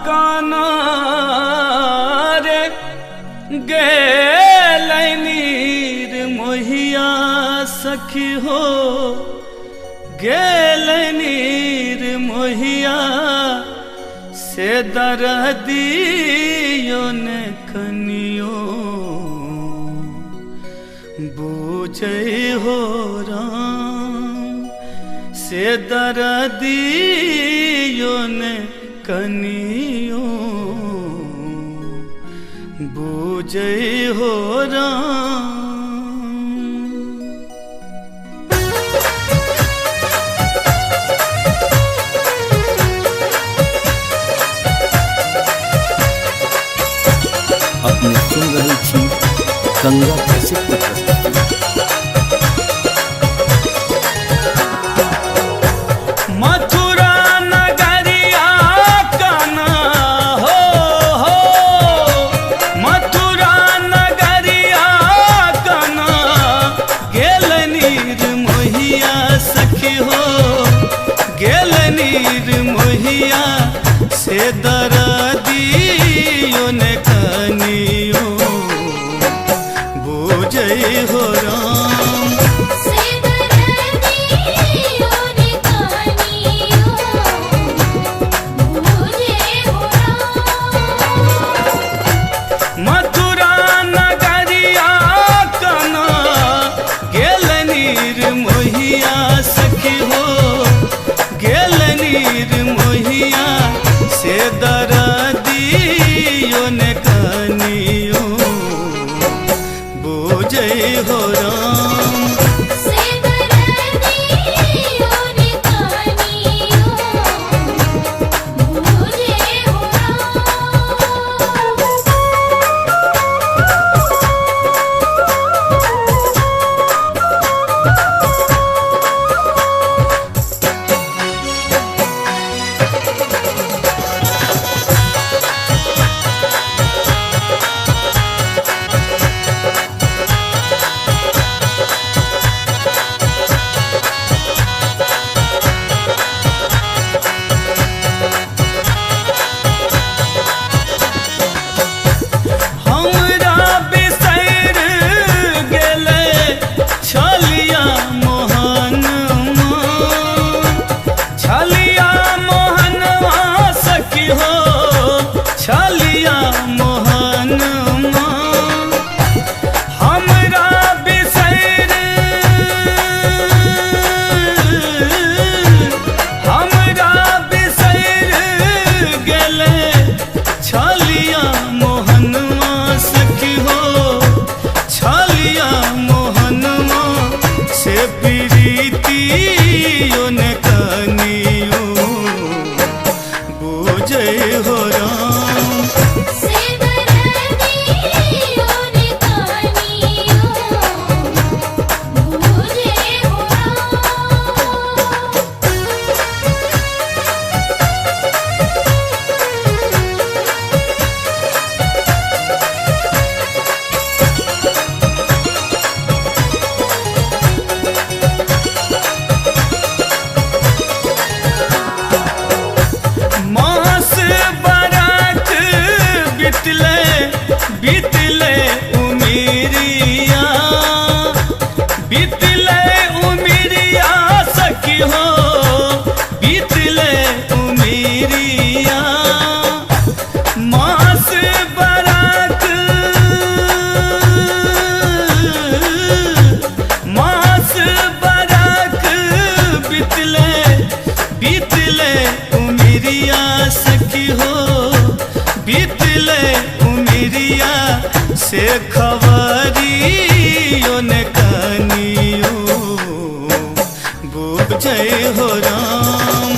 काना रे, गेलनीर मोहिया सखी हो, गेलनीर मोहिया से दरदियो ने कनियो, बूझे हो राम से दरदियो ने कनियो, बूझे हो राम। अपने सुन रही थी गंगा कैसेट की प्रस्तुति। मथुरा नगरिया काना हो, मथुरा नगरिया काना, गेलनीर मोहिया सखी हो, गेलनीर मोहिया से दरदियो ने कनियो, बूझे हो राम से दरदियो ने कनियो, बूझे हो राम। मथुरा नगरिया काना, गेलनीर मोहिया सखी हो, गेलनीर मोहिया से दरदियो ने कनियो, बूझे हो राम से दरदियो ने कनियो, बूझे हो राम। से खबरियो ने कनियो बुझै हो राम।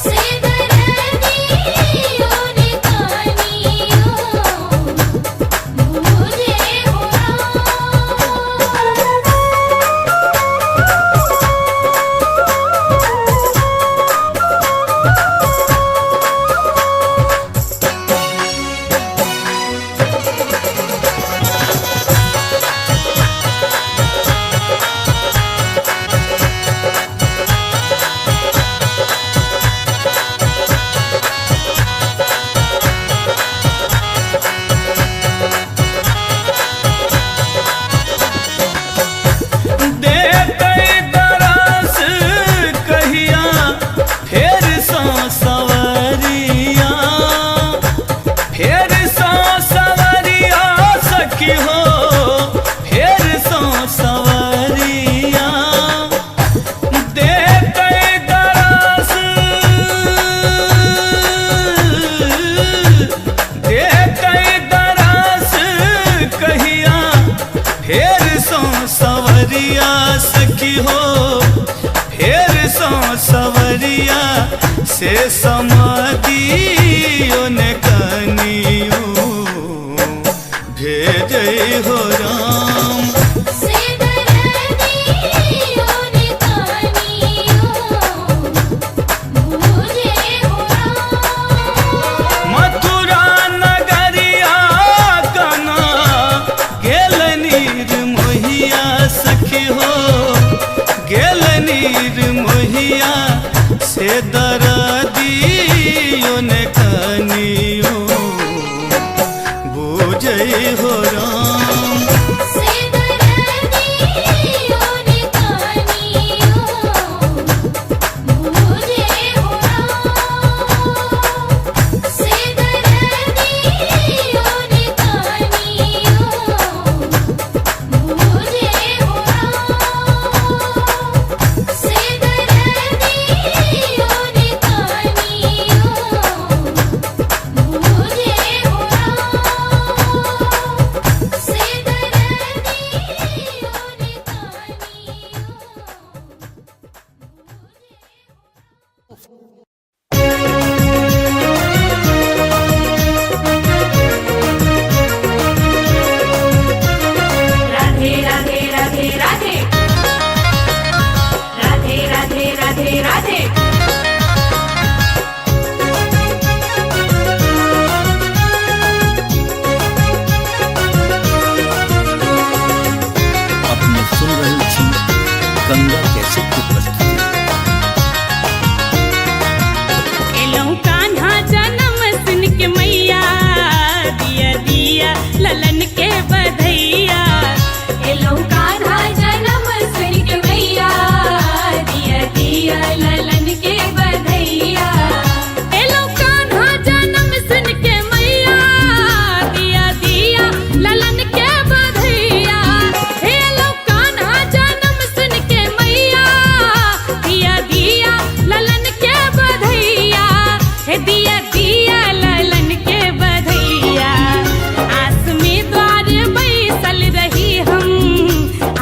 से दर्दियों ने कहानियों मुझे हो सवरिया सखी हो, फेर सो सवरिया से समाधियो ने कनियो भेजै हो राम। से दर्दियों ने कहानियों मुझे हो मथुरा नगरिया कना गेल नीर मोहिया सखी हो, गेल नीर मोहिया से दर्दियो ने कनियो बुझै हो राम। से दर्दियों ने कहानियों मुझे हो से दर्दियों ने कहानियों मुझे हो से दर्दियों ने कहानियों मुझे हो से दर्दियों ने राधे राधे राधे राधे राधे राधे राधे राधे अपने सुन रहे छी गंगा कैसेट की प्रस्तुति। एलौं कान्हा जन्म सुन के मैया, दिया दिया ललन के बधैया। एलौं कान्हा जन्म सुन के मैया, दिया दिया ललन के बधैया। एलौं कान्हा जन्म सुन के मैया, दिया दिया ललन के बधैया। एलौं कान्हा जन्म सुन के मैया, दिया दिया ललन के बधैया। हे दिया दिया ललन के बधैया। आस में द्वारे बैसल रही हम,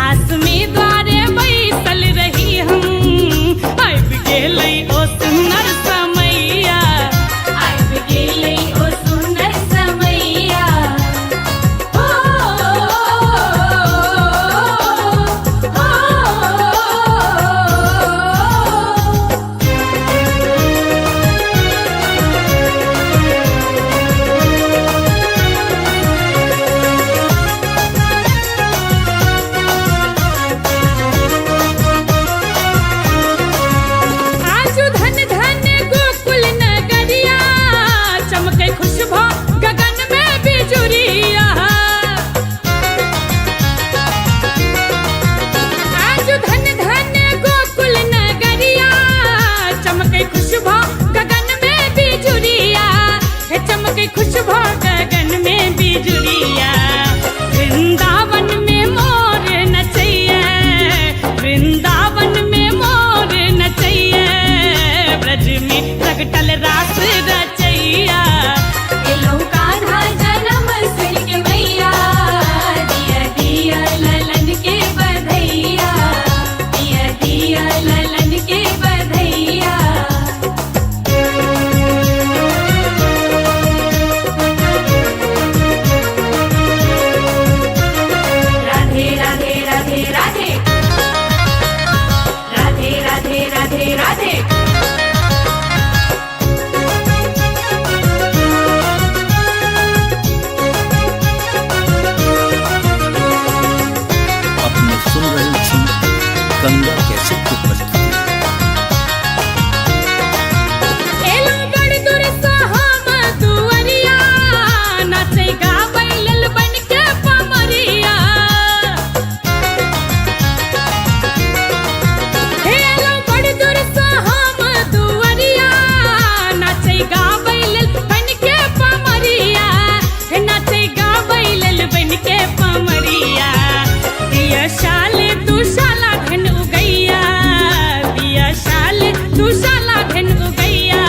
आस में द्वारे बैसल रही हम। आबि गेलै ओ सुन्दर समैया, आबि गेलै ओ सुन्दर समैया। ओ आजु धन धन गोकुल नगरिया, चमकै खुशबू गगन में बिजुरिया। आजु धन धन गोकुल नगरिया, चमकै खुशबू गगन में बिजुरिया। हे चमकै खुशबू गगन में बिजुरिया। वृंदावन में मोर नचैया, वृंदावन में मोर नचैया। ब्रज में प्रगटल रास रचैया। एलौं कान्हा जन्म सुन के मैया, गंगा कैसेट की प्रस्तुति। एलो बड़ दूर से हम दुअरिया, नाचे गावैलल बन के पमरिया। एलो बड़ दूर से हम दुअरिया, नाचे गावैलल बन के पमरिया। नाचे गावैलल बन के पमरिया। दिया शाल तू शाला धन उगैया, दिया शाल तू शाला धन उगैया।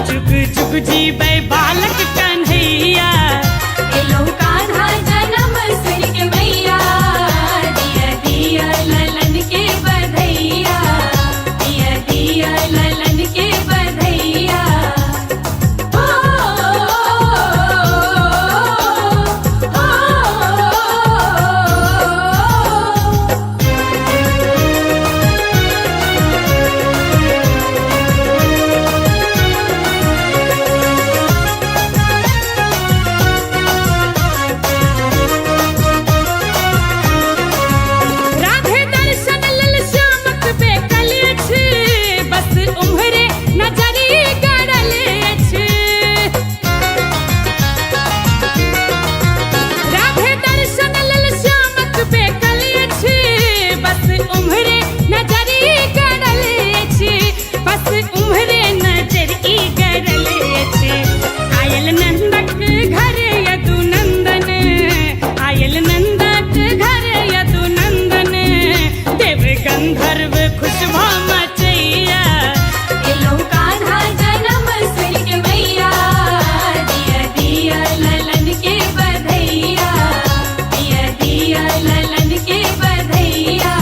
चुग चुग जीबै बालक कन्हैया। एलो कान्हा जनम सिर के मैया, दिया दिया ललन के बधैया, दिया दिया ललन के बधैया। राधे दर्शन लल श्यामक बेकल अछि, बस उम्हरे नजरी गड़ल अछि। राधे दर्शन लल श्यामक बेकल अछि, बस उम्हरे नजरी गड़ल अछि, बस उम्हरे नजरी गड़ल अछि। आयल नंदक घर यदु नंदन, आयल नंदक घर यदु नंदन। देव गंधर्व खुशबा मचैया। एलो कान्हा जनम सिर के मैया, दिया दिया ललन के बधैया, दिया दिया ललन के बधैया।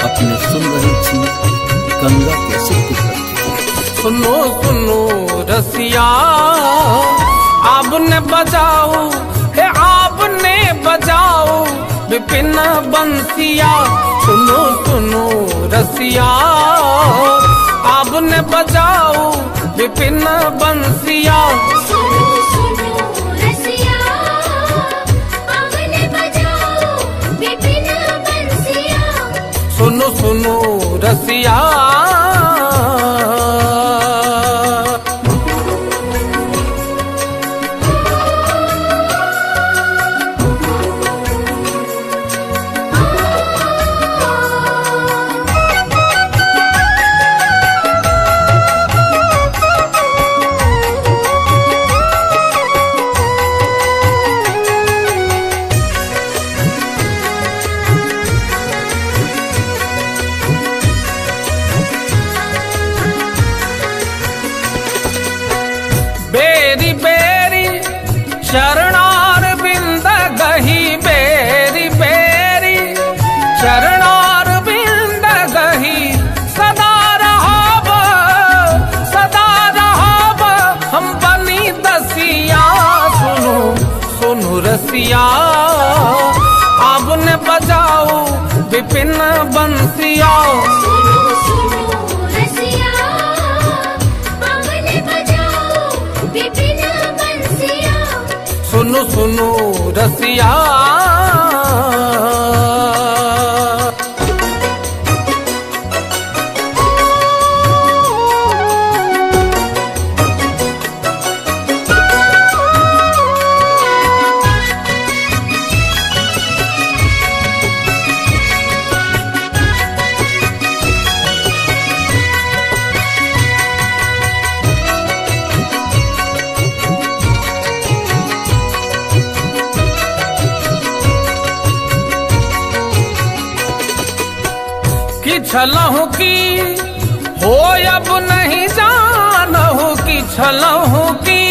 अपने सुन रहे थी गंगा कैसेट की प्रस्तुति। सुनो सुनो रसिया, आपने बजाओ हे आपने बजाओ विपिन बंसिया। सुनो सुनो रसिया, आपने बजाओ विपिन बंसिया। सुनो सुनो रसिया, आपने बजाओ विपिन बंसिया। सुनो सुनो रसिया। बेरी बेरी शरणार बिंद गही, बेरी बेरी शरणार बिंद गही। सदा रहब हम बनी दसिया। सुनो सुनो रसिया, आपने बजाओ विपिन बंसिया। सुनो सुनो रसिया, आपने बजाओ विपिन बंसिया। सुनो सुनो रसिया। छलहु की हो अब नहीं जानहु की छलहु की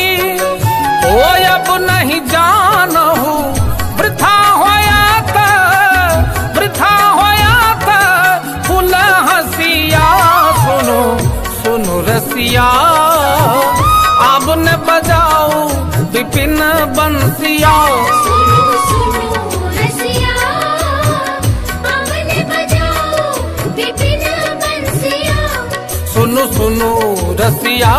हो अब नहीं जानहु वृथा होया था फूल हसिया। रसिया अब न बजाओ विपिन बंसिया सुनो सुनो रसिया आंगन बजाओ विपिन बंसिया सुनो सुनो रसिया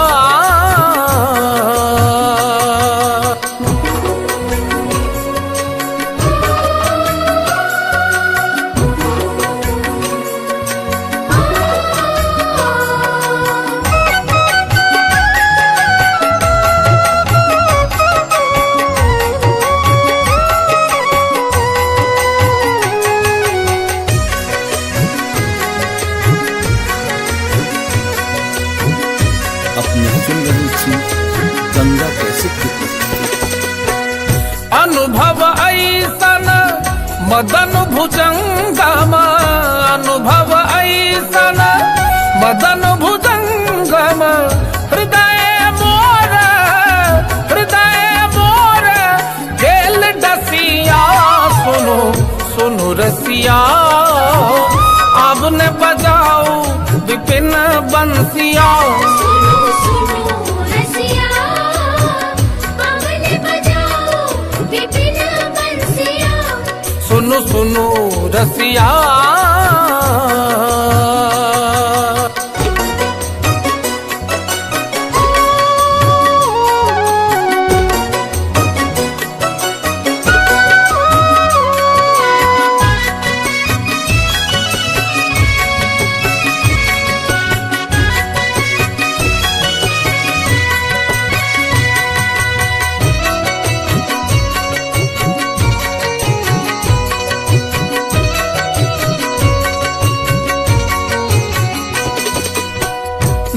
अपने सुन रही थी गंगा कैसे की प्रस्तुति। अनुभव ऐसन मदन भुजंगम अनुभव ऐसन मदन भुजंगम हृदय मोर गेल डसिया सुनो सुनो रसिया अब न बजाओ विपिन बंसिया सुनो सुनो रसिया आंगन बजाओ विपिन बंसिया सुनो सुनो रसिया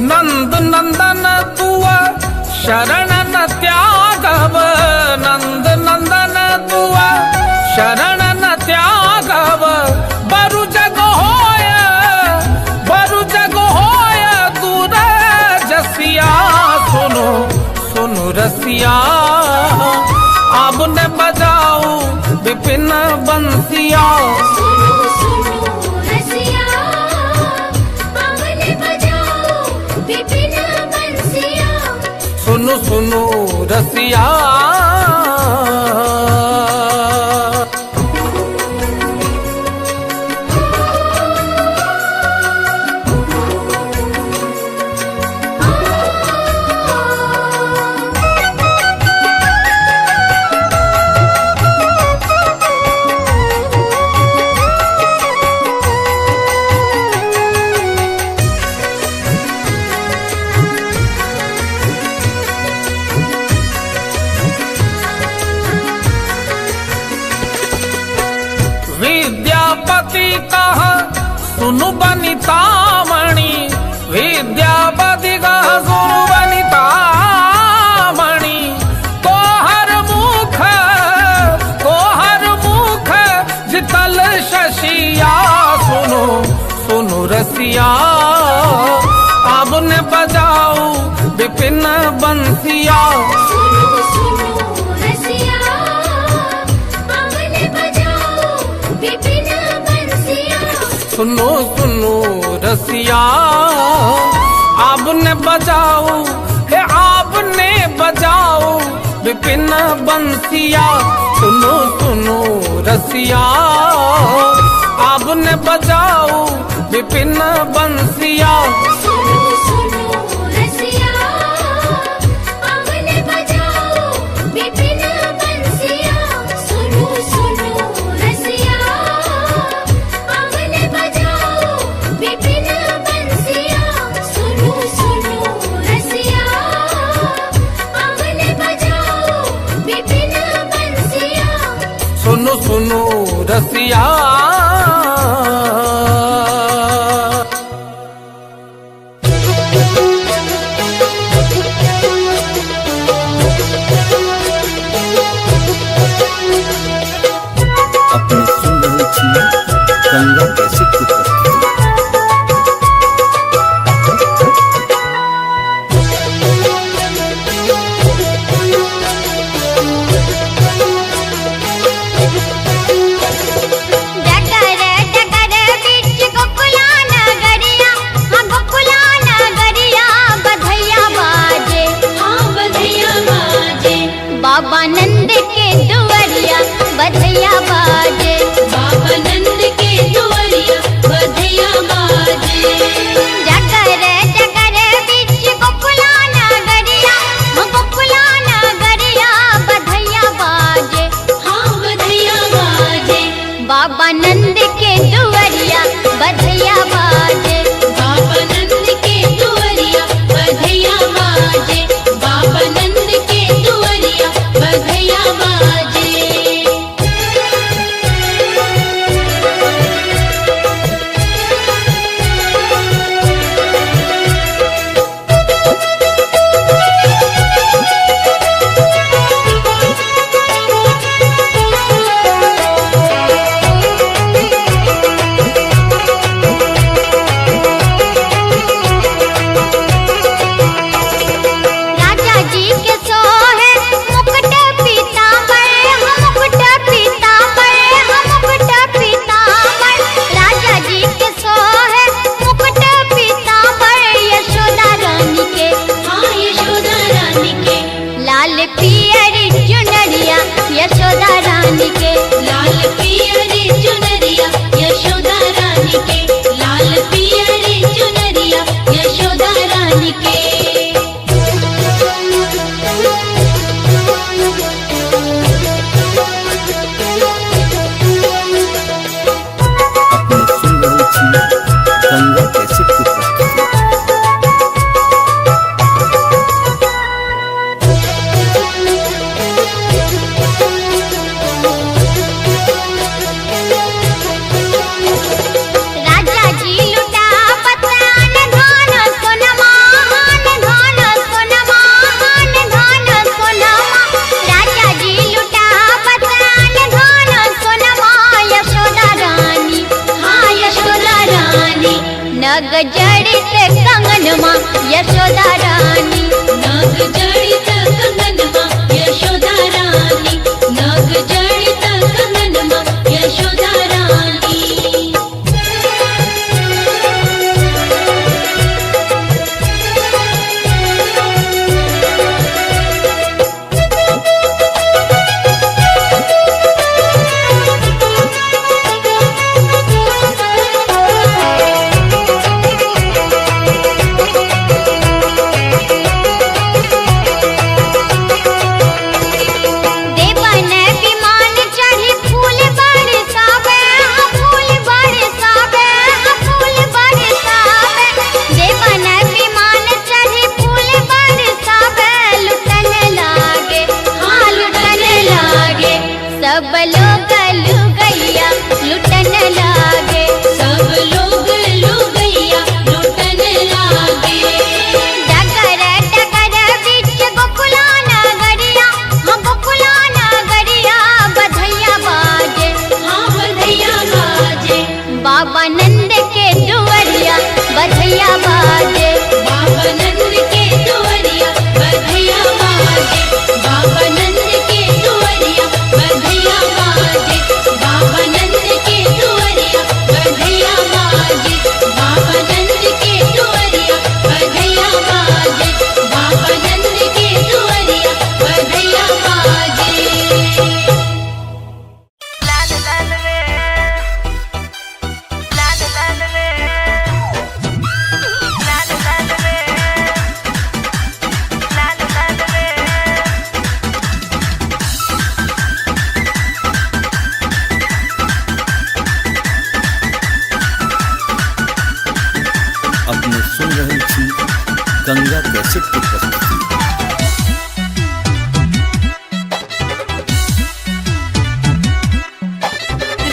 नंद नंदन तुआ शरण न त्यागव नंद नंदन तुआ शरण न त्यागव बरु जग होय दूर जसिया सुनो सुनो रसिया अब न बजाओ विपिन बंसिया सुनो सुनो रसिया आंगन बजाओ विपिन बंसिया सुनो सुनो रसिया विद्यापति कह सुनु बनितामणि विद्यापति कह सुनु बनितामणि तोहर मुख जितल शशिया सुनो सुनो रसिया अब न बजाओ विपिन बंसिया सुनो सुनो रसिया आंगन बजाओ विपिन बंसिया सुनो सुनो रसिया अब न बजाओ हे आप ने बजाओ विपिन बंसिया सुनो सुनो रसिया अब न बजाओ विपिन बंसिया सुनो सुनो रसिया आंगन बजाओ विपिन बंसिया सुनो सुनो रसिया आंगन बजाओ विपिन बंसिया सुनो सुनो रसिया आंगन बजाओ विपिन बंसिया सुनो सुनो रसिया अपने सुन रही थी गंगा कैसे की प्रस्तुति। जग यशोदा रानी। नाग जड़ित कंगनमा यशोदा रानी, नाग जड़ित कंगनमा यशोदा रानी। देवन विमान चढ़ी फूल बरसावे, फूल बरसावे, फूल बरसावे। देवन विमान चढ़ी फूल बरसावे, लुटन लागे, हाँ लुटन लागे। सब लोग लुगैया लुटन लागे। सब लोग लुगैया लुटन लागे। डगर डगर बीच गोकुला नगरिया, हाँ गोकुला नगरिया। बधैया बाजे, हाँ बधैया बाजे। बाबा नंद के दुआरिया बधैया बाजे। बाबा नंद के दुआरिया बधैया बाजे। बाबा नंद के दुआरिया बधैया बाजे। बाबा नंद के दुआरिया बधैया बाजे। बाबा नंद के दुआरिया बधैया बाजे। बाबा नंद के दुआरिया बधैया बाजे। अपने सुन रहे थी गंगा कैसेट की प्रस्तुति।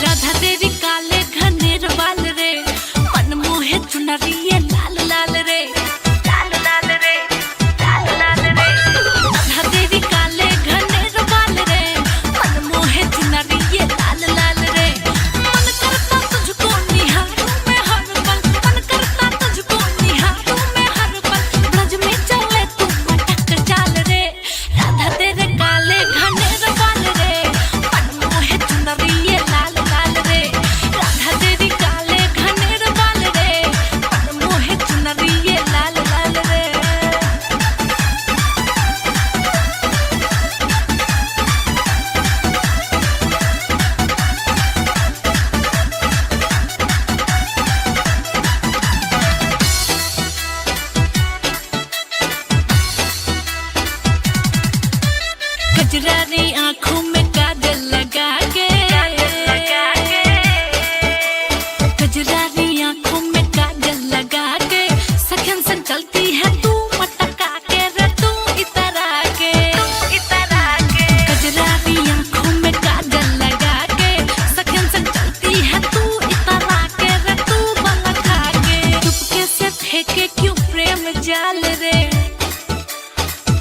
राधा तेरी काले घनेर बाल रे, मन मोहे चुनरिए लाल लाल रे, लाल लाल रे, लाल लाल रे। राधा तेरी काले घनेर बाल रे, मन मोहे चुनरिए लाल लाल रे। मन करता तुझको निहारूं मैं हर पल, मन करता तुझको निहारूं मैं हर पल। ब्रज में चले तू मटक चाल रे, राधा तेरे काले घनेर बाल रे, मन मोहे चुनरिए लाल लाल रे। राधा तेरी काले घनेर बाल रे, मन मोहे चुनरिए लाल लाल रे। कजरारी आँखों में काजल लगा के, कजरारी आँखों में काजल लगा के, सखन संग चलती है तू मटका के रे, तू इतरा के, इतरा के। कजरारी आँखों में काजल लगा के, सखन संग चलती है तू इतरा के रे, तू बलखा के। चुपके से फेंके क्यों प्रेम जाल रे,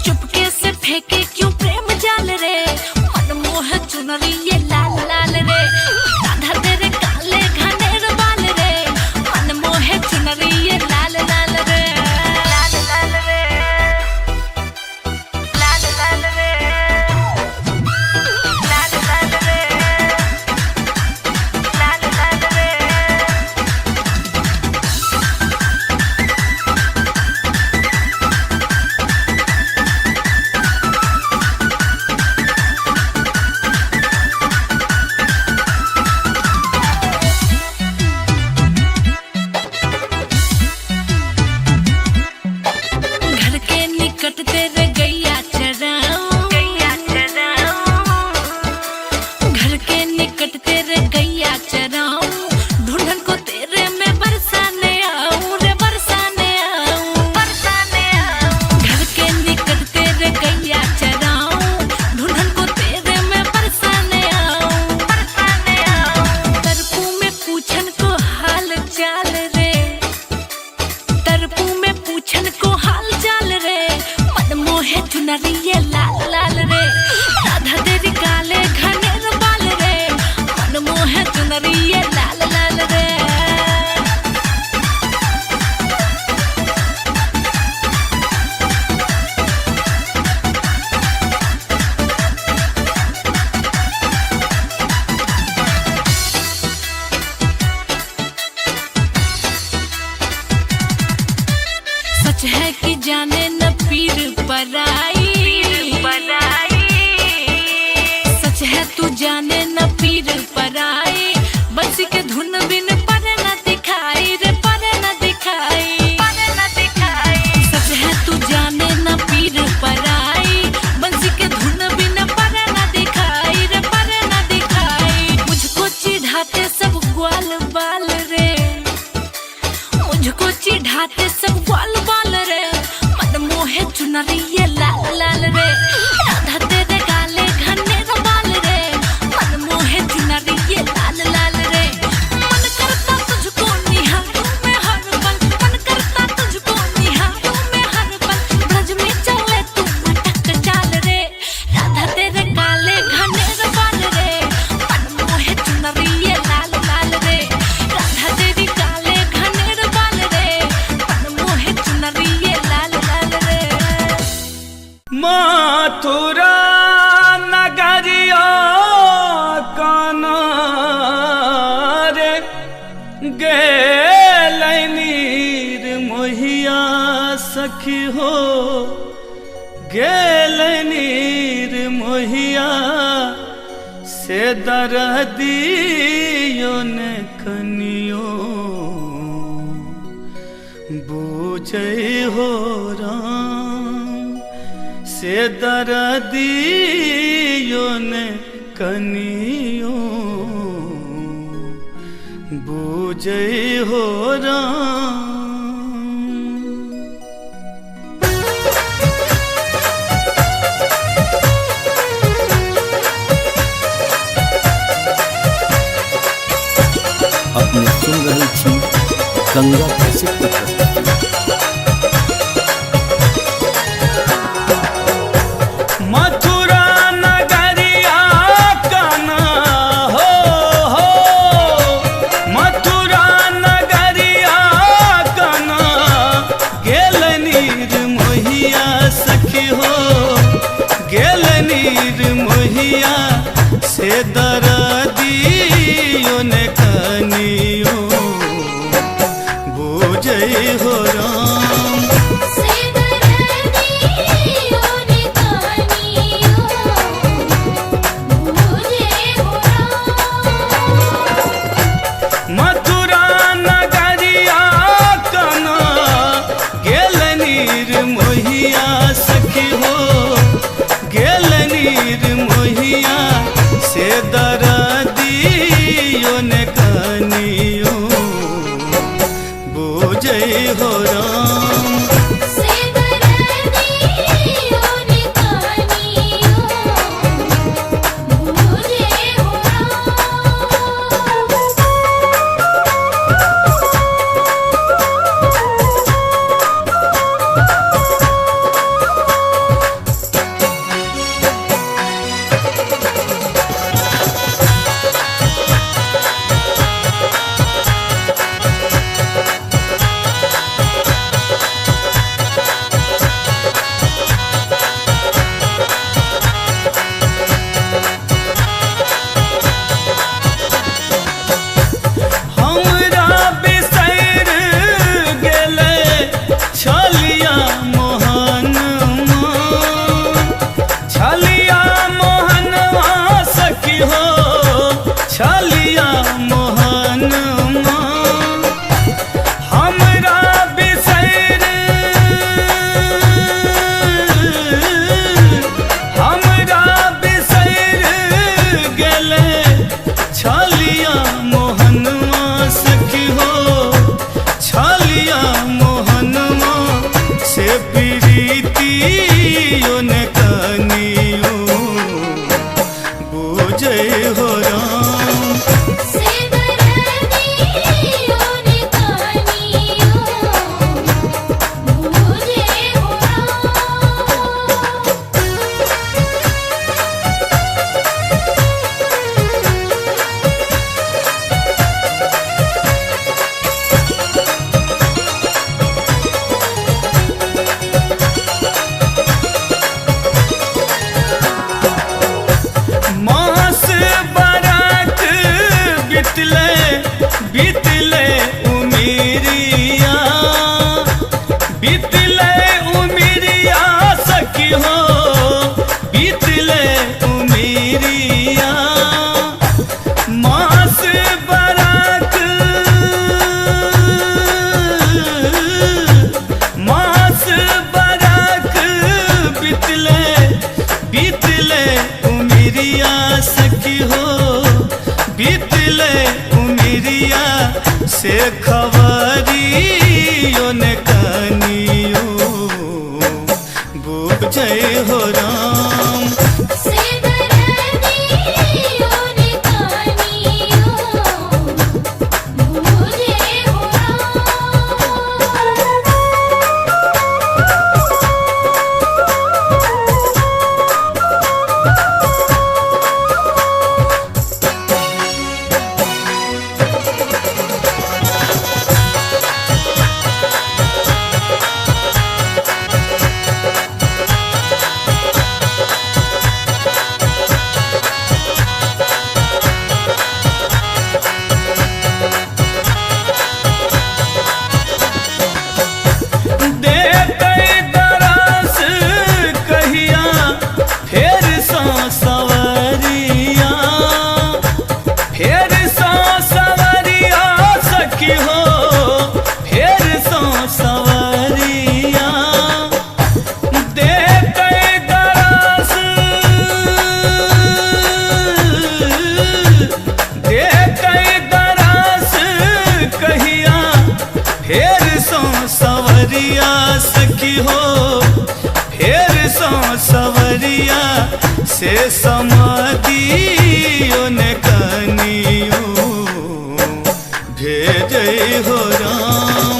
चुपके से फेंके क्यों प्रेम जाल रे। मन मोह चुनरिए लाल लाल रे, राधा तेरे काले घनेर बाल रे, मन मोह चुनरिए लाल लाल रे, लाल लाल रे, लाल लाल रे, लाल लाल रे, लाल लाल रे। घर के निकट तेरे गैया चराऊं, गैया चराऊं। घर के निकट तेरे गैया चराऊं, ढूंढन को तेरे में बरसाने आऊं रे, बरसाने आऊं, बरसाने आऊं। घर के निकट तेरे गैया चराऊं, ढूंढन को तेरे में बरसाने आऊं, बरसाने आऊं। तरपू में पूछन को हाल चाल रे, तरपू में पूछन को हाल चाल रे। मन सच है कि जाने न पीर पराई, सच है तू जाने न पीर पराई, बंसी के धुन बिन पर न दिखाई रे, पर न दिखाई, सच है तू जाने न पीर पराई, बंसी के धुन बिन पर न दिखाई रे, पर न दिखाई। मुझको चिढ़ाते सब ग्वाल बाल रे, मुझको चिढ़ाते सब ग्वाल बाल रे, मन मोहे चुनरी ये लाल लाल रे, राधा तेरे काले घने बाल रे, मन मोहे चुनरी ये लाल लाल रे। मन करता तुझको निहारूं मैं हर पल, मन करता तुझको निहारूं मैं हर पल, ब्रज में चले तू मटक चाल रे, राधा तेरे काले घने बाल रे, मन मोहे चुनरी ये लाल लाल रे, राधा तेरी काले घने बाल रे, मन मोहे चुनरी ये लाल लाल रे। मथुरा नगरिया काना रे गेलै नीर मोहिया सखी हो, गेलै नीर मोहिया से दर्दियो ने कनियो बूझे हो राम, से दर्दियो ने कनियो बूझे हो राम। अपने सुन रही थी गंगा कैसे की प्रस्तुति। मथुरा नगरिया काना हो, मथुरा नगरिया काना गेलै नीर मोहिया सखी हो, गेलै नीर मोहिया से दर्दियो ने कनियो बूझे हो राम, से दर्दियो ने कनियो बूझे हो राम। मथुरा नगरिया काना गेलै नीर मोहिया सखी हो, गेलै नीर मोहिया से दर्दियो ने कनियो बूझे हो राम, से दर्दियो ने कनियो बूझे हो हमरा बिसैर गेलै छलिया मोहनमा, छलिया मोहनवा सखी हो, छलिया मोहनमा। हमरा बिसैर, हमरा बिसैर गेलै छलिया मोहनवा सखी हो, छलिया मोहनवा से से खबरियो ने कनियो बुझे हो राम से दरदियो ने कनियो मुझे हो सखी हो फेर सो सवरिया से समादियो ने कनियो भेजे हो राम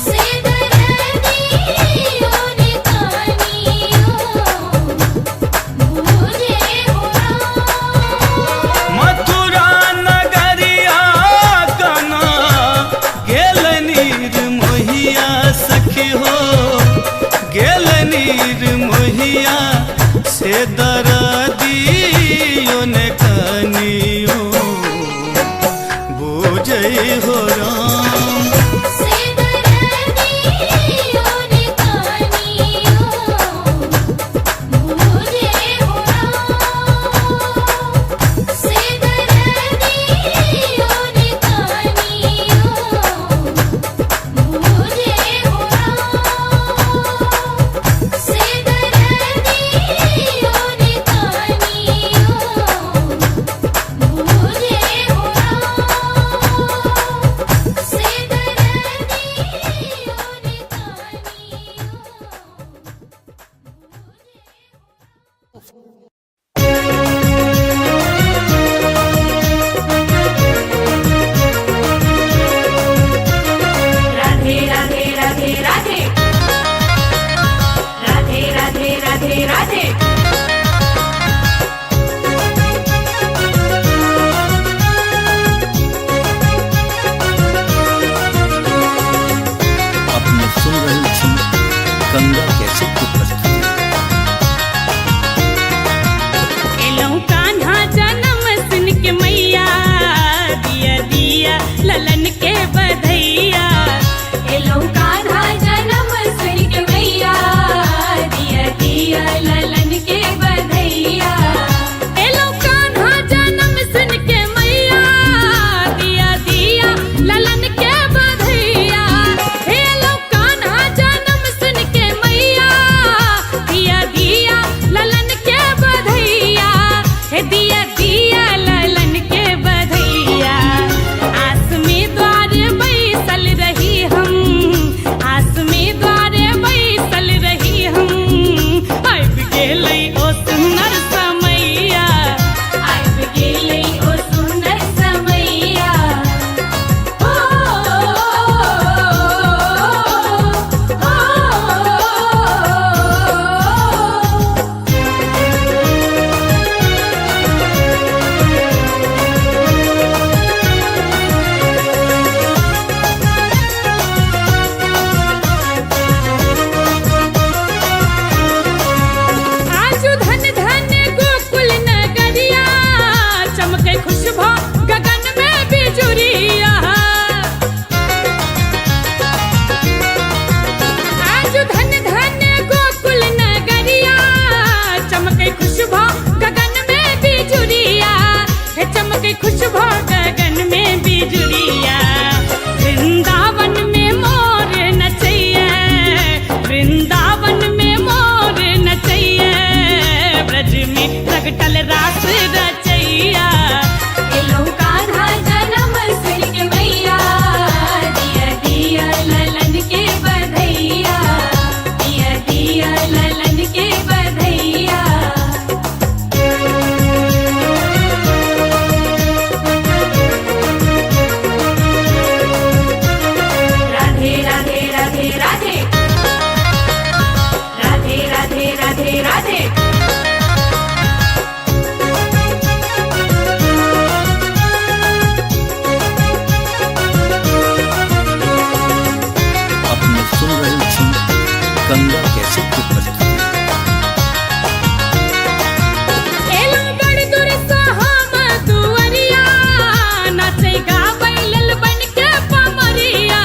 से दरदियो ने कनियो मुझे हो मथुरा नगरिया कना गेल नीर मोहिया सखी हो गेल नीर मोहिया से दरदियो ने कनियो बुझे हो राम से दरदियो ने कनियो मुझे हो से दरदियो ने कनियो मुझे हो से दरदियो ने कनियो मुझे हो से दरदियो ने राधे राधे राधे राधे राधे राधे राधे राधे अपने सुन रही थी गंगा कैसेट की प्रस्तुति। एलौ कान्हा जन्म सुन के मैया दिया दिया ललन के बधैया एलौ कान्हा जन्म सुन के मैया दिया दिया ललन के बधैया एलौ कान्हा जन्म सुन के मैया दिया दिया ललन के बधैया एलौ कान्हा जन्म सुन के मैया दिया दिया ललन के बधैया हे दिया दिया ललन के बधैया आस में द्वार बैसल रही हम आस में द्वार बैसल रही हम आबि गेलै ओ सुंदर समैया आबि गेलै ओ सुंदर समैया ओ आजू धन धन गोकुल नगरिया चमके खुशबू गगन में बिजुरिया आजू धन धन गोकुल नगरिया चमके खुशबू गगन में बिजुरिया हे चमके खुशबू गगन में बिजुरिया वृंदावन में मोर नचैया वृंदावन में मोर नचैया ब्रज में प्रगटल रास रचैया एलौ कान्हा जन्म सुन के मैया गंगा कैसे की प्रस्तुति। एलो बड़ दूर से हम दुअरिया नाचे गावैलल बन के पमरिया।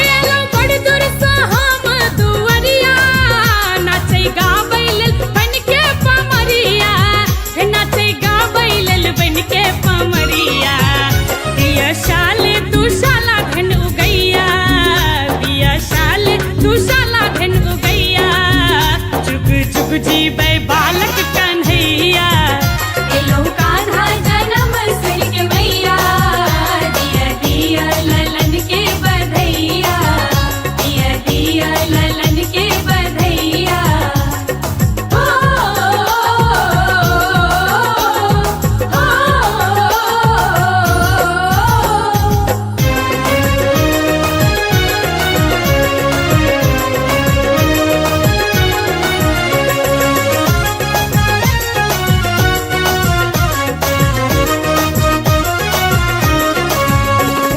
एलो बड़ दूर से हम दुअरिया नाचे गावैलल बन के पमरिया। नाचे गावैलल बन के पमरिया। दिया शाल तू शाला घन उगैया। दिया शाल तू शाला घन उगैया। जुग जुग जीबै बालक कन्हैया। एलो कान्हा जनम सिर के मैया। दिया दिया ललन के बधैया। दिया दिया ललन के बधैया। ओ, ओ, ओ,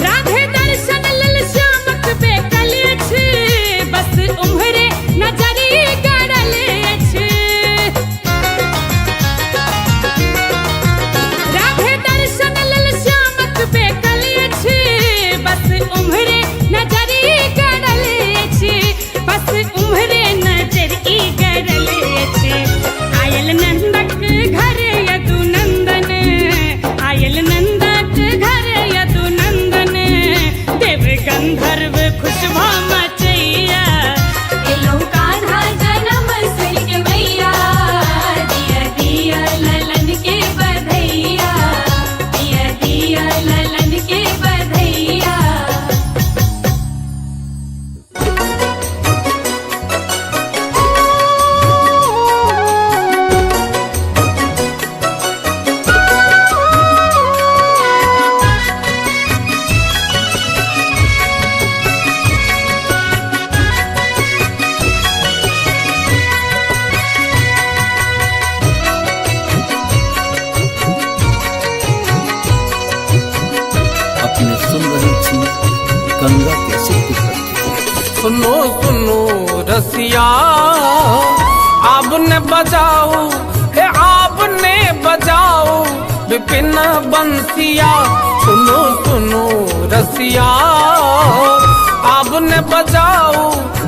राधे दर्शन लल श्यामक बेकल अछि। बस उम्हरे नजरी गड़ल अछि। राधे दर्शन लल श्यामक बेकल अछि। बस उम्हरे नजरी गड़ल अछि। बस उम्हरे नजरी गड़ल अछि। आयल नंदक घर यदु नंदन। आयल नंदक घर यदु नंदन। देव गंधर्व खुशबा मचैया। एलो कान्हा जनम सिर के मैया। दिया दिया ललन के बधैया। दिया दिया ललन के बधैया। अपने सुन रहे थी गंगा कैसे की प्रस्तुति। सुनो सुनो रसिया आपने बजाओ हे आपने बजाओ विपिन बंसिया। सुनो सुनो रसिया आपने बजाओ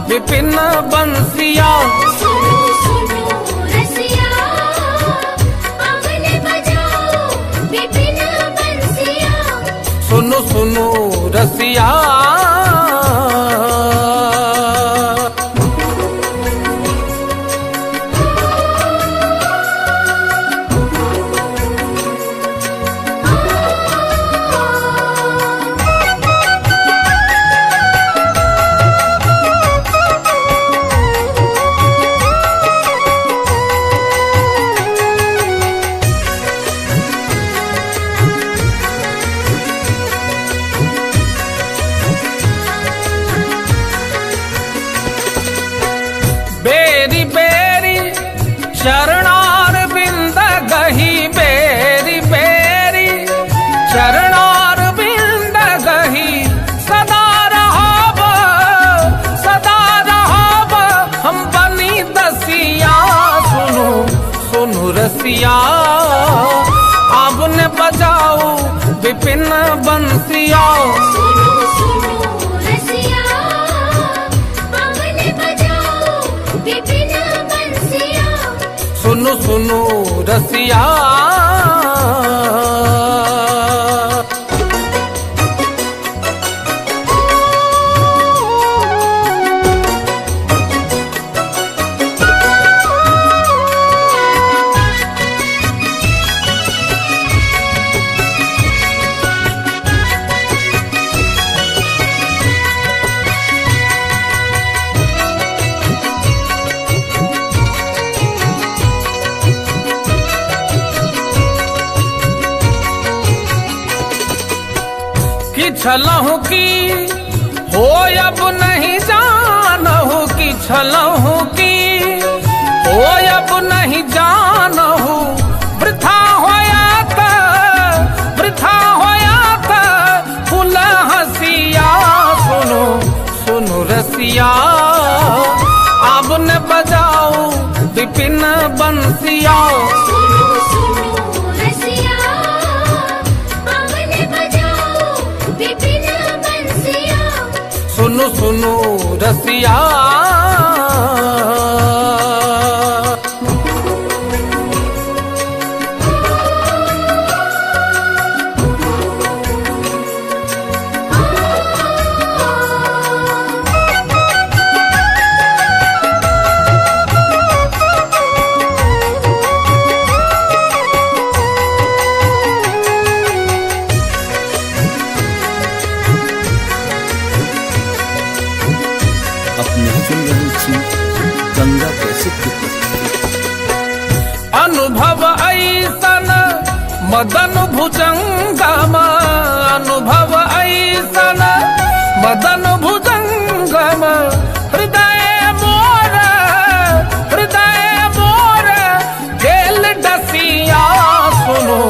विपिन बंसिया। सुनो सुनो रसिया आपने बजाओ विपिन बंसिया। सुनो सुनो रसिया बेरी बेरी शरणार बिंद गही। बेरी बेरी शरणार बिंद गही। सदा रहब हम बनी दसिया। सुनो सुनो रसिया आपने बजाओ विपिन बंसिया। सुनो सुनो रसिया आपने बजाओ विपिन बंसिया। सुनो सुनो रसिया कि छलहु की हो अब नहीं जानहु। कि छलहु की हो अब नहीं जानहु। वृथा होया था फूल हसिया। रसिया आपने बजाओ विपिन बंसिया सुनो सुनो रसिया आपने बजाओ विपिन बंसिया सुनो सुनो रसिया अपने सुन रहे छी गंगा कैसेट की प्रस्तुति। अनुभव ऐसन मदन भुजंगम अनुभव ऐसन मदन भुजंगम हृदय मोर खेल डसिया सुनो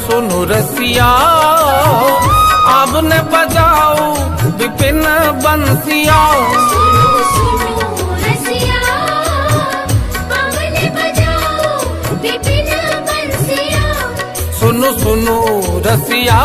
सुनो रसिया आपने बजाओ विपिन बंसिया सुनो सुनो रसिया आपने बजाओ विपिन बंसिया सुनो सुनो रसिया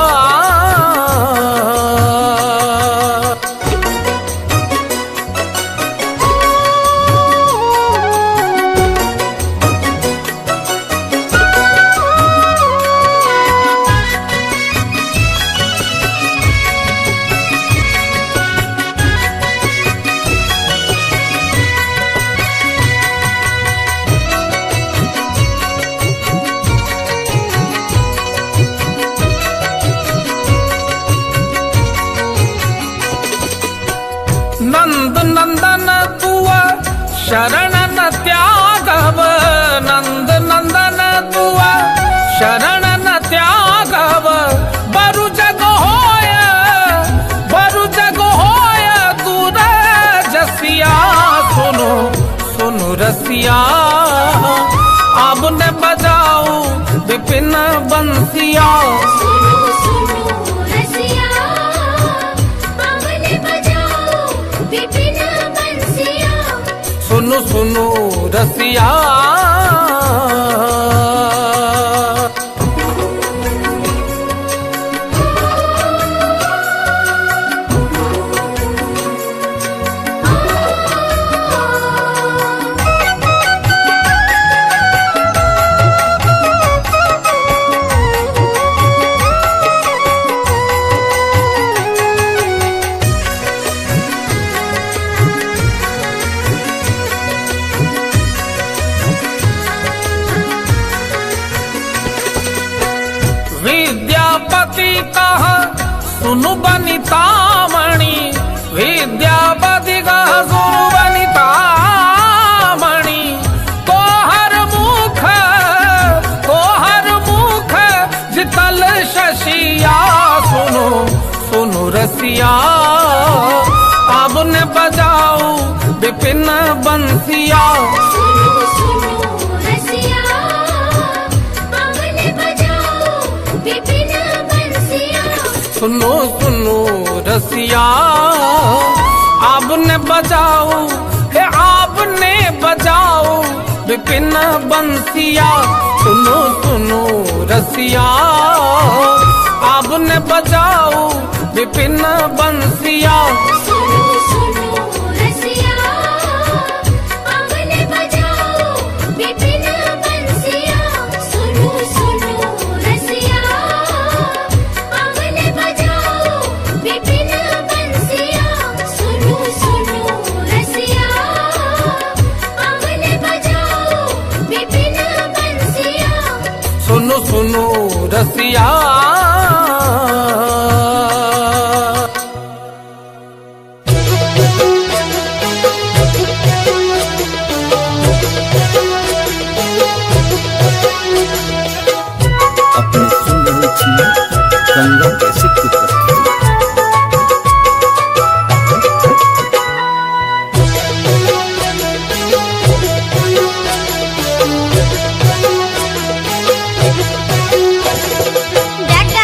नंद नंदन तुआ शरण न त्यागव नंद नंदन तुआ शरण न त्यागव बरु जग होय दूर जसिया सुनो सुनो रसिया आपने बजाओ विपिन बंसिया सुनो सुनो रसिया आपने बजाओ विपिन बंसिया सुनो सुनो रसिया विद्यापति कहा सुनु बनितामणि विद्यापति कहा सुनु बनितामणि तोहर मुख जितल शशिया सुनो सुनो रसिया आपने बजाओ विपिन बंसिया सुनो सुनो रसिया आपने बजाओ विपिन बंसिया सुनो सुनो रसिया आपने बजाओ हे आपने बजाओ विपिन बंसिया सुनो सुनो रसिया आपने बजाओ विपिन बंसिया सुनो सुनो रसिया आपने बजाओ विपिन बंसिया सुनो सुनो रसिया आपने बजाओ विपिन बंसिया सुनो सुनो रसिया आपने बजाओ विपिन बंसिया सुनो सुनो रसिया अपने सुन रहे छी गंगा कैसेट की प्रस्तुति। जट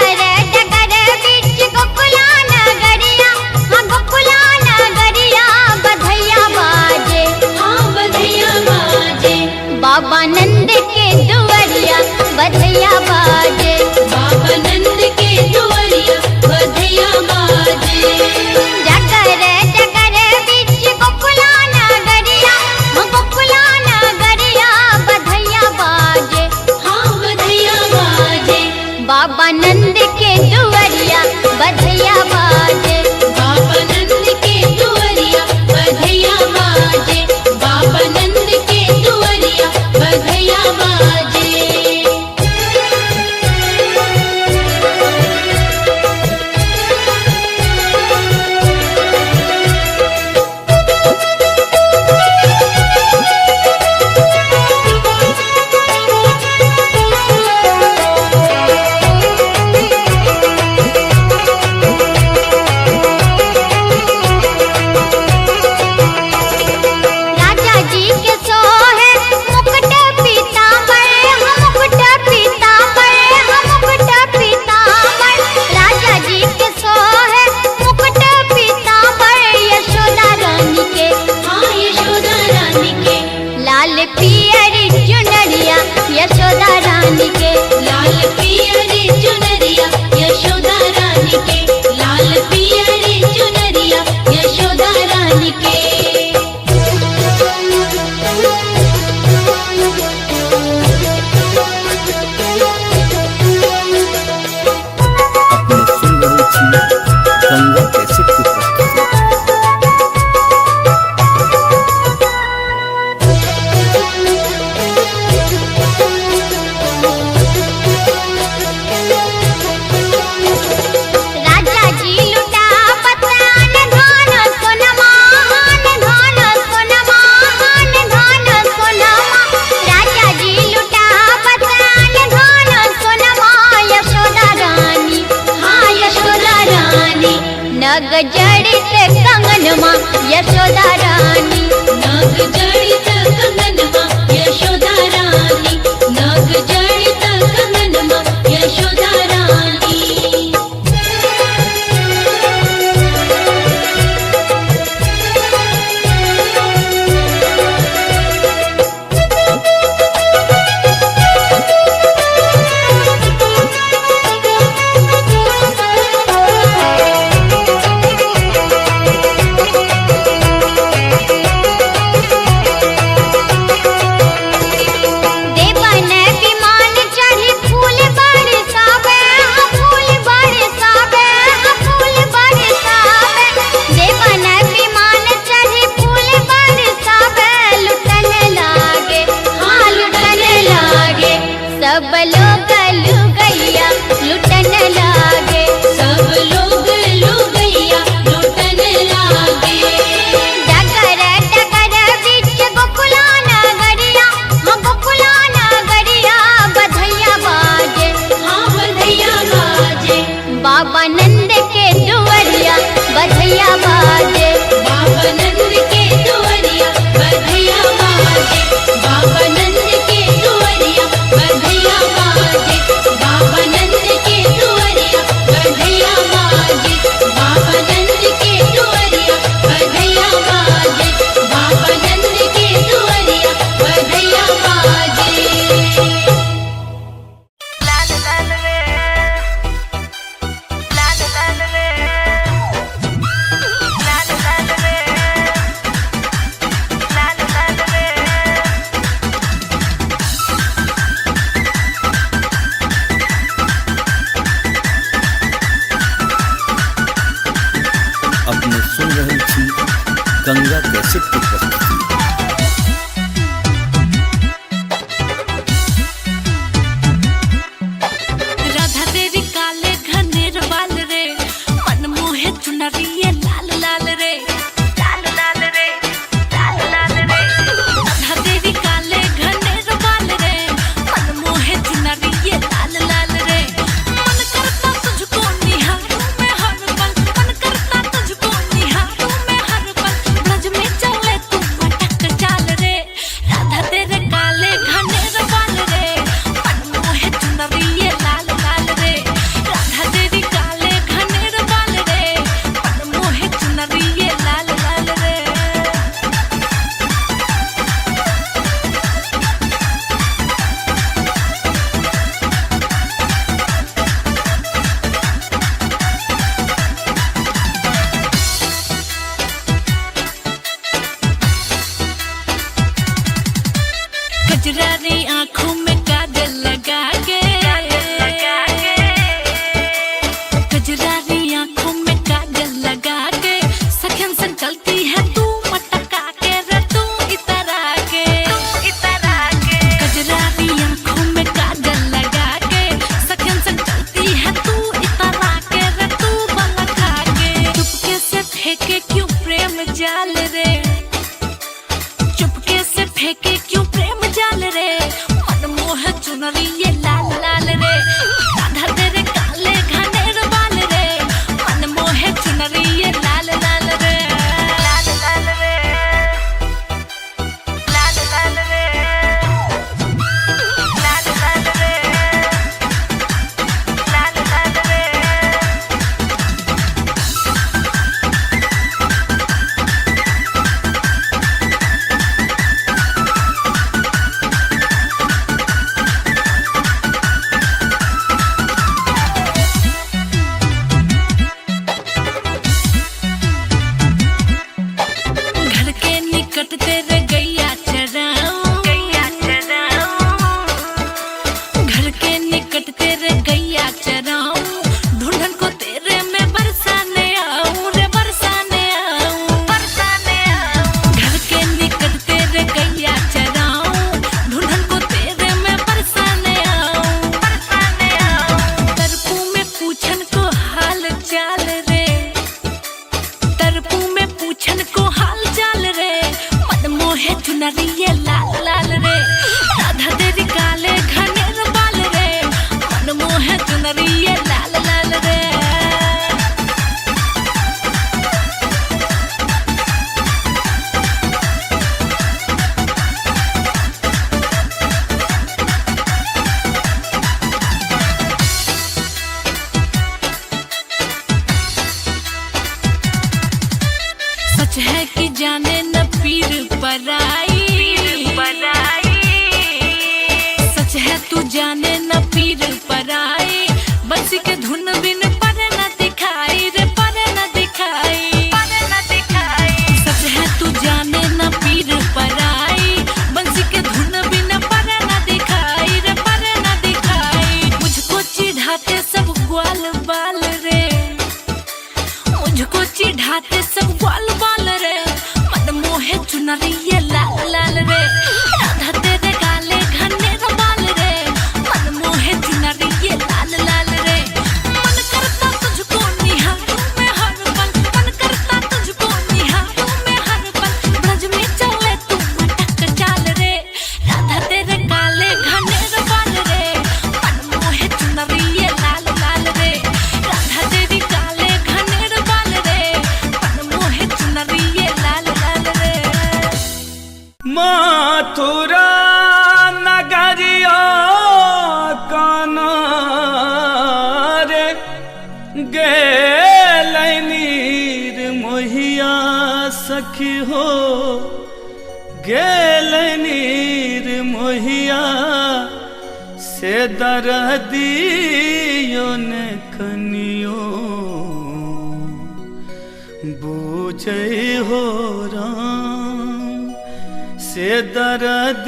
कंगनमा यशोदा रानी। नाग जड़ित कंगनमा यशोदा रानी, नाग जड़ित कंगनमा यशोदा रानी। देवन विमान चढ़ी फूल बरसावे, फूल बरसावे, फूल बरसावे। देवन विमान चढ़ी फूल बरसावे, लुटन लागे, हाँ लुटन लागे। सब लोग लुगैया लुटन लागे, सब लोग लुगैया लुटन लागे। डगर डगर बीच गोकुला नगरिया, हाँ गोकुला नगरिया बधैया बाजे, हाँ बधैया बाजे। बाबा नंद के दुआरिया बधैया बाजे। बाबा नंद के दुआरिया बधैया बाजे, बाबा नंद के दुआरिया बधैया बाजे, बाबा नंद के दुआरिया बधैया बाजे, बाबा नंद के दुआरिया बधैया बाजे, बाबा नंद के दुआरिया बधैया बाजे। अपने सुन रहे छी गंगा कैसेट की प्रस्तुति। राधा तेरी काले घनेर बाल रे, मन मोहे चुनरी ये लाल लाल रे, लाल लाल रे, लाल लाल रे। राधा तेरी काले घनेर बाल रे, मन मोहे चुनरी ये लाल लाल रे। मन करता तुझको निहारूं मैं हर पल, मन करता तुझको निहारूं मैं हर पल। ब्रज में चले तू मटक चाल रे, राधा तेरे काले घनेर बाल रे, मन मोहे चुनरी ये लाल लाल रे। राधा तेरी काले घनेर बाल रे, मन मोहे चुनरी ये लाल लाल रे। कजरारी आँखों में काजल लगा के, कजरारी आँखों में काजल लगा के, सखन सन चलती है तू मटका के रे, तू इतरा के, इतरा के। कजरारी आँखों में काजल लगा के, सखन सन चलती है तू इतरा के रे, तू बलखा के। चुपके से फेंके क्यों प्रेम जाल रे, चुपके से फेंके क्यों प्रेम जाल रे। मन मोह चुनरी ये लाल लाल रे, राधा तेरे काले घनेर बाल रे, मन मोह चुनरी ये लाल लाल रे, लाल लाल रे, लाल लाल रे, लाल लाल रे, लाल लाल रे। घर के निकट तेरे गैया चराऊं, गैया चराऊं। घर के निकट तेरे गैया चराऊं, ढूंढन को तेरे में बरसाने आऊं रे, बरसाने आऊं, बरसाने आऊं। घर के निकट तेरे गैया चराऊं, ढूंढन को तेरे में बरसाने आऊं, बरसाने आऊं। तरपू में पूछन को हाल चाल रे, तरपू में पूछन को हाल चाल रे। मन मोहे चुनरी ये लाल लाल रे, राधा तेरी काले घनेर बाल रे, मन मोहे चुनरी ये लाल लाल रे। सच है कि जाने न पीर पराई, सच है तू जाने न पीर पराई, बंसी के धुन बिन पर न दिखाई रे, पर न दिखाई, सच है तू जाने न पीर पराई, बंसी के धुन बिन पर न दिखाई रे, पर न दिखाई। मुझको चिढ़ाते सब ग्वाल बाल रे, मुझको चिढ़ाते सब ग्वाल बाल रे, मन मोहे चुनरी ये लाल लाल रे, राधा तेरे काले घने बाल रे, मन मोहे चुनरी ये लाल लाल रे। मन करता तुझको निहारूं मैं हर पल, मन करता तुझको निहारूं मैं हर पल, ब्रज में चले तू मटक चाल रे, राधा तेरे काले घने बाल रे, मन मोहे चुनरी ये लाल लाल रे, राधा तेरी काले घने बाल रे, मन मोहे चुनरी ये लाल लाल रे। मथुरा नगरिया काना रे गेलनीर मोहिया सखी हो, गेलनीर मोहिया से दर्दियों ने कनियो बूझे हो राम, से दर्दियों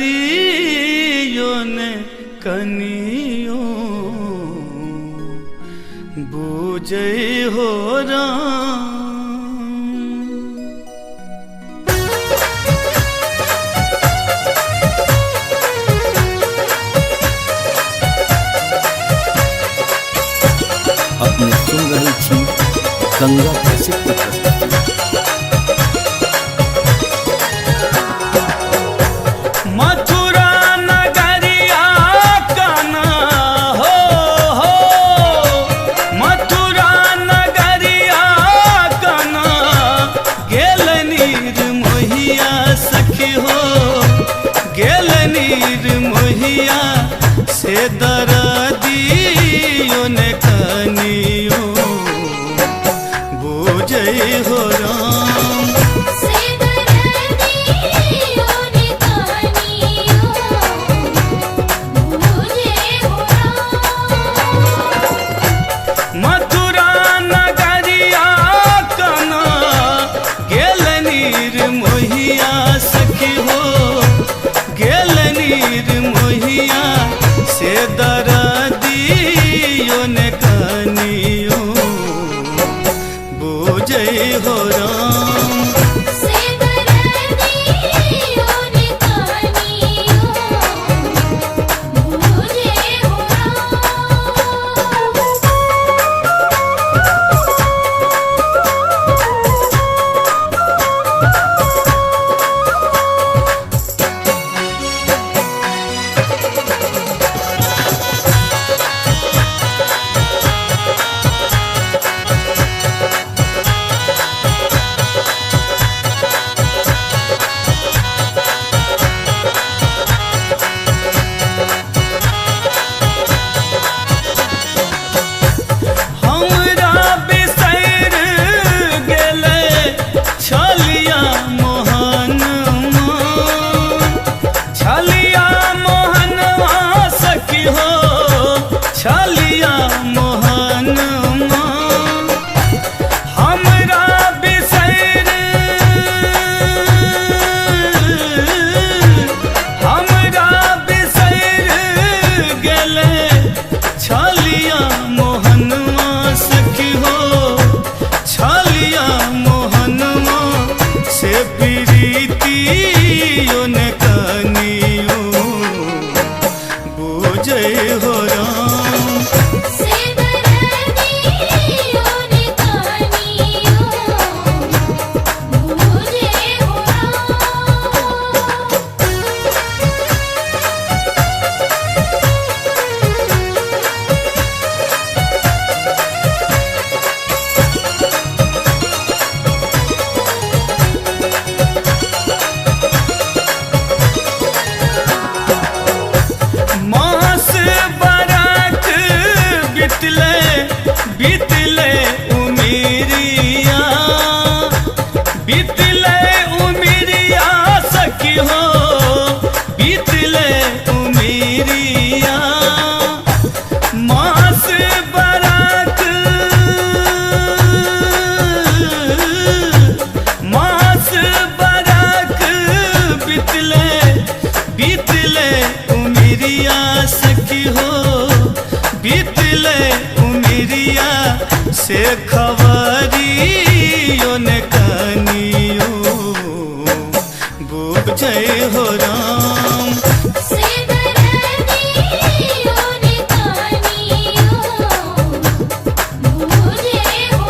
ने कनियो बूझे हो राम। अपने सुन रही थी गंगा कैसेट की प्रस्तुति। मथुरा नगरिया काना हो, मथुरा नगरिया काना गेलनीर मोहिया सखी हो, गेलनीर मोहिया से दर्दियों ने कनियो बूझे हो राम, से दर्दियों ने कनियो बूझे हो राम। मथुरा नगरिया काना गेलनीर मोहिया सखी हो, गेलनीर मोहिया से से खबरियो ने कनियो बुझै हो राम से दर्दियों ने कहानियों मुझे हो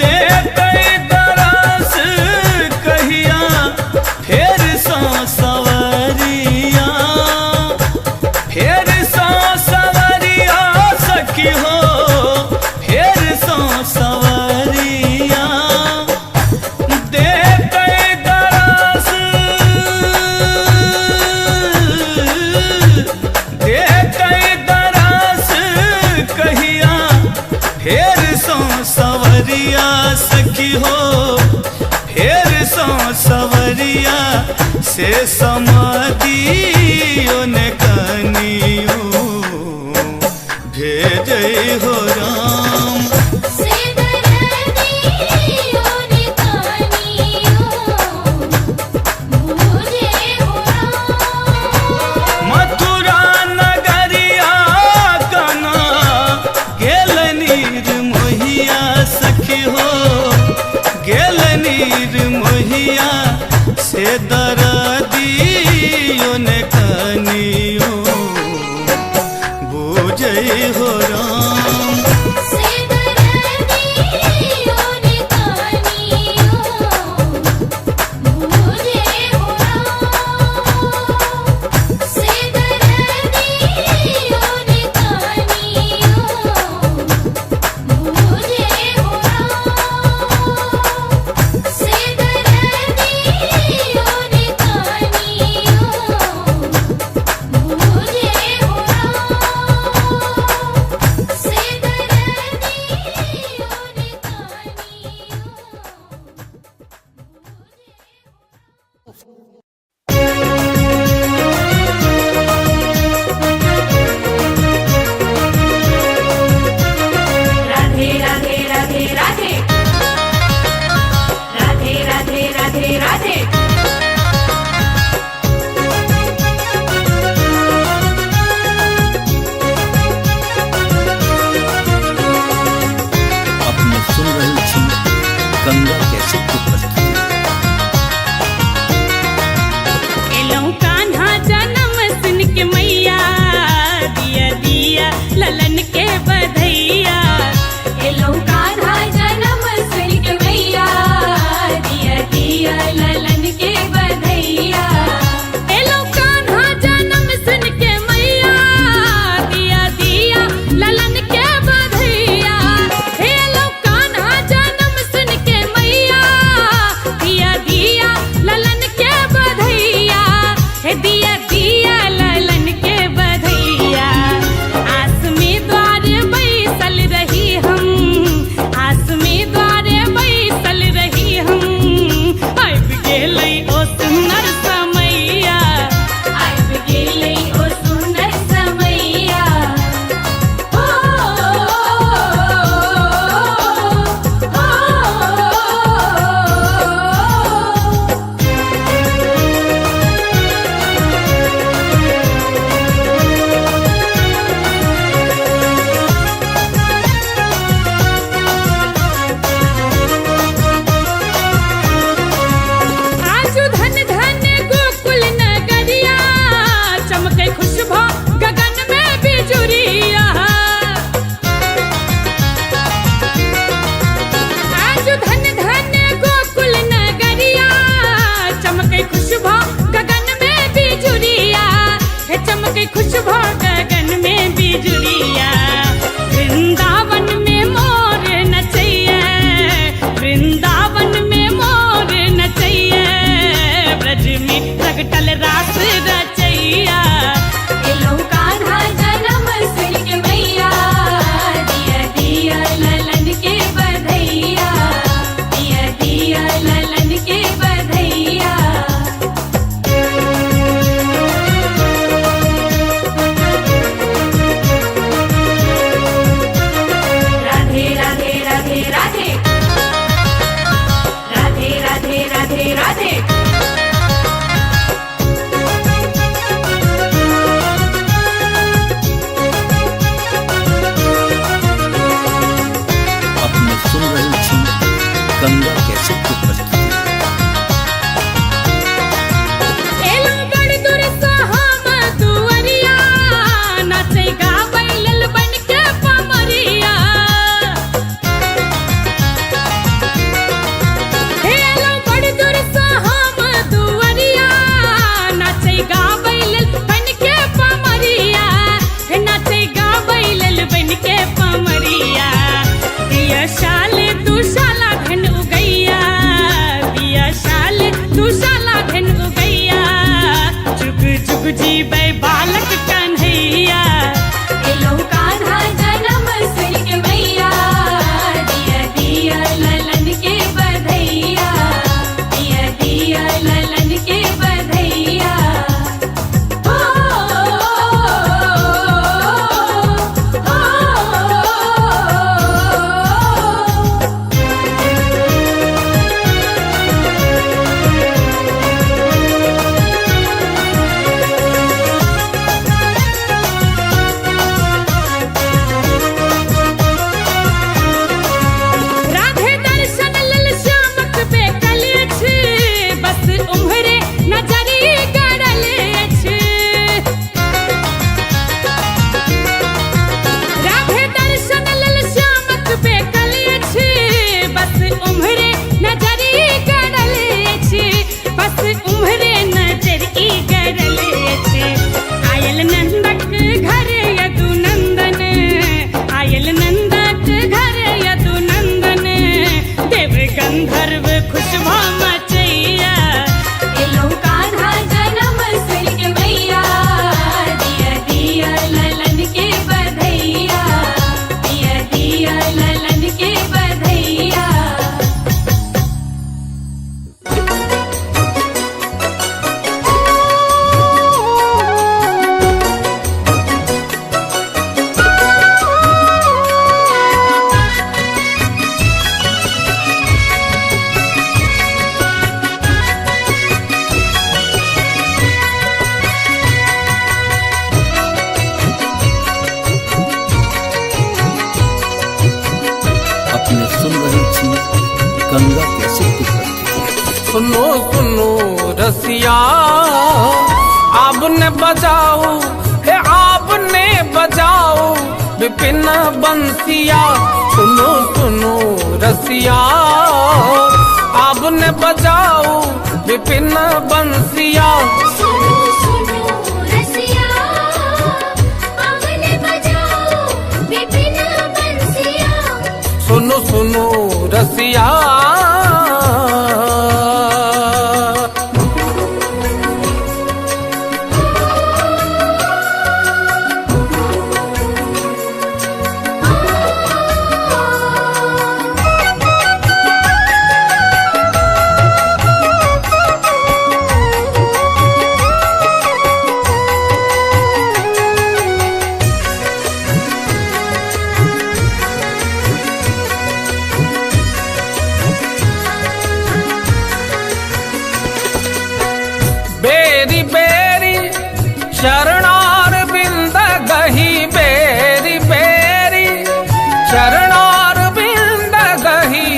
देतै दरस कहिया फेर सँ सवरिया फेर सँ सवरिया सखी हो फेर सँ सवरिया देतै दरस देतै दरस कहिया फेर सँ सवरिया सखी हो फेर सँ सवरिया से समादियो ने कनियो भेजै हो राम से दर्दियों ने कहानियों मुझे हो मथुरा नगरिया कना गेल नीर मोहिया सखी हो गेल नीर मोहिया से दर्दियो ने कनियो बुझै हो राम से दर्दियों ने कहानियों मुझे हो से दर्दियों ने कहानियों मुझे हो से दर्दियों ने गंगा कैसेट की प्रस्तुति। एलो बड़ दूर से हम दुअरिया, नाचे गावैलल बन के पमरिया। एलो बड़ दूर से हम दुअरिया, नाचे गावैलल बन के पमरिया। नाचे गावैलल बन के पमरिया। दिया शाल तू शाला धन उगैया, दिया शाल तू शाला धन उगैया। जुग जुग जीबै बालक कन्हैया। एलो कान्हा जनम सिर के मैया, दिया दिया ललन के बधैया, दिया दिया ललन के बधैया। हो, हो, हो। राधे दर्शन लल श्यामक बेकल अछि, बस उम्हरे नजरी गड़ल अछि। राधे दर्शन लल श्यामक बेकल अछि, बस उम्हरे नजरी गड़ल अछि, बस उम्हरे नजरी गड़ल अछि। आयल नंदक घर यदु नंदन, आयल नंदक घर यदु नंदन। देव गंधर्व खुशबा मचैया। एलो कान्हा जनम सिर के मैया, दिया दिया ललन के बधैया, दिया दिया ललन के बधैया। अपने सुन रहे थी गंगा कैसेट की प्रस्तुति। सुनो सुनो रसिया, आपने बजाओ हे आपने बजाओ विपिन बंसिया। सुनो सुनो रसिया, आपने बजाओ विपिन बंसिया। सुनो सुनो रसिया, आपने बजाओ विपिन बंसिया। सुनो सुनो रसिया, बेरी बेरी शरणार बिंद गही, बेरी बेरी शरणार बिंद गही।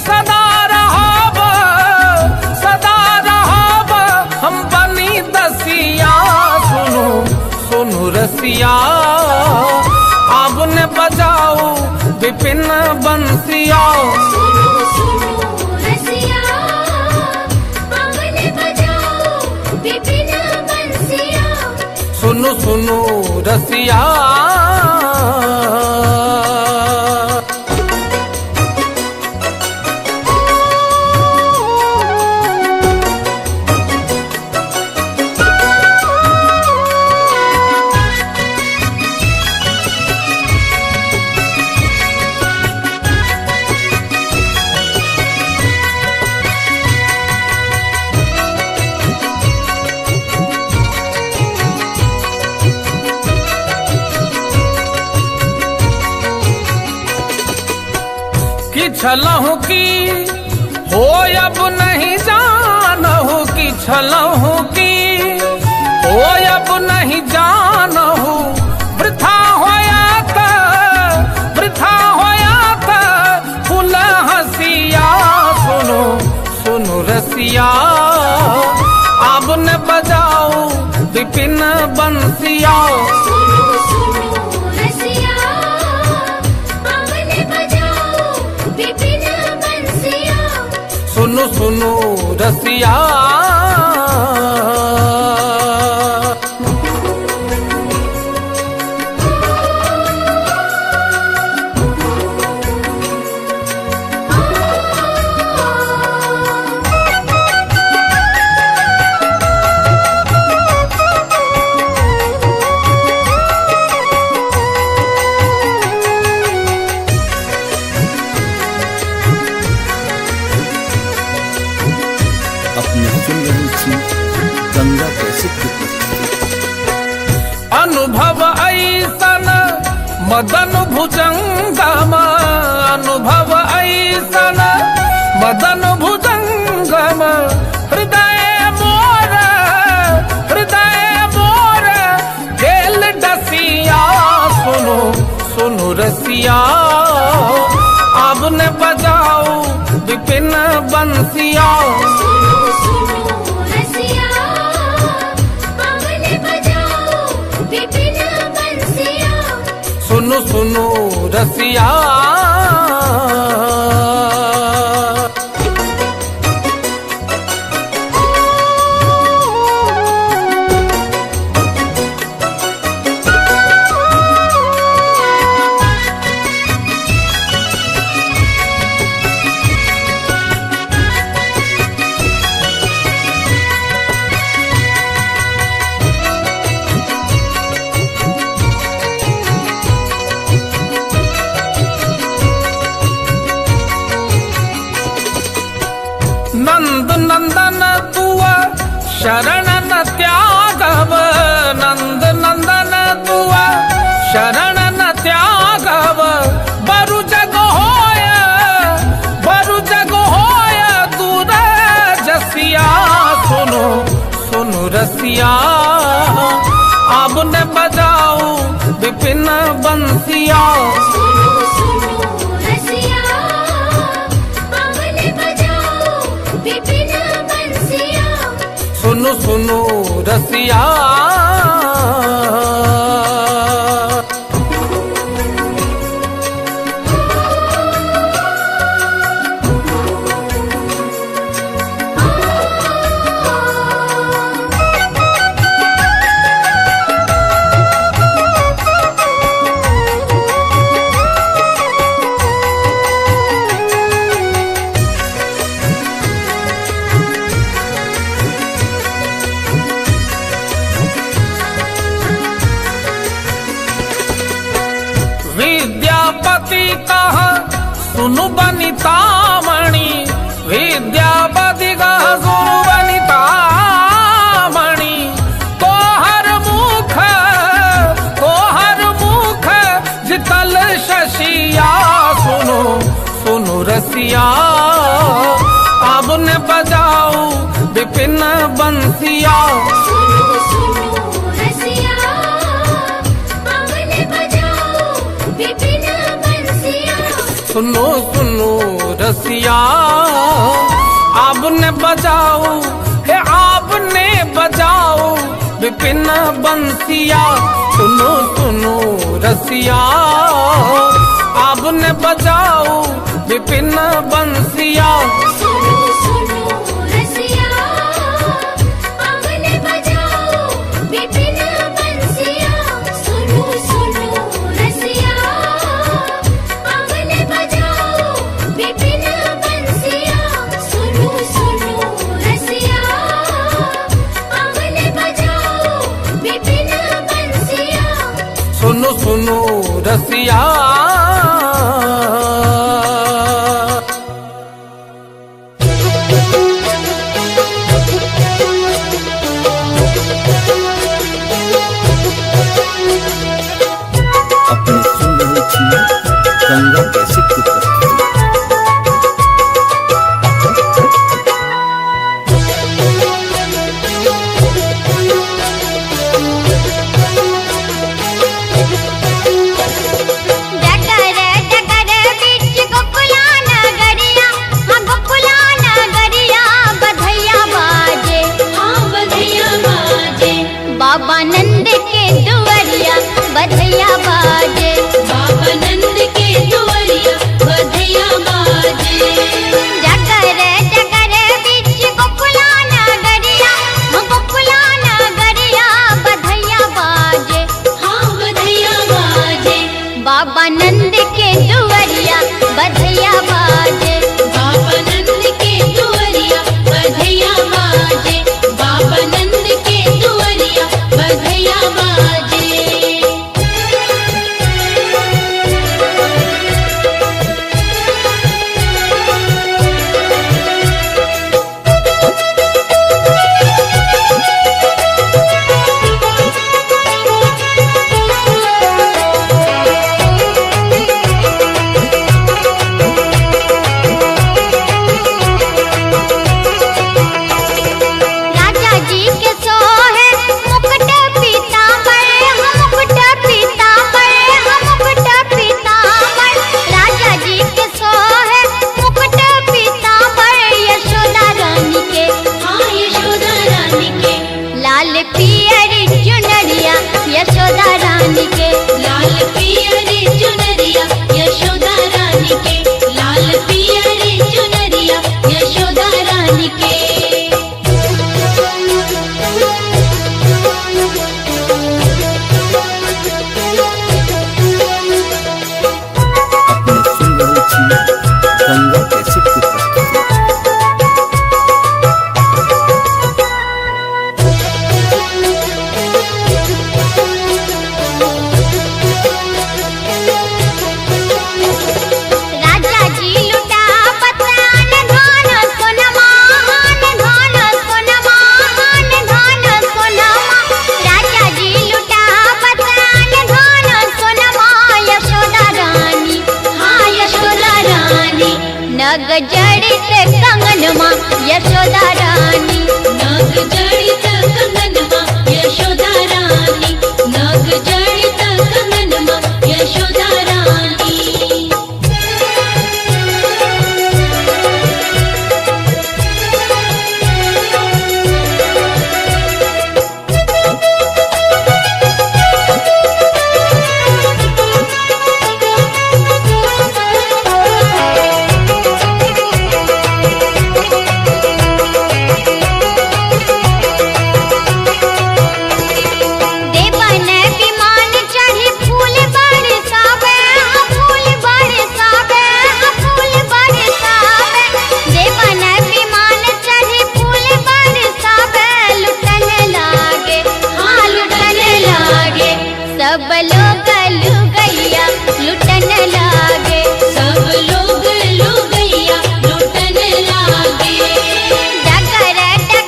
सदा रहब हम बनी दसिया। सुनो सुनो रसिया, आपने बजाओ विपिन बंसिया। सुनो सुनो रसिया, आपने बजाओ विपिन बंसिया। सुनो सुनो रसिया, छलहु की हो अब नहीं जानहु की, छलहु की हो अब नहीं जानहु। वृथा होया था फूल हंसिया। रसिया अब न बजाओ विपिन बंसिया सुनो सुनो रसिया अब ने बजाओ विपिन बंसिया सुनो सुनो रसिया अपने सुन रही थी गंगा कैसे की प्रस्तुति। अनुभव ऐसन मदन भुजंगम अनुभव ऐसन मदन भुजंगम हृदय मोर गेल डसिया सुनो सुनो रसिया अब न बजाओ विपिन बंसिया सुनो सुनो रसिया अब ने बजाओ विपिन बंसिया सुनो सुनो रसिया नंद नंदन तुआ शरण न त्यागव नंद नंदन तुआ शरण न त्यागव बरु जग होय दूर जसिया सुनो सुनो रसिया अब न बजाओ विपिन बंसिया सुनो सुनो रसिया अब ने बजाओ विपिन बंसिया सुनो सुनो रसिया विद्यापति कह सुनु बनितामणि विद्यापति कह सुनु बनितामणि तोहर मुख जितल शशिया सुनो सुनो रसिया अब न बजाओ विपिन बंसिया सुनो सुनो रसिया अब ने बजाओ विपिन बंसिया सुनो सुनो रसिया अब न बजाओ हे आप ने बजाओ विपिन बंसिया सुनो सुनो रसिया अब न बजाओ विपिन बंसिया सुनो सुनो रसिया अब ने बजाओ विपिन बंसिया सुनो सुनो रसिया अब ने बजाओ विपिन बंसिया सुनो सुनो रसिया अब ने बजाओ विपिन बंसिया सुनो सुनो रसिया अपने सुन रही थी गंगा कैसे की प्रस्तुति। दे बन के। अपने सुन रहे छी गंगा कैसेट की प्रस्तुति। राजा जी लुटा पतान धान सोनमा, धान सोनमा, धान सोनमा। राजा जी लुटा पतान धान सोनमा। यशोदा रानी, हाँ यशोदा रानी, नग जड़ित कंगनमा यशोदा रानी, नाग जड़ित कंगनमा यशोदा रानी, नाग जड़ित कंगनमा यशोदा रानी। देवन विमान चढ़ी फूल बरसावे, फूल बरसावे, फूल बरसावे। देवन विमान चढ़ी फूल बरसावे। लुटन लागे, हाँ लुटन लागे, सब लोग लुगैया लुटन लागे। सब लोग लुगैया लुटन लागे। डगर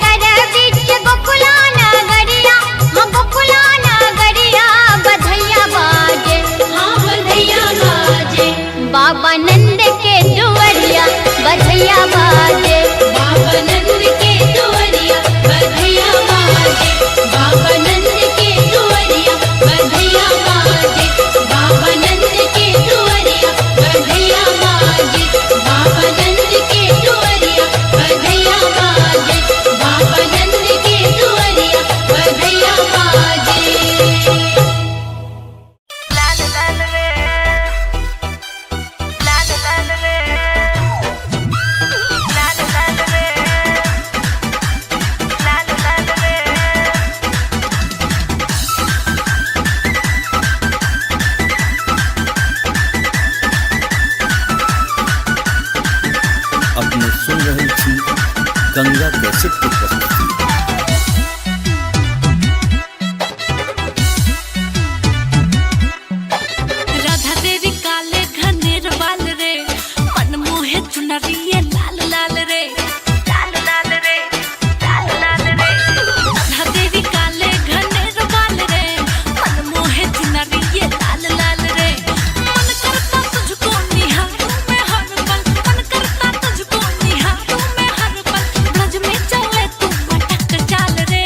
डगर बीच गोकुला नगरिया, हाँ गोकुला नगरिया। बधैया बाजे, हाँ बधैया बाजे, बाबा नंद के दुआरिया बधैया बाजे। बाबा नंद के दुआरिया बधैया बाजे, बाबा नंद के दुआरिया बधैया बाजे, बाबा नंद के दुआरिया बधैया बाजे, बाबा नंद के दुआरिया बधैया बाजे, बाबा नंद के दुआरिया बधैया बाजे। अपने सुन रहे छी गंगा कैसेट की प्रस्तुति। राधा तेरी काले घनेर बाल रे, मन मोहे चुनरिए लाल लाल रे, लाल लाल रे, लाल लाल रे। राधा तेरी काले घनेर बाल रे, मन मोहे चुनरिए लाल लाल रे। मन करता तुझको निहारूं मैं हर पल, मन करता तुझको निहारूं मैं हर पल। ब्रज में चले तू मटक चाल रे,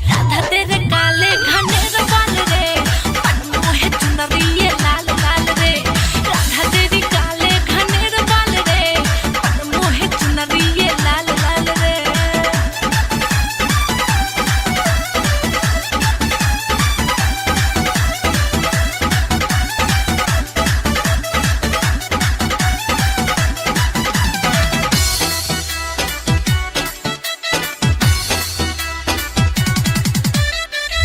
राधा तेरे काले घनेर बाल रे, मन मोहे चुनरिए लाल लाल रे। राधा तेरी काले घनेर बाल रे, मन मोहे चुनरिए लाल लाल रे।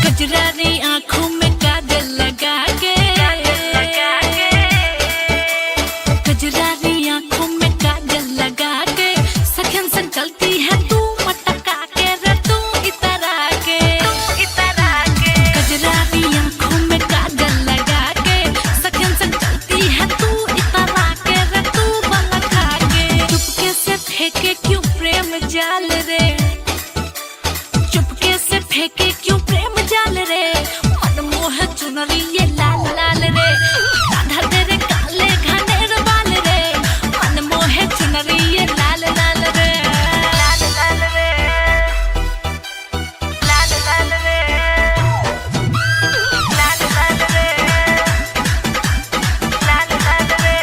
कजरारी आँखों में काजल लगा के, कजरारी आँखों में काजल लगा के, सखन संग चलती है तू मटका के रे, तू इतरा के, इतरा के। कजरारी आँखों में काजल लगा के, सखन संग चलती है तू इतरा के रे, तू बलखा के। चुपके से फेंके क्यों प्रेम जाल रे, चुपके से फेंके क्यों प्रेम जाल रे। मन मोह चुनरिए लाल लाल रे, राधा तेरे काले घनेर बाल रे, मन मोह चुनरिए लाल लाल रे, लाल लाल रे, लाल लाल रे, लाल लाल रे, लाल लाल रे।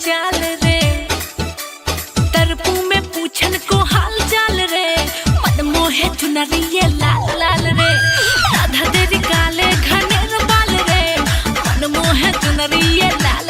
चाल रे, तरपू में पूछन को हाल चाल रे, मन मोहे चुनरिया